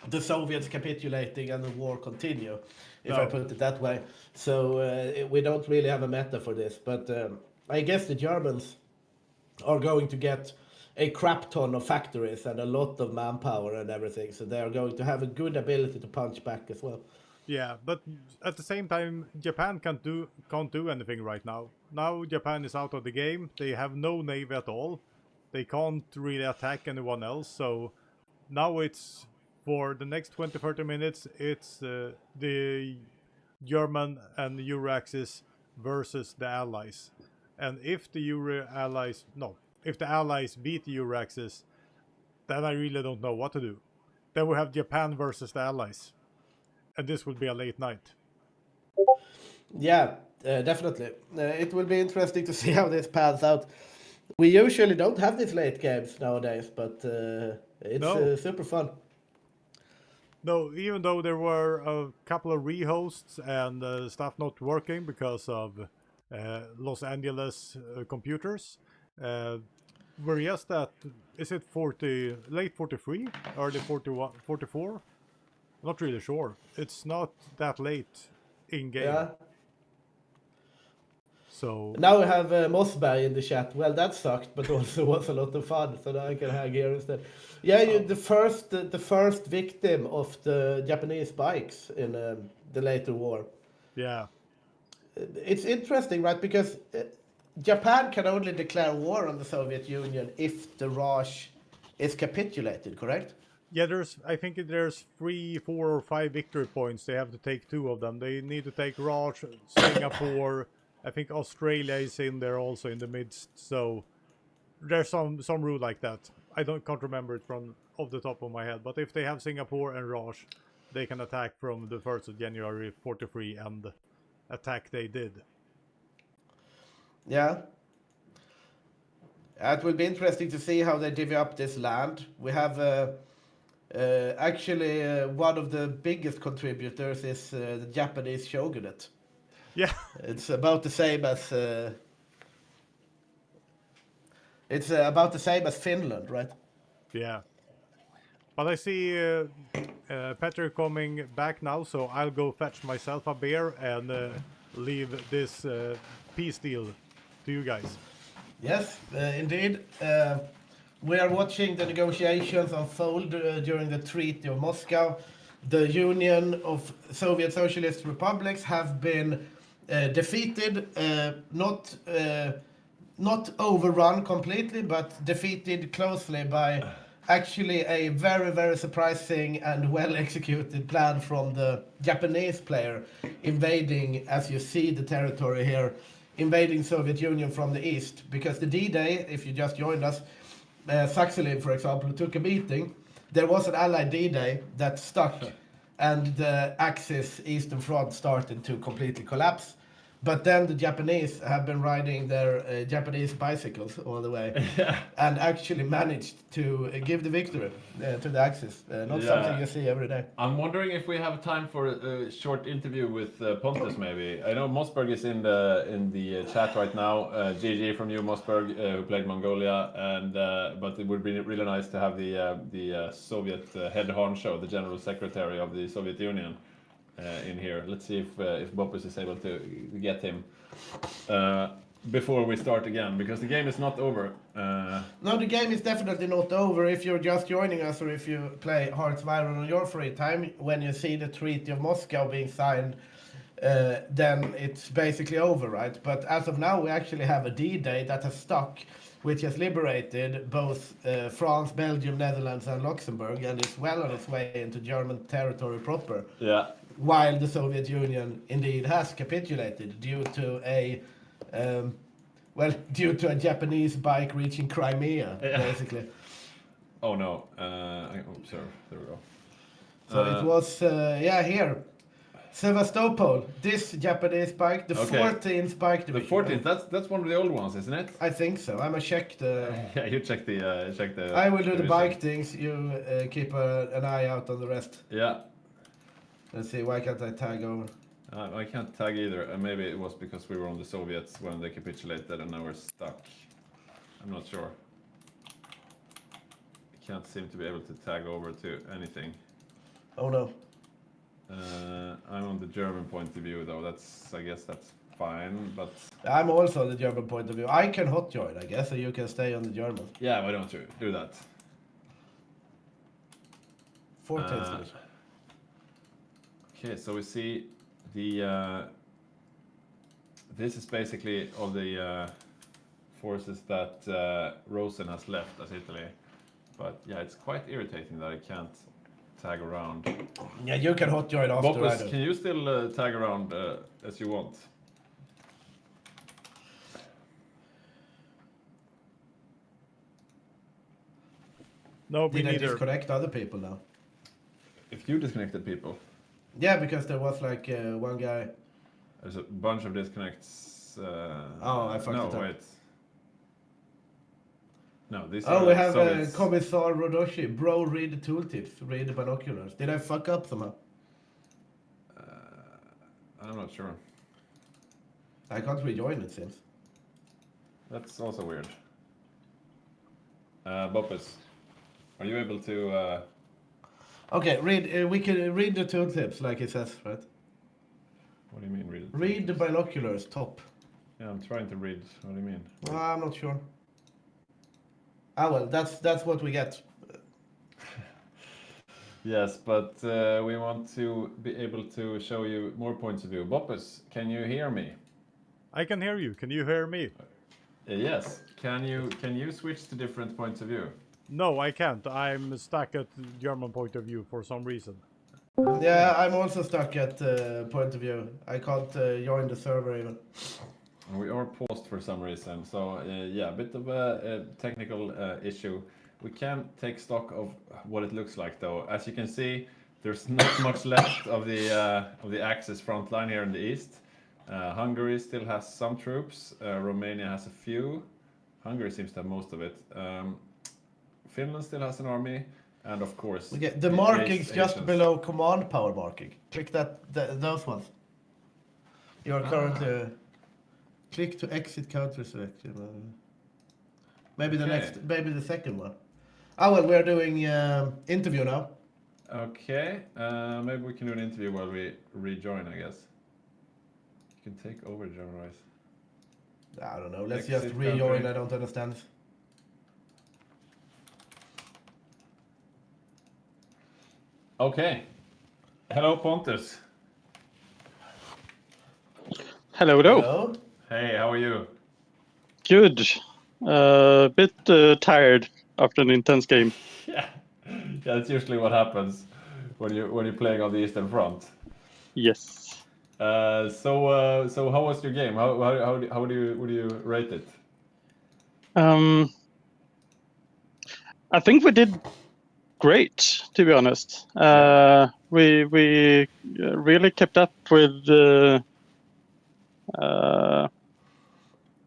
the Soviets capitulating and the war continue, if I put it that way. So we don't really have a meta for this. But I guess the Germans are going to get a crap ton of factories and a lot of manpower and everything. So they are going to have a good ability to punch back as well. Yeah, but at the same time, Japan can't do anything right now. Now Japan is out of the game. They have no navy at all. They can't really attack anyone else. So now it's for the next 20-30 minutes. It's the German and the Euro-Axis versus the Allies. And if the if the Allies beat the Euro-Axis, then I really don't know what to do. Then we have Japan versus the Allies. And this will be a late night. Yeah, definitely. It will be interesting to see how this pans out. We usually don't have these late games nowadays, but it's super fun. No, even though there were a couple of rehosts and stuff not working because of Los Angeles computers, we're just at, is it late 43, early 41, 44? Not really sure. It's not that late in game. Yeah. So Now we have Mossberg in the chat. Well, that sucked, but also was a lot of fun. So now I can hang here instead. Yeah, you the first victim of the Japanese bikes in the later war. yeah. It's interesting, right? Because Japan can only declare war on the Soviet Union if the Raj is capitulated, correct? Yeah, I think there's 3, 4, or 5 victory points. They have to take 2 of them. They need to take Raj, Singapore. I think Australia is in there also in the midst. So there's some rule like that. Can't remember it from off the top of my head. But if they have Singapore and Raj, they can attack from the 1st of January 43 and attack they did. Yeah. It will be interesting to see how they divvy up this land. We have actually one of the biggest contributors is the Japanese shogunate. Yeah. It's about the same as about the same as Finland, right? Yeah. But I see Petter coming back now, so I'll go fetch myself a beer and leave this peace deal to you guys. Yes, indeed. We are watching the negotiations unfold during the Treaty of Moscow. The Union of Soviet Socialist Republics have been defeated, not overrun completely, but defeated closely by actually a very, very surprising and well executed plan from the Japanese player invading, as you see the territory here, invading Soviet Union from the east. Because the D-Day, if you just joined us, Sakhalin, for example, took a meeting. There was an Allied D-Day that stuck, and the Axis Eastern Front started to completely collapse. But then the Japanese have been riding their Japanese bicycles all the way and actually managed to give the victory to the Axis. Not something you see every day. I'm wondering if we have time for a short interview with Pontus, maybe. I know Mossberg is in the chat right now. GG from you, Mossberg, who played Mongolia, and but it would be really nice to have the Soviet head honcho, the General Secretary of the Soviet Union, in here. Let's see if Boppus is able to get him before we start again, because the game is not over. No, the game is definitely not over. If you're just joining us, or if you play Hearts of Iron on your free time, when you see the Treaty of Moscow being signed, then it's basically over, right? But as of now, we actually have a D-Day that has stuck, which has liberated both France, Belgium, Netherlands, and Luxembourg, and is well on its way into German territory proper. Yeah. While the Soviet Union indeed has capitulated due to a Japanese bike reaching Crimea, basically. Oh no. Sorry. There we go. So it was here, Sevastopol. This Japanese bike, the 14th bike The division. 14th. That's one of the old ones, isn't it? I think so. I'm gonna check the. Yeah, you check the. I will do the division. bike things. You keep an eye out on the rest. Yeah. Let's see. Why can't I tag over? I can't tag either. Maybe it was because we were on the Soviets when they capitulated and now we're stuck. I'm not sure. I can't seem to be able to tag over to anything. Oh no. I'm on the German point of view though. I guess that's fine, but I'm also on the German point of view. I can hot join, I guess, so you can stay on the German. yeah, why don't you do that? 14th division. Okay, so we see the this is basically all the forces that Rosen has left as Italy, but yeah, it's quite irritating that I can't tag around. Yeah, you can hot join after I Boppus, do. can you still tag around as you want? No, me Did I neither. disconnect other people now? If you disconnected people, Yeah, because there was like one guy. there's a bunch of disconnects. Oh, I fucked no, it up. wait. No, these Oh, are we have Soviets. Commissar Rodoshi. Bro, read the tooltips. Read the binoculars. Did I fuck up somehow? I'm not sure. I can't rejoin it since. That's also weird. Boppus, are you able to Okay, read. We can read the tooltips like it says, right? What do you mean read it? Read the binoculars top. Yeah, I'm trying to read. What do you mean? I'm not sure. Ah well, that's what we get. Yes, but we want to be able to show you more points of view. Boppus, can you hear me? I can hear you. Can you hear me? Yes. Can you switch to different points of view? No, I can't. I'm stuck at the German point of view for some reason. Yeah, I'm also stuck at point of view. I can't join the server even. We are paused for some reason, so yeah, a bit of a technical issue. We can take stock of what it looks like, though. As you can see, there's not much left of the Axis front line here in the east. Hungary still has some troops. Romania has a few. Hungary seems to have most of it. Finland still has an army, and of course, Okay, the markings just below command power marking. Click those ones. You are currently click to exit country selection. Maybe the Okay. maybe the second one. Oh well, we're doing interview now. Okay, maybe we can do an interview while we rejoin, I guess. You can take over, John Rice. I don't know. Let's Exit just rejoin. country. I don't understand. Okay. Hello, Pontus. Hello, hello. Hello. Hey, how are you? Good. Bit tired after an intense game. Yeah, that's usually what happens when you're playing on the Eastern Front. Yes. So how was your game? How do you rate it? I think we did great, to be honest. We really kept up with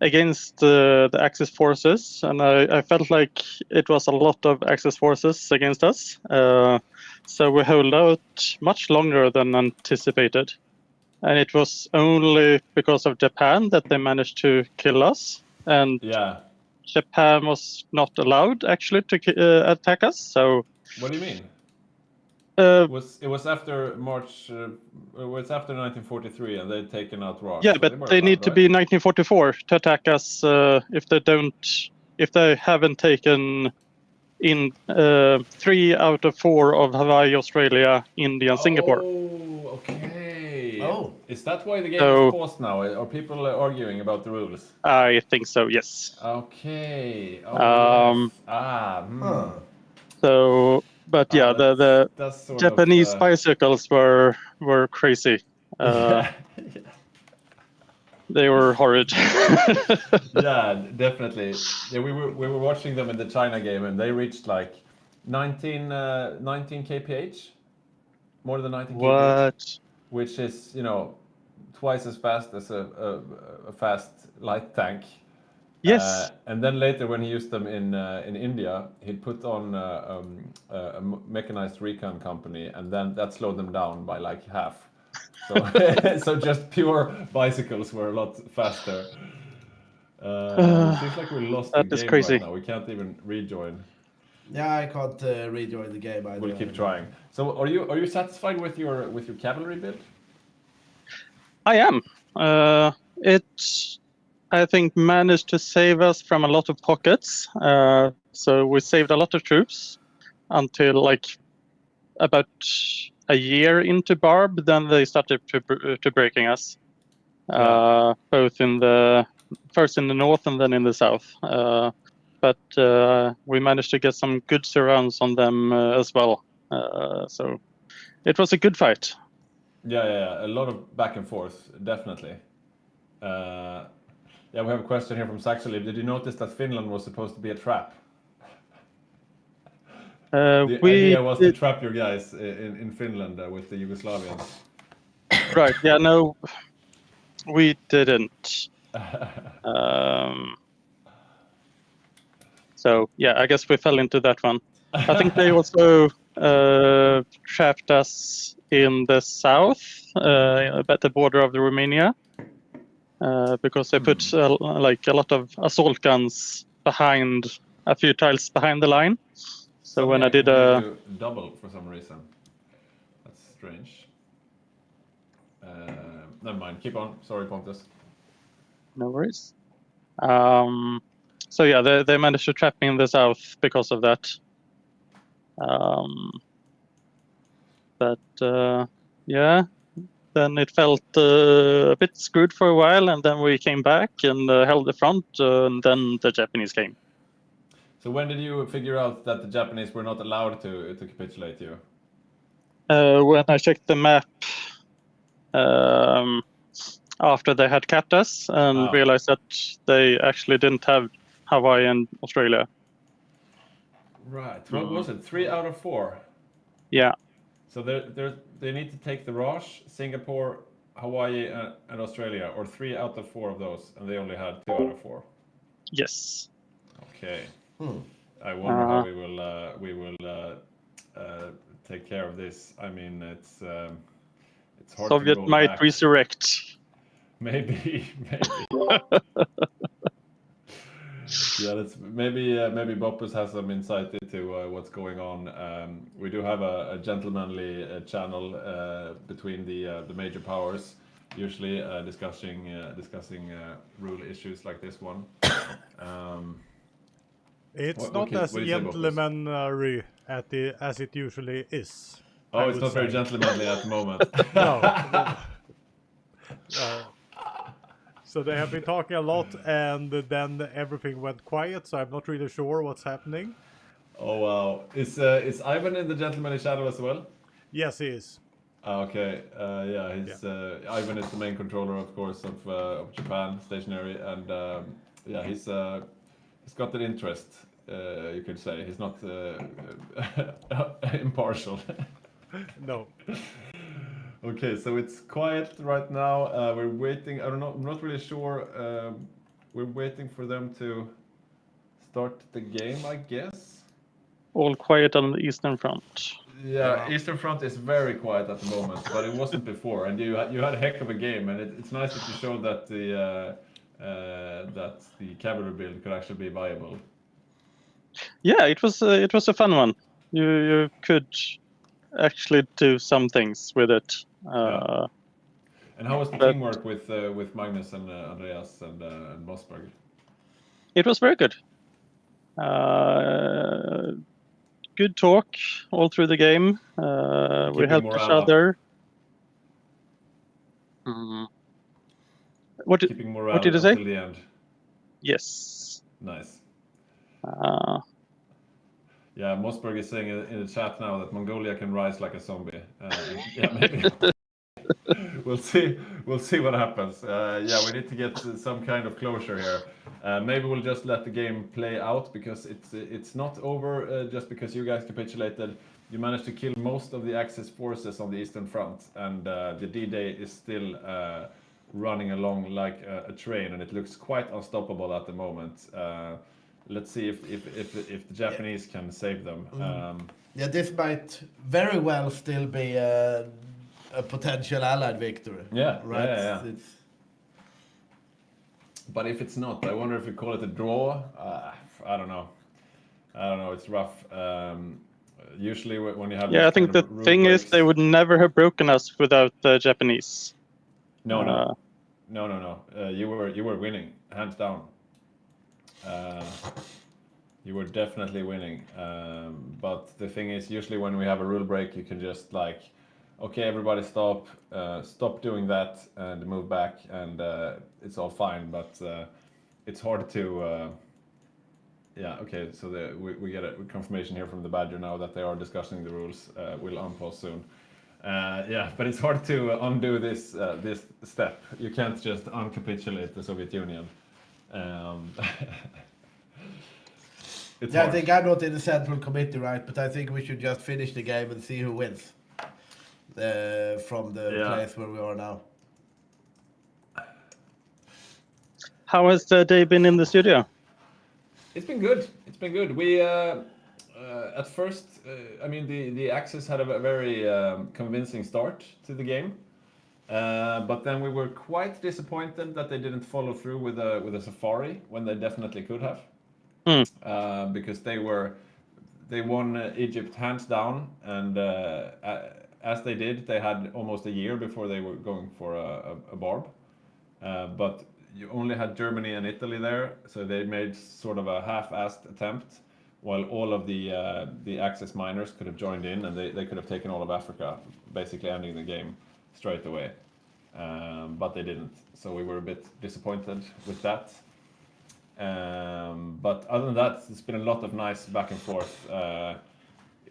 against the Axis forces, and I felt like it was a lot of Axis forces against us. So we held out much longer than anticipated. And it was only because of Japan that they managed to kill us. And Yeah. Japan was not allowed actually to attack us. So What do you mean? It was after March. It was after 1943, and they'd taken out Rock. yeah, so but were they allowed, need to right? be 1944 to attack us if they haven't taken in 3 out of 4 of Hawaii, Australia, India, and Singapore. Oh, okay. Oh. Is that why the game So- is paused now? Are people arguing about the rules? I think so. Yes. Okay. Oh, Um, yes. Hmm. Huh. So, but yeah, the that's sort Japanese of, bicycles were crazy. yeah. They were horrid. Yeah, definitely. Yeah, we were watching them in the China game, and they reached like 19 kph, more than 19 kph, What? which is twice as fast as a fast light tank. Yes. And then later, when he used them in India, he put on a mechanized recon company, and then that slowed them down by like half. So, so just pure bicycles were a lot faster. It seems like we lost the That is game crazy. right now. We can't even rejoin. Yeah, I can't rejoin the game either. We'll keep trying. So, are you satisfied with your cavalry build? I am. It, I think, managed to save us from a lot of pockets. So we saved a lot of troops until like about a year into Barb. Then they started to breaking us, both first in the north and then in the south. But we managed to get some good surrounds on them as well. So it was a good fight. Yeah. A lot of back and forth, definitely. Yeah, we have a question here from Saxoliv. Did you notice that Finland was supposed to be a trap? The idea was to trap your guys in Finland with the Yugoslavians. Right. Yeah. No, we didn't. So yeah, I guess we fell into that one. I think they also trapped us in the south, at the border of the Romania, because they put like a lot of assault guns behind a few tiles behind the line. So when I Suddenly did can a do double for some reason. That's strange. Never mind. Keep on. Sorry, Pontus. no worries. So yeah, they managed to trap me in the south because of that. But yeah, then it felt a bit screwed for a while, and then we came back and held the front, and then the Japanese came. So when did you figure out that the Japanese were not allowed to capitulate you? When I checked the map after they had capped us and realized that they actually didn't have Hawaii and Australia. Right. What was it? 3 out of 4. Yeah. So they need to take the Raj, Singapore, Hawaii, and Australia, or 3 out of 4 of those, and they only had 2 out of 4. Yes. Okay. I wonder how we will take care of this. I mean, it's hard to Soviet roll might back. resurrect. Maybe. Yeah, that's maybe Boppus has some insight into what's going on. We do have a gentlemanly channel between the major powers, usually discussing rule issues like this one. It's what not as do you say, Boppus? gentlemanly as it usually is. Oh, I it's would not very say. gentlemanly at the moment. No. So they have been talking a lot, and then everything went quiet. So I'm not really sure what's happening. Oh wow! Is Ivan in the gentlemanly channel as well? Yes, he is. Okay, yeah, Ivan is the main controller, of course, of Japan stationary, and yeah, he's got an interest. You could say he's not impartial. No. Okay, so it's quiet right now. We're waiting. I don't know. I'm not really sure. We're waiting for them to start the game, I guess. All quiet on the Eastern Front. Yeah, Eastern Front is very quiet at the moment, but it wasn't before. And you had a heck of a game, and it's nice that you showed that the cavalry build could actually be viable. Yeah, it was a fun one. You could actually do some things with it. Yeah. And how was the teamwork with Magnus and Andreas and Mossberg? It was very good. Good talk all through the game. We helped each other. What Keeping morale did you say? until the end. Yes. Nice. Yeah, Mossberg is saying in the chat now that Mongolia can rise like a zombie. Yeah, maybe. We'll see what happens. Yeah, we need to get some kind of closure here. Maybe we'll just let the game play out, because it's not over just because you guys capitulated. You managed to kill most of the Axis forces on the Eastern Front, and the D-Day is still running along like a train, and it looks quite unstoppable at the moment. Let's see if the Japanese can save them. Yeah, this might very well still be a potential Allied victory. Yeah, right. yeah. But if it's not, I wonder if we call it a draw. I don't know. It's rough. Usually when you have I think the thing is they would never have broken us without the Japanese. No. You were winning, hands down. You were definitely winning. But the thing is, usually when we have a rule break, you can just like, okay, everybody stop doing that and move back, and it's all fine. But it's hard to. Yeah, okay. So we get a confirmation here from the Badger now that they are discussing the rules. We'll unpause soon. Yeah, but it's hard to undo this step. You can't just uncapitulate the Soviet Union. It's Yeah, hard. I think I'm not in the central committee, right? But I think we should just finish the game and see who wins from the place where we are now. How has the day been in the studio? It's been good. We at first, I mean, the Axis had a very convincing start to the game, but then we were quite disappointed that they didn't follow through with a safari when they definitely could have, because they won Egypt hands down, and as they did, they had almost a year before they were going for a barb. But you only had Germany and Italy there, so they made sort of a half-assed attempt, while all of the Axis miners could have joined in, and they could have taken all of Africa, basically ending the game straight away. But they didn't, so we were a bit disappointed with that. But other than that, it's been a lot of nice back and forth.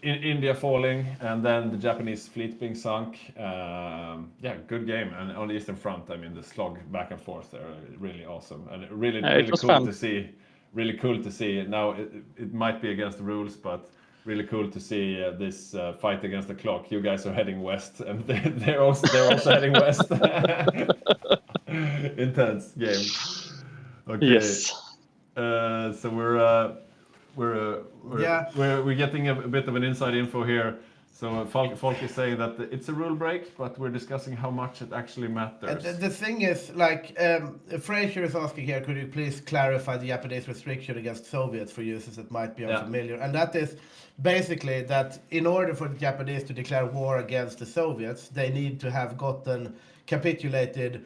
In India falling, and then the Japanese fleet being sunk. Yeah, good game. And on the Eastern Front, I mean, the slog back and forth are really awesome, and really was cool fun. to see. Really cool to see. Now it might be against the rules, but really cool to see this fight against the clock. You guys are heading west, and they're also heading west. Intense game. Okay. Yes. So we're getting a bit of an inside info here. So Falk is saying that it's a rule break, but we're discussing how much it actually matters. The thing is, like, Fraser is asking here, could you please clarify the Japanese restriction against Soviets for users that might be unfamiliar? And that is basically that in order for the Japanese to declare war against the Soviets, they need to have gotten capitulated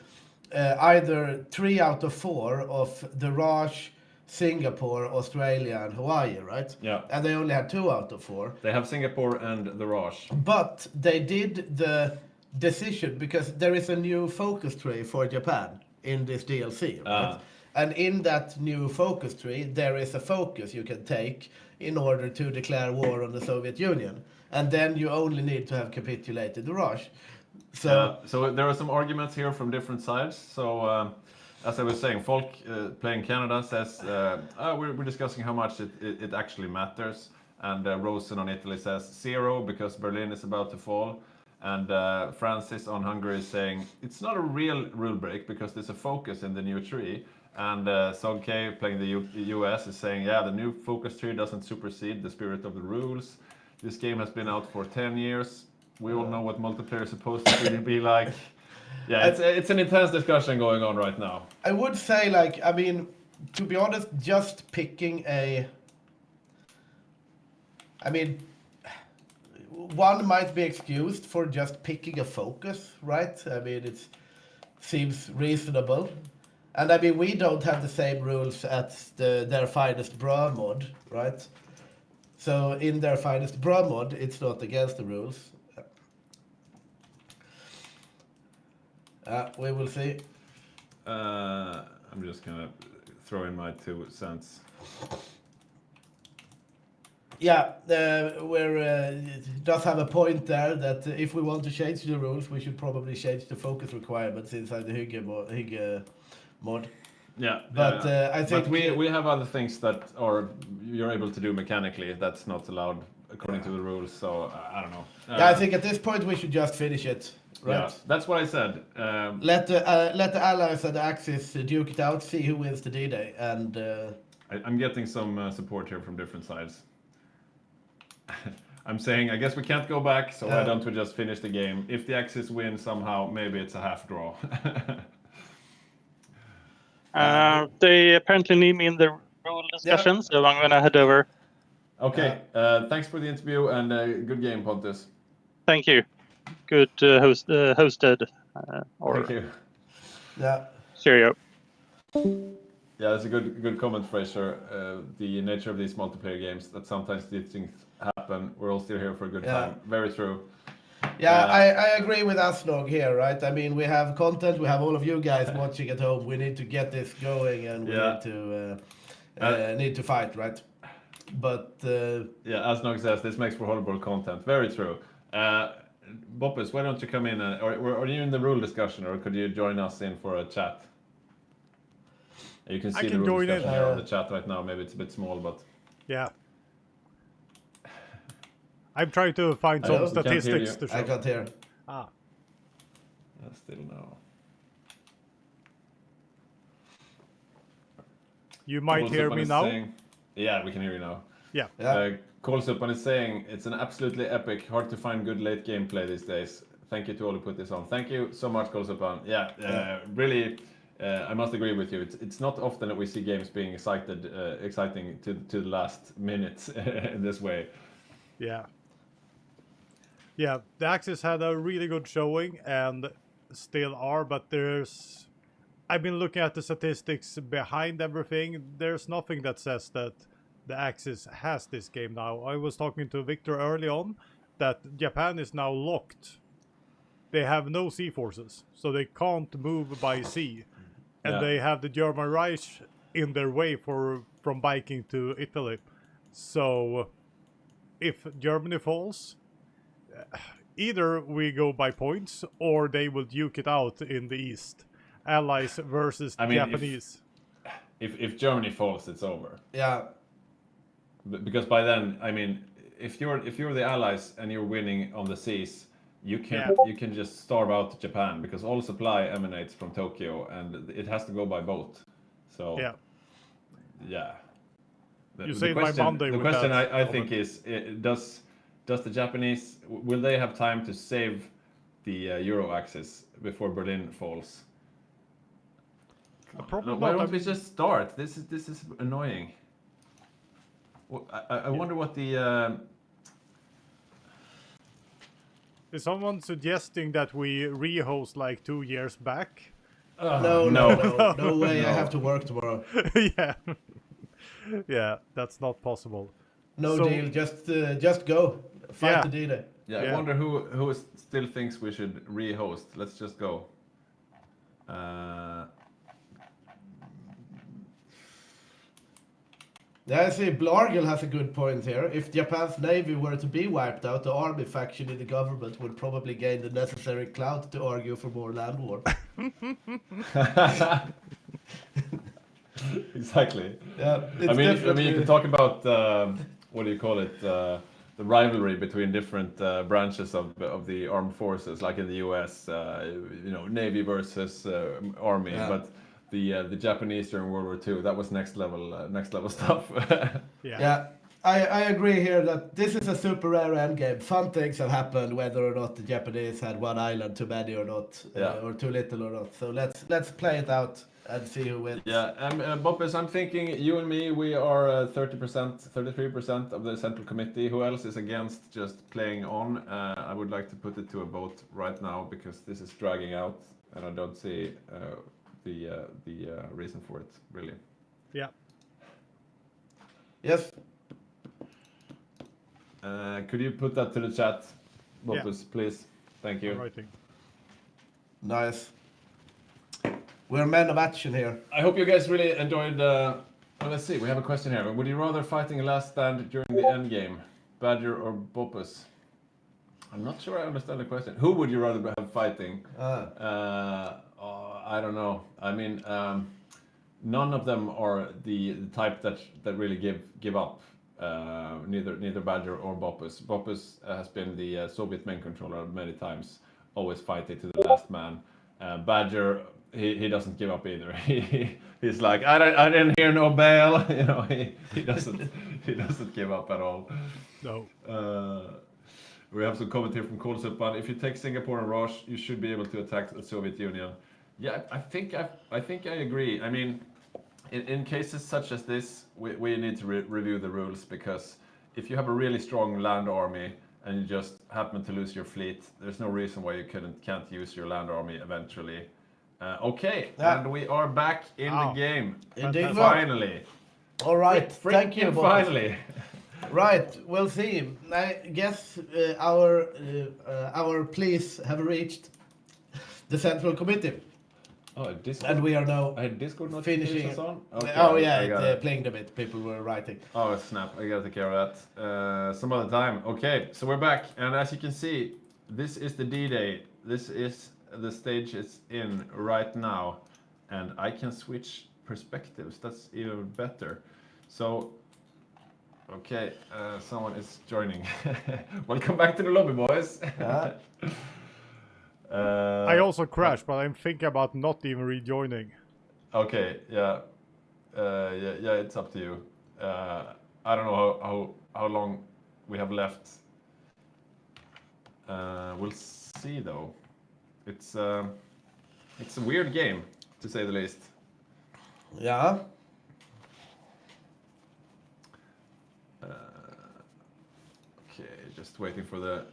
either 3 out of 4 of the Raj, Singapore, Australia, and Hawaii, right? Yeah. And they only had 2 out of 4. They have Singapore and the Raj. But they did the decision because there is a new focus tree for Japan in this DLC, right? And in that new focus tree, there is a focus you can take in order to declare war on the Soviet Union. And then you only need to have capitulated the Raj. So there are some arguments here from different sides. So as I was saying, Falk playing Canada says we're discussing how much it actually matters, and Rosen on Italy says 0 because Berlin is about to fall, and Francis on Hungary is saying it's not a real rule break because there's a focus in the new tree, and Sog K playing the US is saying the new focus tree doesn't supersede the spirit of the rules. This game has been out for 10 years. We all know what multiplayer is supposed to really be like. Yeah, it's an intense discussion going on right now. I would say, like, I mean, to be honest, just picking one might be excused for just picking a focus, right? I mean, it seems reasonable. And I mean, we don't have the same rules as their finest bra mod, right? So in their finest bra mod, it's not against the rules. We will see. I'm just gonna throw in my 2 cents. Yeah, it does have a point there that if we want to change the rules, we should probably change the focus requirements inside the Hygge mod. Yeah, but I think but we have other things that you're able to do mechanically that's not allowed according to the rules. So I don't know. I think at this point we should just finish it. Right. Yeah, that's what I said. Let the Allies and the Axis duke it out, see who wins the D-Day, and I'm getting some support here from different sides. I'm saying I guess we can't go back, so why don't we just finish the game? If the Axis win somehow, maybe it's a half draw. They apparently need me in the rule discussion, so I'm gonna head over. Okay, thanks for the interview and good game, Pontus. Thank you. Good hosted. Thank you. Yeah. Cheerio. Yeah, that's a good comment, Fraser. The nature of these multiplayer games, that sometimes these things happen. We're all still here for a good time. Very true. Yeah, I agree with Asnog here, right? I mean, we have content, we have all of you guys watching at home. We need to get this going, and we need to fight, right? But as Nog says, this makes for horrible content. Very true. Boppus, why don't you come in? Are you in the rule discussion, or could you join us in for a chat? You can see the rule discussion here on the chat right now. Maybe it's a bit small, but yeah. I'm trying to find some statistics to show. I can't hear. Still no. You might hear me now. Yeah, we can hear you now. Yeah. Colsupan is saying it's an absolutely epic, hard to find good late gameplay these days. Thank you to all who put this on. Thank you so much, Colsupan. Really I must agree with you. It's not often that we see games being exciting to the last minute in this way. Yeah. Yeah, the Axis had a really good showing and still are, but I've been looking at the statistics behind everything. There's nothing that says that the Axis has this game now. I was talking to Victor early on that Japan is now locked. They have no sea forces, so they can't move by sea. And Yeah. they have the German Reich in their way from Viking to Italy. So if Germany falls, either we go by points or they will duke it out in the east. Allies versus I mean, Japanese. If Germany falls, it's over. Yeah. Because by then, I mean, if you're the Allies and you're winning on the seas, you can just starve out Japan because all supply emanates from Tokyo and it has to go by boat. So yeah. You saved my Monday The with question that, I think is, does the Japanese, will they have time to save the Euro axis before Berlin falls? Probably Why not. don't we just start? This is annoying. I wonder what the Is someone suggesting that we re-host like 2 years back? No way. I have to work tomorrow. Yeah. Yeah, that's not possible. No So- deal. Just go. Fight Yeah. the D-Day. Yeah, I Yeah. wonder who still thinks we should re-host. Let's just go. Yeah, I see. Blargel has a good point here. If Japan's navy were to be wiped out, the army faction in the government would probably gain the necessary clout to argue for more land war. Exactly. Yeah, it's I mean, definitely. you can talk about what do you call it? The rivalry between different branches of the armed forces, like in the U.S., Navy versus Army. Yeah. But the Japanese during World War II, that was next level stuff. Yeah, I agree here that this is a super rare endgame. Fun things have happened, whether or not the Japanese had one island too many or not, Yeah. or too little or not. So let's play it out and see who wins. Yeah, Boppes, I'm thinking you and me, we are 30%, 33% of the central committee. Who else is against just playing on? I would like to put it to a vote right now because this is dragging out and I don't see the reason for it, really. Yeah. Yes. Could you put that to the chat, Boppes, please? Thank you. I'm writing. Nice. We're men of action here. I hope you guys really enjoyed. Well, let's see. We have a question here. Would you rather fighting a last stand during the end game, Badger or Boppus? I'm not sure I understand the question. Who would you rather have fighting? I don't know. I mean, none of them are the type that really give up. Neither Badger or Boppus. Boppus has been the Soviet main controller many times, always fighting to the last man. Badger. He doesn't give up either. He's like, I didn't hear no bell. He doesn't give up at all. No. We have some comment here from Kolsupan. If you take Singapore and Roche, you should be able to attack the Soviet Union. Yeah, I think I agree. I mean, in cases such as this, we need to review the rules because if you have a really strong land army and you just happen to lose your fleet, there's no reason why you can't use your land army eventually. Okay, Yeah. and we are back in the game. Indeed. Finally. All right. Thank you. Freaking Boppes. finally. Right. We'll see. I guess our pleas have reached the central committee, Oh, Discord. and we are now I had Discord finishing. notifications on. Okay, Oh I yeah, got it playing a bit. People were writing. Oh snap! I gotta take care of that some other time. Okay, so we're back, and as you can see, this is the D-Day. This is the stage it's in right now, and I can switch perspectives. That's even better. So, okay, someone is joining. Welcome back to the lobby, boys. I also crashed, but I'm thinking about not even rejoining. Okay, yeah, yeah. It's up to you. I don't know how long we have left. We'll see though. It's a weird game, to say the least. Yeah. Okay, just waiting for the.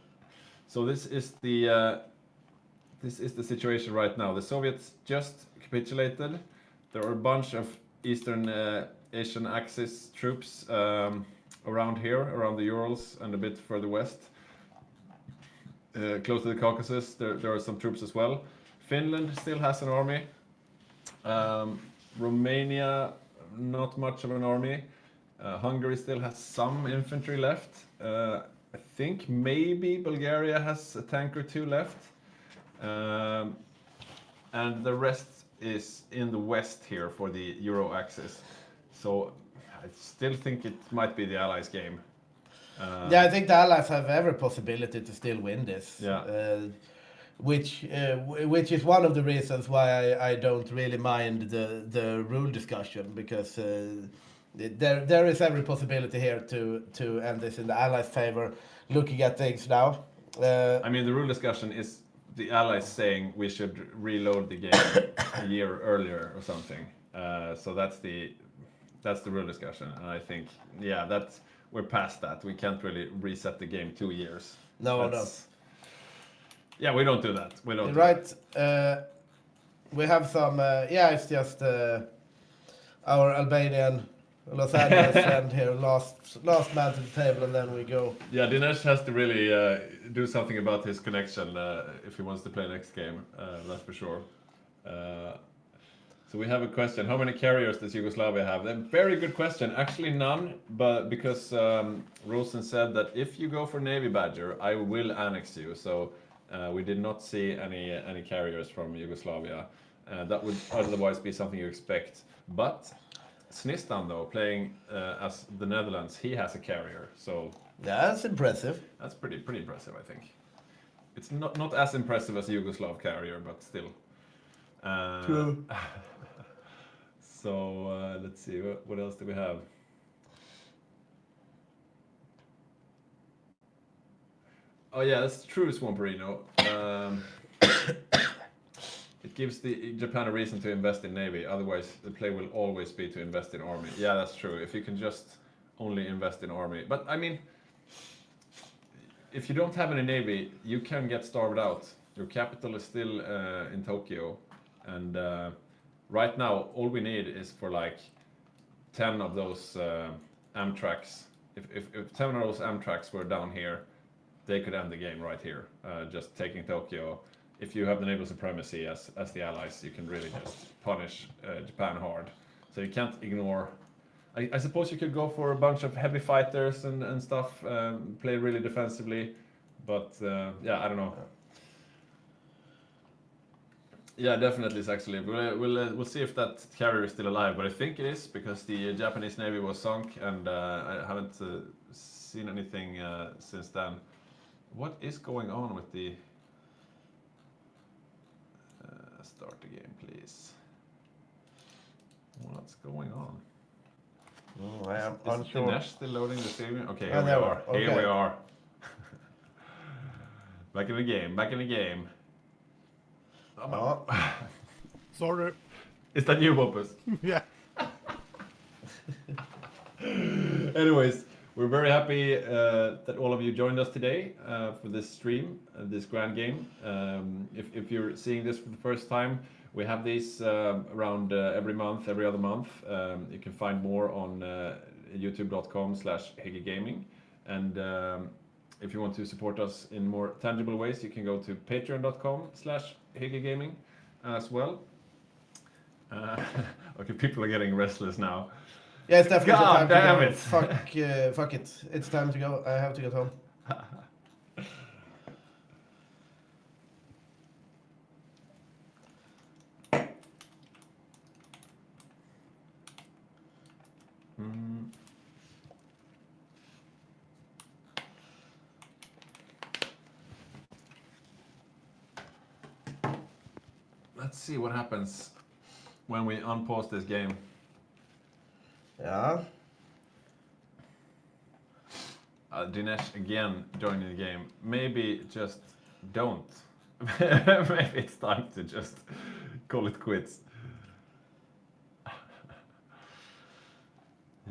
So this is the situation right now. The Soviets just capitulated. There are a bunch of Eastern Asian Axis troops around here, around the Urals and a bit further west. Close to the Caucasus, there are some troops as well. Finland still has an army. Romania, not much of an army. Hungary still has some infantry left. I think maybe Bulgaria has a tank or two left. And the rest is in the west here for the Euro axis. So I still think it might be the Allies' game. Yeah, I think the Allies have every possibility to still win this. Yeah. Which is one of the reasons why I don't really mind the rule discussion, because there is every possibility here to end this in the Allies' favor. Looking at things now, I mean, the rule discussion is the Allies saying we should reload the game a year earlier or something. So that's the real discussion, and I think we're past that. We can't really reset the game 2 years. No. Yeah, we don't do that. We don't. Right. We have some. It's just our Albanian Los Angeles friend here, last man to the table, and then we go. Yeah, Dinesh has to really do something about his connection if he wants to play next game. That's for sure. So we have a question: how many carriers does Yugoslavia have? A very good question. Actually, none, but because Rosen said that if you go for Navy Badger, I will annex you. So we did not see any carriers from Yugoslavia. That would otherwise be something you expect. But Snistan, though, playing as the Netherlands, he has a carrier. So Yeah, that's impressive. that's pretty impressive, I think. It's not as impressive as a Yugoslav carrier, but still. True. So let's see, what else do we have? Oh yeah, that's true, Swamperino. It gives Japan a reason to invest in Navy. Otherwise, the play will always be to invest in Army. Yeah, that's true. If you can just only invest in Army. But I mean, if you don't have any Navy, you can get starved out. Your capital is still in Tokyo. And right now, all we need is for like 10 of those Amtraks. If 10 of those Amtraks were down here, they could end the game right here, just taking Tokyo. If you have the naval supremacy as the Allies, you can really just punish Japan hard. So you can't ignore. I suppose you could go for a bunch of heavy fighters and stuff, play really defensively, but I don't know. Yeah, definitely, it's actually. We'll see if that carrier is still alive, but I think it is because the Japanese Navy was sunk, and I haven't seen anything since then. What is going on with the? Start the game, please. What's going on? I am Is unsure. Dinesh still loading the stream? Okay, Oh, here we there we are. are. Here Okay. we are. Back in the game. Back in the game. Ja. Sorry. Is that you, Boppus? Yeah. Anyways, we're very happy that all of you joined us today for this stream, this grand game. If you're seeing this for the first time, we have these around every month, every other month. You can find more on youtube.com/hyggegaming. And if you want to support us in more tangible ways, you can go to patreon.com/hyggegaming as well. Okay, people are getting restless now. Yeah, it's definitely God time damn to go. it. Fuck it. It's time to go. I have to get home. Let's see what happens when we unpause this game. Yeah. Dinesh again joining the game. Maybe just don't. Maybe it's time to just call it quits.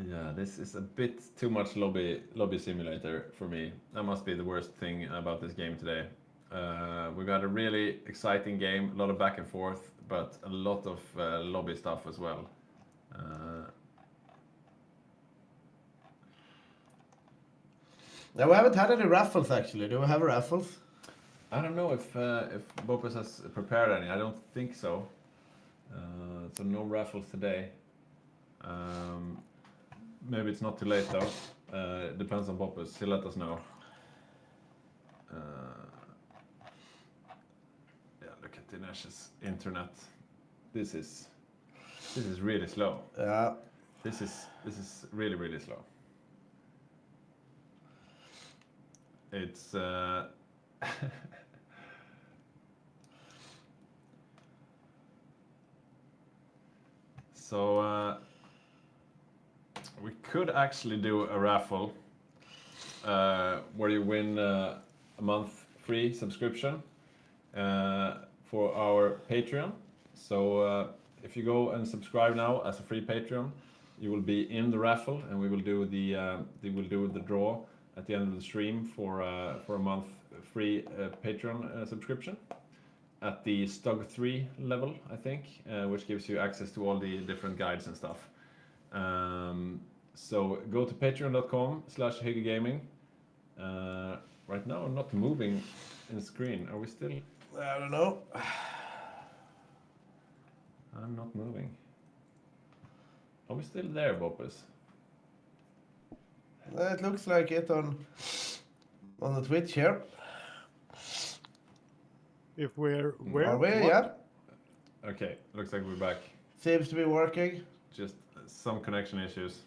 Yeah, this is a bit too much lobby simulator for me. That must be the worst thing about this game today. We got a really exciting game, a lot of back and forth, but a lot of lobby stuff as well. Now, we haven't had any raffles actually. Do we have raffles? I don't know if Bopus has prepared any. I don't think so. So no raffles today. Maybe it's not too late though. Depends on Bopus. He'll let us know. Yeah, look at Dinesh's internet. This is really slow. Yeah. This is really slow. It's so we could actually do a raffle where you win a month free subscription for our Patreon. So if you go and subscribe now as a free Patreon, you will be in the raffle, and we will do the draw at the end of the stream for a month free Patreon subscription at the Stug 3 level, I think, which gives you access to all the different guides and stuff. So go to patreon.com/hyggegaming. Right now I'm not moving in the screen. Are we still? I don't know. I'm not moving. Are we still there, Bopus? It looks like it on the Twitch here. If we're where? Are we? What? Yeah. Okay, looks like we're back. Seems to be working. Just some connection issues.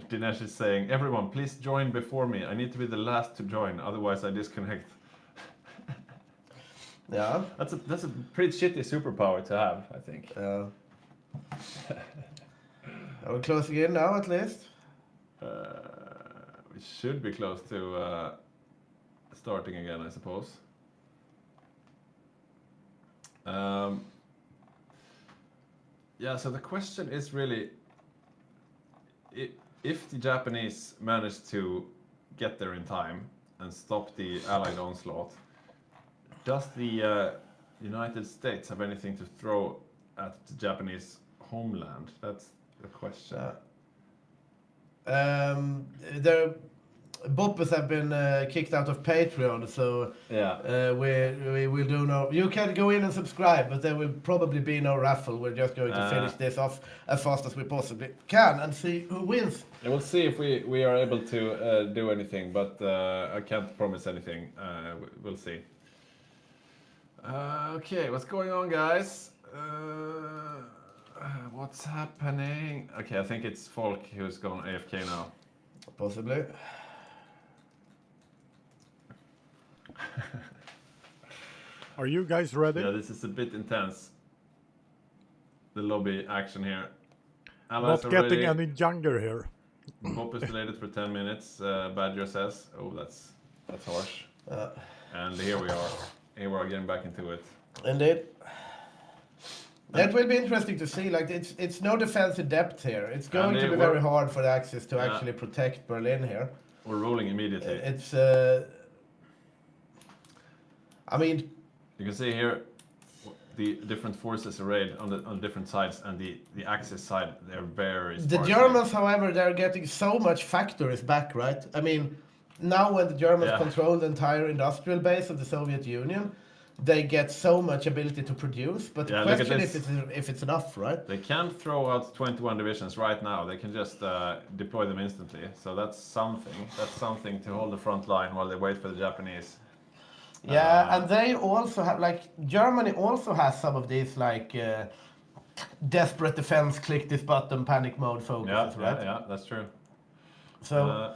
Dinesh is saying, everyone, please join before me. I need to be the last to join, otherwise I disconnect. Yeah. That's a pretty shitty superpower to have, I think. Are we closing in now at least? We should be close to starting again, I suppose. Yeah, so the question is really, if the Japanese manage to get there in time and stop the Allied onslaught, does the United States have anything to throw at the Japanese homeland? That's the question. Boppers have been kicked out of Patreon, so Yeah. we will do no. You can go in and subscribe, but there will probably be no raffle. We're just going to finish this off as fast as we possibly can and see who wins. And we'll see if we are able to do anything, but I can't promise anything. We'll see. Okay, what's going on, guys? What's happening? Okay, I think it's Folk who's gone AFK now. Possibly. Are you guys ready? Yeah, this is a bit intense. The lobby action here. Not getting any younger here. Bob is delayed for 10 minutes. Badger says, "Oh, that's harsh." And here we are. Here we are getting back into it. Indeed. That will be interesting to see. Like it's no defensive depth here. It's going to be very hard for the Axis to actually protect Berlin here. We're rolling immediately. It's. I mean, you can see here the different forces arrayed on different sides, and the Axis side, they're very sparse. The Germans, however, they're getting so much factories back, right? I mean, now when the Germans control the entire industrial base of the Soviet Union, they get so much ability to produce, but the question is if it's enough, right? They can't throw out 21 divisions right now. They can just deploy them instantly. So that's something. That's something to hold the front line while they wait for the Japanese. Yeah, and they also have, like, Germany also has some of these, like, desperate defense, click this button, panic mode focuses, right? Yeah, that's true. So,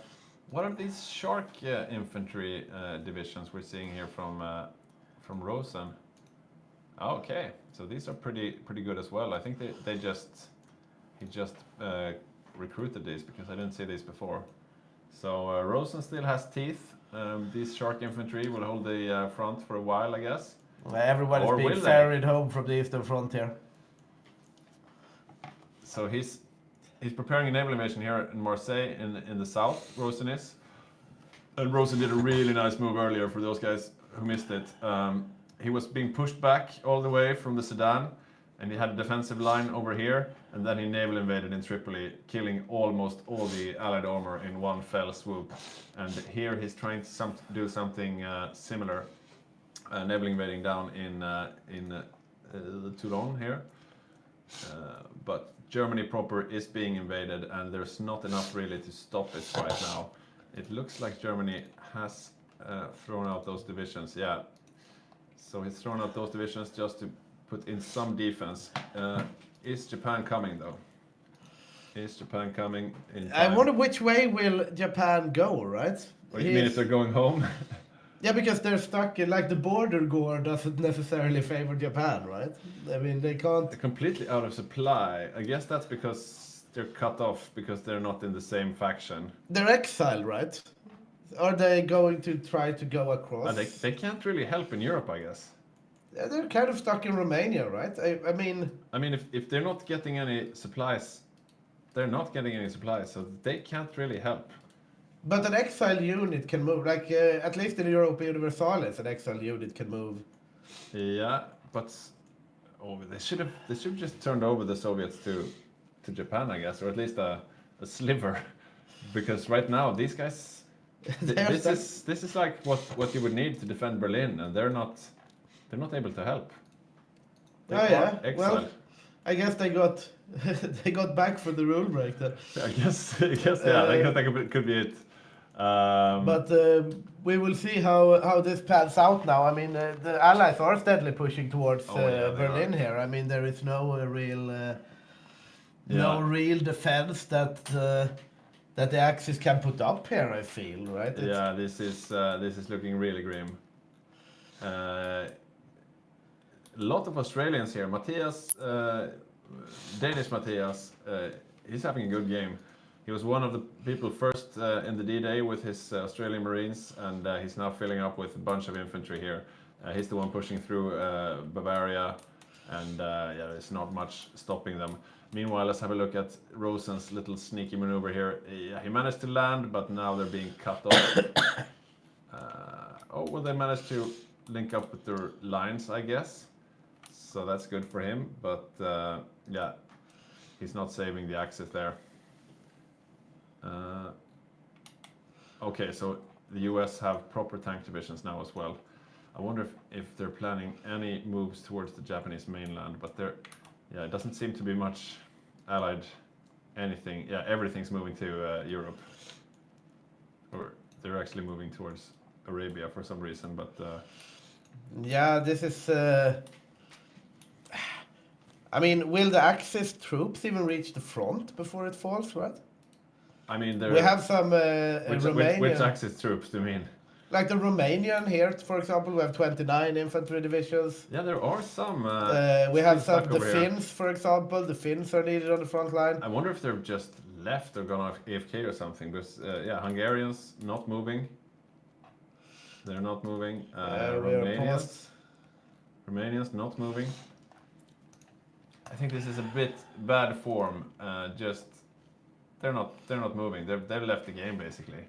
what are these Shark infantry divisions we're seeing here from Rosen? Oh, okay, so these are pretty good as well. I think he just recruited these because I didn't see these before. So Rosen still has teeth. These Shark infantry will hold the front for a while, I guess. everybody's being ferried home from the Eastern Front here. So he's preparing a naval invasion here in Marseille in the south. Rosen is, and Rosen did a really nice move earlier for those guys who missed it. He was being pushed back all the way from the Sudan, and he had a defensive line over here, and then he naval invaded in Tripoli, killing almost all the Allied armor in one fell swoop. And here he's trying to do something similar, naval invading down in Toulon here. But Germany proper is being invaded, and there's not enough really to stop it right now. It looks like Germany has thrown out those divisions, yeah. So he's thrown out those divisions just to put in some defense. Is Japan coming though? Is Japan coming in time? I wonder which way will Japan go, right? What do you mean if they're going home? Yeah, because they're stuck in, like, the border war doesn't necessarily favor Japan, right? I mean, they can't... They're completely out of supply. I guess that's because they're cut off because they're not in the same faction. They're exiled, right? Are they going to try to go across? They can't really help in Europe, I guess. Yeah, they're kind of stuck in Romania, right? I mean... I mean, if they're not getting any supplies, they're not getting any supplies, so they can't really help. But an exile unit can move, like, at least in Europa Universalis, an exile unit can move. Yeah, but they should have just turned over the Soviets to Japan, I guess, or at least a sliver, because right now these guys, this is like what you would need to defend Berlin, and they're not able to help. They Oh are yeah, exiled. well, I guess they got they got back for the rule break then. I guess yeah, that could be it. But we will see how this pans out now. I mean, the Allies are steadily pushing towards They Berlin are. here. I mean, there is no real Yeah. defense that the Axis can put up here. I feel, right? Yeah, this is looking really grim. A lot of Australians here. Matthias, Danish Matthias, he's having a good game. He was one of the people first in the D-Day with his Australian Marines, and he's now filling up with a bunch of infantry here. He's the one pushing through Bavaria, and yeah, there's not much stopping them. Meanwhile, let's have a look at Rosen's little sneaky maneuver here. Yeah, he managed to land, but now they're being cut off. Well, they managed to link up with their lines, I guess. So that's good for him, but yeah, he's not saving the Axis there. Okay, so the US have proper tank divisions now as well. I wonder if they're planning any moves towards the Japanese mainland, but yeah, it doesn't seem to be much allied anything. Yeah, everything's moving to Europe. Or they're actually moving towards Arabia for some reason, but Yeah, this is. I mean, will the Axis troops even reach the front before it falls? Right? I mean, We have some which Romanian, Axis troops do you mean? like the Romanian here, for example. We have 29 infantry divisions. Yeah, there are some. We have still some stuck the over here. Finns, for example. The Finns are needed on the front line. I wonder if they're just left or gone off AFK or something. Because yeah, Hungarians not moving. They're not moving. We are paused. Romanians not moving. I think this is a bit bad form. Just they're not moving. They've left the game basically.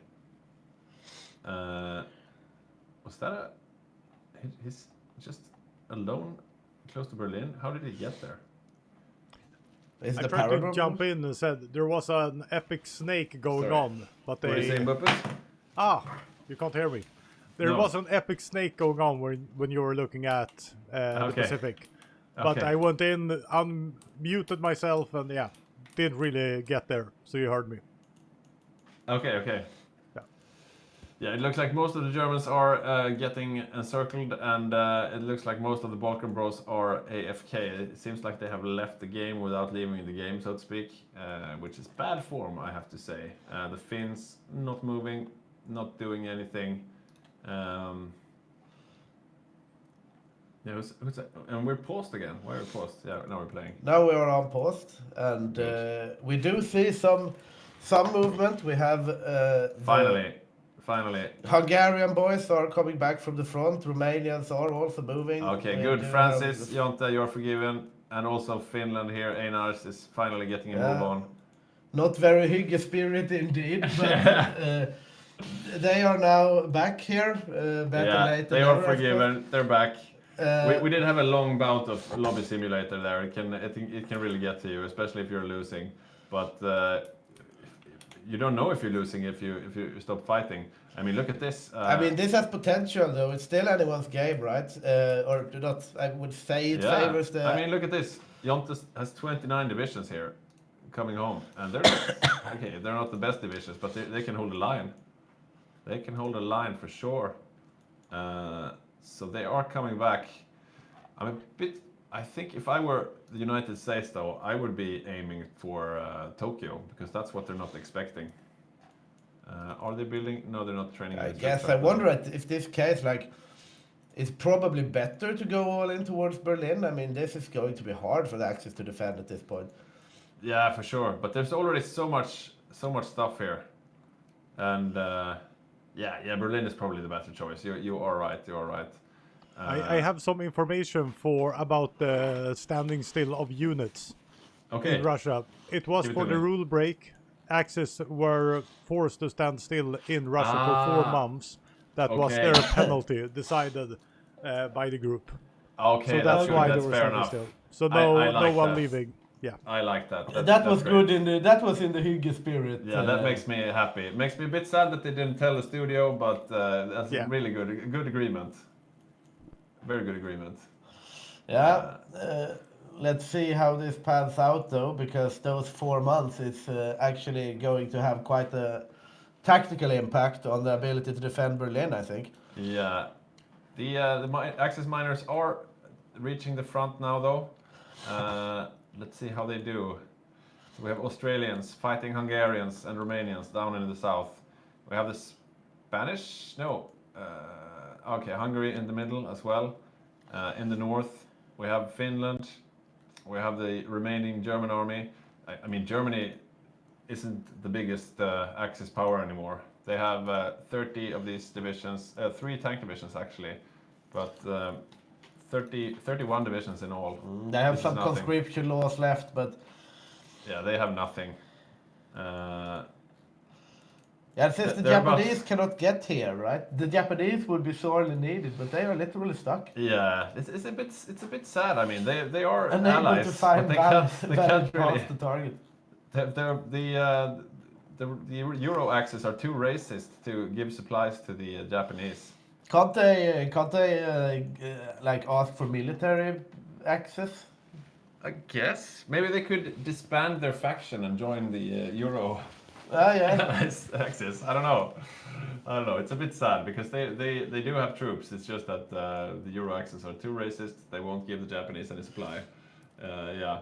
Was that he's just alone close to Berlin? How did he get there? Is I the tried to Parabol- jump in and said there was an epic snake going Sorry. on, but What are you saying, they Buppus? you can't hear me. There No. was an epic snake going on when you were looking at the Okay. Pacific. But Okay. I went in, unmuted myself, and yeah, didn't really get there, so you heard me. Okay. Yeah. Yeah, it looks like most of the Germans are getting encircled, and it looks like most of the Balkan Bros are AFK. It seems like they have left the game without leaving the game, so to speak, which is bad form, I have to say. The Finns not moving, not doing anything. Yeah, who's that? And we're paused again. Why are we paused? Yeah, now we're playing. Now we are on post, and we do see some movement. We have the Finally. Hungarian boys are coming back from the front. Romanians are also moving. Okay, We good. do Francis, have- Jonte, you're forgiven. and also Finland here. Einars is finally getting a move Yeah. on. Not very Hygge spirit indeed, but they are now back here. Better late than they are never, I suppose. forgiven. They're back. Uh, We did have a long bout of lobby simulator there. It can really get to you, especially if you're losing. But you don't know if you're losing if you stop fighting. I mean, look at this. I mean, this has potential, though. It's still anyone's game, right? Or not? I would say it favors the. I mean, look at this. Jontes has 29 divisions here, coming home, and they're okay. They're not the best divisions, but they can hold a line. They can hold a line for sure. So they are coming back. I'm a bit. I think if I were the United States, though, I would be aiming for Tokyo because that's what they're not expecting. Are they building? No, they're not training. I against guess Stuttgart I now. wonder if this case, like, it's probably better to go all in towards Berlin. I mean, this is going to be hard for the Axis to defend at this point. Yeah, for sure. But there's already so much stuff here, and Berlin is probably the better choice. You are right. You are right. I have some information about the standing still of units Okay. in Russia. It was Give it for to the me. rule break. Axis were forced to stand still in Russia for 4 months. That was Okay. their penalty decided by the group. Okay, So that's good. why That's they were fair standing enough. still. So I like no one that. leaving. Yeah. I like that. That That's was great. good in the. That was in the Hygge spirit. Yeah, that makes me happy. It makes me a bit sad that they didn't tell the studio, but that's Yeah. really good. A good agreement. Very good agreement. Yeah. Let's see how this pans out, though, because those 4 months is actually going to have quite a tactical impact on the ability to defend Berlin, I think. Yeah, the Axis miners are reaching the front now, though. Let's see how they do. So we have Australians fighting Hungarians and Romanians down in the south. We have the Spanish. No. Okay, Hungary in the middle as well. In the north, we have Finland. We have the remaining German army. I mean, Germany isn't the biggest Axis power anymore. They have 30 of these divisions, 3 tank divisions actually, but 31 divisions in all. They have which is some nothing. conscription laws left, but Yeah, they have nothing. yeah, since the They're about- Japanese cannot get here, right? The Japanese would be sorely needed, but they are literally stuck. Yeah, it's a bit sad. I mean, they are Unable allies, to find but they valid can't really. past the target. The Euro Axis are too racist to give supplies to the Japanese. Can't they like ask for military access? I guess maybe they could disband their faction and join the Euro Ah, yeah. Axis. I don't know. It's a bit sad because they do have troops. It's just that the Euro Axis are too racist. They won't give the Japanese any supply. Yeah.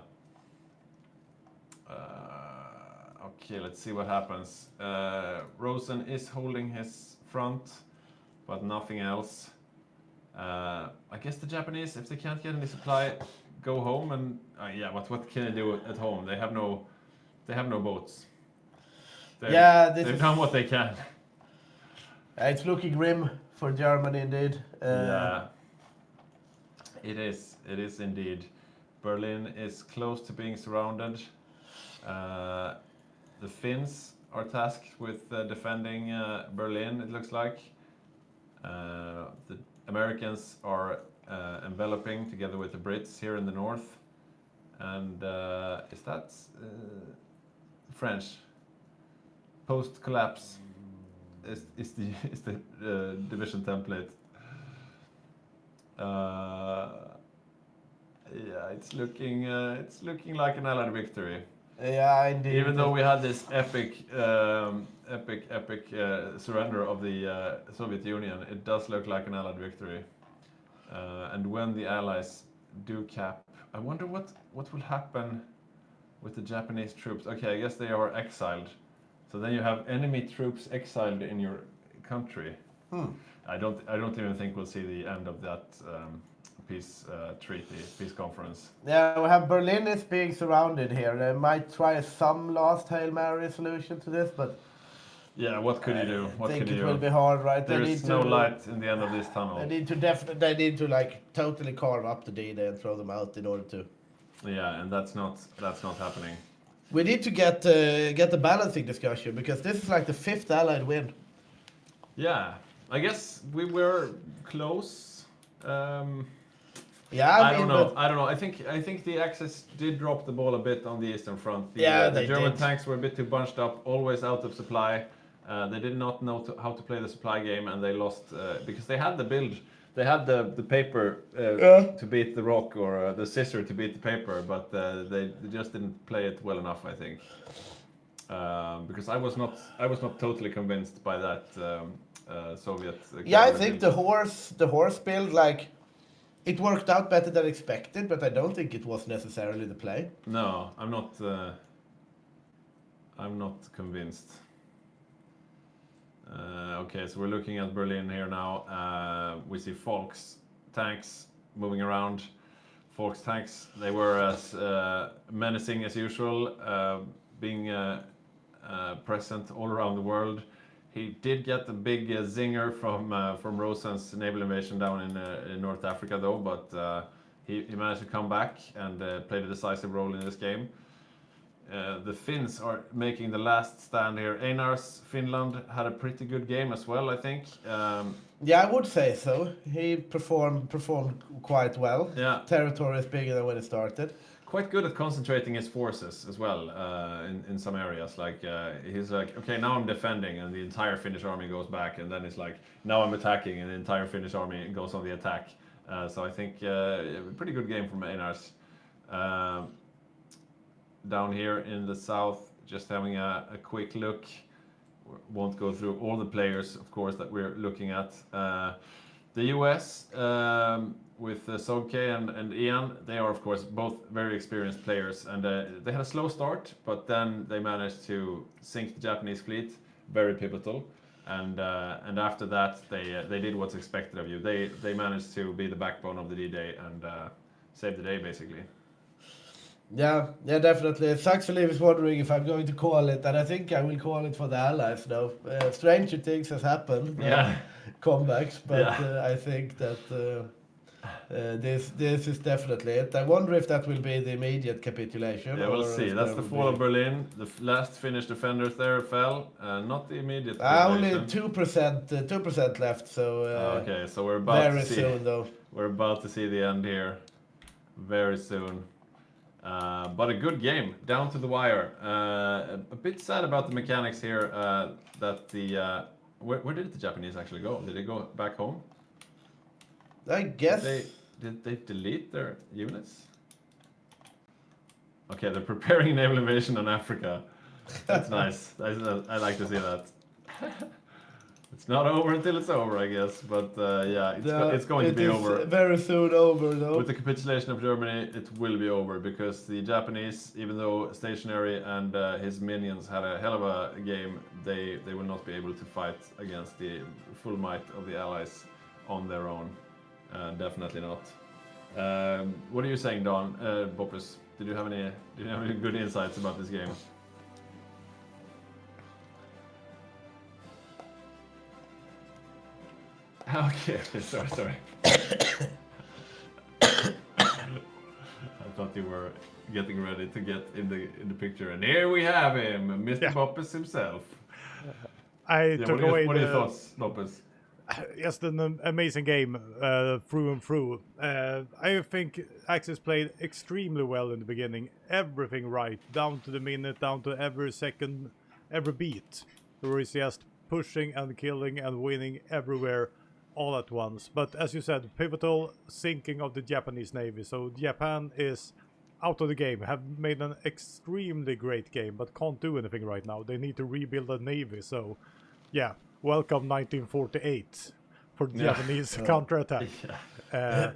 Okay, let's see what happens. Rosen is holding his front, but nothing else. I guess the Japanese, if they can't get any supply, go home and yeah. What can they do at home? They have no boats. They've done what they can. It's looking grim for Germany indeed. Yeah, it is. It is indeed. Berlin is close to being surrounded. The Finns are tasked with defending Berlin, it looks like. The Americans are enveloping together with the Brits here in the north. And is that French? Post-collapse is the division template. Yeah, it's looking like an Allied victory. Yeah, indeed. Even though we had this epic surrender of the Soviet Union, it does look like an Allied victory. And when the Allies do cap, I wonder what will happen with the Japanese troops. Okay, I guess they are exiled. So then you have enemy troops exiled in your country. I don't even think we'll see the end of that peace conference. Yeah, we have Berlin is being surrounded here. They might try some last Hail Mary solution to this, but Yeah, what could you do? What I think could it you will do? be hard, right? There is no light in the end of this tunnel. They need to like totally carve up the D-Day and throw them out in order to Yeah, and that's not happening. We need to get the balancing discussion because this is like the 5th Allied win. Yeah, I guess we were close. Yeah, I I don't mean, know. but I don't know. I think the Axis did drop the ball a bit on the eastern front. Yeah, The they German did. tanks were a bit too bunched up, always out of supply. They did not know how to play the supply game, and they lost because they had the build. They had the paper to beat the rock, or the scissor to beat the paper, but they just didn't play it well enough, I think. Because I was not totally convinced by that Soviet. yeah, I cavalry think build. the horse build, like, it worked out better than expected, but I don't think it was necessarily the play. No, I'm not. I'm not convinced. Okay, so we're looking at Berlin here now. We see Volks tanks moving around. Volks tanks, they were as menacing as usual, being present all around the world. He did get a big zinger from Rosen's naval invasion down in North Africa, though, but he managed to come back and played a decisive role in this game. The Finns are making the last stand here. Einar's Finland had a pretty good game as well, I think. Yeah, I would say so. He performed quite well. Yeah. Territory is bigger than when it started. Quite good at concentrating his forces as well in some areas. Like he's like, okay, now I'm defending, and the entire Finnish army goes back, and then it's like, now I'm attacking, and the entire Finnish army goes on the attack. So I think pretty good game from Einar's. Down here in the south, just having a quick look. Won't go through all the players, of course, that we're looking at. The US with Sogke and Ian, they are, of course, both very experienced players, and they had a slow start, but then they managed to sink the Japanese fleet, very pivotal. And after that, they did what's expected of you. They managed to be the backbone of the D-Day and save the day, basically. Yeah, definitely. It sucks Leave is wondering if I'm going to call it, and I think I will call it for the Allies now. Stranger things has happened. Yeah. Comebacks, but Yeah. I think that this is definitely it. I wonder if that will be the immediate capitulation. Yeah, we'll or see. if That's there the will fall be- of Berlin. The last Finnish defenders there fell. Not the immediate Only capitulation. 2% left. So Okay, so we're about very to see. soon though. We're about to see the end here, very soon. But a good game, down to the wire. A bit sad about the mechanics here. That the where did the Japanese actually go? Did they go back home? I guess. Did they delete their units? Okay, they're preparing naval invasion on Africa. That's nice. I like to see that. It's not over until it's over, I guess. But yeah, it's going to be over. Very soon over though. With the capitulation of Germany, it will be over because the Japanese, even though stationary and his minions had a hell of a game, they will not be able to fight against the full might of the Allies on their own. Definitely not. What are you saying, Don? Boppus, did you have any good insights about this game? Okay, sorry. I thought you were getting ready to get in the picture, and here we have him, Mr. Yeah. Boppus himself. I Yeah, took away what are your the thoughts, Boppus? just an amazing game through and through. I think Axis played extremely well in the beginning. Everything right, down to the minute, down to every second, every beat. There was just pushing and killing and winning everywhere all at once. But as you said, pivotal sinking of the Japanese Navy. So Japan is out of the game, have made an extremely great game, but can't do anything right now. They need to rebuild a navy. So yeah, welcome 1948 for the Yeah. Japanese counterattack. Yeah.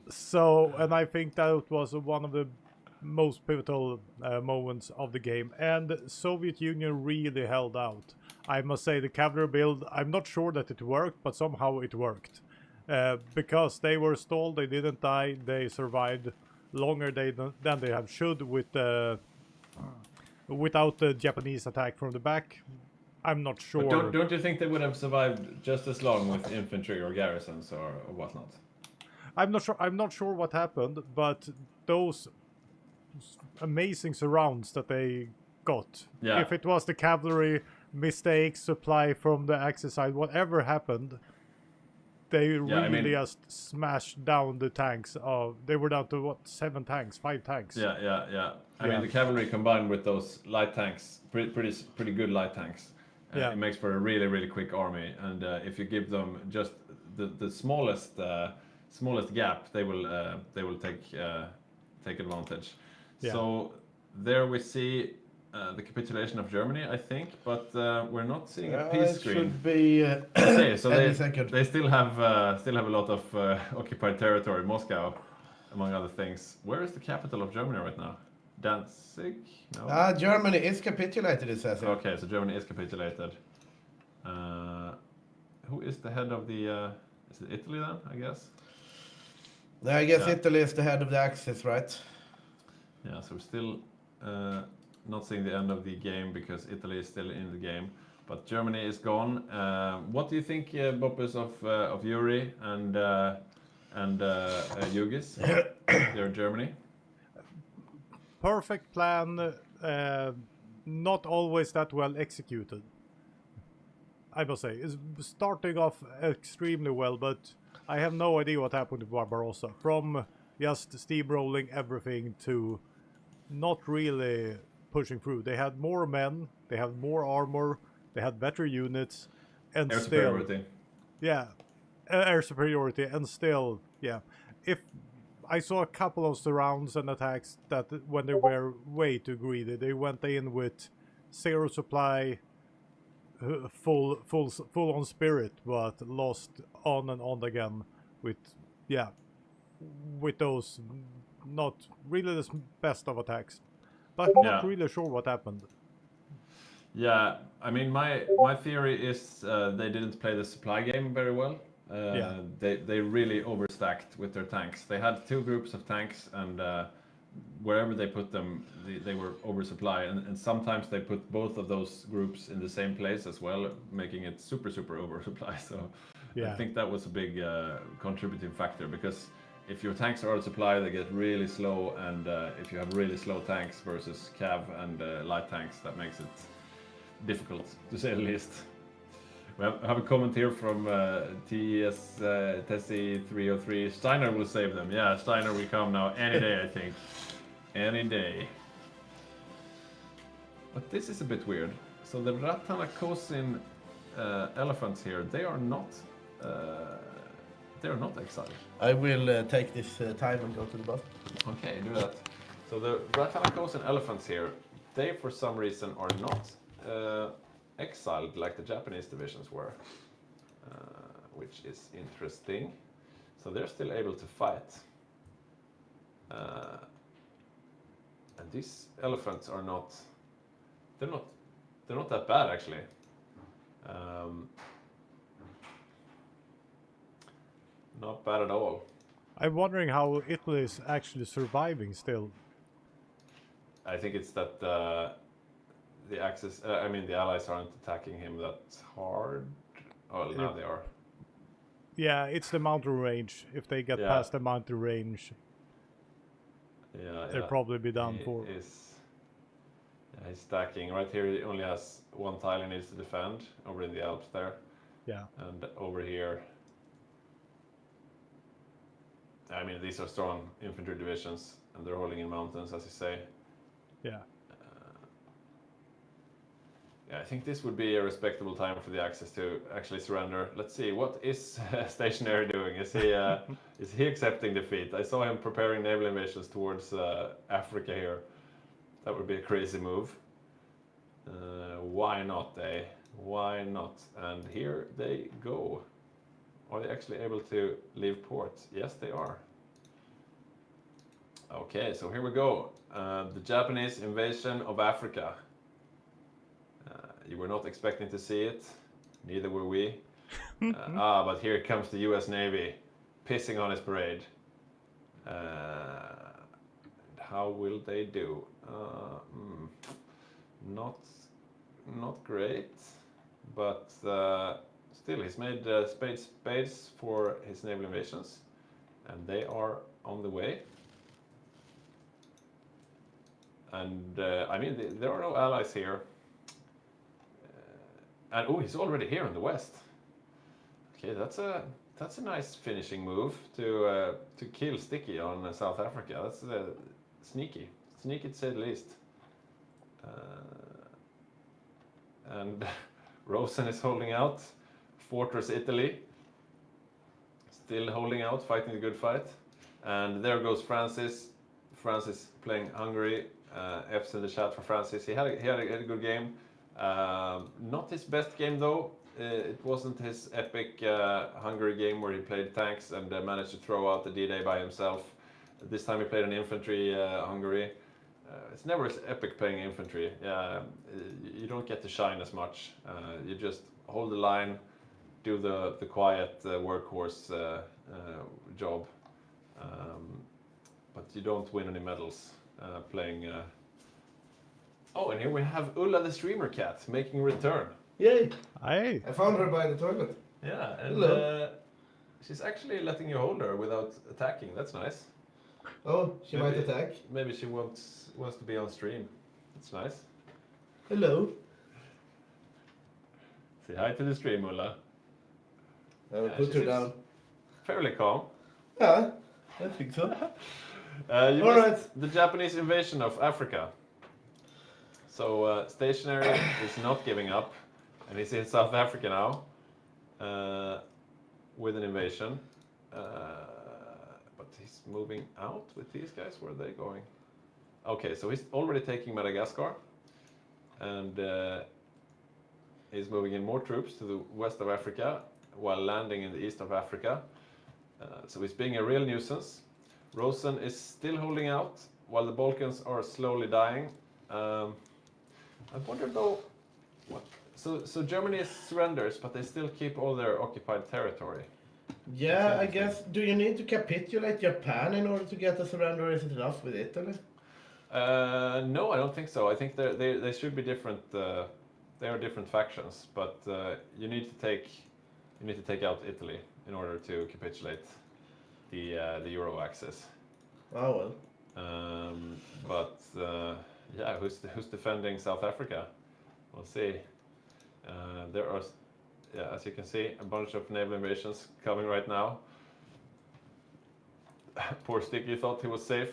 So, and I think that was one of the most pivotal moments of the game, and Soviet Union really held out. I must say the cavalry build, I'm not sure that it worked, but somehow it worked. Because they were stalled, they didn't die, they survived longer than they have should with without the Japanese attack from the back. I'm not sure. But don't you think they would have survived just as long with infantry or garrisons or whatnot? I'm not sure what happened, but those amazing surrounds that they got. Yeah. If it was the cavalry mistakes, supply from the Axis side, whatever happened, they really just smashed down the tanks. They were down to what, 7 tanks, 5 tanks. Yeah. I mean, the cavalry combined with those light tanks, pretty good light tanks. Yeah. It makes for a really quick army, and if you give them just the smallest gap, they will take advantage. Yeah. So there we see the capitulation of Germany, I think, but we're not seeing a peace It screen. should be Okay, so any second. they still have a lot of occupied territory, Moscow, among other things. Where is the capital of Germany right now? Danzig? No. Germany is capitulated, it says here. Okay, so Germany is capitulated. Who is the head of the? Is it Italy then? I guess. I guess Yeah. Italy is the head of the Axis, right? Yeah, so we're still not seeing the end of the game because Italy is still in the game, but Germany is gone. What do you think, Boppus, of Yuri and Hygge's? They're Germany. Perfect plan, not always that well executed. I must say, it's starting off extremely well, but I have no idea what happened to Barbarossa. From just steamrolling everything to not really pushing through. They had more men, they had more armor, they had better units, and Air still, superiority. yeah, air superiority, and still, yeah. If I saw a couple of surrounds and attacks that when they were way too greedy, they went in with 0 supply, full on spirit, but lost on and on again with those not really the best of attacks. But I'm not Yeah. really sure what happened. Yeah, I mean, my theory is they didn't play the supply game very well. Yeah. They really overstacked with their tanks. They had 2 groups of tanks, and wherever they put them, they were oversupply. And sometimes they put both of those groups in the same place as well, making it super oversupply. So I Yeah. think that was a big contributing factor, because if your tanks are out of supply, they get really slow, and if you have really slow tanks versus cav and light tanks, that makes it difficult, to say the least. We have a comment here from TES Tessie 303. Steiner will save them. Yeah, Steiner will come now any day, I think. Any day. But this is a bit weird. So the Ratanakosin elephants here, they are not exiled. I will take this time and go to the bus. Okay, do that. So the Ratanakosin elephants here, they for some reason are not exiled like the Japanese divisions were, which is interesting. So they're still able to fight. And these elephants are not, they're not that bad actually. Not bad at all. I'm wondering how Italy is actually surviving still. I think it's that the Axis, I mean the Allies aren't attacking him that hard. Oh, now they are. Yeah, it's the mountain range. If they get past the mountain range, they'll probably be done for. He's stacking. Right here he only has 1 tile he needs to defend, over in the Alps there. Yeah. And over here, I mean, these are strong infantry divisions, and they're holding in mountains, as you say. Yeah. Yeah, I think this would be a respectable time for the Axis to actually surrender. Let's see, what is Stationary doing? Is he accepting defeat? I saw him preparing naval invasions towards Africa here. That would be a crazy move. Why not, eh? Why not? And here they go. Are they actually able to leave port? Yes, they are. Okay, so here we go. The Japanese invasion of Africa. You were not expecting to see it. Neither were we. But here comes the US Navy, pissing on his parade. How will they do? Not great, but still, he's made spades for his naval invasions, and they are on the way. And I mean, there are no allies here. And oh, he's already here in the west. Okay, that's a nice finishing move to kill Sticky on South Africa. That's sneaky to say the least. And Rosen is holding out. Fortress Italy, still holding out, fighting the good fight. And there goes Francis. Francis playing Hungary. F's in the chat for Francis. He had a good game. Not his best game though. It wasn't his epic Hungary game where he played tanks and managed to throw out the D-Day by himself. This time he played an infantry Hungary. It's never as epic playing infantry. You don't get to shine as much. You just hold the line, do the quiet workhorse job, but you don't win any medals playing. Oh, and here we have Ulla the streamer cat making a return. Yay! Hey. I found her by the toilet. Yeah, and Hello. she's actually letting you hold her without attacking. That's nice. Oh, she might Maybe- attack. Maybe she wants to be on stream. That's nice. Hello. Say hi to the stream, Ulla. I will Yeah, put she her seems down. Fairly calm. Yeah, I think so. You All missed right. the Japanese invasion of Africa. So Stationary is not giving up, and he's in South Africa now with an invasion. But he's moving out with these guys. Where are they going? Okay, so he's already taking Madagascar, and he's moving in more troops to the west of Africa while landing in the east of Africa. So he's being a real nuisance. Rosen is still holding out while the Balkans are slowly dying. I wonder though, so Germany surrenders, but they still keep all their occupied territory. Yeah, I That's guess. Do you need to capitulate Japan in order to get a surrender, or is it enough with Italy? No, I don't think so. I think they should be different. They are different factions, but you need to take out Italy in order to capitulate the Euro axis. Oh well. But yeah, who's defending South Africa? We'll see. There are, yeah, as you can see, a bunch of naval invasions coming right now. Poor Sticky thought he was safe.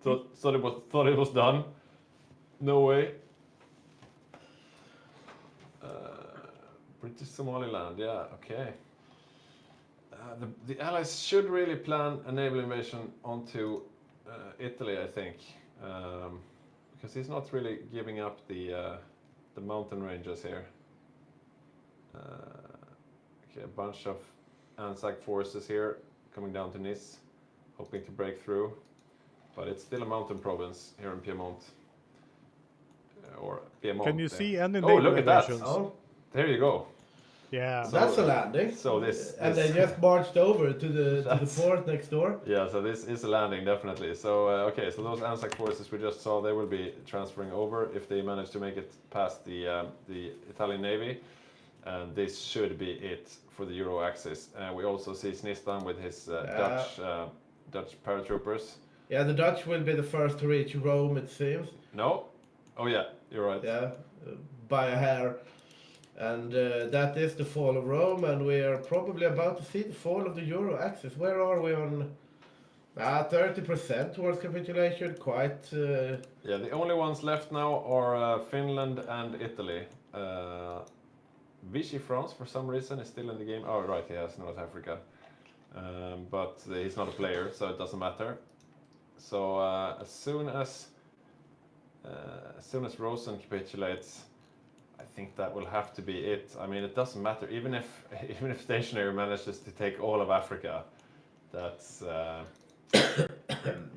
thought it was done. No way. British Somaliland, yeah, okay. The Allies should really plan a naval invasion onto Italy, I think, because he's not really giving up the mountain ranges here. Okay, a bunch of Anzac forces here coming down to Nice, hoping to break through, but it's still a mountain province here in Piedmont. Or Piedmont. Can you see any Oh, naval look at that. invasions? Oh, There you go. Yeah. that's a landing. So this, And they just marched over to the That's- port next door. yeah, so this is a landing definitely. So okay, so those Anzac forces we just saw, they will be transferring over if they manage to make it past the Italian Navy, and this should be it for the Euro axis. We also see Snistan with his Dutch paratroopers. Yeah, the Dutch will be the first to reach Rome, it seems. No, oh yeah, you're right. Yeah, by a hair. And that is the fall of Rome, and we are probably about to see the fall of the Euro axis. Where are we on? 30% towards capitulation, quite... Yeah, the only ones left now are Finland and Italy. Vichy France, for some reason, is still in the game. Oh, right, he has North Africa. But he's not a player, so it doesn't matter. So as soon as Rosen capitulates, I think that will have to be it. I mean, it doesn't matter. Even if Stationary manages to take all of Africa, that's...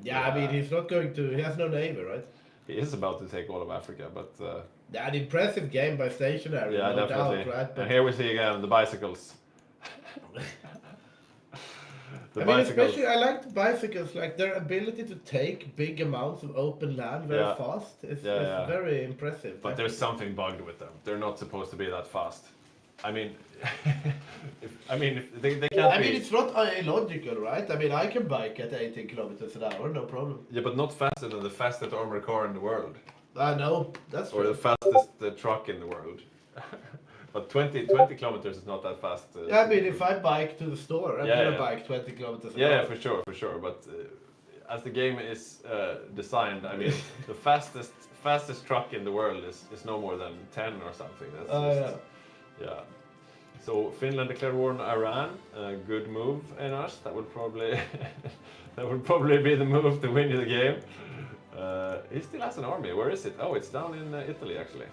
Yeah, I mean, he's not going to... He has no navy, right? he is about to take all of Africa, but... Yeah, an impressive game by Stationary, yeah, no definitely. doubt, right? But, And here we see again the bicycles. I mean, especially I like the bicycles, like their ability to take big amounts of open land very Yeah. fast is Yeah. very impressive. But there's something bugged with them. They're not supposed to be that fast. I mean, if they can't. I mean, it's not illogical, right? I mean, I can bike at 18 kilometers an hour, no problem. Yeah, but not faster than the fastest armored car in the world, I know, that's or true. the fastest truck in the world. But 20 kilometers is not that fast. Yeah, I mean, if I bike to the store, I'm Yeah, gonna yeah. bike 20 kilometers an Yeah, hour. for sure. But as the game is designed, I mean, the fastest truck in the world is no more than 10 or something. That's just, yeah. So Finland declared war on Iran. Good move, Enos. That would probably be the move to win the game. He still has an army. Where is it? Oh, it's down in Italy actually.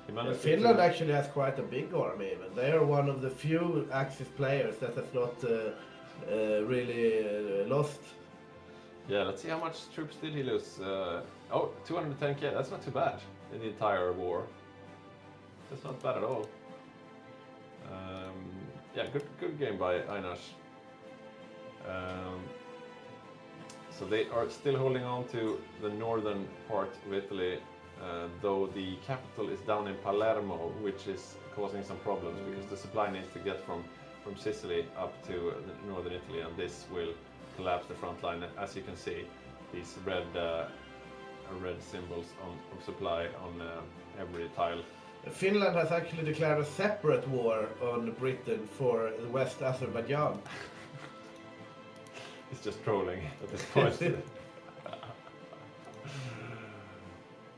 He managed Finland to, actually has quite a big army even. They are one of the few Axis players that has not really lost. Yeah, let's see how much troops did he lose. 210k. That's not too bad in the entire war. That's not bad at all. Yeah, good game by Einar. So they are still holding on to the northern part of Italy, though the capital is down in Palermo, which is causing some problems because the supply needs to get from Sicily up to northern Italy, and this will collapse the front line. As you can see, these red symbols of supply on every tile. Finland has actually declared a separate war on Britain for West Azerbaijan. It's just trolling at this point.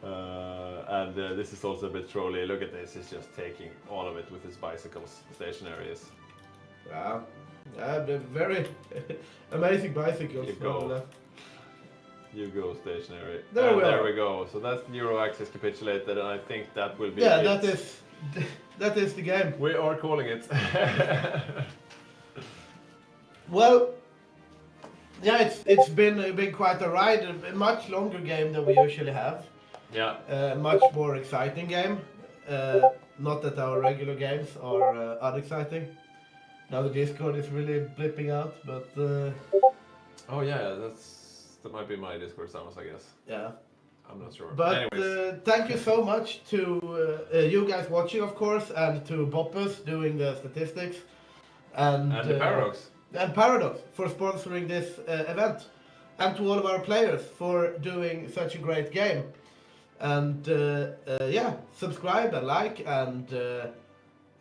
And this is also a bit trolly. Look at this, he's just taking all of it with his bicycles, stationaries. Yeah, they're very amazing bicycles. You go. You go stationary. There we there are. we go. So that's Euro-Axis capitulated, and I think that will be Yeah, it. that is the game. We are calling it. Well, yeah, it's been quite a ride. A much longer game than we usually have. Yeah. Much more exciting game. Not that our regular games are unexciting. Now the Discord is really blipping out, but Oh yeah, that might be my Discord sounds, I guess. yeah. I'm not sure. But anyways, thank you so much to you guys watching, of course, and to Boppus doing the statistics, and the Paradox. and Paradox for sponsoring this event, and to all of our players for doing such a great game. And yeah, subscribe and like, and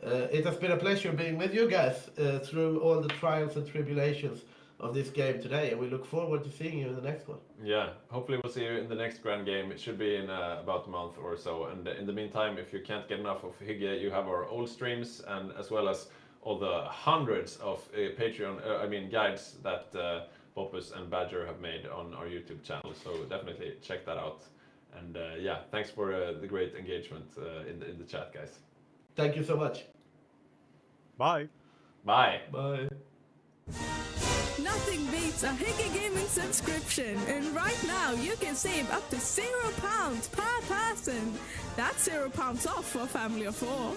it has been a pleasure being with you guys through all the trials and tribulations of this game today, and we look forward to seeing you in the next one. Yeah, hopefully we'll see you in the next grand game. It should be in about a month or so. And in the meantime, if you can't get enough of Hygge, you have our old streams, and as well as all the hundreds of Patreon, guides that Boppus and Badger have made on our YouTube channel. So definitely check that out. And yeah, thanks for the great engagement in the chat, guys. Thank you so much. Bye. Bye. Bye. Nothing beats a Hygge gaming subscription, and right now you can save up to £0 per person. That's £0 off for a family of 4.